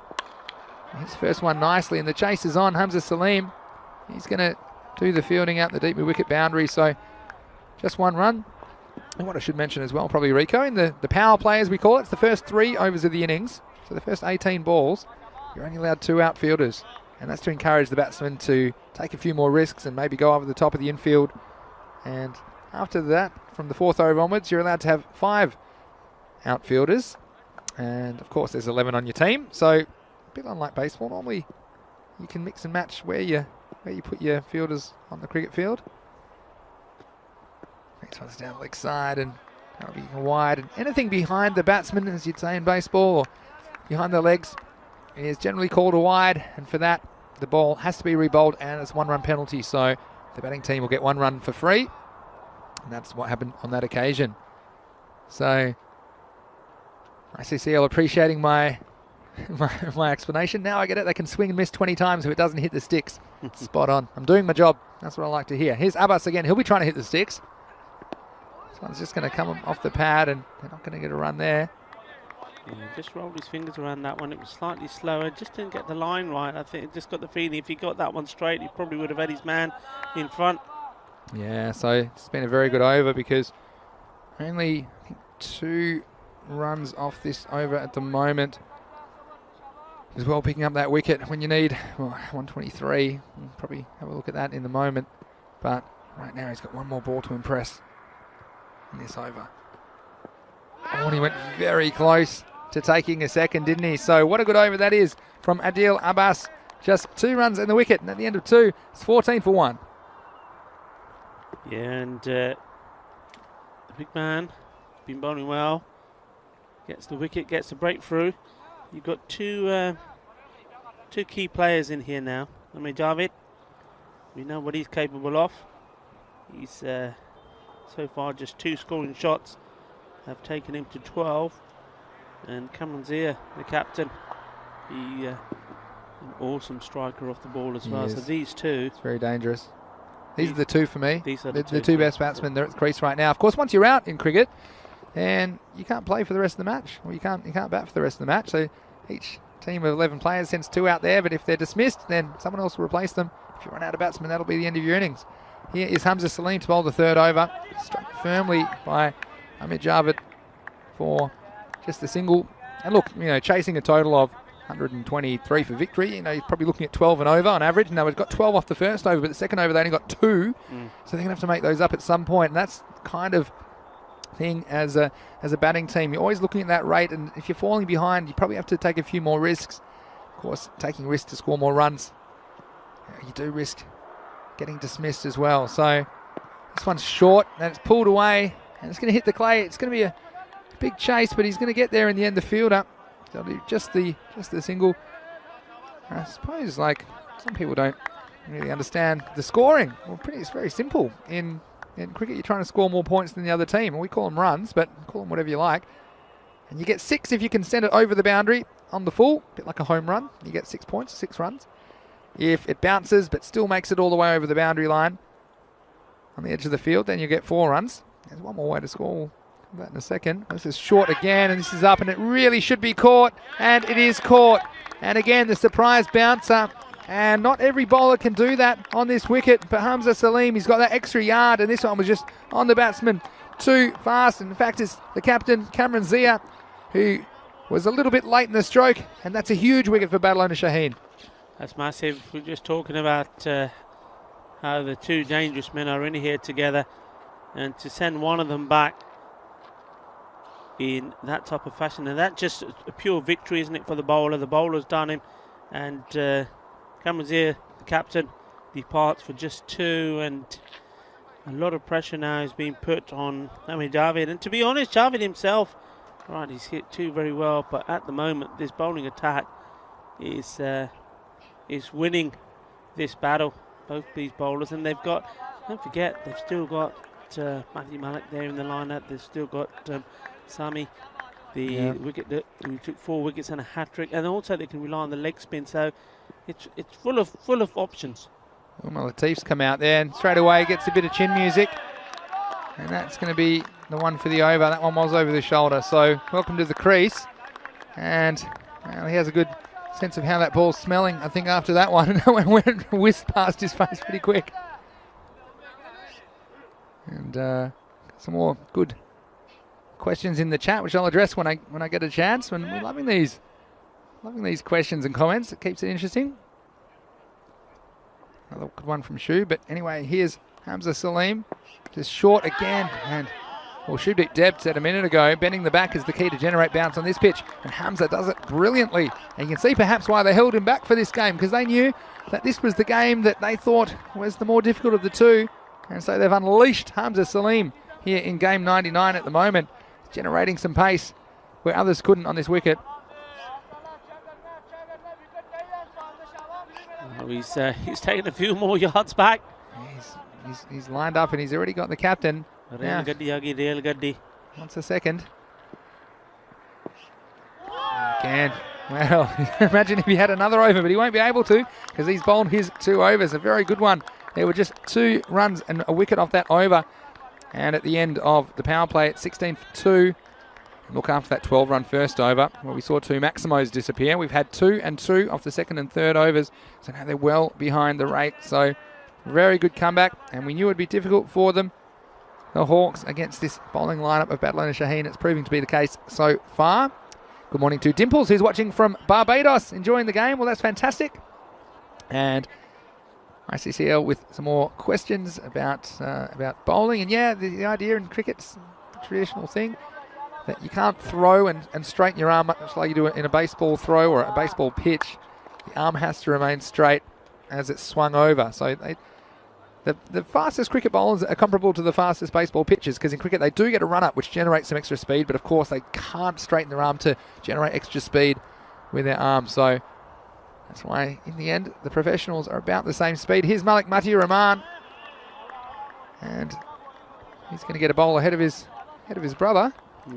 His first one nicely, and the chase is on. Hamza Salim, he's going to do the fielding out the deep wicket boundary, so just 1 run. And what I should mention as well, probably Rico, in the power play as we call it, it's the first 3 overs of the innings. So the first 18 balls, you're only allowed 2 outfielders. And that's to encourage the batsman to take a few more risks and maybe go over the top of the infield. And after that, from the 4th over onwards, you're allowed to have 5 outfielders. And of course, there's 11 on your team. So a bit unlike baseball, normally you can mix and match where you put your fielders on the cricket field. Next one's down the leg side, and that'll be wide. And anything behind the batsman, as you'd say in baseball, or behind the legs, is generally called a wide, and for that the ball has to be rebowled, and it's 1 run penalty, so the batting team will get 1 run for free, and that's what happened on that occasion. So ICCL appreciating my explanation. Now I get it. They can swing and miss 20 times if it doesn't hit the sticks. Spot on. I'm doing my job. That's what I like to hear. Here's Abbas again. He'll be trying to hit the sticks. This one's just going to come off the pad, and they're not going to get a run there. Yeah, just rolled his fingers around that one. It was slightly slower. Just didn't get the line right. I think just got the feeling if he got that one straight, he probably would have had his man in front. Yeah, so it's been a very good over, because only I think 2 runs off this over at the moment. As well, picking up that wicket when you need 123. We'll probably have a look at that in the moment. But right now he's got 1 more ball to impress in this over. Oh, and he went very close to taking a second, didn't he? So what a good over that is from Adil Abbas. Just 2 runs in the wicket, and at the end of 2, it's 14 for 1. Yeah, and the big man been bowling well. Gets the wicket, gets the breakthrough. You've got two key players in here now. I mean, Javed, we know what he's capable of. He's so far just 2 scoring shots have taken him to 12. And Cameron Zia, the captain, he an awesome striker off the ball as well. So these two, it's very dangerous. These are the two for me. These are the two best batsmen. They're at the crease right now. Of course, once you're out in cricket, and you can't play for the rest of the match, or you can't bat for the rest of the match. So each team of 11 players sends 2 out there, but if they're dismissed, then someone else will replace them. If you run out of batsmen, that'll be the end of your innings. Here is Hamza Salim to bowl the 3rd over. Struck firmly by Amit Javed for just a single. And look, chasing a total of 123 for victory. He's probably looking at 12 and over on average. Now, we've got 12 off the first over, but the second over they only got 2. So they're going to have to make those up at some point. And that's kind of thing as a batting team. You're always looking at that rate, and if you're falling behind, you probably have to take a few more risks. Of course, taking risks to score more runs, you do risk getting dismissed as well. So this one's short, and it's pulled away, and it's going to hit the clay. It's going to be a big chase, but he's going to get there in the end, the fielder. They'll do just the single. I suppose, like, some people don't really understand the scoring. Well, it's very simple. In cricket, you're trying to score more points than the other team, and we call them runs, but call them whatever you like. And you get 6 if you can send it over the boundary on the full, a bit like a home run. You get 6 points, 6 runs. If it bounces but still makes it all the way over the boundary line on the edge of the field, then you get 4 runs. There's one more way to score. We'll come back in a second. This is short again, and this is up, and it really should be caught, and it is caught. And again, the surprise bouncer. And not every bowler can do that on this wicket. But Hamza Salim, he's got that extra yard, and this one was just on the batsman too fast. And in fact, it's the captain, Cameron Zia, who was a little bit late in the stroke, and that's a huge wicket for Badalona Shaheen. That's massive. We're just talking about how the 2 dangerous men are in here together, and to send one of them back in that type of fashion, and that's just a pure victory, isn't it, for the bowler? The bowler's done him, and Cameron Zia, the captain, departs for just 2, and a lot of pressure now is being put on Javed. And to be honest, Javed himself, right, he's hit 2 very well, but at the moment this bowling attack is winning this battle, both these bowlers. And they've got, don't forget, they've still got Matthew Malik there in the lineup. They've still got Sami, the wicket who took 4 wickets and a hat-trick, and also they can rely on the leg spin. So it's full of options. Umar Latif's come out there and straight away gets a bit of chin music, and that's going to be the one for the over. That one was over the shoulder. So welcome to the crease, and well, he has a good sense of how that ball's smelling, I think, after that one. And that one went whisked past his face pretty quick. And some more good questions in the chat, which I'll address when I get a chance. And we're loving these questions and comments. It keeps it interesting. Another good one from Shu. But anyway, here's Hamza Salim, just short again. And well, Shubdeep Deb said a minute ago, bending the back is the key to generate bounce on this pitch. And Hamza does it brilliantly. And you can see perhaps why they held him back for this game, because they knew that this was the game that they thought was the more difficult of the 2. And so they've unleashed Hamza Salim here in game 99 at the moment, generating some pace where others couldn't on this wicket. Oh, he's taken a few more yards back. He's lined up, and he's already got the captain. Real gaddi. Wants a second. Again. Well, imagine if he had another over, but he won't be able to, because he's bowled his 2 overs. A very good one. There were just 2 runs and a wicket off that over. And at the end of the power play at 16 for 2. Look after that 12-run first over, where we saw 2 Maximos disappear. We've had 2 and 2 off the second and third overs. So now they're well behind the rate. So very good comeback. And we knew it would be difficult for them, the Hawks, against this bowling lineup of Badalona Shaheen. It's proving to be the case so far. Good morning to Dimples, who's watching from Barbados, enjoying the game. Well, that's fantastic. And ICCL with some more questions about bowling. And yeah, the idea in cricket's a traditional thing that you can't throw and straighten your arm much like you do in a baseball throw or a baseball pitch. the arm has to remain straight as it's swung over. So the fastest cricket bowlers are comparable to the fastest baseball pitchers, because in cricket they do get a run-up which generates some extra speed, but of course they can't straighten their arm to generate extra speed with their arm. So that's why in the end the professionals are about the same speed. Here's Malik Mati Rahman, and he's going to get a bowl ahead of his brother.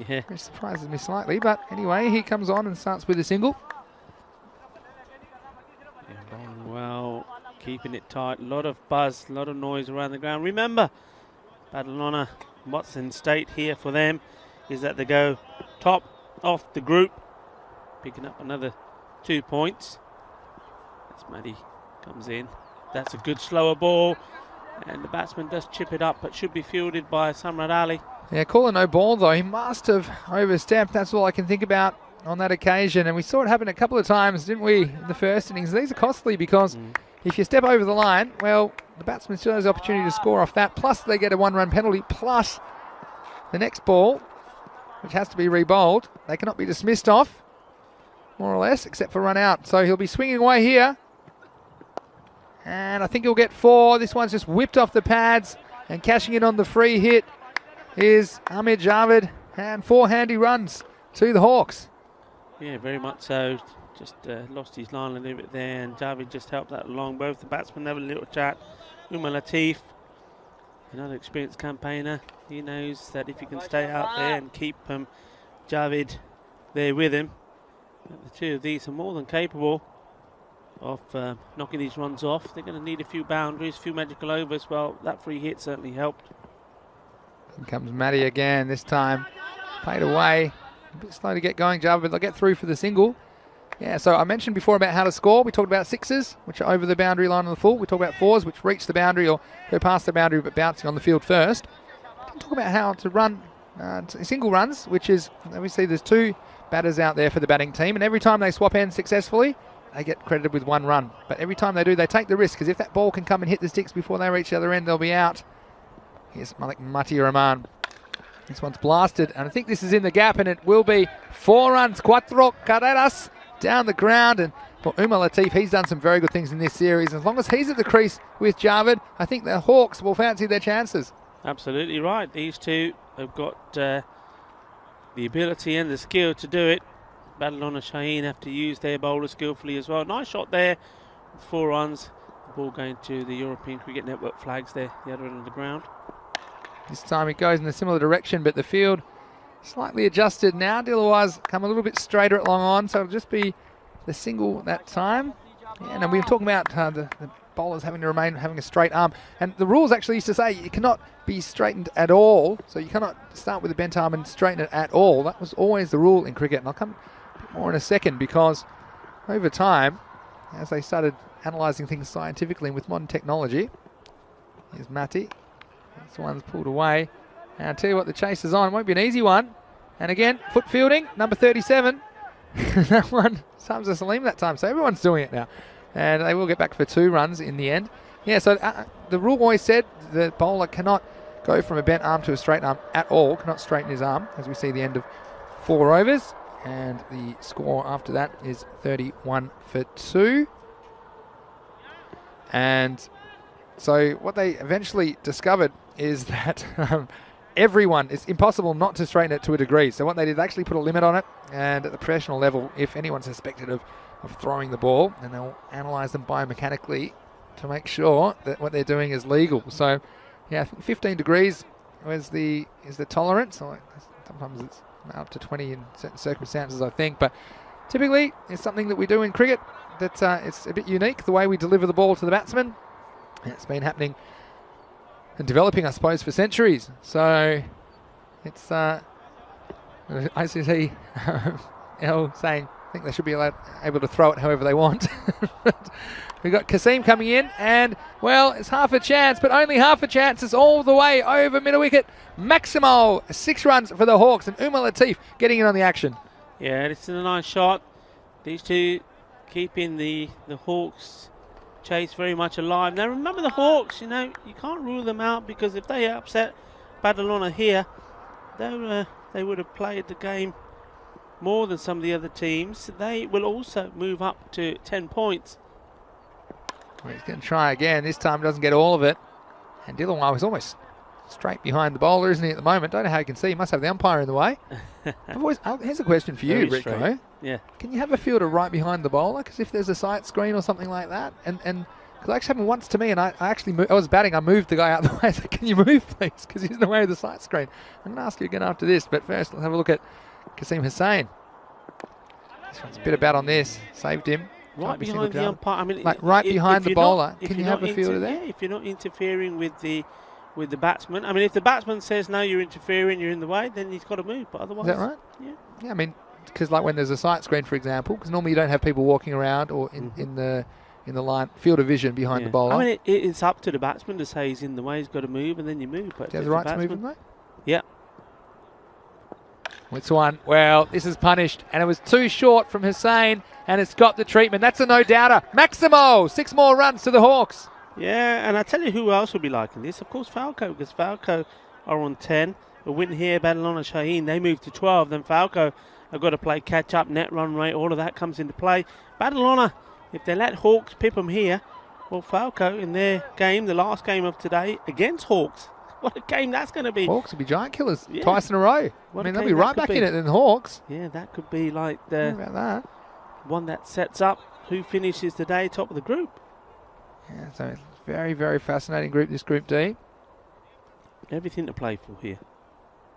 Yeah. Which surprises me slightly, but anyway, he comes on and starts with a single. Yeah, bowling well, keeping it tight, a lot of buzz, a lot of noise around the ground. Remember, Badalona, what's in state here for them is that they go top off the group, picking up another 2 points. As Maddie comes in, that's a good slower ball, and the batsman does chip it up, but should be fielded by Samrat Ali. Yeah, call a no ball though. He must have overstepped. That's all I can think about on that occasion. And we saw it happen a couple of times, didn't we, in the first innings? These are costly because if you step over the line, well, the batsman still has the opportunity to score off that. Plus they get a one-run penalty. Plus the next ball, which has to be re-bowled, they cannot be dismissed off, more or less, except for run out. So he'll be swinging away here. And I think he'll get 4. This one's just whipped off the pads, and cashing in on the free hit is Ahmed Javed, and 4 handy runs to the Hawks. Yeah, very much so. Just lost his line a little bit there, and Javed just helped that along. Both the batsmen have a little chat. Umar Latif, another experienced campaigner, he knows that if he can stay out there and keep Javed there with him, the two of these are more than capable of knocking these runs off. They're going to need a few boundaries, a few magical overs. Well, that free hit certainly helped. Here comes Matty again, this time played away. A bit slow to get going, Java, but they'll get through for the single. Yeah, so I mentioned before about how to score. We talked about 6s, which are over the boundary line on the full. We talked about 4s, which reach the boundary or go past the boundary but bouncing on the field first. Didn't talk about how to run single runs, which is, obviously there's 2 batters out there for the batting team, and every time they swap ends successfully, they get credited with 1 run. But every time they do, they take the risk, because if that ball can come and hit the sticks before they reach the other end, they'll be out. Here's Malik Mati Rahman. This one's blasted, and I think this is in the gap, and it will be 4 runs. 4 carreras down the ground, and for Umar Latif, he's done some very good things in this series. As long as he's at the crease with Javed, I think the Hawks will fancy their chances. Absolutely right. These two have got the ability and the skill to do it. Badalona Shaheen have to use their bowler skillfully as well. Nice shot there, 4 runs. The ball going to the European Cricket Network flags there, the other end of the ground. This time it goes in a similar direction, but the field slightly adjusted now. Dilawaz come a little bit straighter at long on, so it'll just be the single that time. Yeah, and we were talking about the bowlers having to remain having a straight arm. And the rules actually used to say you cannot be straightened at all, so you cannot start with a bent arm and straighten it at all. That was always the rule in cricket, and I'll come a bit more in a second, because over time, as they started analysing things scientifically and with modern technology, here's Matty. This one's pulled away. And I'll tell you what, the chase is on. It won't be an easy one. And again, foot fielding, number 37. That one, Samza Salim that time. So everyone's doing it now. And they will get back for 2 runs in the end. Yeah, so the rule always said the bowler cannot go from a bent arm to a straight arm at all, cannot straighten his arm, as we see the end of 4 overs. And the score after that is 31 for 2. And so what they eventually discovered is that it's impossible not to straighten it to a degree. So what they did, they actually put a limit on it, and at the professional level, if anyone's suspected of throwing the ball, then they'll analyse them biomechanically to make sure that what they're doing is legal. So yeah, I think 15 degrees is the tolerance. Sometimes it's up to 20 in certain circumstances, I think, but typically it's something that we do in cricket that it's a bit unique, the way we deliver the ball to the batsman. And it's been happening and developing, I suppose, for centuries. So it's ICT saying I think they should be able to throw it however they want. We've got Kasim coming in, and well, it's half a chance, but only half a chance. It's all the way over middle wicket. Maximo, 6 runs for the Hawks, and Umar Latif getting in on the action. Yeah, this is a nice shot. These two keeping the Hawks chase very much alive. Now remember, the Hawks, you can't rule them out, because if they upset Badalona here, they would have played the game more than some of the other teams, they will also move up to 10 points. Well, he's going to try again. This time doesn't get all of it. And Dilawar was almost straight behind the bowler, isn't he, at the moment? Don't know how you can see. He must have the umpire in the way. Here's a question for you, Rico. Yeah. Can you have a fielder right behind the bowler? Because if there's a sight screen or something like that, and because it actually happened once to me, and I was batting, I moved the guy out of the way. I said, can you move, please? Because he's in the way of the sight screen. I'm going to ask you again after this, but first let's have a look at Kasim Hussain. This one's a bit of bat on this. Saved him. Right behind the umpire. I mean, like right behind the bowler. Can you have a fielder there? Yeah, if you're not interfering with the batsman. I mean, if the batsman says no, you're interfering, you're in the way, then he's got to move. But otherwise, is that right? Yeah. Yeah, I mean, because like when there's a sight screen, for example, because normally you don't have people walking around or in the line field of vision behind the bowler. I mean, it's up to the batsman to say he's in the way, he's got to move, and then you move. But do you have the right to move him, mate? Yeah. It's one. Well, this is punished, and it was too short from Hussain, and it's got the treatment. That's a no-doubter. Maximo, 6 more runs to the Hawks. Yeah, and I tell you who else will be liking this. Of course, Falco, because Falco are on 10. A win here, Badalona, Shaheen, they move to 12. Then Falco have got to play catch-up, net run rate, all of that comes into play. Badalona, if they let Hawks pip them here, well, Falco in their game, the last game of today, against Hawks. What a game that's going to be. Hawks will be giant killers twice in a row. I mean, they'll be right back in it than the Hawks. Yeah, that could be like the about that. One that sets up who finishes the day top of the group. Yeah, so it's very, very fascinating group, this Group D. Everything to play for here.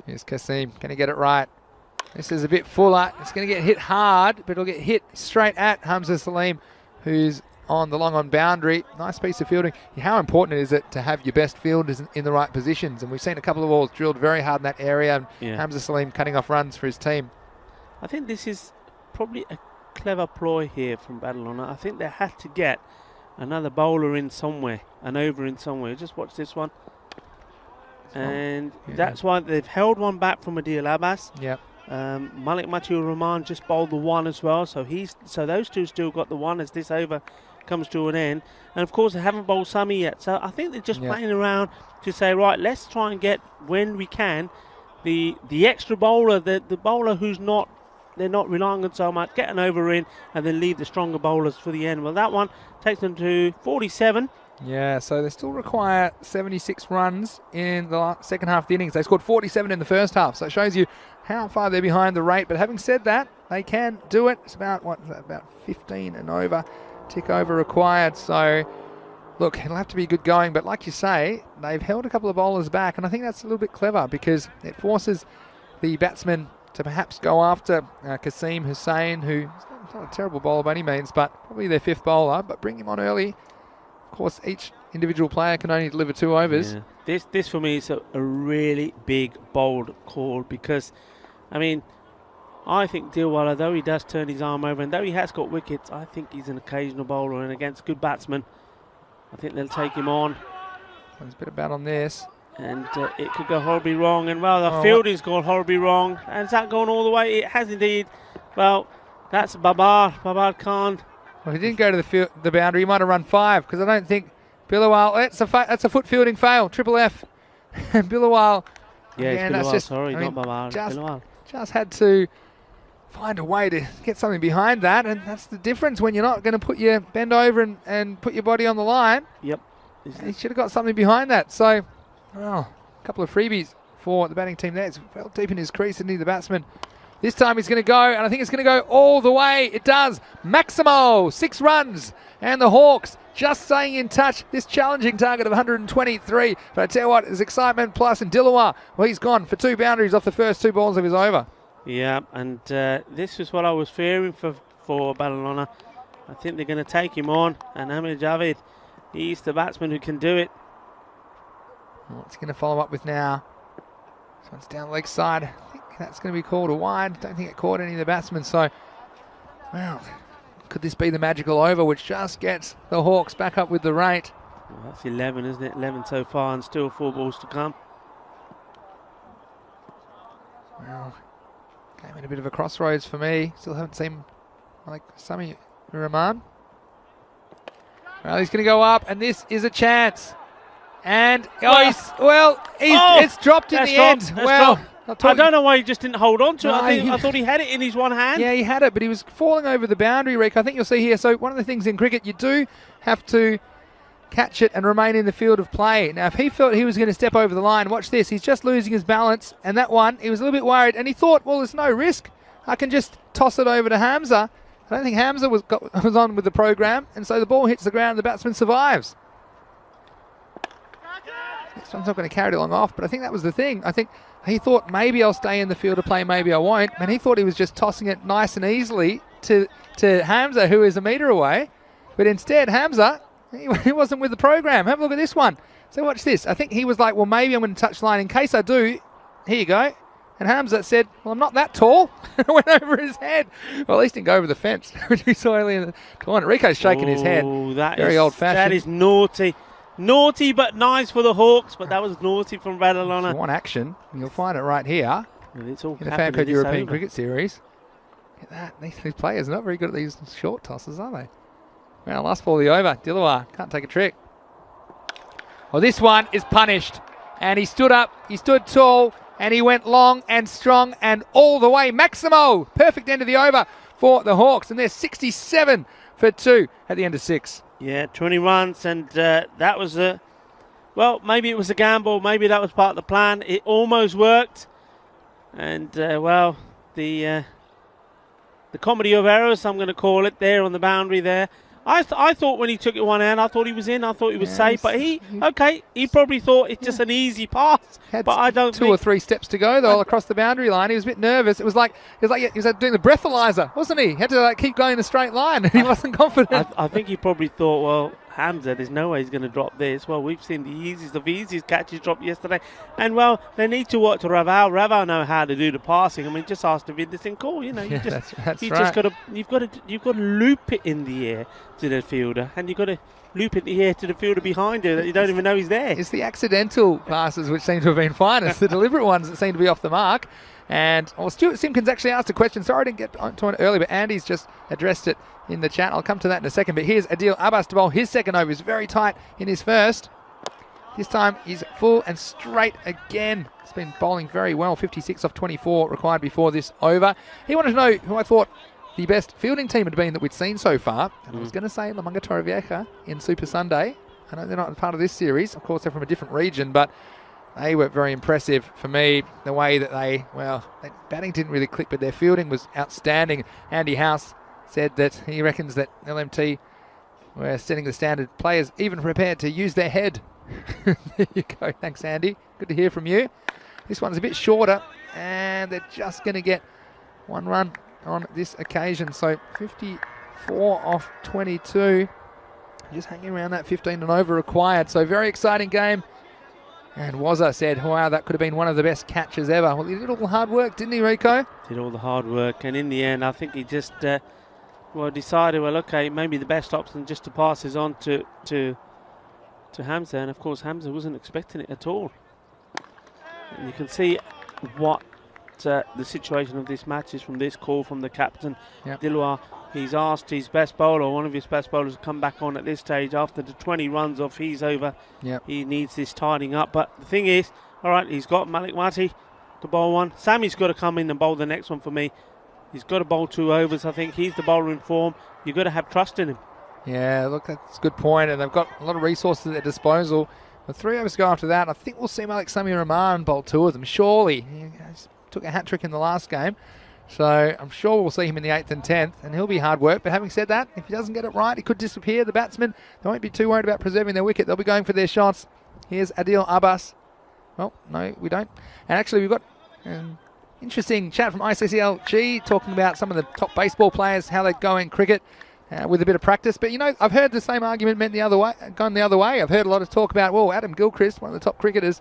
Here's Kasim. Can he get it right? This is a bit fuller. It's going to get hit hard, but it'll get hit straight at Hamza Salim, who's on the long on boundary. Nice piece of fielding. How important is it to have your best fielders in the right positions? And we've seen a couple of balls drilled very hard in that area, and Hamza Salim cutting off runs for his team. I think this is probably a clever ploy here from Badalona. I think they had to get another bowler in somewhere, an over in somewhere. Just watch this one. And that's why they've held one back from Adil Abbas. Yep. Malik Matul Rahman just bowled the one as well, so those two still got the one as this over comes to an end. And of course they haven't bowled Sami yet, so I think they're just playing around to say, right, let's try and get, when we can, the extra bowler, the bowler who's not, they're not relying on so much, get an over in and then leave the stronger bowlers for the end. Well, that one takes them to 47. Yeah, so they still require 76 runs in the second half of the innings. They scored 47 in the first half, so it shows you how far they're behind the rate. But having said that, they can do it. It's about, about 15 and over, tick over required. So, look, it'll have to be good going. But like you say, they've held a couple of bowlers back, and I think that's a little bit clever because it forces the batsmen to perhaps go after Kasim Hussain, who's not a terrible bowler by any means, but probably their 5th bowler, but bring him on early. Of course, each individual player can only deliver 2 overs. Yeah. This for me is a really big, bold call because, I mean, I think Dilwala, though he does turn his arm over and though he has got wickets, I think he's an occasional bowler, and against good batsmen, I think they'll take him on. There's a bit of bat on this. And it could go horribly wrong, and well, the fielding's gone horribly wrong. And is that going all the way? It has indeed. Well, that's Babar Khan. Well, he didn't go to the boundary. He might have run 5 because I don't think Billawal. That's a foot fielding fail. Triple F. And Billawal. Yeah, again, it's Billawal. just, sorry, not Babar. Just had to find a way to get something behind that, and that's the difference when you're not going to bend over and put your body on the line. Yep. He should have got something behind that. So, a couple of freebies for the batting team there. It's well deep in his crease, isn't he, the batsman? This time he's going to go, and I think it's going to go all the way. It does. Maximo, 6 runs. And the Hawks just staying in touch. This challenging target of 123. But I tell you what, there's excitement plus. And Dilawar, well, he's gone for 2 boundaries off the first 2 balls of his over. Yeah, and this is what I was fearing for Badalona. I think they're going to take him on. And Amir Javid, he's the batsman who can do it. What's going to follow up with now? This one's down the leg side. I think that's going to be called a wide. Don't think it caught any of the batsmen. So, well, could this be the magical over which just gets the Hawks back up with the rate? Well, that's 11, isn't it? 11 so far and still 4 balls to come. Well, came in a bit of a crossroads for me. Still haven't seen like Sami Rahman. Well, he's going to go up, and this is a chance. And it's dropped in the end. Well, I don't know why he just didn't hold on to it. No, I thought he had it in his one hand. Yeah, he had it, but he was falling over the boundary, Rick. I think you'll see here. So one of the things in cricket, you do have to catch it and remain in the field of play. Now, if he felt he was going to step over the line, watch this. He's just losing his balance, and that one, he was a little bit worried, and he thought, well, there's no risk. I can just toss it over to Hamza. I don't think Hamza was on with the program, and so the ball hits the ground, the batsman survives. This one's not going to carry it long off, but I think that was the thing. I think he thought maybe I'll stay in the field of play, maybe I won't. And he thought he was just tossing it nice and easily to Hamza, who is a metre away. But instead, Hamza, he wasn't with the program. Have a look at this one. So watch this. I think he was like, well, maybe I'm going to touch line. In case I do, here you go. And Hamza said, well, I'm not that tall. Went over his head. Well, at least didn't go over the fence, which we saw earlier in the tournament. Rico's shaking his head. Very old-fashioned. That is naughty. Naughty but nice for the Hawks, but that was naughty from Badalona. If you want action, you'll find it right here. And it's all in the FanCode European Cricket Series. Look at that. These players are not very good at these short tosses, are they? Well, last ball of the over. Dilawar can't take a trick. Well, this one is punished. And he stood up, he stood tall, and he went long and strong and all the way. Maximo, perfect end of the over for the Hawks. And they're 67 for 2 at the end of 6. Yeah, 20 runs, and that was well, maybe it was a gamble, maybe that was part of the plan. It almost worked, and well, the comedy of errors, I'm going to call it, there on the boundary there. I thought when he took it one hand, I thought he was in, I thought he was safe, but he probably thought it's just an easy pass. Had but I don't two or three steps to go though across the boundary line. He was a bit nervous. It was like he was doing the breathalyzer, wasn't he? He had to keep going in a straight line. He wasn't confident. I think he probably thought, well, Hamza, there's no way he's going to drop this. Well, we've seen the easiest of easiest catches drop yesterday, and well, they need to watch Raval. Raval know how to do the passing. I mean, just ask the Vinderson call. You know, you just just got to loop it in the air to the fielder, and you've got to loop it in the air to the fielder behind you that you don't even know he's there. It's the accidental passes which seem to have been fine. It's the deliberate ones that seem to be off the mark. And Stuart Simpkins actually asked a question. Sorry I didn't get to it earlier, but Andy's just addressed it in the chat. I'll come to that in a second. But here's Adil Abbas to bowl his second over. He's very tight in his first. This time he's full and straight again. He's been bowling very well. 56 off 24 required before this over. He wanted to know who I thought the best fielding team had been that we'd seen so far. And I was going to say La Manga Torrevieja in Super Sunday. I know they're not part of this series. Of course, they're from a different region, but they were very impressive for me. The way that their batting didn't really click, but their fielding was outstanding. Andy House said that he reckons that LMT were setting the standard. Players even prepared to use their head. There you go. Thanks, Andy. Good to hear from you. This one's a bit shorter, and they're just going to get one run on this occasion. So 54 off 22. Just hanging around that 15 and over required. So very exciting game. And Wazza said, wow, that could have been one of the best catches ever. Well, he did all the hard work, didn't he, Rico? Did all the hard work. And in the end, I think he just decided, well, okay, maybe the best option just to pass is on to Hamza. And, of course, Hamza wasn't expecting it at all. And you can see what the situation of this match is from this call from the captain, Dilawar. He's asked his best bowler, one of his best bowlers, to come back on at this stage after the 20 runs off his over. He needs this tidying up. But the thing is, all right, he's got Malik Wati to bowl one. Sammy's got to come in and bowl the next one for me. He's got to bowl 2 overs. I think he's the bowler in form. You've got to have trust in him. Yeah, look, that's a good point. And they've got a lot of resources at their disposal. With 3 overs to go after that, I think we'll see Malik Sami Rahman bowl 2 of them. Surely. He took a hat-trick in the last game. So I'm sure we'll see him in the 8th and 10th, and he'll be hard work. But having said that, if he doesn't get it right, he could disappear. The batsmen, they won't be too worried about preserving their wicket. They'll be going for their shots. Here's Adil Abbas. Well, no, we don't. And actually, we've got an interesting chat from ICCLG talking about some of the top baseball players, how they go in cricket with a bit of practice. But, you know, I've heard the same argument gone the other way. I've heard a lot of talk about, well, Adam Gilchrist, one of the top cricketers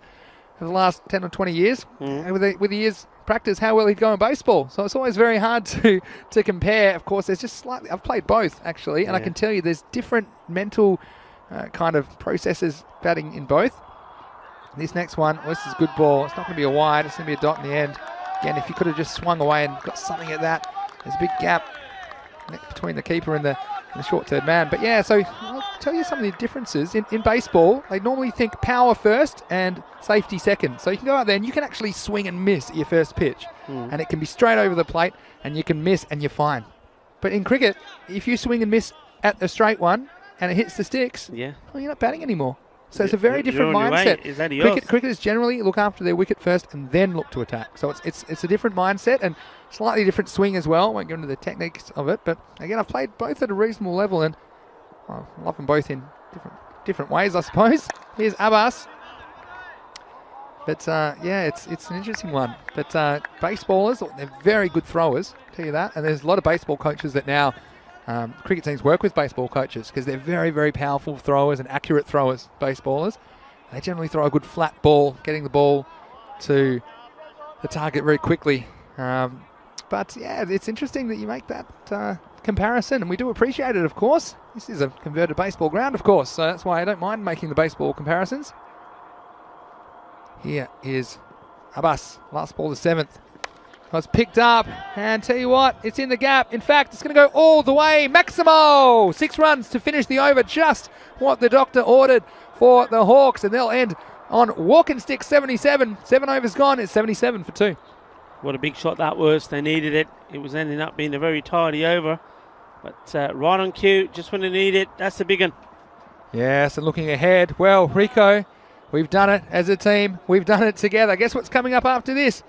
of the last 10 or 20 years, with the years practice, how well he'd go in baseball. So it's always very hard to compare. Of course, there's just slightly, I've played both actually, and I can tell you there's different mental kind of processes batting in both. This next one, well, this is a good ball. It's not going to be a wide, it's going to be a dot in the end. Again, if you could have just swung away and got something at that, there's a big gap between the keeper and the short third man. But yeah, so tell you some of the differences. In baseball, they normally think power first and safety second. So you can go out there and you can actually swing and miss at your first pitch. And it can be straight over the plate and you can miss and you're fine. But in cricket, if you swing and miss at a straight one and it hits the sticks, well, you're not batting anymore. So it's a very different mindset. Cricketers generally look after their wicket first and then look to attack. So it's a different mindset and slightly different swing as well. Won't go into the techniques of it, but again, I've played both at a reasonable level and I love them both in different ways, I suppose. Here's Abbas. But yeah, it's an interesting one. But baseballers, they're very good throwers, I'll tell you that. And there's a lot of baseball coaches that now cricket teams work with baseball coaches because they're very, very powerful throwers and accurate throwers, baseballers. They generally throw a good flat ball, getting the ball to the target very quickly. But yeah, it's interesting that you make that comparison, and we do appreciate it, of course. This is a converted baseball ground, of course, so that's why I don't mind making the baseball comparisons. Here is Abbas, last ball, the 7th. Was picked up, and tell you what, it's in the gap. In fact, it's going to go all the way. Maximo! 6 runs to finish the over, just what the doctor ordered for the Hawks, and they'll end on walking stick 77. 7 overs gone, it's 77 for 2. What a big shot that was. They needed it. It was ending up being a very tidy over. But right on cue, just when they need it, that's the big one. Yes, and looking ahead, well, Rico, we've done it as a team. We've done it together. Guess what's coming up after this?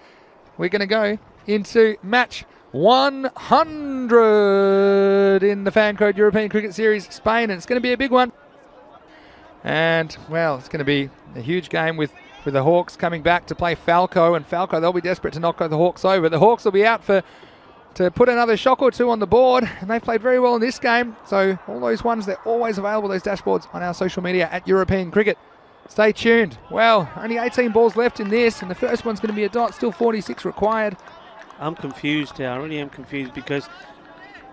We're going to go into match 100 in the Fan Code European Cricket Series, Spain, and it's going to be a big one. And, well, it's going to be a huge game with the Hawks coming back to play Falco, and Falco, they'll be desperate to knock the Hawks over. The Hawks will be out to put another shock or two on the board, and they played very well in this game. So all those ones, they're always available, those dashboards, on our social media at European Cricket. Stay tuned. Well, only 18 balls left in this, and the first one's going to be a dot, still 46 required. I'm confused here. I really am confused because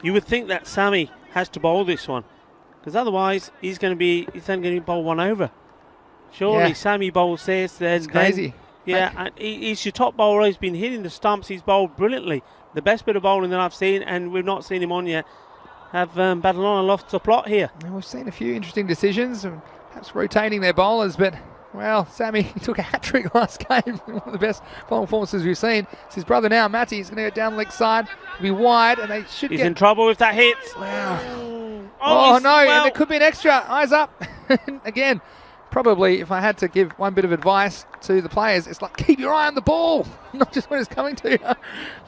you would think that Sammy has to bowl this one, because otherwise he's then going to bowl one over. Surely Sammy bowls this. It's crazy. Yeah, and he's your top bowler. He's been hitting the stumps. He's bowled brilliantly. The best bit of bowling that I've seen, and we've not seen him on yet. Have battled on and lost the plot here. And we've seen a few interesting decisions, perhaps rotating their bowlers, but, well, Sammy, he took a hat-trick last game. One of the best bowling performances we've seen. It's his brother now, Matty. He's going to go down the leg side. He'll be wide, and they should He's in trouble if that hits. Wow. Oh no, and there could be an extra. Eyes up. Again, probably if I had to give one bit of advice to the players, it's like, keep your eye on the ball, not just when it's coming to you.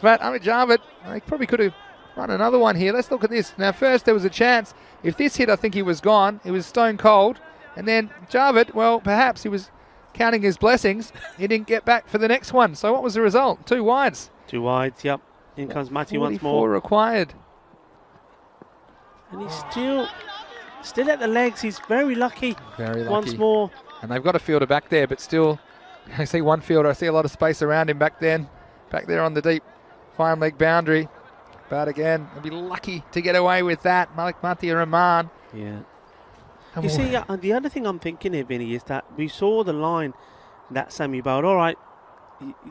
But Amit Javed, they probably could have run another one here. Let's look at this. Now, first there was a chance. If this hit, I think he was gone. He was stone cold. And then Javed, well, perhaps he was counting his blessings. He didn't get back for the next one. So what was the result? 2 wides. 2 wides, yep. In comes Matty once more. 44 required. And he's still at the legs. He's very lucky. Very lucky. Once more. And they've got a fielder back there, but still, I see one fielder. I see a lot of space around him back there on the deep fine leg boundary. But again, he'll be lucky to get away with that. Malik Matia Rahman. Yeah. You see, the other thing I'm thinking here, Vinny, is that we saw the line that Sammy bowled. All right,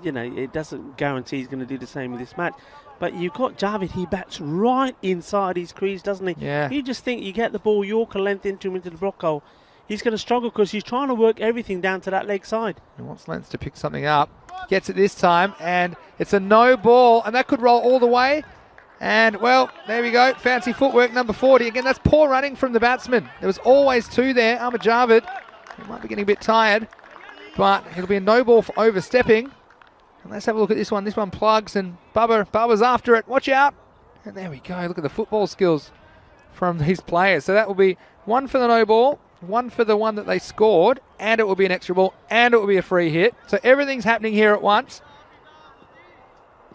you know, it doesn't guarantee he's going to do the same with this match. But you've got Javed, he bats right inside his crease, doesn't he? Yeah. You just think you get the ball Yorker length into the block hole. He's going to struggle because he's trying to work everything down to that leg side. He wants Lentz to pick something up. Gets it this time, and it's a no ball, and that could roll all the way. And, well, there we go. Fancy footwork, number 40. Again, that's poor running from the batsman. There was always 2 there. Ahmed Javed, he might be getting a bit tired, but it'll be a no ball for overstepping. And let's have a look at this one. This one plugs, and Bubba's after it. Watch out. And there we go. Look at the football skills from these players. So that will be 1 for the no ball, 1 for the one that they scored, and it will be an extra ball, and it will be a free hit. So everything's happening here at once.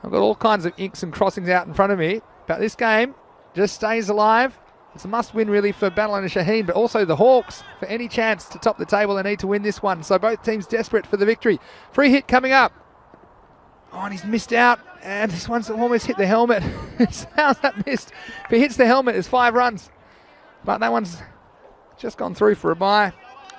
I've got all kinds of inks and crossings out in front of me, but this game just stays alive. It's a must-win really for Battle and Shaheen, but also the Hawks. For any chance to top the table, they need to win this one. So both teams desperate for the victory. Free hit coming up. Oh, and he's missed out, and this one's almost hit the helmet. How's that missed? If he hits the helmet, it's 5 runs. But that one's just gone through for a bye.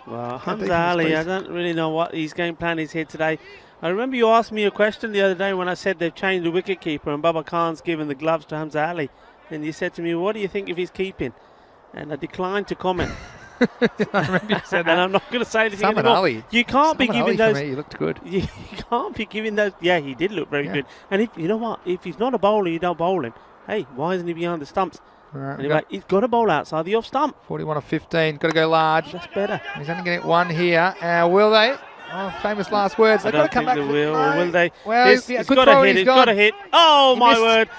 Well, Hamza Ali, I don't really know what his game plan is here today. I remember you asked me a question the other day when I said they've changed the wicketkeeper and Baba Khan's given the gloves to Hamza Ali. And you said to me, what do you think of his keeping? And I declined to comment. I remember you said And that. I'm not going to say anything Salman anymore. Ali. You can't be Salman giving Ali those. for me, he looked good. You can't be giving those. Yeah, he did look very good. And if you know what, if he's not a bowler, you don't bowl him. Hey, why isn't he behind the stumps? Right, Anyway, he's got to bowl outside the off stump. 41 or 15. Got to go large. That's better. He's only going to get one here. Will they? Oh, famous last words. I They've got don't to come think back. they will. Or will they? Well, He's yeah, got good to throw, hit. he's He's got to gone. hit. Oh He my missed. word!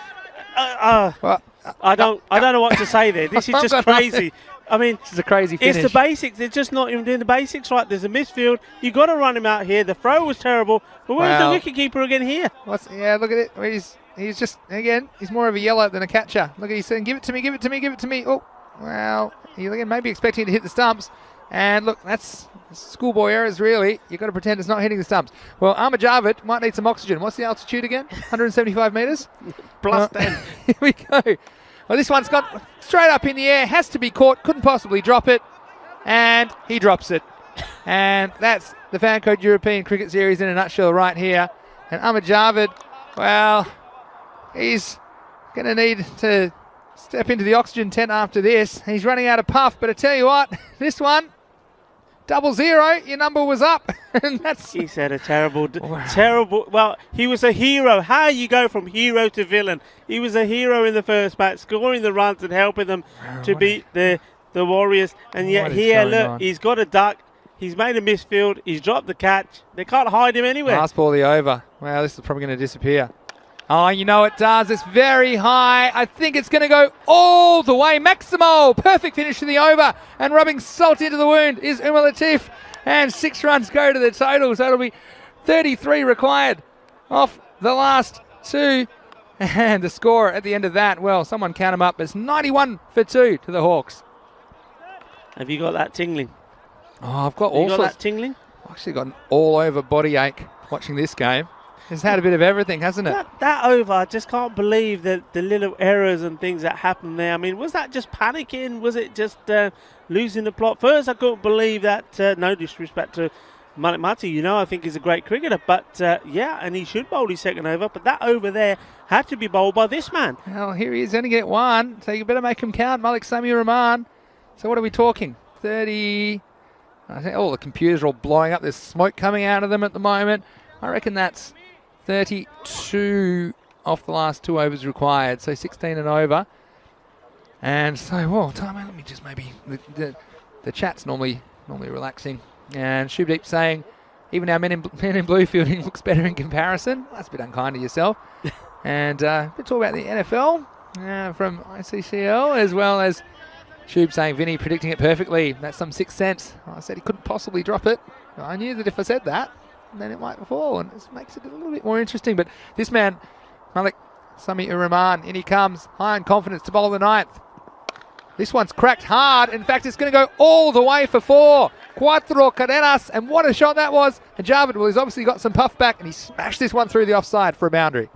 Well, I don't know what to say there. This is I've just got crazy. I mean, this is a crazy finish. it's the basics. They're just not even doing the basics right. There's a misfield. You got to run him out here. The throw was terrible. But where's the wicketkeeper again here? Yeah, look at it. He's just, again, he's more of a yellow than a catcher. Look at he's saying, give it to me, give it to me, give it to me. Oh, well, he's again maybe expecting to hit the stumps. And look, that's schoolboy errors, really. You've got to pretend it's not hitting the stumps. Well, Ahmed Javed might need some oxygen. What's the altitude again? 175 metres? Plus 10. Here we go. Well, this one's gone straight up in the air. Has to be caught. Couldn't possibly drop it. And he drops it. And that's the Fan Code European Cricket Series in a nutshell right here. And Ahmed Javed, well, he's going to need to step into the oxygen tent after this. He's running out of puff, but I tell you what, this one, 00, your number was up. And that's... He's had a terrible. Well, he was a hero. How you go from hero to villain? He was a hero in the first match, scoring the runs and helping them to beat the Warriors. And yet here, look, he's got a duck. He's made a misfield. He's dropped the catch. They can't hide him anywhere. Last ball, the over. Well, this is probably going to disappear. Oh, you know it does. It's very high. I think it's going to go all the way. Maximo, perfect finish to the over. And rubbing salt into the wound is Umar Latif. And 6 runs go to the total. So it'll be 33 required off the last 2. And the score at the end of that, well, someone count them up. It's 91 for 2 to the Hawks. Have you got that tingling? Oh, I've got Have you all got sorts. that tingling? I've actually got an all-over body ache watching this game. It's had a bit of everything, hasn't it? That over, I just can't believe the little errors and things that happened there. I mean, was that just panicking? Was it just losing the plot? First, I couldn't believe that, no disrespect to Malik Mati, I think he's a great cricketer. But, yeah, and he should bowl his second over. But that over there had to be bowled by this man. Well, here he is, only get one. So you better make him count, Malik Samir Rahman. So what are we talking? 30... I think all the computers are all blowing up. There's smoke coming out of them at the moment. I reckon that's 32 off the last 2 overs required, so 16 and over. And so, well, time out. Let me just maybe the chat's normally relaxing. And Shubdeep saying, even our men in blue fielding looks better in comparison. That's a bit unkind to yourself. And we'll talk about the NFL from ICCL, as well as Shub saying Vinny predicting it perfectly. That's some sixth sense. I said he couldn't possibly drop it. I knew that if I said that, then it might fall, and this makes it a little bit more interesting. But this man, Malik Samir Rahman, in he comes, high in confidence to bowl the 9th. This one's cracked hard. In fact, it's going to go all the way for 4. Cuatro carreras, and what a shot that was. And Javed, well, he's obviously got some puff back, and he smashed this one through the offside for a boundary.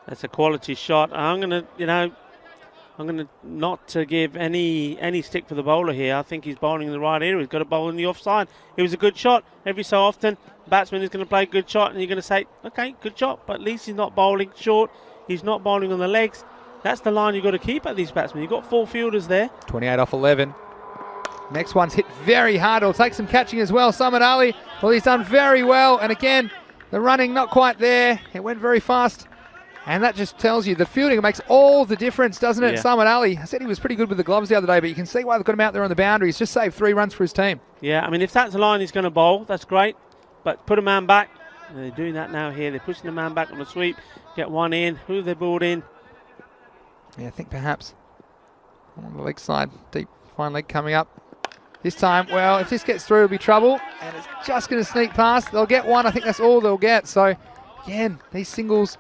That's a quality shot. I'm going to not give any stick for the bowler here. I think he's bowling in the right area. He's got to bowl in the offside. It was a good shot. Every so often, batsman is going to play a good shot, and you're going to say, okay, good shot, but at least he's not bowling short. He's not bowling on the legs. That's the line you've got to keep at these batsmen. You've got 4 fielders there. 28 off 11. Next one's hit very hard. It'll take some catching as well. Samad Ali, well, he's done very well. And again, the running not quite there. It went very fast. And that just tells you the fielding makes all the difference, doesn't it? Yeah. Samad Ali, I said he was pretty good with the gloves the other day, but you can see why they've got him out there on the boundary. He's just saved 3 runs for his team. Yeah, I mean, if that's the line he's going to bowl, that's great. But put a man back. And they're doing that now here. They're pushing the man back on the sweep. Get one in. Who have they brought in? Yeah, I think perhaps on the leg side, deep fine leg coming up. This time, well, if this gets through, it'll be trouble. And it's just going to sneak past. They'll get one. I think that's all they'll get. So, again, these singles,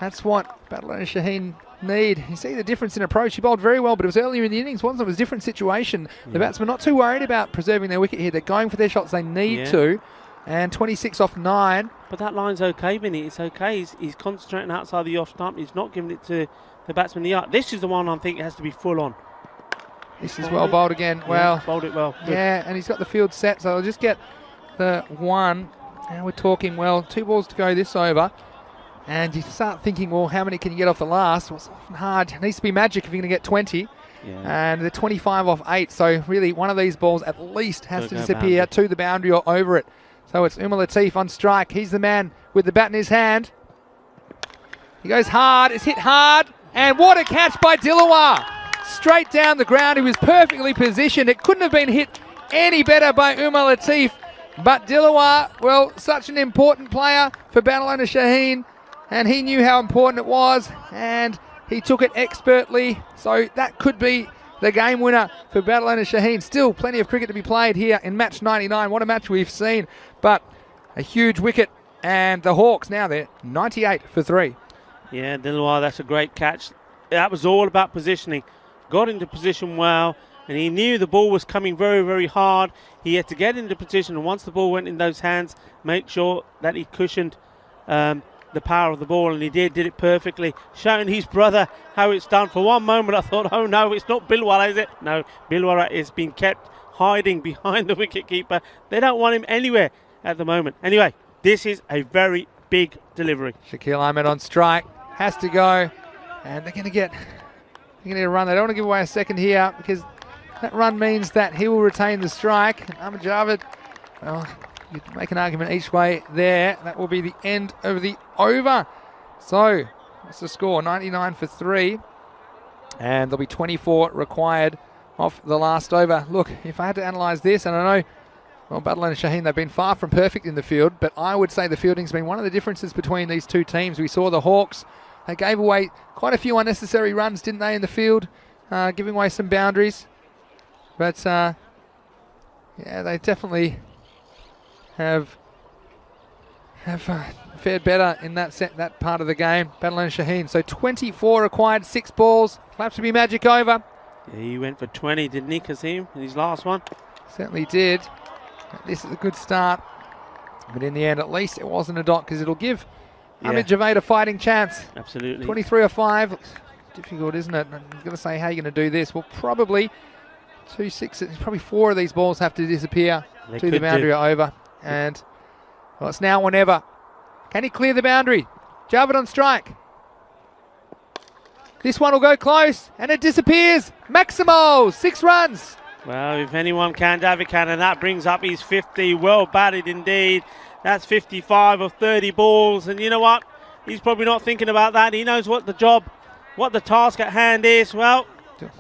that's what Badal and Shaheen need. You see the difference in approach. He bowled very well, but it was earlier in the innings, wasn't it? It was a different situation. Yeah. The batsmen not too worried about preserving their wicket here. They're going for their shots they need to. And 26 off 9. But that line's okay, Vinny. It's okay. He's concentrating outside the off stump. He's not giving it to the batsman in the arc. This is the one I think has to be full on. This is well bowled again. Well, bowled it well. Good. Yeah, and he's got the field set, so I'll just get the 1. Now we're talking, well, 2 balls to go this over. And you start thinking, well, how many can you get off the last? Well, it's often hard. It needs to be magic if you're going to get 20. And they're 25 off 8. So really one of these balls at least has to disappear to the boundary or over it. So it's Umar Latif on strike. He's the man with the bat in his hand. He goes hard. It's hit hard. And what a catch by Dilawar. Straight down the ground. He was perfectly positioned. It couldn't have been hit any better by Umar Latif. But Dilawar, well, such an important player for Barcelona Shaheen. And he knew how important it was. And he took it expertly. So that could be the game winner for Barcelona Shaheen. Still plenty of cricket to be played here in match 99. What a match we've seen. But a huge wicket. And the Hawks now they're 98 for 3. Yeah, Dilawar, that's a great catch. That was all about positioning. Got into position well, and he knew the ball was coming very, very hard. He had to get into position, and once the ball went in those hands, make sure that he cushioned the power of the ball, and he did it perfectly, showing his brother how it's done. For one moment I thought, oh no, it's not Bilwara, is it? No, Bilwara is being kept hiding behind the wicketkeeper. They don't want him anywhere at the moment. Anyway, this is a very big delivery. Shakil Ahmed on strike, has to go, and they're going to get a run. They don't want to give away a second here because that run means that he will retain the strike. And Ahmed Javed, well, you can make an argument each way there. That will be the end of the over. So, what's the score? 99 for 3. And there'll be 24 required off the last over. Look, if I had to analyse this, and I know, well, Battle and Shaheen, they've been far from perfect in the field, but I would say the fielding's been one of the differences between these two teams. We saw the Hawks, they gave away quite a few unnecessary runs, didn't they, in the field, giving away some boundaries. But, yeah, they definitely have fared better in that part of the game, Battle and Shaheen. So 24 required, 6 balls. Claps to be magic over. Yeah, he went for 20, didn't he, Kasim, in his last one? Certainly did. This is a good start. But in the end, at least it wasn't a dot because it'll give Ahmed Javed a fighting chance. Absolutely. 23 or 5. Difficult, isn't it? I'm going to say, how are you going to do this? Well, probably 2 6s. Probably 4 of these balls have to disappear to the boundary or over. And, well, it's now or never. Can he clear the boundary? Javed on strike. This one will go close, and it disappears. Maximo, 6 runs. Well, if anyone can, David can, and that brings up his 50. Well batted indeed. That's 55 of 30 balls, and you know what? He's probably not thinking about that. He knows what the job, what the task at hand is. Well,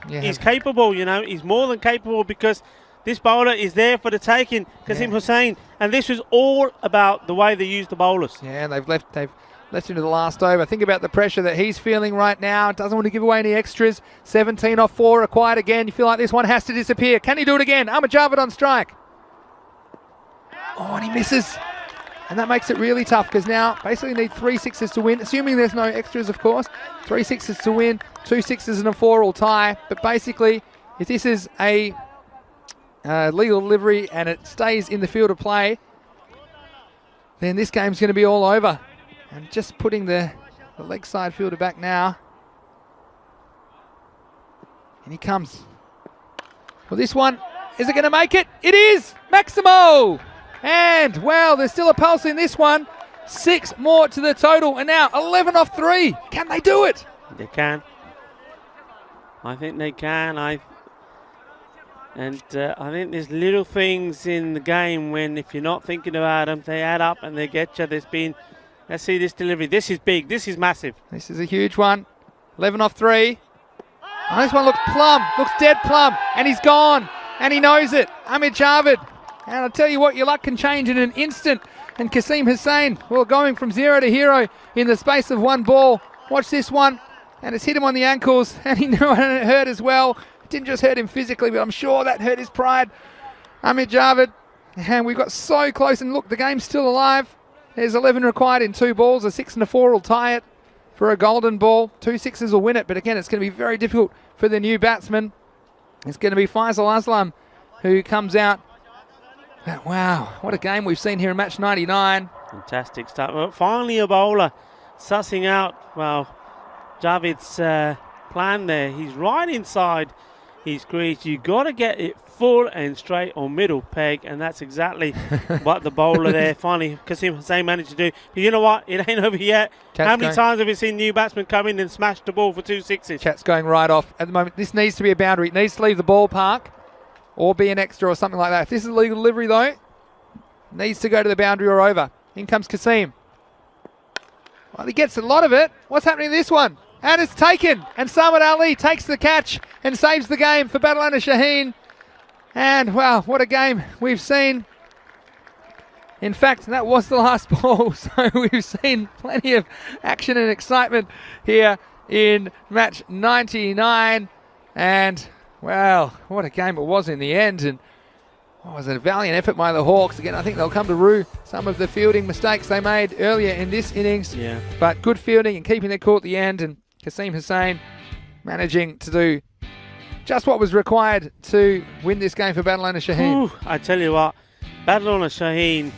he's capable, you know. He's more than capable because this bowler is there for the taking, Kasim Hussain, and this was all about the way they used the bowlers. Yeah, and they've left into the last over. Think about the pressure that he's feeling right now. Doesn't want to give away any extras. 17 off 4 required again. You feel like this one has to disappear. Can he do it again? Ahmed Javed on strike. Oh, and he misses. And that makes it really tough because now basically need 3 6s to win, assuming there's no extras, of course. 3 6s to win, 2 6s and a 4 will tie. But basically, if this is a legal delivery and it stays in the field of play, then this game's going to be all over. And just putting the leg side fielder back now. And he comes. Well, this one, is it going to make it? It is! Maximo! And, well, there's still a pulse in this one. 6 more to the total. And now 11 off 3. Can they do it? They can. I think they can. I think there's little things in the game when if you're not thinking about them, they add up and they get you. There's been... Let's see this delivery. This is big. This is massive. This is a huge one. 11 off 3. Oh, this one looks plumb. Looks dead plumb. And he's gone. And he knows it. Ahmed Javed. And I'll tell you what, your luck can change in an instant. And Kasim Hussain, well, going from 0 to hero in the space of 1 ball. Watch this one. And it's hit him on the ankles. And he knew it hurt as well. It didn't just hurt him physically, but I'm sure that hurt his pride. Ahmed Javed. And we got so close. And look, the game's still alive. There's 11 required in 2 balls. A 6 and a 4 will tie it for a golden ball. 2 6s will win it. But again, it's going to be very difficult for the new batsman. It's going to be Faisal Aslam who comes out. Wow, what a game we've seen here in match 99. Fantastic start. Well, finally a bowler sussing out, well, Javid's plan there. He's right inside his crease. You got to get it full and straight on middle peg, and that's exactly what the bowler there finally, Kasim Hussain, managed to do. But you know what? It ain't over yet. How many times have we seen new batsmen come in and smash the ball for 2 sixes? Chat's going right off at the moment. This needs to be a boundary. It needs to leave the ballpark or be an extra or something like that. If this is legal delivery, though, it needs to go to the boundary or over. In comes Kasim. Well, he gets a lot of it. What's happening in this one? And it's taken. And Samad Ali takes the catch and saves the game for Badalona Shaheen. And, wow, what a game we've seen. In fact, that was the last ball. So we've seen plenty of action and excitement here in match 99. And, well, what a game it was in the end. And it was a valiant effort by the Hawks. Again, I think they'll come to rue some of the fielding mistakes they made earlier in this innings. Yeah. But good fielding and keeping their cool at the end. And Kasim Hussain managing to do just what was required to win this game for Badalona Shaheen. I tell you what, Badalona Shaheen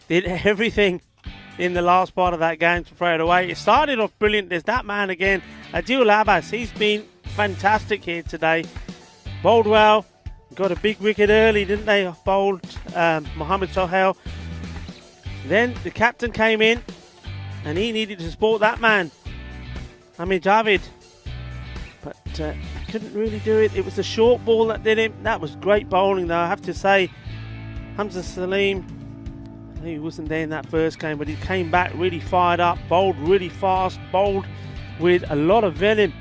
did everything in the last part of that game to throw it away. It started off brilliant. There's that man again, Adil Abbas. He's been fantastic here today. Bowled well. Got a big wicket early, didn't they? Bowled Mohammad Sohail. Then the captain came in and he needed to support that man, Amir Javid. But couldn't really do it. It was the short ball that did him. That was great bowling, though, I have to say. Hamza Salim, I know he wasn't there in that first game, but he came back really fired up, bowled really fast, bowled with a lot of venom.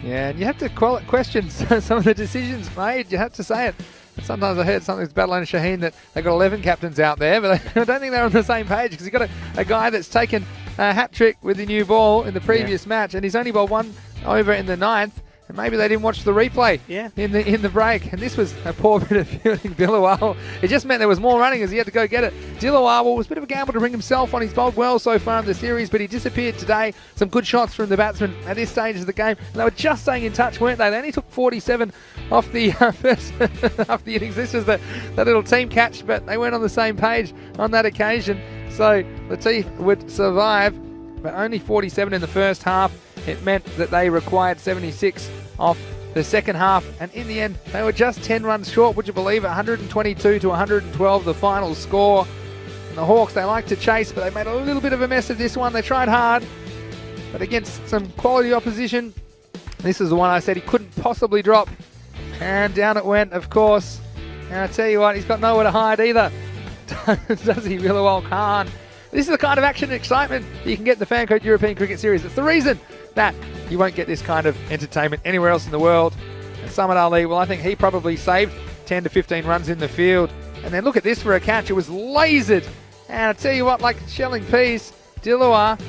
Yeah, and you have to question some of the decisions made. You have to say it. And sometimes I heard something with Badalona Shaheen that they got 11 captains out there, but I don't think they're on the same page because you've got a guy that's taken a hat trick with the new ball in the previous match, and he's only bowled one over in the 9th. And maybe they didn't watch the replay in the break. And this was a poor bit of fielding, Dilawal. It just meant there was more running as he had to go get it. Dilawal was a bit of a gamble to bring himself on. He's bowled well so far in the series, but he disappeared today. Some good shots from the batsmen at this stage of the game. And they were just staying in touch, weren't they? They only took 47 off the first half the innings. This was that little team catch, but they weren't on the same page on that occasion. So Latif would survive, but only 47 in the first half. It meant that they required 76 off the second half, and in the end they were just 10 runs short, would you believe it? 122 to 112 the final score. And the Hawks, they like to chase, but they made a little bit of a mess of this one. They tried hard, but against some quality opposition, this is the one I said he couldn't possibly drop, and down it went, of course. And I tell you what, he's got nowhere to hide either, does he? Willowell Khan. This is the kind of action and excitement you can get in the Fancode European Cricket Series. It's the reason that you won't get this kind of entertainment anywhere else in the world. And Samad Ali, well, I think he probably saved 10 to 15 runs in the field. And then look at this for a catch. It was lasered. And I tell you what, like shelling peas, Dilawar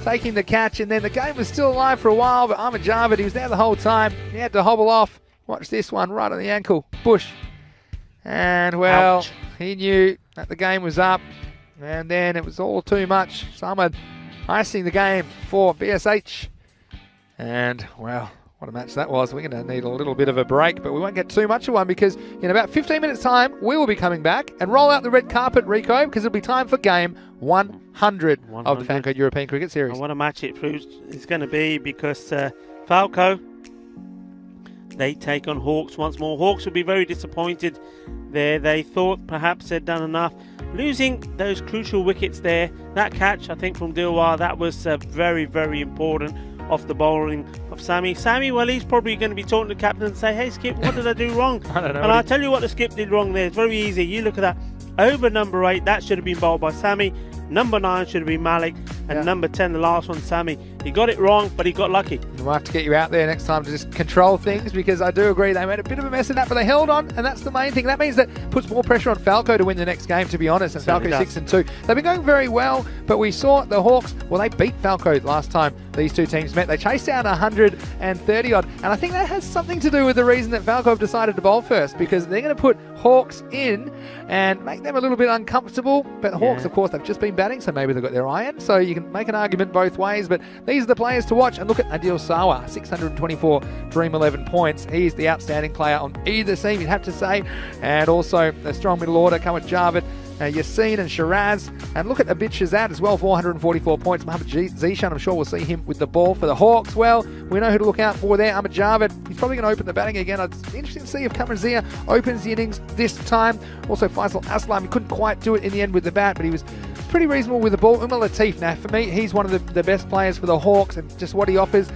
taking the catch. And then the game was still alive for a while, but Ahmed Javid, he was there the whole time. He had to hobble off. Watch this one, right on the ankle. Bush. And, well, ouch. He knew that the game was up. And then it was all too much. Samad icing the game for BSH. And, well, what a match that was. We're going to need a little bit of a break, but we won't get too much of one because in about 15 minutes' time, we will be coming back and roll out the red carpet, Rico, because it'll be time for game 100 of the Fancode European Cricket Series. And what a match it proves it's going to be because Falco, they take on Hawks once more. Hawks will be very disappointed there. They thought perhaps they'd done enough. Losing those crucial wickets there, that catch, I think, from Dilwar, that was very, very important off the bowling of Sammy. Sammy, well, he's probably going to be talking to the captain and say, hey, Skip, what did I do wrong? I don't know. And I'll tell you what the Skip did wrong there. It's very easy. You look at that. Over number 8, that should have been bowled by Sammy. Number 9 should have been Malik. And number 10, the last one, Sammy. He got it wrong, but he got lucky. We'll have to get you out there next time to just control things, because I do agree they made a bit of a mess of that, but they held on, and that's the main thing. That means that puts more pressure on Falco to win the next game, to be honest, and Falco 6-2. They've been going very well, but we saw the Hawks, well, they beat Falco last time these two teams met. They chased down 130 odd, and I think that has something to do with the reason that Falco have decided to bowl first, because they're going to put Hawks in and make them a little bit uncomfortable. But Hawks, of course, they've just been batting, so maybe they've got their iron, so you can make an argument both ways. But these are the players to watch. And look at Adil Sawa, 624 Dream 11 points. He's the outstanding player on either team, you'd have to say. And also the strong middle order come with Javid, Yassine and Shiraz. And look at Abid Shazad as well, 444 points. Mohamed Zishan, I'm sure we'll see him with the ball for the Hawks. Well, we know who to look out for there. Ahmed Javed, he's probably going to open the batting again. It's interesting to see if Cameron Zia opens the innings this time. Also, Faisal Aslam, he couldn't quite do it in the end with the bat, but he was pretty reasonable with the ball. Umar Latif, now for me, he's one of the best players for the Hawks, and just what he offers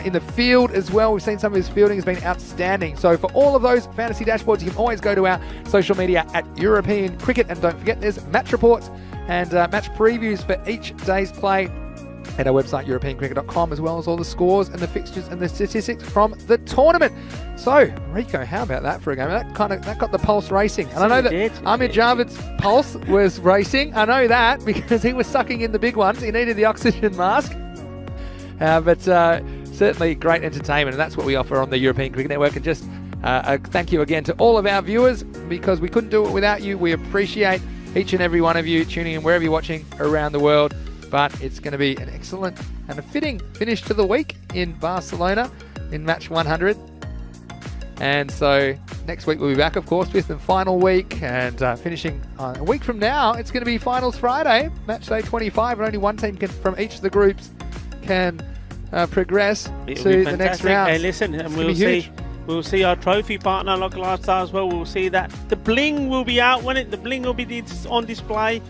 in the field as well. We've seen some of his fielding has been outstanding. So for all of those fantasy dashboards, you can always go to our social media at European Cricket, and don't forget there's match reports and match previews for each day's play at our website europeancricket.com, as well as all the scores and the fixtures and the statistics from the tournament. So Rico, how about that for a game? That got the pulse racing, and I know that Ahmed Javed's pulse was racing. I know that because he was sucking in the big ones. He needed the oxygen mask, but certainly great entertainment, and that's what we offer on the European Cricket Network. And just a thank you again to all of our viewers, because we couldn't do it without you. We appreciate each and every one of you tuning in wherever you're watching around the world. But it's going to be an excellent and a fitting finish to the week in Barcelona in match 100. And so next week we'll be back, of course, fifth and final week, and finishing a week from now, it's going to be Finals Friday, match day 25, and only one team from each of the groups can progress to the next round. Hey, listen, and we'll see our trophy partner, Local Lifestyle, as well. We'll see that the bling will be out, won't it? The bling will be on display.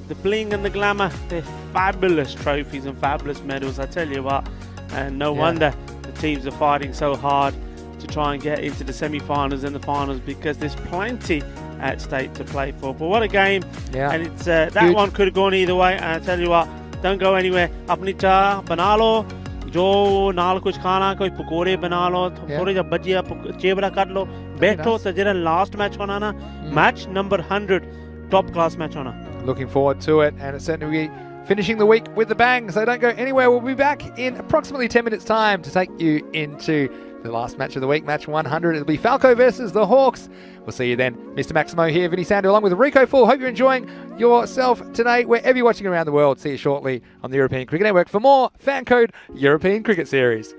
The bling and the glamour, they're fabulous trophies and fabulous medals, I tell you what. And no wonder the teams are fighting so hard to try and get into the semi-finals and the finals, because there's plenty at stake to play for. But what a game. Yeah. And it's that one could have gone either way. And I tell you what, don't go anywhere. Apni cha bana lo, jo naal kuch khana, koi pakore bana lo, thodi ja bhajiya chebra kar lo, baitho to jira last match hona na, match number 100, top class match hona. Looking forward to it, and it's certainly finishing the week with a bang. So don't go anywhere. We'll be back in approximately 10 minutes time to take you into the last match of the week, match 100. It'll be Falco versus the Hawks. We'll see you then. Mr. Maximo here, Vinny Sander, along with Rico Full. Hope you're enjoying yourself today, wherever you're watching around the world. See you shortly on the European Cricket Network for more Fan Code European Cricket Series.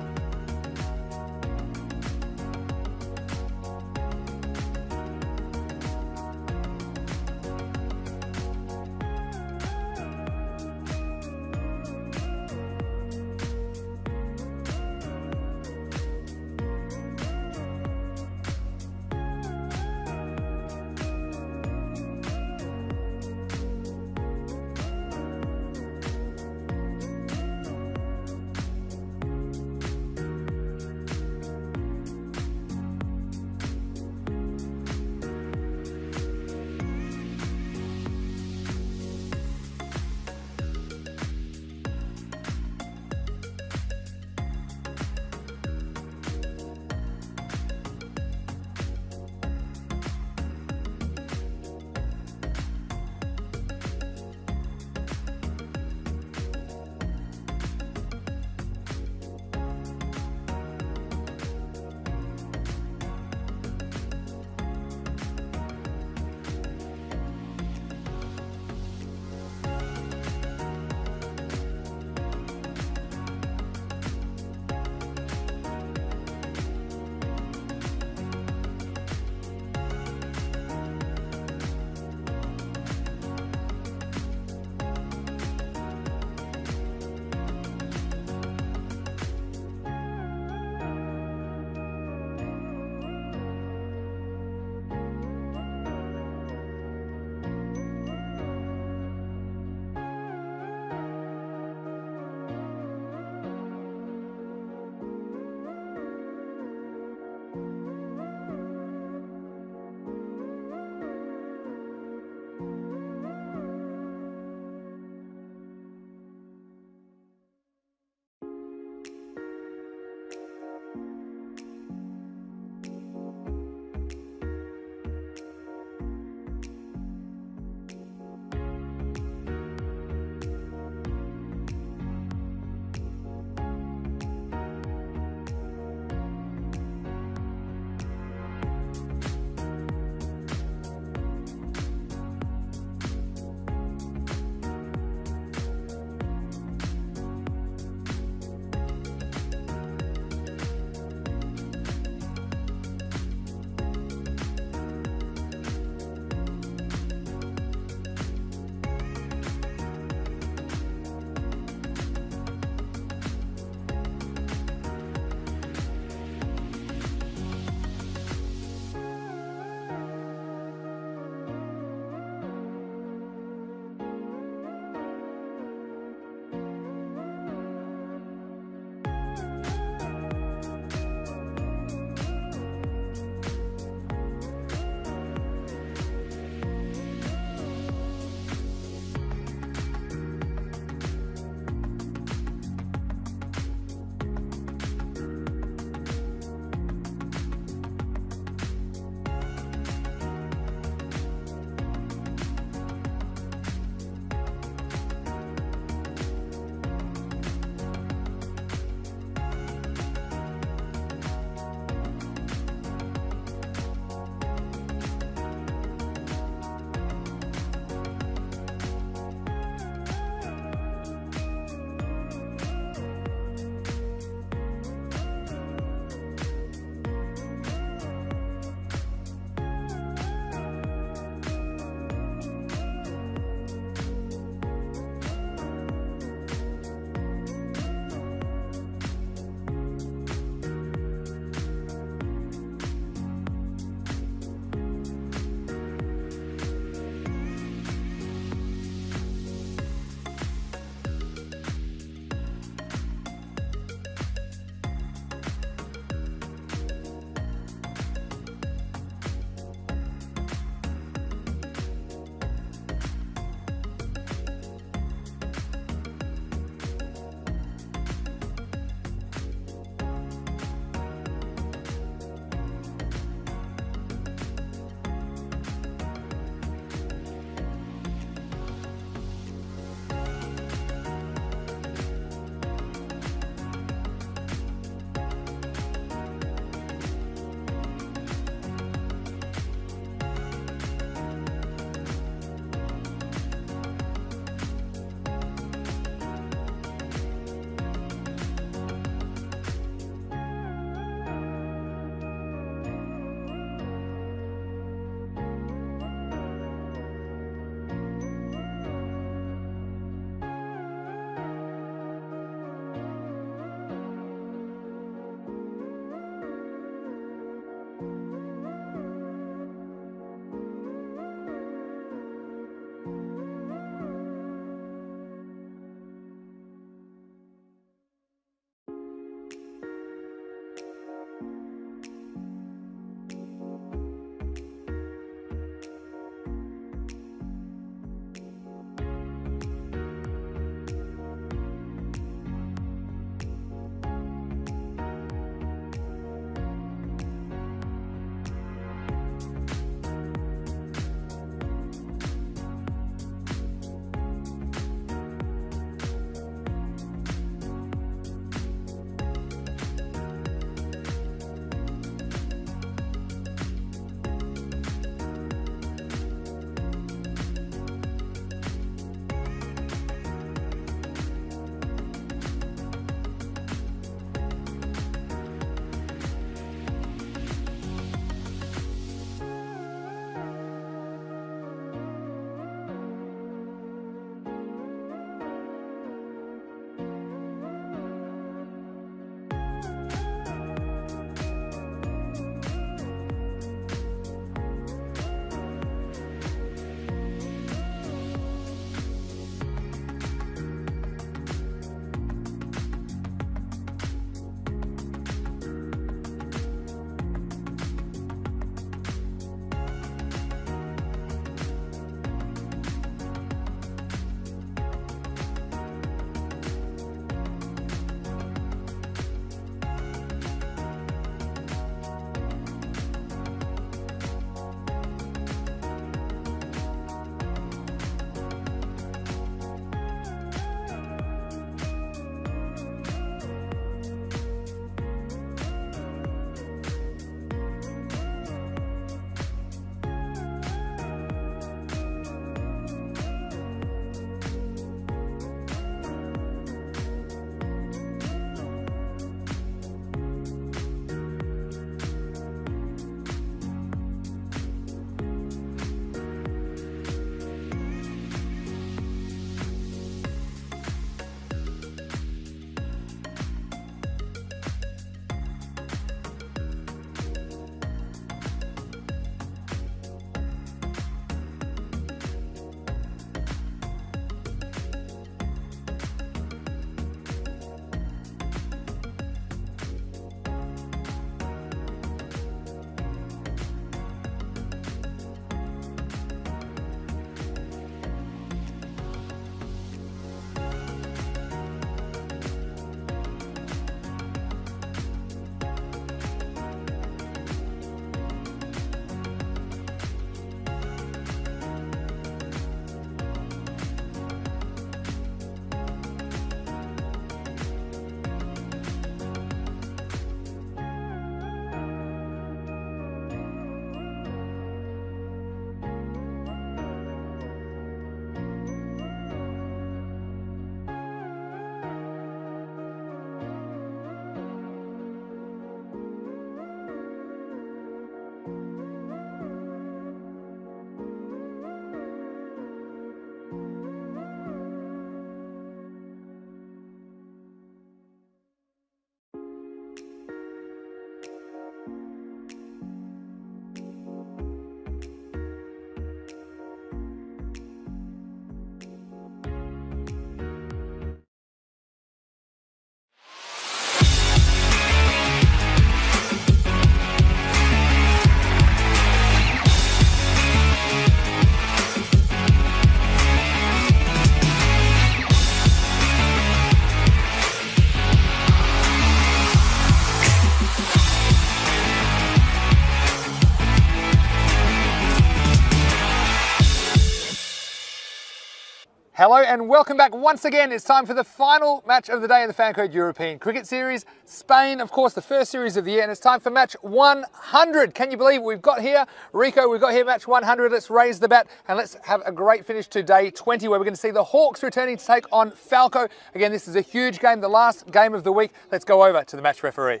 Hello and welcome back once again. It's time for the final match of the day in the Fancode European Cricket Series. Spain, of course, the first series of the year, and it's time for match 100. Can you believe what we've got here? Rico, we've got here match 100. Let's raise the bat and let's have a great finish to day 20 where we're going to see the Hawks returning to take on Falco. Again, this is a huge game, the last game of the week. Let's go over to the match referee.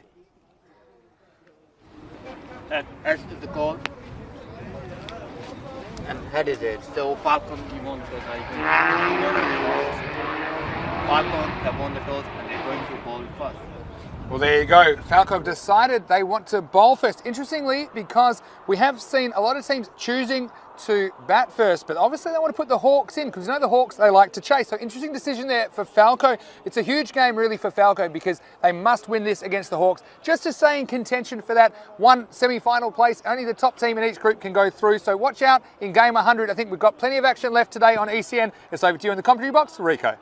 As to the call. And head is it. So Falcon he won the toss. Falcon have won the toss and they're going to bowl first. Well, there you go. Falco have decided they want to bowl first. Interestingly, because we have seen a lot of teams choosing to bat first, but obviously they want to put the Hawks in because you know the Hawks, they like to chase. So interesting decision there for Falco. It's a huge game really for Falco because they must win this against the Hawks just to stay in contention for that one semi-final place. Only the top team in each group can go through. So watch out in game 100. I think we've got plenty of action left today on ECN. It's over to you in the commentary box, Rico.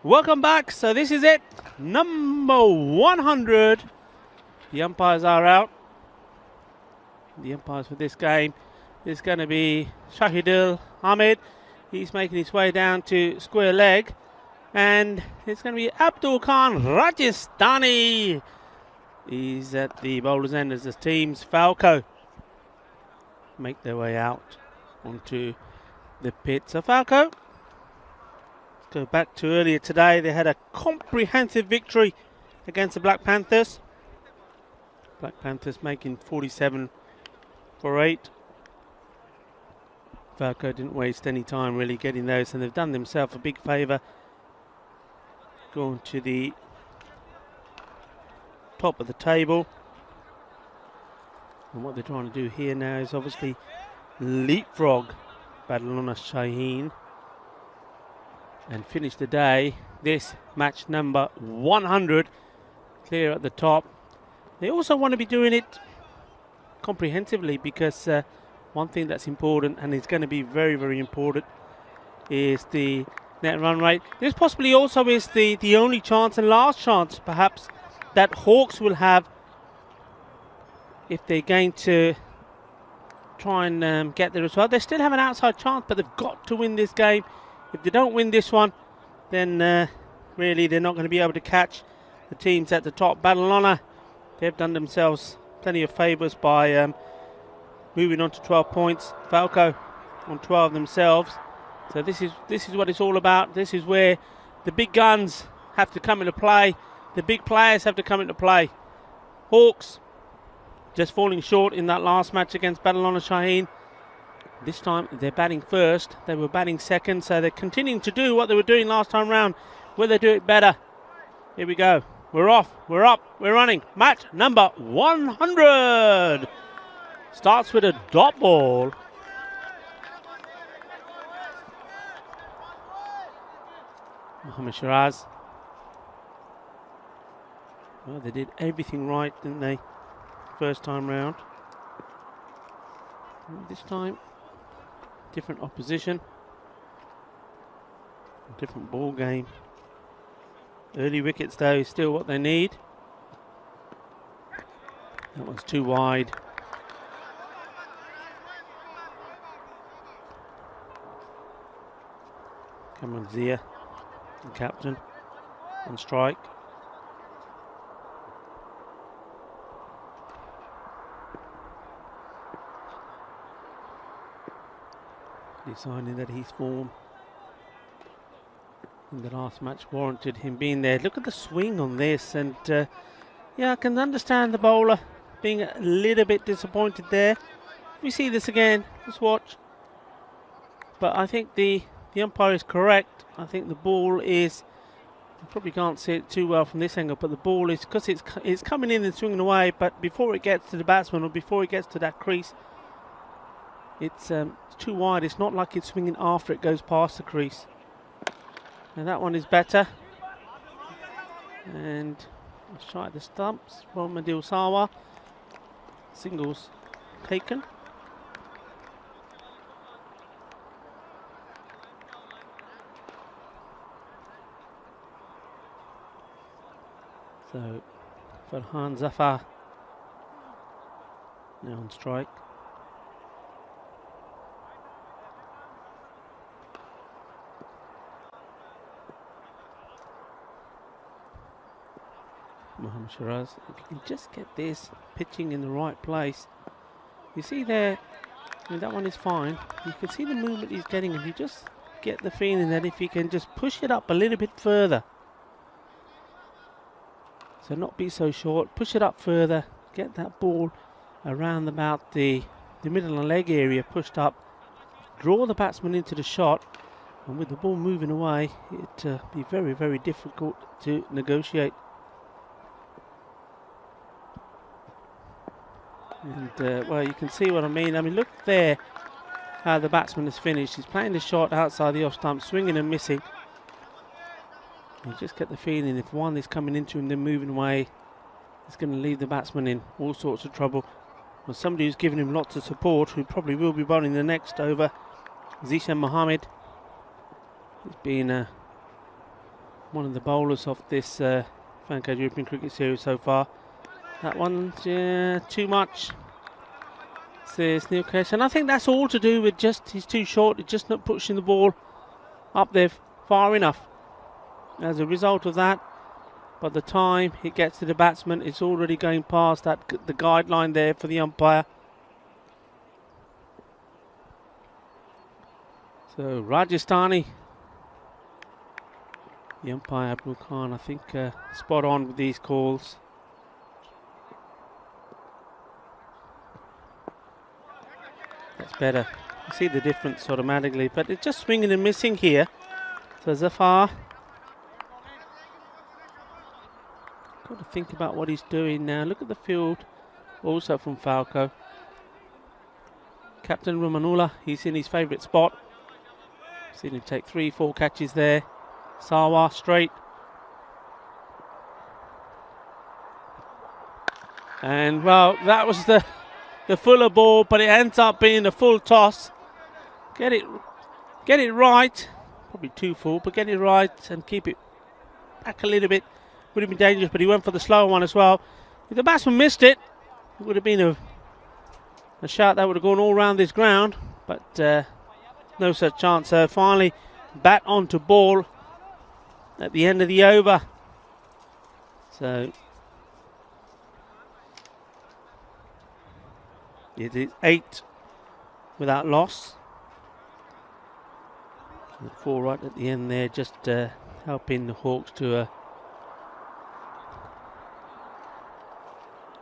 Welcome back. So this is it, number 100. The umpires are out. The umpires for this game is going to be Shahidul Ahmed. He's making his way down to square leg. And it's going to be Abdul Khan Rajasthani. He's at the bowler's end as the team's Falco make their way out onto the pit. So Falco, go back to earlier today, they had a comprehensive victory against the Black Panthers. Black Panthers making 47 for 8. Falco didn't waste any time really getting those, and they've done themselves a big favour. Going to the top of the table. And what they're trying to do here now is obviously leapfrog Badalona Shaheen and finish the day, this match number 100, clear at the top. They also want to be doing it comprehensively because one thing that's important, and it's going to be very, very important, is the net run rate. This possibly also is the only chance and last chance, perhaps, that Hawks will have if they're going to try and get there as well. They still have an outside chance, but they've got to win this game. If they don't win this one, then really they're not going to be able to catch the teams at the top. Badalona, they've done themselves plenty of favours by moving on to 12 points. Falco on 12 themselves. So this is what it's all about. This is where the big guns have to come into play. The big players have to come into play. Hawks just falling short in that last match against Badalona Shaheen. This time they're batting first. They were batting second, so they're continuing to do what they were doing last time round. Will they do it better? Here we go. We're off. We're up. We're running. Match number 100. Starts with a dot ball. Mohammad Shiraz. Well, they did everything right, didn't they? First time round. And this time, different opposition, different ball game. Early wickets though is still what they need. That one's too wide. Come on, Zia, the captain, on strike. deciding that his form in the last match warranted him being there. Look at the swing on this, and yeah, I can understand the bowler being a little bit disappointed there. If we see this again, let's watch. But I think the umpire is correct. I think the ball is, you probably can't see it too well from this angle, but the ball is, because it's coming in and swinging away, but before it gets to the batsman or before it gets to that crease, it's too wide. It's not like it's swinging after it goes past the crease. And that one is better. And let's try the stumps from Adil Sawa. Singles taken. So Farhan Zafar now on strike. Mohammad Shiraz, if you can just get this pitching in the right place. You see there, I mean, that one is fine. You can see the movement he's getting, and you just get the feeling that if you can just push it up a little bit further, so not be so short, push it up further, get that ball around about the middle and leg area pushed up, draw the batsman into the shot, and with the ball moving away, it'd be very, very difficult to negotiate. And well, you can see what I mean. I mean, look there how the batsman has finished. He's playing the shot outside the off stump, swinging and missing. You just get the feeling if one is coming into him, then moving away, it's going to leave the batsman in all sorts of trouble. Well, somebody who's giving him lots of support, who probably will be bowling the next over, Zishan Mohammed. He's been one of the bowlers of this Franchise European Cricket Series so far. That one's too much, says Neil Kesh. And I think that's all to do with just he's too short. He's just not pushing the ball up there far enough. As a result of that, by the time it gets to the batsman, it's already going past the guideline there for the umpire. So Rajasthani, the umpire Abdul Khan, I think spot on with these calls. That's better. You see the difference automatically, but it's just swinging and missing here. So Zafar, got to think about what he's doing now. Look at the field, also from Falco. Captain Rumanula, he's in his favourite spot. Seen him take 3-4 catches there. Sawa straight. And well, that was the fuller ball, but it ends up being a full toss. Get it right. Probably too full, but get it right and keep it back a little bit. Would have been dangerous, but he went for the slower one as well. If the batsman missed it, it would have been a shot that would have gone all around this ground, but no such chance. So finally, bat onto ball at the end of the over. So it is 8 without loss. And 4 right at the end there, just helping the Hawks to a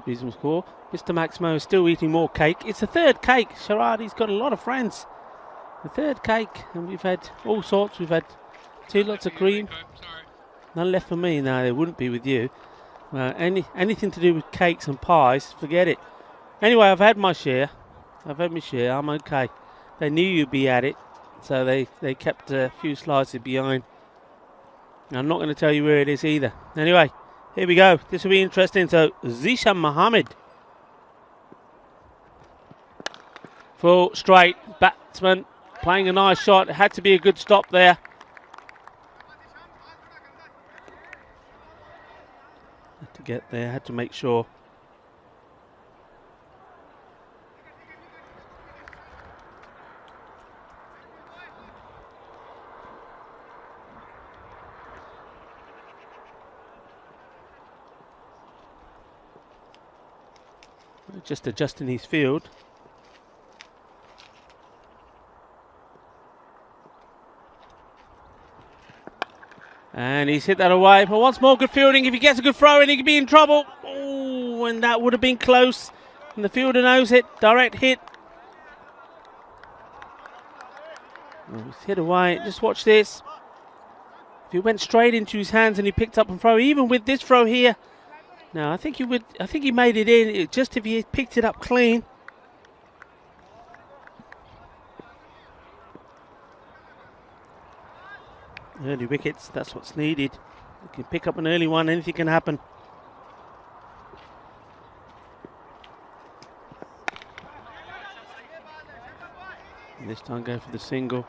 reasonable score. Mr. Maximo is still eating more cake. It's the third cake. Sharadi's got a lot of friends. The third cake, and we've had all sorts. We've had 2 lots of cream. None left for me. No, there wouldn't be with you. Anything to do with cakes and pies, forget it. Anyway, I've had my share. I'm okay. They knew you'd be at it, so they kept a few slices behind. I'm not going to tell you where it is either. Anyway, here we go. This will be interesting. So, Zishan Mohammed. Full straight batsman playing a nice shot. It had to be a good stop there. Had to get there, had to make sure. Just adjusting his field. And he's hit that away. But once more, good fielding. If he gets a good throw in, he could be in trouble. Oh, and that would have been close. And the fielder knows it. Direct hit. Oh, he's hit away. Just watch this. If he went straight into his hands and he picked up and throw, even with this throw here. No, I think he would. I think he made it in. Just if he picked it up clean. Early wickets, that's what's needed. You can pick up an early one, anything can happen. And this time go for the single.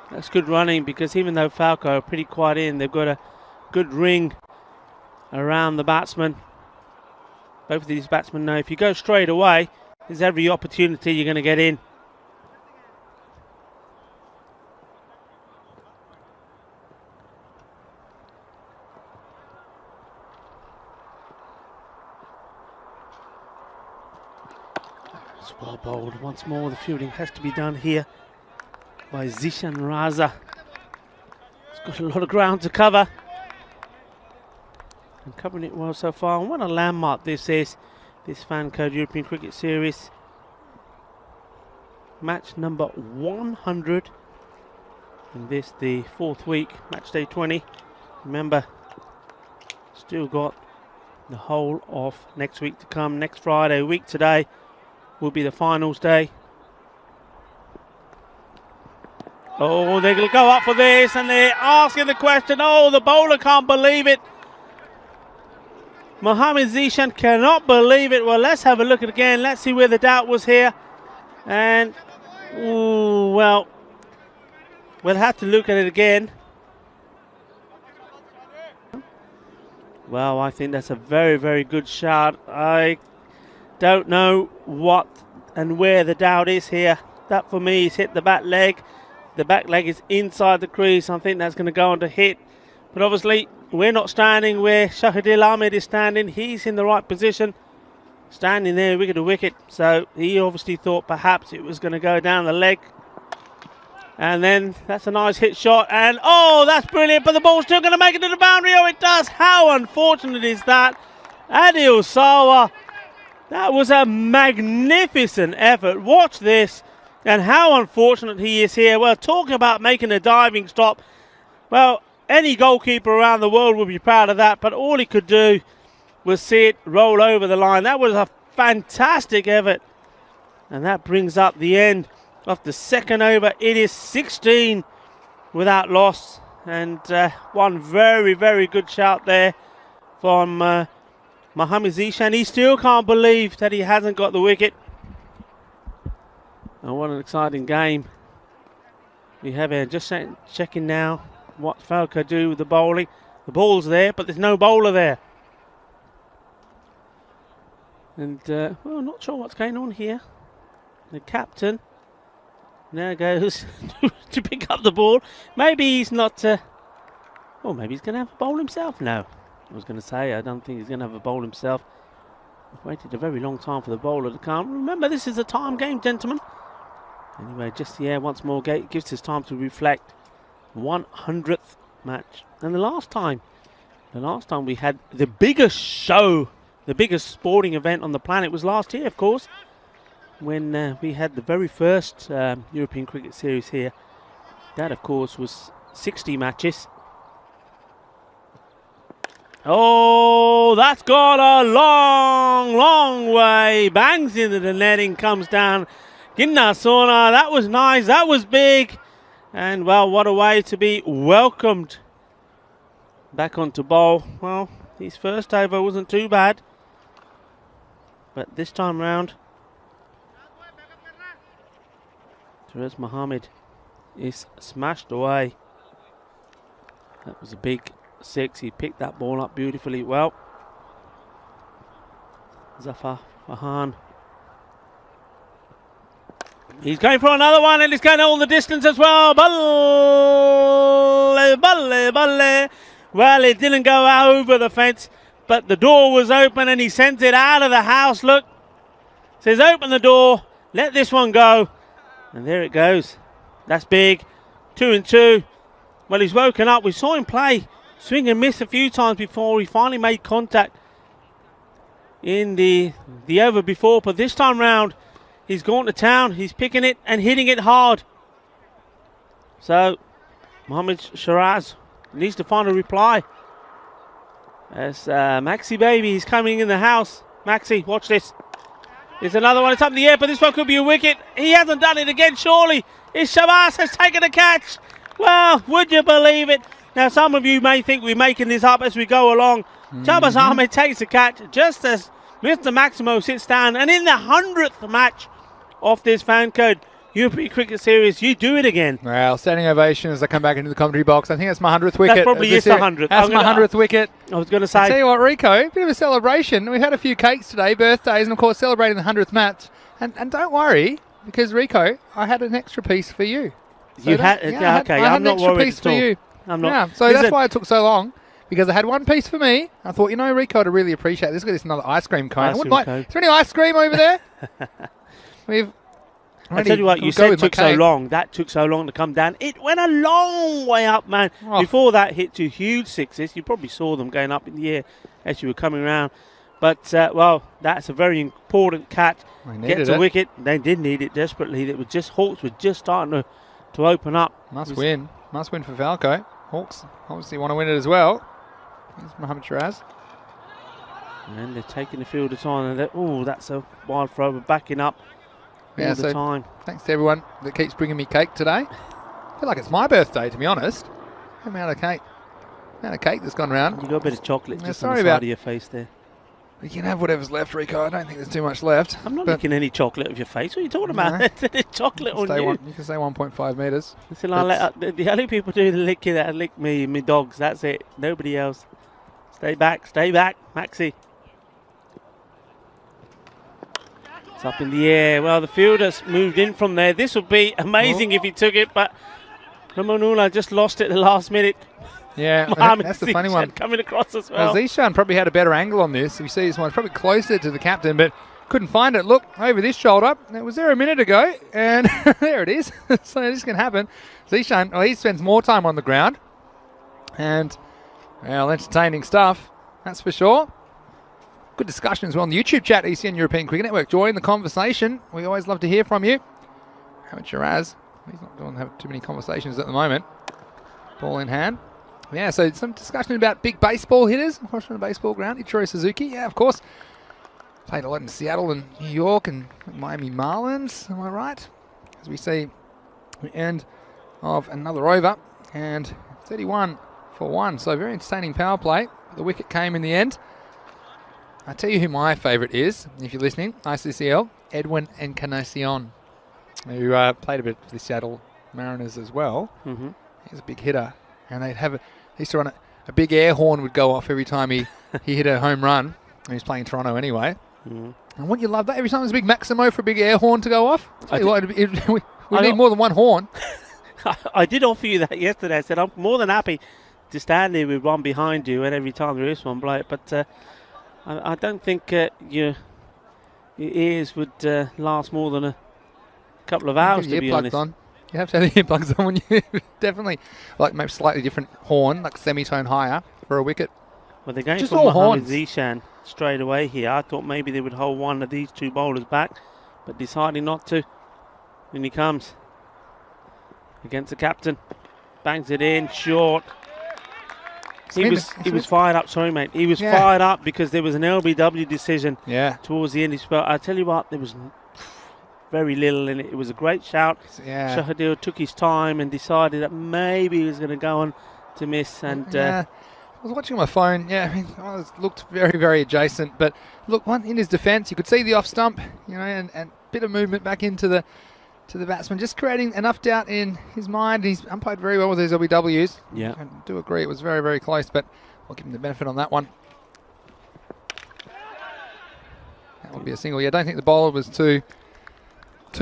That's good running, because even though Falco are pretty quiet in, they've got a good ring around the batsman. Both of these batsmen know if you go straight away, there's every opportunity you're going to get in. Well bowled. Once more, the fielding has to be done here by Zishan Raza. He's got a lot of ground to cover. And covering it well so far. And what a landmark this is. This Fan Code European Cricket Series. Match number 100. And this, the 4th week, match day 20. Remember, still got the whole of next week to come. Next Friday, a week today, will be the finals day. Oh, they're going to go up for this, and they're asking the question. Oh, the bowler can't believe it. Mohammed Zishan cannot believe it. Well, let's have a look at it again. Let's see where the doubt was here. And, ooh, well, we'll have to look at it again. Well, I think that's a very, very good shot. I don't know what and where the doubt is here. That for me is hit the back leg. The back leg is inside the crease. I think that's going to go on to hit. But obviously, we're not standing where Shahidul Ahmed is standing. He's in the right position, standing there wicket to wicket. So he obviously thought perhaps it was going to go down the leg. And then that's a nice hit shot. And oh, that's brilliant. But the ball's still going to make it to the boundary. Oh, it does. How unfortunate is that? Adil Sawa. That was a magnificent effort. Watch this. And how unfortunate he is here. Well, talking about making a diving stop. Well, any goalkeeper around the world would be proud of that. But all he could do was see it roll over the line. That was a fantastic effort. And that brings up the end of the second over. It is 16 without loss. And one very, very good shout there from Mohammed Zishan. He still can't believe that he hasn't got the wicket. And what an exciting game we have here. Just checking now what Falco do with the bowling. The ball's there, but there's no bowler there. And, well, not sure what's going on here. The captain now goes to pick up the ball. Maybe he's not... well, maybe he's going to have a bowl himself. No. I was going to say, I don't think he's going to have a bowl himself. I've waited a very long time for the bowler to come. Remember, this is a time game, gentlemen. Anyway, just, yeah, once more, gives us time to reflect. 100th match. And the last time we had the biggest show, the biggest sporting event on the planet was last year, of course, when we had the very first European Cricket Series here. That, of course, was 60 matches. Oh, that's gone a long, long way. Bangs into the netting, comes down. Ginna Sona, that was nice, that was big. And, well, what a way to be welcomed back onto bowl. Well, his first over wasn't too bad. But this time round, Terez Mohammed is smashed away. That was a big 6. He picked that ball up beautifully well. Zafar Fahan. He's going for another one, and he's going all the distance as well. Balle, balle, balle. Well, it didn't go over the fence, but the door was open and he sent it out of the house. Look, says open the door, let this one go. And there it goes. That's big. 2 and 2. Well, he's woken up. We saw him play swing and miss a few times before he finally made contact in the over before. But this time round, he's gone to town. He's picking it and hitting it hard. So, Mohamed Shiraz needs to find a reply. As Maxi Baby is coming in the house. Maxi, watch this. There's another one. It's up in the air, but this one could be a wicket. He hasn't done it again, surely. Shabazz has taken a catch. Well, would you believe it? Now, some of you may think we're making this up as we go along. Shabazz Ahmed takes a catch just as Mr. Maximo sits down. And in the 100th match of this fan code European Cricket Series, you do it again. Well, standing ovation as I come back into the commentary box. I think that's my 100th wicket. That probably is the 100th. That's my 100th wicket. I was going to say. I'll tell you what, Rico, a bit of a celebration. We had a few cakes today, birthdays, and of course celebrating the 100th match. And don't worry, because Rico, I had an extra piece for you. So you had? Yeah, okay, I'm not worried piece at all. For you. I'm not. Yeah, so that's why it took so long. Because I had one piece for me. I thought, Rico would really appreciate this. Look at this, another ice cream cone. Is there any ice cream over there? I tell you what, you said it took so long. That took so long to come down. It went a long way up, man. Oh. Before that hit 2 huge sixes. You probably saw them going up in the air as you were coming around. But, well, that's a very important catch. Get to wicket. They did need it desperately. It was just Hawks were just starting to open up. Must win. Must win for Falco. Hawks obviously want to win it as well. Here's Mohamed Shiraz. And they're taking the fielders on. And that's a wild throw. We're backing up all the time. Thanks to everyone that keeps bringing me cake today. I feel like it's my birthday, to be honest. The amount of cake that's gone round. You got a bit of chocolate just on the side of your face there. You can have whatever's left, Rico. I don't think there's too much left. I'm not licking any chocolate of your face. What are you talking about? There's chocolate on you. You can say 1.5 metres. Listen, the only people do the licking that lick me dogs. That's it. Nobody else. Stay back, Maxi. It's up in the air. Well, the fielder's moved in from there. This would be amazing if he took it, but Ramonula just lost it at the last minute. Yeah, that's the funny one. Coming across as well. Zishan probably had a better angle on this. You see this one's probably closer to the captain, but couldn't find it. Look, over this shoulder. It was there a minute ago, and there it is. So this can happen. Zishan, he spends more time on the ground. And, well, entertaining stuff, that's for sure. Good discussion as well on the YouTube chat, ECN European Cricket Network. Join the conversation. We always love to hear from you. Mohamed Shiraz, he's not doing have too many conversations at the moment. Ball in hand. Yeah, so some discussion about big baseball hitters across from the baseball ground. Ichiro Suzuki, yeah, of course. Played a lot in Seattle and New York and Miami Marlins, am I right? As we see the end of another over. And 31 for 1, so very entertaining power play. The wicket came in the end. I'll tell you who my favourite is, if you're listening, ICCL, Edwin Encarnacion, who played a bit for the Seattle Mariners as well. Mm-hmm. He's a big hitter. And they'd have he used to run a big air horn would go off every time he hit a home run. He was playing Toronto anyway. Mm. And wouldn't you love that? Every time there's a big Maximo for a big air horn to go off. We need more than one horn. I did offer you that yesterday. I said I'm more than happy to stand there with one behind you, and every time there is one, blow it. But I don't think your ears would last more than a couple of hours, to be honest. On. You have to have the earplugs on when you definitely like maybe slightly different horn, like semitone higher for a wicket. Well, they're going just for Mohamed Zishan straight away here. I thought maybe they would hold one of these two bowlers back, but deciding not to. In he comes against the captain, bangs it in short. He was fired up. Sorry, mate. He was fired up because there was an LBW decision towards the end. I tell you what, there was very little in it. It was a great shout. Yeah. Shahadil took his time and decided that maybe he was going to go on to miss. And I was watching on my phone. Yeah, I mean, it looked very, very adjacent. But look, one in his defence, you could see the off stump, and a bit of movement back into the batsman, just creating enough doubt in his mind. He's umpired very well with his LBWs. Yeah, I do agree. It was very, very close, but I'll give him the benefit on that one. That would be a single. Yeah, I don't think the bowler was too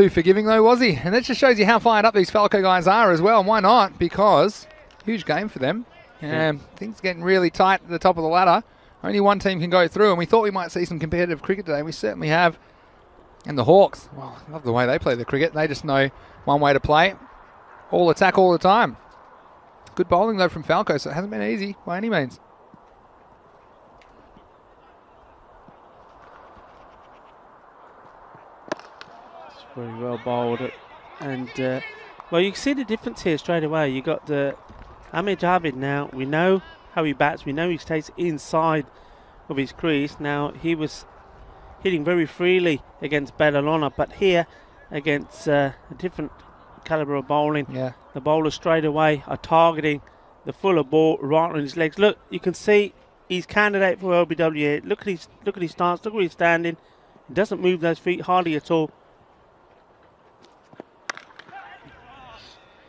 forgiving though, was he? And that just shows you how fired up these Falco guys are as well. And why not? Because huge game for them. Things getting really tight at the top of the ladder. Only one team can go through, and we thought we might see some competitive cricket today. We certainly have. And the Hawks, well, I love the way they play the cricket. They just know one way to play. All attack all the time. Good bowling though from Falco, so it hasn't been easy by any means. It's very well bowled. And, well, you can see the difference here straight away. You got the Ahmed Javid now. We know how he bats. We know he stays inside of his crease. Now, he was hitting very freely against Badalona, but here against a different calibre of bowling, the bowlers straight away are targeting the fuller ball right on his legs. Look, you can see he's candidate for LBW here. Look at his stance, look where he's standing. He doesn't move those feet hardly at all.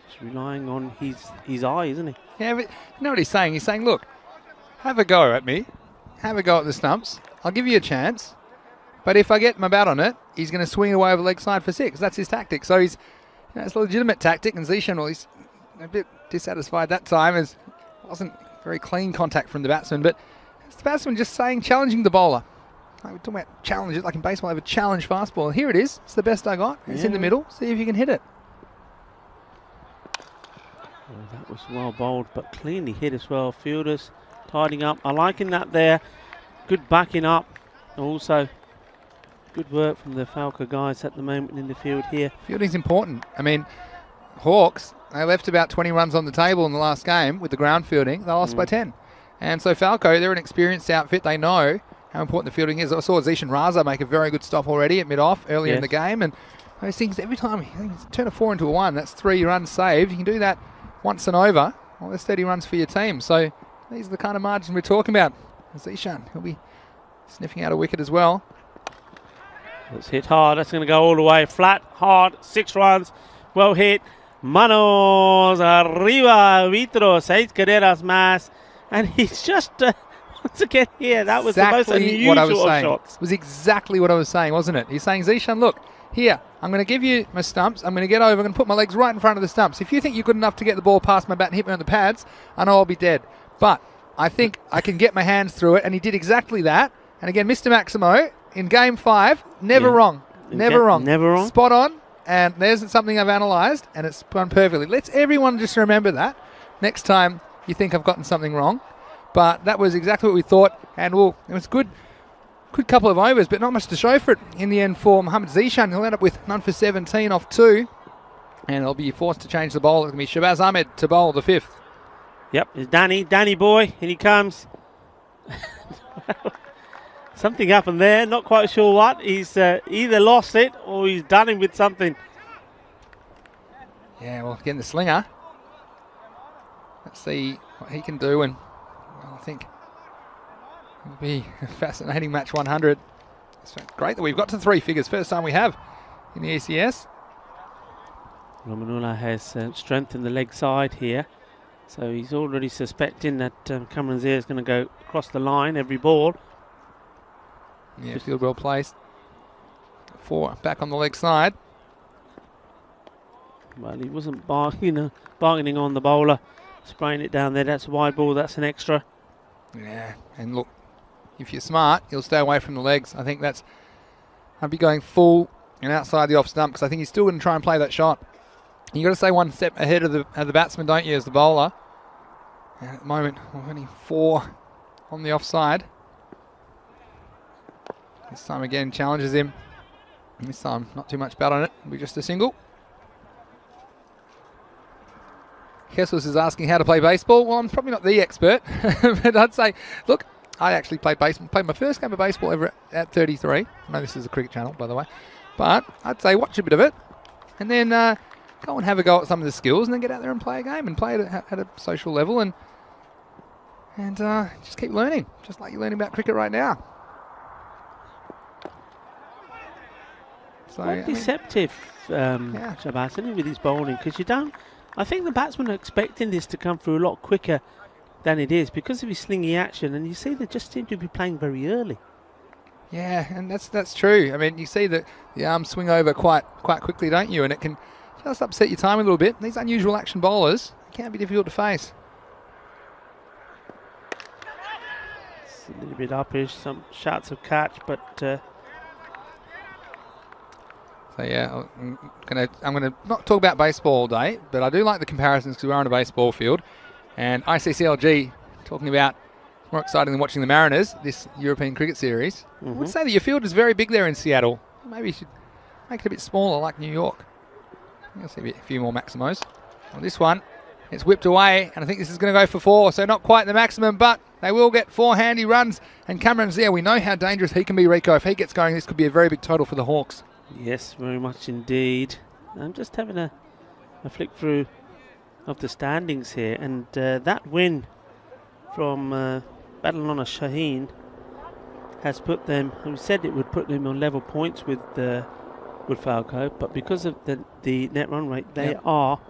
Just relying on his eye, isn't he? Yeah, but you know what he's saying? He's saying, look, have a go at me. Have a go at the stumps. I'll give you a chance. But if I get my bat on it, he's going to swing away over leg side for 6. That's his tactic. So he's, it's a legitimate tactic. And Zishan, well, he's a bit dissatisfied that time, as it wasn't very clean contact from the batsman. But it's the batsman just saying, challenging the bowler. Like we're talking about challenges, like in baseball, I have a challenge fastball. Here it is. It's the best I got. It's in the middle. See if you can hit it. Well, that was well bowled, but cleanly hit as well. Fielders tidying up. I liking that there. Good backing up. Also, good work from the Falco guys at the moment in the field here. Fielding's important. I mean, Hawks, they left about 20 runs on the table in the last game with the ground fielding. They lost by 10. And so Falco, they're an experienced outfit. They know how important the fielding is. I saw Zishan Raza make a very good stop already at mid-off earlier in the game. And those things, every time you turn a 4 into a 1, that's 3 runs saved. You can do that once and over. Well, there's 30 runs for your team. So these are the kind of margins we're talking about. Zishan, he'll be sniffing out a wicket as well. It's hit hard. That's going to go all the way. Flat, hard, 6 runs. Well hit. Manos arriba, Vitro, 6 carreras más. And he's just, once again here, that was exactly the most unusual what I was of saying. shots. It was exactly what I was saying, wasn't it? He's saying, Zishan, look, here, I'm going to give you my stumps. I'm going to get over. I'm going to put my legs right in front of the stumps. If you think you're good enough to get the ball past my bat and hit me on the pads, I know I'll be dead. But I think I can get my hands through it. And he did exactly that. And again, Mr. Maximo, in game 5, never wrong. Never wrong. Never wrong. Spot on. And there's something I've analysed, and it's gone perfectly. Let's everyone just remember that next time you think I've gotten something wrong. But that was exactly what we thought. And it was good couple of overs, but not much to show for it in the end for Mohamed Zishan. He'll end up with none for 17 off 2. And they'll be forced to change the bowl. It's going to be Shabazz Ahmed to bowl the 5th. Yep, it's Danny boy, and he comes. Something happened there, not quite sure what. He's either lost it or he's done it with something. Yeah, well, getting the slinger. Let's see what he can do, and I think it'll be a fascinating match 100. It's great that we've got to 3 figures. First time we have in the ECS. Ramanullah has strengthened the leg side here. So he's already suspecting that Cameron Zia is going to go across the line every ball. Yeah, field well placed. 4 back on the leg side. Well, he wasn't bargaining on the bowler, spraying it down there. That's a wide ball. That's an extra. Yeah, and look, if you're smart, you'll stay away from the legs. I think I'd be going full and outside the off stump, because I think he's still going to try and play that shot. You got to stay one step ahead of the batsman, don't you, as the bowler? And at the moment, we're only 4 on the offside. This time again challenges him. And this time not too much bat on it. It'll be just a single. Jesus is asking how to play baseball. Well, I'm probably not the expert, but I'd say, look, I actually played baseball. Played my first game of baseball ever at 33. I know this is a cricket channel, by the way. But I'd say watch a bit of it, and then go and have a go at some of the skills, and then get out there and play a game and play it at a social level, and just keep learning, just like you're learning about cricket right now. So, quite deceptive, Shabazz, isn't he, with his bowling? Because I think the batsmen are expecting this to come through a lot quicker than it is because of his slingy action, and you see they just seem to be playing very early. Yeah, and that's true. I mean, you see the arms swing over quite quickly, don't you? And it can just upset your time a little bit. These unusual action bowlers can be difficult to face. It's a little bit uppish, some shots of catch, but so yeah, I'm gonna not talk about baseball all day, but I do like the comparisons because we're on a baseball field. And ICCLG talking about more exciting than watching the Mariners, this European cricket series. I would say that your field is very big there in Seattle. Maybe you should make it a bit smaller like New York. You'll see a few more Maximos. On this one, it's whipped away, and I think this is going to go for 4, so not quite the maximum, but they will get 4 handy runs. And Cameron's there. We know how dangerous he can be, Rico. If he gets going, this could be a very big total for the Hawks. Yes, very much indeed. I'm just having a flick through of the standings here, and that win from Badalona Shaheen has put them, and we said it would put them on level points with Falco, but because of the net run rate, they've got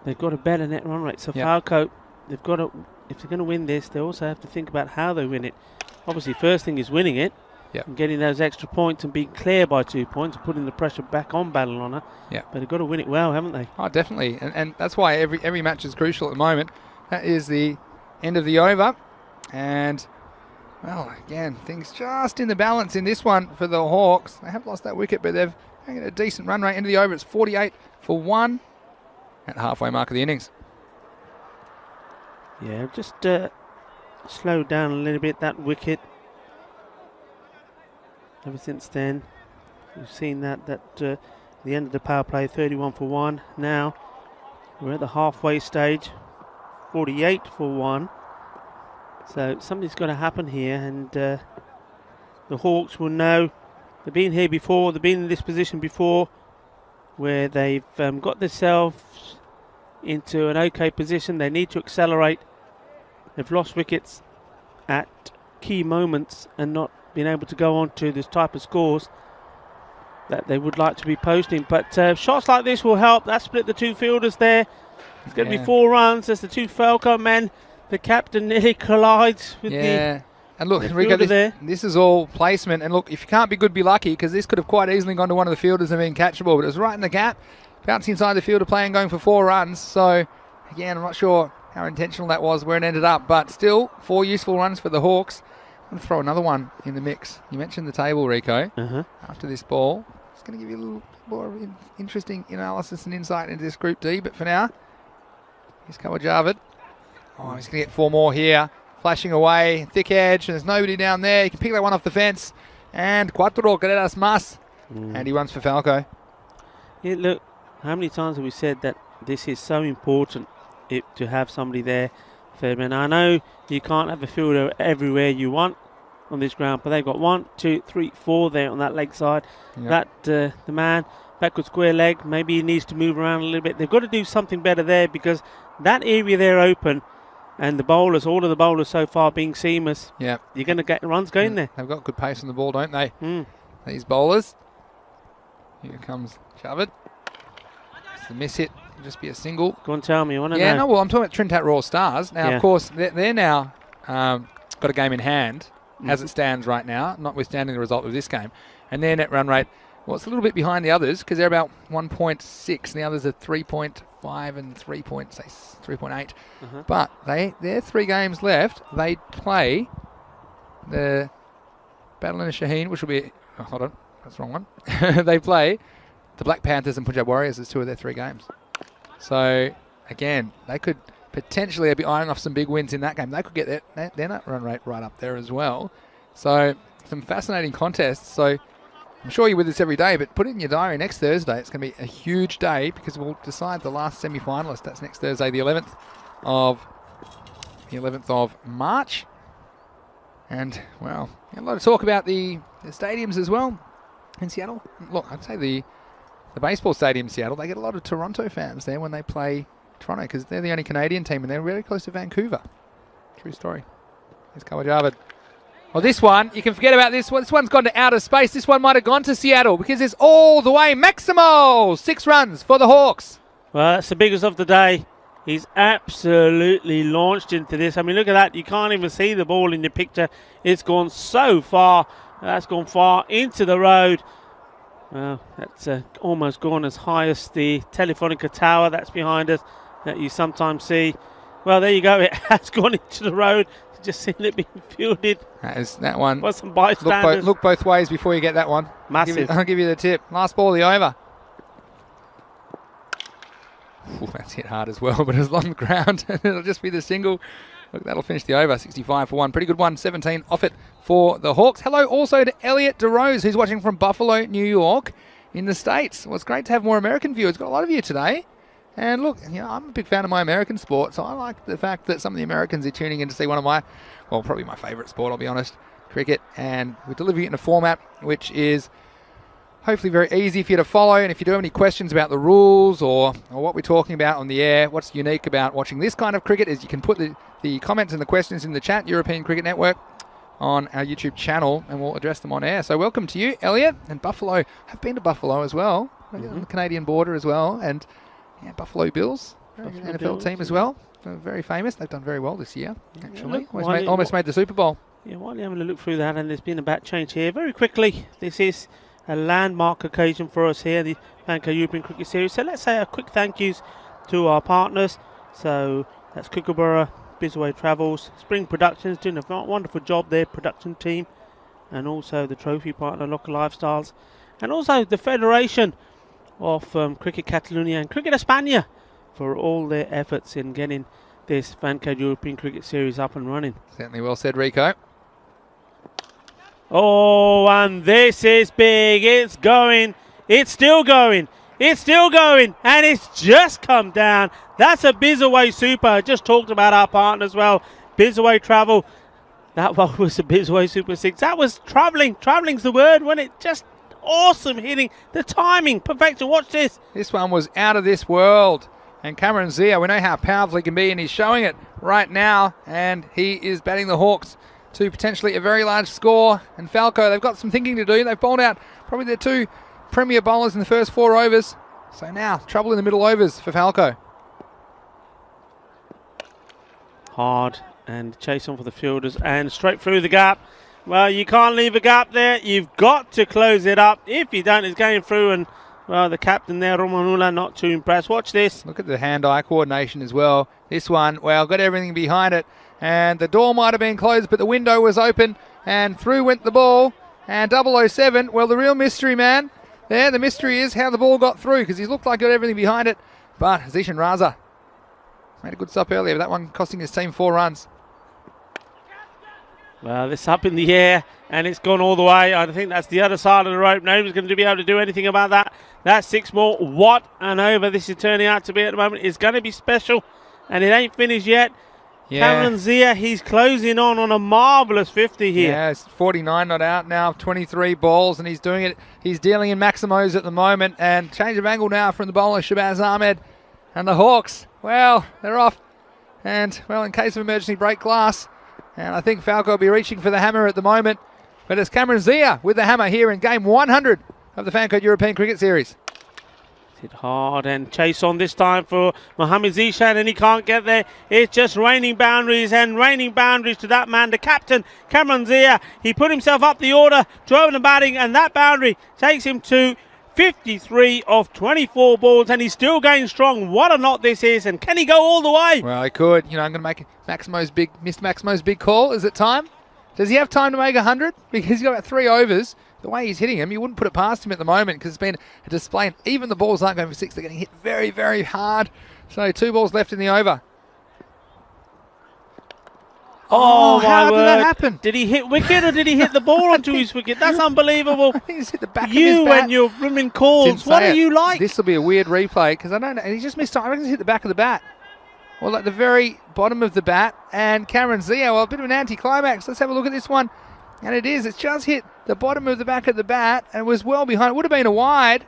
a better net run rate. So Falco, they've got to, if they're going to win this, they also have to think about how they win it. Obviously, first thing is winning it, and getting those extra points and being clear by 2 points and putting the pressure back on Badalona. But they've got to win it well, haven't they? Oh, definitely, and that's why every match is crucial at the moment. That is the end of the over, and well, again, things just in the balance in this one for the Hawks. They have lost that wicket, but they've got a decent run rate into the over. It's 48 for 1 at the halfway mark of the innings. Yeah, just slowed down a little bit, that wicket. Ever since then, we've seen that the end of the power play, 31 for 1. Now we're at the halfway stage, 48 for 1. So something's got to happen here, and the Hawks will know. They've been here before, they've been in this position before, where they've got themselves into an okay position. They need to accelerate. They've lost wickets at key moments and not been able to go on to this type of scores that they would like to be posting. But shots like this will help. That split the 2 fielders there. It's going to be 4 runs. There's the 2 Falco men. The captain nearly collides with the and look, Rico, this is all placement. And look, if you can't be good, be lucky, because this could have quite easily gone to one of the fielders and been catchable. But it was right in the gap, bouncing inside the fielder, playing, going for 4 runs. So, again, I'm not sure how intentional that was, where it ended up. But still, 4 useful runs for the Hawks. I'm going to throw another one in the mix. You mentioned the table, Rico. After this ball, it's going to give you a little more interesting analysis and insight into this Group D. But for now, here's Kawajavid. Oh, he's going to get 4 more here. Flashing away, thick edge, and there's nobody down there. You can pick that one off the fence. And cuatro carreras más. And he runs for Falco. Yeah, look, how many times have we said that this is so important to have somebody there for them? And I know you can't have a fielder everywhere you want on this ground, but they've got 1, 2, 3, 4 there on that leg side. That the man, backward square leg, maybe he needs to move around a little bit. They've got to do something better there, because that area there open, and the bowlers, all of the bowlers so far being seamers. You're going to get runs going there. They've got good pace on the ball, don't they? These bowlers. Here comes Javid. It's a miss hit. It'll just be a single. Go on, tell me. I want to know. Yeah, no, well, I'm talking about Trinidad Raw Stars. Now, of course, they're now got a game in hand, as it stands right now, notwithstanding the result of this game. And their net run rate, well, it's a little bit behind the others, because they're about 1.6, and the others are 3.5 and 3.8. But they're 3 games left. They play the Badalona Shaheen, which will be, hold on, that's the wrong one. They play the Black Panthers and Punjab Warriors as 2 of their 3 games. So, again, they could potentially be eyeing off some big wins in that game. They could get their net run rate right up there as well. So, some fascinating contests. So, I'm sure you're with us every day, but put it in your diary next Thursday. It's going to be a huge day, because we'll decide the last semi-finalist. That's next Thursday, the 11th of March. And, well, a lot of talk about the stadiums as well in Seattle. Look, I'd say the baseball stadium in Seattle, they get a lot of Toronto fans there when they play Toronto, because they're the only Canadian team, and they're really close to Vancouver. True story. Here's Kawajavid. Well, this one, you can forget about this one. This one's gone to outer space. This one might have gone to Seattle, because it's all the way Maximo. 6 runs for the Hawks. Well, that's the biggest of the day. He's absolutely launched into this. I mean, look at that. You can't even see the ball in the picture. It's gone so far. That's gone far into the road. Well, that's almost gone as high as the Telefonica Tower that's behind us that you sometimes see. Well, there you go. It has gone into the road. Just seen it being fielded. That one. What's some bystanders? Look both ways before you get that one. Massive. I'll give you the tip. Last ball of the over. Ooh, that's hit hard as well, but it's along the ground. It'll just be the single. Look, that'll finish the over. 65 for one. Pretty good one. 17 off it for the Hawks. Hello also to Elliot DeRose, who's watching from Buffalo, New York in the States. Well, it's great to have more American viewers. Got a lot of you today. And look, you know, I'm a big fan of my American sport, so I like the fact that some of the Americans are tuning in to see one of my, well, probably my favourite sport, I'll be honest, cricket. And we're delivering it in a format which is hopefully very easy for you to follow. And if you do have any questions about the rules or what we're talking about on the air, what's unique about watching this kind of cricket is you can put the comments and the questions in the chat, European Cricket Network, on our YouTube channel, and we'll address them on air. So welcome to you, Elliot. And Buffalo, have been to Buffalo as well, on the Canadian border as well. And yeah, Buffalo Bills, NFL Bills, team as well. Very famous. They've done very well this year, actually. Almost made the Super Bowl. Yeah, while you're having a look through that, and there's been a bat change here. Very quickly, this is a landmark occasion for us here, the Vanco European Cricket Series. So let's say a quick thank yous to our partners. So that's Kookaburra, Bizway Travels, Spring Productions, doing a wonderful job there, production team, and also the trophy partner, Local Lifestyles, and also the Federation of Cricket Catalonia and Cricket España for all their efforts in getting this Vanco European Cricket Series up and running. Certainly well said, Rico. Oh, and this is big. It's going. It's still going. It's still going. And it's just come down. That's a Bizaway Super. I just talked about our partner as well. Bizaway Travel. That one was a Bizaway Super 6. That was travelling. Travelling's the word, wasn't it? Just awesome hitting. The timing. Perfection. Watch this. This one was out of this world. And Cameron Zia, we know how powerful he can be, and he's showing it right now. And he is batting the Hawks to potentially a very large score. And Falco, they've got some thinking to do. They've bowled out probably their two premier bowlers in the first 4 overs. So now, trouble in the middle overs for Falco. Hard and chase on for the fielders and straight through the gap. Well, you can't leave a gap there. You've got to close it up. If you don't, it's going through, and well, the captain there, Romanula, not too impressed. Watch this. Look at the hand-eye coordination as well. This one, well, got everything behind it. And the door might have been closed, but the window was open. And through went the ball. And 007, well, the real mystery man there, the mystery is how the ball got through, because he looked like he got everything behind it. But Zishan Raza made a good stop earlier, but that one costing his team 4 runs. Well, it's up in the air, and it's gone all the way. I think that's the other side of the rope. Nobody's going to be able to do anything about that. That's 6 more. What an over this is turning out to be at the moment. It's going to be special, and it ain't finished yet. Yeah. Cameron Zia, he's closing on a marvellous 50 here. Yeah, it's 49 not out now, 23 balls, and he's doing it. He's dealing in Maximos at the moment, and change of angle now from the bowler, Shabazz Ahmed. And the Hawks, well, they're off. And, well, in case of emergency, break glass. And I think Falco will be reaching for the hammer at the moment. But it's Cameron Zia with the hammer here in game 100 of the Fanco European Cricket Series. Hit hard and chase on this time for Mohamed Zishan, and he can't get there. It's just raining boundaries and raining boundaries to that man, the captain, Cameron Zia. He put himself up the order to open the batting, and that boundary takes him to 53 of 24 balls, and he's still going strong. What a knot this is, and can he go all the way? Well, he could. You know, I'm going to make Mr. Maximo's big call. Is it time? Does he have time to make 100? Because he's got about 3 overs. The way he's hitting him, you wouldn't put it past him at the moment, because it's been a display. And even the balls aren't going for 6. They're getting hit very, very hard. So 2 balls left in the over. Oh, how did that happen? Did he hit wicket, or did he hit the ball onto his wicket? That's unbelievable. I think he's hit the back of his bat. You and your blooming calls. What are you like? This will be a weird replay, because I don't know. And he just missed time. I reckon he's hit the back of the bat. Well, at the very bottom of the bat. And Cameron Zia, well, a bit of an anticlimax. Let's have a look at this one. And it is. It's just hit the bottom of the back of the bat and was well behind. It would have been a wide.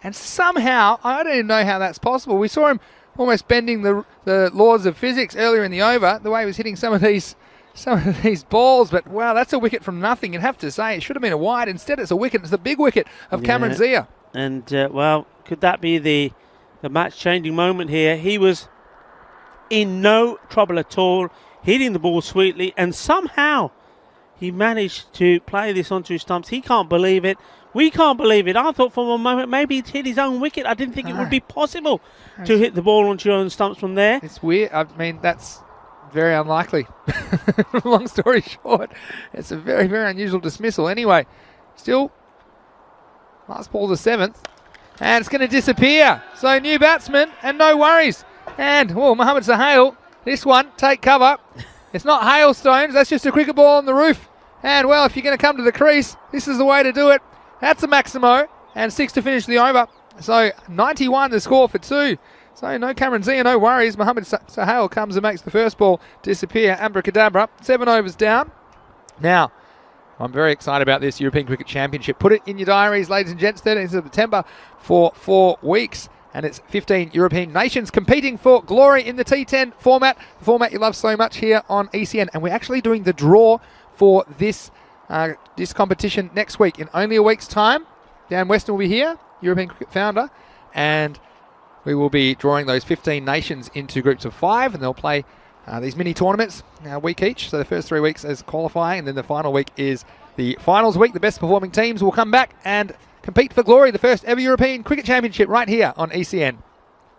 And somehow, I don't even know how that's possible. We saw him almost bending the laws of physics earlier in the over, the way he was hitting some of these balls. But, wow, that's a wicket from nothing. You'd have to say it should have been a wide. Instead, it's a wicket. It's the big wicket of Cameron Zia. And, well, could that be the match-changing moment here? He was in no trouble at all, hitting the ball sweetly, and somehow he managed to play this onto his stumps. He can't believe it. We can't believe it. I thought for a moment maybe he'd hit his own wicket. I didn't think it would be possible to hit the ball onto your own stumps from there. It's weird. I mean, that's very unlikely. Long story short, it's a very, very unusual dismissal. Anyway, still, last ball the 7th. And it's going to disappear. So new batsman and no worries. And, Mohamed Sahel, this one, take cover. It's not hailstones, that's just a cricket ball on the roof. And, well, if you're going to come to the crease, this is the way to do it. That's a Maximo. And 6 to finish the over. So 91 the score for 2. So no Cameron Zia, no worries. Mohamed Sahel comes and makes the first ball disappear. Abracadabra. 7 overs down. Now, I'm very excited about this European Cricket Championship. Put it in your diaries, ladies and gents, 13th of September for 4 weeks. And it's 15 European nations competing for glory in the T10 format. The format you love so much here on ECN. And we're actually doing the draw for this competition next week. In only a week's time, Dan Weston will be here, European Cricket founder. And we will be drawing those 15 nations into groups of 5. And they'll play these mini tournaments a week each. So the first 3 weeks is qualifying, and then the final week is the finals week. The best performing teams will come back and compete for glory. The first ever European Cricket Championship right here on ECN.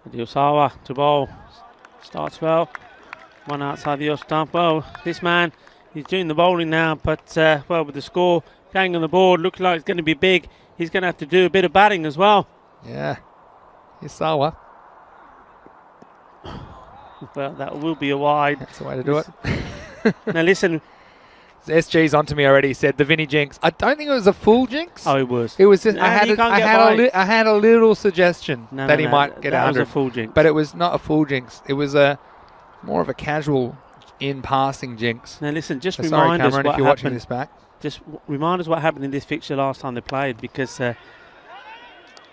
Diosawa to bowl. Starts well. One outside the off stump. Well, this man, he's doing the bowling now, but well, with the score going on the board, looks like it's going to be big. He's going to have to do a bit of batting as well. Yeah. Diosawa. Well, that will be a wide. That's the way to do it. Now listen. SG's onto me already. Said the Vinny jinx. I don't think it was a full jinx. Oh, it was. It was just. No, I had a little suggestion that he might get 100. That was a full jinx. But it was not a full jinx. It was more of a casual in passing jinx. Now listen, just sorry, remind Cameron, us what if you're happened. watching this back. Just remind us what happened in this fixture last time they played, because.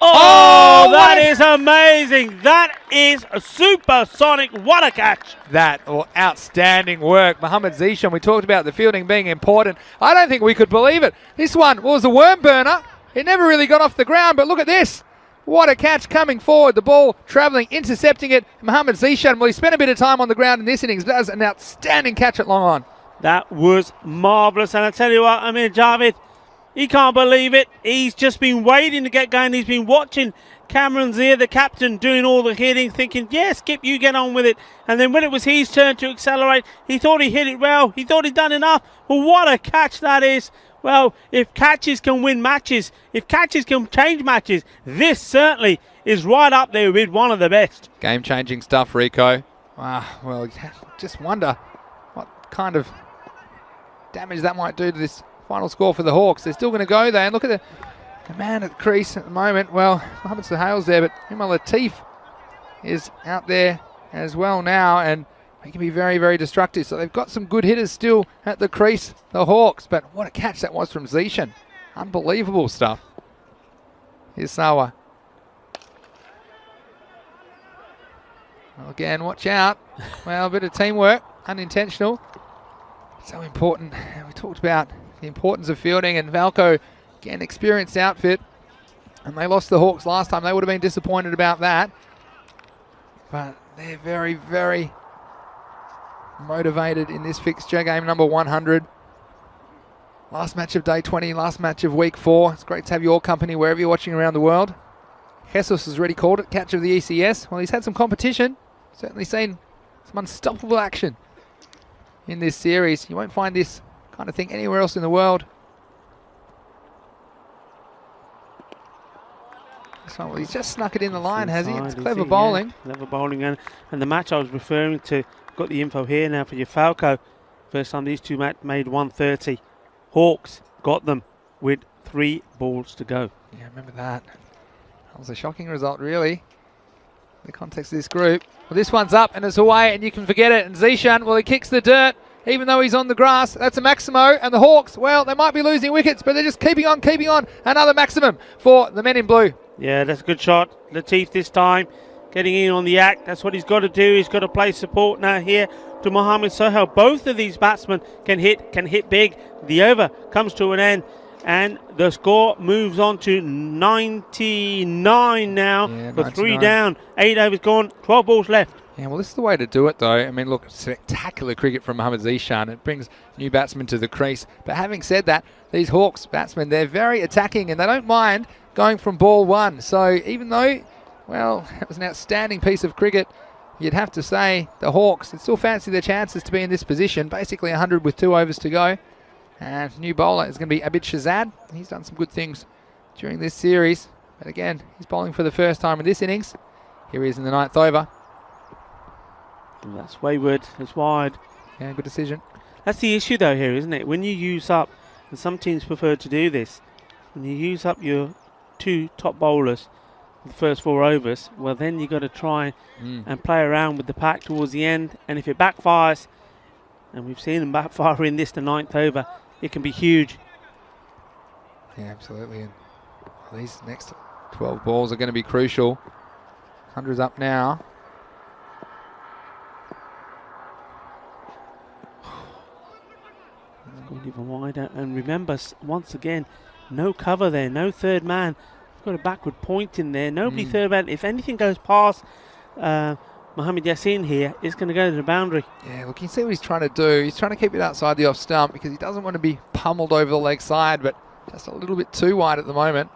Oh, that is amazing! That is a supersonic. What a catch! Outstanding work. Mohamed Zishan, we talked about the fielding being important. I don't think we could believe it. This one was a worm burner. It never really got off the ground, but look at this. What a catch coming forward. The ball travelling, intercepting it. Mohamed Zishan, well, he spent a bit of time on the ground in this innings. That was an outstanding catch at long on. That was marvellous. And I tell you what, Javid, he can't believe it. He's just been waiting to get going. He's been watching Cameron Zia, the captain, doing all the hitting, thinking, yeah, Skip, you get on with it. And then when it was his turn to accelerate, he thought he hit it well. He thought he'd done enough. But what a catch that is. Well, if catches can win matches, if catches can change matches, this certainly is right up there with one of the best. Game-changing stuff, Rico. Well, just wonder what kind of damage that might do to this final score for the Hawks. They're still going to go there. And look at the man at the crease at the moment. Well, Mohamed Sahal's there, but Umar Latif is out there as well now, and he can be very, very destructive. So they've got some good hitters still at the crease, the Hawks. But what a catch that was from Zishan. Unbelievable stuff. Here's Sawa. Well, again, watch out. Well, a bit of teamwork, unintentional. So important. We talked about the importance of fielding, and Valco, again, experienced outfit, and they lost the Hawks last time. They would have been disappointed about that, but they're very, very motivated in this fixture, game number 100. Last match of day 20, last match of week 4. It's great to have your company wherever you're watching around the world. Jesus has already called it catch of the ECS. Well, he's had some competition, certainly seen some unstoppable action in this series. You won't find this kind of thing anywhere else in the world. So, well, he's just snuck it in the line, has he? It's clever bowling. Yeah, clever bowling. And the match I was referring to, got the info here now for your Falco. First time these two made 130. Hawks got them with 3 balls to go. Yeah, remember that. That was a shocking result, really, in the context of this group. Well, this one's up and it's away, and you can forget it. And Zishan, well, he kicks the dirt. Even though he's on the grass, that's a Maximo. And the Hawks, well, they might be losing wickets, but they're just keeping on. Another maximum for the men in blue. Yeah, that's a good shot. Latif this time getting in on the act. That's what he's got to do. He's got to play support now here to Mohamed Sohail. Both of these batsmen can hit big. The over comes to an end, and the score moves on to 99 now. Yeah, for 99. 3 down, 8 overs gone, 12 balls left. Yeah, well, this is the way to do it, though. I mean, look, spectacular cricket from Mohamed Zishan. It brings new batsmen to the crease. But having said that, these Hawks batsmen, they're very attacking, and they don't mind going from ball 1. So even though, well, it was an outstanding piece of cricket, you'd have to say the Hawks, they still fancy their chances to be in this position. Basically 100 with 2 overs to go. And new bowler is going to be Abid Shazad. He's done some good things during this series. But again, he's bowling for the first time in this innings. Here he is in the 9th over. And that's wayward. It's wide. Yeah, good decision. That's the issue though here, isn't it? When you use up, and some teams prefer to do this, when you use up your 2 top bowlers the first 4 overs, well then you got to try and play around with the pack towards the end, and if it backfires, and we've seen them backfire in this, the 9th over, it can be huge. Yeah, absolutely. And these next 12 balls are going to be crucial. 100's up now. Going even wider, and remember, once again, no cover there, no third man. We've got a backward point in there, nobody third man. If anything goes past Mohamed Yassin here, it's going to go to the boundary. Yeah, look, you can see what he's trying to do. He's trying to keep it outside the off stump because he doesn't want to be pummeled over the leg side, but just a little bit too wide at the moment.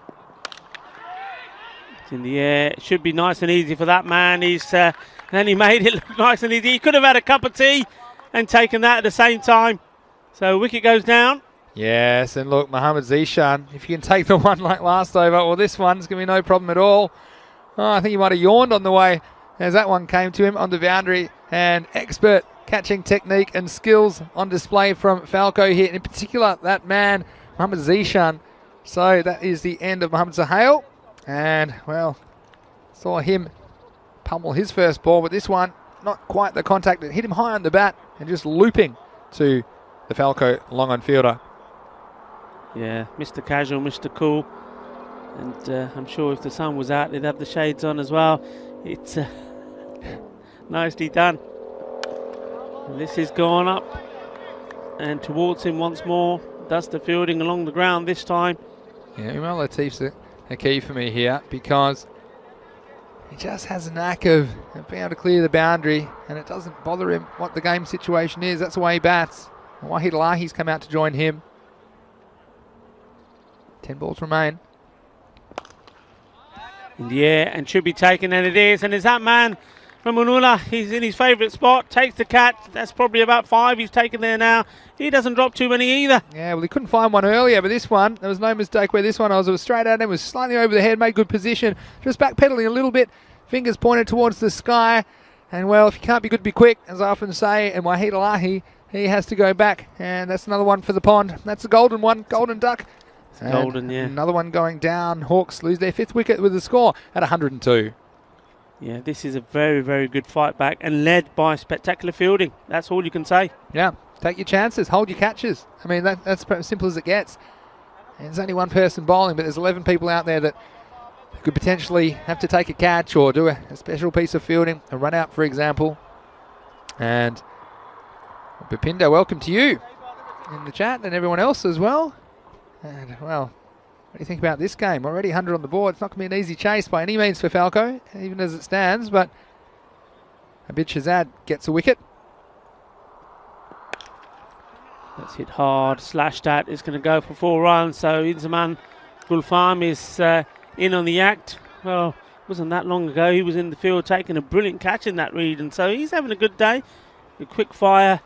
It's in the air. It should be nice and easy for that man. Then he made it look nice and easy. He could have had a cup of tea and taken that at the same time. So wicket goes down. Yes, and look, Mohamed Zishan, if you can take the one like last over, well, this one's going to be no problem at all. Oh, I think he might have yawned on the way as that one came to him on the boundary, and expert catching technique and skills on display from Falco here, and in particular that man, Mohamed Zishan. So that is the end of Mohamed Zahail, and, well, saw him pummel his first ball, but this one, not quite the contact that hit him high on the bat and just looping to the Falco long on fielder. Yeah, Mr. Casual, Mr. Cool. And I'm sure if the sun was out, they'd have the shades on as well. It's nicely done. And this is gone up and towards him once more. Does the fielding along the ground this time. Yeah, Umar Latif's a key for me here because he just has a knack of being able to clear the boundary, and it doesn't bother him what the game situation is. That's the way he bats. Wahid Lahi's come out to join him. 10 balls remain. In the air and should be taken, and it is. And is that man from Munula? He's in his favourite spot, takes the catch. That's probably about 5 he's taken there now. He doesn't drop too many either. Yeah, well, he couldn't find one earlier, but this one, there was no mistake where this one was straight at him, was slightly over the head, made good position, just backpedaling a little bit, fingers pointed towards the sky. And, well, if you can't be good, be quick, as I often say, and Wahid Lahi, he has to go back, and that's another one for the pond. That's a golden one, golden duck. Golden, yeah. Another one going down. Hawks lose their 5th wicket with the score at 102. Yeah, this is a very, very good fight back and led by spectacular fielding. That's all you can say. Yeah, take your chances, hold your catches. I mean, that's as simple as it gets. And there's only one person bowling, but there's 11 people out there that could potentially have to take a catch or do a special piece of fielding, a run out, for example. And Bipinda, welcome to you in the chat and everyone else as well. And, well, what do you think about this game? Already 100 on the board. It's not going to be an easy chase by any means for Falco, even as it stands, but Abid Shazad gets a wicket. That's hit hard, slashed at. It's going to go for 4 runs, so Inzaman Gulfarm is in on the act. Well, wasn't that long ago he was in the field taking a brilliant catch in that read, and so he's having a good day. A quick fire,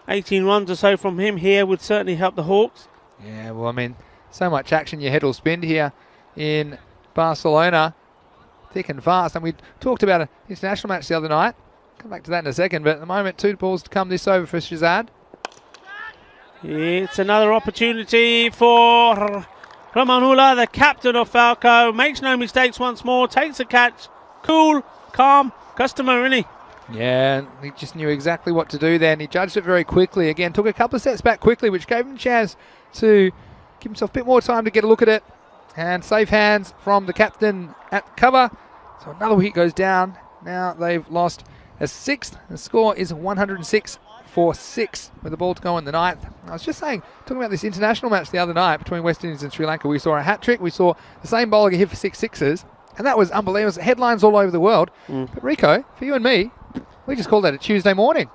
18 runs or so from him here would certainly help the Hawks. Yeah, well, I mean, so much action, your head will spin here in Barcelona, thick and fast. And we talked about an international match the other night. Come back to that in a second, but at the moment, 2 balls to come this over for Shazad. It's another opportunity for Ramanula, the captain of Falco. Makes no mistakes once more, takes a catch. Cool, calm, customer, isn't he? Yeah, he just knew exactly what to do there, and he judged it very quickly. Again, took a couple of steps back quickly, which gave him a chance to give himself a bit more time to get a look at it. And safe hands from the captain at cover. So another wicket goes down. Now they've lost a 6th. The score is 106 for 6 with the ball to go in the 9th. I was just saying, talking about this international match the other night between West Indies and Sri Lanka, we saw a hat-trick. We saw the same bowler get hit for 6 sixes. And that was unbelievable. Headlines all over the world. But Rico, for you and me, we just call that a Tuesday morning.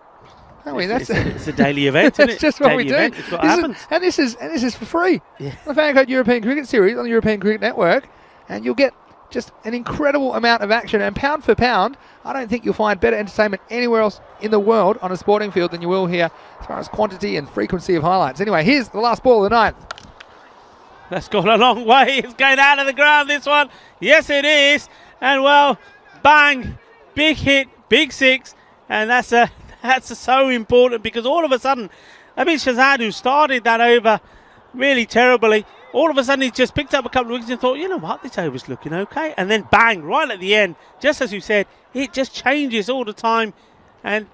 It's a daily event, isn't it? It's just what we do. It's what happens. And this is for free. Yeah. The Fan Code European Cricket Series on the European Cricket Network, and you'll get just an incredible amount of action. And pound for pound, I don't think you'll find better entertainment anywhere else in the world on a sporting field than you will here as far as quantity and frequency of highlights. Anyway, here's the last ball of the 9th. That's gone a long way. It's going out of the ground, this one. Yes, it is. And well, bang, big hit, big six. And that's so important because all of a sudden, I mean, Shazad, who started that over really terribly, all of a sudden he just picked up a couple of wickets and thought, you know what, this over's looking okay. And then bang, right at the end, just as you said, it just changes all the time. And,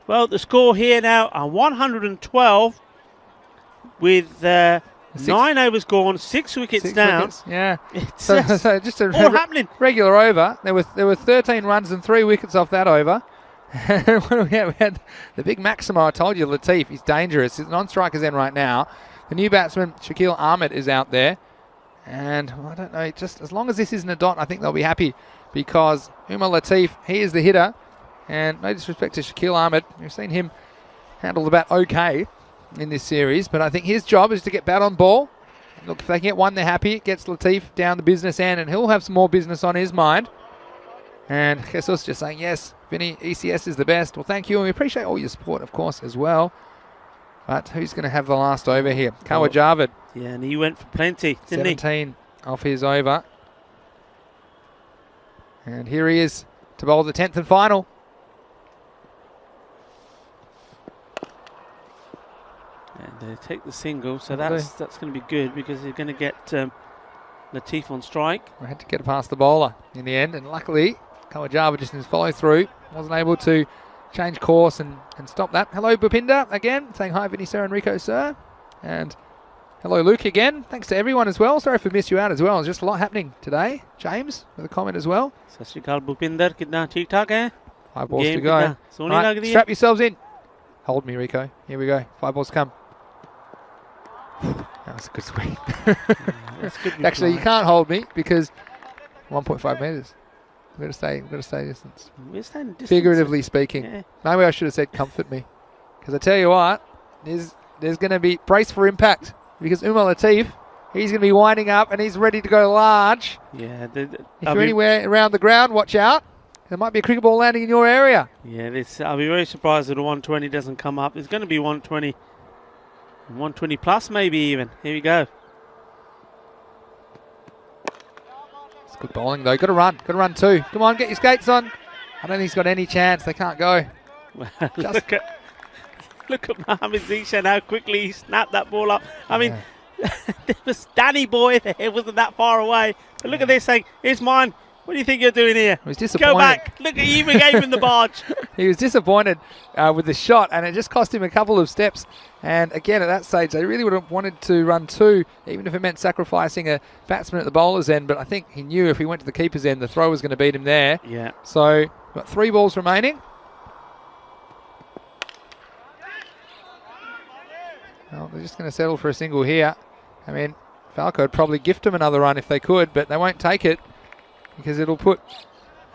well, the score here now, 112 with 9 overs gone, 6 wickets down. Wickets, yeah. It's So just a all happening. regular over. There were 13 runs and 3 wickets off that over. What do we have? We had the big Maximo. I told you, Latif. He's dangerous. He's non-striker's end right now. The new batsman, Shakil Ahmed, is out there. And I don't know, just as long as this isn't a dot, I think they'll be happy because Umar Latif, he is the hitter. And no disrespect to Shakil Ahmed. We've seen him handle the bat okay in this series. But I think his job is to get bat on ball. Look, if they can get one, they're happy. It gets Latif down the business end, and he'll have some more business on his mind. And Jesus just saying, yes, Vinny, ECS is the best. Well, thank you. And we appreciate all your support, of course, as well. But who's going to have the last over here? Kawa Javed. Yeah, and he went for plenty, didn't 17 off his over. And here he is to bowl the 10th and final. And they take the single, so that's going to be good because they're going to get Latif on strike. We had to get past the bowler in the end, and luckily Kawajava just in his follow through wasn't able to change course and stop that. Hello Bhupinder again, saying hi Vinny sir and Rico sir, and hello Luke again. Thanks to everyone as well. Sorry for miss you out as well. There's just a lot happening today. James with a comment as well. Sat Shri Akal Bhupinder, kitna theek thaak hai? 5 balls to go. Right, strap yourselves in. Hold me Rico. Here we go. 5 balls to come. That was a good swing. Actually, you can't hold me because 1.5 metres. We've got to stay distance. We're staying distance. Figuratively speaking. Yeah. Maybe I should have said comfort me. Because I tell you what, there's going to be brace for impact. Because Umar Latif, he's going to be winding up and he's ready to go large. Yeah. If you're anywhere around the ground, watch out. There might be a cricket ball landing in your area. Yeah, I'll be very surprised if the 120 doesn't come up. It's going to be 120. 120 plus maybe even. Here we go. It's good bowling though. Got to run too. Come on, get your skates on. I don't think he's got any chance. They can't go. Look at Mohamed Zishan, how quickly he snapped that ball up. I mean, there was Danny Boy there. It wasn't that far away. But look at this saying, it's mine. What do you think you're doing here? He was disappointed. Go back. Look, he even gave him the barge. He was disappointed with the shot, and it just cost him a couple of steps. And again, at that stage, they really would have wanted to run 2, even if it meant sacrificing a batsman at the bowler's end. But I think he knew if he went to the keeper's end, the throw was going to beat him there. Yeah. So, got 3 balls remaining. Well, they're just going to settle for a single here. I mean, Falco would probably gift him another run if they could, but they won't take it because it'll put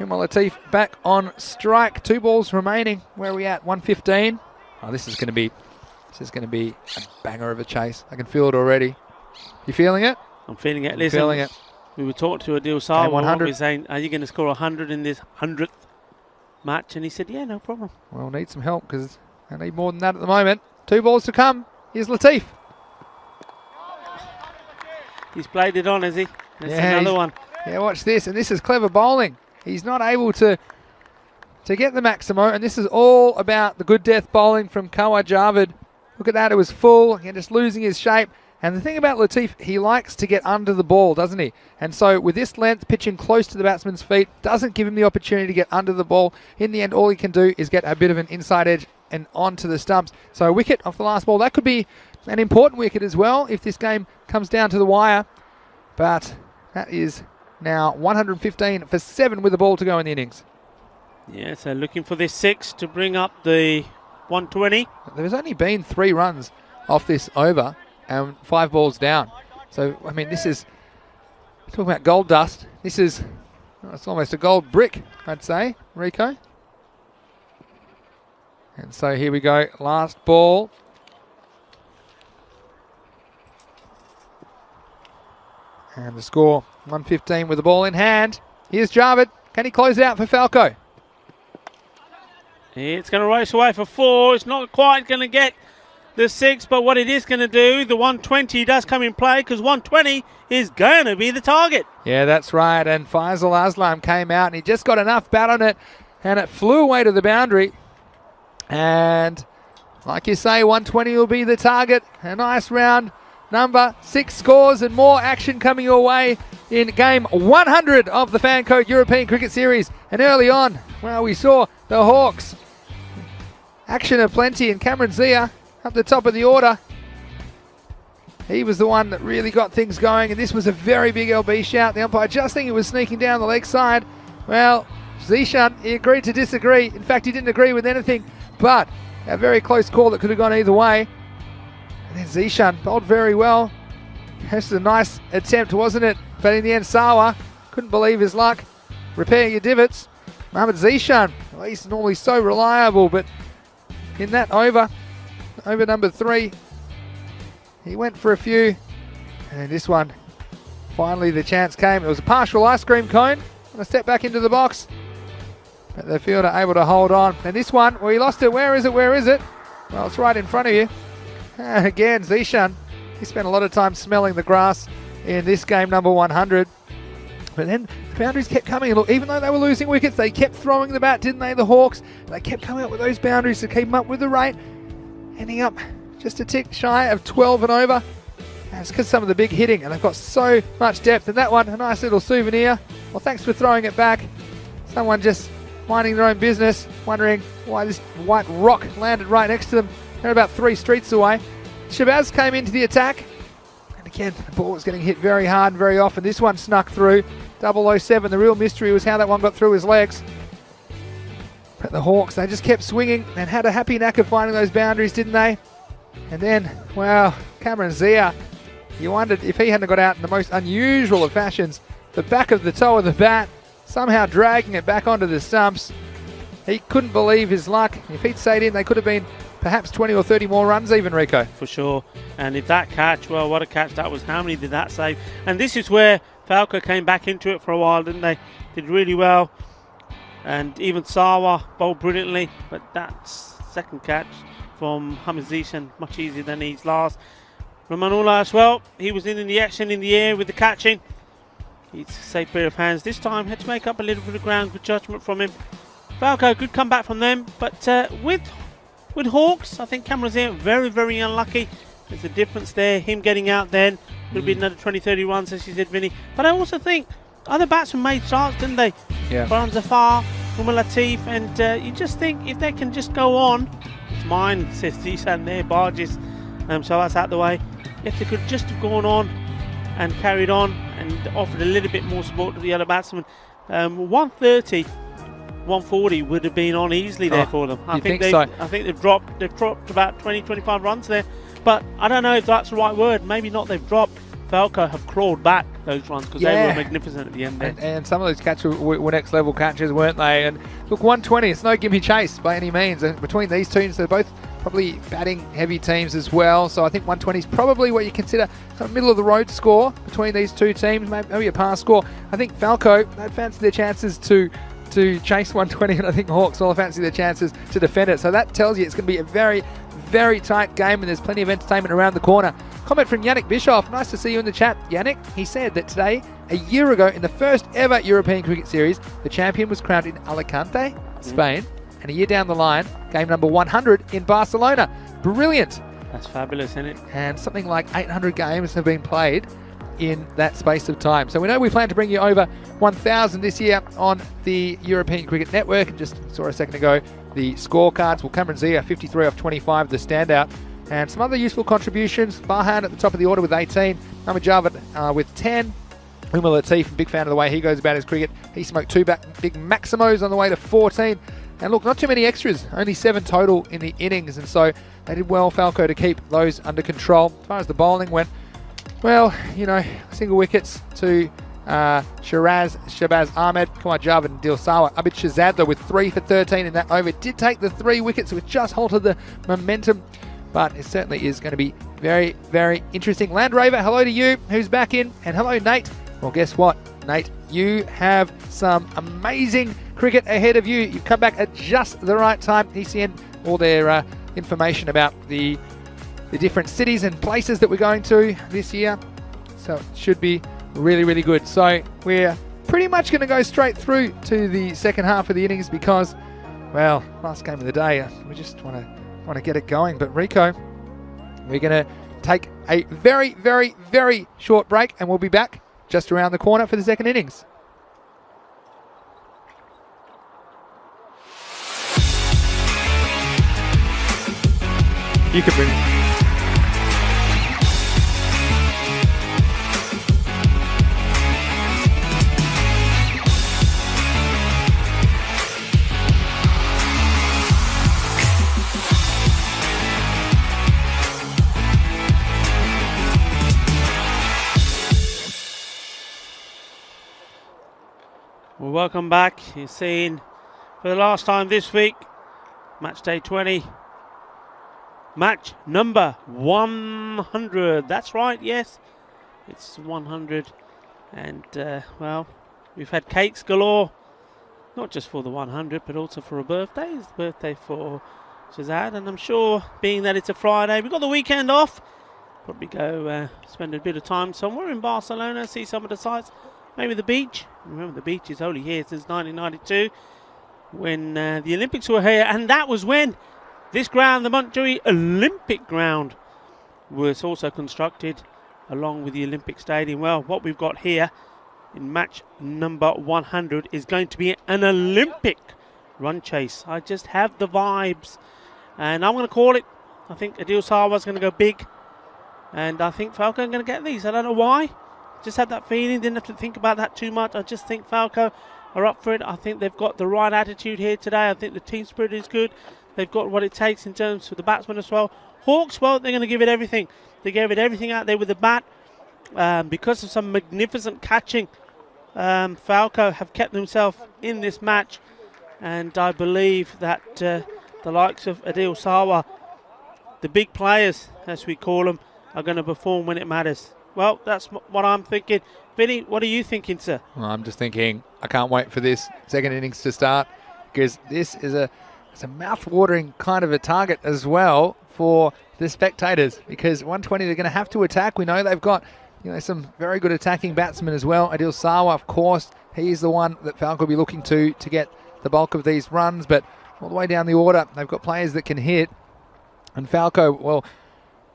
Umar Latif back on strike. 2 balls remaining. Where are we at? 115. Oh, this is going to be a banger of a chase. I can feel it already. You feeling it? I'm feeling it. I'm Listen, feeling it. we were talking to Adil Sawa. 100. We were saying, are you going to score 100 in this 100th match? And he said, yeah, no problem. Well, need some help because I need more than that at the moment. 2 balls to come. Here's Latif. He's played it on, has he? There's Yeah, another one. Yeah, watch this. And this is clever bowling. He's not able to get the Maximo. And this is all about the good death bowling from Kawa Javed. Look at that. It was full. Again, just losing his shape. And the thing about Latif, he likes to get under the ball, doesn't he? And so with this length, pitching close to the batsman's feet, doesn't give him the opportunity to get under the ball. In the end, all he can do is get a bit of an inside edge and onto the stumps. So a wicket off the last ball. That could be an important wicket as well if this game comes down to the wire. But that is now 115 for 7 with the ball to go in the innings. Yeah, so looking for this 6 to bring up the 120. There's only been 3 runs off this over and 5 balls down. So, I mean, this is, talking about gold dust, this is, it's almost a gold brick, I'd say, Rico. And so here we go, last ball. And the score, 115 with the ball in hand. Here's Javed. Can he close it out for Falco? It's going to race away for 4. It's not quite going to get the 6, but what it is going to do, the 120 does come in play, because 120 is going to be the target. Yeah, that's right. And Faisal Aslam came out and he just got enough bat on it and it flew away to the boundary. And like you say, 120 will be the target. A nice round number 6 scores and more action coming your way in game 100 of the Fan Code European Cricket Series. And early on, well, we saw the Hawks. Action aplenty, and Cameron Zia up the top of the order. He was the one that really got things going, and this was a very big LB shout. The umpire just thinking it was sneaking down the leg side. Well, Zishan, he agreed to disagree. In fact, he didn't agree with anything, but a very close call that could have gone either way. And then Zishan bowled very well. This was a nice attempt, wasn't it? But in the end, Sawa couldn't believe his luck. Repair your divots. Mohammad Zishan, well, he's normally so reliable, but in that over number 3, he went for a few, and this one, finally the chance came. It was a partial ice cream cone and a step back into the box, but the fielder able to hold on. And this one, well, he lost it. Where is it? Where is it? Well, it's right in front of you. And again, Zishan, he spent a lot of time smelling the grass in this game number 100. But then the boundaries kept coming. Look, even though they were losing wickets, they kept throwing the bat, didn't they, the Hawks? They kept coming up with those boundaries to keep them up with the rate, ending up just a tick shy of 12 and over. And it's because some of the big hitting, and they've got so much depth. And that one, a nice little souvenir. Well, thanks for throwing it back. Someone just minding their own business, wondering why this white rock landed right next to them. They're about 3 streets away. Shabazz came into the attack. And again, the ball was getting hit very hard and very often. This one snuck through. 007, the real mystery was how that one got through his legs. But the Hawks, they just kept swinging and had a happy knack of finding those boundaries, didn't they? And then, well, Cameron Zia, you wondered if he hadn't got out in the most unusual of fashions. The back of the toe of the bat, somehow dragging it back onto the stumps. He couldn't believe his luck. If he'd stayed in, they could have been perhaps 20 or 30 more runs even, Rico. For sure. And if that catch, well, what a catch that was. How many did that save? And this is where Falco came back into it for a while, didn't they? Did really well. And even Sawa bowled brilliantly. But that second catch from Hamid Zishan, much easier than his last. Ramanullah as well. He was in the action in the air with the catching. He's a safe pair of hands. This time had to make up a little bit of ground. Good judgment from him. Falco, good comeback from them. But with Hawks, I think Cameron Zia very, very unlucky. There's a difference there. Him getting out then would have been another 20-30 runs, as you said, Vinny. But I also think other batsmen made starts, didn't they? Yeah. Farhan Zafar, Umar Latif, and you just think if they can just go on, it's mine, says Zishan there, barges, so that's out the way. If they could just have gone on and carried on and offered a little bit more support to the other batsmen, 130, 140 would have been on easily there for them. I think they've dropped about 20-25 runs there, but I don't know if that's the right word. Maybe not. They've dropped. Falco have crawled back those runs because they were magnificent at the end there. And some of those catches were next level catches, weren't they? And look, 120, it's no gimme chase by any means. And between these teams, they're both probably batting heavy teams as well. So I think 120 is probably what you consider kind of middle of the road score between these two teams, maybe a pass score. I think Falco, they'd fancy their chances to chase 120, and I think Hawks will fancy their chances to defend it. So that tells you it's going to be a very, very tight game, and there's plenty of entertainment around the corner. Comment from Yannick Bischoff. Nice to see you in the chat, Yannick. He said that today, a year ago, in the first ever European Cricket Series, the champion was crowned in Alicante, Spain, and a year down the line, game number 100 in Barcelona. Brilliant. That's fabulous, isn't it? And something like 800 games have been played in that space of time. So we know we plan to bring you over 1,000 this year on the European Cricket Network. And just saw a second ago the scorecards. Well, Cameron Zia, 53 off 25, the standout. And some other useful contributions. Farhan at the top of the order with 18. Ahmed Javed with 10. Umar Latif, big fan of the way he goes about his cricket. He smoked 2 big Maximos on the way to 14. And look, not too many extras. Only 7 total in the innings. And so they did well, Falco, to keep those under control. As far as the bowling went, well, you know, single wickets to Shabazz Ahmed, Kumar Javed and Dil Sawa. Abid Shazad, though, with 3 for 13 in that over. Did take the 3 wickets, which just halted the momentum. But it certainly is going to be very, very interesting. Land Rover, hello to you, who's back in. And hello, Nate. Well, guess what, Nate? You have some amazing cricket ahead of you. You've come back at just the right time. ECN, all their information about the the different cities and places that we're going to this year. So it should be really, really good. So we're pretty much going to go straight through to the second half of the innings because, well, last game of the day, we just want to get it going. But Rico, we're going to take a very, very, very short break and we'll be back just around the corner for the second innings. You can bring it. Well, welcome back. You're seeing for the last time this week, match day 20. Match number 100. That's right, yes. It's 100. And, well, we've had cakes galore. Not just for the 100, but also for a birthday. It's the birthday for Shazad. And I'm sure, being that it's a Friday, we've got the weekend off. Probably go spend a bit of time somewhere in Barcelona, see some of the sights. Maybe the beach. Remember, the beach is only here since 1992. When the Olympics were here. And that was when this ground, the Montjuïc Olympic ground, was also constructed along with the Olympic Stadium. Well, what we've got here in match number 100 is going to be an Olympic run chase. I just have the vibes. And I'm going to call it. I think Adil Sarwar's going to go big. And I think Falco are going to get these. I don't know why. Just had that feeling. Didn't have to think about that too much. I just think Falco are up for it. I think they've got the right attitude here today. I think the team spirit is good. They've got what it takes in terms of the batsmen as well. Hawks, well, they're going to give it everything. They gave it everything out there with the bat. Because of some magnificent catching, Falco have kept themselves in this match. And I believe that the likes of Adil Sarwar, the big players, as we call them, are going to perform when it matters. Well, that's what I'm thinking. Vinny, what are you thinking, sir? Well, I'm just thinking I can't wait for this second innings to start because this is it's a mouth-watering kind of a target as well for the spectators because 120 they're going to have to attack. We know they've got some very good attacking batsmen as well. Adil Sarwar, of course, he's the one that Falco will be looking to get the bulk of these runs, but all the way down the order they've got players that can hit. And Falco, well,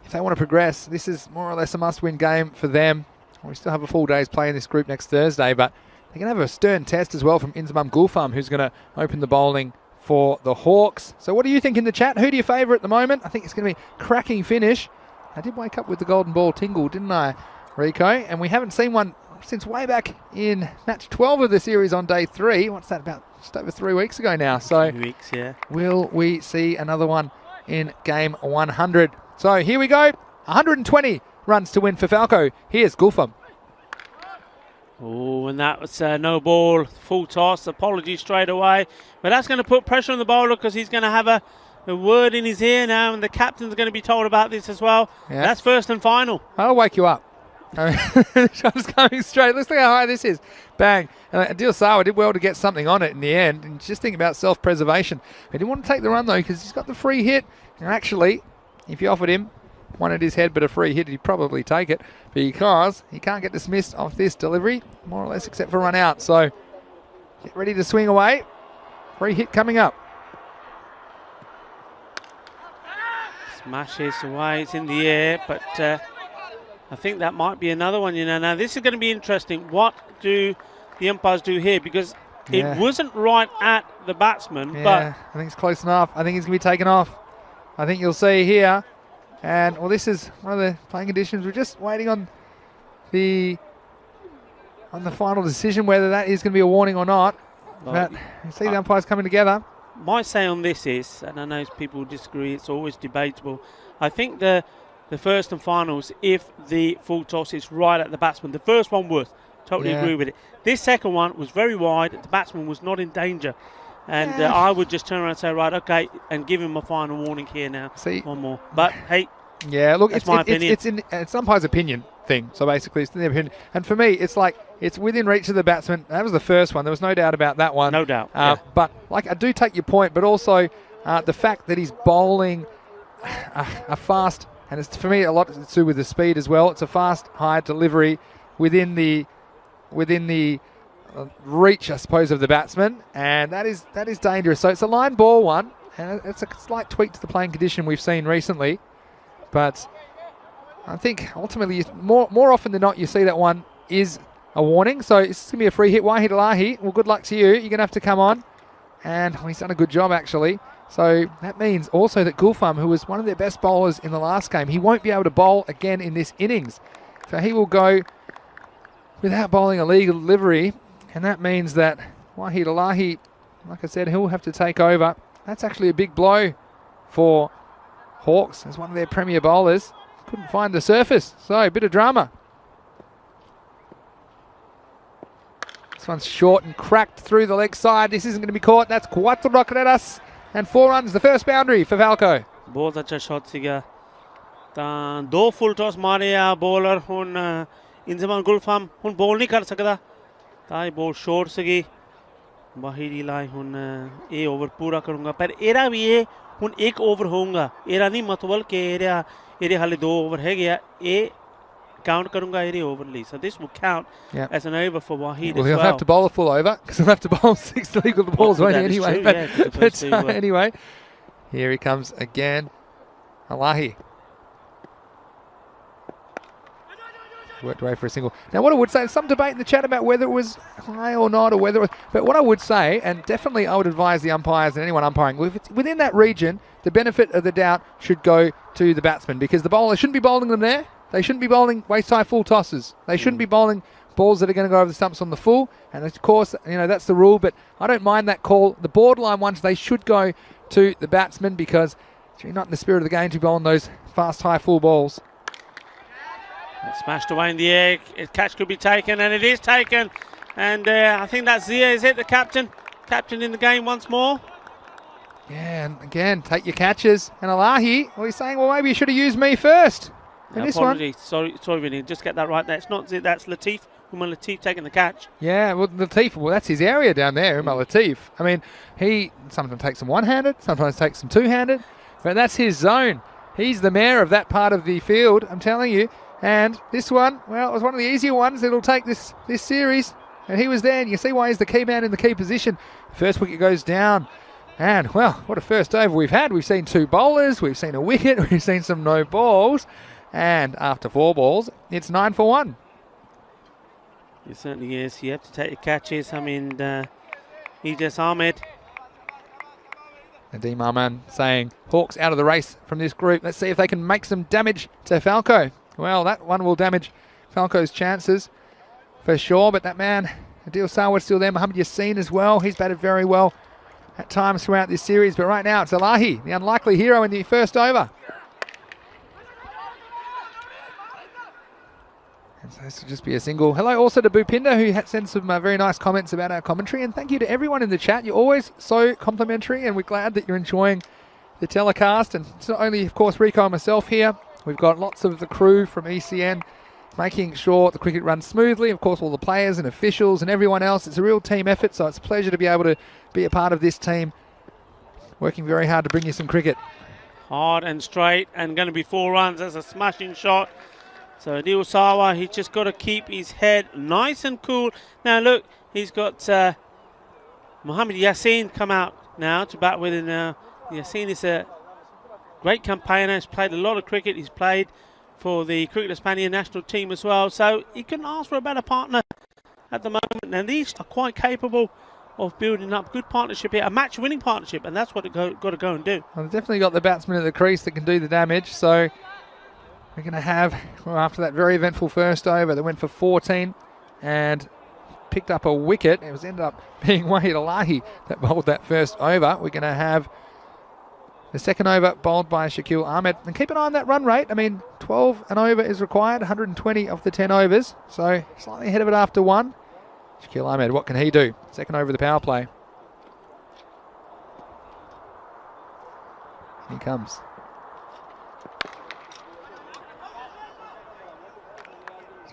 if they want to progress, this is more or less a must-win game for them. We still have a full day's play in this group next Thursday, but they're going to have a stern test as well from Inzamam Gulfam, who's going to open the bowling for the Hawks. So what do you think in the chat? Who do you favour at the moment? I think it's going to be a cracking finish. I did wake up with the golden ball tingle, didn't I, Rico? And we haven't seen one since way back in match 12 of the series on day 3. What's that, about just over 3 weeks ago now? So 3 weeks, yeah. Will we see another one in game 100? So here we go. 120 runs to win for Falco. Here's Gulfam. Oh, and that was no ball, full toss. Apologies straight away. But that's going to put pressure on the bowler because he's going to have a word in his ear now, and the captain's going to be told about this as well. Yeah. That's first and final. I'll wake you up. The shot's coming straight. Let's look how high this is. Bang. Adil Sarwar did well to get something on it in the end. And just think about self-preservation. He didn't want to take the run, though, because he's got the free hit. And actually, if you offered him one at his head but a free hit, he'd probably take it because he can't get dismissed off this delivery, more or less, except for run out. So get ready to swing away. Free hit coming up. Smashes away. It's in the air, but I think that might be another one. Now this is going to be interesting. What do the umpires do here? Because it wasn't right at the batsman, but I think it's close enough. I think he's going to be taken off. I think you'll see here. And, well, this is one of the playing conditions. We're just waiting on the final decision whether that is going to be a warning or not. But you see the umpires coming together. My say on this is, and I know people disagree, it's always debatable. I think the first and finals, if the full toss is right at the batsman, the first one was. Totally agree with it. This second one was very wide. The batsman was not in danger. And I would just turn around and say, right, okay, and give him a final warning here now. See, one more. But, hey, look, that's my opinion. It's umpire's opinion thing. So basically, it's their opinion. And for me, it's like it's within reach of the batsman. That was the first one. There was no doubt about that one. No doubt. But, I do take your point, but also the fact that he's bowling a fast and it's for me a lot to do with the speed as well. It's a fast, high delivery within the reach, I suppose, of the batsman, and that is dangerous. So it's a line ball one, and it's a slight tweak to the playing condition we've seen recently, but I think ultimately more often than not you see that one is a warning. So it's going to be a free hit. Wahid Alahi, well, good luck to you. You're going to have to come on, and he's done a good job actually. So that means also that Gulfam, who was one of their best bowlers in the last game, he won't be able to bowl again in this innings. So he will go without bowling a legal delivery, and that means that Wahid Alahi, like I said, he'll have to take over. That's actually a big blow for Hawks as one of their premier bowlers. Couldn't find the surface, so a bit of drama. This one's short and cracked through the leg side. This isn't going to be caught. That's 4 carreras and 4 runs, the first boundary for Falco. बहुत अच्छा shot सीगा ਤਾਂ 2 full toss मारे आ bowler ਹੁਣ इंजमान गुलफाम ਹੁਣ ball नहीं कर सकता ਤਾਂ ਇਹ ਬਹੁਤ ਸ਼ੋਰਟ ਸੀਗੀ ਵਾਹਿਦ ਇਲਾਹੀ ਹੁਣ ਇਹ ਓਵਰ ਪੂਰਾ ਕਰੂੰਗਾ ਪਰ ਇਹਦਾ ਵੀ ਇਹ ਹੁਣ ਇੱਕ ਓਵਰ ਹੋਊਗਾ ਇਹਦਾ ਨਹੀਂ ਮਤਲਬ ਕਿ ਇਹਦੇ ਹਾਲੇ 2 ਓਵਰ ਹੈਗੇ ਆ ਇਹ count karunga area over Lee. So this will count as an over for Wahid well, as he'll have to bowl a full over because he'll have to bowl 6 legal balls, won't he, anyway? True, but anyway, here he comes again. Alahi. Worked away for a single. Now what I would say, some debate in the chat about whether it was high or not, or whether it was, but what I would say, and definitely I would advise the umpires and anyone umpiring, if it's within that region, the benefit of the doubt should go to the batsman because the bowler shouldn't be bowling them there. They shouldn't be bowling waist-high full tosses. They shouldn't be bowling balls that are going to go over the stumps on the full. And of course, you know, that's the rule, but I don't mind that call. The borderline ones, they should go to the batsman because you're not in the spirit of the game to be bowling those fast, high full balls. Smashed away in the air. Catch could be taken, and it is taken. And I think that's Zia, is it, the captain? Captain in the game once more. Yeah, and again, take your catches. And Alahi, well, he's saying, well, maybe you should have used me first. And this one. Sorry, Vinny, just get that right there. It's not Zia, that's Latif. Umar Latif taking the catch. Yeah, well, Latif, well, that's his area down there, Umar Latif. I mean, he sometimes takes them one-handed, sometimes takes them two-handed, but that's his zone. He's the mayor of that part of the field, I'm telling you. And this one, well, it was one of the easier ones that'll take this series. And he was there, and you see why he's the key man in the key position. First wicket goes down. And, well, what a first over we've had. We've seen 2 bowlers, we've seen a wicket, we've seen some no balls. And after 4 balls, it's 9 for 1. It certainly is. You have to take your catches. I mean, Idris Ahmed. Nadeem Ahmed saying, Hawks out of the race from this group. Let's see if they can make some damage to Falco. Well, that one will damage Falco's chances for sure. But that man, Adil Sarwar's still there. Mohamed Yassin as well. He's batted very well at times throughout this series. But right now, it's Alahi, the unlikely hero in the first over. So this will just be a single. Hello also to Bhupinder, who sent some very nice comments about our commentary. And thank you to everyone in the chat. You're always so complimentary, and we're glad that you're enjoying the telecast. And it's not only, of course, Rico and myself here. We've got lots of the crew from ECN making sure the cricket runs smoothly. Of course, all the players and officials and everyone else. It's a real team effort, so it's a pleasure to be able to be a part of this team, working very hard to bring you some cricket. Hard and straight, and going to be 4 runs. That's a smashing shot. So Adil Sawa, he's just got to keep his head nice and cool. Now look, he's got Mohamed Yassin come out now to bat with him now. Yassin is a great campaigner. He's played a lot of cricket. He's played for the Cricket Hispania national team as well. So he couldn't ask for a better partner at the moment. And these are quite capable of building up good partnership here, a match-winning partnership, and that's what they've got to go and do. Well, they've definitely got the batsman at the crease that can do the damage. So we're going to have, well, after that very eventful first over that went for 14 and picked up a wicket, it was ended up being Wahid Alahi that bowled that first over. We're going to have the second over bowled by Shakil Ahmed. And keep an eye on that run rate. I mean, 12 an over is required, 120 of the 10 overs. So slightly ahead of it after 1. Shakil Ahmed, what can he do? Second over of the power play. Here he comes.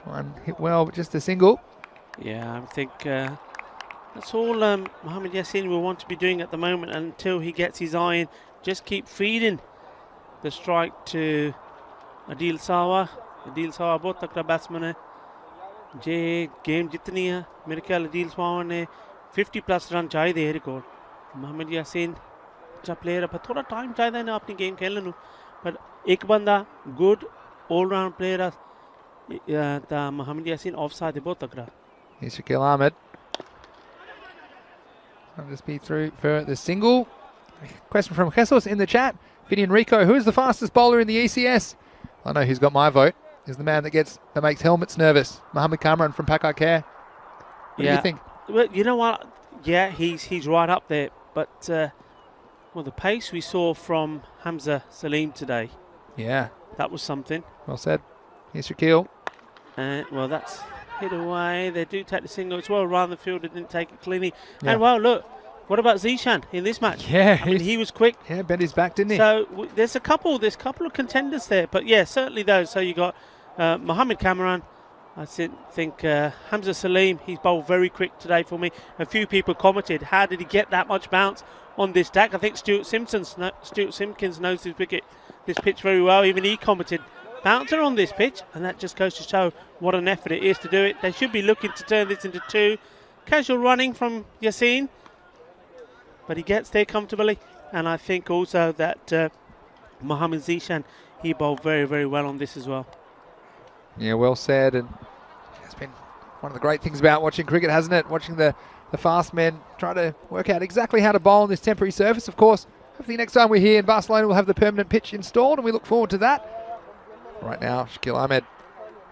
One hit well, but just a single. Yeah, I think that's all Mohamed Yassin will want to be doing at the moment until he gets his eye in. Just keep feeding the strike to Adeel सावा बहुत तगड़ा batsman है जे game जितनी है मेरे ख्याल अदील सावा ने 50 प्लस रन चाहिए रिकॉर्ड मोहम्मद यासीन अच्छा प्लेयर है पर थोड़ा टाइम चाहिए ना अपनी गेम खेलने ਨੂੰ पर एक बंदा गुड ऑलराउंड प्लेयर है ता मोहम्मद यासीन ऑफसाइड है बहुत तगड़ा Here's Shakil Ahmed. I'll just be through for the single. Question from Jesus in the chat. Vinny Enrico, who's the fastest bowler in the ECS? I know who's got my vote. Is the man that makes helmets nervous. Mohammed Kamran from Pakai Care. What do you think? Well, you know what? Yeah, he's right up there. But well, the pace we saw from Hamza Salim today. Yeah, that was something. Well said. Here's Shakil. Well, that's hit away. They do take the single. It's well around the field. They didn't take it cleanly. Yeah. And well, look. What about Zishan in this match? Yeah, I mean, he was quick. Yeah, bent his back, didn't he? So there's a couple of contenders there, but yeah, certainly those. So you got Mohammed Kamran. I think Hamza Salim. He's bowled very quick today for me. A few people commented, how did he get that much bounce on this deck? I think Stuart Simpkins knows this pitch very well. Even he commented, bouncer on this pitch, and that just goes to show what an effort it is to do it. They should be looking to turn this into 2. Casual running from Yassin. But he gets there comfortably, and I think also that Mohammed Zishan, he bowled very, very well on this as well. Yeah, well said, and it's been one of the great things about watching cricket, hasn't it? Watching the fast men try to work out exactly how to bowl on this temporary surface. Of course, hopefully next time we're here in Barcelona, we'll have the permanent pitch installed, and we look forward to that. Right now, Shakil Ahmed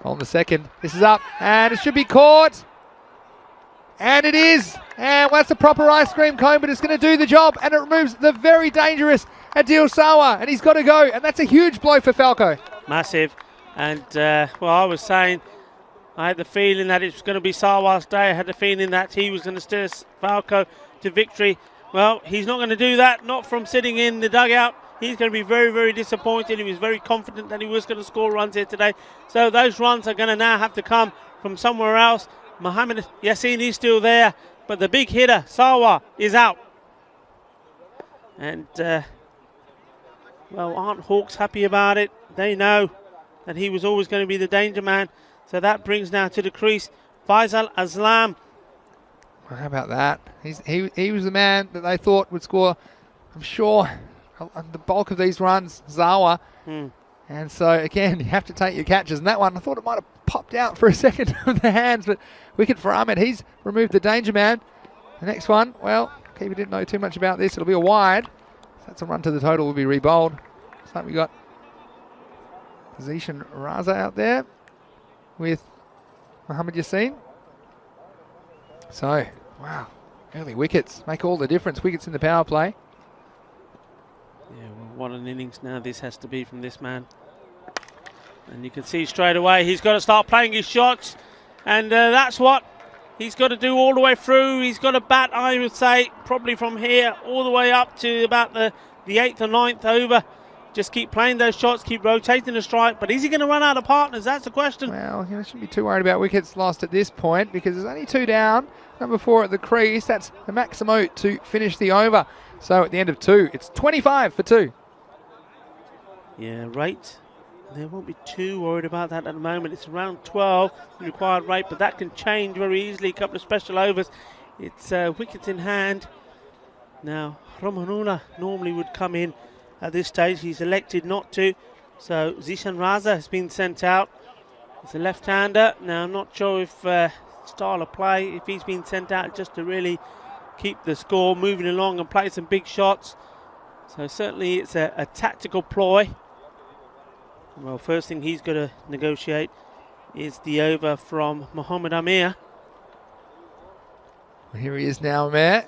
on the second. This is up, and it should be caught. And it is, and that's a proper ice cream cone, but it's going to do the job, and it removes the very dangerous Adil Sawa, and he's got to go, and that's a huge blow for Falco. Massive, and well, I was saying, I had the feeling that it was going to be Sawa's day. I had the feeling that he was going to steer Falco to victory. Well, he's not going to do that, not from sitting in the dugout. He's going to be very, very disappointed. He was very confident that he was going to score runs here today. So those runs are going to now have to come from somewhere else. Mohammed Yassin is still there, but the big hitter, Sawa, is out. And, well, aren't Hawks happy about it? They know that he was always going to be the danger man. So that brings now to the crease Faisal Aslam. Well, how about that? He was the man that they thought would score, I'm sure, the bulk of these runs, Zawa. And so, again, you have to take your catches. And that one, I thought it might have popped out for a second of the hands, but wicket for Ahmed. He's removed the danger man. The next one, well, keeper didn't know too much about this. It'll be a wide. So that's a run to the total, will be rebowled. So we got Zishan Raza out there with Mohammed Yassin. So, wow, early wickets make all the difference. Wickets in the power play. Yeah, well, what an innings now this has to be from this man. And you can see straight away he's got to start playing his shots, and that's what he's got to do all the way through. He's got to bat, I would say, probably from here all the way up to about the 8th or 9th over. Just keep playing those shots, keep rotating the strike. But is he going to run out of partners? That's the question. Well, you shouldn't be too worried about wickets lost at this point, because there's only 2 down. Number 4 at the crease. That's the maximum to finish the over. So at the end of 2, it's 25 for 2. Yeah, rate. They won't be too worried about that at the moment. It's around 12, the required rate, but that can change very easily. A couple of special overs. It's wickets in hand. Now, Romanula normally would come in at this stage. He's elected not to. So Zishan Raza has been sent out. It's a left-hander. Now, I'm not sure if style of play, if he's been sent out just to really keep the score moving along and play some big shots. So certainly it's a tactical ploy. Well, first thing he's got to negotiate is the over from Mohammed Amir. Well, here he is now, Amir.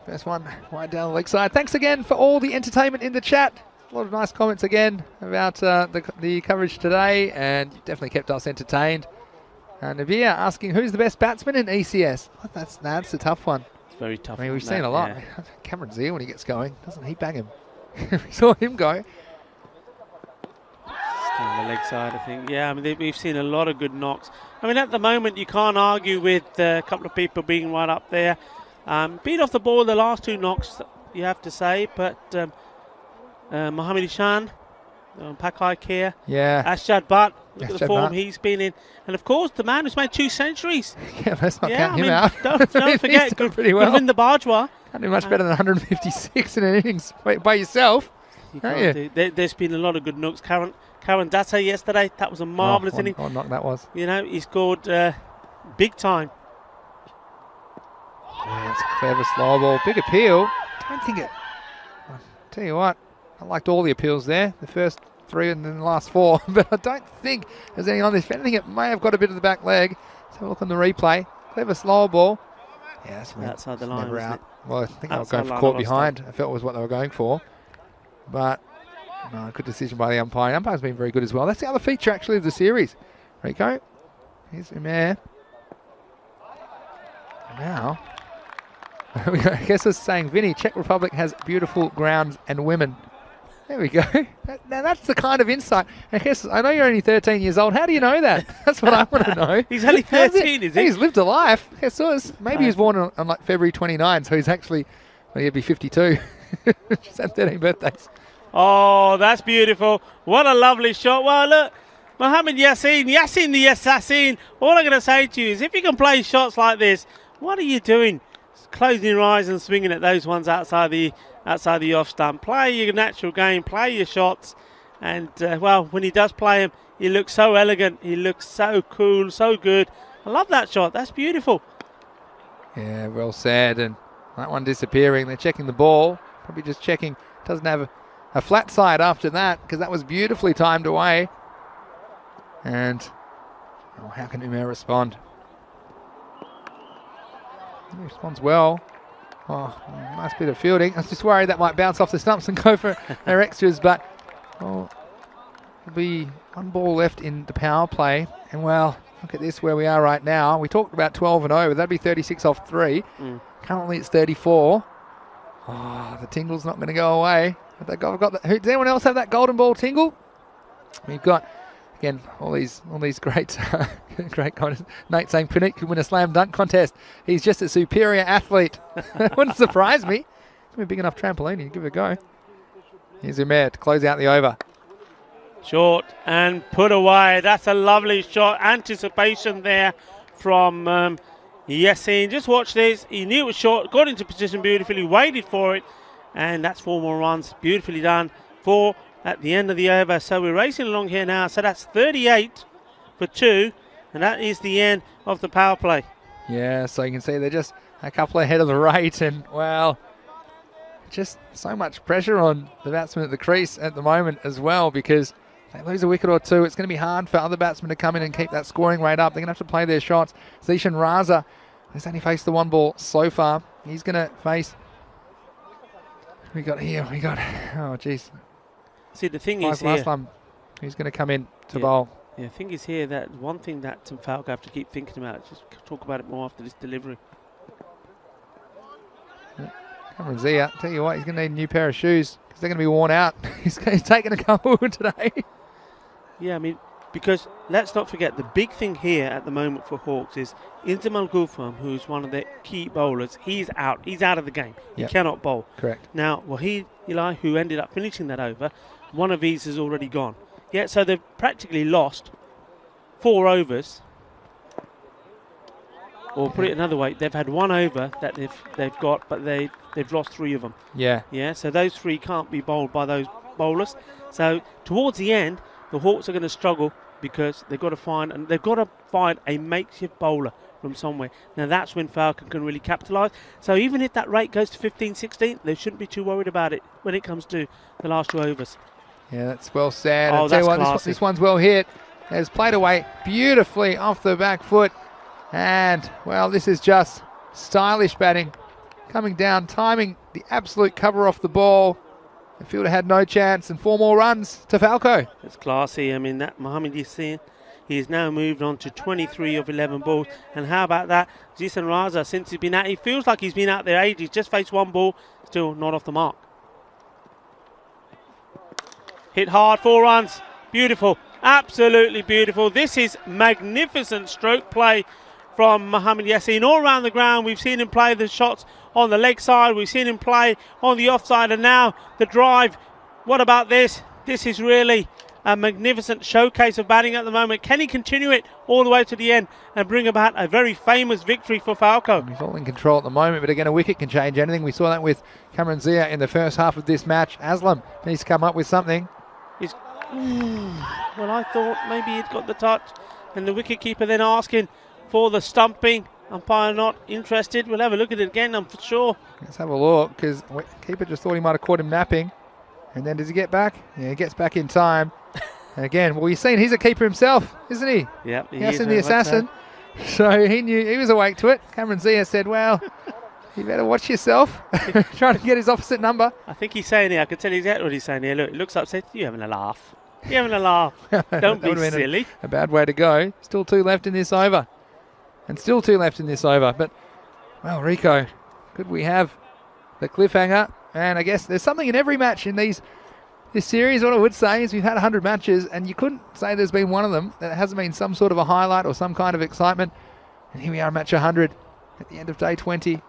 First one wide down the leg side. Thanks again for all the entertainment in the chat. A lot of nice comments again about the coverage today, and you definitely kept us entertained. Navia asking who's the best batsman in ECS. Oh, that's a tough one. It's very tough. I mean, we've seen a lot. Yeah. Cameron's here when he gets going. Doesn't he bang him? We saw him go. On the leg side, I think. Yeah, I mean, we've seen a lot of good knocks. I mean, at the moment, you can't argue with a couple of people being right up there. Beat off the ball the last 2 knocks, you have to say, but Mohammed Ishan, Pakai Kia. Yeah. Ashad Butt. Look at the Ashad form Butt. he's been in. And of course, the man who's made 2 centuries. Yeah, let's not count him I mean, out. Don't forget, He's done good, pretty good well. win the Bajwa. Can't do much better than 156 in an innings by yourself. You Can't can't you? do. There's been a lot of good nooks. Karen Data yesterday, that was a marvellous inning. What a knock that was. You know, he scored big time. Yeah, that's a clever slow ball. Big appeal. Don't think it. I'll tell you what, I liked all the appeals there. The first 3 and then the last 4. But I don't think there's any on this. If anything, it may have got a bit of the back leg. Let's have a look on the replay. Clever slow ball. Yeah, that's outside the line, never isn't out. it? Well, I think they were Outside going for line caught of behind. I felt was what they were going for. But no, good decision by the umpire. The umpire's been very good as well. That's the other feature actually of the series. Rico, here's Umair. Now, I guess it's saying, Vinny, Czech Republic has beautiful grounds and women. There we go. Now that's the kind of insight. I guess I know you're only 13 years old. How do you know that? That's what I want to know. He's only 13, is he? He's lived a life. Yeah, so maybe he was born on like February 29, so he's actually, well, he'd be 52. She's had 13 birthdays. Oh, that's beautiful. What a lovely shot. Well, look, Mohammed Yassin the assassin. All I'm going to say to you is if you can play shots like this, what are you doing? Closing your eyes and swinging at those ones outside the off stump. Play your natural game, play your shots. And, well, when he does play them, he looks so elegant. He looks so cool, so good. I love that shot. That's beautiful. Yeah, well said. And that one disappearing. They're checking the ball. Probably just checking. Doesn't have a flat side after that because that was beautifully timed away. And how can Umair respond? He responds well. Oh, nice bit of fielding. I was just worried that might bounce off the stumps and go for their extras, but there'll be 1 ball left in the power play. And well, look at this where we are right now. We talked about 12 and over. That'd be 36 off 3. Currently it's 34. Oh, the tingle's not going to go away. But I've got does anyone else have that golden ball tingle? We've got, again, all these great great comments. Nate saying Puneet could win a slam dunk contest. He's just a superior athlete. Wouldn't surprise me. It's a big enough trampoline. You give it a go. Here's Umair to close out the over. Short and put away. That's a lovely shot. Anticipation there from Yassin. Just watch this. He knew it was short. Got into position beautifully. Waited for it. And that's 4 more runs. Beautifully done. 4 at the end of the over. So we're racing along here now. So that's 38 for 2. And that is the end of the power play. Yeah, so you can see they're just a couple ahead of the rate. And, well, just so much pressure on the batsmen at the crease at the moment as well because they lose a wicket or 2. It's going to be hard for other batsmen to come in and keep that scoring rate up. They're going to have to play their shots. Zishan Raza has only faced the 1 ball so far. He's going to face... We got, oh, geez. See, the thing is here... Who's going to come in to bowl? Yeah, the thing is here that one thing that Tim Falco have to keep thinking about, just talk about it more after this delivery. Cameron Zia, tell you what, he's going to need a new pair of shoes because they're going to be worn out. He's taking a couple today. Yeah, I mean, because let's not forget, the big thing here at the moment for Hawks is Inzamal Gulfam, who's one of their key bowlers, he's out. He's out of the game. He cannot bowl. Correct. Now, Wahid Eli, who ended up finishing that over, one of these has already gone. Yeah, so they've practically lost 4 overs. Or put it another way, they've had 1 over that they've got, but they've lost 3 of them. Yeah. Yeah, so those 3 can't be bowled by those bowlers. So towards the end, the Hawks are going to struggle because they've got to find a makeshift bowler from somewhere. Now that's when Falcon can really capitalise. So even if that rate goes to 15-16, they shouldn't be too worried about it when it comes to the last 2 overs. Yeah, that's well said. Oh, that's classy. This one's well hit. It's played away beautifully off the back foot. And, well, this is just stylish batting. Coming down, timing the absolute cover off the ball. The fielder had no chance, and 4 more runs to Falco. It's classy. I mean, that Mohammed Yassin, he's now moved on to 23 of 11 balls. And how about that? Jason Raza, since he's been out, he feels like he's been out there ages. Just faced 1 ball, still not off the mark. Hit hard, 4 runs. Beautiful. Absolutely beautiful. This is magnificent stroke play from Mohammed Yassin. All around the ground, we've seen him play the shots on the leg side. We've seen him play on the offside. And now the drive. What about this? This is really a magnificent showcase of batting at the moment. Can he continue it all the way to the end and bring about a very famous victory for Falco? He's all in control at the moment, but again, a wicket can change anything. We saw that with Cameron Zia in the first half of this match. Aslam needs to come up with something. Well, I thought maybe he'd got the touch, and the wicketkeeper then asking for the stumping. Umpire not interested. We'll have a look at it again, I'm for sure. Let's have a look, because keeper just thought he might have caught him napping. And then does he get back? Yeah, he gets back in time. And again, well, you've seen he's a keeper himself, isn't he? Yep, he is is the assassin. So he knew he was awake to it. Cameron Zia said, well, you better watch yourself. Trying to get his opposite number. I think he's saying here, I can tell you exactly what he's saying here. Look, he looks upset. You having a laugh? You having a laugh? Don't be silly. A bad way to go. Still 2 left in this over. And still 2 left in this over. But, well, Rico, could we have the cliffhanger? And I guess there's something in every match in this series. What I would say is we've had 100 matches, and you couldn't say there's been one of them that hasn't been some sort of a highlight or some kind of excitement. And here we are, match 100 at the end of day 20.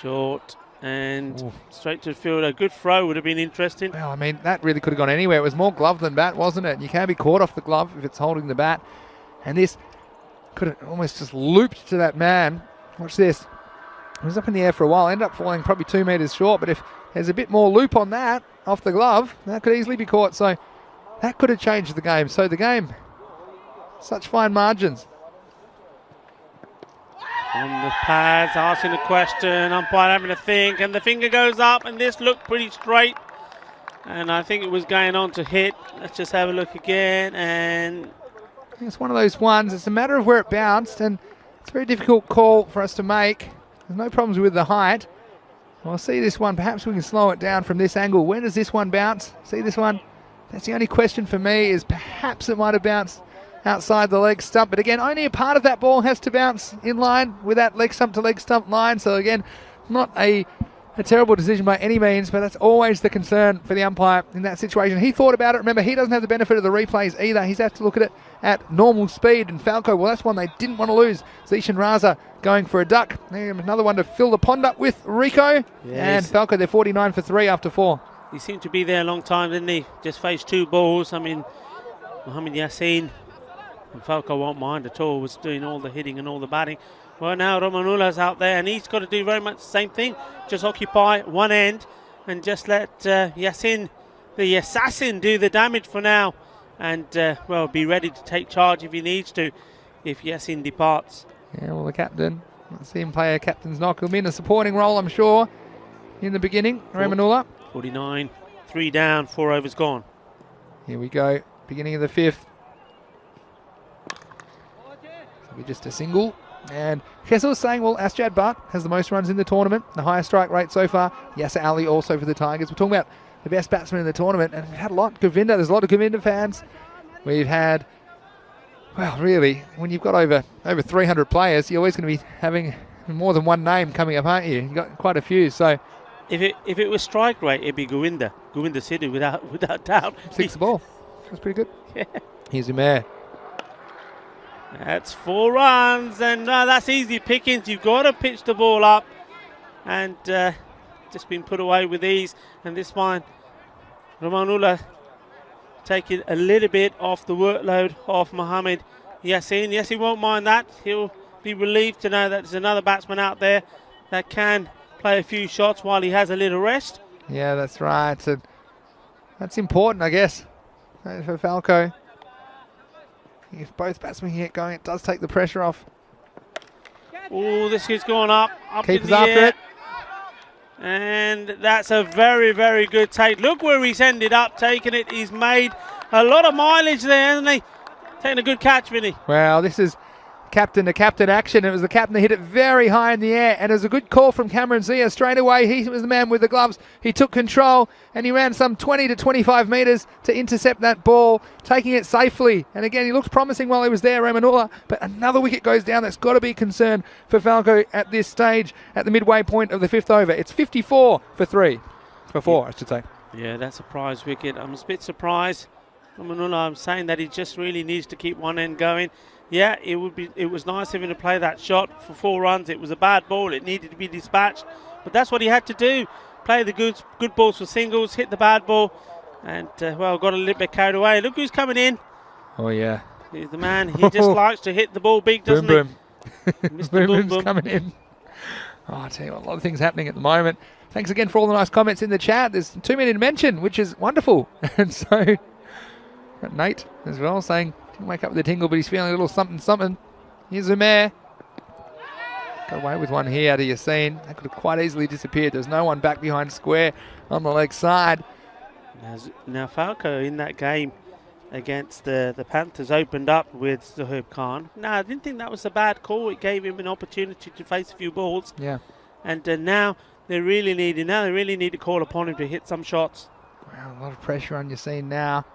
Short and straight to the field. A good throw would have been interesting. Well, I mean, that really could have gone anywhere. It was more glove than bat, wasn't it? You can be caught off the glove if it's holding the bat. And this could have almost just looped to that man. Watch this. It was up in the air for a while. Ended up falling probably 2 metres short. But if there's a bit more loop on that, off the glove, that could easily be caught. So that could have changed the game. So the game, such fine margins. On the pads, asking a question, umpire having a think, and the finger goes up, and this looked pretty straight. And I think it was going on to hit. Let's just have a look again, and it's one of those ones. It's a matter of where it bounced, and it's a very difficult call for us to make. There's no problems with the height. We'll see this one. Perhaps we can slow it down from this angle. When does this one bounce? See this one? That's the only question for me, is perhaps it might have bounced outside the leg stump. But again, only a part of that ball has to bounce in line with that leg stump to leg stump line. So again, not a terrible decision by any means, but that's always the concern for the umpire in that situation. He thought about it. Remember, he doesn't have the benefit of the replays either. He's had to look at it at normal speed. And Falco, well, that's one they didn't want to lose. Zishan Raza going for a duck. Another one to fill the pond up with Rico. Yes. And Falco, they're 49 for 3 after 4. He seemed to be there a long time, didn't he? Just faced 2 balls. I mean, Mohamed Yassin and Falco won't mind at all. Was doing all the hitting and all the batting. Well, now Romanula's out there, and he's got to do very much the same thing. Just occupy one end and just let Yassin, the assassin, do the damage for now. And, well, be ready to take charge if he needs to, if Yassin departs. Yeah, well, the captain, let's see him play a captain's knock. He'll be in a supporting role, I'm sure, in the beginning. Romanula. 49, 3 down, 4 overs gone. Here we go, beginning of the 5th. Just a single. And Kessel was saying, well, Asjad Butt has the most runs in the tournament, the highest strike rate so far. Yasser Ali also for the Tigers. We're talking about the best batsman in the tournament, and we've had a lot. Govinda, there's a lot of Govinda fans. We've had, well, really, when you've got over 300 players, you're always going to be having more than one name coming up, aren't you? You've got quite a few. So if it was strike rate, it'd be Govinda Sidhu without doubt. 6 the ball. That's pretty good. Yeah. Here's Umair. That's 4 runs, and that's easy pickings. You've got to pitch the ball up, and just been put away with ease. And this one, Romanula taking a little bit off the workload of Mohamed Yassin. Yes, he won't mind that. He'll be relieved to know that there's another batsman out there that can play a few shots while he has a little rest. Yeah, that's right. And that's important, I guess, for Falco. If both batsmen get going, it does take the pressure off. Oh, this is going up Keeper's in the after air. it. And that's a very, very good take. Look where he's ended up taking it. He's made a lot of mileage there, hasn't he? Taking a good catch, Vinny. Well, this is captain to captain action. It was the captain that hit it very high in the air, and it was a good call from Cameron Zia. Straight away, he was the man with the gloves. He took control, and he ran some 20 to 25 metres to intercept that ball, taking it safely. And again, he looks promising while he was there, Ramanullah, but another wicket goes down. That's got to be concern for Falco at this stage, at the midway point of the 5th over. It's 54 for 3. For 4, I should say. Yeah, that's a prize wicket. I'm a bit surprised. Ramanullah, I'm saying that he just really needs to keep one end going. Yeah, it was nice of him to play that shot for 4 runs. It was a bad ball. It needed to be dispatched. But that's what he had to do. Play the good balls for singles, hit the bad ball, And, well, got a little bit carried away. Look who's coming in. Oh, yeah. He's the man. He just likes to hit the ball big, doesn't Boom, he? boom. Mr. Boom, Boom boom's Boom. coming in. Oh, I tell you what, a lot of things happening at the moment. Thanks again for all the nice comments in the chat. There's too many to mention, which is wonderful. And so, got Nate as well saying, didn't wake up with a tingle, but he's feeling a little something, something. Here's Umair. Got away with one here to ECN. That could have quite easily disappeared. There's no one back behind square on the leg side. Now Falco in that game against the Panthers opened up with Zohaib Khan. No, I didn't think that was a bad call. It gave him an opportunity to face a few balls. Yeah. And now they really need to call upon him to hit some shots. Wow, a lot of pressure on ECN now.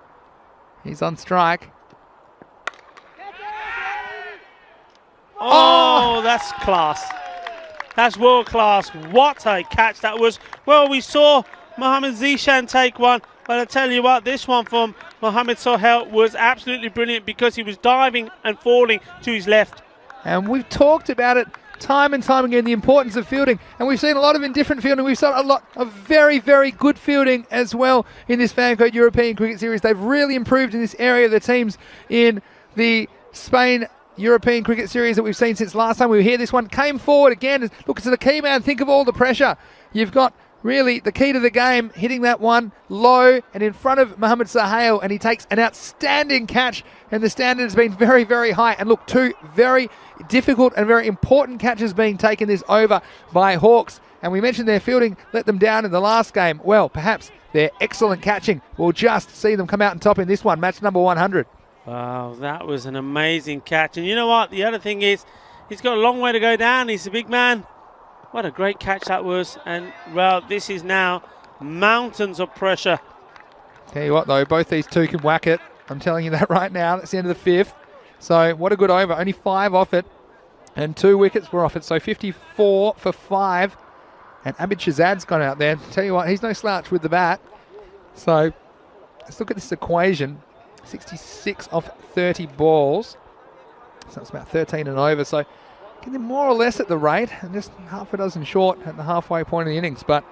He's on strike. Oh, that's class. That's world class. What a catch that was. Well, we saw Mohamed Zishan take one, but I tell you what, this one from Mohamed Sohail was absolutely brilliant because he was diving and falling to his left. And we've talked about it time and time again, the importance of fielding. And we've seen a lot of indifferent fielding. We've seen a lot of very, very good fielding as well in this Fancode European Cricket Series. They've really improved in this area. The teams in the Spain European Cricket Series that we've seen since last time we were here. This one came forward again. Look, it's the key man. Think of all the pressure. You've got really the key to the game, hitting that one low and in front of Mohamed Sohail, and he takes an outstanding catch, and the standard has been very, very high. And look, two very difficult and very important catches being taken this over by Hawks. And we mentioned their fielding let them down in the last game. Well, perhaps their excellent catching will just see them come out on top in this one, match number 100. Wow, that was an amazing catch. And you know what? The other thing is, he's got a long way to go down. He's a big man. What a great catch that was. And, well, this is now mountains of pressure. Tell you what, though, both these two can whack it. I'm telling you that right now. That's the end of the fifth. So what a good over. Only 5 off it. And 2 wickets were off it. So 54 for 5. And Abid Shazad's gone out there. Tell you what, he's no slouch with the bat. So let's look at this equation. 66 off 30 balls. So it's about 13 and over. So getting more or less at the rate, and just half a dozen short at the halfway point of the innings. But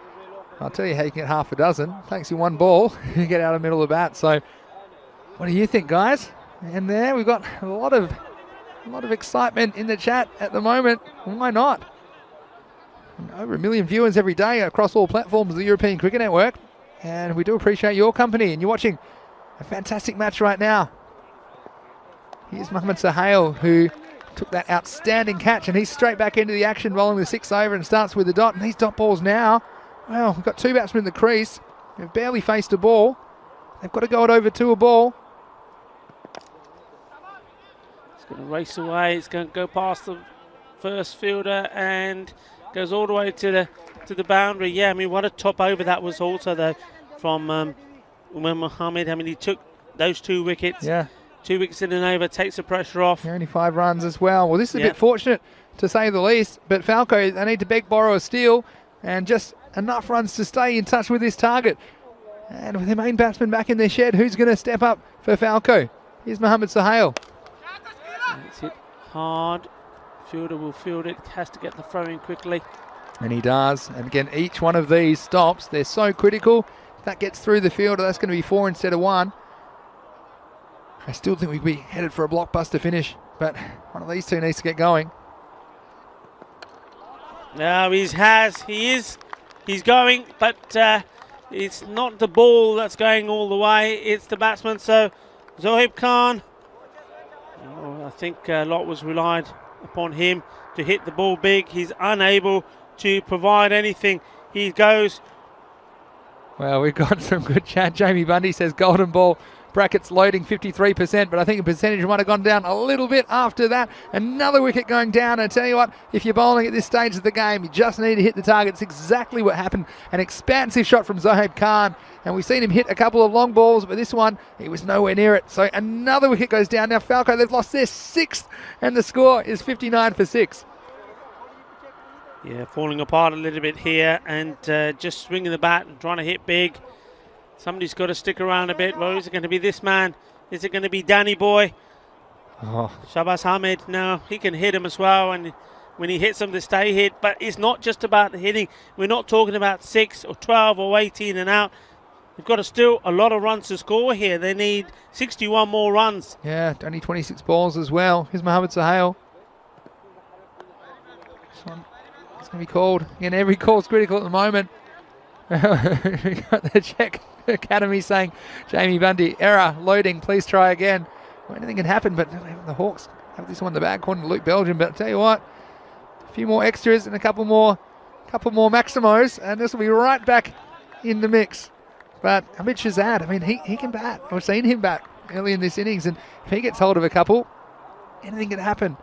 I'll tell you how you can get half a dozen. Takes you 1 ball, you get out of the middle of the bat. So what do you think, guys? And there we've got a lot of excitement in the chat at the moment. Why not? Over 1 million viewers every day across all platforms of the European Cricket Network. And we do appreciate your company, and you're watching a fantastic match right now. Here's Mohamed Sohail, who took that outstanding catch, and he's straight back into the action, rolling the 6 over and starts with the dot. And these dot balls now, well, we've got 2 batsmen in the crease. They've barely faced a ball. They've got to go it over to a ball. It's going to race away. It's going to go past the first fielder and goes all the way to the boundary. Yeah, I mean, what a top over that was also, though, from Umar Mohammed. I mean, he took those 2 wickets. Yeah. 2 wickets in and over, takes the pressure off. Only 5 runs as well. Well, this is a bit fortunate, to say the least. But Falco, they need to beg, borrow, or steal, and just enough runs to stay in touch with this target. And with their main batsman back in their shed, who's going to step up for Falco? Here's Mohamed Sohail. It's hit hard. Fielder will field it. Has to get the throw in quickly. And he does. And again, each one of these stops, they're so critical. If that gets through the fielder, that's going to be 4 instead of 1. I still think we'd be headed for a blockbuster finish, but one of these two needs to get going. No, he's going, but it's not the ball that's going all the way, it's the batsman. So Zohaib Khan, I think a lot was relied upon him to hit the ball big. He's unable to provide anything. He goes. Well, we've got some good chat. Jamie Bundy says golden ball. Brackets loading 53%, but I think the percentage might have gone down a little bit after that. Another wicket going down. I tell you what, if you're bowling at this stage of the game, you just need to hit the target. It's exactly what happened. An expansive shot from Zohaib Khan, and we've seen him hit a couple of long balls, but this one, he was nowhere near it. So another wicket goes down. Now Falco, they've lost their 6th, and the score is 59 for 6. Yeah, falling apart a little bit here, and just swinging the bat and trying to hit big. Somebody's got to stick around a bit. Well, is it going to be this man? Is it going to be Danny Boy? Oh. Shabazz Ahmed, no, he can hit him as well. And when he hits them, they stay hit. But it's not just about the hitting. We're not talking about 6 or 12 or 18 and out. They've got still a lot of runs to score here. They need 61 more runs. Yeah, only 26 balls as well. Here's Mohamed Sahel. This one is going to be called. Again, every call's critical at the moment. We got the Czech Academy saying, Jamie Bundy, error, loading, please try again. Well, anything can happen, but the Hawks have this one in the back corner to Luke Belgium. But I'll tell you what, a few more extras and a couple more Maximos, and this will be right back in the mix. But Hamid Shahzad, I mean, he can bat. I've seen him bat early in this innings, and if he gets hold of a couple, anything can happen.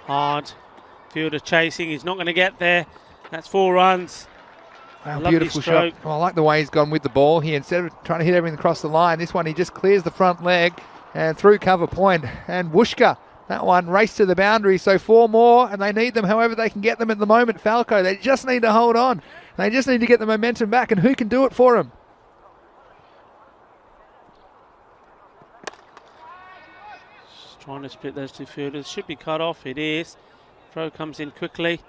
Hard. Fielder chasing. He's not going to get there. That's 4 runs. Wow, Lovely beautiful stroke. shot. Oh, I like the way he's gone with the ball here. Instead of trying to hit everything across the line, this one he just clears the front leg and through cover point. And Wooshka, that one raced to the boundary. So 4 more, and they need them however they can get them at the moment. Falco, they just need to hold on. They just need to get the momentum back, and who can do it for them? Just trying to split those 2 fielders. Should be cut off. It is. Throw comes in quickly.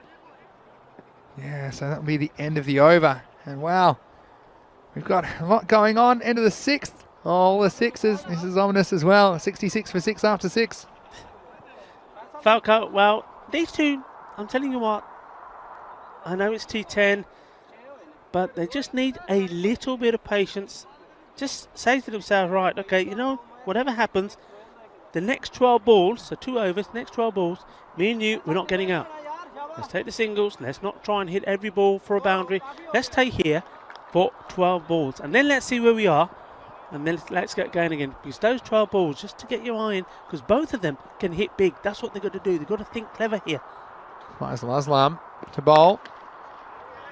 Yeah, so that'll be the end of the over. And wow, we've got a lot going on. End of the 6th. All the 6s. This is ominous as well. 66 for 6 after 6. Falco, well, these 2, I'm telling you what, I know it's T10, but they just need a little bit of patience. Just say to themselves, right, okay, you know, whatever happens, the next 12 balls, so 2 overs, next 12 balls, me and you, we're not getting out. Let's take the singles. Let's not try and hit every ball for a boundary. Let's stay here for 12 balls. And then let's see where we are. And then let's get going again. Because those 12 balls, just to get your eye in, because both of them can hit big. That's what they've got to do. They've got to think clever here. Faisal Aslam to bowl.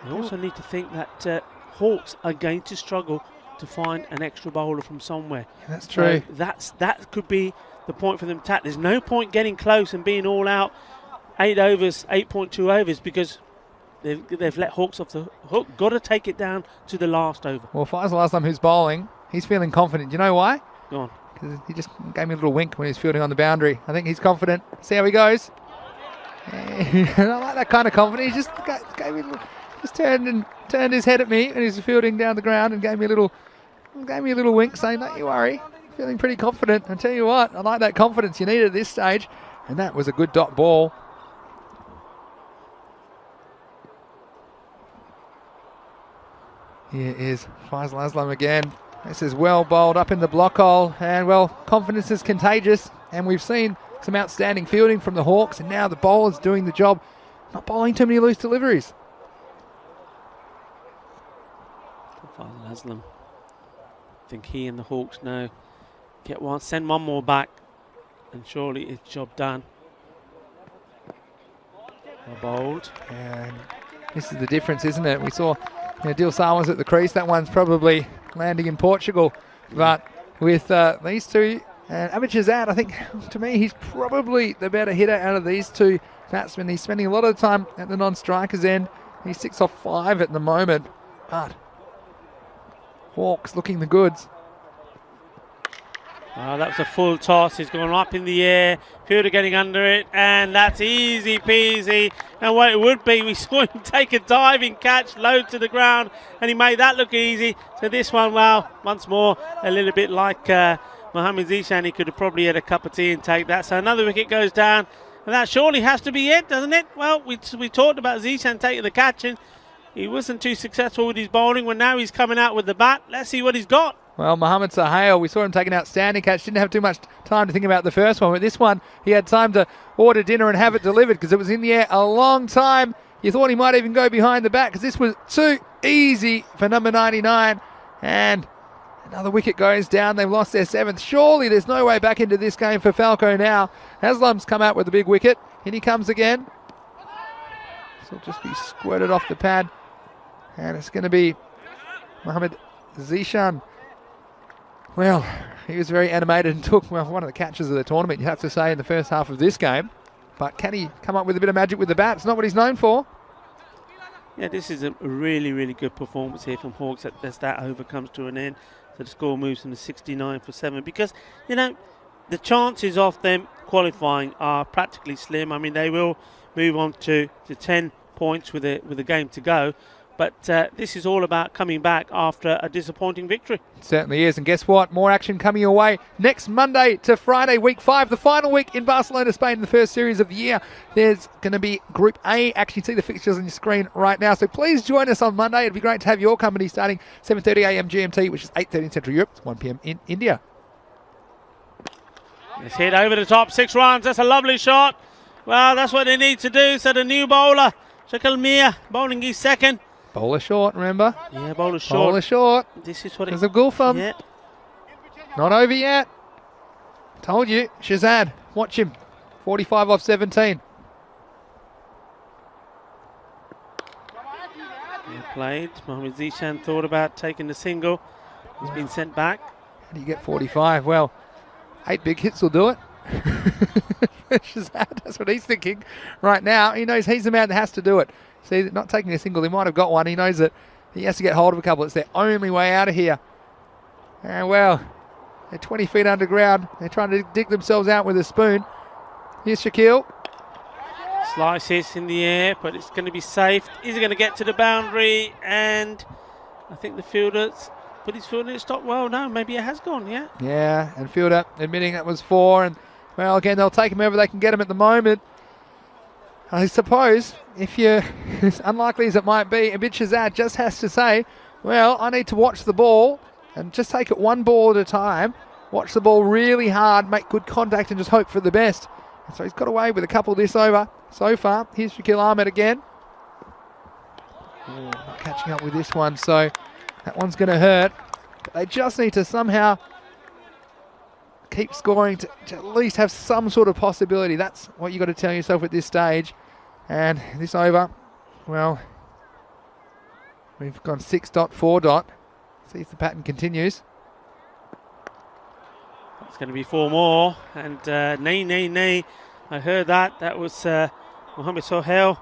They also need to think that Hawks are going to struggle to find an extra bowler from somewhere. Yeah, that's true. So that could be the point for them to tap. There's no point getting close and being all out. 8 overs, 8.2 overs, because they've let Hawks off the hook. Got to take it down to the last over. Well, Faisal Aslam, who's bowling, he's feeling confident. Do you know why? Go on. Because he just gave me a little wink when he was fielding on the boundary. I think he's confident. See how he goes. I like that kind of confidence. He just gave me a little, just turned his head at me when he was fielding down the ground and gave me a little wink, saying, "Don't you worry." Feeling pretty confident. I tell you what, I like that confidence you need at this stage. And that was a good dot ball. Here is Faisal Aslam again. This is well bowled up in the block hole, and well, confidence is contagious, and we've seen some outstanding fielding from the Hawks, and now the bowler's doing the job, not bowling too many loose deliveries. Faisal Aslam, I think he and the Hawks now send one more back, and surely it's job done. Well bowled. And this is the difference, isn't it? We saw Dil Sarwan's at the crease. That one's probably landing in Portugal. But with these 2, and Hamid Shahzad, I think, to me, he's probably the better hitter out of these 2 batsmen. He's spending a lot of time at the non-strikers end. He's 6 off 5 at the moment. But Hawks looking the goods. That was a full toss. He's gone up in the air. Fielder getting under it, and that's easy peasy. And what it would be, we saw him take a diving catch, low to the ground, and he made that look easy. So this one, well, once more, a little bit like Mohamed Zishan. He could have probably had a cup of tea and take that. So another wicket goes down, and that surely has to be it, doesn't it? Well, we talked about Zishan taking the catch, and he wasn't too successful with his bowling. Well, now he's coming out with the bat. Let's see what he's got. Well, Mohamed Sahel, we saw him take an outstanding catch. Didn't have too much time to think about the first one. But this one, he had time to order dinner and have it delivered because it was in the air a long time. You thought he might even go behind the bat because this was too easy for number 99. And another wicket goes down. They've lost their 7th. Surely there's no way back into this game for Falco now. Aslam's come out with a big wicket. In he comes again. This will just be squirted off the pad. And it's going to be Mohamed Zishan. Well, he was very animated and took one of the catches of the tournament, you have to say, in the first half of this game. But can he come up with a bit of magic with the bat? It's not what he's known for. Yeah, this is a really, really good performance here from Hawks as that over comes to an end. So the score moves from the 69 for 7 because, you know, the chances of them qualifying are practically slim. I mean, they will move on to 10 points with a game to go. But this is all about coming back after a disappointing victory. It certainly is. And guess what? More action coming your way next Monday to Friday, week 5, the final week in Barcelona, Spain, in the first series of the year. There's going to be Group A. Actually, see the fixtures on your screen right now. So please join us on Monday. It'd be great to have your company starting 7:30 a.m. GMT, which is 8:30 in Central Europe. It's 1 p.m. in India. Let's hit over the top, 6 runs. That's a lovely shot. Well, that's what they need to do. So the new bowler, Shakil Mia, bowling his second. Bowler short, remember? Yeah, bowler short. Bowler short. This is what There's a Gulfam. Yeah. Not over yet. Told you. Shazad, watch him. 45 off 17. Well played. Mohamed Zishan thought about taking the single. He's been sent back. How do you get 45? Well, 8 big hits will do it. Shazad, that's what he's thinking right now. He knows he's the man that has to do it. See, not taking a single, he might have got one. He knows that he has to get hold of a couple. It's their only way out of here. And well, they're 20 feet underground. They're trying to dig themselves out with a spoon. Here's Shakil. Slices in the air, but it's going to be safe. Is he going to get to the boundary? And I think the fielder's put his field in its top. Well, no, maybe it has gone, yeah. Yeah, and fielder admitting that was 4. And well, again, they'll take him wherever they can get him at the moment. I suppose, if you're as unlikely as it might be, Abid Shazad just has to say, well, I need to watch the ball and just take it one ball at a time, watch the ball really hard, make good contact and just hope for the best. And so he's got away with a couple this over so far. Here's Shakil Ahmed again. Not catching up with this one, so that one's going to hurt. But they just need to somehow keep scoring to at least have some sort of possibility. That's what you've got to tell yourself at this stage. And this over, well, we've gone 6.4. See if the pattern continues. It's going to be 4 more. And nay. I heard that. That was Mohamed Sohail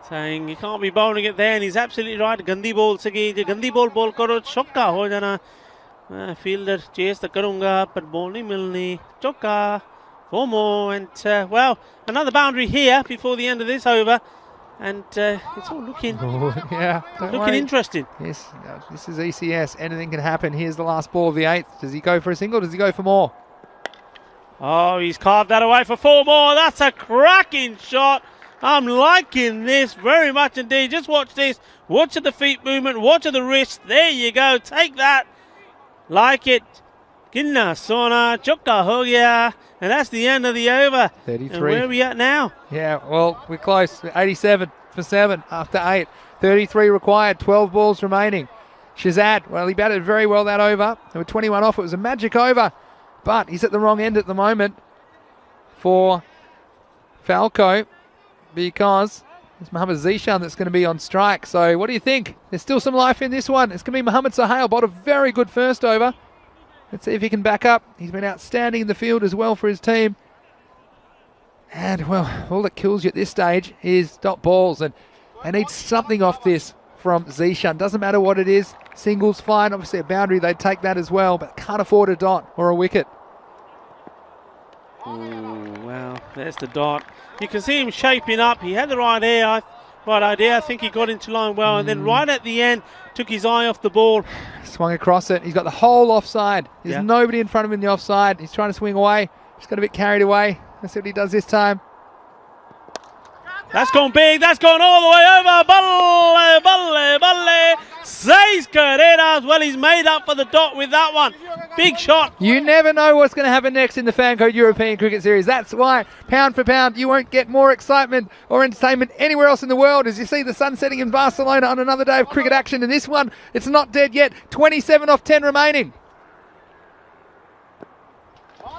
saying he can't be bowling it there. And he's absolutely right. Gandhi ball sagi. Gandhi ball karo chokka ho jana. Fielder chase the karunga, but ball nahi milni. Chokka. 4 more. And well, another boundary here before the end of this over. And it's all looking, interesting. Yes, this is ECS. Anything can happen. Here's the last ball of the 8th. Does he go for a single? Does he go for more? Oh, he's carved that away for 4 more. That's a cracking shot. I'm liking this very much indeed. Just watch this. Watch the feet movement. Watch the wrist. There you go. Take that. Like it. Kinna sona chokka ho gaya. And that's the end of the over. 33. And where are we at now? Yeah, well, we're close. 87 for 7 after 8. 33 required. 12 balls remaining. Shazad, well, he batted very well that over. There were 21 off. It was a magic over. But he's at the wrong end at the moment for Falco because it's Mohamed Zishan that's going to be on strike. So what do you think? There's still some life in this one. It's going to be Mohamed Sohail. Bowled a very good first over. Let's see if he can back up. He's been outstanding in the field as well for his team. And, well, all that kills you at this stage is dot balls. And they need something off this from Zishan. Doesn't matter what it is. Singles, fine. Obviously a boundary, they'd take that as well. But can't afford a dot or a wicket. Oh, well, there's the dot. You can see him shaping up. He had the right idea. I think he got into line well. And then right at the end, took his eye off the ball. Swung across it. He's got the whole offside. There's nobody in front of him in the offside. He's trying to swing away. Just got a bit carried away. Let's see what he does this time. That's gone big. That's gone all the way over. Balle. 6 carreras. Well, he's made up for the dot with that one. Big shot. You never know what's going to happen next in the Fan Code European Cricket Series. That's why, pound for pound, you won't get more excitement or entertainment anywhere else in the world as you see the sun setting in Barcelona on another day of cricket action. And this one, it's not dead yet. 27 off 10 remaining.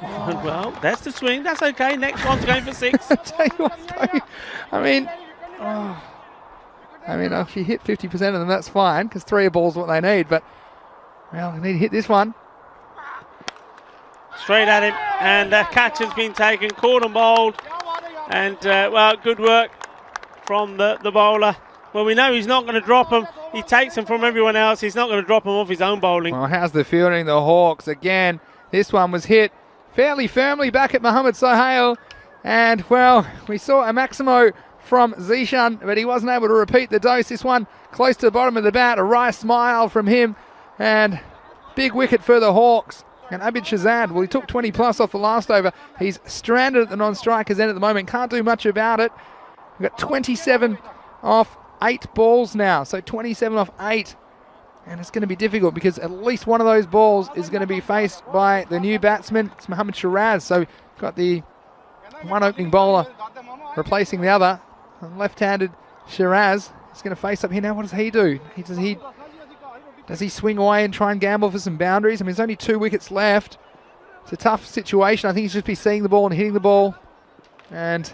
Well, that's the swing. That's okay. Next one's going for 6. I tell you what, though, I mean, if you hit 50% of them, that's fine because 3 balls what they need. But, well, they need to hit this one. Straight at him, and catch has been taken, caught and bowled, and well, good work from the bowler. Well, we know he's not going to drop him. He takes them from everyone else. He's not going to drop him off his own bowling. Well, how's the fielding? The Hawks again. This one was hit fairly firmly back at Mohamed Sohail, and well, we saw a Maximo from Zishan, but he wasn't able to repeat the dose. This one close to the bottom of the bat. A wry smile from him, and big wicket for the Hawks. And Abid Shazad, well, he took 20 plus off the last over. He's stranded at the non-strikers end at the moment. Can't do much about it. We've got 27 off 8 balls now. So 27 off 8. And it's going to be difficult because at least one of those balls is going to be faced by the new batsman. It's Mohammad Shiraz. So got the one opening bowler replacing the other. Left-handed Shiraz is going to face up here now. What does he do? Does he swing away and try and gamble for some boundaries? I mean, there's only 2 wickets left. It's a tough situation. I think he's just be seeing the ball and hitting the ball, and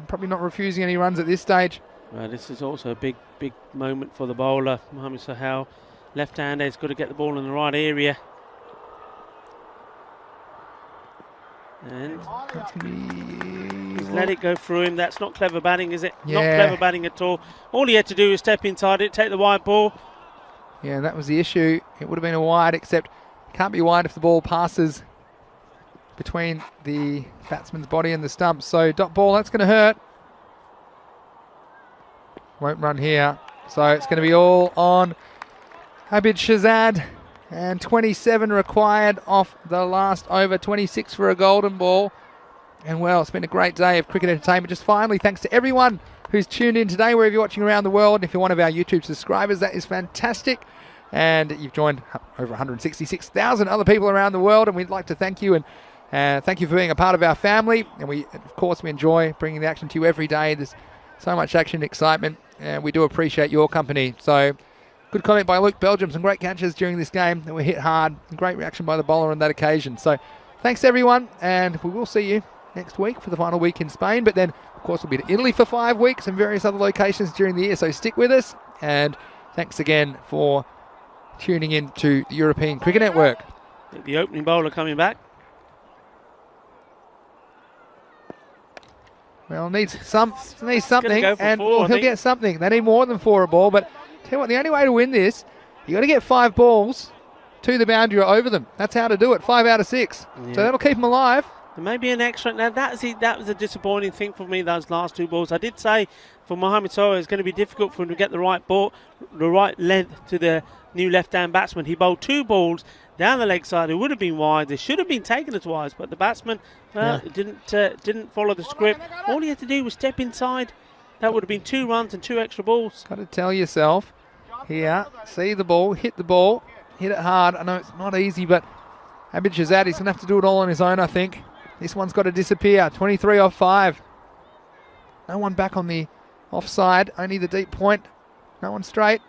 probably not refusing any runs at this stage. Well, this is also a big moment for the bowler, Mohammad Sahal. Left-hander has got to get the ball in the right area. And he's let it go through him. That's not clever batting, is it? Yeah. Not clever batting at all. All he had to do was step inside it, take the wide ball. Yeah, that was the issue. It would have been a wide, except it can't be wide if the ball passes between the batsman's body and the stump. So dot ball, that's going to hurt. Won't run here. So it's going to be all on Abid Shazad. And 27 required off the last over. 26 for a golden ball. And well, it's been a great day of cricket entertainment. Just finally, thanks to everyone who's tuned in today, wherever you're watching around the world. And if you're one of our YouTube subscribers, that is fantastic. And you've joined over 166,000 other people around the world, and we'd like to thank you, and thank you for being a part of our family. And we, of course, we enjoy bringing the action to you every day. There's so much action and excitement, and we do appreciate your company. So, good comment by Luke Belgium. Some great catches during this game that were hit hard. Great reaction by the bowler on that occasion. So, thanks everyone, and we will see you next week for the final week in Spain. But then, of course, we'll be to Italy for 5 weeks and various other locations during the year. So stick with us, and thanks again for tuning in to the European Cricket Network. The opening bowler coming back. Well, needs something, and four, he'll get something. They need more than 4 a ball, but tell you what, the only way to win this, you got to get 5 balls to the boundary or over them. That's how to do it. 5 out of 6. Yeah. So that'll keep them alive. There may be an extra. Now that was a disappointing thing for me, those last 2 balls. I did say for Mohammad Soha it's going to be difficult for him to get the right ball, the right length to the new left-hand batsman. He bowled 2 balls down the leg side. It would have been wide. They should have been taken as wide, but the batsman didn't follow the script. All he had to do was step inside. That would have been 2 runs and 2 extra balls. Got to tell yourself here, see the ball, hit it hard. I know it's not easy, but Abid Shazad, he's going to have to do it all on his own, I think. This one's got to disappear. 23 off 5. No one back on the offside, only the deep point. No one straight.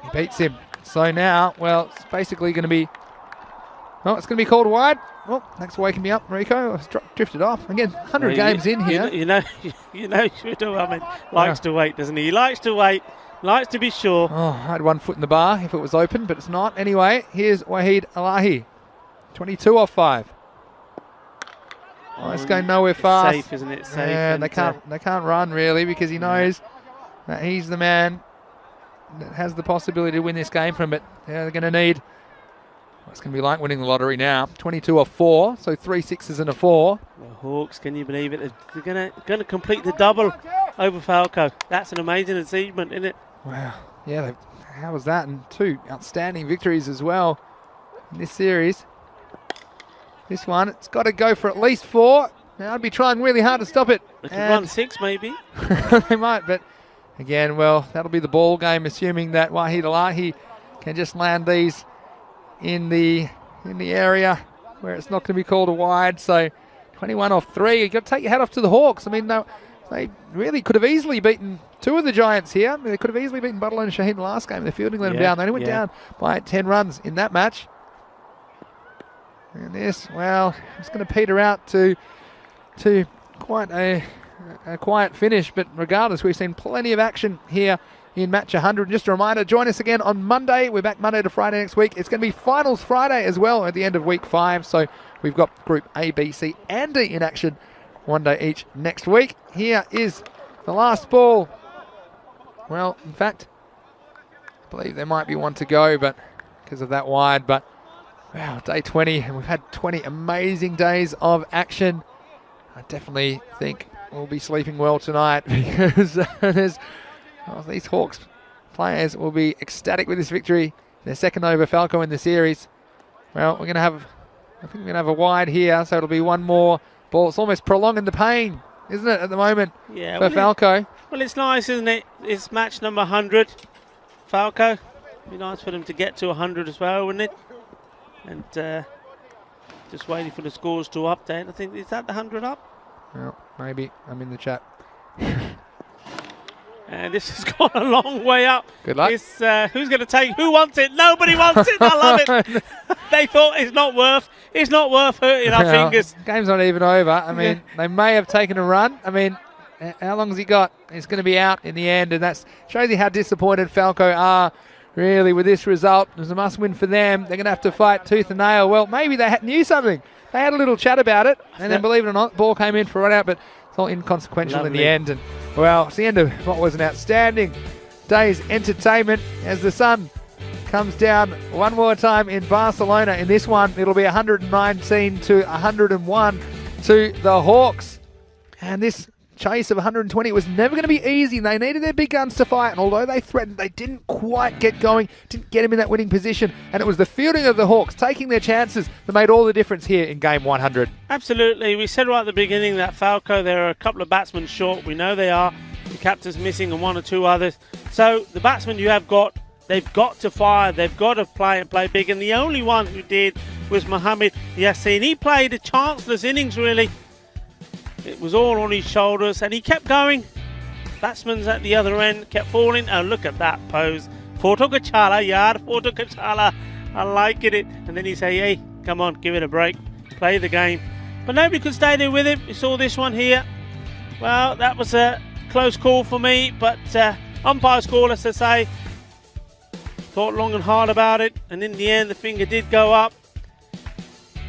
He beats him. So now, well, it's basically going to be... Oh, it's going to be called wide. Oh, thanks for waking me up, Rico. I was drifted off. Again, 100 games in here. You know, Shuto Ahmed likes to wait, doesn't he? He likes to wait, likes to be sure. Oh, I had 1 foot in the bar if it was open, but it's not. Anyway, here's Waheed Alahi. 22 off 5. Oh, it's going nowhere fast. Safe, isn't it? Safe. Yeah, they can't run really because he knows that he's the man that has the possibility to win this game from it. Yeah, they're going to need. Well, it's going to be like winning the lottery now. 22 off 4, so 3 6s and a 4. The Hawks, can you believe it? They're going to complete the double over Falco. That's an amazing achievement, isn't it? Wow. Yeah, how was that? And 2 outstanding victories as well in this series. This one, it's got to go for at least 4. Now, I'd be trying really hard to stop it. They could run 6 maybe. They might, but again, well, that'll be the ball game, assuming that Waheed Alahi can just land these in the area where it's not going to be called a wide. So 21 off 3. You've got to take your hat off to the Hawks. I mean, they really could have easily beaten 2 of the Giants here. They could have easily beaten Butler and Shaheen last game. The fielding let them down. They only went down by 10 runs in that match. And this, well, it's going to peter out to quite a quiet finish. But regardless, we've seen plenty of action here in match 100. Just a reminder, join us again on Monday. We're back Monday to Friday next week. It's going to be finals Friday as well at the end of week 5. So we've got Group A, B, C and D in action 1 day each next week. Here is the last ball. Well, in fact, I believe there might be one to go, but because of that wide. But wow, day 20, and we've had 20 amazing days of action. I definitely think will be sleeping well tonight because these Hawks players will be ecstatic with this victory. Their second over Falco in the series. Well, I think we're going to have a wide here, so it'll be one more ball. It's almost prolonging the pain, isn't it, at the moment for Falco? Well, it's nice, isn't it? It's match number 100. Falco, it'd be nice for them to get to 100 as well, wouldn't it? And just waiting for the scores to update. I think, is that the 100 up? Well, maybe. I'm in the chat. And this has gone a long way up. Good luck. It's, who's going to take? Who wants it? Nobody wants it. I love it. They thought it's not worth hurting our fingers. Game's not even over. I mean, they may have taken a run. I mean, how long has he got? He's going to be out in the end, and that shows you how disappointed Falco are really with this result. It was a must-win for them. They're going to have to fight tooth and nail. Well, maybe they knew something. They had a little chat about it, and then, believe it or not, the ball came in for a run out, but it's all inconsequential in the end. And well, it's the end of what was an outstanding day's entertainment as the sun comes down one more time in Barcelona. In this one, it'll be 119 to 101 to the Hawks. And this chase of 120 was never going to be easy. They needed their big guns to fight, and although they threatened, they didn't quite get going, didn't get him in that winning position, and it was the fielding of the Hawks taking their chances that made all the difference here in game 100. Absolutely. We said right at the beginning that Falco, there are a couple of batsmen short. We know they are. The captain's missing and one or two others. So the batsmen you have got, they've got to fire, they've got to play and play big, and the only one who did was Mohamed Yassin. He played a chanceless innings, really. It was all on his shoulders, and he kept going. Batsmen's at the other end kept falling. Oh, look at that pose. Photo Kachala, yaar, photo Kachala. I like it. And then he say, hey, come on, give it a break. Play the game. But nobody could stay there with him. You saw this one here. Well, that was a close call for me, but umpire scoreless, to say. Thought long and hard about it, and in the end, the finger did go up.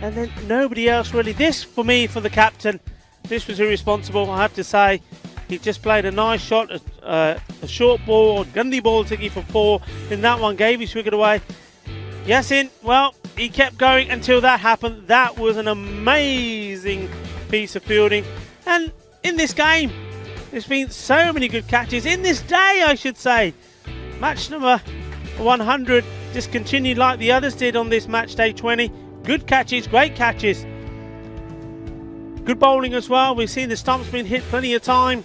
And then nobody else really. This, for me, for the captain, this was irresponsible, I have to say. He just played a nice shot, a short ball, or gundy ball tiki for 4. Then that one gave his wicket away. Yassin, well, he kept going until that happened. That was an amazing piece of fielding. And in this game, there's been so many good catches. In this day, I should say. Match number 100 just continued like the others did on this match day 20. Good catches, great catches. Good bowling as well. We've seen the stumps being hit plenty of time.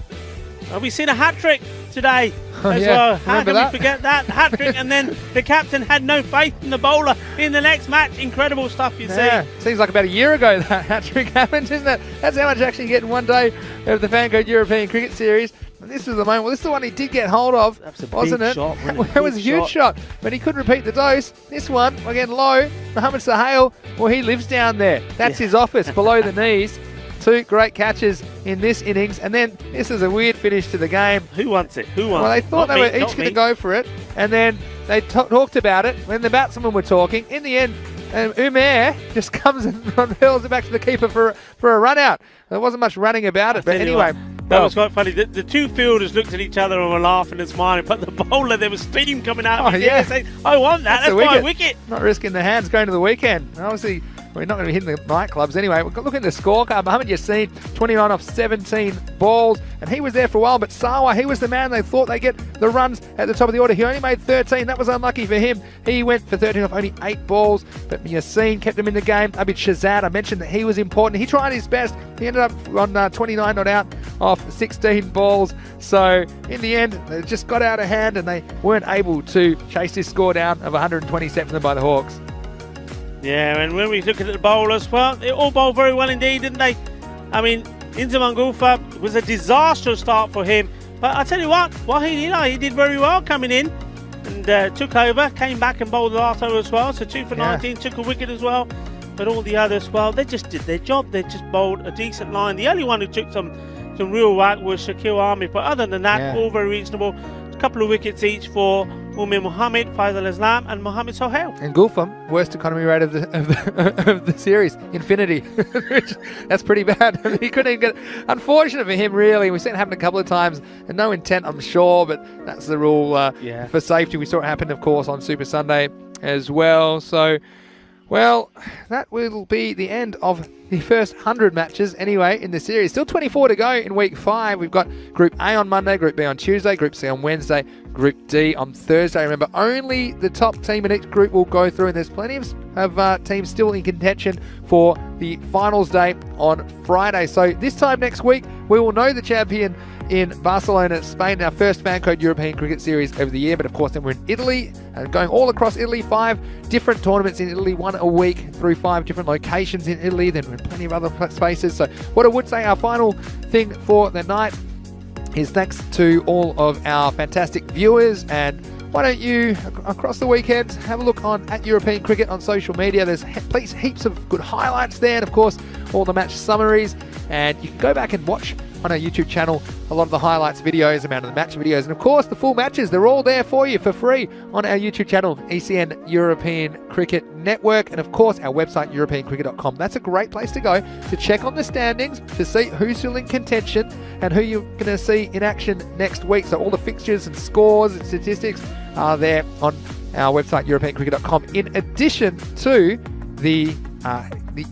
We've seen a hat-trick today as well. How can we forget that? Hat-trick, and then the captain had no faith in the bowler in the next match. Incredible stuff, you see. Seems like about a year ago that hat-trick happened, isn't it? That's how much actually you get in one day of the Fangirl European Cricket Series. And this was the moment. Well, this is the one he did get hold of, wasn't it? It was a huge shot, but he could repeat the dose. This one, again, low. Mohamed Sahel, well, he lives down there. That's his office, below the knees. 2 great catches in this innings, and then this is a weird finish to the game. Who wants it? Who wants it? Well, they thought they were each going to go for it, and then they talked about it when the batsmen were talking. In the end, Umair just comes and hurls it back to the keeper for a run out. There wasn't much running about it, but anyway. That was quite funny. The two fielders looked at each other and were laughing and smiling, but the bowler, there was steam coming out of his ear saying, I want that. That's my wicket. Not risking the hands going to the weekend. And obviously, we're not going to be hitting the nightclubs anyway. Look at the scorecard. Mohamed Yassin, 29 off 17 balls, and he was there for a while, but Sawa, he was the man they thought they'd get the runs at the top of the order. He only made 13. That was unlucky for him. He went for 13 off only 8 balls, but Yassin kept him in the game. Abid Shazad, I mentioned that he was important. He tried his best. He ended up on 29 not out off 16 balls. So in the end, they just got out of hand and they weren't able to chase this score down of 120 set from them by the Hawks. Yeah, and when we look at the bowlers, well, they all bowled very well indeed, didn't they? I mean, Inzamam Gulfa was a disastrous start for him. But I tell you what, he did very well coming in and took over, came back and bowled the last over as well. So 2 for 19, took a wicket as well. But all the others, well, they just did their job. They just bowled a decent line. The only one who took some real whack was Shakil Ahmed. But other than that, all very reasonable. A couple of wickets each for Umir Mohammed, Faisal Islam and Mohamed Sohail. And Gulfam, worst economy rate of the series, infinity. That's pretty bad. He couldn't even get it. Unfortunate for him, really. We've seen it happen a couple of times, and no intent, I'm sure, but that's the rule for safety. We saw it happen, of course, on Super Sunday as well. So, Well, that will be the end of the first 100 matches anyway in the series. Still 24 to go in week 5. We've got Group A on Monday, Group B on Tuesday, Group C on Wednesday, Group D on Thursday. Remember, only the top team in each group will go through, and there's plenty of teams still in contention for the finals day on Friday. So this time next week, we will know the champion in Barcelona, Spain, our first fan code European Cricket Series of the year. But of course, then we're in Italy and going all across Italy, 5 different tournaments in Italy, 1 a week through 5 different locations in Italy. Then we're in plenty of other spaces. So what I would say, our final thing for the night is thanks to all of our fantastic viewers. And why don't you, across the weekend, have a look on at European Cricket on social media. There's heaps of good highlights there, and of course, all the match summaries. And you can go back and watch on our YouTube channel a lot of the highlights videos, amount of the match videos, and of course the full matches. They're all there for you for free on our YouTube channel, ECN European Cricket Network, and of course our website, europeancricket.com. That's a great place to go to check on the standings, to see who's still in contention and who you're going to see in action next week. So all the fixtures and scores and statistics are there on our website, europeancricket.com, in addition to the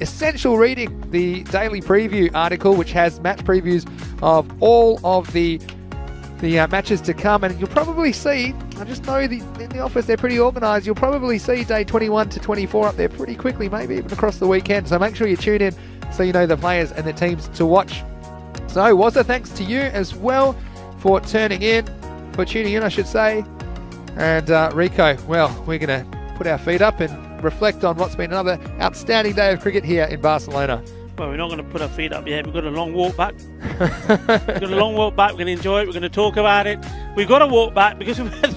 essential reading, the daily preview article, which has match previews of all of the matches to come. And you'll probably see, I just know in the office they're pretty organised, you'll probably see day 21 to 24 up there pretty quickly, maybe even across the weekend. So make sure you tune in so you know the players and the teams to watch. So Wazza, thanks to you as well for tuning in, I should say. And Rico, well, we're going to put our feet up and reflect on what's been another outstanding day of cricket here in Barcelona. Well, we're not going to put our feet up yet. We've got a long walk back. We're going to enjoy it. We're going to talk about it. We've got to walk back because we've had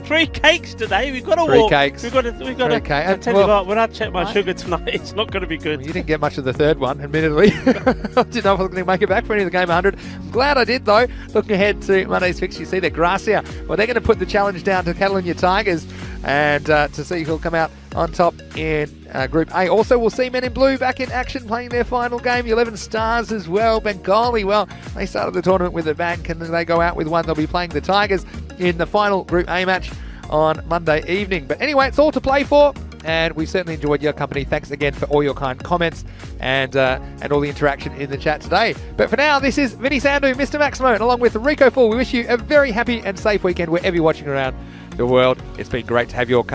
3 cakes today. We've got to walk. 3 cakes. We've got to. I tell you what, when I check my sugar tonight, it's not going to be good. Well, you didn't get much of the third one, admittedly. I didn't know if I was going to make it back for any of the game 100. I'm glad I did, though. Looking ahead to Monday's fixture, you see that Gracia, well, they're going to put the challenge down to Catalunya Tigers and to see who'll come out on top in Group A. Also, we'll see Men in Blue back in action playing their final game. 11 Stars as well. Bengali, well, they started the tournament with a bang. Can they go out with one? They'll be playing the Tigers in the final Group A match on Monday evening. But anyway, it's all to play for, and we've certainly enjoyed your company. Thanks again for all your kind comments and all the interaction in the chat today. But for now, this is Vinny Sandhu, Mr. Maximo, and along with Rico Full, we wish you a very happy and safe weekend wherever you're watching around the world. It's been great to have your company.